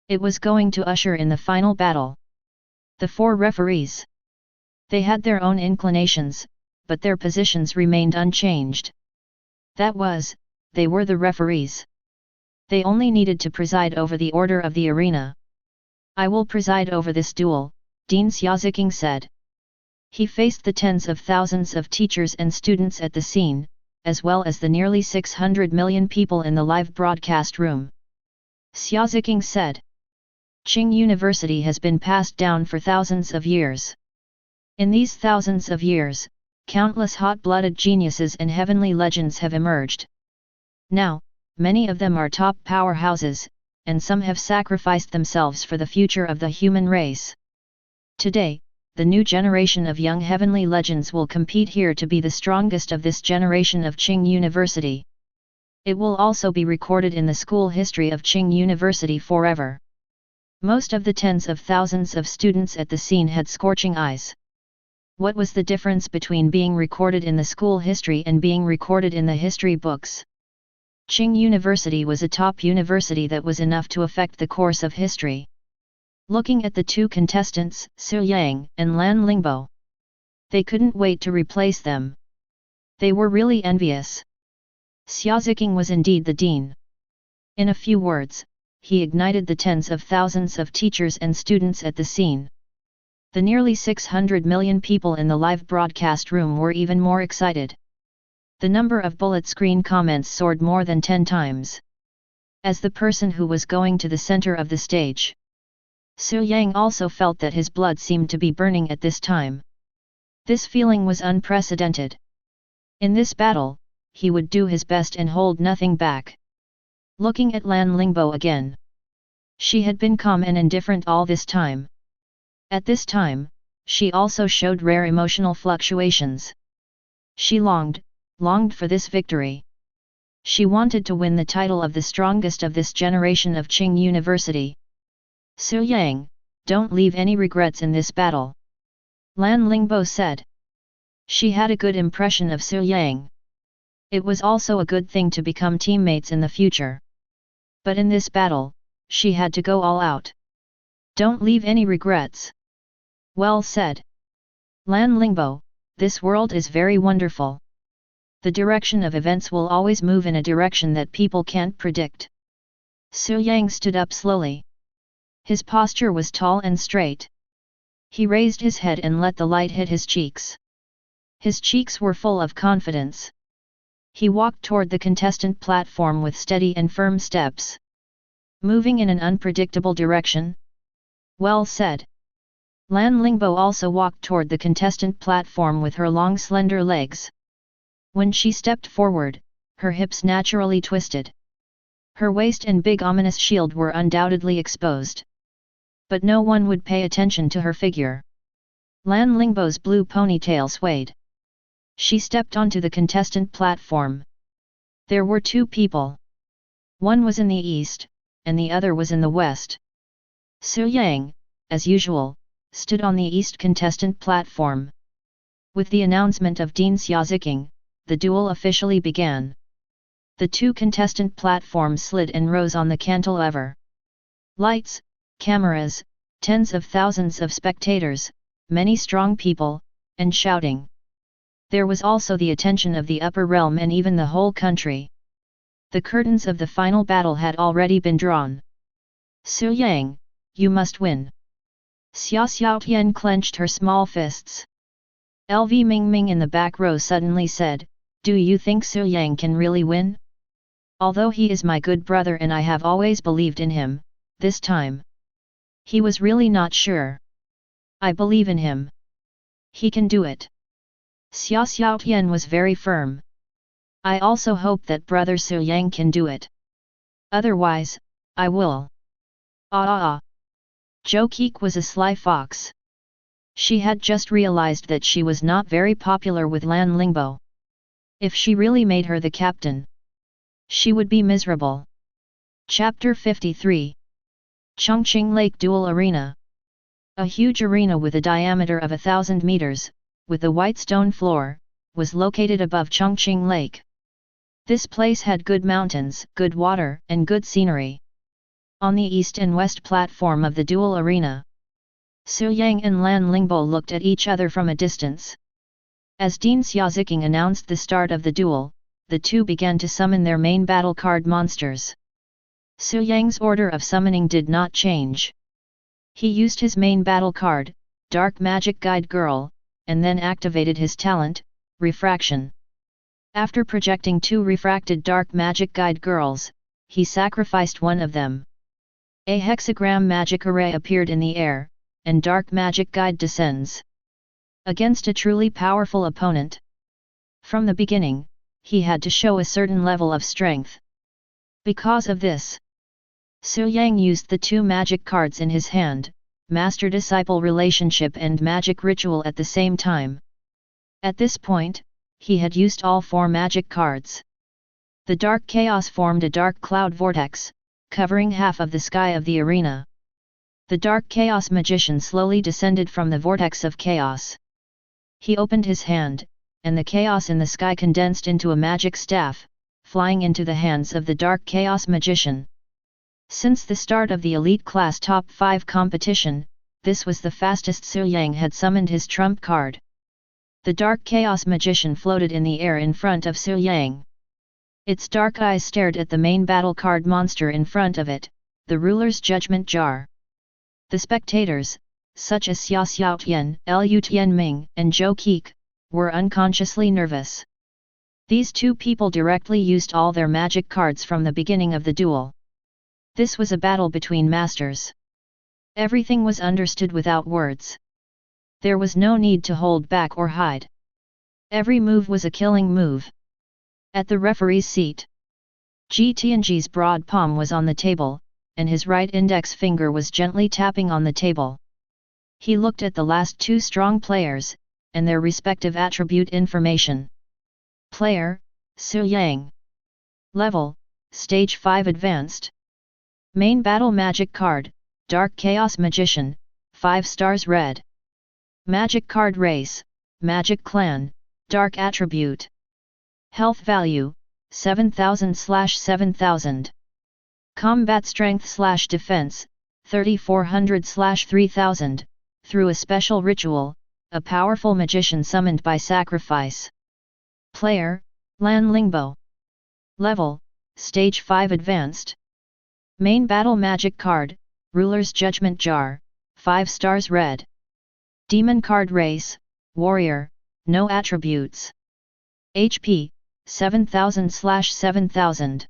It was going to usher in the final battle. The 4 referees. They had their own inclinations, but their positions remained unchanged. That was, they were the referees. They only needed to preside over the order of the arena. "I will preside over this duel," Dean Xiaoziqing said. He faced the tens of thousands of teachers and students at the scene, as well as the nearly 600 million people in the live broadcast room. Xiaoziqing said, "Qing University has been passed down for thousands of years. In these thousands of years, countless hot-blooded geniuses and heavenly legends have emerged. Now, many of them are top powerhouses, and some have sacrificed themselves for the future of the human race. Today, the new generation of young heavenly legends will compete here to be the strongest of this generation of Qing University. It will also be recorded in the school history of Qing University forever." Most of the tens of thousands of students at the scene had scorching eyes. What was the difference between being recorded in the school history and being recorded in the history books? Qing University was a top university that was enough to affect the course of history. Looking at the two contestants, Su Yang and Lan Lingbo, they couldn't wait to replace them. They were really envious. Xiaoziqing was indeed the dean. In a few words, he ignited the tens of thousands of teachers and students at the scene. The nearly 600 million people in the live broadcast room were even more excited. The number of bullet screen comments soared more than 10 times. As the person who was going to the center of the stage, Su Yang also felt that his blood seemed to be burning at this time. This feeling was unprecedented. In this battle, he would do his best and hold nothing back. Looking at Lan Lingbo again. She had been calm and indifferent all this time. At this time, she also showed rare emotional fluctuations. She longed for this victory. She wanted to win the title of the strongest of this generation of Qing University. "Su Yang, don't leave any regrets in this battle," Lan Lingbo said. She had a good impression of Su Yang. It was also a good thing to become teammates in the future. But in this battle, she had to go all out. "Don't leave any regrets." "Well said. Lan Lingbo, this world is very wonderful. The direction of events will always move in a direction that people can't predict." Su Yang stood up slowly. His posture was tall and straight. He raised his head and let the light hit his cheeks. His cheeks were full of confidence. He walked toward the contestant platform with steady and firm steps. "Moving in an unpredictable direction?" "Well said." Lan Lingbo also walked toward the contestant platform with her long slender legs. When she stepped forward, her hips naturally twisted. Her waist and big ominous shield were undoubtedly exposed. But no one would pay attention to her figure. Lan Lingbo's blue ponytail swayed. She stepped onto the contestant platform. There were two people. One was in the east, and the other was in the west. Su Yang, as usual, stood on the east contestant platform. With the announcement of Dean Xiaoziqing, the duel officially began. The two contestant platforms slid and rose on the cantilever. Lights, cameras, tens of thousands of spectators, many strong people, and shouting. There was also the attention of the upper realm and even the whole country. The curtains of the final battle had already been drawn. "Su Yang, you must win." Xia Xiaotian clenched her small fists. LV Mingming in the back row suddenly said, "Do you think Su Yang can really win? Although he is my good brother and I have always believed in him, this time he was really not sure. I believe in him. He can do it." Xia Xiaotian was very firm. "I also hope that brother Su Yang can do it. Otherwise, I will." Ah. Zhou Keek was a sly fox. She had just realized that she was not very popular with Lan Lingbo. If she really made her the captain, she would be miserable. Chapter 53. Chongqing Lake Duel Arena. A huge arena with a diameter of 1,000 meters, with a white stone floor, was located above Chongqing Lake. This place had good mountains, good water, and good scenery. On the east and west platform of the duel arena, Su Yang and Lan Lingbo looked at each other from a distance. As Dean Xiaoziqing announced the start of the duel, the two began to summon their main battle card monsters. Su Yang's order of summoning did not change. He used his main battle card, Dark Magic Guide Girl, and then activated his talent, Refraction. After projecting 2 refracted Dark Magic Guide Girls, he sacrificed one of them. A hexagram magic array appeared in the air, and Dark Magic Guide descends. Against a truly powerful opponent. From the beginning, he had to show a certain level of strength. Because of this, Su Yang used the 2 magic cards in his hand, master-disciple relationship and magic ritual at the same time. At this point, he had used all 4 magic cards. The dark chaos formed a dark cloud vortex, covering half of the sky of the arena. The dark chaos magician slowly descended from the vortex of chaos. He opened his hand, and the chaos in the sky condensed into a magic staff, flying into the hands of the dark chaos magician. Since the start of the elite class top 5 competition, this was the fastest Su Yang had summoned his trump card. The dark chaos magician floated in the air in front of Su Yang. Its dark eyes stared at the main battle card monster in front of it, the ruler's judgment jar. The spectators, such as Xia Xiaotian, Lu Tianming, and Zhou Keek, were unconsciously nervous. These 2 people directly used all their magic cards from the beginning of the duel. This was a battle between masters. Everything was understood without words. There was no need to hold back or hide. Every move was a killing move. At the referee's seat, Ji Tianji's broad palm was on the table, and his right index finger was gently tapping on the table. He looked at the last 2 strong players, and their respective attribute information. Player, Su Yang. Level, Stage 5 Advanced. Main Battle Magic Card, Dark Chaos Magician, 5 stars red. Magic Card Race, Magic Clan, Dark Attribute. Health Value, 7000/7000. Combat Strength/Defense, 3400/3000, through a special ritual, a powerful magician summoned by sacrifice. Player, Lan Lingbo. Level, Stage 5 Advanced. Main Battle Magic Card, Ruler's Judgment Jar, 5 stars red. Demon Card Race, Warrior, no attributes. HP, 7000/7000.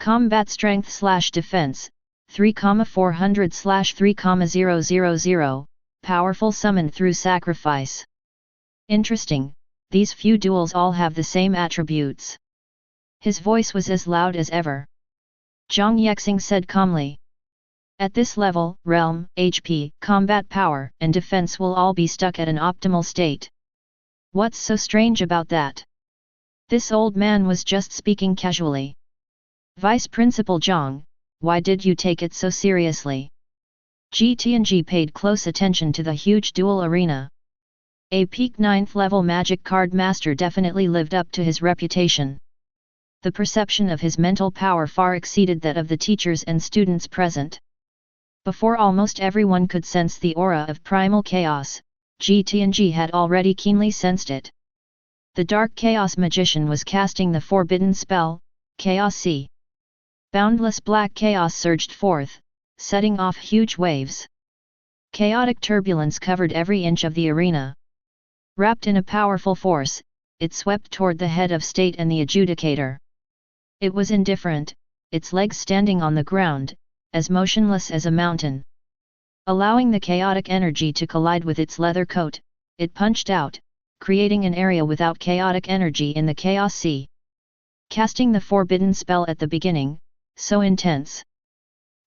Combat Strength/Defense, 3,400/3,000, powerful summon through sacrifice. Interesting, these few duels all have the same attributes. His voice was as loud as ever. Zhang Yangqiang said calmly. At this level, realm, HP, combat power, and defense will all be stuck at an optimal state. What's so strange about that? This old man was just speaking casually. Vice Principal Zhang, why did you take it so seriously? Ji Tianji paid close attention to the huge duel arena. A peak 9th level magic card master definitely lived up to his reputation. The perception of his mental power far exceeded that of the teachers and students present. Before almost everyone could sense the aura of primal chaos, Ji Tianji had already keenly sensed it. The dark chaos magician was casting the forbidden spell, Chaos Sea. Boundless black chaos surged forth, setting off huge waves. Chaotic turbulence covered every inch of the arena. Wrapped in a powerful force, it swept toward the head of state and the adjudicator. It was indifferent, its legs standing on the ground, as motionless as a mountain. Allowing the chaotic energy to collide with its leather coat, it punched out, creating an area without chaotic energy in the Chaos Sea. Casting the forbidden spell at the beginning, so intense.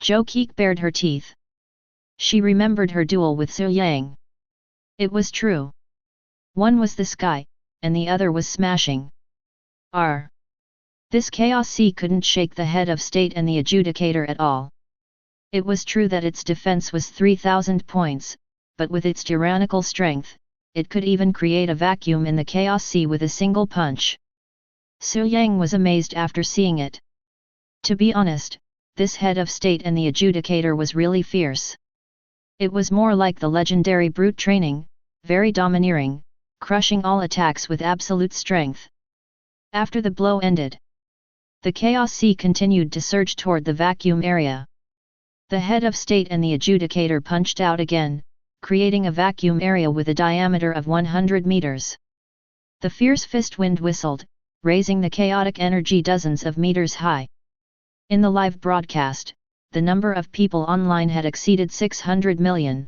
Zhou Keek bared her teeth. She remembered her duel with Su Yang. It was true. One was the sky, and the other was smashing. This Chaos Sea couldn't shake the head of state and the adjudicator at all. It was true that its defense was 3,000 points, but with its tyrannical strength, it could even create a vacuum in the Chaos Sea with a single punch. Su Yang was amazed after seeing it. To be honest, this head of state and the adjudicator was really fierce. It was more like the legendary brute training, very domineering, crushing all attacks with absolute strength. After the blow ended, the Chaos Sea continued to surge toward the vacuum area. The head of state and the adjudicator punched out again, creating a vacuum area with a diameter of 100 meters. The fierce fist wind whistled, raising the chaotic energy dozens of meters high. In the live broadcast, the number of people online had exceeded 600 million.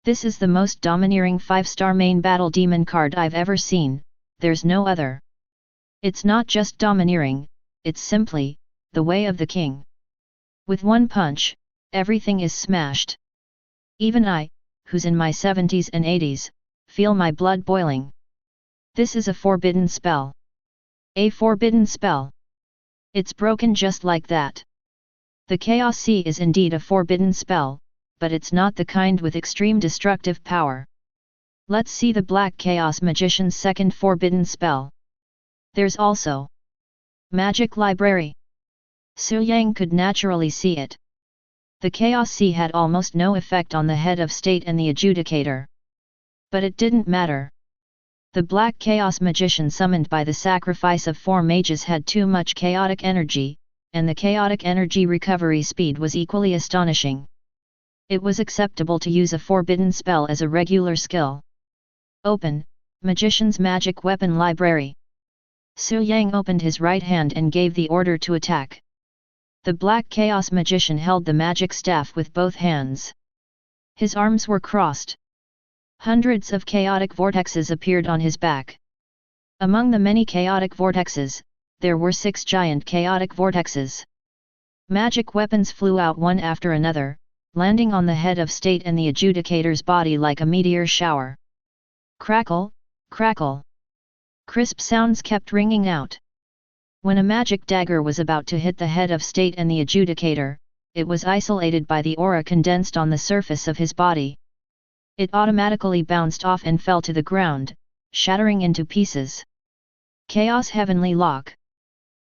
This is the most domineering 5-star main battle demon card I've ever seen, there's no other. It's not just domineering, it's simply the way of the king. With one punch, everything is smashed. Even I, who's in my 70s and 80s, feel my blood boiling. This is a forbidden spell. A forbidden spell. It's broken just like that. The Chaos Sea is indeed a forbidden spell, but it's not the kind with extreme destructive power. Let's see the Black Chaos Magician's second forbidden spell. There's also Magic Library. Su Yang could naturally see it. The Chaos Sea had almost no effect on the head of state and the adjudicator. But it didn't matter. The Black Chaos Magician summoned by the sacrifice of 4 mages had too much chaotic energy, and the chaotic energy recovery speed was equally astonishing. It was acceptable to use a forbidden spell as a regular skill. Open, Magician's Magic Weapon Library. Su Yang opened his right hand and gave the order to attack. The Black Chaos Magician held the magic staff with both hands. His arms were crossed. Hundreds of chaotic vortexes appeared on his back. Among the many chaotic vortexes, there were 6 giant chaotic vortexes. Magic weapons flew out one after another, landing on the head of state and the adjudicator's body like a meteor shower. Crackle, crackle. Crisp sounds kept ringing out. When a magic dagger was about to hit the head of state and the adjudicator, it was isolated by the aura condensed on the surface of his body. It automatically bounced off and fell to the ground, shattering into pieces. Chaos Heavenly Lock.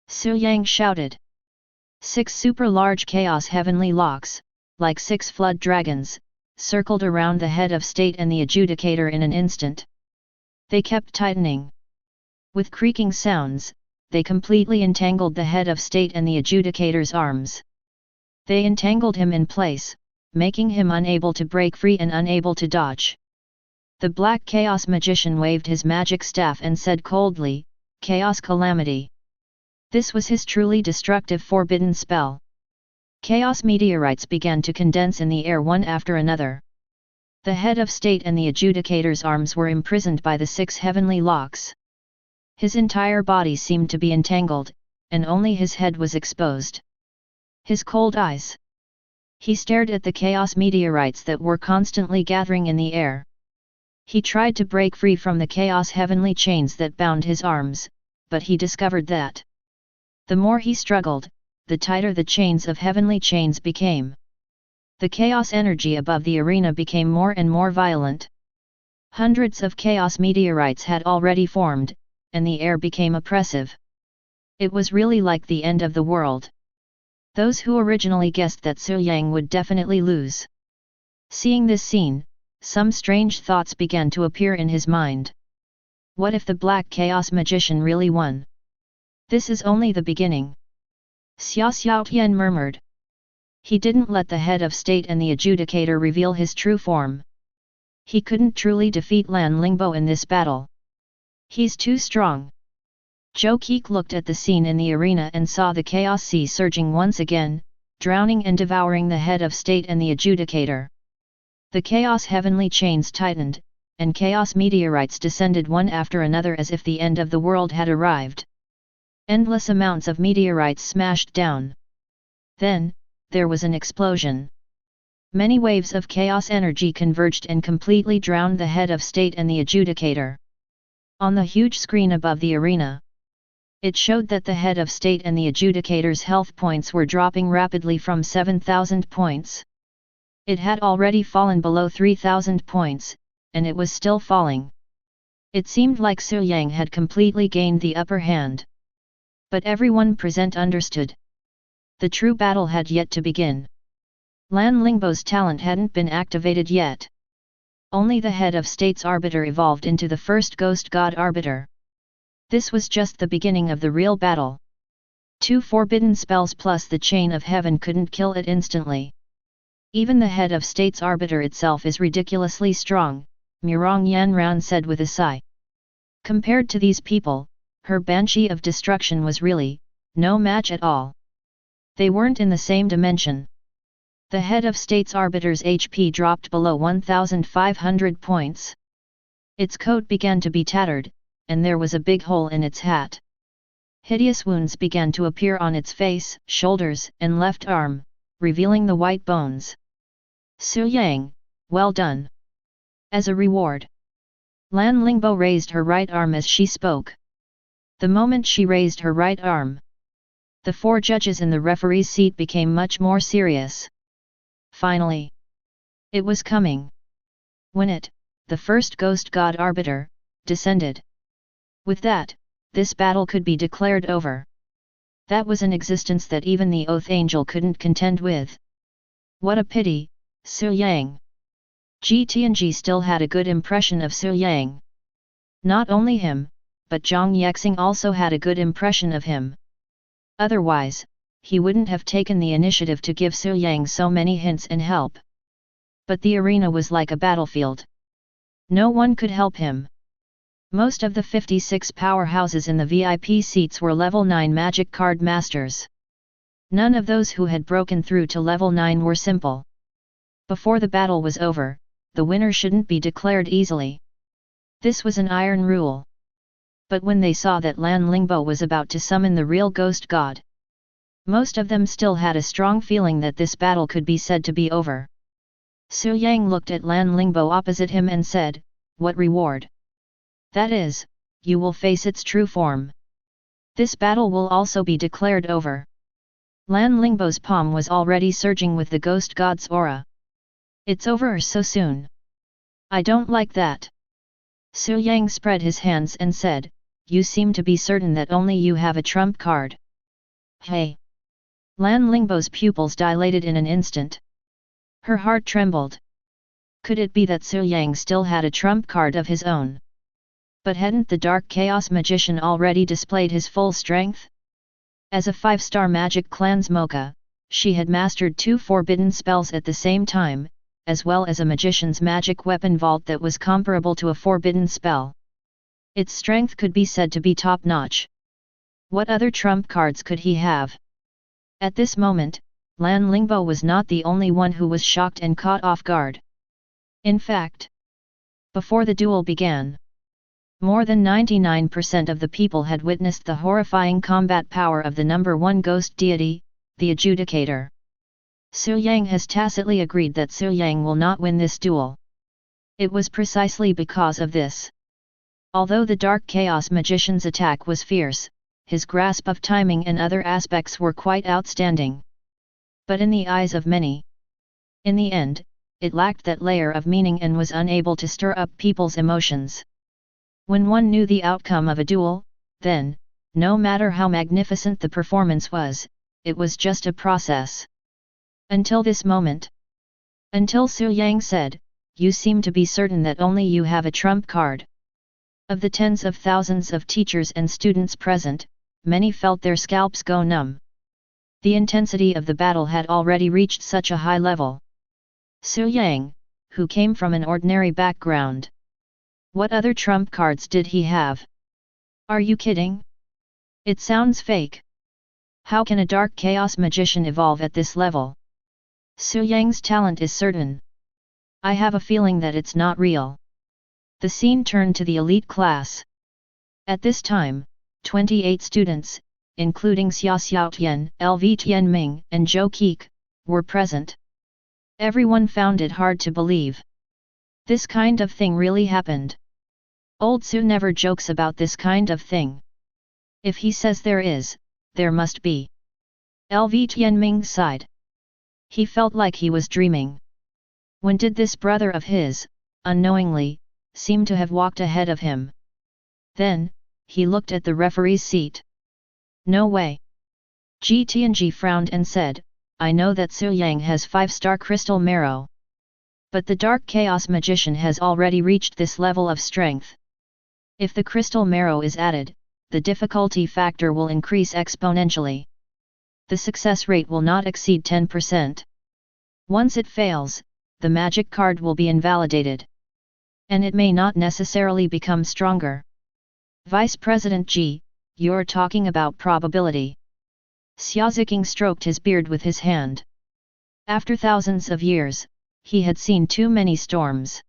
Su Yang shouted. 6 super large Chaos Heavenly Locks, like 6 flood dragons, circled around the head of state and the adjudicator in an instant. They kept tightening. With creaking sounds, they completely entangled the head of state and the adjudicator's arms. They entangled him in place, making him unable to break free and unable to dodge. The Black Chaos Magician waved his magic staff and said coldly, "Chaos Calamity." This was his truly destructive forbidden spell. Chaos meteorites began to condense in the air one after another. The head of state and the adjudicator's arms were imprisoned by the 6 heavenly locks. His entire body seemed to be entangled, and only his head was exposed. His cold eyes. He stared at the chaos meteorites that were constantly gathering in the air. He tried to break free from the chaos heavenly chains that bound his arms, but he discovered that the more he struggled, the tighter the chains of heavenly chains became. The chaos energy above the arena became more and more violent. Hundreds of chaos meteorites had already formed, and the air became oppressive. It was really like the end of the world. Those who originally guessed that Su Yang would definitely lose. Seeing this scene, some strange thoughts began to appear in his mind. What if the Black Chaos Magician really won? This is only the beginning. Xia Xiaotian murmured. He didn't let the head of state and the adjudicator reveal his true form. He couldn't truly defeat Lan Lingbo in this battle. He's too strong. Zhou Keek looked at the scene in the arena and saw the chaos sea surging once again, drowning and devouring the head of state and the adjudicator. The chaos heavenly chains tightened, and chaos meteorites descended one after another as if the end of the world had arrived. Endless amounts of meteorites smashed down. Then, there was an explosion. Many waves of chaos energy converged and completely drowned the head of state and the adjudicator. On the huge screen above the arena, it showed that the head of state and the adjudicator's health points were dropping rapidly from 7,000 points. It had already fallen below 3,000 points, and it was still falling. It seemed like Su Yang had completely gained the upper hand. But everyone present understood. The true battle had yet to begin. Lan Lingbo's talent hadn't been activated yet. Only the head of state's arbiter evolved into the first ghost god arbiter. This was just the beginning of the real battle. 2 forbidden spells plus the chain of heaven couldn't kill it instantly. Even the head of state's arbiter itself is ridiculously strong, Murong Yanran said with a sigh. Compared to these people, her Banshee of Destruction was really no match at all. They weren't in the same dimension. The head of state's arbiter's HP dropped below 1,500 points. Its coat began to be tattered, and there was a big hole in its hat. Hideous wounds began to appear on its face, shoulders, and left arm, revealing the white bones. Su Yang, well done. As a reward. Lan Lingbo raised her right arm as she spoke. The moment she raised her right arm, the 4 judges in the referee's seat became much more serious. Finally. It was coming. When it, the first ghost god arbiter, descended. With that, this battle could be declared over. That was an existence that even the Oath Angel couldn't contend with. What a pity, Su Yang. Tianji still had a good impression of Su Yang. Not only him, but Zhang Yangqiang also had a good impression of him. Otherwise, he wouldn't have taken the initiative to give Su Yang so many hints and help. But the arena was like a battlefield. No one could help him. Most of the 56 powerhouses in the VIP seats were level 9 magic card masters. None of those who had broken through to level 9 were simple. Before the battle was over, the winner shouldn't be declared easily. This was an iron rule. But when they saw that Lan Lingbo was about to summon the real ghost god, most of them still had a strong feeling that this battle could be said to be over. Su Yang looked at Lan Lingbo opposite him and said, "What reward? That is, you will face its true form. This battle will also be declared over." Lan Lingbo's palm was already surging with the ghost god's aura. "It's over so soon? I don't like that." Su Yang spread his hands and said, "You seem to be certain that only you have a trump card." "Hey!" Lan Lingbo's pupils dilated in an instant. Her heart trembled. Could it be that Su Yang still had a trump card of his own? But hadn't the Dark Chaos Magician already displayed his full strength? As a 5-star magic clan's Mocha, she had mastered 2 forbidden spells at the same time, as well as a magician's magic weapon vault that was comparable to a forbidden spell. Its strength could be said to be top-notch. What other trump cards could he have? At this moment, Lan Lingbo was not the only one who was shocked and caught off guard. In fact, before the duel began, more than 99% of the people had witnessed the horrifying combat power of the number 1 ghost deity, the Adjudicator. Su Yang has tacitly agreed that Su Yang will not win this duel. It was precisely because of this. Although the Dark Chaos Magician's attack was fierce, his grasp of timing and other aspects were quite outstanding. But in the eyes of many, in the end, it lacked that layer of meaning and was unable to stir up people's emotions. When one knew the outcome of a duel, then, no matter how magnificent the performance was, it was just a process. Until this moment. Until Su Yang said, "You seem to be certain that only you have a trump card." Of the tens of thousands of teachers and students present, many felt their scalps go numb. The intensity of the battle had already reached such a high level. Su Yang, who came from an ordinary background. What other trump cards did he have? Are you kidding? It sounds fake. How can a Dark Chaos Magician evolve at this level? Su Yang's talent is certain. I have a feeling that it's not real. The scene turned to the elite class. At this time, 28 students, including Xia Xiaotian, LV Tianming, and Zhou Keik, were present. Everyone found it hard to believe. This kind of thing really happened. Old Su never jokes about this kind of thing. If he says there is, there must be. LV Tianming sighed. He felt like he was dreaming. When did this brother of his, unknowingly, seem to have walked ahead of him? Then, he looked at the referee's seat. No way. Tianji frowned and said, "I know that Su Yang has 5-star crystal marrow. But the Dark Chaos Magician has already reached this level of strength. If the crystal marrow is added, the difficulty factor will increase exponentially. The success rate will not exceed 10%. Once it fails, the magic card will be invalidated. And it may not necessarily become stronger. Vice President Ji, you're talking about probability. Xiaoziqing stroked his beard with his hand. After thousands of years, he had seen too many storms.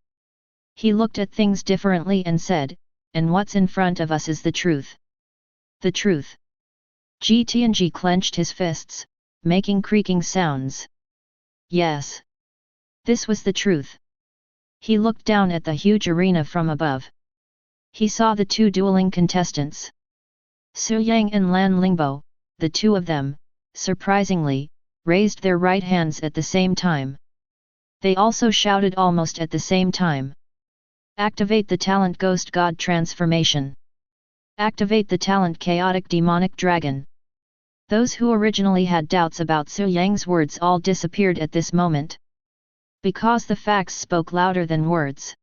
He looked at things differently and said, and what's in front of us is the truth. The truth. Ji Tianji clenched his fists, making creaking sounds. Yes. This was the truth. He looked down at the huge arena from above. He saw the two dueling contestants. Su Yang and Lan Lingbo, the two of them, surprisingly, raised their right hands at the same time. They also shouted almost at the same time. Activate the talent Ghost God Transformation. Activate the talent Chaotic Demonic Dragon. Those who originally had doubts about Su Yang's words all disappeared at this moment. Because the facts spoke louder than words.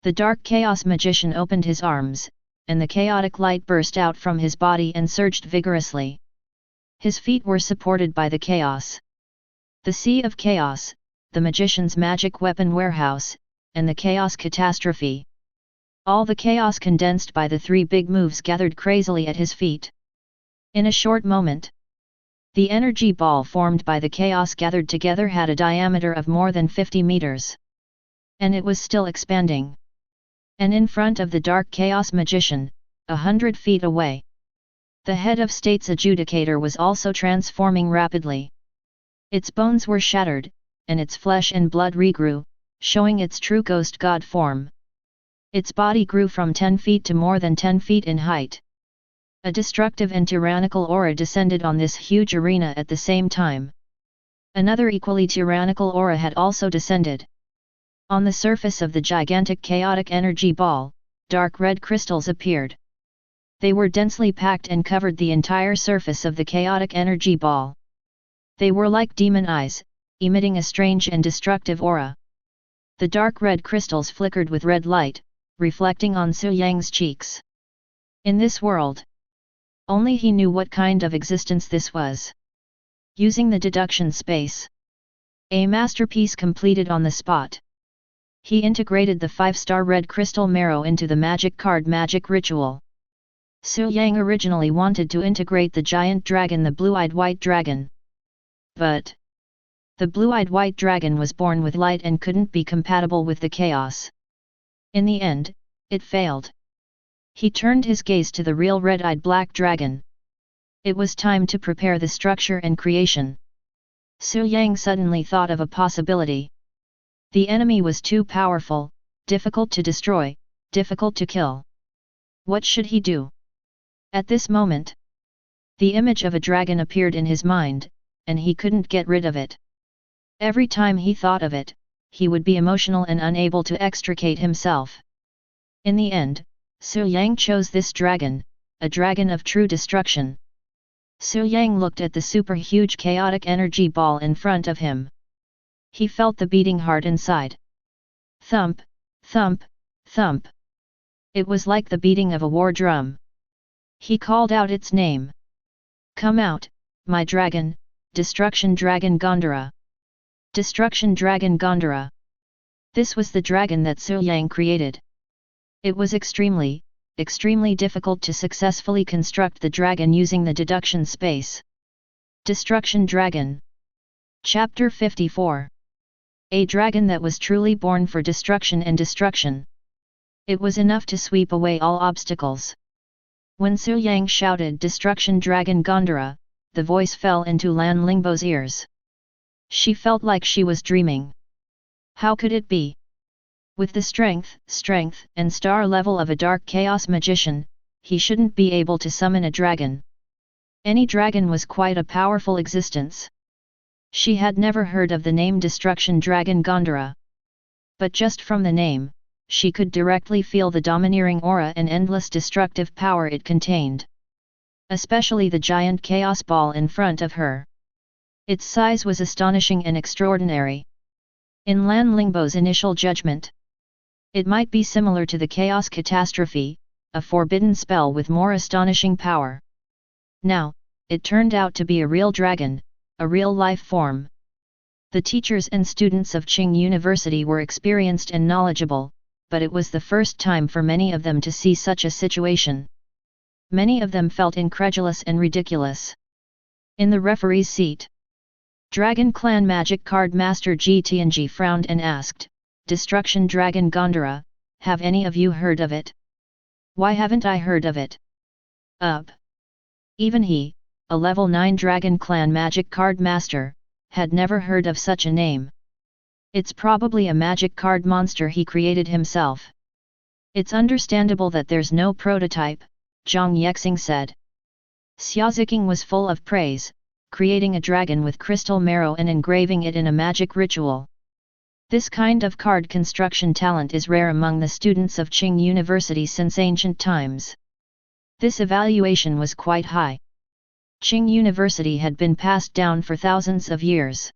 The Dark Chaos Magician opened his arms, and the chaotic light burst out from his body and surged vigorously. His feet were supported by the chaos. The Sea of Chaos, the Magician's magic weapon warehouse, and the Chaos Catastrophe. All the chaos condensed by the three big moves gathered crazily at his feet. In a short moment, the energy ball formed by the chaos gathered together had a diameter of more than 50 meters. And it was still expanding. And in front of the Dark Chaos Magician, 100 feet away, the head of state's adjudicator was also transforming rapidly. Its bones were shattered, and its flesh and blood regrew, showing its true ghost god form. Its body grew from 10 feet to more than 10 feet in height. A destructive and tyrannical aura descended on this huge arena at the same time. Another equally tyrannical aura had also descended. On the surface of the gigantic chaotic energy ball, dark red crystals appeared. They were densely packed and covered the entire surface of the chaotic energy ball. They were like demon eyes, emitting a strange and destructive aura. The dark red crystals flickered with red light, reflecting on Su Yang's cheeks. In this world, only he knew what kind of existence this was. Using the deduction space. A masterpiece completed on the spot. He integrated the 5-star red crystal marrow into the magic card magic ritual. Su Yang originally wanted to integrate the giant dragon, the blue-eyed white dragon. But the blue-eyed white dragon was born with light and couldn't be compatible with the chaos. In the end, it failed. He turned his gaze to the real red-eyed black dragon. It was time to prepare the structure and creation. Su Yang suddenly thought of a possibility. The enemy was too powerful, difficult to destroy, difficult to kill. What should he do? At this moment, the image of a dragon appeared in his mind, and he couldn't get rid of it. Every time he thought of it, he would be emotional and unable to extricate himself. In the end, Su Yang chose this dragon, a dragon of true destruction. Su Yang looked at the super-huge chaotic energy ball in front of him. He felt the beating heart inside. Thump, thump, thump. It was like the beating of a war drum. He called out its name. Come out, my dragon, Destruction Dragon Gondara. Destruction Dragon Gondara. This was the dragon that Su Yang created. It was extremely difficult to successfully construct the dragon using the deduction space. Destruction Dragon. Chapter 54. A dragon that was truly born for destruction and destruction. It was enough to sweep away all obstacles. When Su Yang shouted Destruction Dragon Gondara, the voice fell into Lan Lingbo's ears. She felt like she was dreaming. How could it be? With the strength, and star level of a dark chaos magician, he shouldn't be able to summon a dragon. Any dragon was quite a powerful existence. She had never heard of the name Destruction Dragon Gondara. But just from the name, she could directly feel the domineering aura and endless destructive power it contained. Especially the giant chaos ball in front of her. Its size was astonishing and extraordinary. In Lan Lingbo's initial judgment, it might be similar to the Chaos Catastrophe, a forbidden spell with more astonishing power. Now, it turned out to be a real dragon, a real life form. The teachers and students of Qing University were experienced and knowledgeable, but it was the first time for many of them to see such a situation. Many of them felt incredulous and ridiculous. In the referee's seat, Dragon Clan Magic Card Master Ji Tianji frowned and asked, "Destruction Dragon Gondara, have any of you heard of it?" "Why haven't I heard of it?" Even he, a level 9 Dragon Clan Magic Card Master, had never heard of such a name. "It's probably a magic card monster he created himself. It's understandable that there's no prototype," Zhang Yexing said. Xiaoziking was full of praise, creating a dragon with crystal marrow and engraving it in a magic ritual. This kind of card construction talent is rare among the students of Qing University since ancient times. This evaluation was quite high. Qing University had been passed down for thousands of years.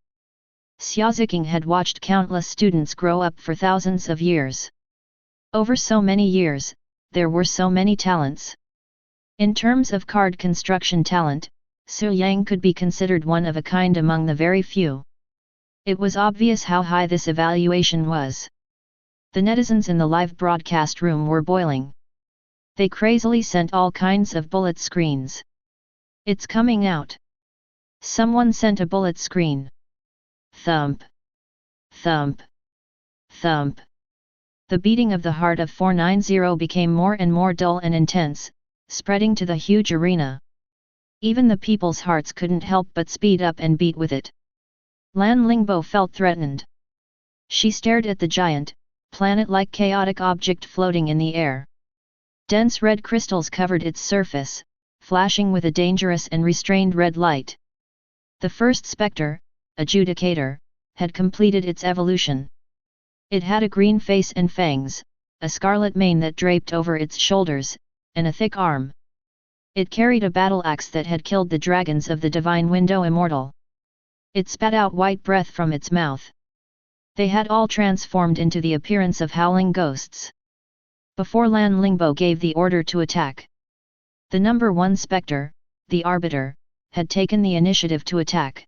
Xiaoziking had watched countless students grow up for thousands of years. Over so many years, there were so many talents. In terms of card construction talent, Su Yang could be considered one of a kind among the very few. It was obvious how high this evaluation was. The netizens in the live broadcast room were boiling. They crazily sent all kinds of bullet screens. "It's coming out." Someone sent a bullet screen. Thump. Thump. Thump. The beating of the heart of 490 became more and more dull and intense, spreading to the huge arena. Even the people's hearts couldn't help but speed up and beat with it. Lan Lingbo felt threatened. She stared at the giant, planet-like chaotic object floating in the air. Dense red crystals covered its surface, flashing with a dangerous and restrained red light. The first spectre, Adjudicator, had completed its evolution. It had a green face and fangs, a scarlet mane that draped over its shoulders, and a thick arm. It carried a battle axe that had killed the dragons of the Divine Window Immortal. It spat out white breath from its mouth. They had all transformed into the appearance of howling ghosts. Before Lan Lingbo gave the order to attack, the number 1 spectre, the Arbiter, had taken the initiative to attack.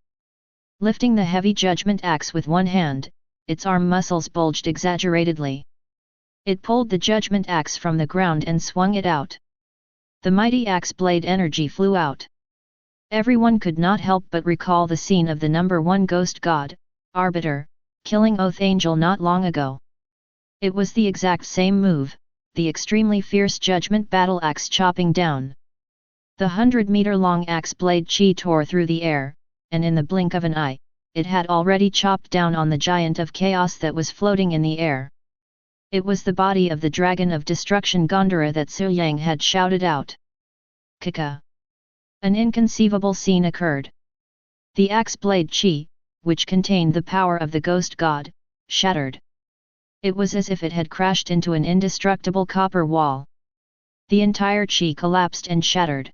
Lifting the heavy judgment axe with one hand, its arm muscles bulged exaggeratedly. It pulled the judgment axe from the ground and swung it out. The mighty axe blade energy flew out. Everyone could not help but recall the scene of the number 1 ghost god, Arbiter, killing Oath Angel not long ago. It was the exact same move, the extremely fierce judgment battle axe chopping down. The 100-meter-long axe blade chi tore through the air, and in the blink of an eye, it had already chopped down on the giant of chaos that was floating in the air. It was the body of the dragon of destruction Gondara that Su Yang had shouted out. Kaka! An inconceivable scene occurred. The axe blade chi, which contained the power of the ghost god, shattered. It was as if it had crashed into an indestructible copper wall. The entire chi collapsed and shattered.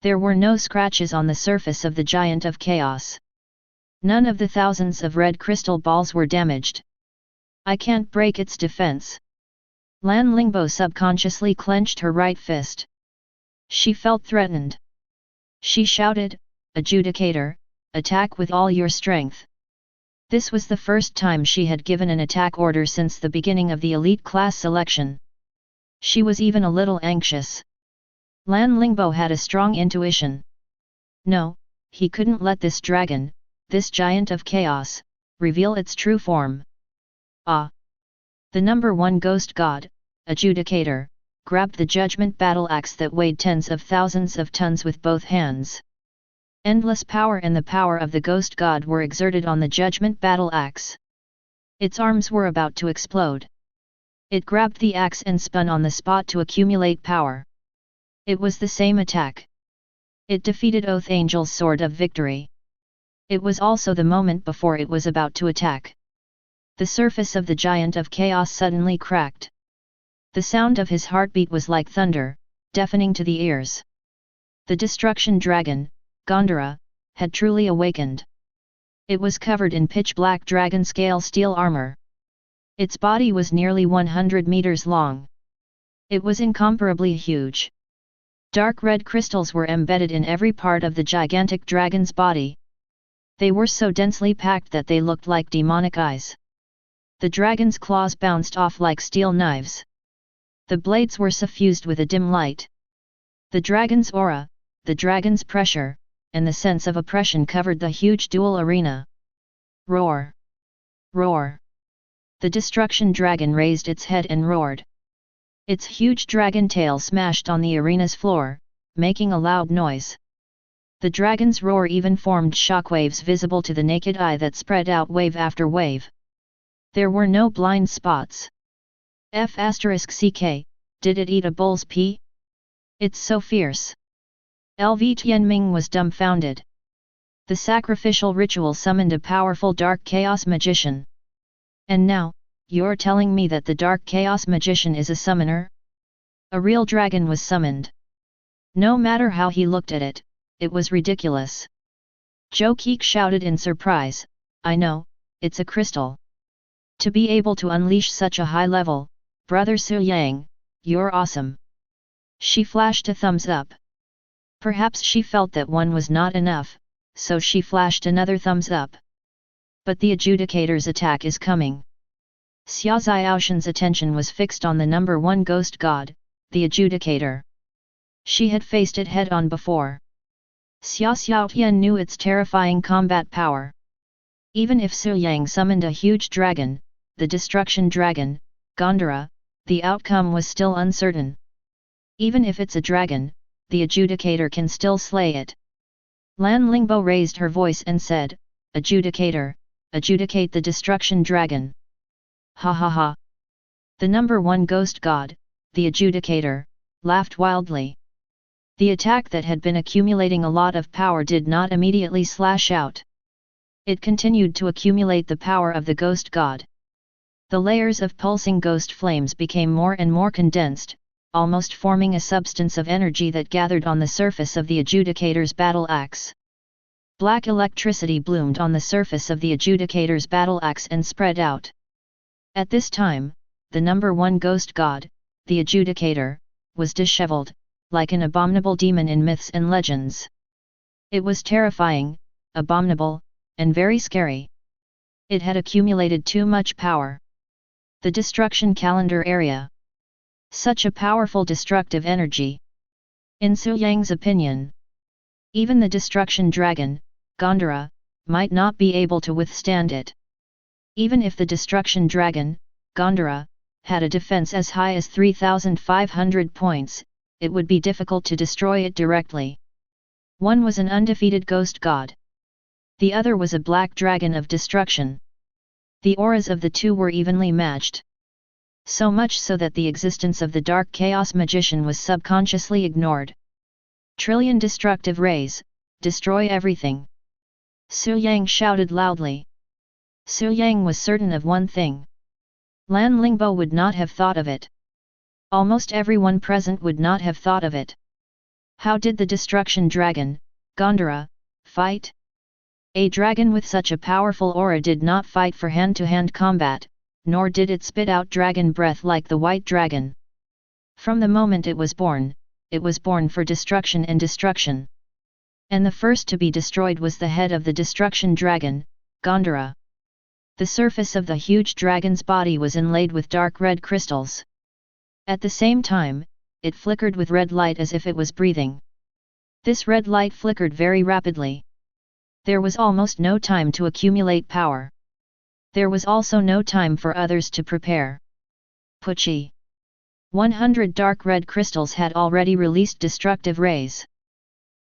There were no scratches on the surface of the giant of chaos. None of the thousands of red crystal balls were damaged. "I can't break its defense." Lan Lingbo subconsciously clenched her right fist. She felt threatened. She shouted, "Adjudicator, attack with all your strength." This was the first time she had given an attack order since the beginning of the elite class selection. She was even a little anxious. Lan Lingbo had a strong intuition. No, he couldn't let this dragon, this giant of chaos, reveal its true form. Ah! The number 1 ghost god, Adjudicator, grabbed the judgment battle axe that weighed tens of thousands of tons with both hands. Endless power and the power of the ghost god were exerted on the judgment battle axe. Its arms were about to explode. It grabbed the axe and spun on the spot to accumulate power. It was the same attack. It defeated Oath Angel's sword of victory. It was also the moment before it was about to attack. The surface of the giant of chaos suddenly cracked. The sound of his heartbeat was like thunder, deafening to the ears. The destruction dragon, Gondara, had truly awakened. It was covered in pitch-black dragon-scale steel armor. Its body was nearly 100 meters long. It was incomparably huge. Dark red crystals were embedded in every part of the gigantic dragon's body. They were so densely packed that they looked like demonic eyes. The dragon's claws bounced off like steel knives. The blades were suffused with a dim light. The dragon's aura, the dragon's pressure, and the sense of oppression covered the huge duel arena. Roar! Roar! The destruction dragon raised its head and roared. Its huge dragon tail smashed on the arena's floor, making a loud noise. The dragon's roar even formed shockwaves visible to the naked eye that spread out wave after wave. There were no blind spots. F***ck, did it eat a bull's pee? It's so fierce. LV Tianming was dumbfounded. The sacrificial ritual summoned a powerful dark chaos magician. And now, you're telling me that the dark chaos magician is a summoner? A real dragon was summoned. No matter how he looked at it, it was ridiculous. Zhou Keek shouted in surprise, I know, it's a crystal. To be able to unleash such a high level, Brother Su Yang, you're awesome. She flashed a thumbs up. Perhaps she felt that one was not enough, so she flashed another thumbs up. But the adjudicator's attack is coming. Xia Xiaoshan's attention was fixed on the number one ghost god, the adjudicator. She had faced it head-on before. Xia Xiaotian knew its terrifying combat power. Even if Su Yang summoned a huge dragon, the destruction dragon, Gondara, the outcome was still uncertain. Even if it's a dragon, the adjudicator can still slay it. Lan Lingbo raised her voice and said, Adjudicator, adjudicate the destruction dragon. Ha ha ha. The number one ghost god, the adjudicator, laughed wildly. The attack that had been accumulating a lot of power did not immediately slash out. It continued to accumulate the power of the ghost god. The layers of pulsing ghost flames became more and more condensed, almost forming a substance of energy that gathered on the surface of the adjudicator's battle axe. Black electricity bloomed on the surface of the adjudicator's battle axe and spread out. At this time, the number one ghost god, the adjudicator, was disheveled, like an abominable demon in myths and legends. It was terrifying, abominable, and very scary. It had accumulated too much power. The destruction calendar area. Such a powerful destructive energy. In Su Yang's opinion, even the destruction dragon, Gondara, might not be able to withstand it. Even if the destruction dragon, Gondara, had a defense as high as 3,500 points, it would be difficult to destroy it directly. One was an undefeated ghost god. The other was a black dragon of destruction. The auras of the two were evenly matched. So much so that the existence of the dark chaos magician was subconsciously ignored. Trillion destructive rays, destroy everything. Su Yang shouted loudly. Su Yang was certain of one thing. Lan Lingbo would not have thought of it. Almost everyone present would not have thought of it. How did the destruction dragon, Gondara, fight? A dragon with such a powerful aura did not fight for hand-to-hand combat, nor did it spit out dragon breath like the white dragon. From the moment it was born for destruction and destruction. And the first to be destroyed was the head of the destruction dragon, Gondara. The surface of the huge dragon's body was inlaid with dark red crystals. At the same time, it flickered with red light as if it was breathing. This red light flickered very rapidly. There was almost no time to accumulate power. There was also no time for others to prepare. Puchi. 100 dark red crystals had already released destructive rays.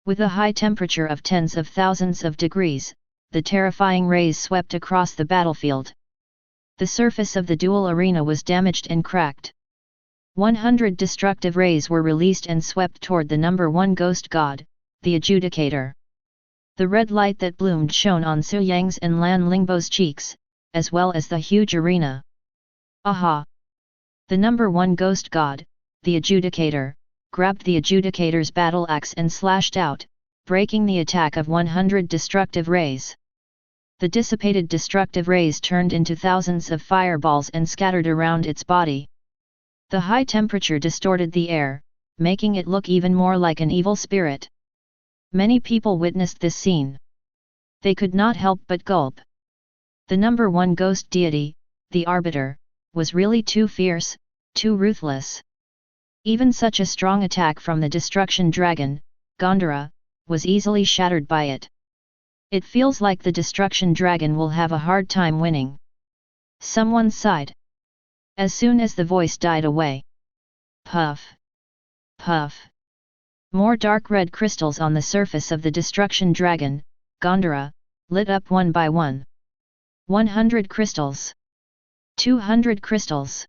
With a high temperature of tens of thousands of degrees, the terrifying rays swept across the battlefield. The surface of the duel arena was damaged and cracked. 100 destructive rays were released and swept toward the number one ghost god, the adjudicator. The red light that bloomed shone on Su Yang's and Lan Lingbo's cheeks, as well as the huge arena. Aha! The number one ghost god, the adjudicator, grabbed the adjudicator's battle axe and slashed out, breaking the attack of 100 destructive rays. The dissipated destructive rays turned into thousands of fireballs and scattered around its body. The high temperature distorted the air, making it look even more like an evil spirit. Many people witnessed this scene. They could not help but gulp. The number one ghost deity, the Arbiter, was really too fierce, too ruthless. Even such a strong attack from the Destruction Dragon, Gondara, was easily shattered by it. It feels like the Destruction Dragon will have a hard time winning. Someone sighed. As soon as the voice died away. Puff! Puff! More dark red crystals on the surface of the Destruction Dragon, Gondara, lit up one by one. 100 crystals. 200 crystals.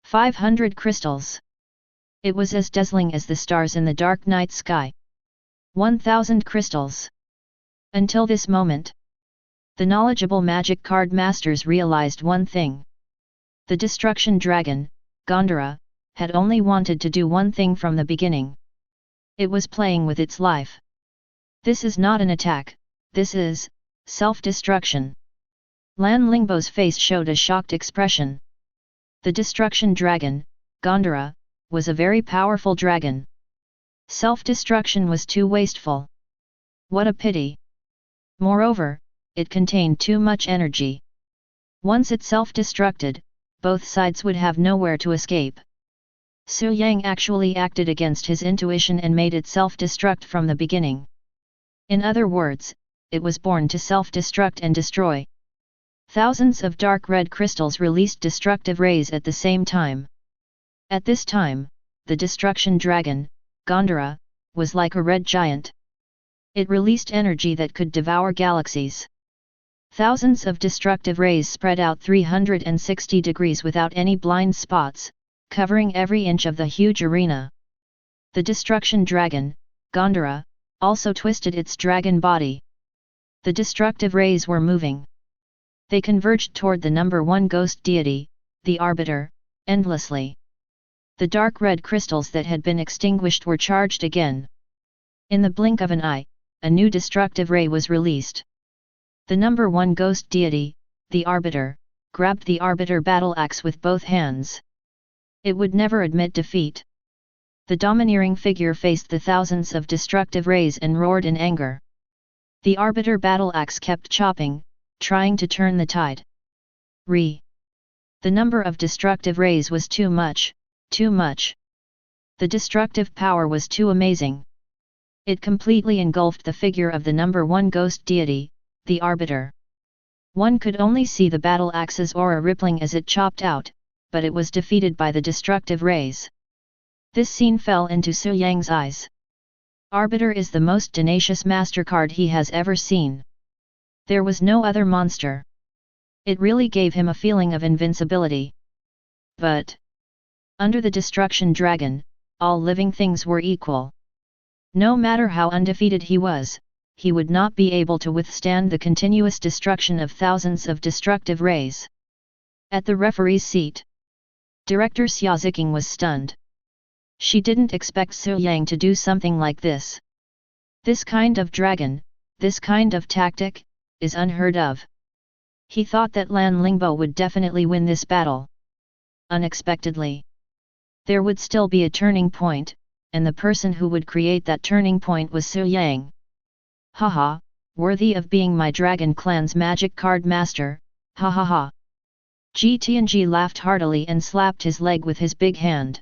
500 crystals. It was as dazzling as the stars in the dark night sky. 1000 crystals. Until this moment, the knowledgeable magic card masters realized one thing. The Destruction Dragon, Gondara, had only wanted to do one thing from the beginning. It was playing with its life. This is not an attack, this is self-destruction. Lan Lingbo's face showed a shocked expression. The Destruction Dragon, Gondara, was a very powerful dragon. Self-destruction was too wasteful. What a pity! Moreover, it contained too much energy. Once it self-destructed, both sides would have nowhere to escape. Su Yang actually acted against his intuition and made it self-destruct from the beginning. In other words, it was born to self-destruct and destroy. Thousands of dark red crystals released destructive rays at the same time. At this time, the Destruction Dragon, Gondara, was like a red giant. It released energy that could devour galaxies. Thousands of destructive rays spread out 360 degrees without any blind spots, covering every inch of the huge arena. The Destruction Dragon, Gondara, also twisted its dragon body. The destructive rays were moving. They converged toward the number one ghost deity, the Arbiter, endlessly. The dark red crystals that had been extinguished were charged again. In the blink of an eye, a new destructive ray was released. The number one ghost deity, the Arbiter, grabbed the Arbiter battle axe with both hands. It would never admit defeat. The domineering figure faced the thousands of destructive rays and roared in anger. The Arbiter battle axe kept chopping, trying to turn the tide. The number of destructive rays was too much, too much. The destructive power was too amazing. It completely engulfed the figure of the number one ghost deity, the Arbiter. One could only see the battle axe's aura rippling as it chopped out, but it was defeated by the destructive rays. This scene fell into Su Yang's eyes. Arbiter is the most tenacious mastercard he has ever seen. There was no other monster. It really gave him a feeling of invincibility. But under the Destruction Dragon, all living things were equal. No matter how undefeated he was, he would not be able to withstand the continuous destruction of thousands of destructive rays. At the referee's seat, Director Xia Ziqing was stunned. She didn't expect Su Yang to do something like this. This kind of dragon, this kind of tactic, is unheard of. He thought that Lan Lingbo would definitely win this battle. Unexpectedly, there would still be a turning point, and the person who would create that turning point was Su Yang. Haha, worthy of being my Dragon Clan's magic card master, ha ha ha. Ji Tianji laughed heartily and slapped his leg with his big hand.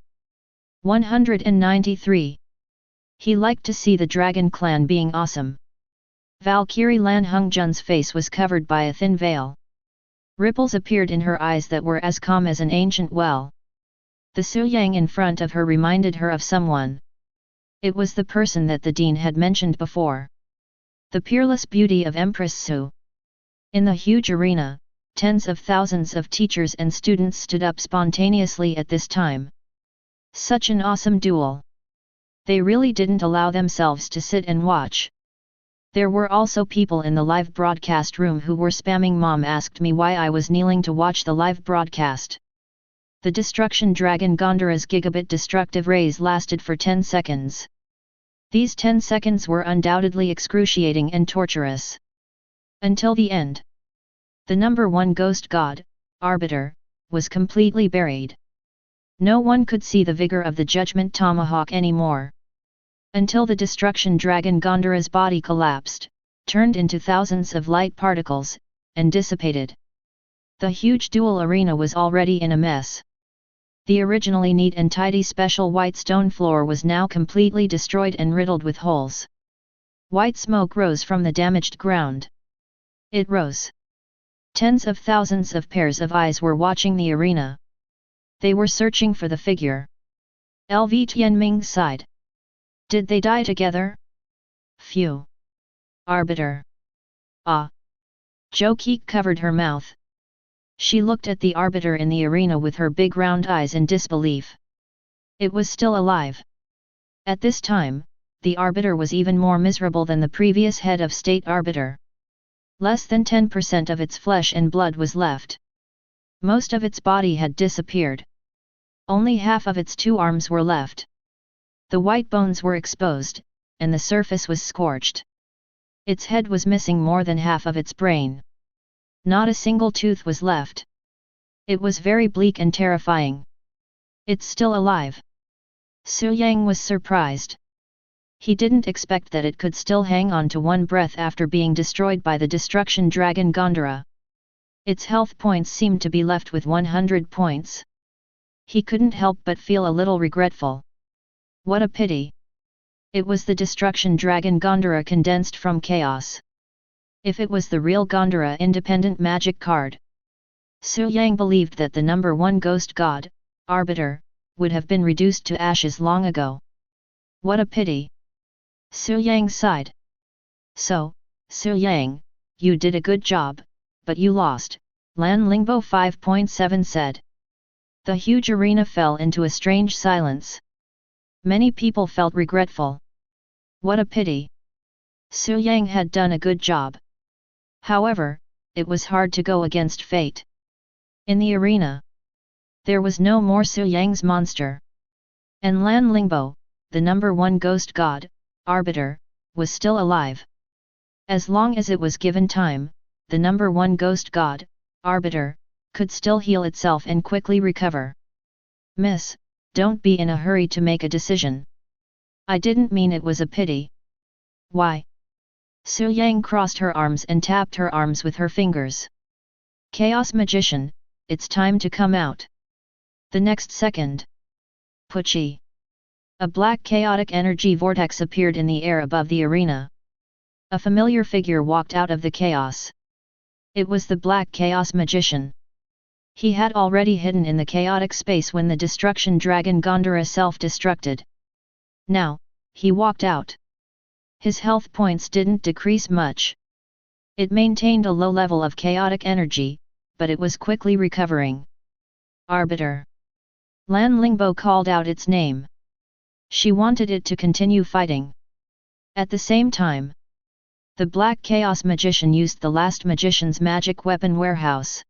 193. He liked to see the Dragon Clan being awesome. Valkyrie Lan Hongjun's face was covered by a thin veil. Ripples appeared in her eyes that were as calm as an ancient well. The Su Yang in front of her reminded her of someone. It was the person that the dean had mentioned before. The peerless beauty of Empress Su. In the huge arena, tens of thousands of teachers and students stood up spontaneously at this time. Such an awesome duel! They really didn't allow themselves to sit and watch. There were also people in the live broadcast room who were spamming. Mom asked me why I was kneeling to watch the live broadcast. The Destruction Dragon Gondara's gigabit destructive rays lasted for 10 seconds. These 10 seconds were undoubtedly excruciating and torturous. Until the end. The number one ghost god, Arbiter, was completely buried. No one could see the vigor of the judgment tomahawk anymore. Until the destruction dragon Gondora's body collapsed, turned into thousands of light particles, and dissipated. The huge duel arena was already in a mess. The originally neat and tidy special white stone floor was now completely destroyed and riddled with holes. White smoke rose from the damaged ground. It rose. Tens of thousands of pairs of eyes were watching the arena. They were searching for the figure. LV Tianming sighed. Did they die together? Phew. Arbiter. Ah. Zhou Qi covered her mouth. She looked at the arbiter in the arena with her big round eyes in disbelief. It was still alive. At this time, the arbiter was even more miserable than the previous head of state arbiter. Less than 10% of its flesh and blood was left. Most of its body had disappeared. Only half of its 2 arms were left. The white bones were exposed, and the surface was scorched. Its head was missing more than half of its brain. Not a single tooth was left. It was very bleak and terrifying. It's still alive. Su Yang was surprised. He didn't expect that it could still hang on to one breath after being destroyed by the destruction dragon Gondora. Its health points seemed to be left with 100 points. He couldn't help but feel a little regretful. What a pity. It was the destruction dragon Gondora condensed from chaos. If it was the real Gondora independent magic card, Su Yang believed that the number 1 ghost god, Arbiter, would have been reduced to ashes long ago. What a pity. Su Yang sighed. So, Su Yang, you did a good job, but you lost, Lan Lingbo 5.7 said. The huge arena fell into a strange silence. Many people felt regretful. What a pity. Su Yang had done a good job. However, it was hard to go against fate. In the arena, there was no more Su Yang's monster. And Lan Lingbo, the number 1 ghost god, Arbiter, was still alive. As long as it was given time, the number 1 ghost god, Arbiter, could still heal itself and quickly recover. Miss, don't be in a hurry to make a decision. I didn't mean it was a pity. Why? Su Yang crossed her arms and tapped her arms with her fingers. Chaos Magician, it's time to come out. The next second. Puchi. A black chaotic energy vortex appeared in the air above the arena. A familiar figure walked out of the chaos. It was the Black Chaos Magician. He had already hidden in the chaotic space when the destruction dragon Gondora self-destructed. Now, he walked out. His health points didn't decrease much. It maintained a low level of chaotic energy, but it was quickly recovering. Arbiter. Lan Lingbo called out its name. She wanted it to continue fighting. At the same time, the Black Chaos Magician used the last magician's magic weapon warehouse.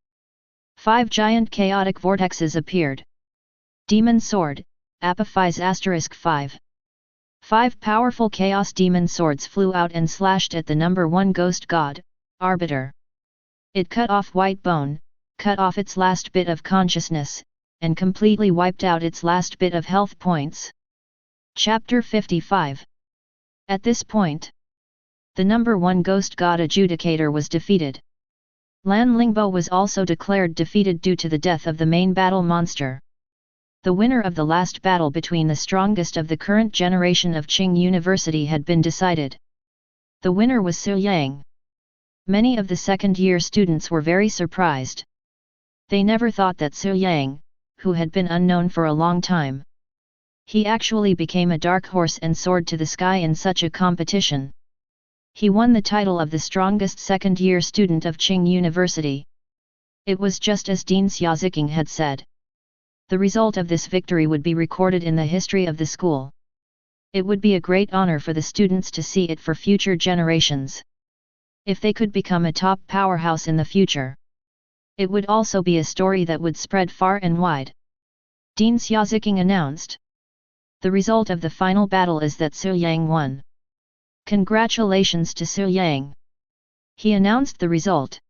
5 giant chaotic vortexes appeared. Demon Sword, Apophyse *5. 5 powerful chaos demon swords flew out and slashed at the number 1 ghost god, Arbiter. It cut off White Bone, cut off its last bit of consciousness, and completely wiped out its last bit of health points. Chapter 55. At this point, the number 1 ghost god adjudicator was defeated. Lan Lingbo was also declared defeated due to the death of the main battle monster. The winner of the last battle between the strongest of the current generation of Qing University had been decided. The winner was Su Yang. Many of the second-year students were very surprised. They never thought that Su Yang, who had been unknown for a long time, he actually became a dark horse and soared to the sky in such a competition. He won the title of the strongest second-year student of Qing University. It was just as Dean Xiaoziking had said. The result of this victory would be recorded in the history of the school. It would be a great honor for the students to see it for future generations. If they could become a top powerhouse in the future, it would also be a story that would spread far and wide. Dean Xiaoziking announced. The result of the final battle is that Su Yang won. Congratulations to Su Yang. He announced the result.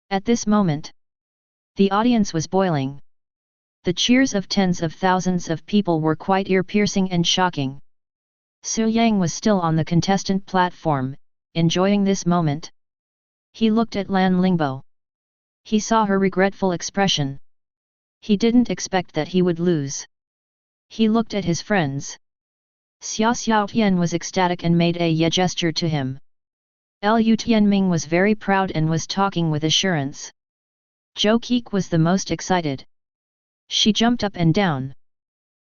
At this moment, the audience was boiling. The cheers of tens of thousands of people were quite ear-piercing and shocking. Su Yang was still on the contestant platform, enjoying this moment. He looked at Lan Lingbo. He saw her regretful expression. He didn't expect that he would lose. He looked at his friends. Xia Xiaotian was ecstatic and made a gesture to him. Lu Tianming was very proud and was talking with assurance. Zhou Qi was the most excited. She jumped up and down.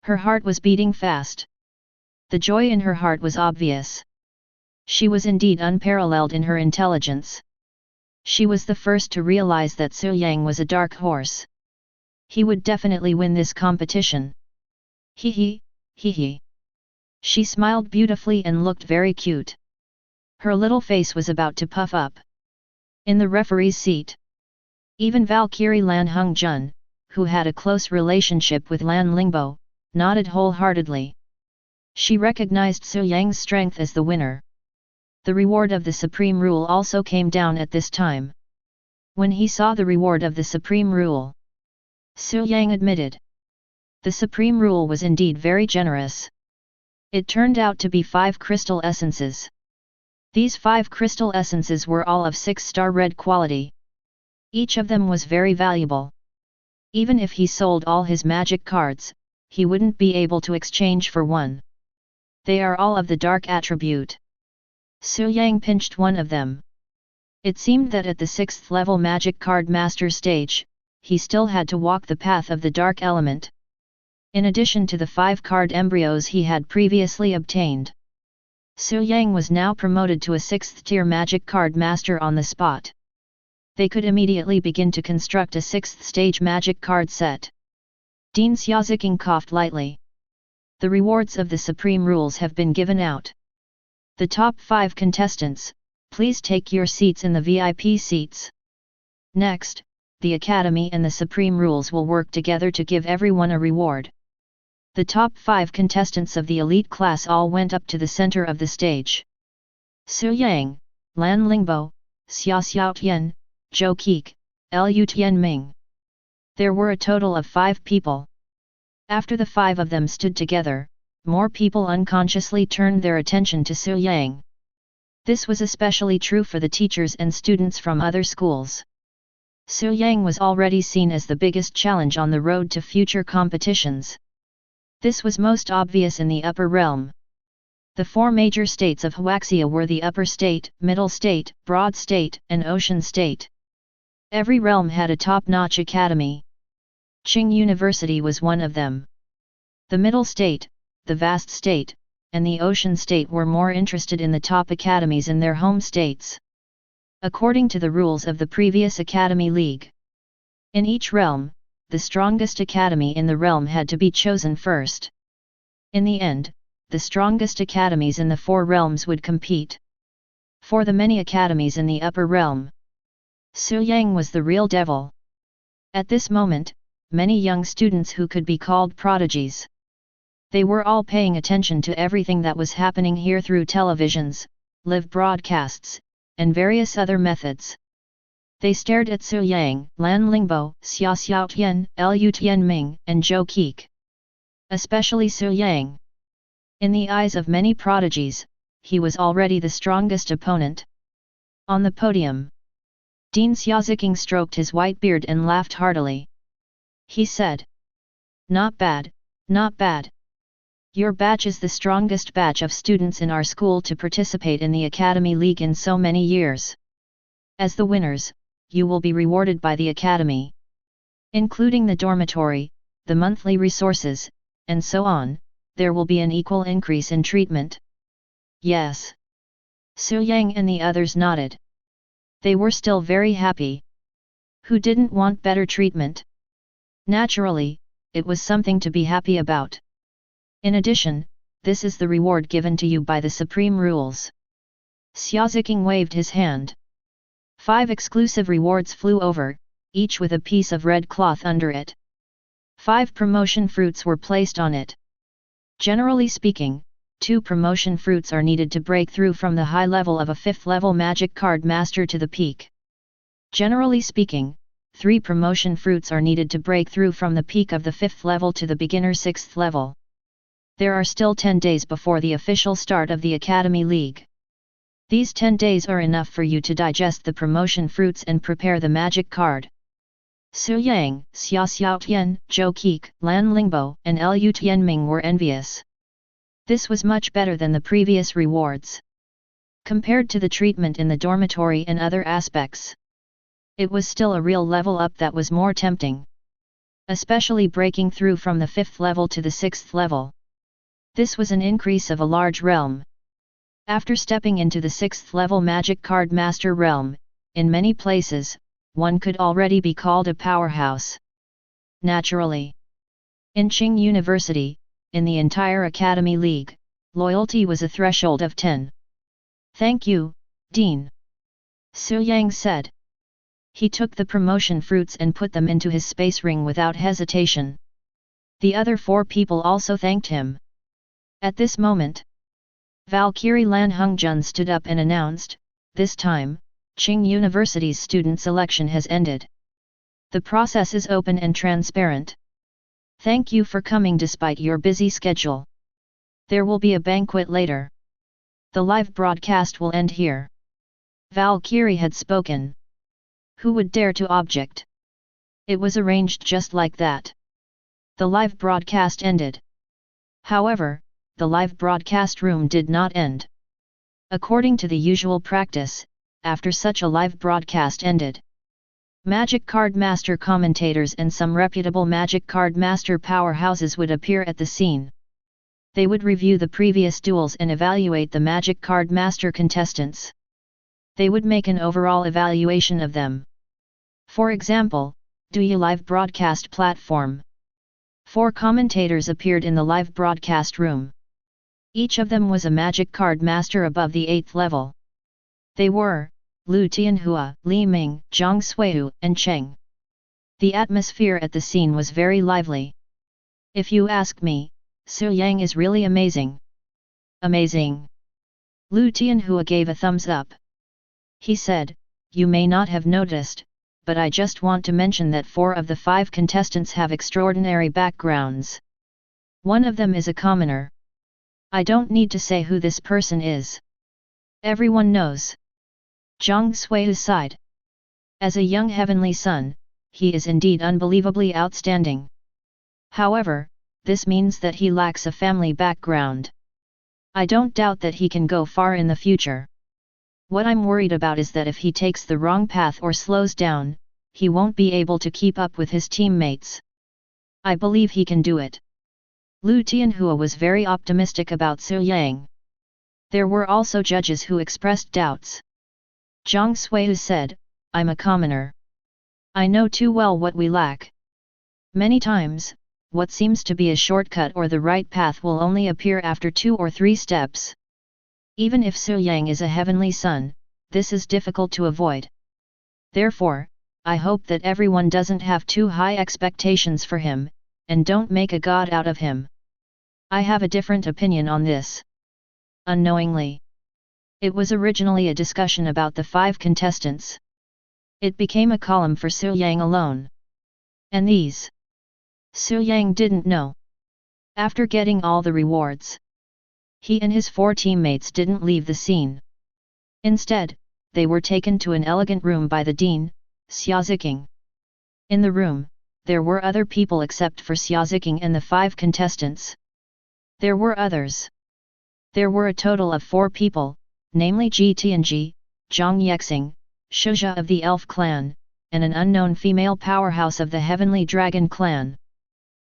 Her heart was beating fast. The joy in her heart was obvious. She was indeed unparalleled in her intelligence. She was the first to realize that Su Yang was a dark horse. He would definitely win this competition. Hee hee, hee hee. She smiled beautifully and looked very cute. Her little face was about to puff up. In the referee's seat, even Valkyrie Lan Hongjun, who had a close relationship with Lan Lingbo, nodded wholeheartedly. She recognized Su Yang's strength as the winner. The reward of the Supreme Rule also came down at this time. When he saw the reward of the Supreme Rule, Su Yang admitted. The Supreme Rule was indeed very generous. It turned out to be 5 crystal essences. These 5 crystal essences were all of 6-star red quality. Each of them was very valuable. Even if he sold all his magic cards, he wouldn't be able to exchange for one. They are all of the dark attribute. Su Yang pinched one of them. It seemed that at the 6th level magic card master stage, he still had to walk the path of the dark element. In addition to the 5 card embryos he had previously obtained, Su Yang was now promoted to a 6th tier magic card master on the spot. They could immediately begin to construct a 6th stage magic card set. Dean Xiaoziking coughed lightly. The rewards of the Supreme Rules have been given out. The top 5 contestants, please take your seats in the VIP seats. Next, the Academy and the Supreme Rules will work together to give everyone a reward. The top 5 contestants of the elite class all went up to the center of the stage. Su Yang, Lan Lingbo, Xia Xiaotian, Zhou Qi, Lu Tianming. There were a total of 5 people. After the 5 of them stood together, more people unconsciously turned their attention to Su Yang. This was especially true for the teachers and students from other schools. Su Yang was already seen as the biggest challenge on the road to future competitions. This was most obvious in the upper realm. The 4 major states of Huaxia were the Upper State, Middle State, Broad State, and Ocean State. Every realm had a top-notch academy. Qing University was one of them. The Middle State, the Vast State, and the Ocean State were more interested in the top academies in their home states. According to the rules of the previous Academy League, in each realm, the strongest academy in the realm had to be chosen first. In the end, the strongest academies in the 4 realms would compete. For the many academies in the upper realm, Su Yang was the real devil. At this moment, many young students who could be called prodigies. They were all paying attention to everything that was happening here through televisions, live broadcasts, and various other methods. They stared at Su Yang, Lan Lingbo, Xia Xiaotian, Lu Tianming, and Zhou Qi. Especially Su Yang. In the eyes of many prodigies, he was already the strongest opponent. On the podium, Dean Xiaoziking stroked his white beard and laughed heartily. He said, "Not bad, not bad. Your batch is the strongest batch of students in our school to participate in the Academy League in so many years. As the winners, you will be rewarded by the Academy, including the dormitory, the monthly resources, and so on. There will be an equal increase in treatment." Yes. Su Yang and the others nodded. They were still very happy. Who didn't want better treatment? Naturally, it was something to be happy about. In addition, this is the reward given to you by the Supreme Rules. Xiaoziking waved his hand. 5 exclusive rewards flew over, each with a piece of red cloth under it. 5 promotion fruits were placed on it. Generally speaking, 2 promotion fruits are needed to break through from the high level of a 5th level magic card master to the peak. Generally speaking, 3 promotion fruits are needed to break through from the peak of the 5th level to the beginner 6th level. There are still 10 days before the official start of the Academy League. These 10 days are enough for you to digest the promotion fruits and prepare the magic card. Su Yang, Xia Xiaotian, Zhou Keek, Lan Lingbo, and Lu Tianming were envious. This was much better than the previous rewards. Compared to the treatment in the dormitory and other aspects, it was still a real level up that was more tempting. Especially breaking through from the 5th level to the 6th level. This was an increase of a large realm. After stepping into the 6th level Magic Card Master realm, in many places, one could already be called a powerhouse. Naturally. In Qing University, in the entire Academy League, loyalty was a threshold of 10. Thank you, Dean. Su Yang said. He took the promotion fruits and put them into his space ring without hesitation. The other 4 people also thanked him. At this moment, Valkyrie Lan Hongjun stood up and announced, this time, Qing University's student selection has ended. The process is open and transparent. Thank you for coming despite your busy schedule. There will be a banquet later. The live broadcast will end here. Valkyrie had spoken. Who would dare to object? It was arranged just like that. The live broadcast ended. However, the live broadcast room did not end. According to the usual practice, after such a live broadcast ended, Magic Card Master commentators and some reputable Magic Card Master powerhouses would appear at the scene. They would review the previous duels and evaluate the Magic Card Master contestants. They would make an overall evaluation of them. For example, DouYu live broadcast platform. 4 commentators appeared in the live broadcast room. Each of them was a Magic Card Master above the 8th level. They were Lu Tianhua, Li Ming, Zhang Suiyu, and Cheng. The atmosphere at the scene was very lively. If you ask me, Su Yang is really amazing. Amazing. Lu Tianhua gave a thumbs up. He said, you may not have noticed, but I just want to mention that 4 of the 5 contestants have extraordinary backgrounds. One of them is a commoner. I don't need to say who this person is. Everyone knows. Zhang Suiyu sighed. As a young heavenly son, he is indeed unbelievably outstanding. However, this means that he lacks a family background. I don't doubt that he can go far in the future. What I'm worried about is that if he takes the wrong path or slows down, he won't be able to keep up with his teammates. I believe he can do it. Lu Tianhua was very optimistic about Su Yang. There were also judges who expressed doubts. Zhang Suiyu said, I'm a commoner. I know too well what we lack. Many times, what seems to be a shortcut or the right path will only appear after 2 or 3 steps. Even if Su Yang is a heavenly son, this is difficult to avoid. Therefore, I hope that everyone doesn't have too high expectations for him, and don't make a god out of him. I have a different opinion on this. Unknowingly. It was originally a discussion about the 5 contestants. It became a column for Su Yang alone. And these? Su Yang didn't know. After getting all the rewards, he and his 4 teammates didn't leave the scene. Instead, they were taken to an elegant room by the dean, Xia Ziqing. In the room, there were other people except for Xia Ziqing and the 5 contestants. There were others. There were a total of 4 people, namely Ji Tianji, Zhang Yexing, Shuzha of the Elf Clan, and an unknown female powerhouse of the Heavenly Dragon Clan.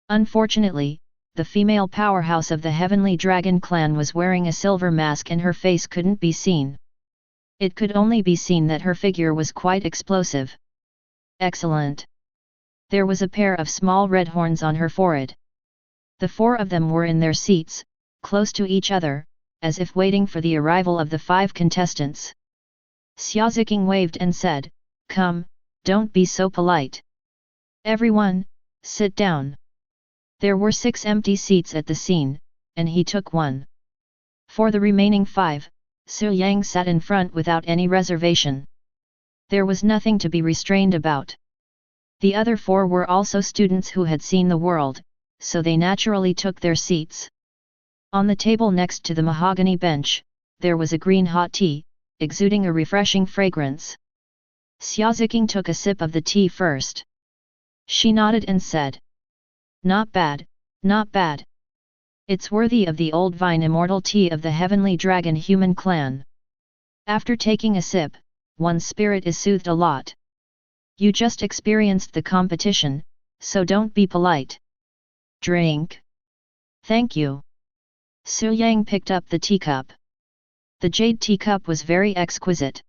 Unfortunately, the female powerhouse of the Heavenly Dragon Clan was wearing a silver mask and her face couldn't be seen. It could only be seen that her figure was quite explosive. Excellent. There was a pair of small red horns on her forehead. The 4 of them were in their seats, close to each other, as if waiting for the arrival of the 5 contestants. Xia Ziqing waved and said, Come, don't be so polite. Everyone, sit down. There were 6 empty seats at the scene, and he took one. For the remaining 5, Su Yang sat in front without any reservation. There was nothing to be restrained about. The other 4 were also students who had seen the world, so they naturally took their seats. On the table next to the mahogany bench, there was a green hot tea, exuding a refreshing fragrance. Xia Ziqing took a sip of the tea first. She nodded and said, "Not bad, not bad. It's worthy of the old vine immortal tea of the heavenly dragon human clan. After taking a sip, one's spirit is soothed a lot. You just experienced the competition, so don't be polite. Drink." "Thank you." Su Yang picked up the teacup. The jade teacup was very exquisite.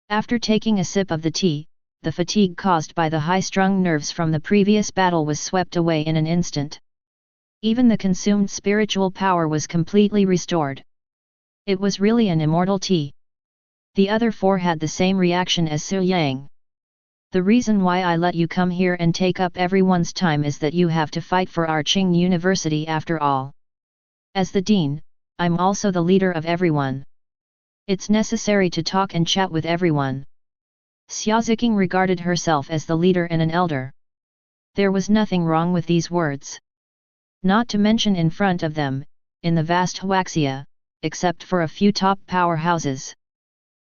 After taking a sip of the tea, the fatigue caused by the high-strung nerves from the previous battle was swept away in an instant. Even the consumed spiritual power was completely restored. It was really an immortal tea. The other 4 had the same reaction as Su Yang. "The reason why I let you come here and take up everyone's time is that you have to fight for our Qing University after all. As the dean, I'm also the leader of everyone. It's necessary to talk and chat with everyone." Xia Ziqing regarded herself as the leader and an elder. There was nothing wrong with these words. Not to mention in front of them, in the vast Huaxia, except for a few top powerhouses.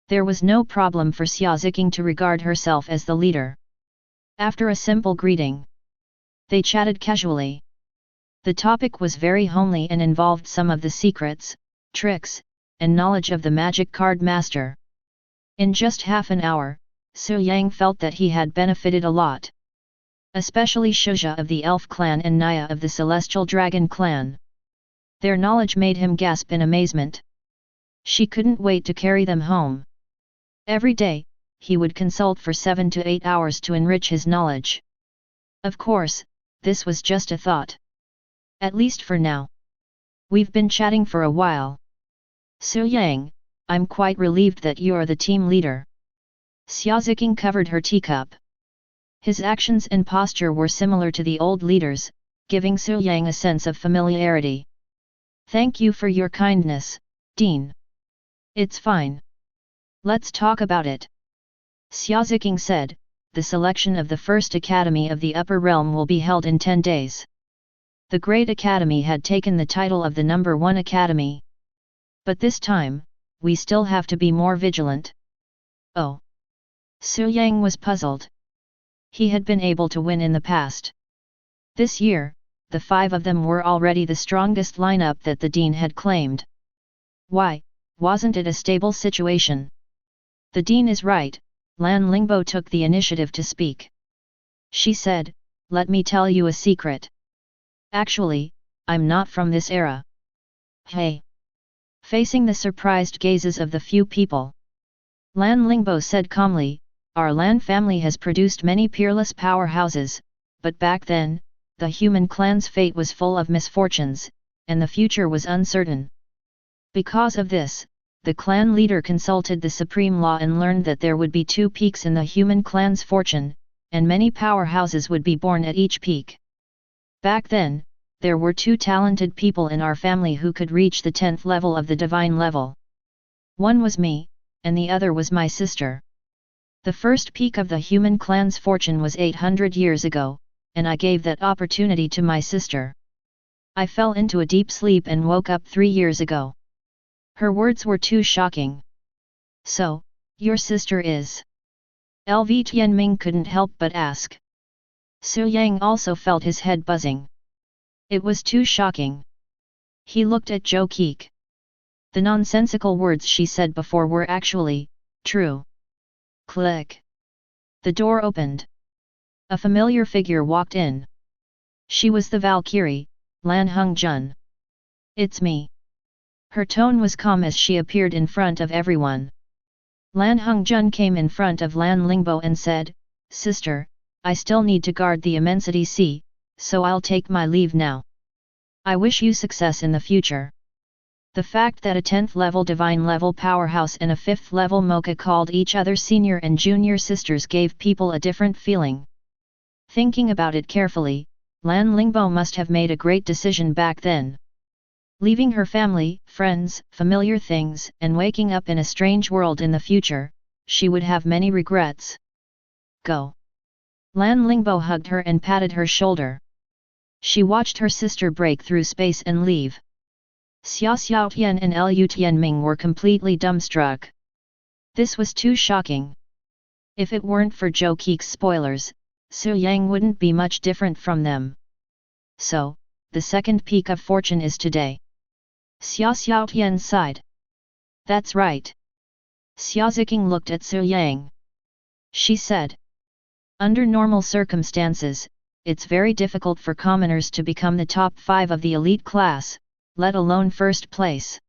There was no problem for Xia Ziqing to regard herself as the leader. After a simple greeting, they chatted casually. The topic was very homely and involved some of the secrets, tricks, and knowledge of the magic card master. In just half an hour, Su Yang felt that he had benefited a lot. Especially Shuzha of the Elf clan and Naya of the Celestial Dragon clan. Their knowledge made him gasp in amazement. She couldn't wait to carry them home. Every day, he would consult for 7 to 8 hours to enrich his knowledge. Of course, this was just a thought. At least for now. We've been chatting for a while. Su Yang, I'm quite relieved that you're the team leader. Xia Ziqing covered her teacup. His actions and posture were similar to the old leaders, giving Su Yang a sense of familiarity. Thank you for your kindness, Dean. It's fine. Let's talk about it. Xia Ziqing said, the selection of the first academy of the upper realm will be held in 10 days. The Great Academy had taken the title of the number 1 academy. But this time, we still have to be more vigilant. Oh. Su Yang was puzzled. He had been able to win in the past. This year, the 5 of them were already the strongest lineup that the dean had claimed. Why, wasn't it a stable situation? The dean is right, Lan Lingbo took the initiative to speak. She said, let me tell you a secret. Actually, I'm not from this era. Hey! Facing the surprised gazes of the few people, Lan Lingbo said calmly, our Lan family has produced many peerless powerhouses, but back then, the human clan's fate was full of misfortunes, and the future was uncertain. Because of this, the clan leader consulted the supreme law and learned that there would be 2 peaks in the human clan's fortune, and many powerhouses would be born at each peak. Back then, there were 2 talented people in our family who could reach the 10th level of the divine level. One was me, and the other was my sister. The first peak of the human clan's fortune was 800 years ago, and I gave that opportunity to my sister. I fell into a deep sleep and woke up 3 years ago. Her words were too shocking. So, your sister is? LV Tianming couldn't help but ask. Su Yang also felt his head buzzing. It was too shocking. He looked at Zhou Keek. The nonsensical words she said before were actually true. Click. The door opened. A familiar figure walked in. She was the Valkyrie, Lan Hongjun. It's me. Her tone was calm as she appeared in front of everyone. Lan Hongjun came in front of Lan Lingbo and said, Sister, I still need to guard the Immensity Sea, so I'll take my leave now. I wish you success in the future. The fact that a 10th level divine level powerhouse and a 5th level mocha called each other senior and junior sisters gave people a different feeling. Thinking about it carefully, Lan Lingbo must have made a great decision back then. Leaving her family, friends, familiar things, and waking up in a strange world in the future, she would have many regrets. Go. Lan Lingbo hugged her and patted her shoulder. She watched her sister break through space and leave. Xia Xiaotian and Lu Tianming were completely dumbstruck. This was too shocking. If it weren't for Zhou Qi's spoilers, Su Yang wouldn't be much different from them. So, the second peak of fortune is today. Xia Xiaotian sighed. That's right. Xia Ziqing looked at Su Yang. She said. Under normal circumstances, it's very difficult for commoners to become the top 5 of the elite class, let alone first place.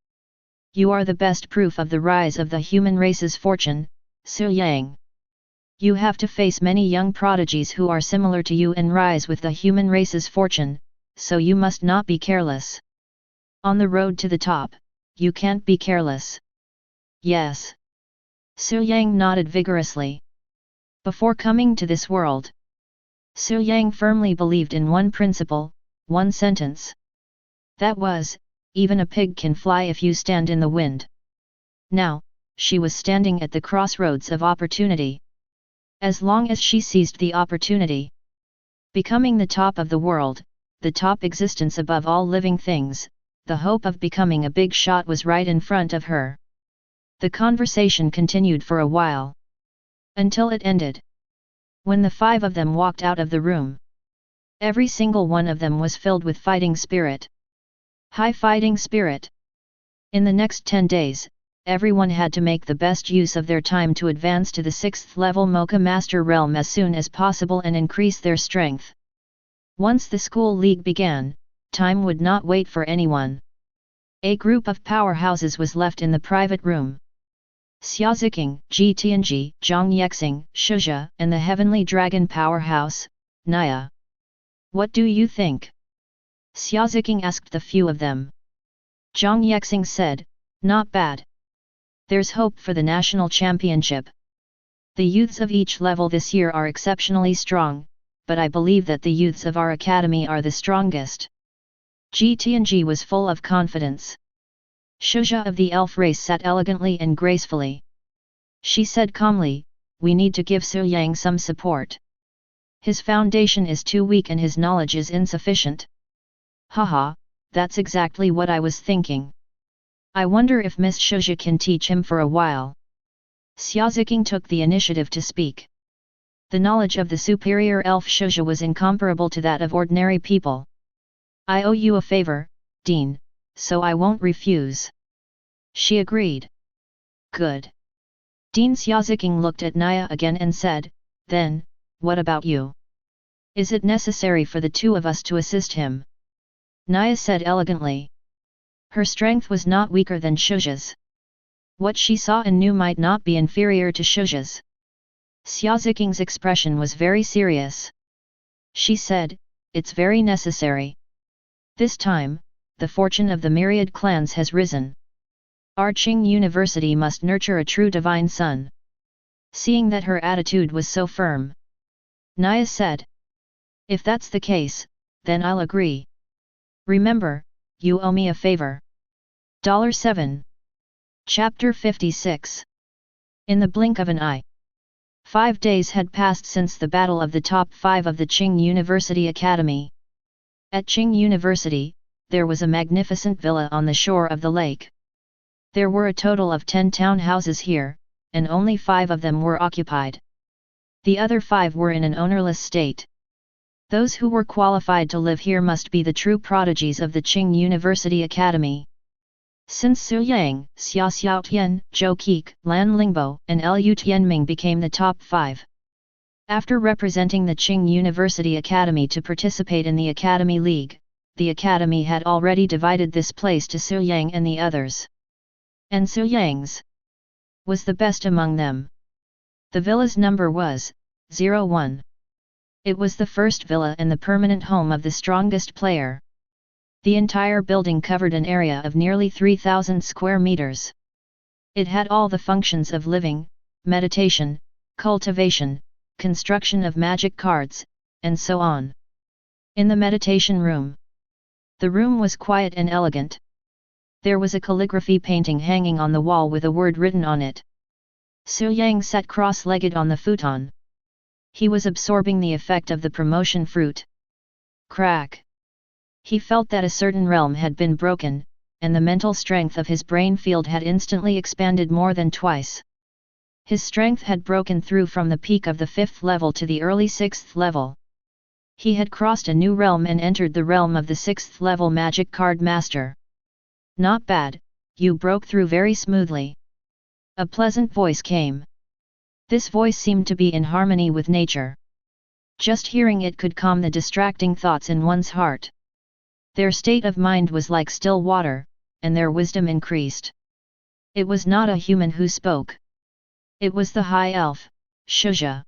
You are the best proof of the rise of the human race's fortune, Su Yang. You have to face many young prodigies who are similar to you and rise with the human race's fortune, so you must not be careless. On the road to the top, you can't be careless. Yes. Su Yang nodded vigorously. Before coming to this world, Su Yang firmly believed in one principle, one sentence. That was, even a pig can fly if you stand in the wind. Now, she was standing at the crossroads of opportunity. As long as she seized the opportunity, becoming the top of the world, the top existence above all living things, the hope of becoming a big shot was right in front of her. The conversation continued for a while. Until it ended. When the 5 of them walked out of the room, every single one of them was filled with fighting spirit. High fighting spirit. In the next 10 days, everyone had to make the best use of their time to advance to the 6th level Mocha Master Realm as soon as possible and increase their strength. Once the school league began, time would not wait for anyone. A group of powerhouses was left in the private room. Xia Ziqing, Ji Tianji, Zhang Yexing, Shuzhe, and the Heavenly Dragon powerhouse, Naya. What do you think? Xia Ziqing asked the few of them. Zhang Yexing said, not bad. There's hope for the national championship. The youths of each level this year are exceptionally strong, but I believe that the youths of our academy are the strongest. Ji Tianji was full of confidence. Shuzhe of the elf race sat elegantly and gracefully. She said calmly, we need to give Su Yang some support. His foundation is too weak and his knowledge is insufficient. Haha, that's exactly what I was thinking. I wonder if Miss Shuzhe can teach him for a while. Xia Ziqing took the initiative to speak. The knowledge of the superior elf Shuzhe was incomparable to that of ordinary people. I owe you a favor, Dean, so I won't refuse. She agreed. Good. Dean Xia Ziqing looked at Naya again and said, then, what about you? Is it necessary for the 2 of us to assist him? Naya said elegantly. Her strength was not weaker than Shuzhe's. What she saw and knew might not be inferior to Shuzhe's. Xia Ziqing's expression was very serious. She said, it's very necessary. This time, the fortune of the myriad clans has risen. Our Qing University must nurture a true divine son. Seeing that her attitude was so firm, Naya said, if that's the case, then I'll agree. Remember, you owe me a favor. $7. Chapter 56. In the blink of an eye. 5 days had passed since the battle of the top 5 of the Qing University Academy. At Qing University, there was a magnificent villa on the shore of the lake. There were a total of 10 townhouses here, and only 5 of them were occupied. The other 5 were in an ownerless state. Those who were qualified to live here must be the true prodigies of the Qing University Academy. Since Su Yang, Xia Xiaotian, Zhou Qi, Lan Lingbo, and Lu Tianming became the top 5. After representing the Qing University Academy to participate in the Academy League, the Academy had already divided this place to Su Yang and the others. And Su Yang's was the best among them. The villa's number was 01. It was the first villa and the permanent home of the strongest player. The entire building covered an area of nearly 3,000 square meters. It had all the functions of living, meditation, cultivation, construction of magic cards, and so on. In the meditation room, the room was quiet and elegant. There was a calligraphy painting hanging on the wall with a word written on it. Su Yang sat cross-legged on the futon. He was absorbing the effect of the promotion fruit. Crack! He felt that a certain realm had been broken, and the mental strength of his brain field had instantly expanded more than twice. His strength had broken through from the peak of the 5th level to the early 6th level. He had crossed a new realm and entered the realm of the 6th level magic card master. Not bad, you broke through very smoothly. A pleasant voice came. This voice seemed to be in harmony with nature. Just hearing it could calm the distracting thoughts in one's heart. Their state of mind was like still water, and their wisdom increased. It was not a human who spoke. It was the high elf, Shuzha.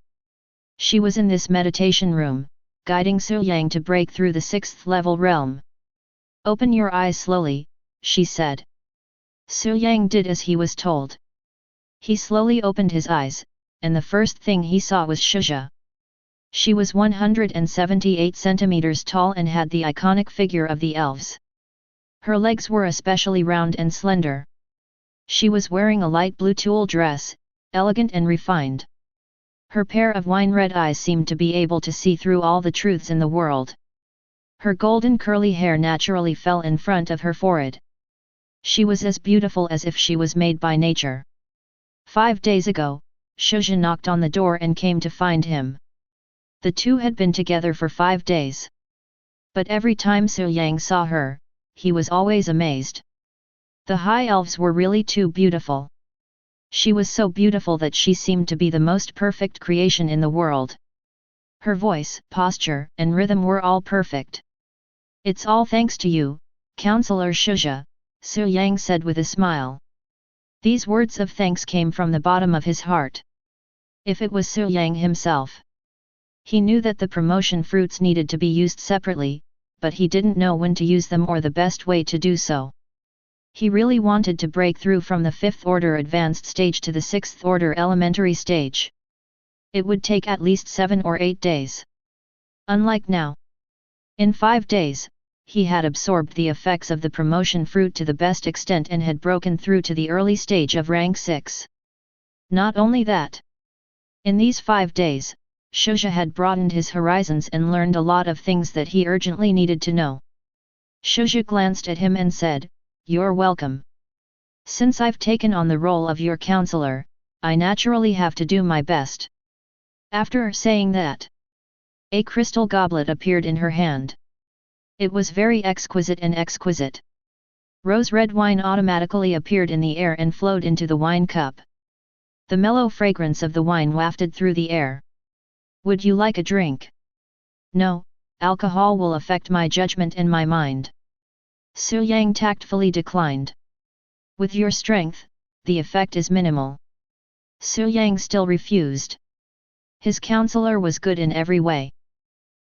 She was in this meditation room, guiding Su Yang to break through the 6th level realm. Open your eyes slowly, she said. Su Yang did as he was told. He slowly opened his eyes, and the first thing he saw was Shuzha. She was 178 centimeters tall and had the iconic figure of the elves. Her legs were especially round and slender. She was wearing a light blue tulle dress, elegant and refined. Her pair of wine-red eyes seemed to be able to see through all the truths in the world. Her golden curly hair naturally fell in front of her forehead. She was as beautiful as if she was made by nature. 5 days ago, Shuzha knocked on the door and came to find him. The two had been together for 5 days. But every time Su Yang saw her, he was always amazed. The high elves were really too beautiful. She was so beautiful that she seemed to be the most perfect creation in the world. Her voice, posture, and rhythm were all perfect. It's all thanks to you, Counselor Shuzha, Su Yang said with a smile. These words of thanks came from the bottom of his heart. If it was Su Yang himself. He knew that the promotion fruits needed to be used separately, but he didn't know when to use them or the best way to do so. He really wanted to break through from the 5th order advanced stage to the 6th order elementary stage. It would take at least 7 or 8 days. Unlike now. In 5 days, he had absorbed the effects of the promotion fruit to the best extent and had broken through to the early stage of rank 6. Not only that. In these 5 days, Shuzha had broadened his horizons and learned a lot of things that he urgently needed to know. Shuzha glanced at him and said, "You're welcome. Since I've taken on the role of your counselor, I naturally have to do my best." After saying that, a crystal goblet appeared in her hand. It was very exquisite and exquisite. Rose-red wine automatically appeared in the air and flowed into the wine cup. The mellow fragrance of the wine wafted through the air. "Would you like a drink?" "No, alcohol will affect my judgment and my mind." Su Yang tactfully declined. "With your strength, the effect is minimal." Su Yang still refused. His counselor was good in every way.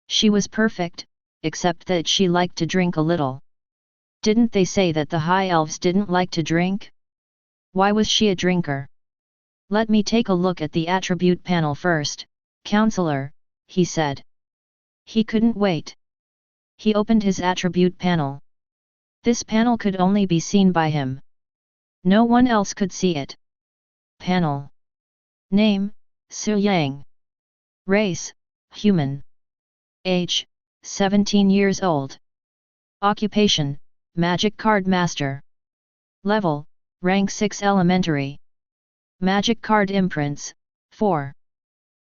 She was perfect, except that she liked to drink a little. Didn't they say that the high elves didn't like to drink? Why was she a drinker? "Let me take a look at the attribute panel first, Counselor," he said. He couldn't wait. He opened his attribute panel. This panel could only be seen by him. No one else could see it. Panel. Name, Su Yang. Race, human. Age, 17 years old. Occupation, Magic Card Master. Level, Rank 6 Elementary. Magic Card Imprints, 4.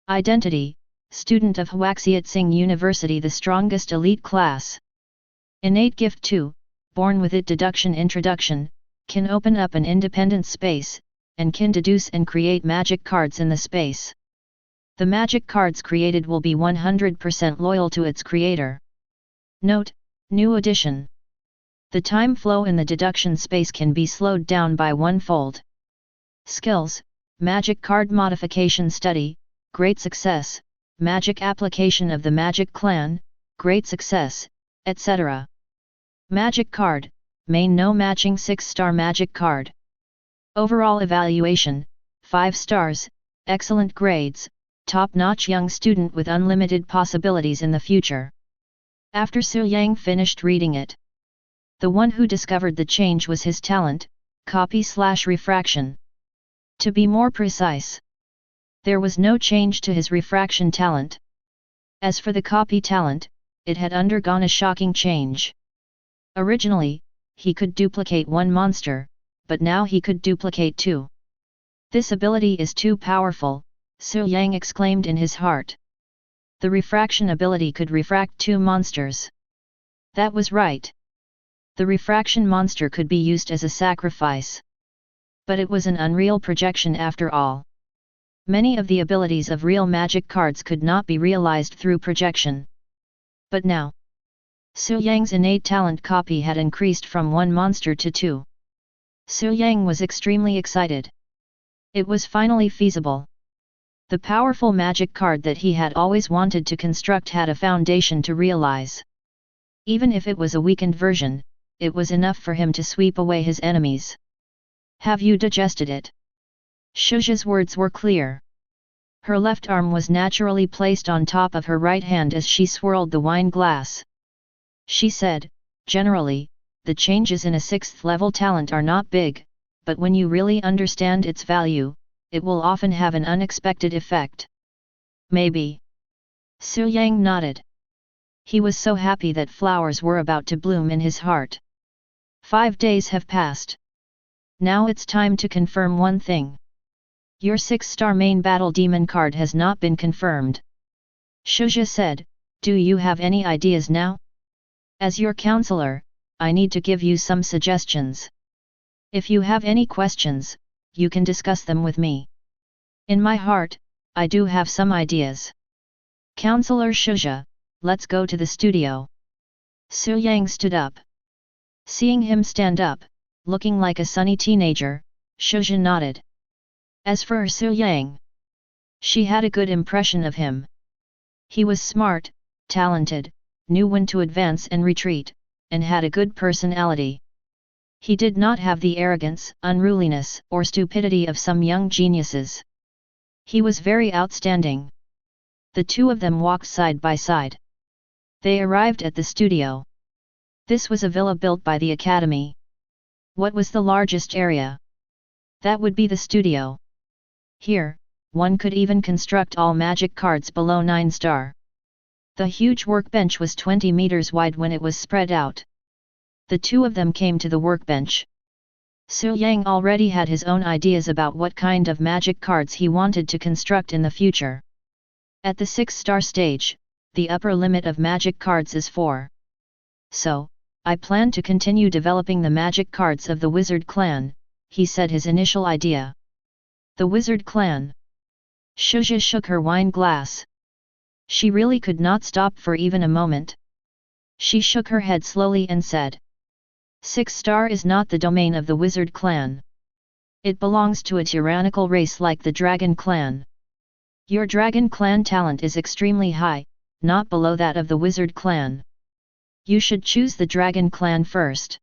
Identity, Student of Yangqiang University, the strongest elite class. Innate gift 2, born with it. Deduction introduction, can open up an independent space, and can deduce and create magic cards in the space. The magic cards created will be 100% loyal to its creator. Note, new addition. The time flow in the deduction space can be slowed down by 1-fold. Skills, Magic Card Modification Study, Great Success, Magic Application of the Magic Clan, Great Success, etc. Magic Card, Main No Matching 6-star Magic Card. Overall Evaluation, 5 stars, Excellent Grades, Top-notch young student with unlimited possibilities in the future. After Su Yang finished reading it, the one who discovered the change was his talent, copy/refraction. To be more precise, There was no change to his refraction talent. As for the copy talent, it had undergone a shocking change. Originally, he could duplicate one monster, but now he could duplicate two. This ability is too powerful, Su Yang exclaimed in his heart. The refraction ability could refract two monsters. That was right. The refraction monster could be used as a sacrifice. But it was an unreal projection after all. Many of the abilities of real magic cards could not be realized through projection. But now, Su Yang's innate talent copy had increased from one monster to two. Su Yang was extremely excited. It was finally feasible. The powerful magic card that he had always wanted to construct had a foundation to realize. Even if it was a weakened version, it was enough for him to sweep away his enemies. Have you digested it? Shuja's words were clear. Her left arm was naturally placed on top of her right hand as she swirled the wine glass. She said, generally, the changes in a 6th level talent are not big, but when you really understand its value, it will often have an unexpected effect. Maybe. Su Yang nodded. He was so happy that flowers were about to bloom in his heart. 5 days have passed. Now it's time to confirm one thing. Your 6-star main battle demon card has not been confirmed. Shuja said, do you have any ideas now? As your counselor, I need to give you some suggestions. If you have any questions, you can discuss them with me. In my heart, I do have some ideas. Counselor Shuja, let's go to the studio. Su Yang stood up. Seeing him stand up, looking like a sunny teenager, Shuja nodded. As for Su Yang, she had a good impression of him. He was smart, talented, knew when to advance and retreat, and had a good personality. He did not have the arrogance, unruliness, or stupidity of some young geniuses. He was very outstanding. The two of them walked side by side. They arrived at the studio. This was a villa built by the academy. What was the largest area? That would be the studio. Here, one could even construct all magic cards below 9-star. The huge workbench was 20 meters wide when it was spread out. The two of them came to the workbench. Su Yang already had his own ideas about what kind of magic cards he wanted to construct in the future. At the 6-star stage, the upper limit of magic cards is 4. So, I plan to continue developing the magic cards of the wizard clan, he said his initial idea. The wizard clan. Shuja shook her wine glass. She really could not stop for even a moment. She shook her head slowly and said, 6-star is not the domain of the wizard clan. It belongs to a tyrannical race like the dragon clan. Your dragon clan talent is extremely high, not below that of the wizard clan. You should choose the dragon clan first.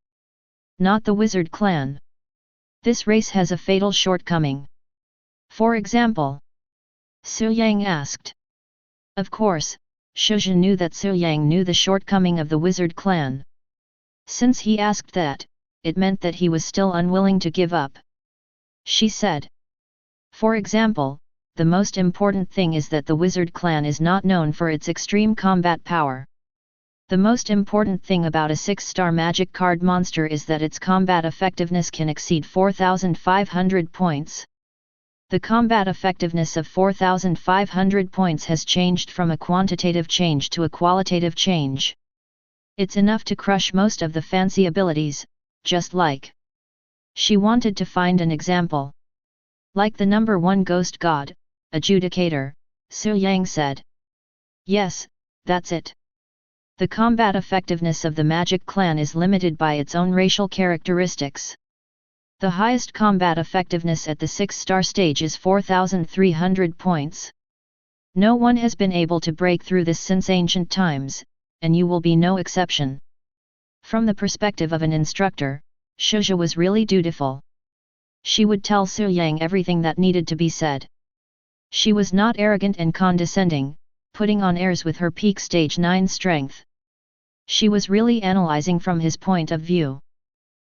Not the wizard clan. This race has a fatal shortcoming. For example? Su Yang asked. Of course, Shuja knew that Su Yang knew the shortcoming of the wizard clan. Since he asked that, it meant that he was still unwilling to give up. She said. For example, the most important thing is that the wizard clan is not known for its extreme combat power. The most important thing about a 6-star magic card monster is that its combat effectiveness can exceed 4,500 points. The combat effectiveness of 4,500 points has changed from a quantitative change to a qualitative change. It's enough to crush most of the fancy abilities, just like. She wanted to find an example. Like the number 1 ghost god, Adjudicator, Su Yang said. Yes, that's it. The combat effectiveness of the magic clan is limited by its own racial characteristics. The highest combat effectiveness at the 6-star stage is 4,300 points. No one has been able to break through this since ancient times, and you will be no exception. From the perspective of an instructor, Shuja was really dutiful. She would tell Su Yang everything that needed to be said. She was not arrogant and condescending, putting on airs with her peak stage 9 strength. She was really analyzing from his point of view.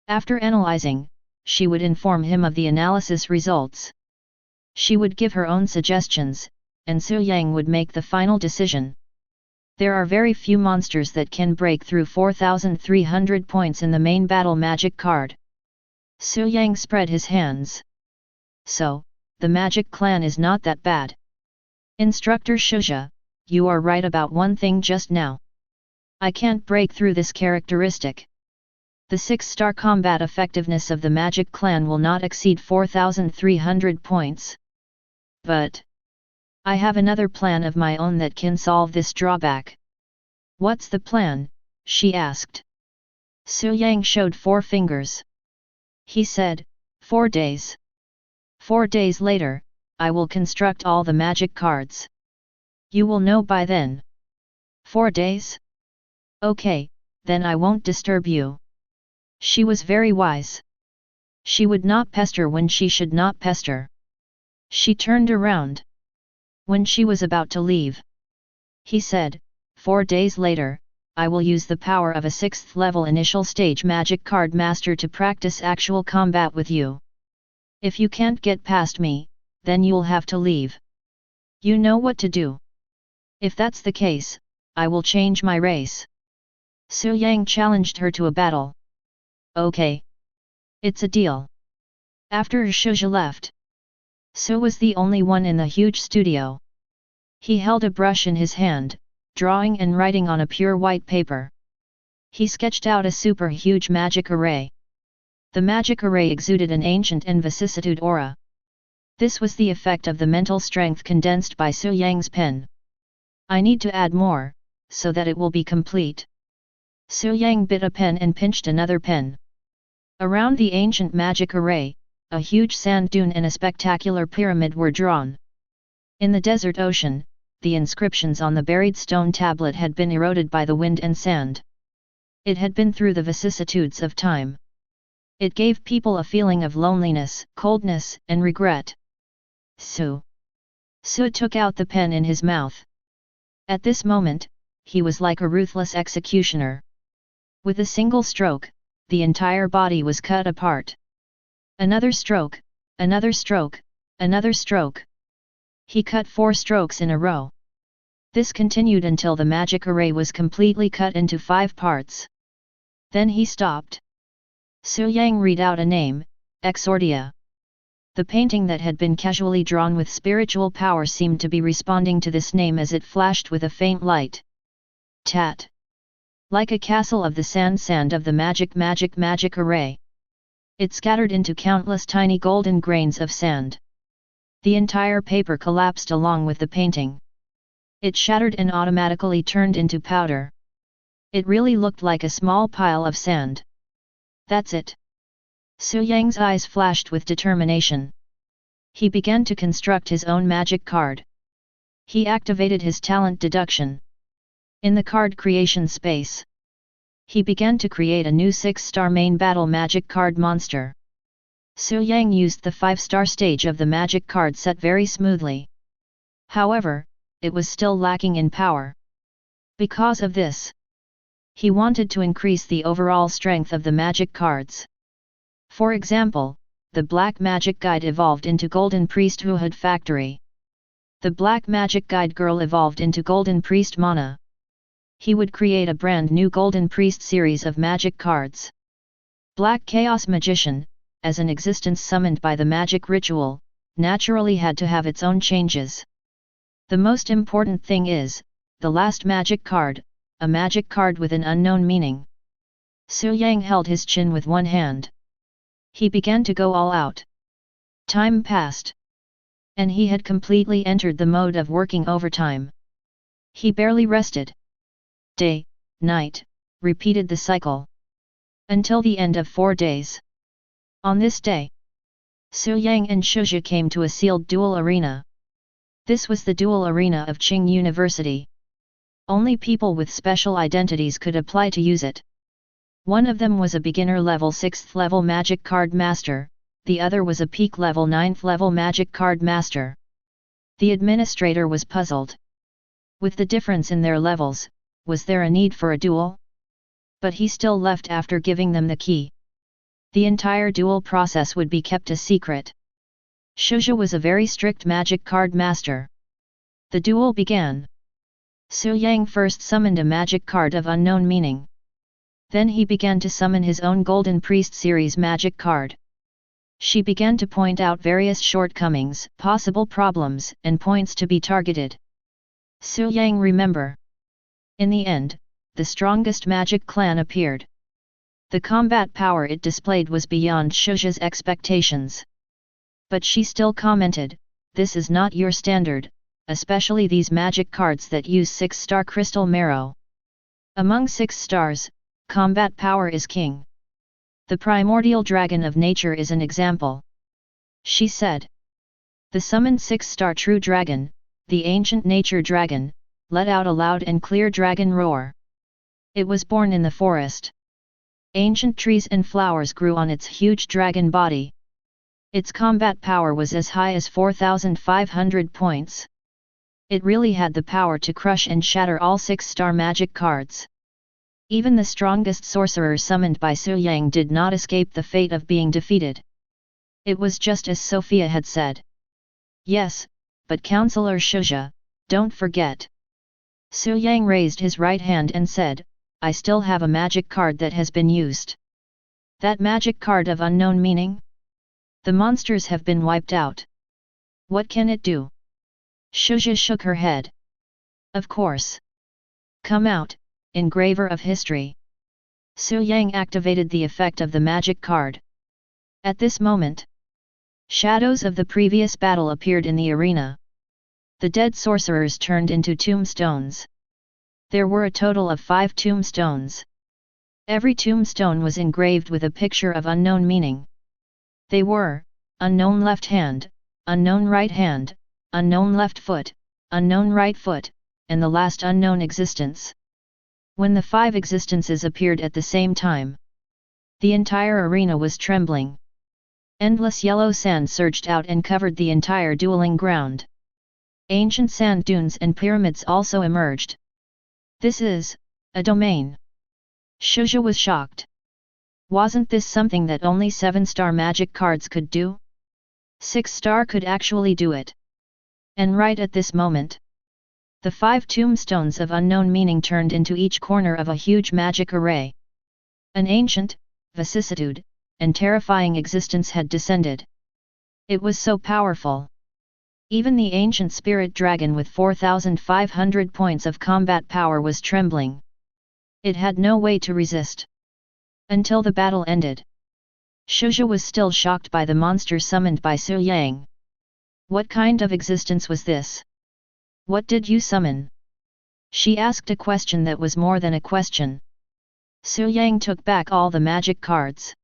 After analyzing, she would inform him of the analysis results. She would give her own suggestions, and Su Yang would make the final decision. There are very few monsters that can break through 4,300 points in the main battle magic card. Su Yang spread his hands. So, the magic clan is not that bad. Instructor Shuzhe, you are right about one thing just now. I can't break through this characteristic. The 6-star combat effectiveness of the magic clan will not exceed 4,300 points. But I have another plan of my own that can solve this drawback. What's the plan? She asked. Su Yang showed 4 fingers. He said, 4 days. 4 days later, I will construct all the magic cards. You will know by then. 4 days? Okay, then I won't disturb you. She was very wise. She would not pester when she should not pester. She turned around. When she was about to leave, he said, 4 days later, I will use the power of a 6th level initial stage magic card master to practice actual combat with you. If you can't get past me, then you'll have to leave. You know what to do. If that's the case, I will change my race. Su Yang challenged her to a battle. Okay. It's a deal. After Shuzhe left, Su was the only one in the huge studio. He held a brush in his hand, drawing and writing on a pure white paper. He sketched out a super huge magic array. The magic array exuded an ancient and vicissitude aura. This was the effect of the mental strength condensed by Su Yang's pen. I need to add more, so that it will be complete. Su Yang bit a pen and pinched another pen. Around the ancient magic array, a huge sand dune and a spectacular pyramid were drawn. In the desert ocean, the inscriptions on the buried stone tablet had been eroded by the wind and sand. It had been through the vicissitudes of time. It gave people a feeling of loneliness, coldness, and regret. Su took out the pen in his mouth. At this moment, he was like a ruthless executioner. With a single stroke, the entire body was cut apart. Another stroke, another stroke, another stroke. He cut 4 strokes in a row. This continued until the magic array was completely cut into 5 parts. Then he stopped. Su Yang read out a name, Exordia. The painting that had been casually drawn with spiritual power seemed to be responding to this name as it flashed with a faint light. Tat. Like a castle of the sand of the magic array. It scattered into countless tiny golden grains of sand. The entire paper collapsed along with the painting. It shattered and automatically turned into powder. It really looked like a small pile of sand. That's it. Su Yang's eyes flashed with determination. He began to construct his own magic card. He activated his talent Deduction. In the card creation space, he began to create a new 6-star main battle magic card monster. Su Yang used the 5-star stage of the magic card set very smoothly. However, it was still lacking in power. Because of this, he wanted to increase the overall strength of the magic cards. For example, the Black Magic Guide evolved into Golden Priesthood Factory. The Black Magic Guide Girl evolved into Golden Priest Mana. He would create a brand new Golden Priest series of magic cards. Black Chaos Magician, as an existence summoned by the magic ritual, naturally had to have its own changes. The most important thing is, the last magic card, a magic card with an unknown meaning. Su Yang held his chin with one hand. He began to go all out. Time passed. And he had completely entered the mode of working overtime. He barely rested. Day, night, repeated the cycle. Until the end of 4 days. On this day, Su Yang and Shuzhe came to a sealed duel arena. This was the duel arena of Qing University. Only people with special identities could apply to use it. One of them was a beginner-level 6th level magic card master, the other was a peak-level 9th level magic card master. The administrator was puzzled. With the difference in their levels, was there a need for a duel? But he still left after giving them the key. The entire duel process would be kept a secret. Shuzha was a very strict magic card master. The duel began. Su Yang first summoned a magic card of unknown meaning. Then he began to summon his own Golden Priest series magic card. She began to point out various shortcomings, possible problems, and points to be targeted. Su Yang remember. In the end, the strongest magic clan appeared. The combat power it displayed was beyond Shuzha's expectations. But she still commented, "This is not your standard, especially these magic cards that use 6-star crystal marrow. Among 6 stars, combat power is king. The primordial dragon of nature is an example," she said. The summoned 6-star true dragon, the ancient nature dragon, let out a loud and clear dragon roar. It was born in the forest. Ancient trees and flowers grew on its huge dragon body. Its combat power was as high as 4,500 points. It really had the power to crush and shatter all 6-star magic cards. Even the strongest sorcerer summoned by Su Yang did not escape the fate of being defeated. It was just as Sophia had said. "Yes, but Counselor Shuzha, don't forget." Su Yang raised his right hand and said, "I still have a magic card that has been used." "That magic card of unknown meaning? The monsters have been wiped out. What can it do?" Shuzha shook her head. "Of course. Come out, engraver of history." Su Yang activated the effect of the magic card. At this moment, shadows of the previous battle appeared in the arena. The dead sorcerers turned into tombstones. There were a total of 5 tombstones. Every tombstone was engraved with a picture of unknown meaning. They were, unknown left hand, unknown right hand, unknown left foot, unknown right foot, and the last unknown existence. When the 5 existences appeared at the same time, the entire arena was trembling. Endless yellow sand surged out and covered the entire dueling ground. Ancient sand dunes and pyramids also emerged. "This is a domain." Shuzha was shocked. Wasn't this something that only 7-star magic cards could do? 6-star could actually do it. And right at this moment, the 5 tombstones of unknown meaning turned into each corner of a huge magic array. An ancient, vicissitude, and terrifying existence had descended. It was so powerful. Even the ancient spirit dragon with 4,500 points of combat power was trembling. It had no way to resist. Until the battle ended. Shuzha was still shocked by the monster summoned by Su Yang. "What kind of existence was this? What did you summon?" She asked a question that was more than a question. Su Yang took back all the magic cards.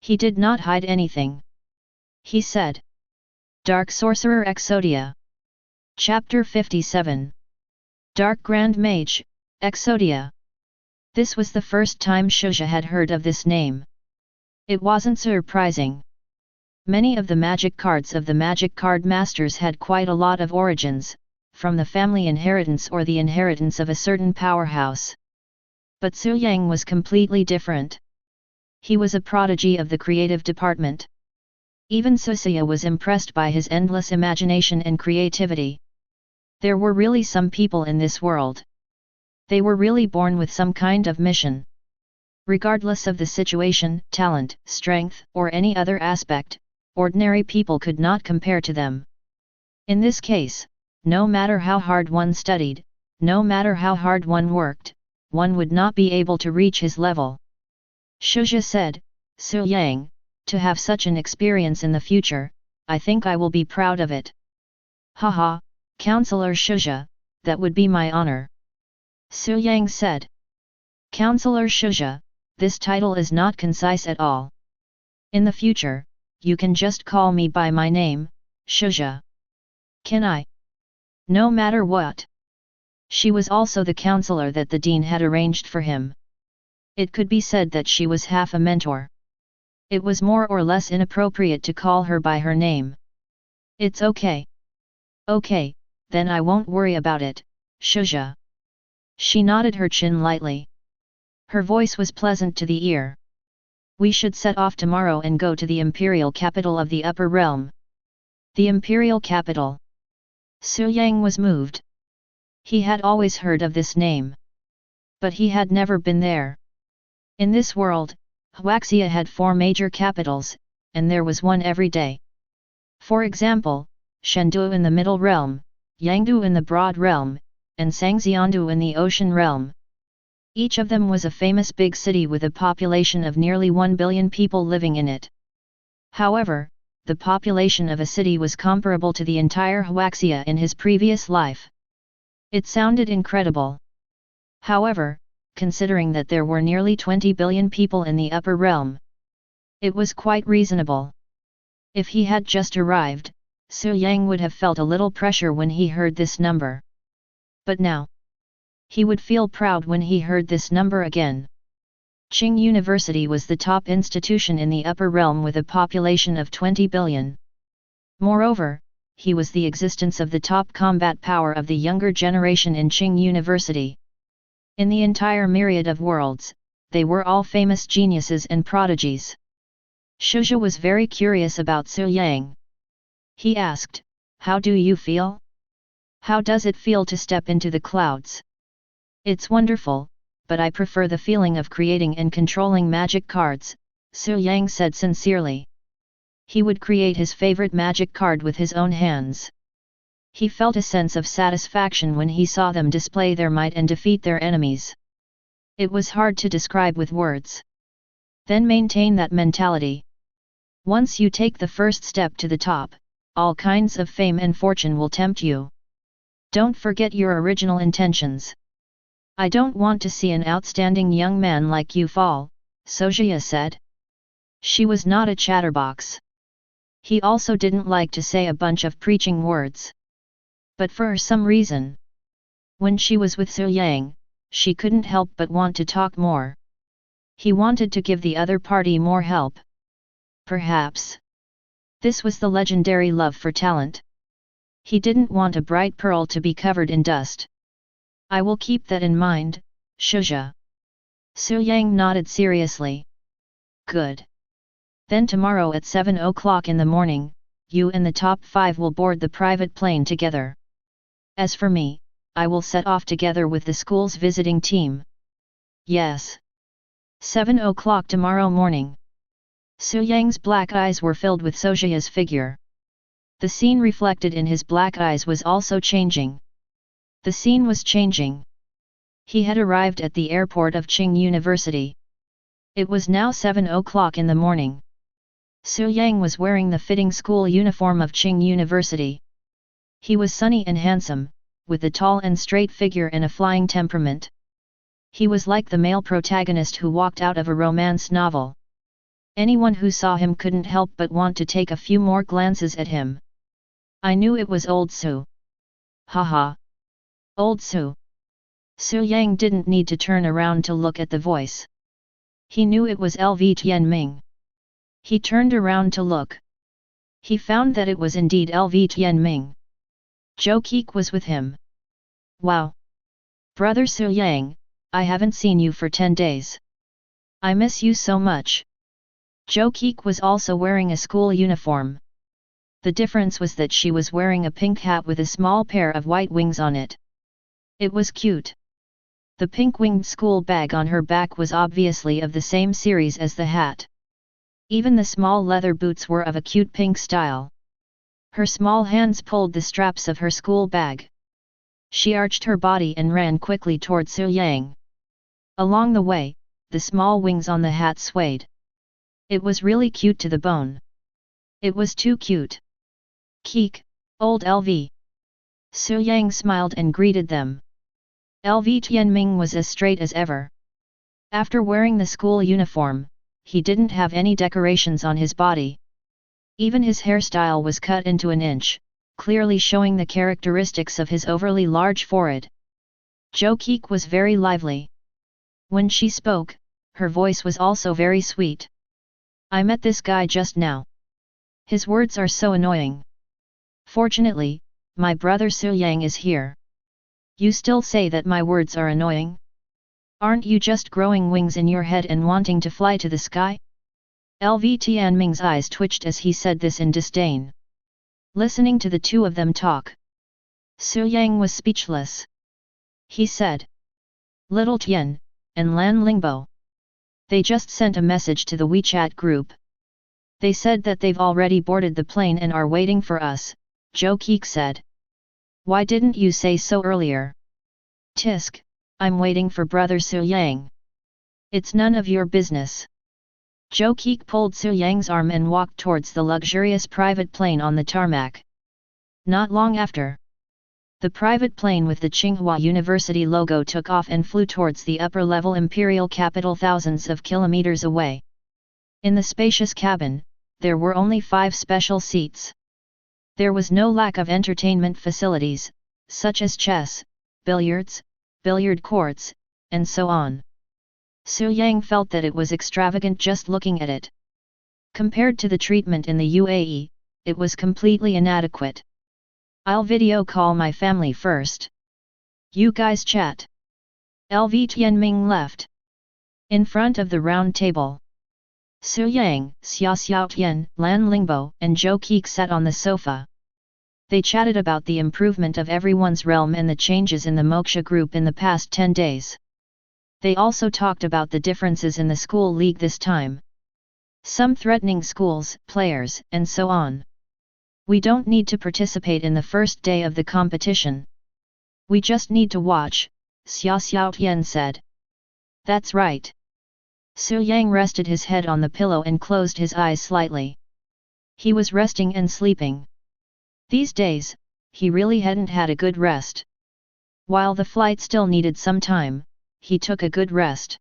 He did not hide anything. He said, "Dark Sorcerer Exodia." Chapter 57. Dark Grand Mage, Exodia. This was the first time Shuzha had heard of this name. It wasn't surprising. Many of the magic cards of the magic card masters had quite a lot of origins, from the family inheritance or the inheritance of a certain powerhouse. But Su Yang was completely different. He was a prodigy of the creative department. Even Sophia was impressed by his endless imagination and creativity. There were really some people in this world. They were really born with some kind of mission. Regardless of the situation, talent, strength, or any other aspect, ordinary people could not compare to them. In this case, no matter how hard one studied, no matter how hard one worked, one would not be able to reach his level. Shuzha said, "Su Yang, to have such an experience in the future, I think I will be proud of it." "Haha, Counselor Shuzha, that would be my honor." Su Yang said. "Counselor Shuzha, this title is not concise at all. In the future, you can just call me by my name, Shuzha." "Can I?" "No matter what." She was also the counselor that the dean had arranged for him. It could be said that she was half a mentor. It was more or less inappropriate to call her by her name. "It's okay." "Okay, then I won't worry about it, Shuzha." She nodded her chin lightly. Her voice was pleasant to the ear. "We should set off tomorrow and go to the imperial capital of the upper realm." The imperial capital. Su Yang was moved. He had always heard of this name. But he had never been there. In this world, Huaxia had 4 major capitals, and there was one every day. For example, Shendu in the Middle Realm, Yangdu in the Broad Realm, and Sangxiandu in the Ocean Realm. Each of them was a famous big city with a population of nearly 1 billion people living in it. However, the population of a city was comparable to the entire Huaxia in his previous life. It sounded incredible. However, considering that there were nearly 20 billion people in the upper realm, it was quite reasonable. If he had just arrived, Su Yang would have felt a little pressure when he heard this number. But now, he would feel proud when he heard this number again. Qing University was the top institution in the upper realm with a population of 20 billion. Moreover, he was the existence of the top combat power of the younger generation in Qing University. In the entire myriad of worlds, they were all famous geniuses and prodigies. Shuzha was very curious about Su Yang. He asked, "How do you feel? How does it feel to step into the clouds?" "It's wonderful, but I prefer the feeling of creating and controlling magic cards," Su Yang said sincerely. He would create his favorite magic card with his own hands. He felt a sense of satisfaction when he saw them display their might and defeat their enemies. It was hard to describe with words. Then maintain that mentality. Once you take the first step to the top, all kinds of fame and fortune will tempt you. Don't forget your original intentions. "I don't want to see an outstanding young man like you fall," Sojia said. She was not a chatterbox. He also didn't like to say a bunch of preaching words. But for some reason, when she was with Su Yang, she couldn't help but want to talk more. He wanted to give the other party more help. Perhaps this was the legendary love for talent. He didn't want a bright pearl to be covered in dust. "I will keep that in mind, Shuzha." Su Yang nodded seriously. "Good. Then tomorrow at 7 o'clock in the morning, you and the top 5 will board the private plane together. As for me, I will set off together with the school's visiting team." "Yes. 7 o'clock tomorrow morning." Su Yang's black eyes were filled with Sojia's figure. The scene reflected in his black eyes was also changing. The scene was changing. He had arrived at the airport of Qing University. It was now 7 o'clock in the morning. Su Yang was wearing the fitting school uniform of Qing University. He was sunny and handsome, with a tall and straight figure and a flying temperament. He was like the male protagonist who walked out of a romance novel. Anyone who saw him couldn't help but want to take a few more glances at him. "I knew it was old Su. Haha. Old Su." Su Yang didn't need to turn around to look at the voice. He knew it was LV Tianming. He turned around to look. He found that it was indeed LV Tianming. Zhou Keek was with him. "Wow! Brother Su Yang, I haven't seen you for 10 days. I miss you so much." Zhou Keek was also wearing a school uniform. The difference was that she was wearing a pink hat with a small pair of white wings on it. It was cute. The pink-winged school bag on her back was obviously of the same series as the hat. Even the small leather boots were of a cute pink style. Her small hands pulled the straps of her school bag. She arched her body and ran quickly toward Su Yang. Along the way, the small wings on the hat swayed. It was really cute to the bone. It was too cute. "Keek, old LV." Su Yang smiled and greeted them. LV Tianming was as straight as ever. After wearing the school uniform, he didn't have any decorations on his body. Even his hairstyle was cut into an inch, clearly showing the characteristics of his overly large forehead. Zhou Keek was very lively. When she spoke, her voice was also very sweet. "I met this guy just now. His words are so annoying. Fortunately, my brother Su Yang is here. You still say that my words are annoying? Aren't you just growing wings in your head and wanting to fly to the sky?" LV Tianming's eyes twitched as he said this in disdain. Listening to the two of them talk, Su Yang was speechless. He said, "Little Tian, and Lan Lingbo. They just sent a message to the WeChat group. They said that they've already boarded the plane and are waiting for us," Zhou Keek said. "Why didn't you say so earlier?" "Tisk, I'm waiting for brother Su Yang. It's none of your business." Zhou Keek pulled Su Yang's arm and walked towards the luxurious private plane on the tarmac. Not long after, the private plane with the Tsinghua University logo took off and flew towards the upper-level imperial capital thousands of kilometers away. In the spacious cabin, there were only 5 special seats. There was no lack of entertainment facilities, such as chess, billiards, billiard courts, and so on. Su Yang felt that it was extravagant just looking at it. Compared to the treatment in the UAE, it was completely inadequate. "I'll video call my family first. You guys chat." LV Tianming left. In front of the round table, Su Yang, Xia Xiaotian, Lan Lingbo, and Zhou Keek sat on the sofa. They chatted about the improvement of everyone's realm and the changes in the Moksha group in the past 10 days. They also talked about the differences in the school league this time. Some threatening schools, players, and so on. "We don't need to participate in the first day of the competition. We just need to watch," Xia Xiaotian said. "That's right." Su Yang rested his head on the pillow and closed his eyes slightly. He was resting and sleeping. These days, he really hadn't had a good rest. While the flight still needed some time, he took a good rest.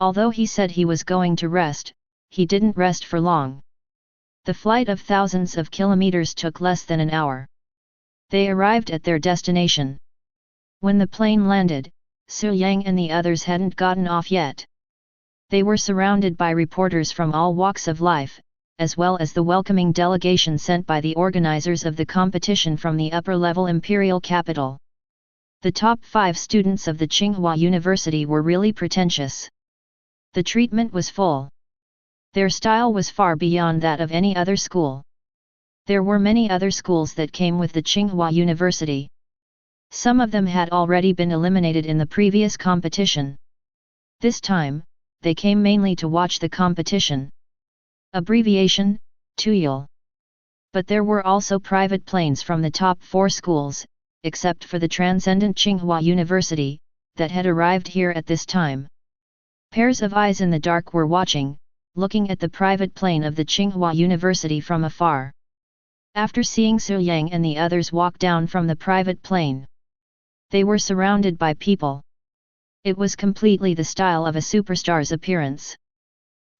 Although he said he was going to rest, he didn't rest for long. The flight of thousands of kilometers took less than an hour. They arrived at their destination. When the plane landed, Su Yang and the others hadn't gotten off yet. They were surrounded by reporters from all walks of life, as well as the welcoming delegation sent by the organizers of the competition from the upper-level imperial capital. The top 5 students of the Tsinghua University were really pretentious. The treatment was full. Their style was far beyond that of any other school. There were many other schools that came with the Tsinghua University. Some of them had already been eliminated in the previous competition. This time, they came mainly to watch the competition. Abbreviation, TUYL. But there were also private planes from the top 4 schools, except for the transcendent Tsinghua University, that had arrived here at this time. Pairs of eyes in the dark were watching, looking at the private plane of the Tsinghua University from afar. After seeing Su Yang and the others walk down from the private plane, they were surrounded by people. It was completely the style of a superstar's appearance.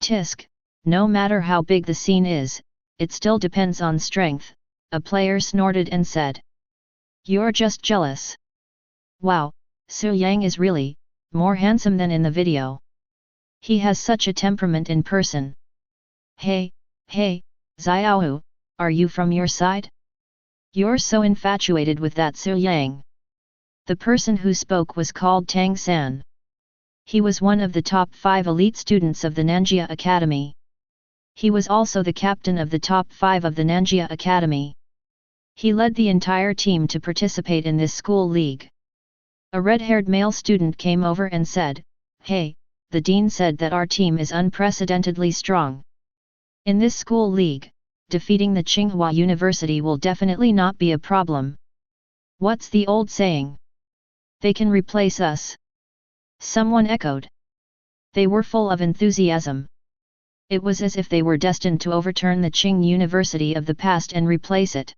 "Tisk, no matter how big the scene is, it still depends on strength," a player snorted and said. "You're just jealous. Wow, Su Yang is really more handsome than in the video. He has such a temperament in person. Hey, Xiaohu, are you from your side? You're so infatuated with that Su Yang." The person who spoke was called Tang San. He was one of the top 5 elite students of the Nanjia Academy. He was also the captain of the top 5 of the Nanjia Academy. He led the entire team to participate in this school league. A red-haired male student came over and said, "Hey, the dean said that our team is unprecedentedly strong. In this school league, defeating the Tsinghua University will definitely not be a problem. What's the old saying? They can replace us." Someone echoed. They were full of enthusiasm. It was as if they were destined to overturn the Qing University of the past and replace it.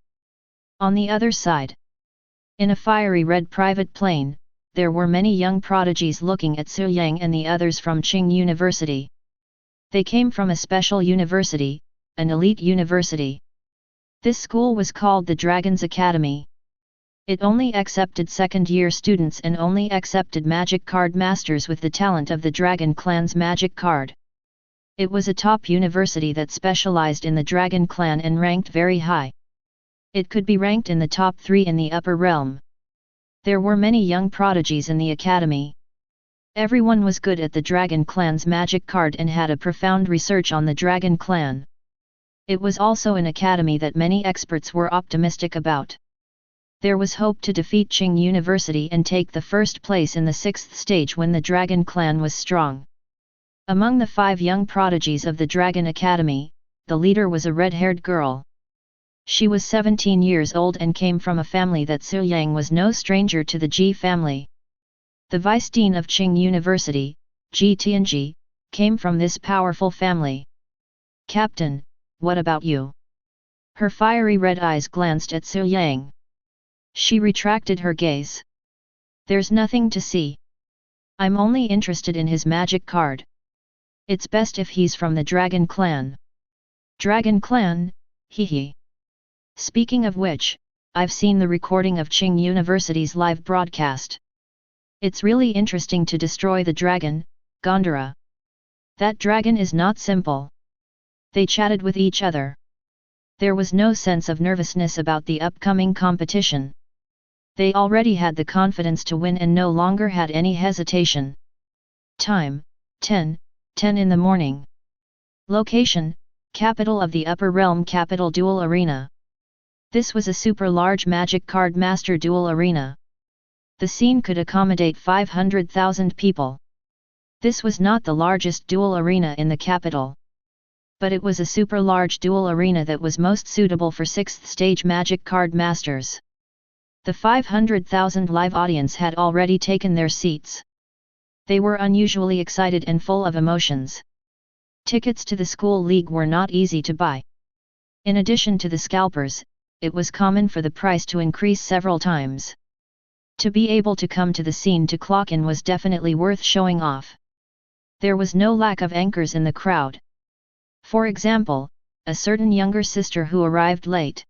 On the other side, in a fiery red private plane, there were many young prodigies looking at Su Yang and the others from Qing University. They came from a special university, an elite university. This school was called the Dragon's Academy. It only accepted second-year students and only accepted magic card masters with the talent of the Dragon Clan's magic card. It was a top university that specialized in the Dragon Clan and ranked very high. It could be ranked in the top 3 in the upper realm. There were many young prodigies in the academy. Everyone was good at the Dragon Clan's magic card and had a profound research on the Dragon Clan. It was also an academy that many experts were optimistic about. There was hope to defeat Qing University and take the first place in the 6th stage when the Dragon clan was strong. Among the 5 young prodigies of the Dragon Academy, the leader was a red-haired girl. She was 17 years old and came from a family that Su Yang was no stranger to the Ji family. The vice dean of Qing University, Ji Tianji, came from this powerful family. "Captain, what about you?" Her fiery red eyes glanced at Su Yang. She retracted her gaze. "There's nothing to see. I'm only interested in his magic card. It's best if he's from the Dragon clan." "Dragon clan, hee. Speaking of which, I've seen the recording of Qing University's live broadcast. It's really interesting to destroy the dragon, Gondara. That dragon is not simple." They chatted with each other. There was no sense of nervousness about the upcoming competition. They already had the confidence to win and no longer had any hesitation. Time, 10:10 in the morning. Location, capital of the Upper Realm Capital Duel Arena. This was a super-large Magic Card Master Duel Arena. The scene could accommodate 500,000 people. This was not the largest duel arena in the capital. But it was a super-large duel arena that was most suitable for 6th stage Magic Card Masters. The 500,000 live audience had already taken their seats. They were unusually excited and full of emotions. Tickets to the school league were not easy to buy. In addition to the scalpers, it was common for the price to increase several times. To be able to come to the scene to clock in was definitely worth showing off. There was no lack of anchors in the crowd. For example, a certain younger sister who arrived late.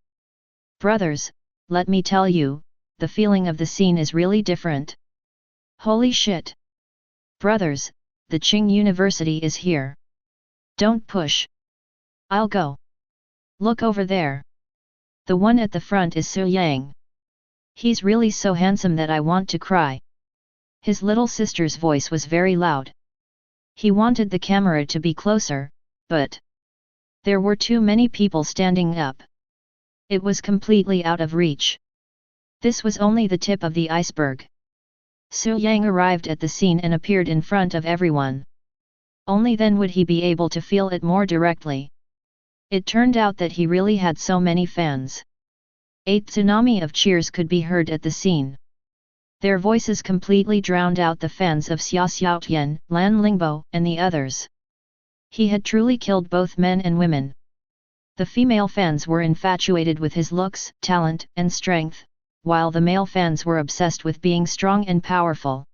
"Brothers, let me tell you, the feeling of the scene is really different. Holy shit! Brothers, the Qing University is here. Don't push. I'll go. Look over there. The one at the front is Su Yang. He's really so handsome that I want to cry." His little sister's voice was very loud. He wanted the camera to be closer, but there were too many people standing up. It was completely out of reach. This was only the tip of the iceberg. Su Yang arrived at the scene and appeared in front of everyone. Only then would he be able to feel it more directly. It turned out that he really had so many fans. A tsunami of cheers could be heard at the scene. Their voices completely drowned out the fans of Xia Xiaotian, Lan Lingbo, and the others. He had truly killed both men and women. The female fans were infatuated with his looks, talent, and strength, while the male fans were obsessed with being strong and powerful.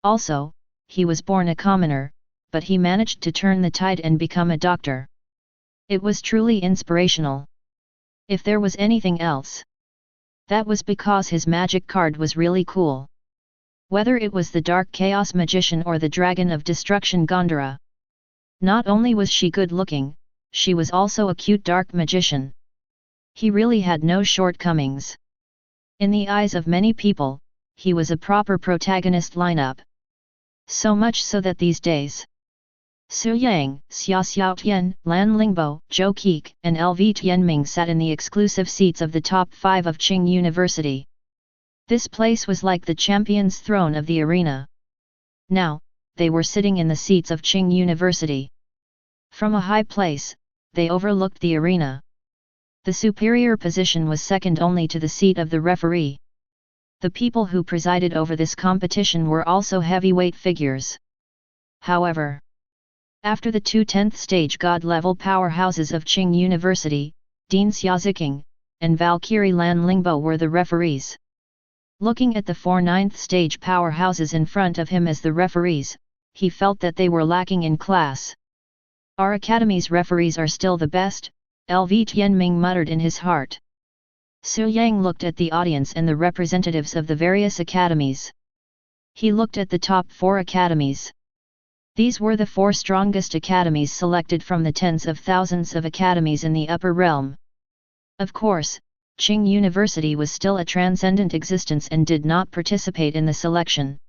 Also, he was born a commoner, but he managed to turn the tide and become a doctor. It was truly inspirational. If there was anything else, that was because his magic card was really cool. Whether it was the Dark Chaos Magician or the Dragon of Destruction Gondara. Not only was she good-looking, she was also a cute Dark Magician. He really had no shortcomings. In the eyes of many people, he was a proper protagonist lineup. So much so that these days, Su Yang, Xia Xiaotian, Lan Lingbo, Zhou Keik, and LV Tianming sat in the exclusive seats of the top 5 of Qing University. This place was like the champion's throne of the arena. Now, they were sitting in the seats of Qing University. From a high place, they overlooked the arena. The superior position was second only to the seat of the referee. The people who presided over this competition were also heavyweight figures. However, after the 2 10th stage god-level powerhouses of Qing University, Dean Xiaoziqing, and Valkyrie Lan Lingbo were the referees. Looking at the 4 9th stage powerhouses in front of him as the referees, he felt that they were lacking in class. "Our academy's referees are still the best," LV Tianming muttered in his heart. Su Yang looked at the audience and the representatives of the various academies. He looked at the top 4 academies. These were the 4 strongest academies selected from the tens of thousands of academies in the upper realm. Of course, Qing University was still a transcendent existence and did not participate in the selection.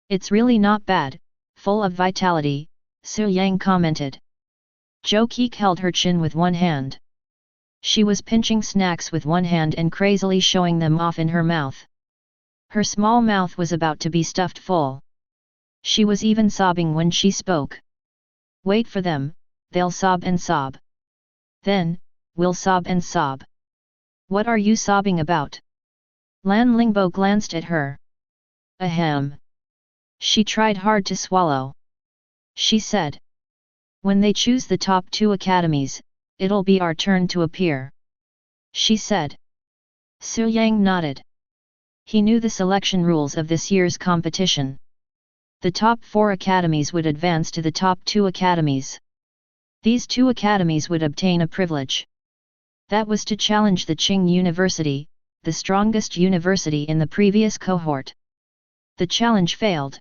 "It's really not bad, full of vitality," Su Yang commented. Zhou Qi held her chin with one hand. She was pinching snacks with one hand and crazily showing them off in her mouth. Her small mouth was about to be stuffed full. She was even sobbing when she spoke. Wait for them, they'll sob and sob. Then, we'll sob and sob. What are you sobbing about? Lan Lingbo glanced at her. Ahem. She tried hard to swallow. She said. When they choose the top 2 academies, it'll be our turn to appear. She said. Su Yang nodded. He knew the selection rules of this year's competition. The top 4 academies would advance to the top 2 academies. These 2 academies would obtain a privilege. That was to challenge the Qing University, the strongest university in the previous cohort. The challenge failed.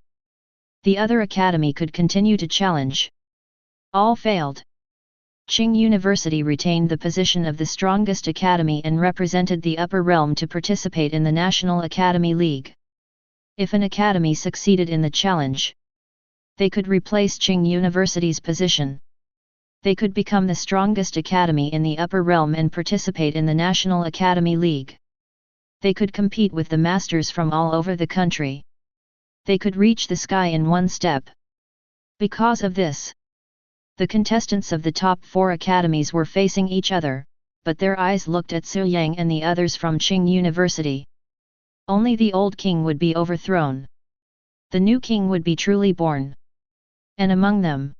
The other academy could continue to challenge. All failed. Qing University retained the position of the strongest academy and represented the upper realm to participate in the National Academy League. If an academy succeeded in the challenge, they could replace Qing University's position. They could become the strongest academy in the upper realm and participate in the National Academy League. They could compete with the masters from all over the country. They could reach the sky in one step. Because of this, the contestants of the top 4 academies were facing each other, but their eyes looked at Su Yang and the others from Qing University. Only the old king would be overthrown. The new king would be truly born. And among them,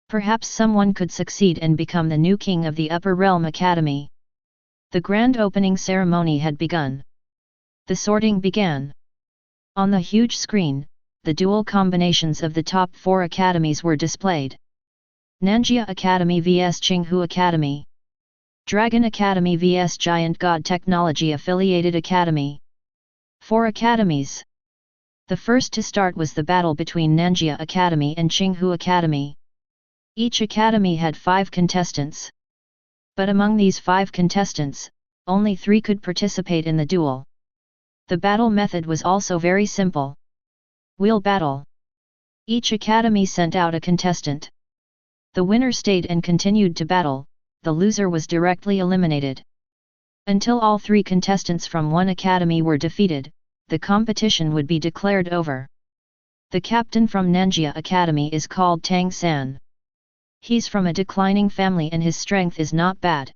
perhaps someone could succeed and become the new king of the Upper Realm Academy. The grand opening ceremony had begun. The sorting began. On the huge screen, the dual combinations of the top 4 academies were displayed. Nanjia Academy vs Qinghu Academy. Dragon Academy vs Giant God Technology Affiliated Academy. 4 academies. The first to start was the battle between Nanjia Academy and Qinghu Academy. Each academy had 5 contestants. But among these 5 contestants, only 3 could participate in the duel. The battle method was also very simple. Wheel battle. Each academy sent out a contestant. The winner stayed and continued to battle, the loser was directly eliminated. Until all 3 contestants from one academy were defeated, the competition would be declared over. The captain from Nanjia Academy is called Tang San. He's from a declining family and his strength is not bad.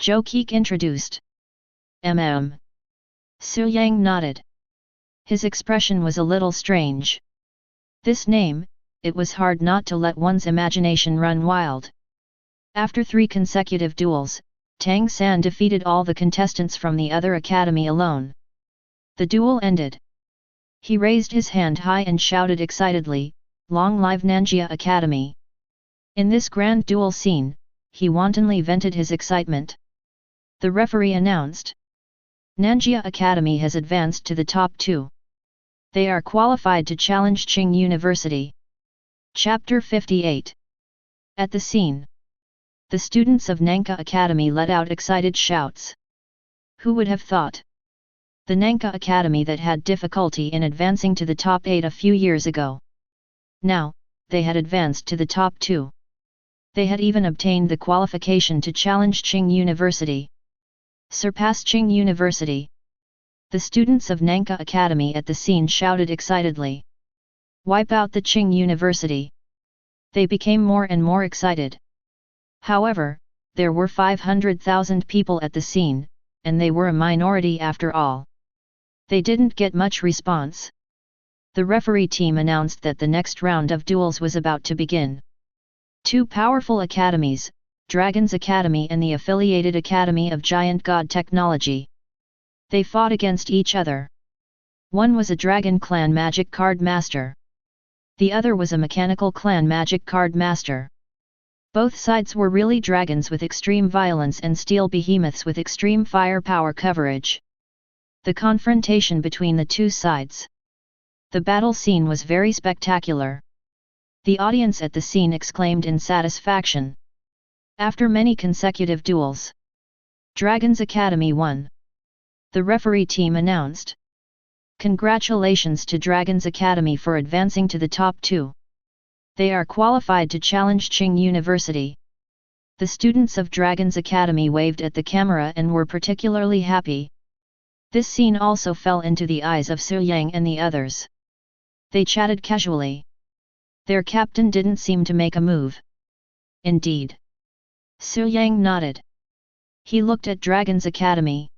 Zhou Qi introduced. Su Yang nodded. His expression was a little strange. This name, it was hard not to let one's imagination run wild. After 3 consecutive duels, Tang San defeated all the contestants from the other academy alone. The duel ended. He raised his hand high and shouted excitedly, "Long live Nanjia Academy!" In this grand duel scene, he wantonly vented his excitement. The referee announced. Nanjia Academy has advanced to the top 2. They are qualified to challenge Qing University. Chapter 58. At the scene, the students of Nanka Academy let out excited shouts. Who would have thought? The Nanka Academy that had difficulty in advancing to the top 8 a few years ago. Now, they had advanced to the top 2. They had even obtained the qualification to challenge Qing University. Surpass Qing University. The students of Nanka Academy at the scene shouted excitedly. Wipe out the Qing University. They became more and more excited. However, there were 500,000 people at the scene, and they were a minority after all. They didn't get much response. The referee team announced that the next round of duels was about to begin. 2 powerful academies, Dragon's Academy and the affiliated Academy of Giant God Technology. They fought against each other. One was a Dragon Clan Magic Card Master. The other was a Mechanical Clan Magic Card Master. Both sides were really dragons with extreme violence and steel behemoths with extreme firepower coverage. The confrontation between the 2 sides. The battle scene was very spectacular. The audience at the scene exclaimed in satisfaction. After many consecutive duels, Dragon's Academy won. The referee team announced. Congratulations to Dragon's Academy for advancing to the top 2. They are qualified to challenge Qing University. The students of Dragon's Academy waved at the camera and were particularly happy. This scene also fell into the eyes of Su Yang and the others. They chatted casually. Their captain didn't seem to make a move. Indeed. Su Yang nodded. He looked at Dragon's Academy.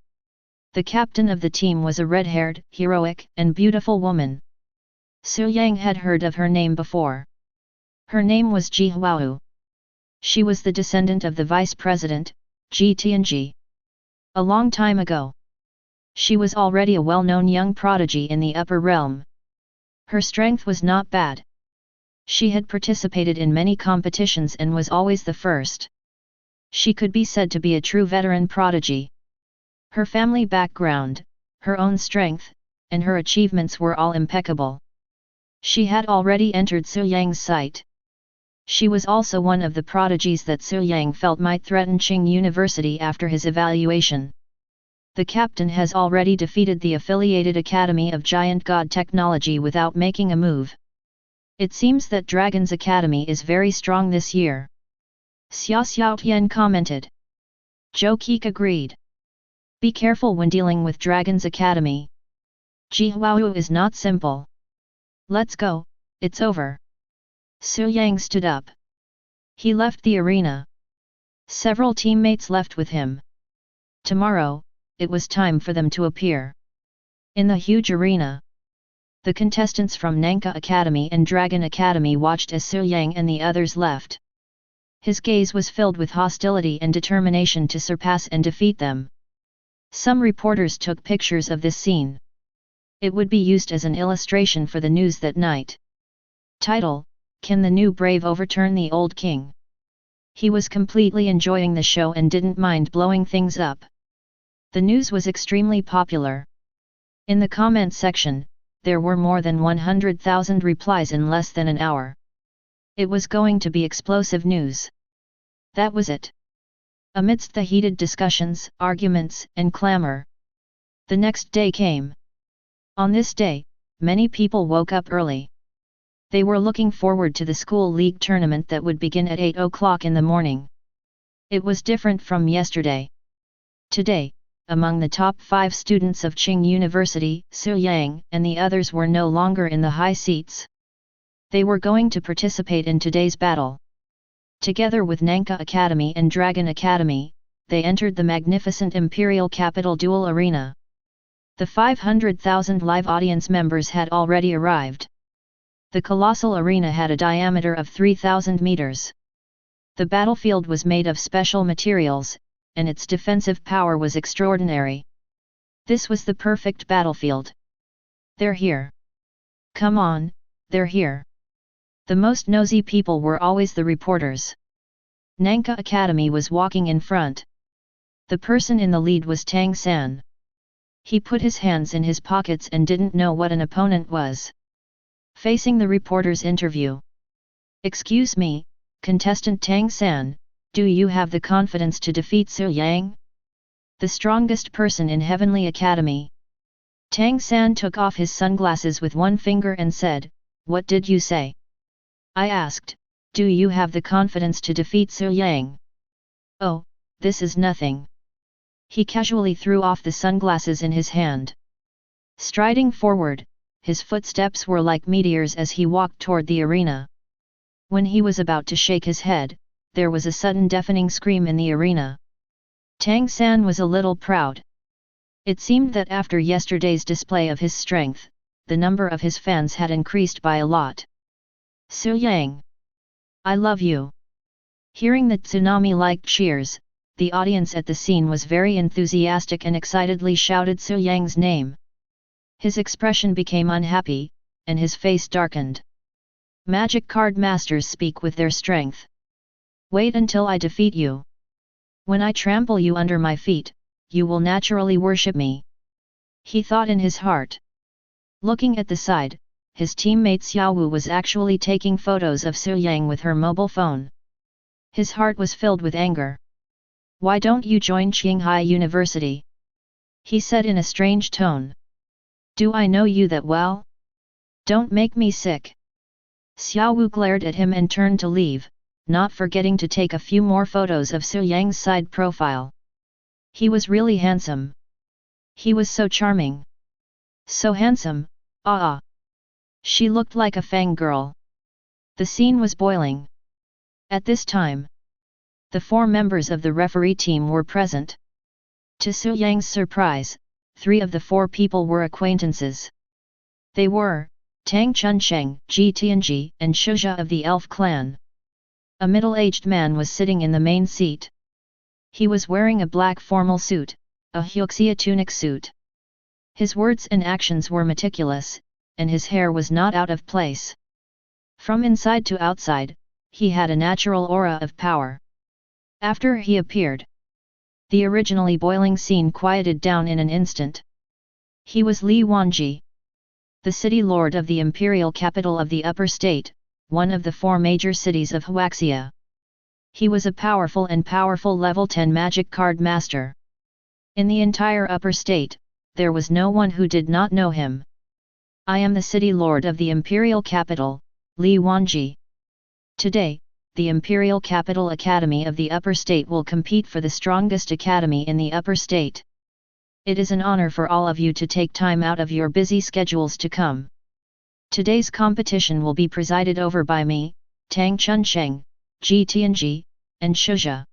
The captain of the team was a red-haired, heroic, and beautiful woman. Su Yang had heard of her name before. Her name was Ji Huao. She was the descendant of the vice president, Ji Tianji. A long time ago. She was already a well-known young prodigy in the upper realm. Her strength was not bad. She had participated in many competitions and was always the first. She could be said to be a true veteran prodigy. Her family background, her own strength, and her achievements were all impeccable. She had already entered Su Yang's sight. She was also one of the prodigies that Su Yang felt might threaten Qing University after his evaluation. The captain has already defeated the affiliated Academy of Giant God Technology without making a move. It seems that Dragon's Academy is very strong this year. Xia Xiaotian commented. Zhou Qi agreed. Be careful when dealing with Dragon's Academy. Ji Huao is not simple. Let's go, it's over. Su Yang stood up. He left the arena. Several teammates left with him. Tomorrow, it was time for them to appear. In the huge arena, the contestants from Nanka Academy and Dragon Academy watched as Su Yang and the others left. His gaze was filled with hostility and determination to surpass and defeat them. Some reporters took pictures of this scene. It would be used as an illustration for the news that night. Title: Can the new brave overturn the old king? He was completely enjoying the show and didn't mind blowing things up. The news was extremely popular. In the comment section, there were more than 100,000 replies in less than an hour. It was going to be explosive news. That was it. Amidst the heated discussions, arguments, and clamor, the next day came. On this day, many people woke up early. They were looking forward to the school league tournament that would begin at 8 o'clock in the morning. It was different from yesterday. Today, among the top 5 students of Qing University, Su Yang and the others were no longer in the high seats. They were going to participate in today's battle. Together with Nanka Academy and Dragon Academy, they entered the magnificent Imperial Capital Duel Arena. The 500,000 live audience members had already arrived. The colossal arena had a diameter of 3,000 meters. The battlefield was made of special materials, and its defensive power was extraordinary. This was the perfect battlefield. They're here. Come on, they're here. The most nosy people were always the reporters. Nanka Academy was walking in front. The person in the lead was Tang San. He put his hands in his pockets and didn't know what an opponent was. Facing the reporter's interview. Excuse me, contestant Tang San, do you have the confidence to defeat Su Yang? The strongest person in Heavenly Academy. Tang San took off his sunglasses with one finger and said, "What did you say?" I asked, "Do you have the confidence to defeat Su Yang?" "Oh, this is nothing." He casually threw off the sunglasses in his hand. Striding forward, his footsteps were like meteors as he walked toward the arena. When he was about to shake his head, there was a sudden deafening scream in the arena. Tang San was a little proud. It seemed that after yesterday's display of his strength, the number of his fans had increased by a lot. Su Yang! I love you! Hearing the tsunami-like cheers, the audience at the scene was very enthusiastic and excitedly shouted Su Yang's name. His expression became unhappy, and his face darkened. Magic card masters speak with their strength. Wait until I defeat you. When I trample you under my feet, you will naturally worship me. He thought in his heart. Looking at the side, his teammate Xiaowu was actually taking photos of Su Yang with her mobile phone. His heart was filled with anger. Why don't you join Qinghai University? He said in a strange tone. Do I know you that well? Don't make me sick. Xiaowu glared at him and turned to leave, not forgetting to take a few more photos of Su Yang's side profile. He was really handsome. He was so charming. So handsome, ah. She looked like a fangirl. The scene was boiling. At this time, the 4 members of the referee team were present. To Su Yang's surprise, 3 of the 4 people were acquaintances. They were Tang Chunsheng, Ji Tianji, and Shuzha of the Elf clan. A middle-aged man was sitting in the main seat. He was wearing a black formal suit, a Huxia tunic suit. His words and actions were meticulous, and his hair was not out of place. From inside to outside, he had a natural aura of power. After he appeared, the originally boiling scene quieted down in an instant. He was Li Wanji, the city lord of the imperial capital of the upper state, one of the 4 major cities of Huaxia. He was a powerful level 10 magic card master. In the entire upper state, there was no one who did not know him. I am the city lord of the imperial capital, Li Wanji. Today, the Imperial Capital Academy of the Upper State will compete for the strongest academy in the Upper State. It is an honor for all of you to take time out of your busy schedules to come. Today's competition will be presided over by me, Tang Chunsheng, Ji Tianji, and Shuzha.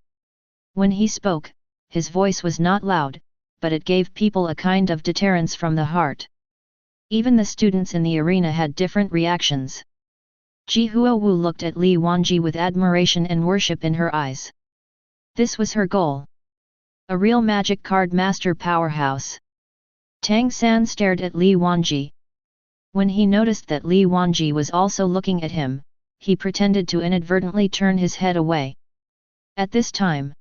When he spoke, his voice was not loud, but it gave people a kind of deterrence from the heart. Even the students in the arena had different reactions. Ji Huowu looked at Li Wanji with admiration and worship in her eyes. This was her goal. A real magic card master powerhouse. Tang San stared at Li Wanji. When he noticed that Li Wanji was also looking at him, he pretended to inadvertently turn his head away. At this time,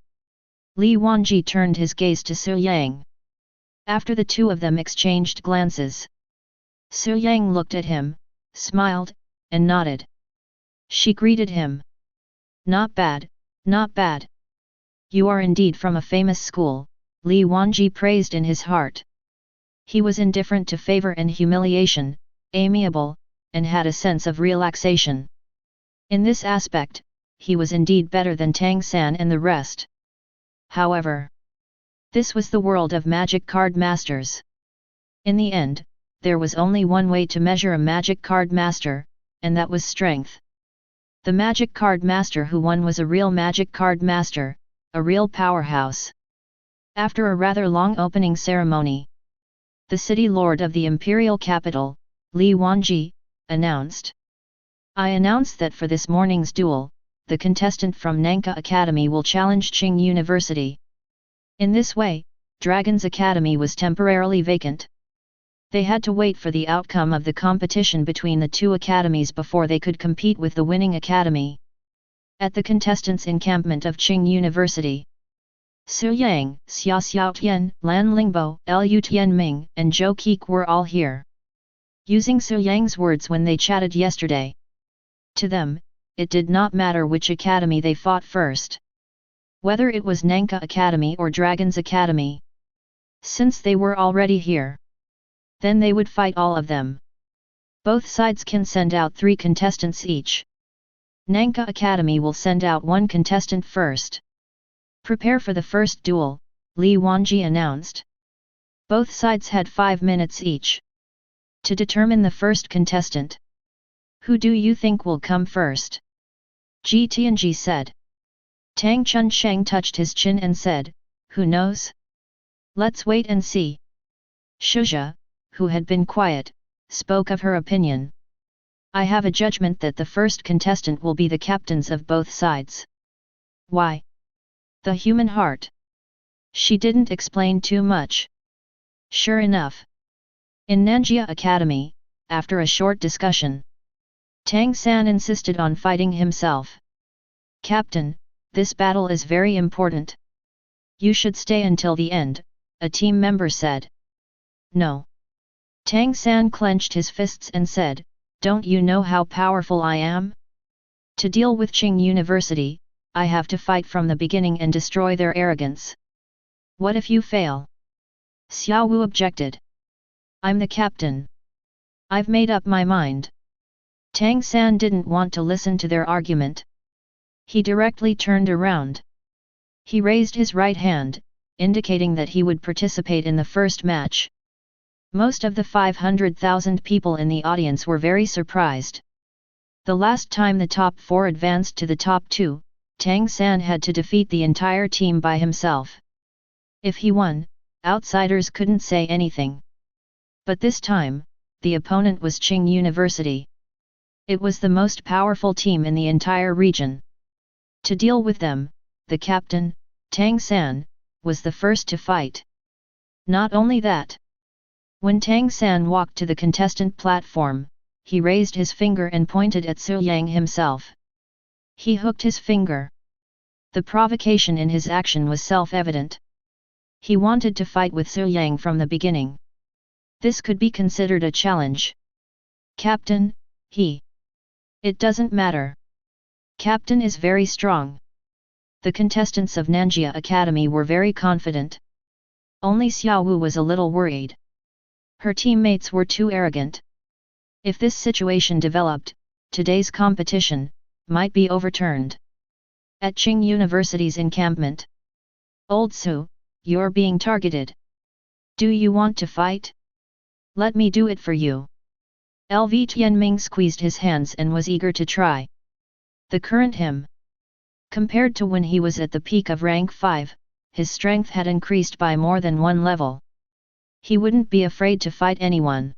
Li Wanji turned his gaze to Su Yang. After the 2 of them exchanged glances, Su Yang looked at him, smiled, and nodded. She greeted him. Not bad, not bad. You are indeed from a famous school, Li Wanji praised in his heart. He was indifferent to favor and humiliation, amiable, and had a sense of relaxation. In this aspect, he was indeed better than Tang San and the rest. However, this was the world of magic card masters. In the end, there was only one way to measure a magic card master, and that was strength. The magic card master who won was a real magic card master, a real powerhouse. After a rather long opening ceremony, the city lord of the imperial capital, Li Wanji, announced. I announce that for this morning's duel, the contestant from Nanka Academy will challenge Qing University. In this way, Dragon's Academy was temporarily vacant. They had to wait for the outcome of the competition between the 2 academies before they could compete with the winning academy. At the contestants' encampment of Qing University, Su Yang, Xia Xiaotian, Lan Lingbo, Lu Tianming, and Zhou Keek were all here. Using Su Yang's words when they chatted yesterday. To them, it did not matter which academy they fought first. Whether it was Nanka Academy or Dragon's Academy. Since they were already here, then they would fight all of them. Both sides can send out 3 contestants each. Nanka Academy will send out 1 contestant first. Prepare for the first duel, Li Wanji announced. Both sides had 5 minutes each to determine the first contestant. Who do you think will come first? Ji Tianji said. Tang Chunsheng touched his chin and said, who knows? Let's wait and see. Shuzha, who had been quiet, spoke of her opinion. I have a judgment that the first contestant will be the captains of both sides. Why? The human heart. She didn't explain too much. Sure enough. In Nanjia Academy, after a short discussion, Tang San insisted on fighting himself. Captain, this battle is very important. You should stay until the end, a team member said. No. Tang San clenched his fists and said, don't you know how powerful I am? To deal with Qing University, I have to fight from the beginning and destroy their arrogance. What if you fail? Xiao Wu objected. I'm the captain. I've made up my mind. Tang San didn't want to listen to their argument. He directly turned around. He raised his right hand, indicating that he would participate in the first match. Most of the 500,000 people in the audience were very surprised. The last time the top 4 advanced to the top 2, Tang San had to defeat the entire team by himself. If he won, outsiders couldn't say anything. But this time, the opponent was Qing University. It was the most powerful team in the entire region. To deal with them, the captain, Tang San, was the first to fight. Not only that. When Tang San walked to the contestant platform, he raised his finger and pointed at Su Yang himself. He hooked his finger. The provocation in his action was self-evident. He wanted to fight with Su Yang from the beginning. This could be considered a challenge. Captain, he. It doesn't matter. Captain is very strong. The contestants of Nanjia Academy were very confident. Only Xiao Wu was a little worried. Her teammates were too arrogant. If this situation developed, today's competition might be overturned. At Qing University's encampment. Old Su, you're being targeted. Do you want to fight? Let me do it for you. LV Tianming squeezed his hands and was eager to try. The current him. Compared to when he was at the peak of rank 5, his strength had increased by more than 1 level. He wouldn't be afraid to fight anyone.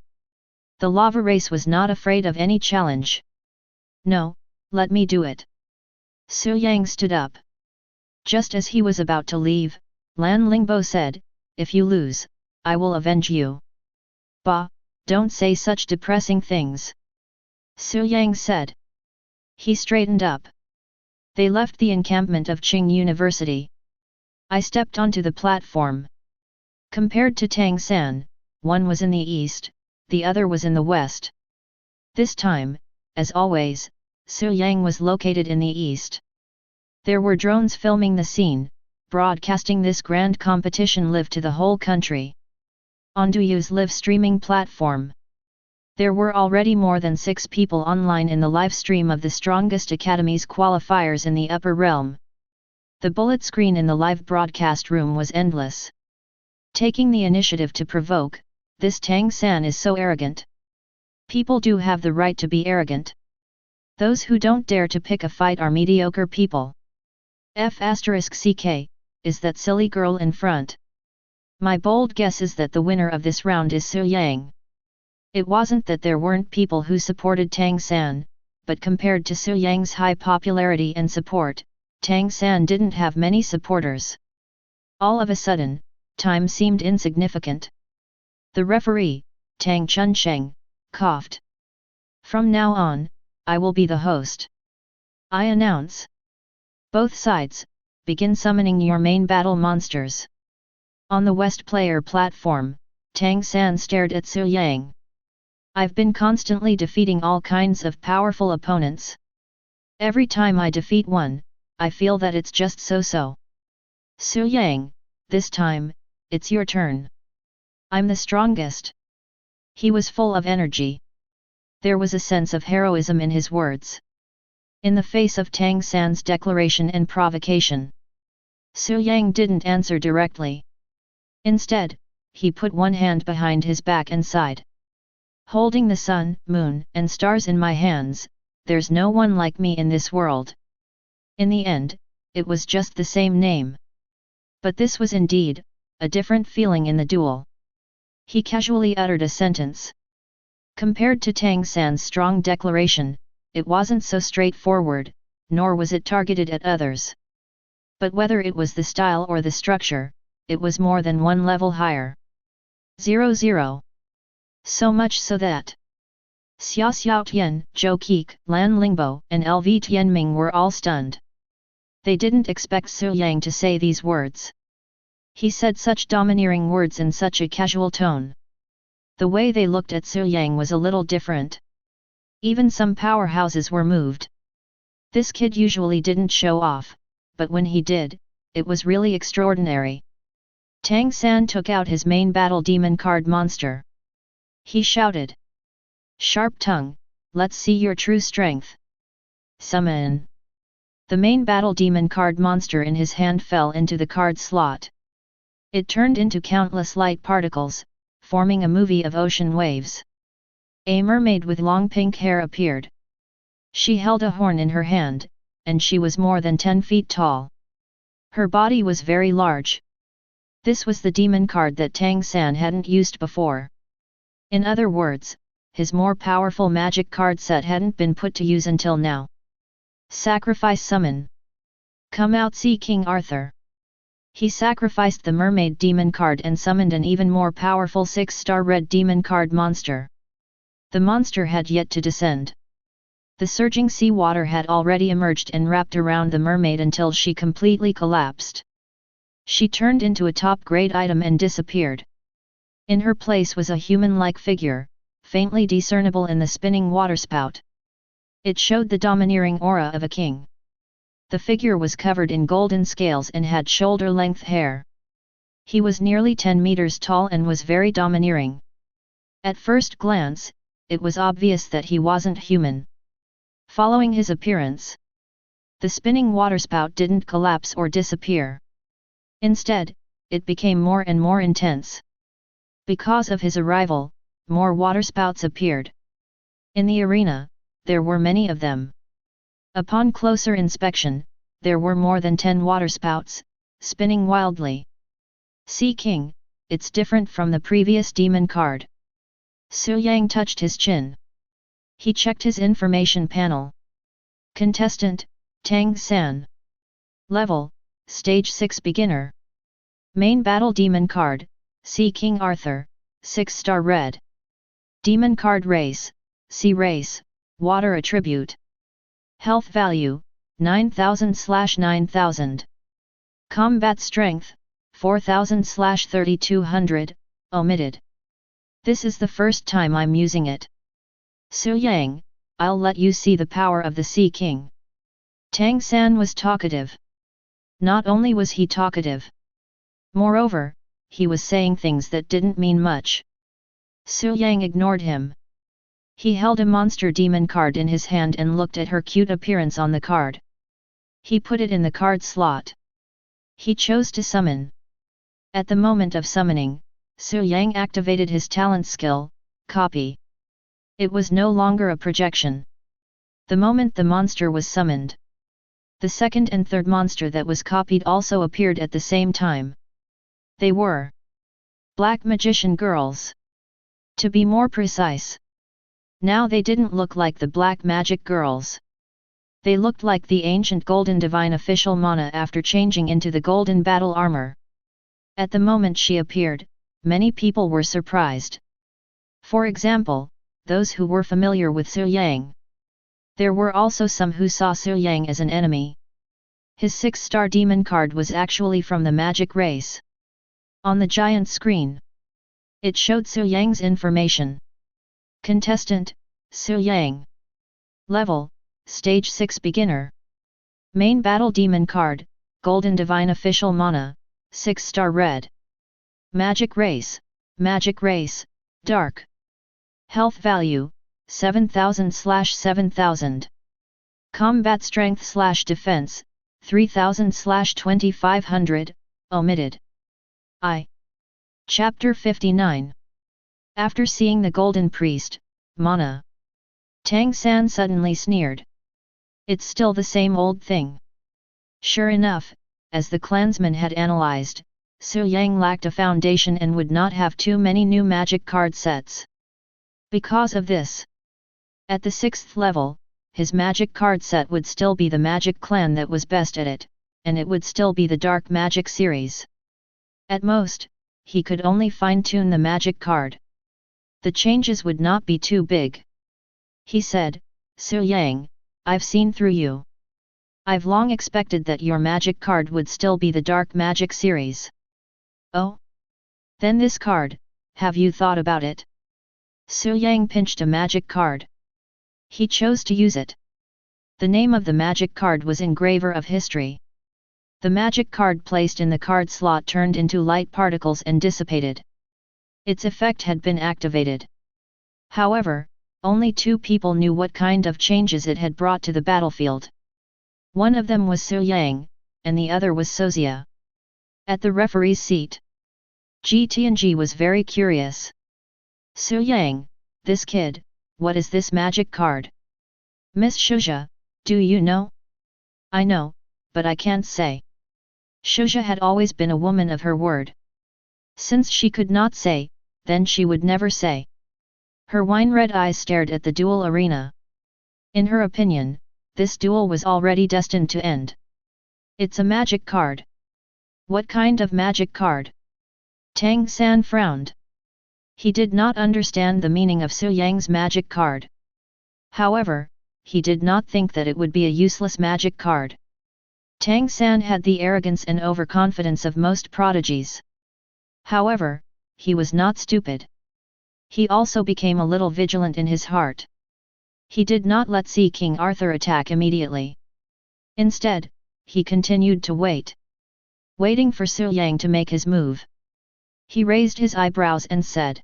The lava race was not afraid of any challenge. No, let me do it. Su Yang stood up. Just as he was about to leave, Lan Lingbo said, if you lose, I will avenge you. Bah, don't say such depressing things. Su Yang said. He straightened up. They left the encampment of Qing University. I stepped onto the platform. Compared to Tang San, one was in the east, the other was in the west. This time, as always, Su Yang was located in the east. There were drones filming the scene, broadcasting this grand competition live to the whole country. On Duyu's live streaming platform. There were already more than 6 people online in the live stream of the strongest academies qualifiers in the upper realm. The bullet screen in the live broadcast room was endless. Taking the initiative to provoke, this Tang San is so arrogant. People do have the right to be arrogant. Those who don't dare to pick a fight are mediocre people. F***ck, is that silly girl in front. My bold guess is that the winner of this round is Su Yang. It wasn't that there weren't people who supported Tang San, but compared to Su Yang's high popularity and support, Tang San didn't have many supporters. All of a sudden, time seemed insignificant. The referee, Tang Chunsheng, coughed. From now on, I will be the host. I announce. Both sides, begin summoning your main battle monsters. On the West player platform, Tang San stared at Su Yang. I've been constantly defeating all kinds of powerful opponents. Every time I defeat one, I feel that it's just so-so. Su Yang, this time, it's your turn. I'm the strongest. He was full of energy. There was a sense of heroism in his words. In the face of Tang San's declaration and provocation, Su Yang didn't answer directly. Instead, he put one hand behind his back and sighed. Holding the sun, moon, and stars in my hands, there's no one like me in this world. In the end, it was just the same name. But this was indeed a different feeling in the duel. He casually uttered a sentence. Compared to Tang San's strong declaration, it wasn't so straightforward, nor was it targeted at others. But whether it was the style or the structure, it was more than 1 level higher. 0-0. So much so that Xia Xiaotian, Zhou Keik, Lan Lingbo, and LV Tianming were all stunned. They didn't expect Su Yang to say these words. He said such domineering words in such a casual tone. The way they looked at Su Yang was a little different. Even some powerhouses were moved. This kid usually didn't show off, but when he did, it was really extraordinary. Tang San took out his main battle demon card monster. He shouted. Sharp tongue, let's see your true strength. Summon. The main battle demon card monster in his hand fell into the card slot. It turned into countless light particles, forming a movie of ocean waves. A mermaid with long pink hair appeared. She held a horn in her hand, and she was more than 10 feet tall. Her body was very large. This was the demon card that Tang San hadn't used before. In other words, his more powerful magic card set hadn't been put to use until now. Sacrifice summon. Come out, see King Arthur. He sacrificed the mermaid demon card and summoned an even more powerful 6-star red demon card monster. The monster had yet to descend. The surging sea water had already emerged and wrapped around the mermaid until she completely collapsed. She turned into a top-grade item and disappeared. In her place was a human-like figure, faintly discernible in the spinning waterspout. It showed the domineering aura of a king. The figure was covered in golden scales and had shoulder-length hair. He was nearly 10 meters tall and was very domineering. At first glance, it was obvious that he wasn't human. Following his appearance, the spinning waterspout didn't collapse or disappear. Instead, it became more and more intense. Because of his arrival, more waterspouts appeared. In the arena, there were many of them. Upon closer inspection, there were more than 10 waterspouts, spinning wildly. See King, it's different from the previous demon card. Su Yang touched his chin. He checked his information panel. Contestant, Tang San. Level, Stage 6 Beginner. Main Battle Demon Card, See King Arthur, 6-star red. Demon Card Race, Sea Race, Water Attribute. Health Value, 9000/9000. Combat Strength, 4000/3200, omitted. This is the first time I'm using it. Su Yang, I'll let you see the power of the Sea King. Tang San was talkative. Not only was he talkative. Moreover, he was saying things that didn't mean much. Su Yang ignored him. He held a monster demon card in his hand and looked at her cute appearance on the card. He put it in the card slot. He chose to summon. At the moment of summoning, Su Yang activated his talent skill, Copy. It was no longer a projection. The moment the monster was summoned, the second and third monster that was copied also appeared at the same time. They were Black Magician Girls. To be more precise. Now they didn't look like the Black Magic Girls. They looked like the ancient Golden Divine Official Mana after changing into the Golden Battle Armor. At the moment she appeared, many people were surprised. For example, those who were familiar with Su Yang. There were also some who saw Su Yang as an enemy. His 6-star demon card was actually from the magic race. On the giant screen, it showed Su Yang's information. Contestant, Su Yang. Level, Stage 6 Beginner. Main Battle Demon Card, Golden Divine Official Mana, 6-star red. Magic Race, Dark. Health Value, 7000/7000. Combat Strength/Defense, 3000/2500, omitted. Chapter 59. After seeing the Golden Priest, Mana, Tang San suddenly sneered. It's still the same old thing. Sure enough, as the clansman had analyzed, Su Yang lacked a foundation and would not have too many new magic card sets. Because of this, at the 6th level, his magic card set would still be the magic clan that was best at it, and it would still be the Dark Magic series. At most, he could only fine-tune the magic card. The changes would not be too big. He said, Su Yang, I've seen through you. I've long expected that your magic card would still be the Dark Magic series. Oh? Then this card, have you thought about it? Su Yang pinched a magic card. He chose to use it. The name of the magic card was Engraver of History. The magic card placed in the card slot turned into light particles and dissipated. Its effect had been activated. However, only 2 people knew what kind of changes it had brought to the battlefield. One of them was Su Yang, and the other was Sozia. At the referee's seat, Ji Tianji was very curious. Su Yang, this kid, what is this magic card? Miss Shuzha, do you know? I know, but I can't say. Shuzha had always been a woman of her word. Since she could not say, then she would never say. Her wine-red eyes stared at the duel arena. In her opinion, this duel was already destined to end. It's a magic card. What kind of magic card? Tang San frowned. He did not understand the meaning of Su Yang's magic card. However, he did not think that it would be a useless magic card. Tang San had the arrogance and overconfidence of most prodigies. However, he was not stupid. He also became a little vigilant in his heart. He did not let King Arthur attack immediately. Instead, he continued to wait. Waiting for Su Yang to make his move. He raised his eyebrows and said,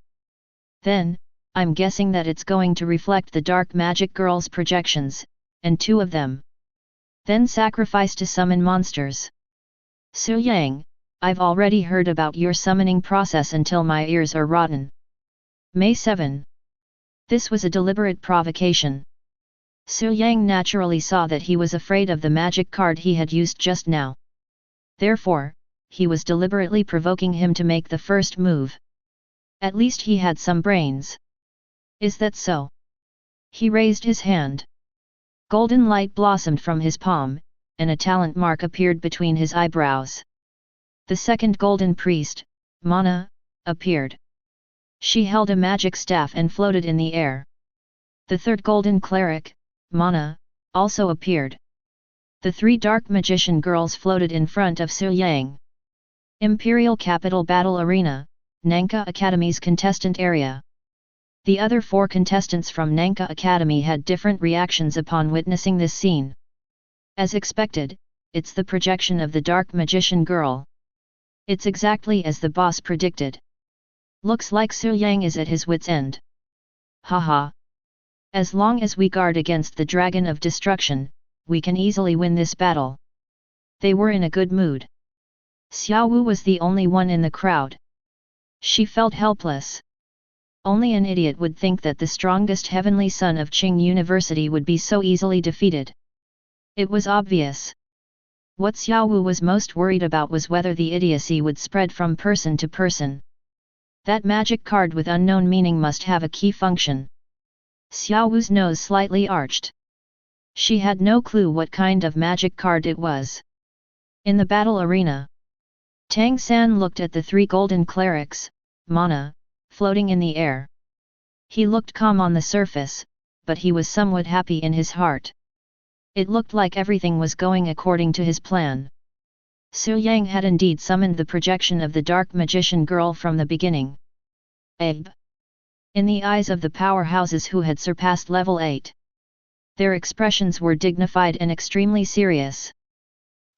"Then, I'm guessing that it's going to reflect the dark magic girl's projections, and 2 of them. Then sacrifice to summon monsters. Su Yang, I've already heard about your summoning process until my ears are rotten." May 7. This was a deliberate provocation. Su Yang naturally saw that he was afraid of the magic card he had used just now. Therefore, he was deliberately provoking him to make the first move. At least he had some brains. Is that so? He raised his hand. Golden light blossomed from his palm, and a talent mark appeared between his eyebrows. The second golden priest, Mana, appeared. She held a magic staff and floated in the air. The third golden cleric, Mana, also appeared. The 3 dark magician girls floated in front of Su Yang. Imperial Capital Battle Arena, Nanka Academy's contestant area. The other 4 contestants from Nanka Academy had different reactions upon witnessing this scene. As expected, it's the projection of the dark magician girl. It's exactly as the boss predicted. Looks like Su Yang is at his wit's end. Haha. As long as we guard against the dragon of destruction, we can easily win this battle. They were in a good mood. Xiao Wu was the only one in the crowd. She felt helpless. Only an idiot would think that the strongest heavenly son of Qing University would be so easily defeated. It was obvious. What Xiao Wu was most worried about was whether the idiocy would spread from person to person. That magic card with unknown meaning must have a key function. Xiao Wu's nose slightly arched. She had no clue what kind of magic card it was. In the battle arena, Tang San looked at the 3 golden clerics, Mana, floating in the air. He looked calm on the surface, but he was somewhat happy in his heart. It looked like everything was going according to his plan. Su Yang had indeed summoned the projection of the dark magician girl from the beginning. Abe. In the eyes of the powerhouses who had surpassed level 8. Their expressions were dignified and extremely serious.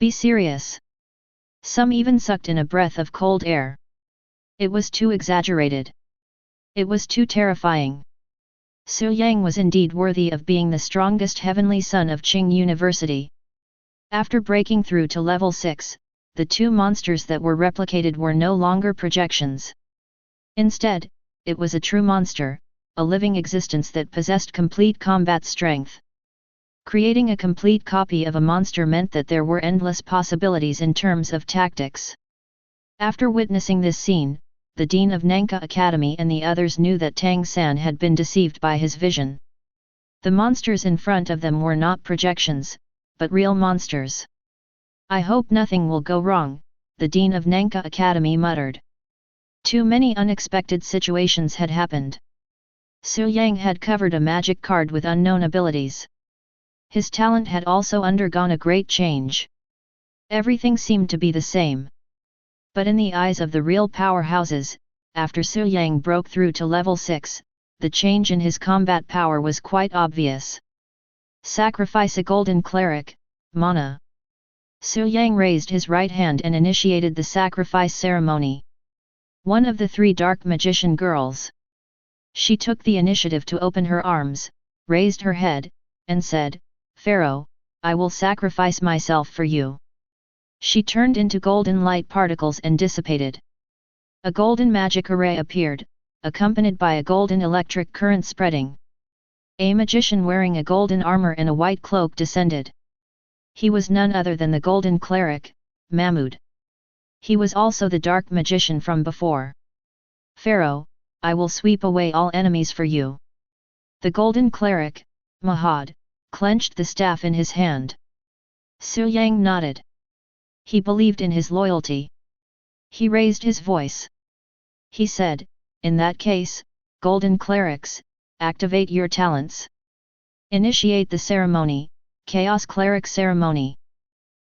Be serious. Some even sucked in a breath of cold air. It was too exaggerated. It was too terrifying. Su Yang was indeed worthy of being the strongest heavenly son of Qing University. After breaking through to level 6, the 2 monsters that were replicated were no longer projections. Instead, it was a true monster, a living existence that possessed complete combat strength. Creating a complete copy of a monster meant that there were endless possibilities in terms of tactics. After witnessing this scene, the Dean of Nanka Academy and the others knew that Tang San had been deceived by his vision. The monsters in front of them were not projections, but real monsters. "I hope nothing will go wrong," the Dean of Nanka Academy muttered. Too many unexpected situations had happened. Su Yang had covered a magic card with unknown abilities. His talent had also undergone a great change. Everything seemed to be the same. But in the eyes of the real powerhouses, after Su Yang broke through to level 6, the change in his combat power was quite obvious. Sacrifice a golden cleric, Mana. Su Yang raised his right hand and initiated the sacrifice ceremony. One of the 3 dark magician girls. She took the initiative to open her arms, raised her head, and said, "Pharaoh, I will sacrifice myself for you." She turned into golden light particles and dissipated. A golden magic array appeared, accompanied by a golden electric current spreading. A magician wearing a golden armor and a white cloak descended. He was none other than the golden cleric, Mahmud. He was also the dark magician from before. "Pharaoh, I will sweep away all enemies for you." The golden cleric, Mahad, clenched the staff in his hand. Su Yang nodded. He believed in his loyalty. He raised his voice. He said, "In that case, golden clerics, activate your talents. Initiate the ceremony, Chaos Cleric Ceremony."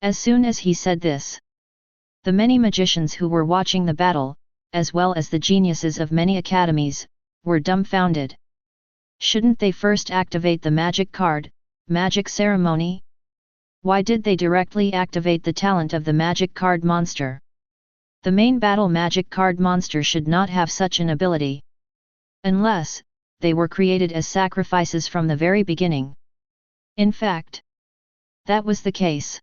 As soon as he said this, the many magicians who were watching the battle, as well as the geniuses of many academies, were dumbfounded. Shouldn't they first activate the magic card, magic ceremony? Why did they directly activate the talent of the magic card monster? The main battle magic card monster should not have such an ability. Unless, they were created as sacrifices from the very beginning. In fact, that was the case.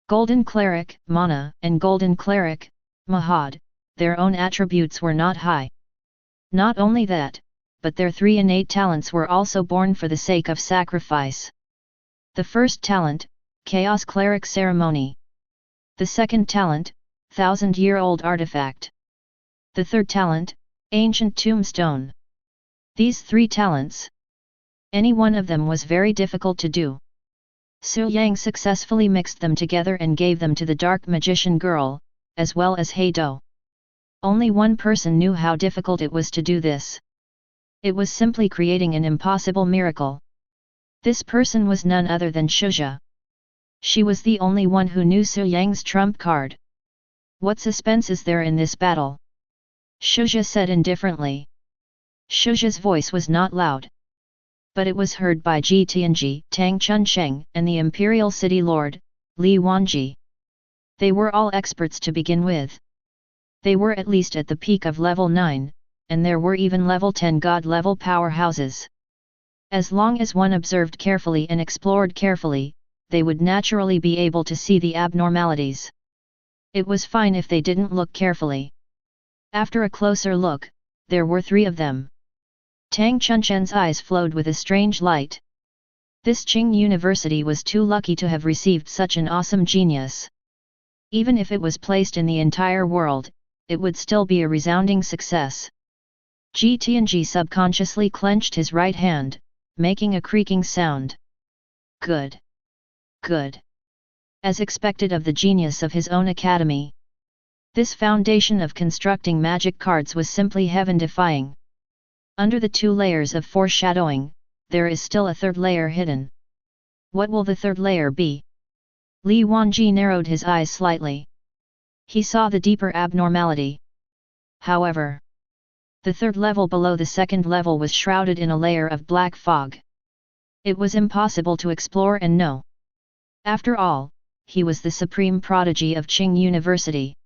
Golden Cleric, Mana, and Golden Cleric, Mahad, their own attributes were not high. Not only that, but their 3 innate talents were also born for the sake of sacrifice. The first talent, Chaos Cleric Ceremony. The second talent, 1000-year-old artifact. The third talent, Ancient Tombstone. These 3 talents. Any one of them was very difficult to do. Su Yang successfully mixed them together and gave them to the dark magician girl, as well as Heido. Only one person knew how difficult it was to do this. It was simply creating an impossible miracle. This person was none other than Shuzha. She was the only one who knew Su Yang's trump card. "What suspense is there in this battle?" Shuzha said indifferently. Shuzha's voice was not loud. But it was heard by Ji Tianji, Tang Chunsheng, and the Imperial City Lord, Li Wanji. They were all experts to begin with. They were at least at the peak of level 9, and there were even level 10 god-level powerhouses. As long as one observed carefully and explored carefully, they would naturally be able to see the abnormalities. It was fine if they didn't look carefully. After a closer look, there were 3 of them. Tang Chunshen's eyes flowed with a strange light. This Qing University was too lucky to have received such an awesome genius. Even if it was placed in the entire world, it would still be a resounding success. Ji Tianji subconsciously clenched his right hand, making a creaking sound. Good. Good. As expected of the genius of his own academy. This foundation of constructing magic cards was simply heaven-defying. Under the 2 layers of foreshadowing, there is still a 3rd layer hidden. What will the 3rd layer be? Li Wanji narrowed his eyes slightly. He saw the deeper abnormality. However, the 3rd level below the 2nd level was shrouded in a layer of black fog. It was impossible to explore and know. After all, he was the supreme prodigy of Qing University.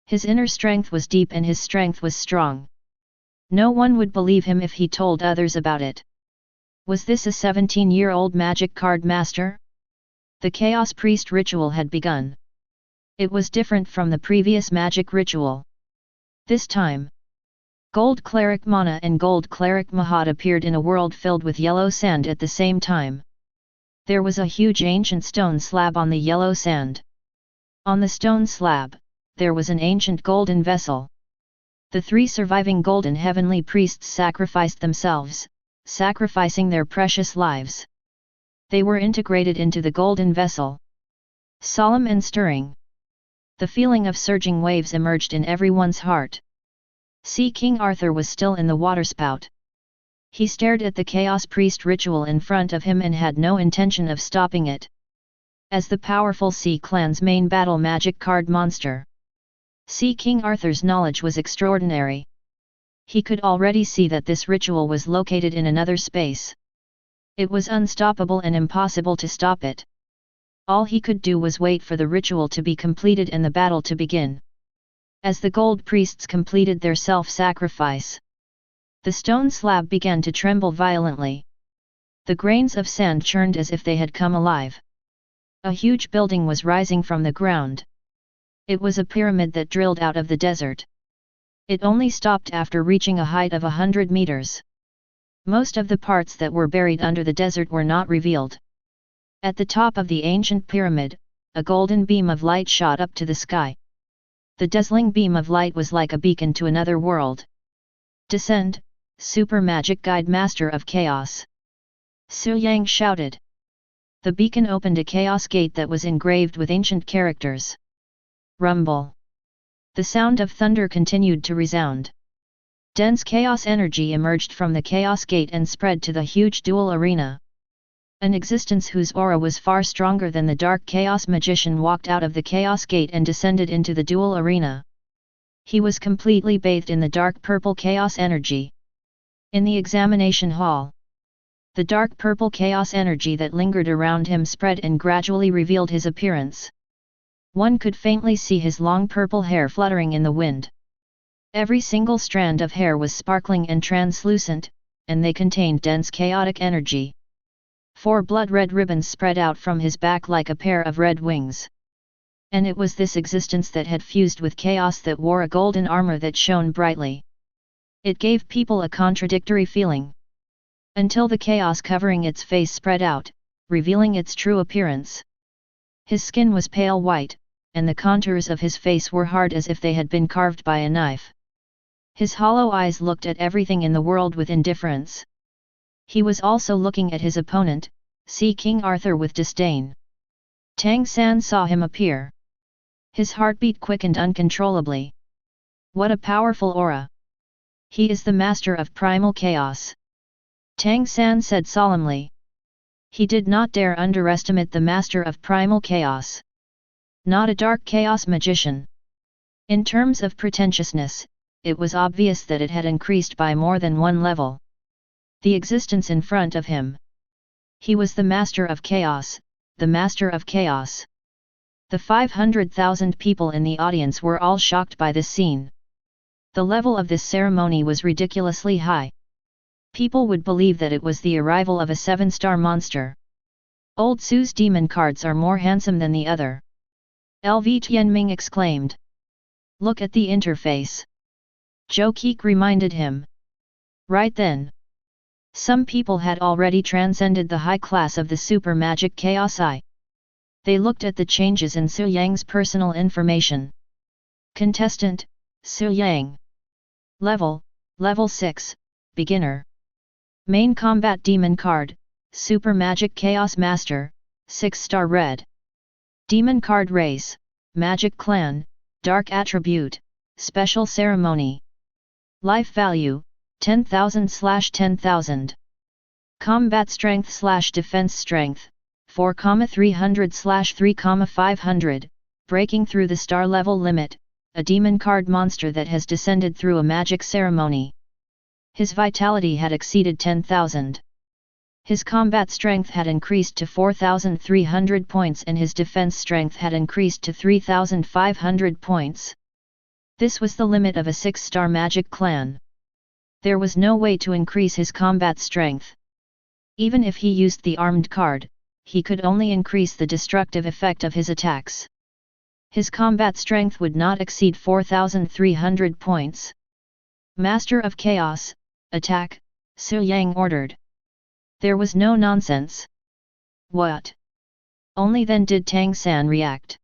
His inner strength was deep and his strength was strong. No one would believe him if he told others about it. Was this a 17-year-old magic card master? The Chaos Priest ritual had begun. It was different from the previous magic ritual. This time, Gold Cleric Mana and Gold Cleric Mahad appeared in a world filled with yellow sand at the same time. There was a huge ancient stone slab on the yellow sand. On the stone slab, there was an ancient golden vessel. The 3 surviving golden heavenly priests sacrificed themselves, sacrificing their precious lives. They were integrated into the golden vessel. Solemn and stirring. The feeling of surging waves emerged in everyone's heart. See, King Arthur was still in the waterspout. He stared at the Chaos Priest ritual in front of him and had no intention of stopping it. As the powerful Sea Clan's main battle magic card monster, Sea King Arthur's knowledge was extraordinary. He could already see that this ritual was located in another space. It was unstoppable and impossible to stop it. All he could do was wait for the ritual to be completed and the battle to begin. As the gold priests completed their self-sacrifice, the stone slab began to tremble violently. The grains of sand churned as if they had come alive. A huge building was rising from the ground. It was a pyramid that drilled out of the desert. It only stopped after reaching a height of 100 meters. Most of the parts that were buried under the desert were not revealed. At the top of the ancient pyramid, a golden beam of light shot up to the sky. The dazzling beam of light was like a beacon to another world. "Descend, super magic guide master of chaos!" Su Yang shouted. The beacon opened a chaos gate that was engraved with ancient characters. Rumble. The sound of thunder continued to resound. Dense chaos energy emerged from the chaos gate and spread to the huge duel arena. An existence whose aura was far stronger than the dark chaos magician walked out of the chaos gate and descended into the duel arena. He was completely bathed in the dark purple chaos energy. In the examination hall, the dark purple chaos energy that lingered around him spread and gradually revealed his appearance. One could faintly see his long purple hair fluttering in the wind. Every single strand of hair was sparkling and translucent, and they contained dense chaotic energy. 4 blood-red ribbons spread out from his back like a pair of red wings. And it was this existence that had fused with chaos that wore a golden armor that shone brightly. It gave people a contradictory feeling. Until the chaos covering its face spread out, revealing its true appearance. His skin was pale white, and the contours of his face were hard as if they had been carved by a knife. His hollow eyes looked at everything in the world with indifference. He was also looking at his opponent, Sea King Arthur, with disdain. Tang San saw him appear. His heartbeat quickened uncontrollably. What a powerful aura! He is the master of primal chaos. Tang San said solemnly. He did not dare underestimate the master of primal chaos. Not a dark chaos magician. In terms of pretentiousness, it was obvious that it had increased by more than one level. The existence in front of him. He was the master of chaos, the master of chaos. The 500,000 people in the audience were all shocked by this scene. The level of this ceremony was ridiculously high. People would believe that it was the arrival of a 7-star monster. Old Su's demon cards are more handsome than the other. LV Tianming exclaimed. Look at the interface. Zhou Keek reminded him. Right then. Some people had already transcended the high class of the super magic chaos eye. They looked at the changes in Su Yang's personal information. Contestant, Su Yang. Level 6, Beginner. Main Combat Demon Card, Super Magic Chaos Master, 6-star red. Demon Card Race, Magic Clan, Dark Attribute, Special Ceremony. Life Value, 10,000/10,000. Combat Strength/Defense Strength, 4,300/3,500, breaking through the star level limit, a demon card monster that has descended through a magic ceremony. His vitality had exceeded 10,000. His combat strength had increased to 4,300 points and his defense strength had increased to 3,500 points. This was the limit of a 6-star magic clan. There was no way to increase his combat strength. Even if he used the armed card, he could only increase the destructive effect of his attacks. His combat strength would not exceed 4,300 points. Master of Chaos, attack, Su Yang ordered. There was no nonsense. What? Only then did Tang San react.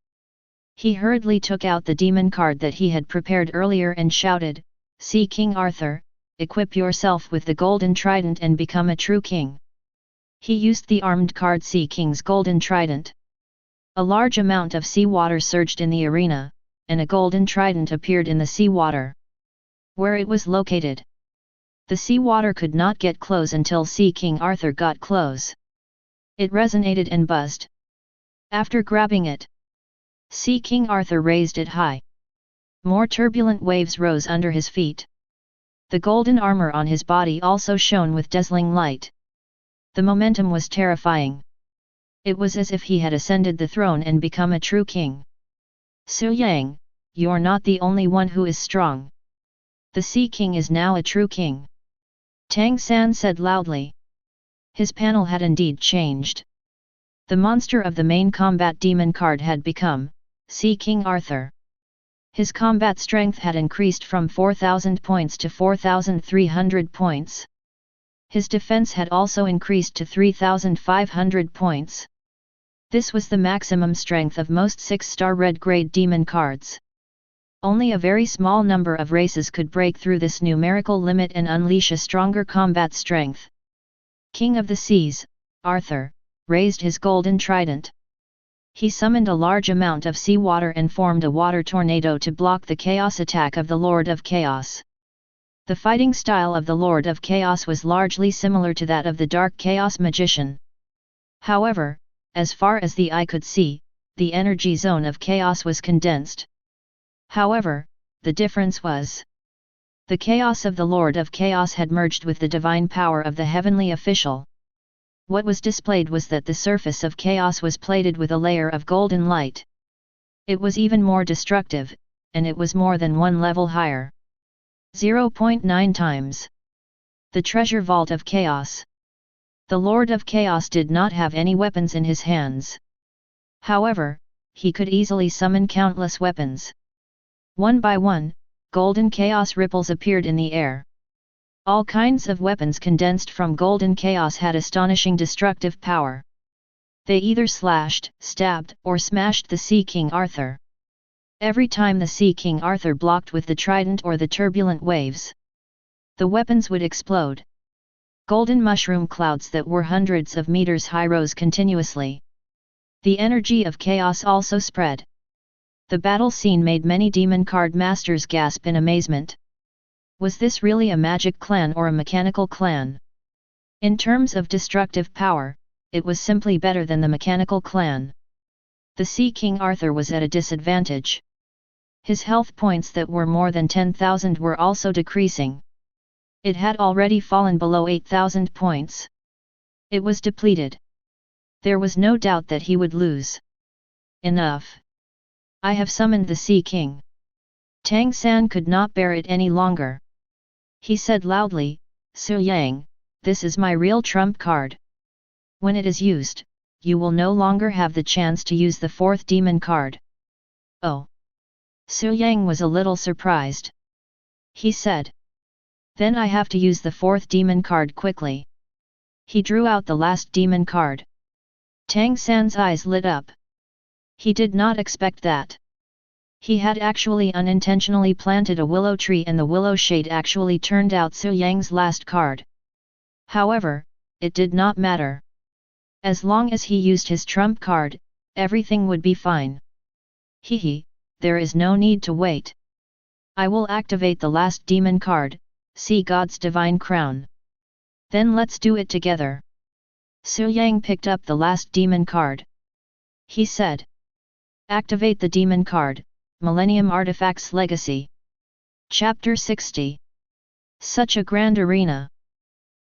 He hurriedly took out the demon card that he had prepared earlier and shouted, "See King Arthur, equip yourself with the golden trident and become a true king." He used the armed card Sea King's golden trident. A large amount of sea water surged in the arena, and a golden trident appeared in the sea water. Where it was located. The sea water could not get close until Sea King Arthur got close. It resonated and buzzed. After grabbing it, Sea King Arthur raised it high. More turbulent waves rose under his feet. The golden armor on his body also shone with dazzling light. The momentum was terrifying. It was as if he had ascended the throne and become a true king. Su Yang, you're not the only one who is strong. The Sea King is now a true king. Tang San said loudly. His panel had indeed changed. The monster of the main combat demon card had become Sea King Arthur. His combat strength had increased from 4,000 points to 4,300 points. His defense had also increased to 3,500 points. This was the maximum strength of most 6-star red grade demon cards. Only a very small number of races could break through this numerical limit and unleash a stronger combat strength. King of the Seas, Arthur, raised his golden trident. He summoned a large amount of seawater and formed a water tornado to block the chaos attack of the Lord of Chaos. The fighting style of the Lord of Chaos was largely similar to that of the Dark Chaos Magician. However, as far as the eye could see, the energy zone of chaos was condensed. However, the difference was the chaos of the Lord of Chaos had merged with the divine power of the heavenly official. What was displayed was that the surface of chaos was plated with a layer of golden light. It was even more destructive, and it was more than one level higher. 0.9 times. The treasure vault of chaos. The Lord of Chaos did not have any weapons in his hands. However, he could easily summon countless weapons. One by one, golden chaos ripples appeared in the air. All kinds of weapons condensed from golden chaos had astonishing destructive power. They either slashed, stabbed, or smashed the Sea King Arthur. Every time the Sea King Arthur blocked with the trident or the turbulent waves, the weapons would explode. Golden mushroom clouds that were hundreds of meters high rose continuously. The energy of chaos also spread. The battle scene made many demon card masters gasp in amazement. Was this really a magic clan or a mechanical clan? In terms of destructive power, it was simply better than the mechanical clan. The Sea King Arthur was at a disadvantage. His health points that were more than 10,000 were also decreasing. It had already fallen below 8,000 points. It was depleted. There was no doubt that he would lose. Enough. I have summoned the Sea King. Tang San could not bear it any longer. He said loudly, Su Yang, this is my real trump card. When it is used, you will no longer have the chance to use the fourth demon card. Oh. Su Yang was a little surprised. He said. Then I have to use the fourth demon card quickly. He drew out the last demon card. Tang San's eyes lit up. He did not expect that. He had actually unintentionally planted a willow tree and the willow shade actually turned out Su Yang's last card. However, it did not matter. As long as he used his trump card, everything would be fine. Hehe, there is no need to wait. I will activate the last demon card, See God's Divine Crown. Then let's do it together. Su Yang picked up the last demon card. He said. Activate the demon card, Millennium Artifacts Legacy. Chapter 60. Such a grand arena.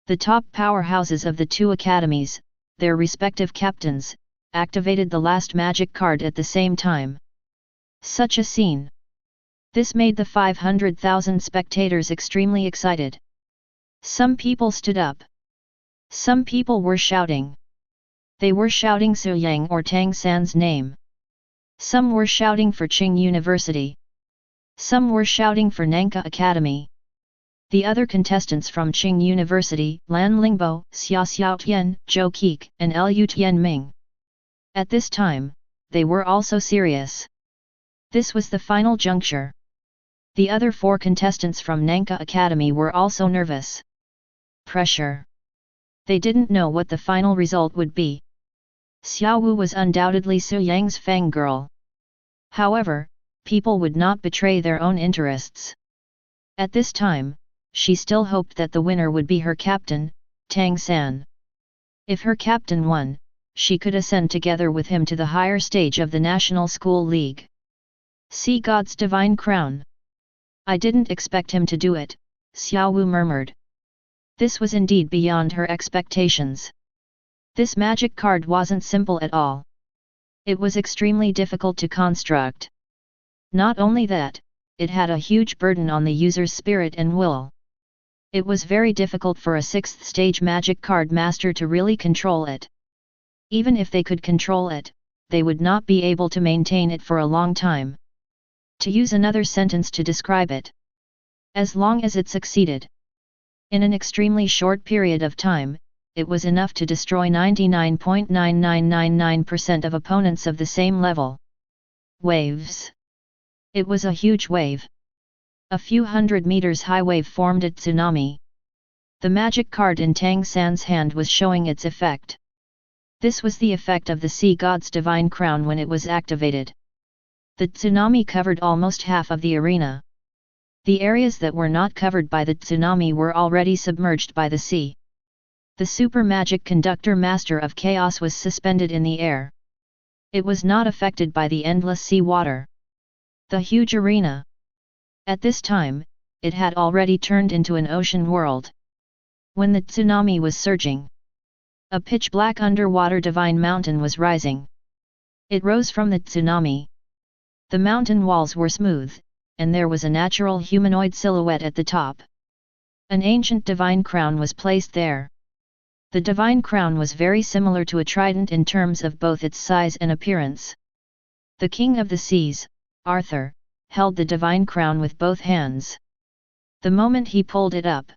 The top powerhouses of the two academies, their respective captains, activated the last magic card at the same time. Such a scene. This made the 500,000 spectators extremely excited. Some people stood up. Some people were shouting. They were shouting Su Yang or Tang San's name. Some were shouting for Qing University. Some were shouting for Nanka Academy. The other contestants from Qing University, Lan Lingbo, Xia Xiaotian, Zhou Keek, and Lu Tianming. At this time, they were also serious. This was the final juncture. The other four contestants from Nanka Academy were also nervous. Pressure. They didn't know what the final result would be. Xiao Wu was undoubtedly Su Yang's fangirl. However, people would not betray their own interests. At this time, she still hoped that the winner would be her captain, Tang San. If her captain won, she could ascend together with him to the higher stage of the National School League. See God's Divine Crown. I didn't expect him to do it, Xiao Wu murmured. This was indeed beyond her expectations. This magic card wasn't simple at all. It was extremely difficult to construct. Not only that, it had a huge burden on the user's spirit and will. It was very difficult for a 6th stage magic card master to really control it. Even if they could control it, they would not be able to maintain it for a long time. To use another sentence to describe it. As long as it succeeded. In an extremely short period of time, it was enough to destroy 99.9999% of opponents of the same level. Waves. It was a huge wave. A few hundred meters high wave formed a tsunami. The magic card in Tang San's hand was showing its effect. This was the effect of the sea god's divine crown when it was activated. The tsunami covered almost half of the arena. The areas that were not covered by the tsunami were already submerged by the sea. The super magic conductor master of chaos was suspended in the air. It was not affected by the endless sea water. The huge arena. At this time, it had already turned into an ocean world. When the tsunami was surging, a pitch-black underwater divine mountain was rising. It rose from the tsunami. The mountain walls were smooth, and there was a natural humanoid silhouette at the top. An ancient divine crown was placed there. The divine crown was very similar to a trident in terms of both its size and appearance. The king of the seas, Arthur, held the divine crown with both hands. The moment he pulled it up,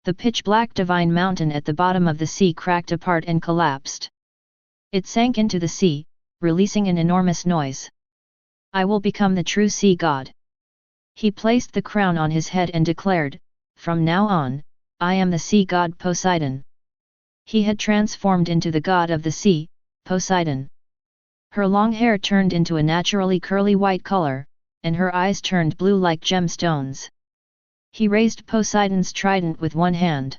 the pitch-black divine mountain at the bottom of the sea cracked apart and collapsed. It sank into the sea, releasing an enormous noise. I will become the true sea god. He placed the crown on his head and declared, from now on, I am the sea god Poseidon. He had transformed into the god of the sea, Poseidon. Her long hair turned into a naturally curly white color, and her eyes turned blue like gemstones. He raised Poseidon's trident with one hand.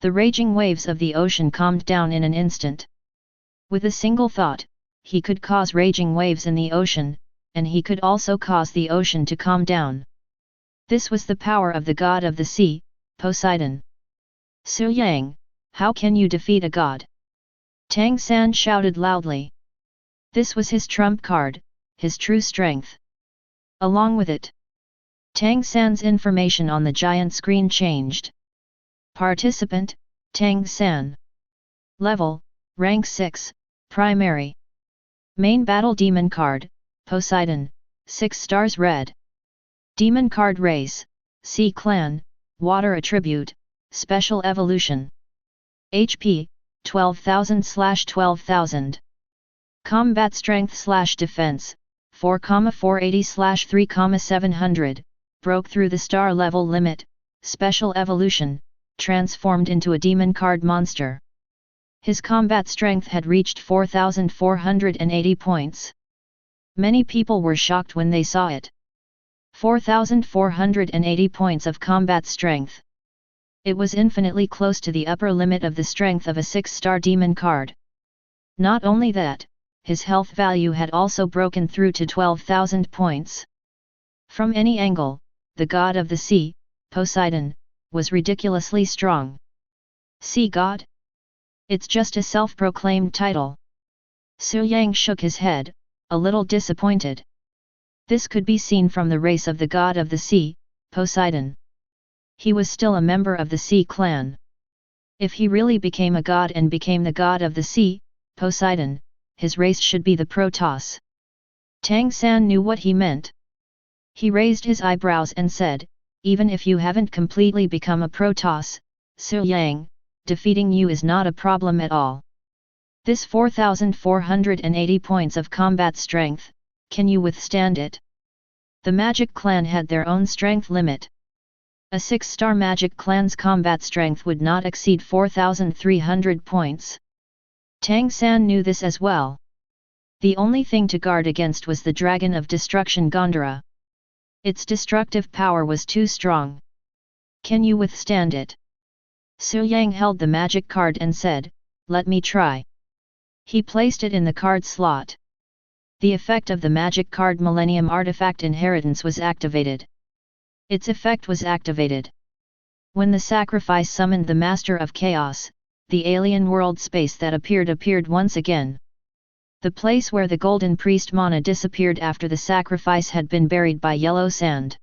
The raging waves of the ocean calmed down in an instant. With a single thought, he could cause raging waves in the ocean, and he could also cause the ocean to calm down. This was the power of the god of the sea, Poseidon. Su Yang, how can you defeat a god? Tang San shouted loudly. This was his trump card, his true strength. Along with it, Tang San's information on the giant screen changed. Participant, Tang San. Level, Rank 6, Primary. Main Battle Demon Card, Poseidon, 6 stars red. Demon Card Race, Sea Clan, Water Attribute, Special Evolution. HP, 12,000/12,000. Combat Strength/Defense, 4,480/3,700, broke through the star level limit, Special Evolution, transformed into a demon card monster. His combat strength had reached 4,480 points. Many people were shocked when they saw it. 4,480 points of combat strength. It was infinitely close to the upper limit of the strength of a 6-star demon card. Not only that, his health value had also broken through to 12,000 points. From any angle, the god of the sea, Poseidon, was ridiculously strong. Sea god? It's just a self-proclaimed title. Su Yang shook his head, a little disappointed. This could be seen from the race of the god of the sea, Poseidon. He was still a member of the Sea Clan. If he really became a god and became the god of the sea, Poseidon, his race should be the Protoss. Tang San knew what he meant. He raised his eyebrows and said, even if you haven't completely become a Protoss, Su Yang, defeating you is not a problem at all. This 4,480 points of combat strength, can you withstand it? The Magic Clan had their own strength limit. A 6-star Magic Clan's combat strength would not exceed 4,300 points. Tang San knew this as well. The only thing to guard against was the Dragon of Destruction Gondara. Its destructive power was too strong. Can you withstand it? Su Yang held the magic card and said, let me try. He placed it in the card slot. The effect of the magic card Millennium Artifact Inheritance was activated. Its effect was activated when the sacrifice summoned the Master of Chaos. The alien world space that appeared once again. The place where the golden priest Mana disappeared after the sacrifice had been buried by yellow sand.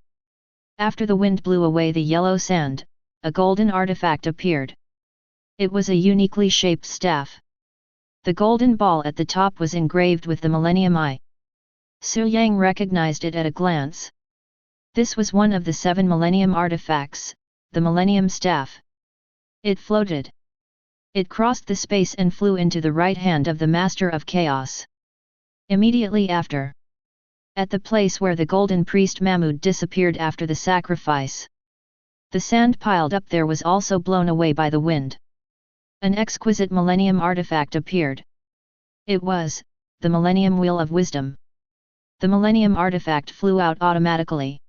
After the wind blew away the yellow sand, a golden artifact appeared. It was a uniquely shaped staff. The golden ball at the top was engraved with the Millennium Eye. Su Yang recognized it at a glance. This was one of the 7 Millennium artifacts, the Millennium Staff. It floated. It crossed the space and flew into the right hand of the Master of Chaos. Immediately after, at the place where the golden priest Mahmud disappeared after the sacrifice, the sand piled up there was also blown away by the wind. An exquisite Millennium artifact appeared. It was the Millennium Wheel of Wisdom. The Millennium artifact flew out automatically.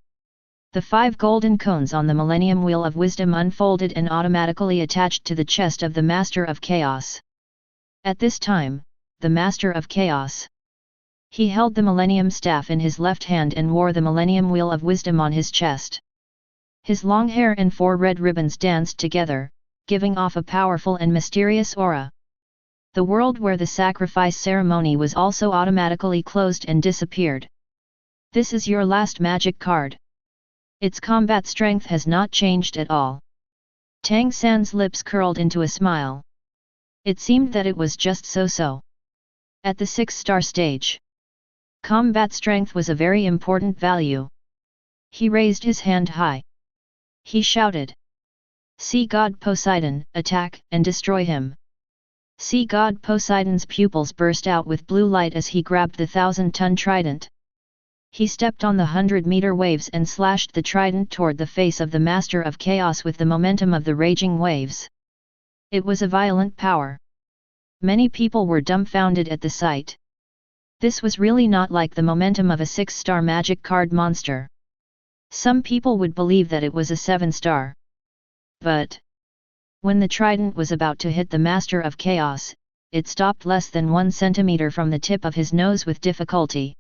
The 5 golden cones on the Millennium Wheel of Wisdom unfolded and automatically attached to the chest of the Master of Chaos. At this time, the Master of Chaos, he held the Millennium Staff in his left hand and wore the Millennium Wheel of Wisdom on his chest. His long hair and 4 red ribbons danced together, giving off a powerful and mysterious aura. The world where the sacrifice ceremony was also automatically closed and disappeared. This is your last magic card. Its combat strength has not changed at all. Tang San's lips curled into a smile. It seemed that it was just so-so. At the 6-star stage, combat strength was a very important value. He raised his hand high. He shouted, "Sea God Poseidon, attack and destroy him!" Sea God Poseidon's pupils burst out with blue light as he grabbed the 1,000-ton trident. He stepped on the 100-meter waves and slashed the trident toward the face of the Master of Chaos with the momentum of the raging waves. It was a violent power. Many people were dumbfounded at the sight. This was really not like the momentum of a 6-star magic card monster. Some people would believe that it was a 7-star. But when the trident was about to hit the Master of Chaos, it stopped less than 1 centimeter from the tip of his nose with difficulty.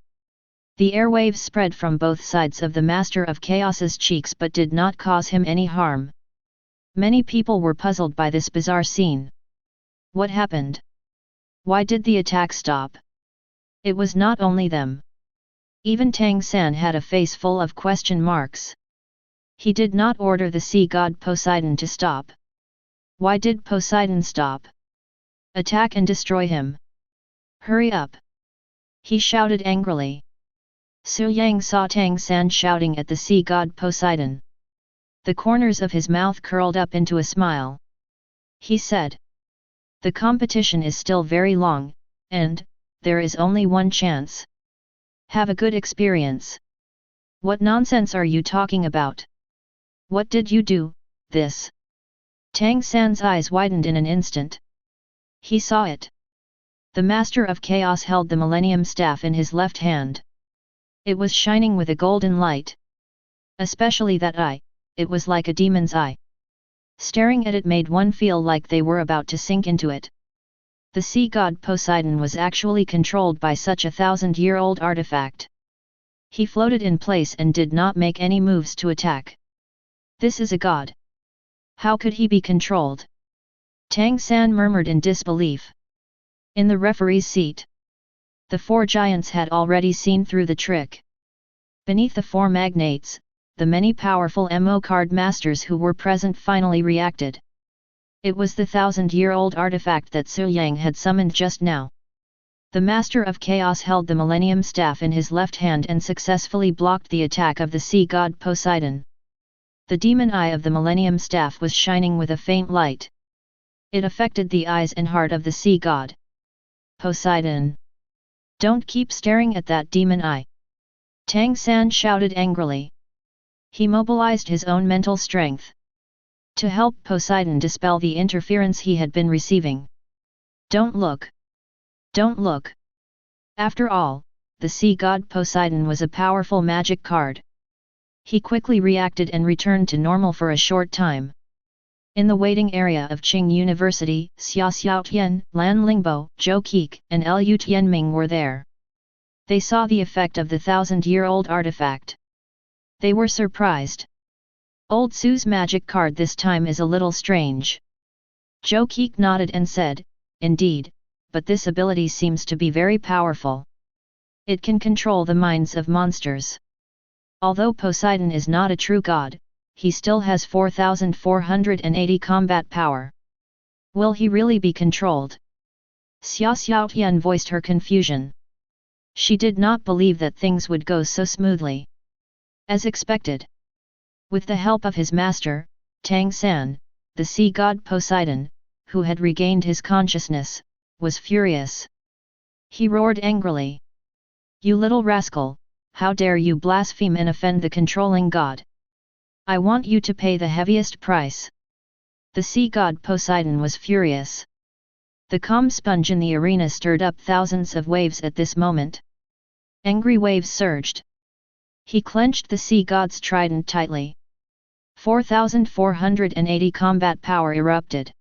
The airwaves spread from both sides of the Master of Chaos's cheeks but did not cause him any harm. Many people were puzzled by this bizarre scene. What happened? Why did the attack stop? It was not only them. Even Tang San had a face full of question marks. He did not order the sea god Poseidon to stop. Why did Poseidon stop? Attack and destroy him. Hurry up! He shouted angrily. Su Yang saw Tang San shouting at the sea god Poseidon. The corners of his mouth curled up into a smile. He said, "The competition is still very long, and there is only one chance. Have a good experience." "What nonsense are you talking about? What did you do, this?" Tang San's eyes widened in an instant. He saw it. The Master of Chaos held the Millennium Staff in his left hand. It was shining with a golden light. Especially that eye, it was like a demon's eye. Staring at it made one feel like they were about to sink into it. The sea god Poseidon was actually controlled by such a 1,000-year-old artifact. He floated in place and did not make any moves to attack. This is a god. How could he be controlled? Tang San murmured in disbelief. In the referee's seat, the 4 giants had already seen through the trick. Beneath the 4 magnates, the many powerful MO card masters who were present finally reacted. It was the 1,000-year-old artifact that Su Yang had summoned just now. The Master of Chaos held the Millennium Staff in his left hand and successfully blocked the attack of the sea god Poseidon. The demon eye of the Millennium Staff was shining with a faint light. It affected the eyes and heart of the sea god. "Poseidon! Don't keep staring at that demon eye!" Tang San shouted angrily. He mobilized his own mental strength to help Poseidon dispel the interference he had been receiving. "Don't look! Don't look!" After all, the sea god Poseidon was a powerful magic card. He quickly reacted and returned to normal for a short time. In the waiting area of Qing University, Xia Xiaotian, Lan Lingbo, Zhou Keik, and Lu Tianming were there. They saw the effect of the 1,000-year-old artifact. They were surprised. Old Su's magic card this time is a little strange. Zhou Keik nodded and said, "Indeed, but this ability seems to be very powerful. It can control the minds of monsters. Although Poseidon is not a true god, he still has 4,480 combat power. Will he really be controlled?" Xiaotian voiced her confusion. She did not believe that things would go so smoothly. As expected. With the help of his master, Tang San, the sea god Poseidon, who had regained his consciousness, was furious. He roared angrily. "You little rascal, how dare you blaspheme and offend the controlling god! I want you to pay the heaviest price." The sea god Poseidon was furious. The calm sponge in the arena stirred up thousands of waves at this moment. Angry waves surged. He clenched the sea god's trident tightly. 4,480 combat power erupted.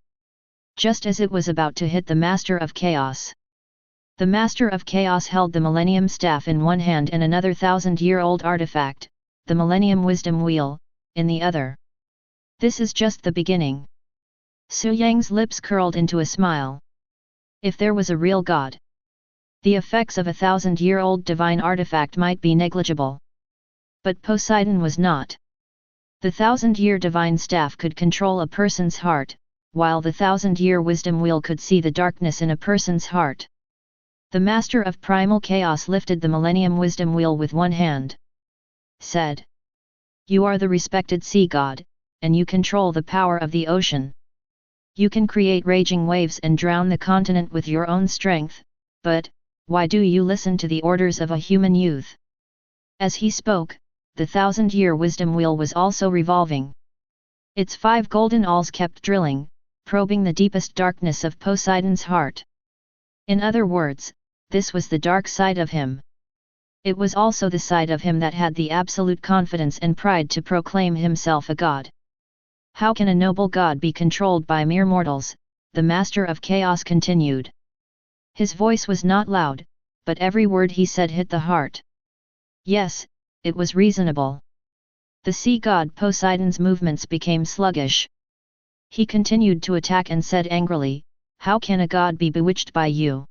Just as it was about to hit the Master of Chaos. The Master of Chaos held the Millennium Staff in one hand and another 1,000-year-old artifact, the Millennium Wisdom Wheel, in the other. "This is just the beginning." Su Yang's lips curled into a smile. If there was a real god, the effects of a 1,000-year-old divine artifact might be negligible. But Poseidon was not. The 1,000-year divine staff could control a person's heart, while the 1,000-year wisdom wheel could see the darkness in a person's heart. The Master of Primal Chaos lifted the Millennium Wisdom Wheel with one hand. Said, "You are the respected sea god, and you control the power of the ocean. You can create raging waves and drown the continent with your own strength, but, why do you listen to the orders of a human youth?" As he spoke, the 1,000-year wisdom wheel was also revolving. Its 5 golden awls kept drilling, probing the deepest darkness of Poseidon's heart. In other words, this was the dark side of him. It was also the side of him that had the absolute confidence and pride to proclaim himself a god. "How can a noble god be controlled by mere mortals?" the Master of Chaos continued. His voice was not loud, but every word he said hit the heart. Yes, it was reasonable. The sea god Poseidon's movements became sluggish. He continued to attack and said angrily, "How can a god be bewitched by you?"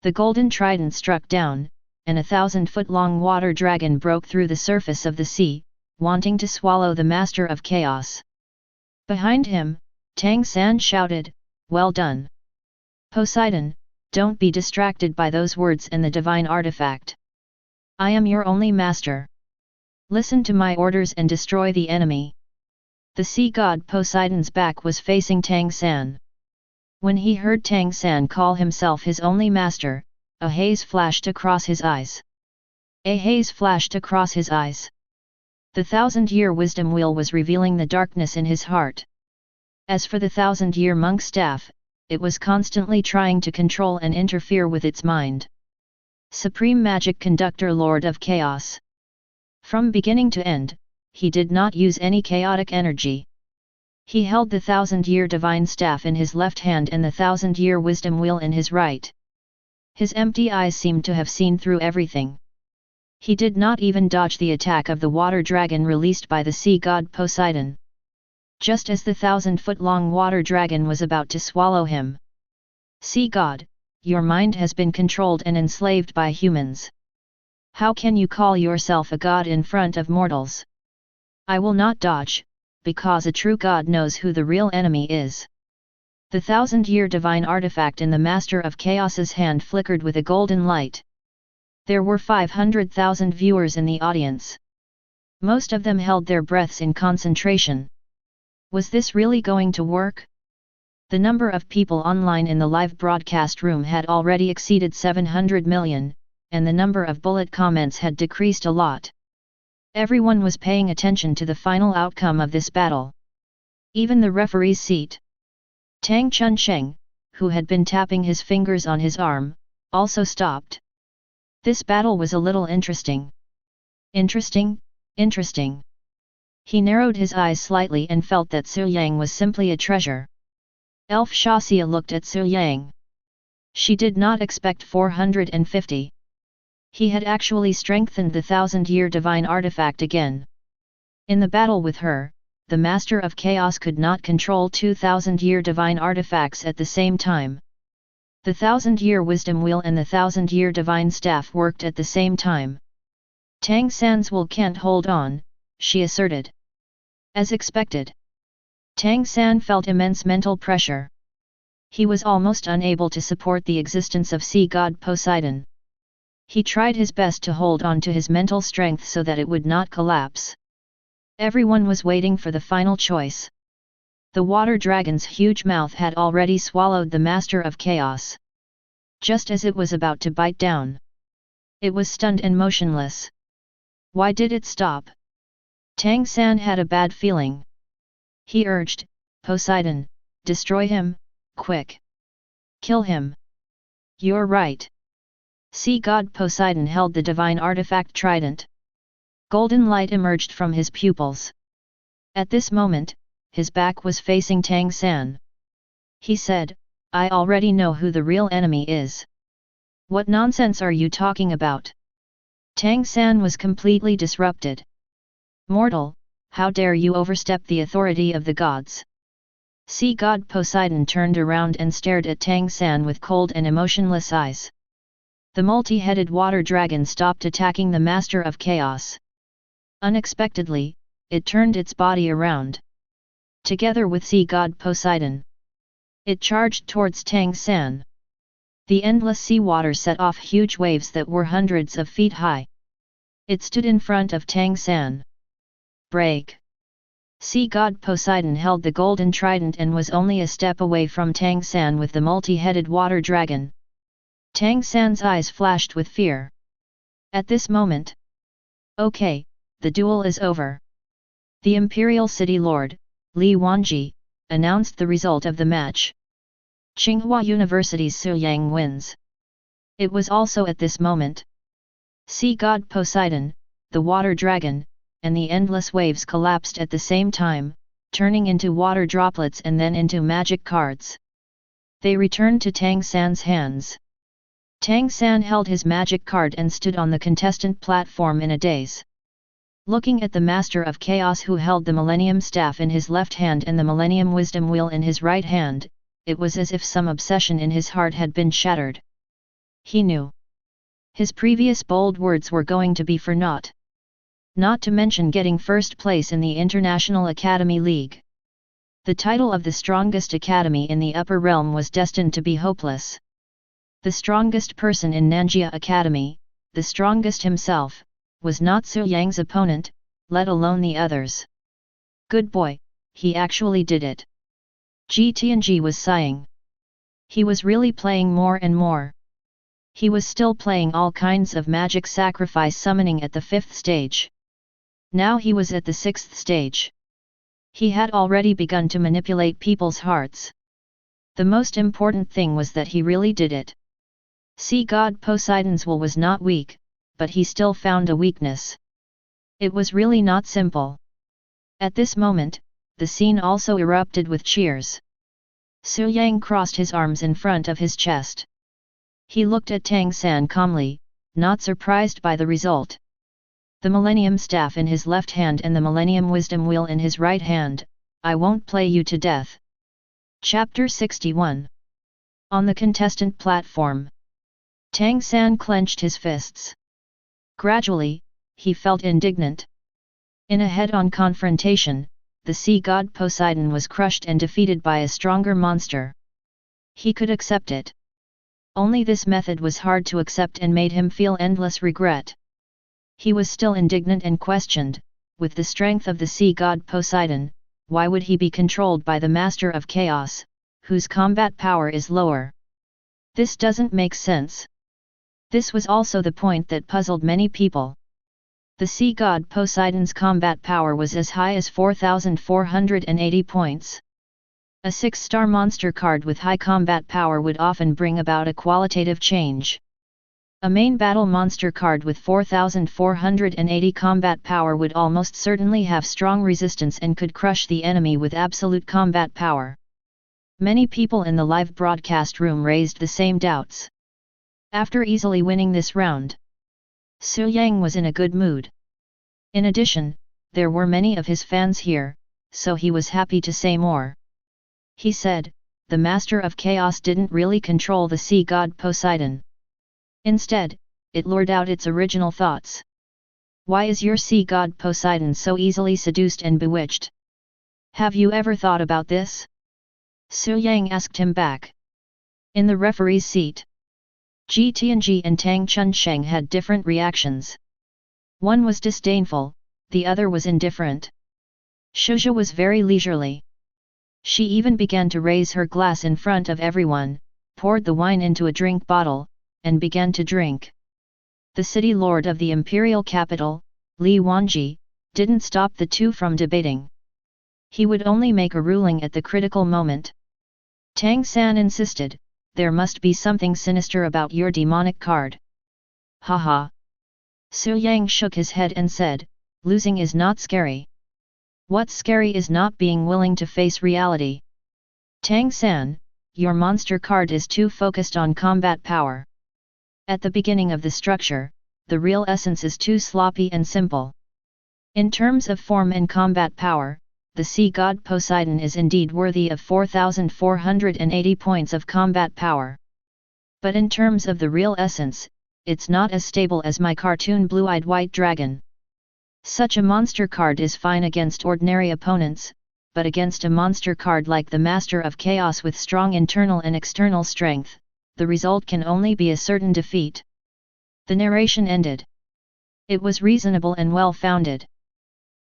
The golden trident struck down, and a 1,000-foot-long water dragon broke through the surface of the sea, wanting to swallow the Master of Chaos. Behind him, Tang San shouted, "Well done! Poseidon, don't be distracted by those words and the divine artifact. I am your only master. Listen to my orders and destroy the enemy." The sea god Poseidon's back was facing Tang San. When he heard Tang San call himself his only master, a haze flashed across his eyes. A haze flashed across his eyes. The 1,000-year wisdom wheel was revealing the darkness in his heart. As for the 1,000-year monk staff, it was constantly trying to control and interfere with its mind. Supreme Magic Conductor Lord of Chaos. From beginning to end, he did not use any chaotic energy. He held the 1,000-year divine staff in his left hand and the 1,000-year wisdom wheel in his right. His empty eyes seemed to have seen through everything. He did not even dodge the attack of the water dragon released by the sea god Poseidon. Just as the 1,000-foot-long water dragon was about to swallow him. "Sea god, your mind has been controlled and enslaved by humans. How can you call yourself a god in front of mortals?" "I will not dodge, because a true god knows who the real enemy is." The 1,000-year divine artifact in the Master of Chaos's hand flickered with a golden light. There were 500,000 viewers in the audience. Most of them held their breaths in concentration. Was this really going to work? The number of people online in the live broadcast room had already exceeded 700 million, and the number of bullet comments had decreased a lot. Everyone was paying attention to the final outcome of this battle. Even the referee's seat. Tang Chunsheng, who had been tapping his fingers on his arm, also stopped. This battle was a little interesting. Interesting? He narrowed his eyes slightly and felt that Su Yang was simply a treasure. Elf Shaxia looked at Su Yang. She did not expect 450. He had actually strengthened the 1,000-year divine artifact again. In the battle with her, the Master of Chaos could not control 2,000-year divine artifacts at the same time. The 1,000-year wisdom wheel and the 1,000-year divine staff worked at the same time. Tang San's will can't hold on, she asserted. As expected. Tang San felt immense mental pressure. He was almost unable to support the existence of sea god Poseidon. He tried his best to hold on to his mental strength so that it would not collapse. Everyone was waiting for the final choice. The water dragon's huge mouth had already swallowed the Master of Chaos. Just as it was about to bite down, it was stunned and motionless. Why did it stop? Tang San had a bad feeling. He urged, Poseidon, destroy him, quick. Kill him. You're right. Sea god Poseidon held the divine artifact trident. Golden light emerged from his pupils. At this moment, his back was facing Tang San. He said, I already know who the real enemy is. What nonsense are you talking about? Tang San was completely disrupted. Mortal, how dare you overstep the authority of the gods? Sea god Poseidon turned around and stared at Tang San with cold and emotionless eyes. The multi-headed water dragon stopped attacking the Master of Chaos. Unexpectedly, it turned its body around. Together with sea god Poseidon, it charged towards Tang San. The endless sea water set off huge waves that were hundreds of feet high. It stood in front of Tang San. Break! Sea god Poseidon held the golden trident and was only a step away from Tang San with the multi-headed water dragon. Tang San's eyes flashed with fear. At this moment, okay, the duel is over. The Imperial City Lord, Li Wanji, announced the result of the match. Tsinghua University's Su Yang wins. It was also at this moment. Sea god Poseidon, the water dragon, and the endless waves collapsed at the same time, turning into water droplets and then into magic cards. They returned to Tang San's hands. Tang San held his magic card and stood on the contestant platform in a daze. Looking at the Master of Chaos who held the Millennium Staff in his left hand and the Millennium Wisdom Wheel in his right hand, it was as if some obsession in his heart had been shattered. He knew his previous bold words were going to be for naught. Not to mention getting first place in the International Academy League. The title of the strongest academy in the upper realm was destined to be hopeless. The strongest person in Nanjia Academy, the strongest himself, was not Su Yang's opponent, let alone the others. Good boy, he actually did it. Ji Tianji was sighing. He was really playing more and more. He was still playing all kinds of magic sacrifice summoning at the 5th stage. Now he was at the 6th stage. He had already begun to manipulate people's hearts. The most important thing was that he really did it. Sea god Poseidon's will was not weak, but he still found a weakness. It was really not simple. At this moment, the scene also erupted with cheers. Su Yang crossed his arms in front of his chest. He looked at Tang San calmly, not surprised by the result. The Millennium Staff in his left hand and the Millennium Wisdom Wheel in his right hand, I won't play you to death. Chapter 61. On the contestant platform, Tang San clenched his fists. Gradually, he felt indignant. In a head-on confrontation, the sea god Poseidon was crushed and defeated by a stronger monster. He could accept it. Only this method was hard to accept and made him feel endless regret. He was still indignant and questioned, with the strength of the sea god Poseidon, why would he be controlled by the Master of Chaos, whose combat power is lower? This doesn't make sense. This was also the point that puzzled many people. The sea god Poseidon's combat power was as high as 4,480 points. A 6-star monster card with high combat power would often bring about a qualitative change. A main battle monster card with 4,480 combat power would almost certainly have strong resistance and could crush the enemy with absolute combat power. Many people in the live broadcast room raised the same doubts. After easily winning this round, Su Yang was in a good mood. In addition, there were many of his fans here, so he was happy to say more. He said, the Master of Chaos didn't really control the sea god Poseidon. Instead, it lured out its original thoughts. Why is your sea god Poseidon so easily seduced and bewitched? Have you ever thought about this? Su Yang asked him back. In the referee's seat, Ji Tianji and Tang Chunsheng had different reactions. One was disdainful, the other was indifferent. Shuzha was very leisurely. She even began to raise her glass in front of everyone, poured the wine into a drink bottle, and began to drink. The city lord of the imperial capital, Li Wanji, didn't stop the two from debating. He would only make a ruling at the critical moment. Tang San insisted, "There must be something sinister about your demonic card." "Haha." Su Yang shook his head and said, "Losing is not scary. What's scary is not being willing to face reality. Tang San, your monster card is too focused on combat power. At the beginning of the structure, the real essence is too sloppy and simple. In terms of form and combat power, the sea god Poseidon is indeed worthy of 4,480 points of combat power. But in terms of the real essence, it's not as stable as my cartoon blue-eyed white dragon. Such a monster card is fine against ordinary opponents, but against a monster card like the Master of Chaos with strong internal and external strength, the result can only be a certain defeat." The narration ended. It was reasonable and well-founded.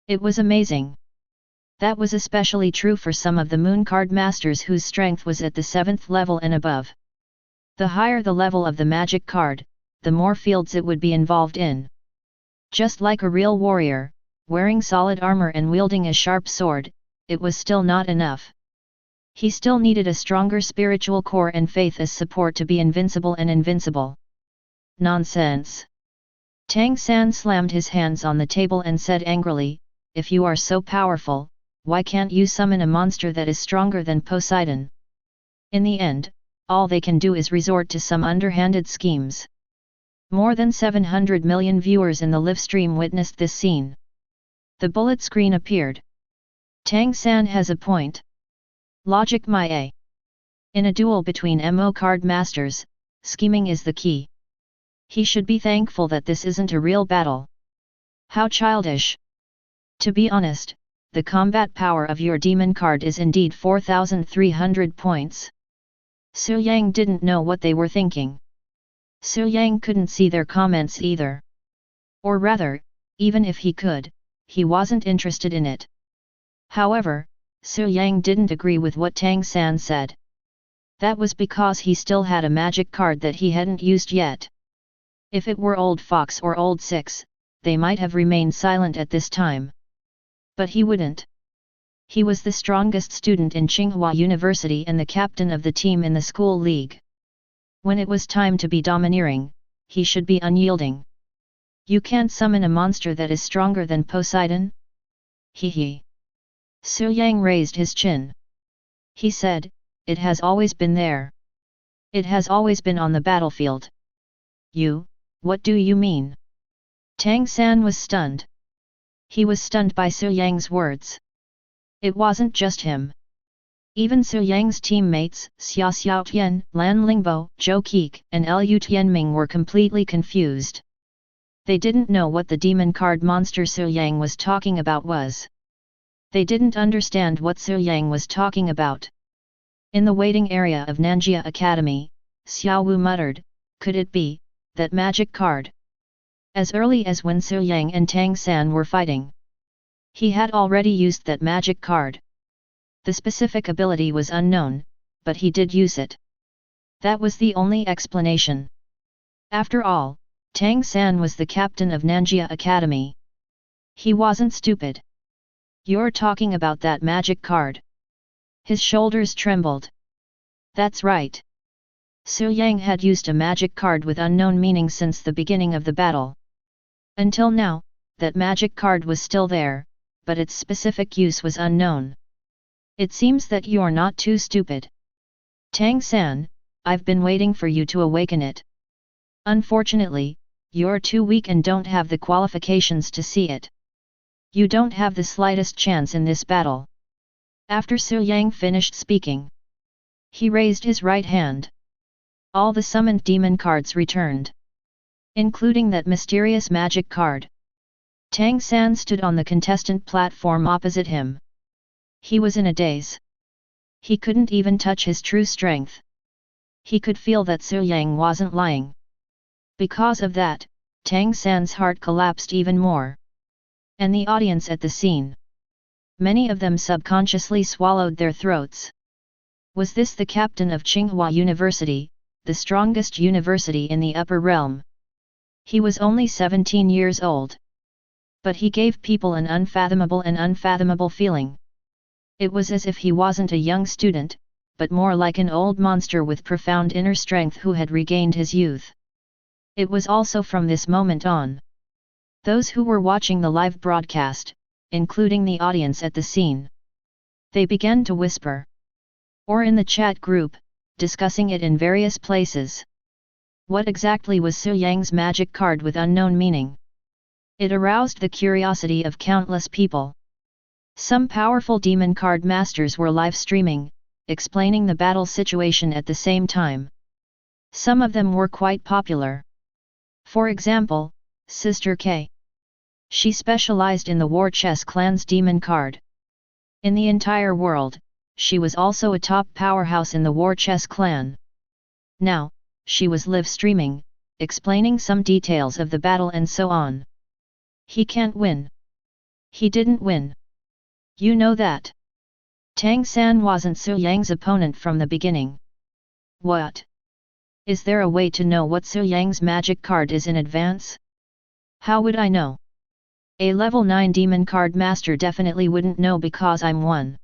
It was amazing. That was especially true for some of the moon card masters whose strength was at the 7th level and above. The higher the level of the magic card, the more fields it would be involved in. Just like a real warrior, wearing solid armor and wielding a sharp sword, it was still not enough. He still needed a stronger spiritual core and faith as support to be invincible and invincible. Nonsense! Tang San slammed his hands on the table and said angrily, "If you are so powerful, why can't you summon a monster that is stronger than Poseidon?" In the end, all they can do is resort to some underhanded schemes. More than 700 million viewers in the live stream witnessed this scene. The bullet screen appeared. Tang San has a point. Logic my A. In a duel between MO card masters, scheming is the key. He should be thankful that this isn't a real battle. How childish! To be honest, the combat power of your demon card is indeed 4,300 points. Su Yang didn't know what they were thinking. Su Yang couldn't see their comments either. Or rather, even if he could, he wasn't interested in it. However, Su Yang didn't agree with what Tang San said. That was because he still had a magic card that he hadn't used yet. If it were Old Fox or Old Six, they might have remained silent at this time. But he wouldn't. He was the strongest student in Tsinghua University and the captain of the team in the school league. When it was time to be domineering, he should be unyielding. You can't summon a monster that is stronger than Poseidon? Hee. Su Yang raised his chin. He said, "It has always been there. It has always been on the battlefield." What do you mean?" Tang San was stunned. He was stunned by Su Yang's words. It wasn't just him. Even Su Yang's teammates, Xia Xiaotian, Lan Lingbo, Zhou Keek, and Lu Tianming were completely confused. They didn't know what the demon card monster Su Yang was talking about was. They didn't understand what Su Yang was talking about. In the waiting area of Nanjia Academy, Xiao Wu muttered, "Could it be that magic card?" As early as when Su Yang and Tang San were fighting, he had already used that magic card. The specific ability was unknown, but he did use it. That was the only explanation. After all, Tang San was the captain of Nanjia Academy. He wasn't stupid. "You're talking about that magic card?" His shoulders trembled. That's right. Su Yang had used a magic card with unknown meaning since the beginning of the battle. Until now, that magic card was still there, but its specific use was unknown. "It seems that you're not too stupid. Tang San, I've been waiting for you to awaken it. Unfortunately, you're too weak and don't have the qualifications to see it. You don't have the slightest chance in this battle." After Su Yang finished speaking, he raised his right hand. All the summoned demon cards returned, including that mysterious magic card. Tang San stood on the contestant platform opposite him. He was in a daze. He couldn't even touch his true strength. He could feel that Su Yang wasn't lying. Because of that, Tang San's heart collapsed even more. And the audience at the scene. Many of them subconsciously swallowed their throats. Was this the captain of Tsinghua University, the strongest university in the upper realm? He was only 17 years old. But he gave people an unfathomable feeling. It was as if he wasn't a young student, but more like an old monster with profound inner strength who had regained his youth. It was also from this moment on. Those who were watching the live broadcast, including the audience at the scene, they began to whisper. Or in the chat group, discussing it in various places. What exactly was Su Yang's magic card with unknown meaning? It aroused the curiosity of countless people. Some powerful demon card masters were live streaming, explaining the battle situation at the same time. Some of them were quite popular. For example, Sister K. She specialized in the War Chess Clan's demon card. In the entire world, she was also a top powerhouse in the War Chess Clan. Now, she was live streaming, explaining some details of the battle and so on. He can't win. He didn't win. You know that. Tang San wasn't Su Yang's opponent from the beginning. What? Is there a way to know what Su Yang's magic card is in advance? How would I know? A level 9 demon card master definitely wouldn't know because I'm one.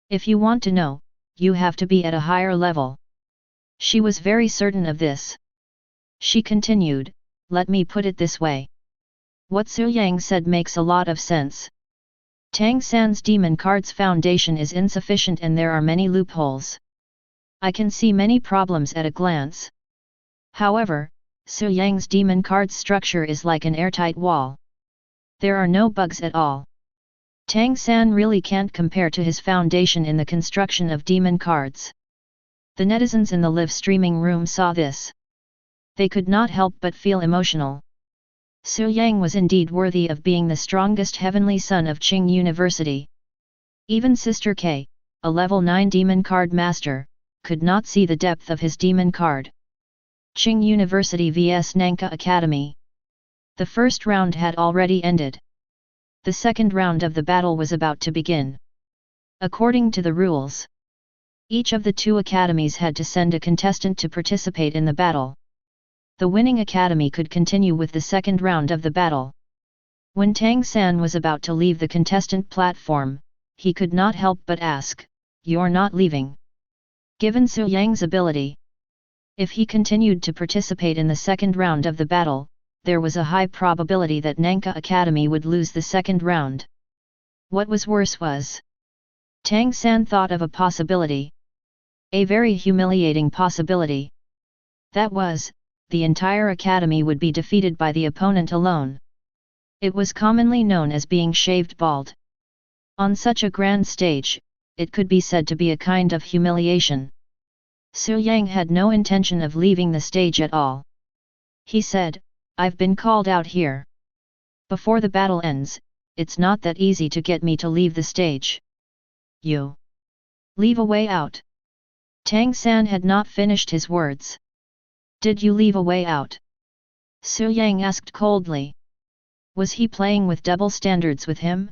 If you want to know, you have to be at a higher level. She was very certain of this. She continued, let me put it this way. What Su Yang said makes a lot of sense. Tang San's demon card's foundation is insufficient and there are many loopholes. I can see many problems at a glance. However, Su Yang's demon card's structure is like an airtight wall. There are no bugs at all. Tang San really can't compare to his foundation in the construction of demon cards. The netizens in the live streaming room saw this. They could not help but feel emotional. Su Yang was indeed worthy of being the strongest heavenly son of Qing University. Even Sister K, a level 9 demon card master, could not see the depth of his demon card. Qing University vs Yangqiang Academy. The first round had already ended. The second round of the battle was about to begin. According to the rules, each of the two academies had to send a contestant to participate in the battle. The winning academy could continue with the second round of the battle. When Tang San was about to leave the contestant platform, he could not help but ask, "You're not leaving?" Given Su Yang's ability, if he continued to participate in the second round of the battle, there was a high probability that Yangqiang Academy would lose the second round. What was worse was, Tang San thought of a possibility. A very humiliating possibility. That was, the entire academy would be defeated by the opponent alone. It was commonly known as being shaved bald. On such a grand stage, it could be said to be a kind of humiliation. Su Yang had no intention of leaving the stage at all. He said, "I've been called out here. Before the battle ends, it's not that easy to get me to leave the stage." "You leave a way out?" Tang San had not finished his words. "Did you leave a way out?" Su Yang asked coldly. Was he playing with double standards with him?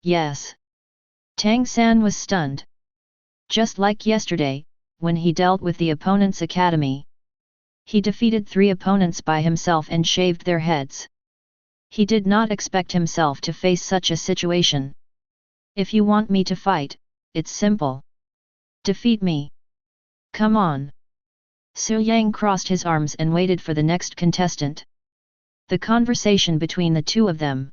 Yes. Tang San was stunned. Just like yesterday, when he dealt with the opponent's academy. He defeated 3 opponents by himself and shaved their heads. He did not expect himself to face such a situation. "If you want me to fight, it's simple. Defeat me. Come on." Su Yang crossed his arms and waited for the next contestant. The conversation between the two of them.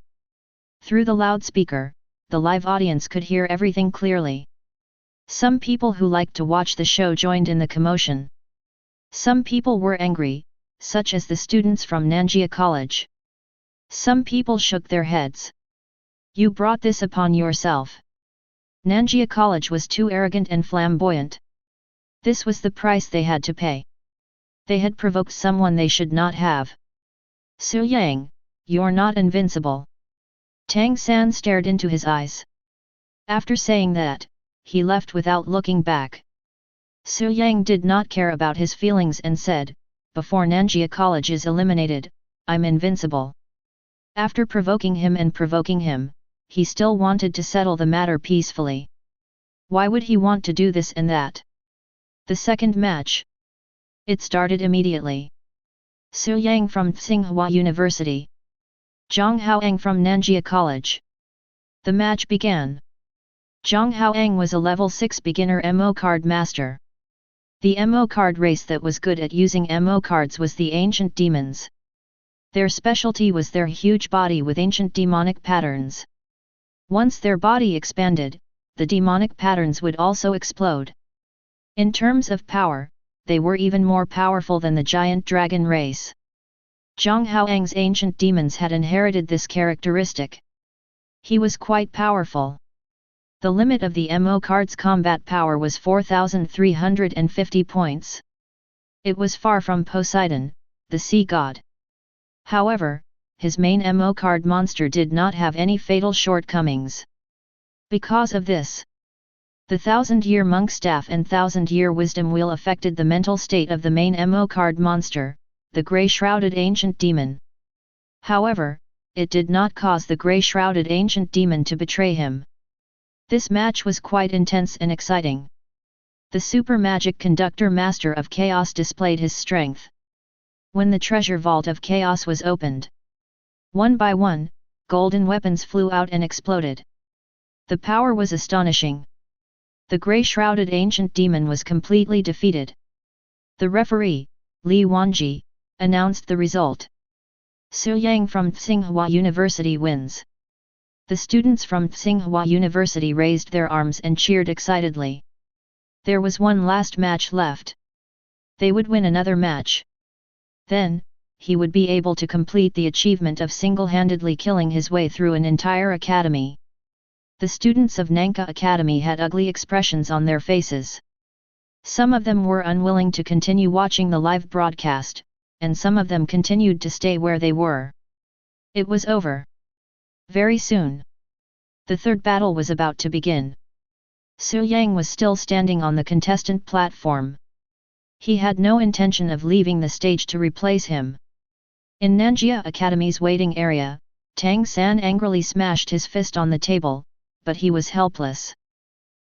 Through the loudspeaker, the live audience could hear everything clearly. Some people who liked to watch the show joined in the commotion. Some people were angry, such as the students from Yangqiang College. Some people shook their heads. "You brought this upon yourself." Yangqiang College was too arrogant and flamboyant. This was the price they had to pay. They had provoked someone they should not have. "Su Yang, you're not invincible." Tang San stared into his eyes. After saying that, he left without looking back. Su Yang did not care about his feelings and said, "Before Nanjia College is eliminated, I'm invincible." After provoking him, he still wanted to settle the matter peacefully. Why would he want to do this and that? The second match. It started immediately. Su Yang from Tsinghua University. Zhang Haoang from Nanjia College. The match began. Zhang Haoang was a level 6 beginner MO card master. The MO card race that was good at using MO cards was the ancient demons. Their specialty was their huge body with ancient demonic patterns. Once their body expanded, the demonic patterns would also explode. In terms of power, they were even more powerful than the giant dragon race. Zhang Haoang's ancient demons had inherited this characteristic. He was quite powerful. The limit of the MO card's combat power was 4,350 points. It was far from Poseidon, the sea god. However, his main MO card monster did not have any fatal shortcomings. Because of this, the 1000-year monk staff and 1000-year wisdom wheel affected the mental state of the main MO card monster, the grey-shrouded ancient demon. However, it did not cause the grey-shrouded ancient demon to betray him. This match was quite intense and exciting. The super magic conductor master of chaos displayed his strength. When the treasure vault of chaos was opened, one by one, golden weapons flew out and exploded. The power was astonishing. The grey-shrouded ancient demon was completely defeated. The referee, Li Wanji, announced the result. Su Yang from Tsinghua University wins. The students from Tsinghua University raised their arms and cheered excitedly. There was one last match left. They would win another match. Then, he would be able to complete the achievement of single-handedly killing his way through an entire academy. The students of Nanka Academy had ugly expressions on their faces. Some of them were unwilling to continue watching the live broadcast, and some of them continued to stay where they were. It was over. Very soon. The third battle was about to begin. Su Yang was still standing on the contestant platform. He had no intention of leaving the stage to replace him. In Nanjia Academy's waiting area, Tang San angrily smashed his fist on the table, but he was helpless.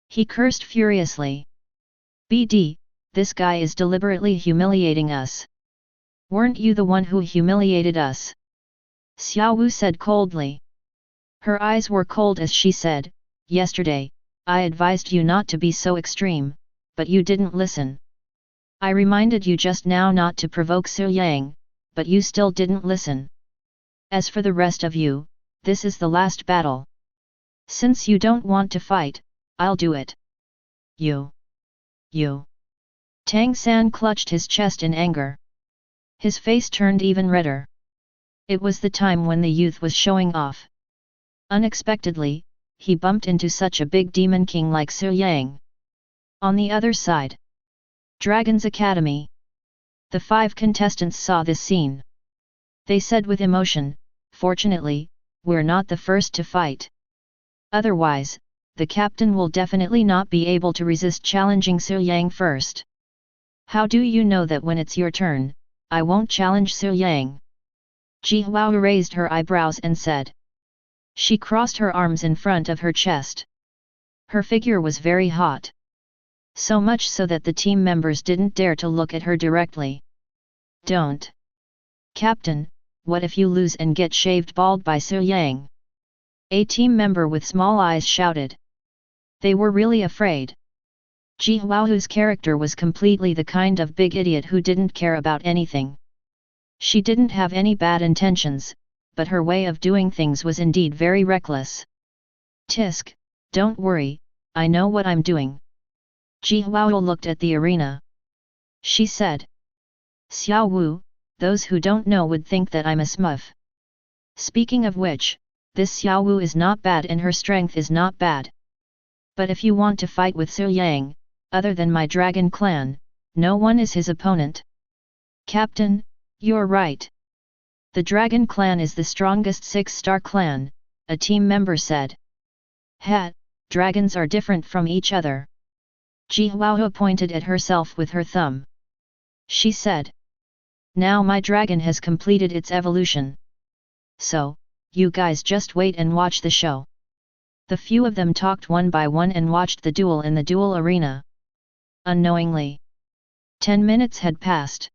He cursed furiously. "BD, this guy is deliberately humiliating us. Weren't you the one who humiliated us?" Xiao Wu said coldly. Her eyes were cold as she said, "Yesterday, I advised you not to be so extreme, but you didn't listen. I reminded you just now not to provoke Su Yang, but you still didn't listen. As for the rest of you, this is the last battle. Since you don't want to fight, I'll do it." You. Tang San clutched his chest in anger. His face turned even redder. It was the time when the youth was showing off. Unexpectedly, he bumped into such a big demon king like Su Yang. On the other side, Dragon's Academy. The 5 contestants saw this scene. They said with emotion, "Fortunately, we're not the first to fight. Otherwise, the captain will definitely not be able to resist challenging Su Yang first." "How do you know that when it's your turn, I won't challenge Su Yang?" Ji Huao raised her eyebrows and said. She crossed her arms in front of her chest. Her figure was very hot. So much so that the team members didn't dare to look at her directly. "Don't. Captain, what if you lose and get shaved bald by Su Yang?" A team member with small eyes shouted. They were really afraid. Ji Huao's character was completely the kind of big idiot who didn't care about anything. She didn't have any bad intentions, but her way of doing things was indeed very reckless. "Tisk, don't worry, I know what I'm doing." Ji Huao looked at the arena. She said. "Xiao Wu, those who don't know would think that I'm a smurf. Speaking of which, this Xiao Wu is not bad and her strength is not bad. But if you want to fight with Su Yang, other than my dragon clan, no one is his opponent." "Captain, you're right. The dragon clan is the strongest 6-star clan," a team member said. "Ha, dragons are different from each other. Ji Huahua pointed at herself with her thumb. She said, "Now my dragon has completed its evolution. So, you guys just wait and watch the show." The few of them talked one by one and watched the duel in the duel arena. Unknowingly, 10 minutes had passed.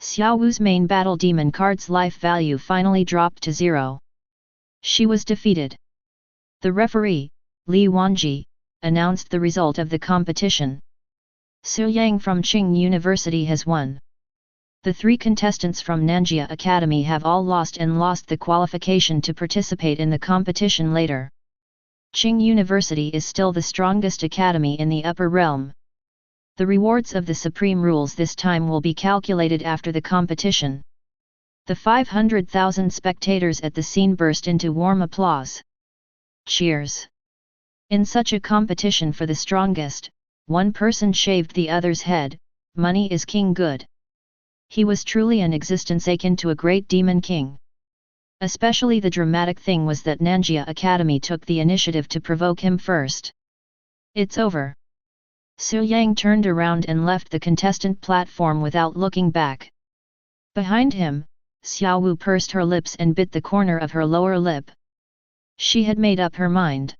Xiao Wu's main battle demon card's life value finally dropped to 0. She was defeated. The referee, Li Wanji, announced the result of the competition. Su Yang from Qing University has won. The 3 contestants from Nanjia Academy have all lost and lost the qualification to participate in the competition later. Qing University is still the strongest academy in the upper realm. The rewards of the Supreme Rules this time will be calculated after the competition. The 500,000 spectators at the scene burst into warm applause. Cheers! In such a competition for the strongest, one person shaved the other's head. Money is king good. He was truly an existence akin to a great demon king. Especially the dramatic thing was that Nanjia Academy took the initiative to provoke him first. It's over. Su Yang turned around and left the contestant platform without looking back. Behind him, Xiao Wu pursed her lips and bit the corner of her lower lip. She had made up her mind.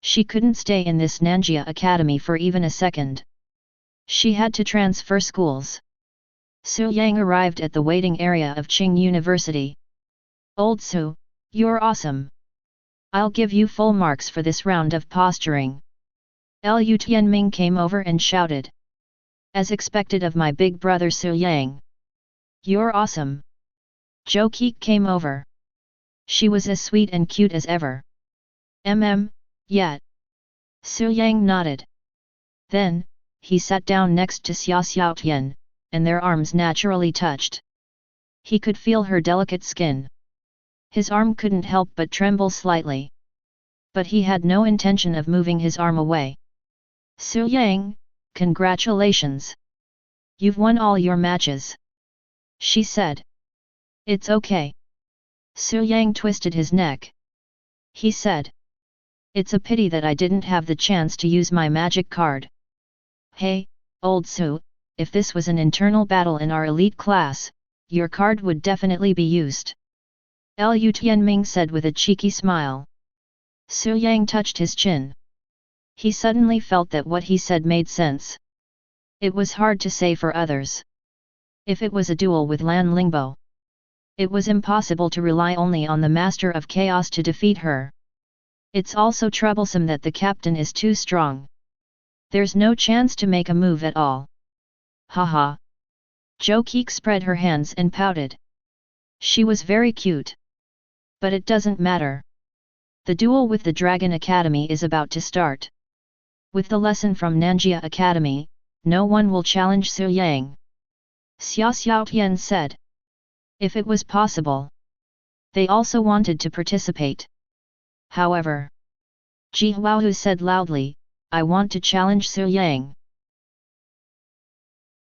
She couldn't stay in this Nanjia Academy for even a second. She had to transfer schools. Su Yang arrived at the waiting area of Qing University. "Old Su, you're awesome. I'll give you full marks for this round of posturing." Lu Tianming came over and shouted. "As expected of my big brother Su Yang. You're awesome." Zhou Qi came over. She was as sweet and cute as ever. Yeah. Su Yang nodded. Then, he sat down next to Xia Xiaotian, and their arms naturally touched. He could feel her delicate skin. His arm couldn't help but tremble slightly. But he had no intention of moving his arm away. "Su Yang, congratulations! You've won all your matches," she said. "It's okay." Su Yang twisted his neck. He said, "It's a pity that I didn't have the chance to use my magic card. Hey, old Su, if this was an internal battle in our elite class, your card would definitely be used." Lu Tianming said with a cheeky smile. Su Yang touched his chin. He suddenly felt that what he said made sense. It was hard to say for others. If it was a duel with Lan Lingbo, it was impossible to rely only on the Master of Chaos to defeat her. It's also troublesome that the captain is too strong. There's no chance to make a move at all. Haha. Zhou Qi spread her hands and pouted. She was very cute. But it doesn't matter. The duel with the Dragon Academy is about to start. With the lesson from Nanjia Academy, no one will challenge Su Yang. Xia Xiaotian said. If it was possible. They also wanted to participate. However, Ji Huahua said loudly, "I want to challenge Su Yang."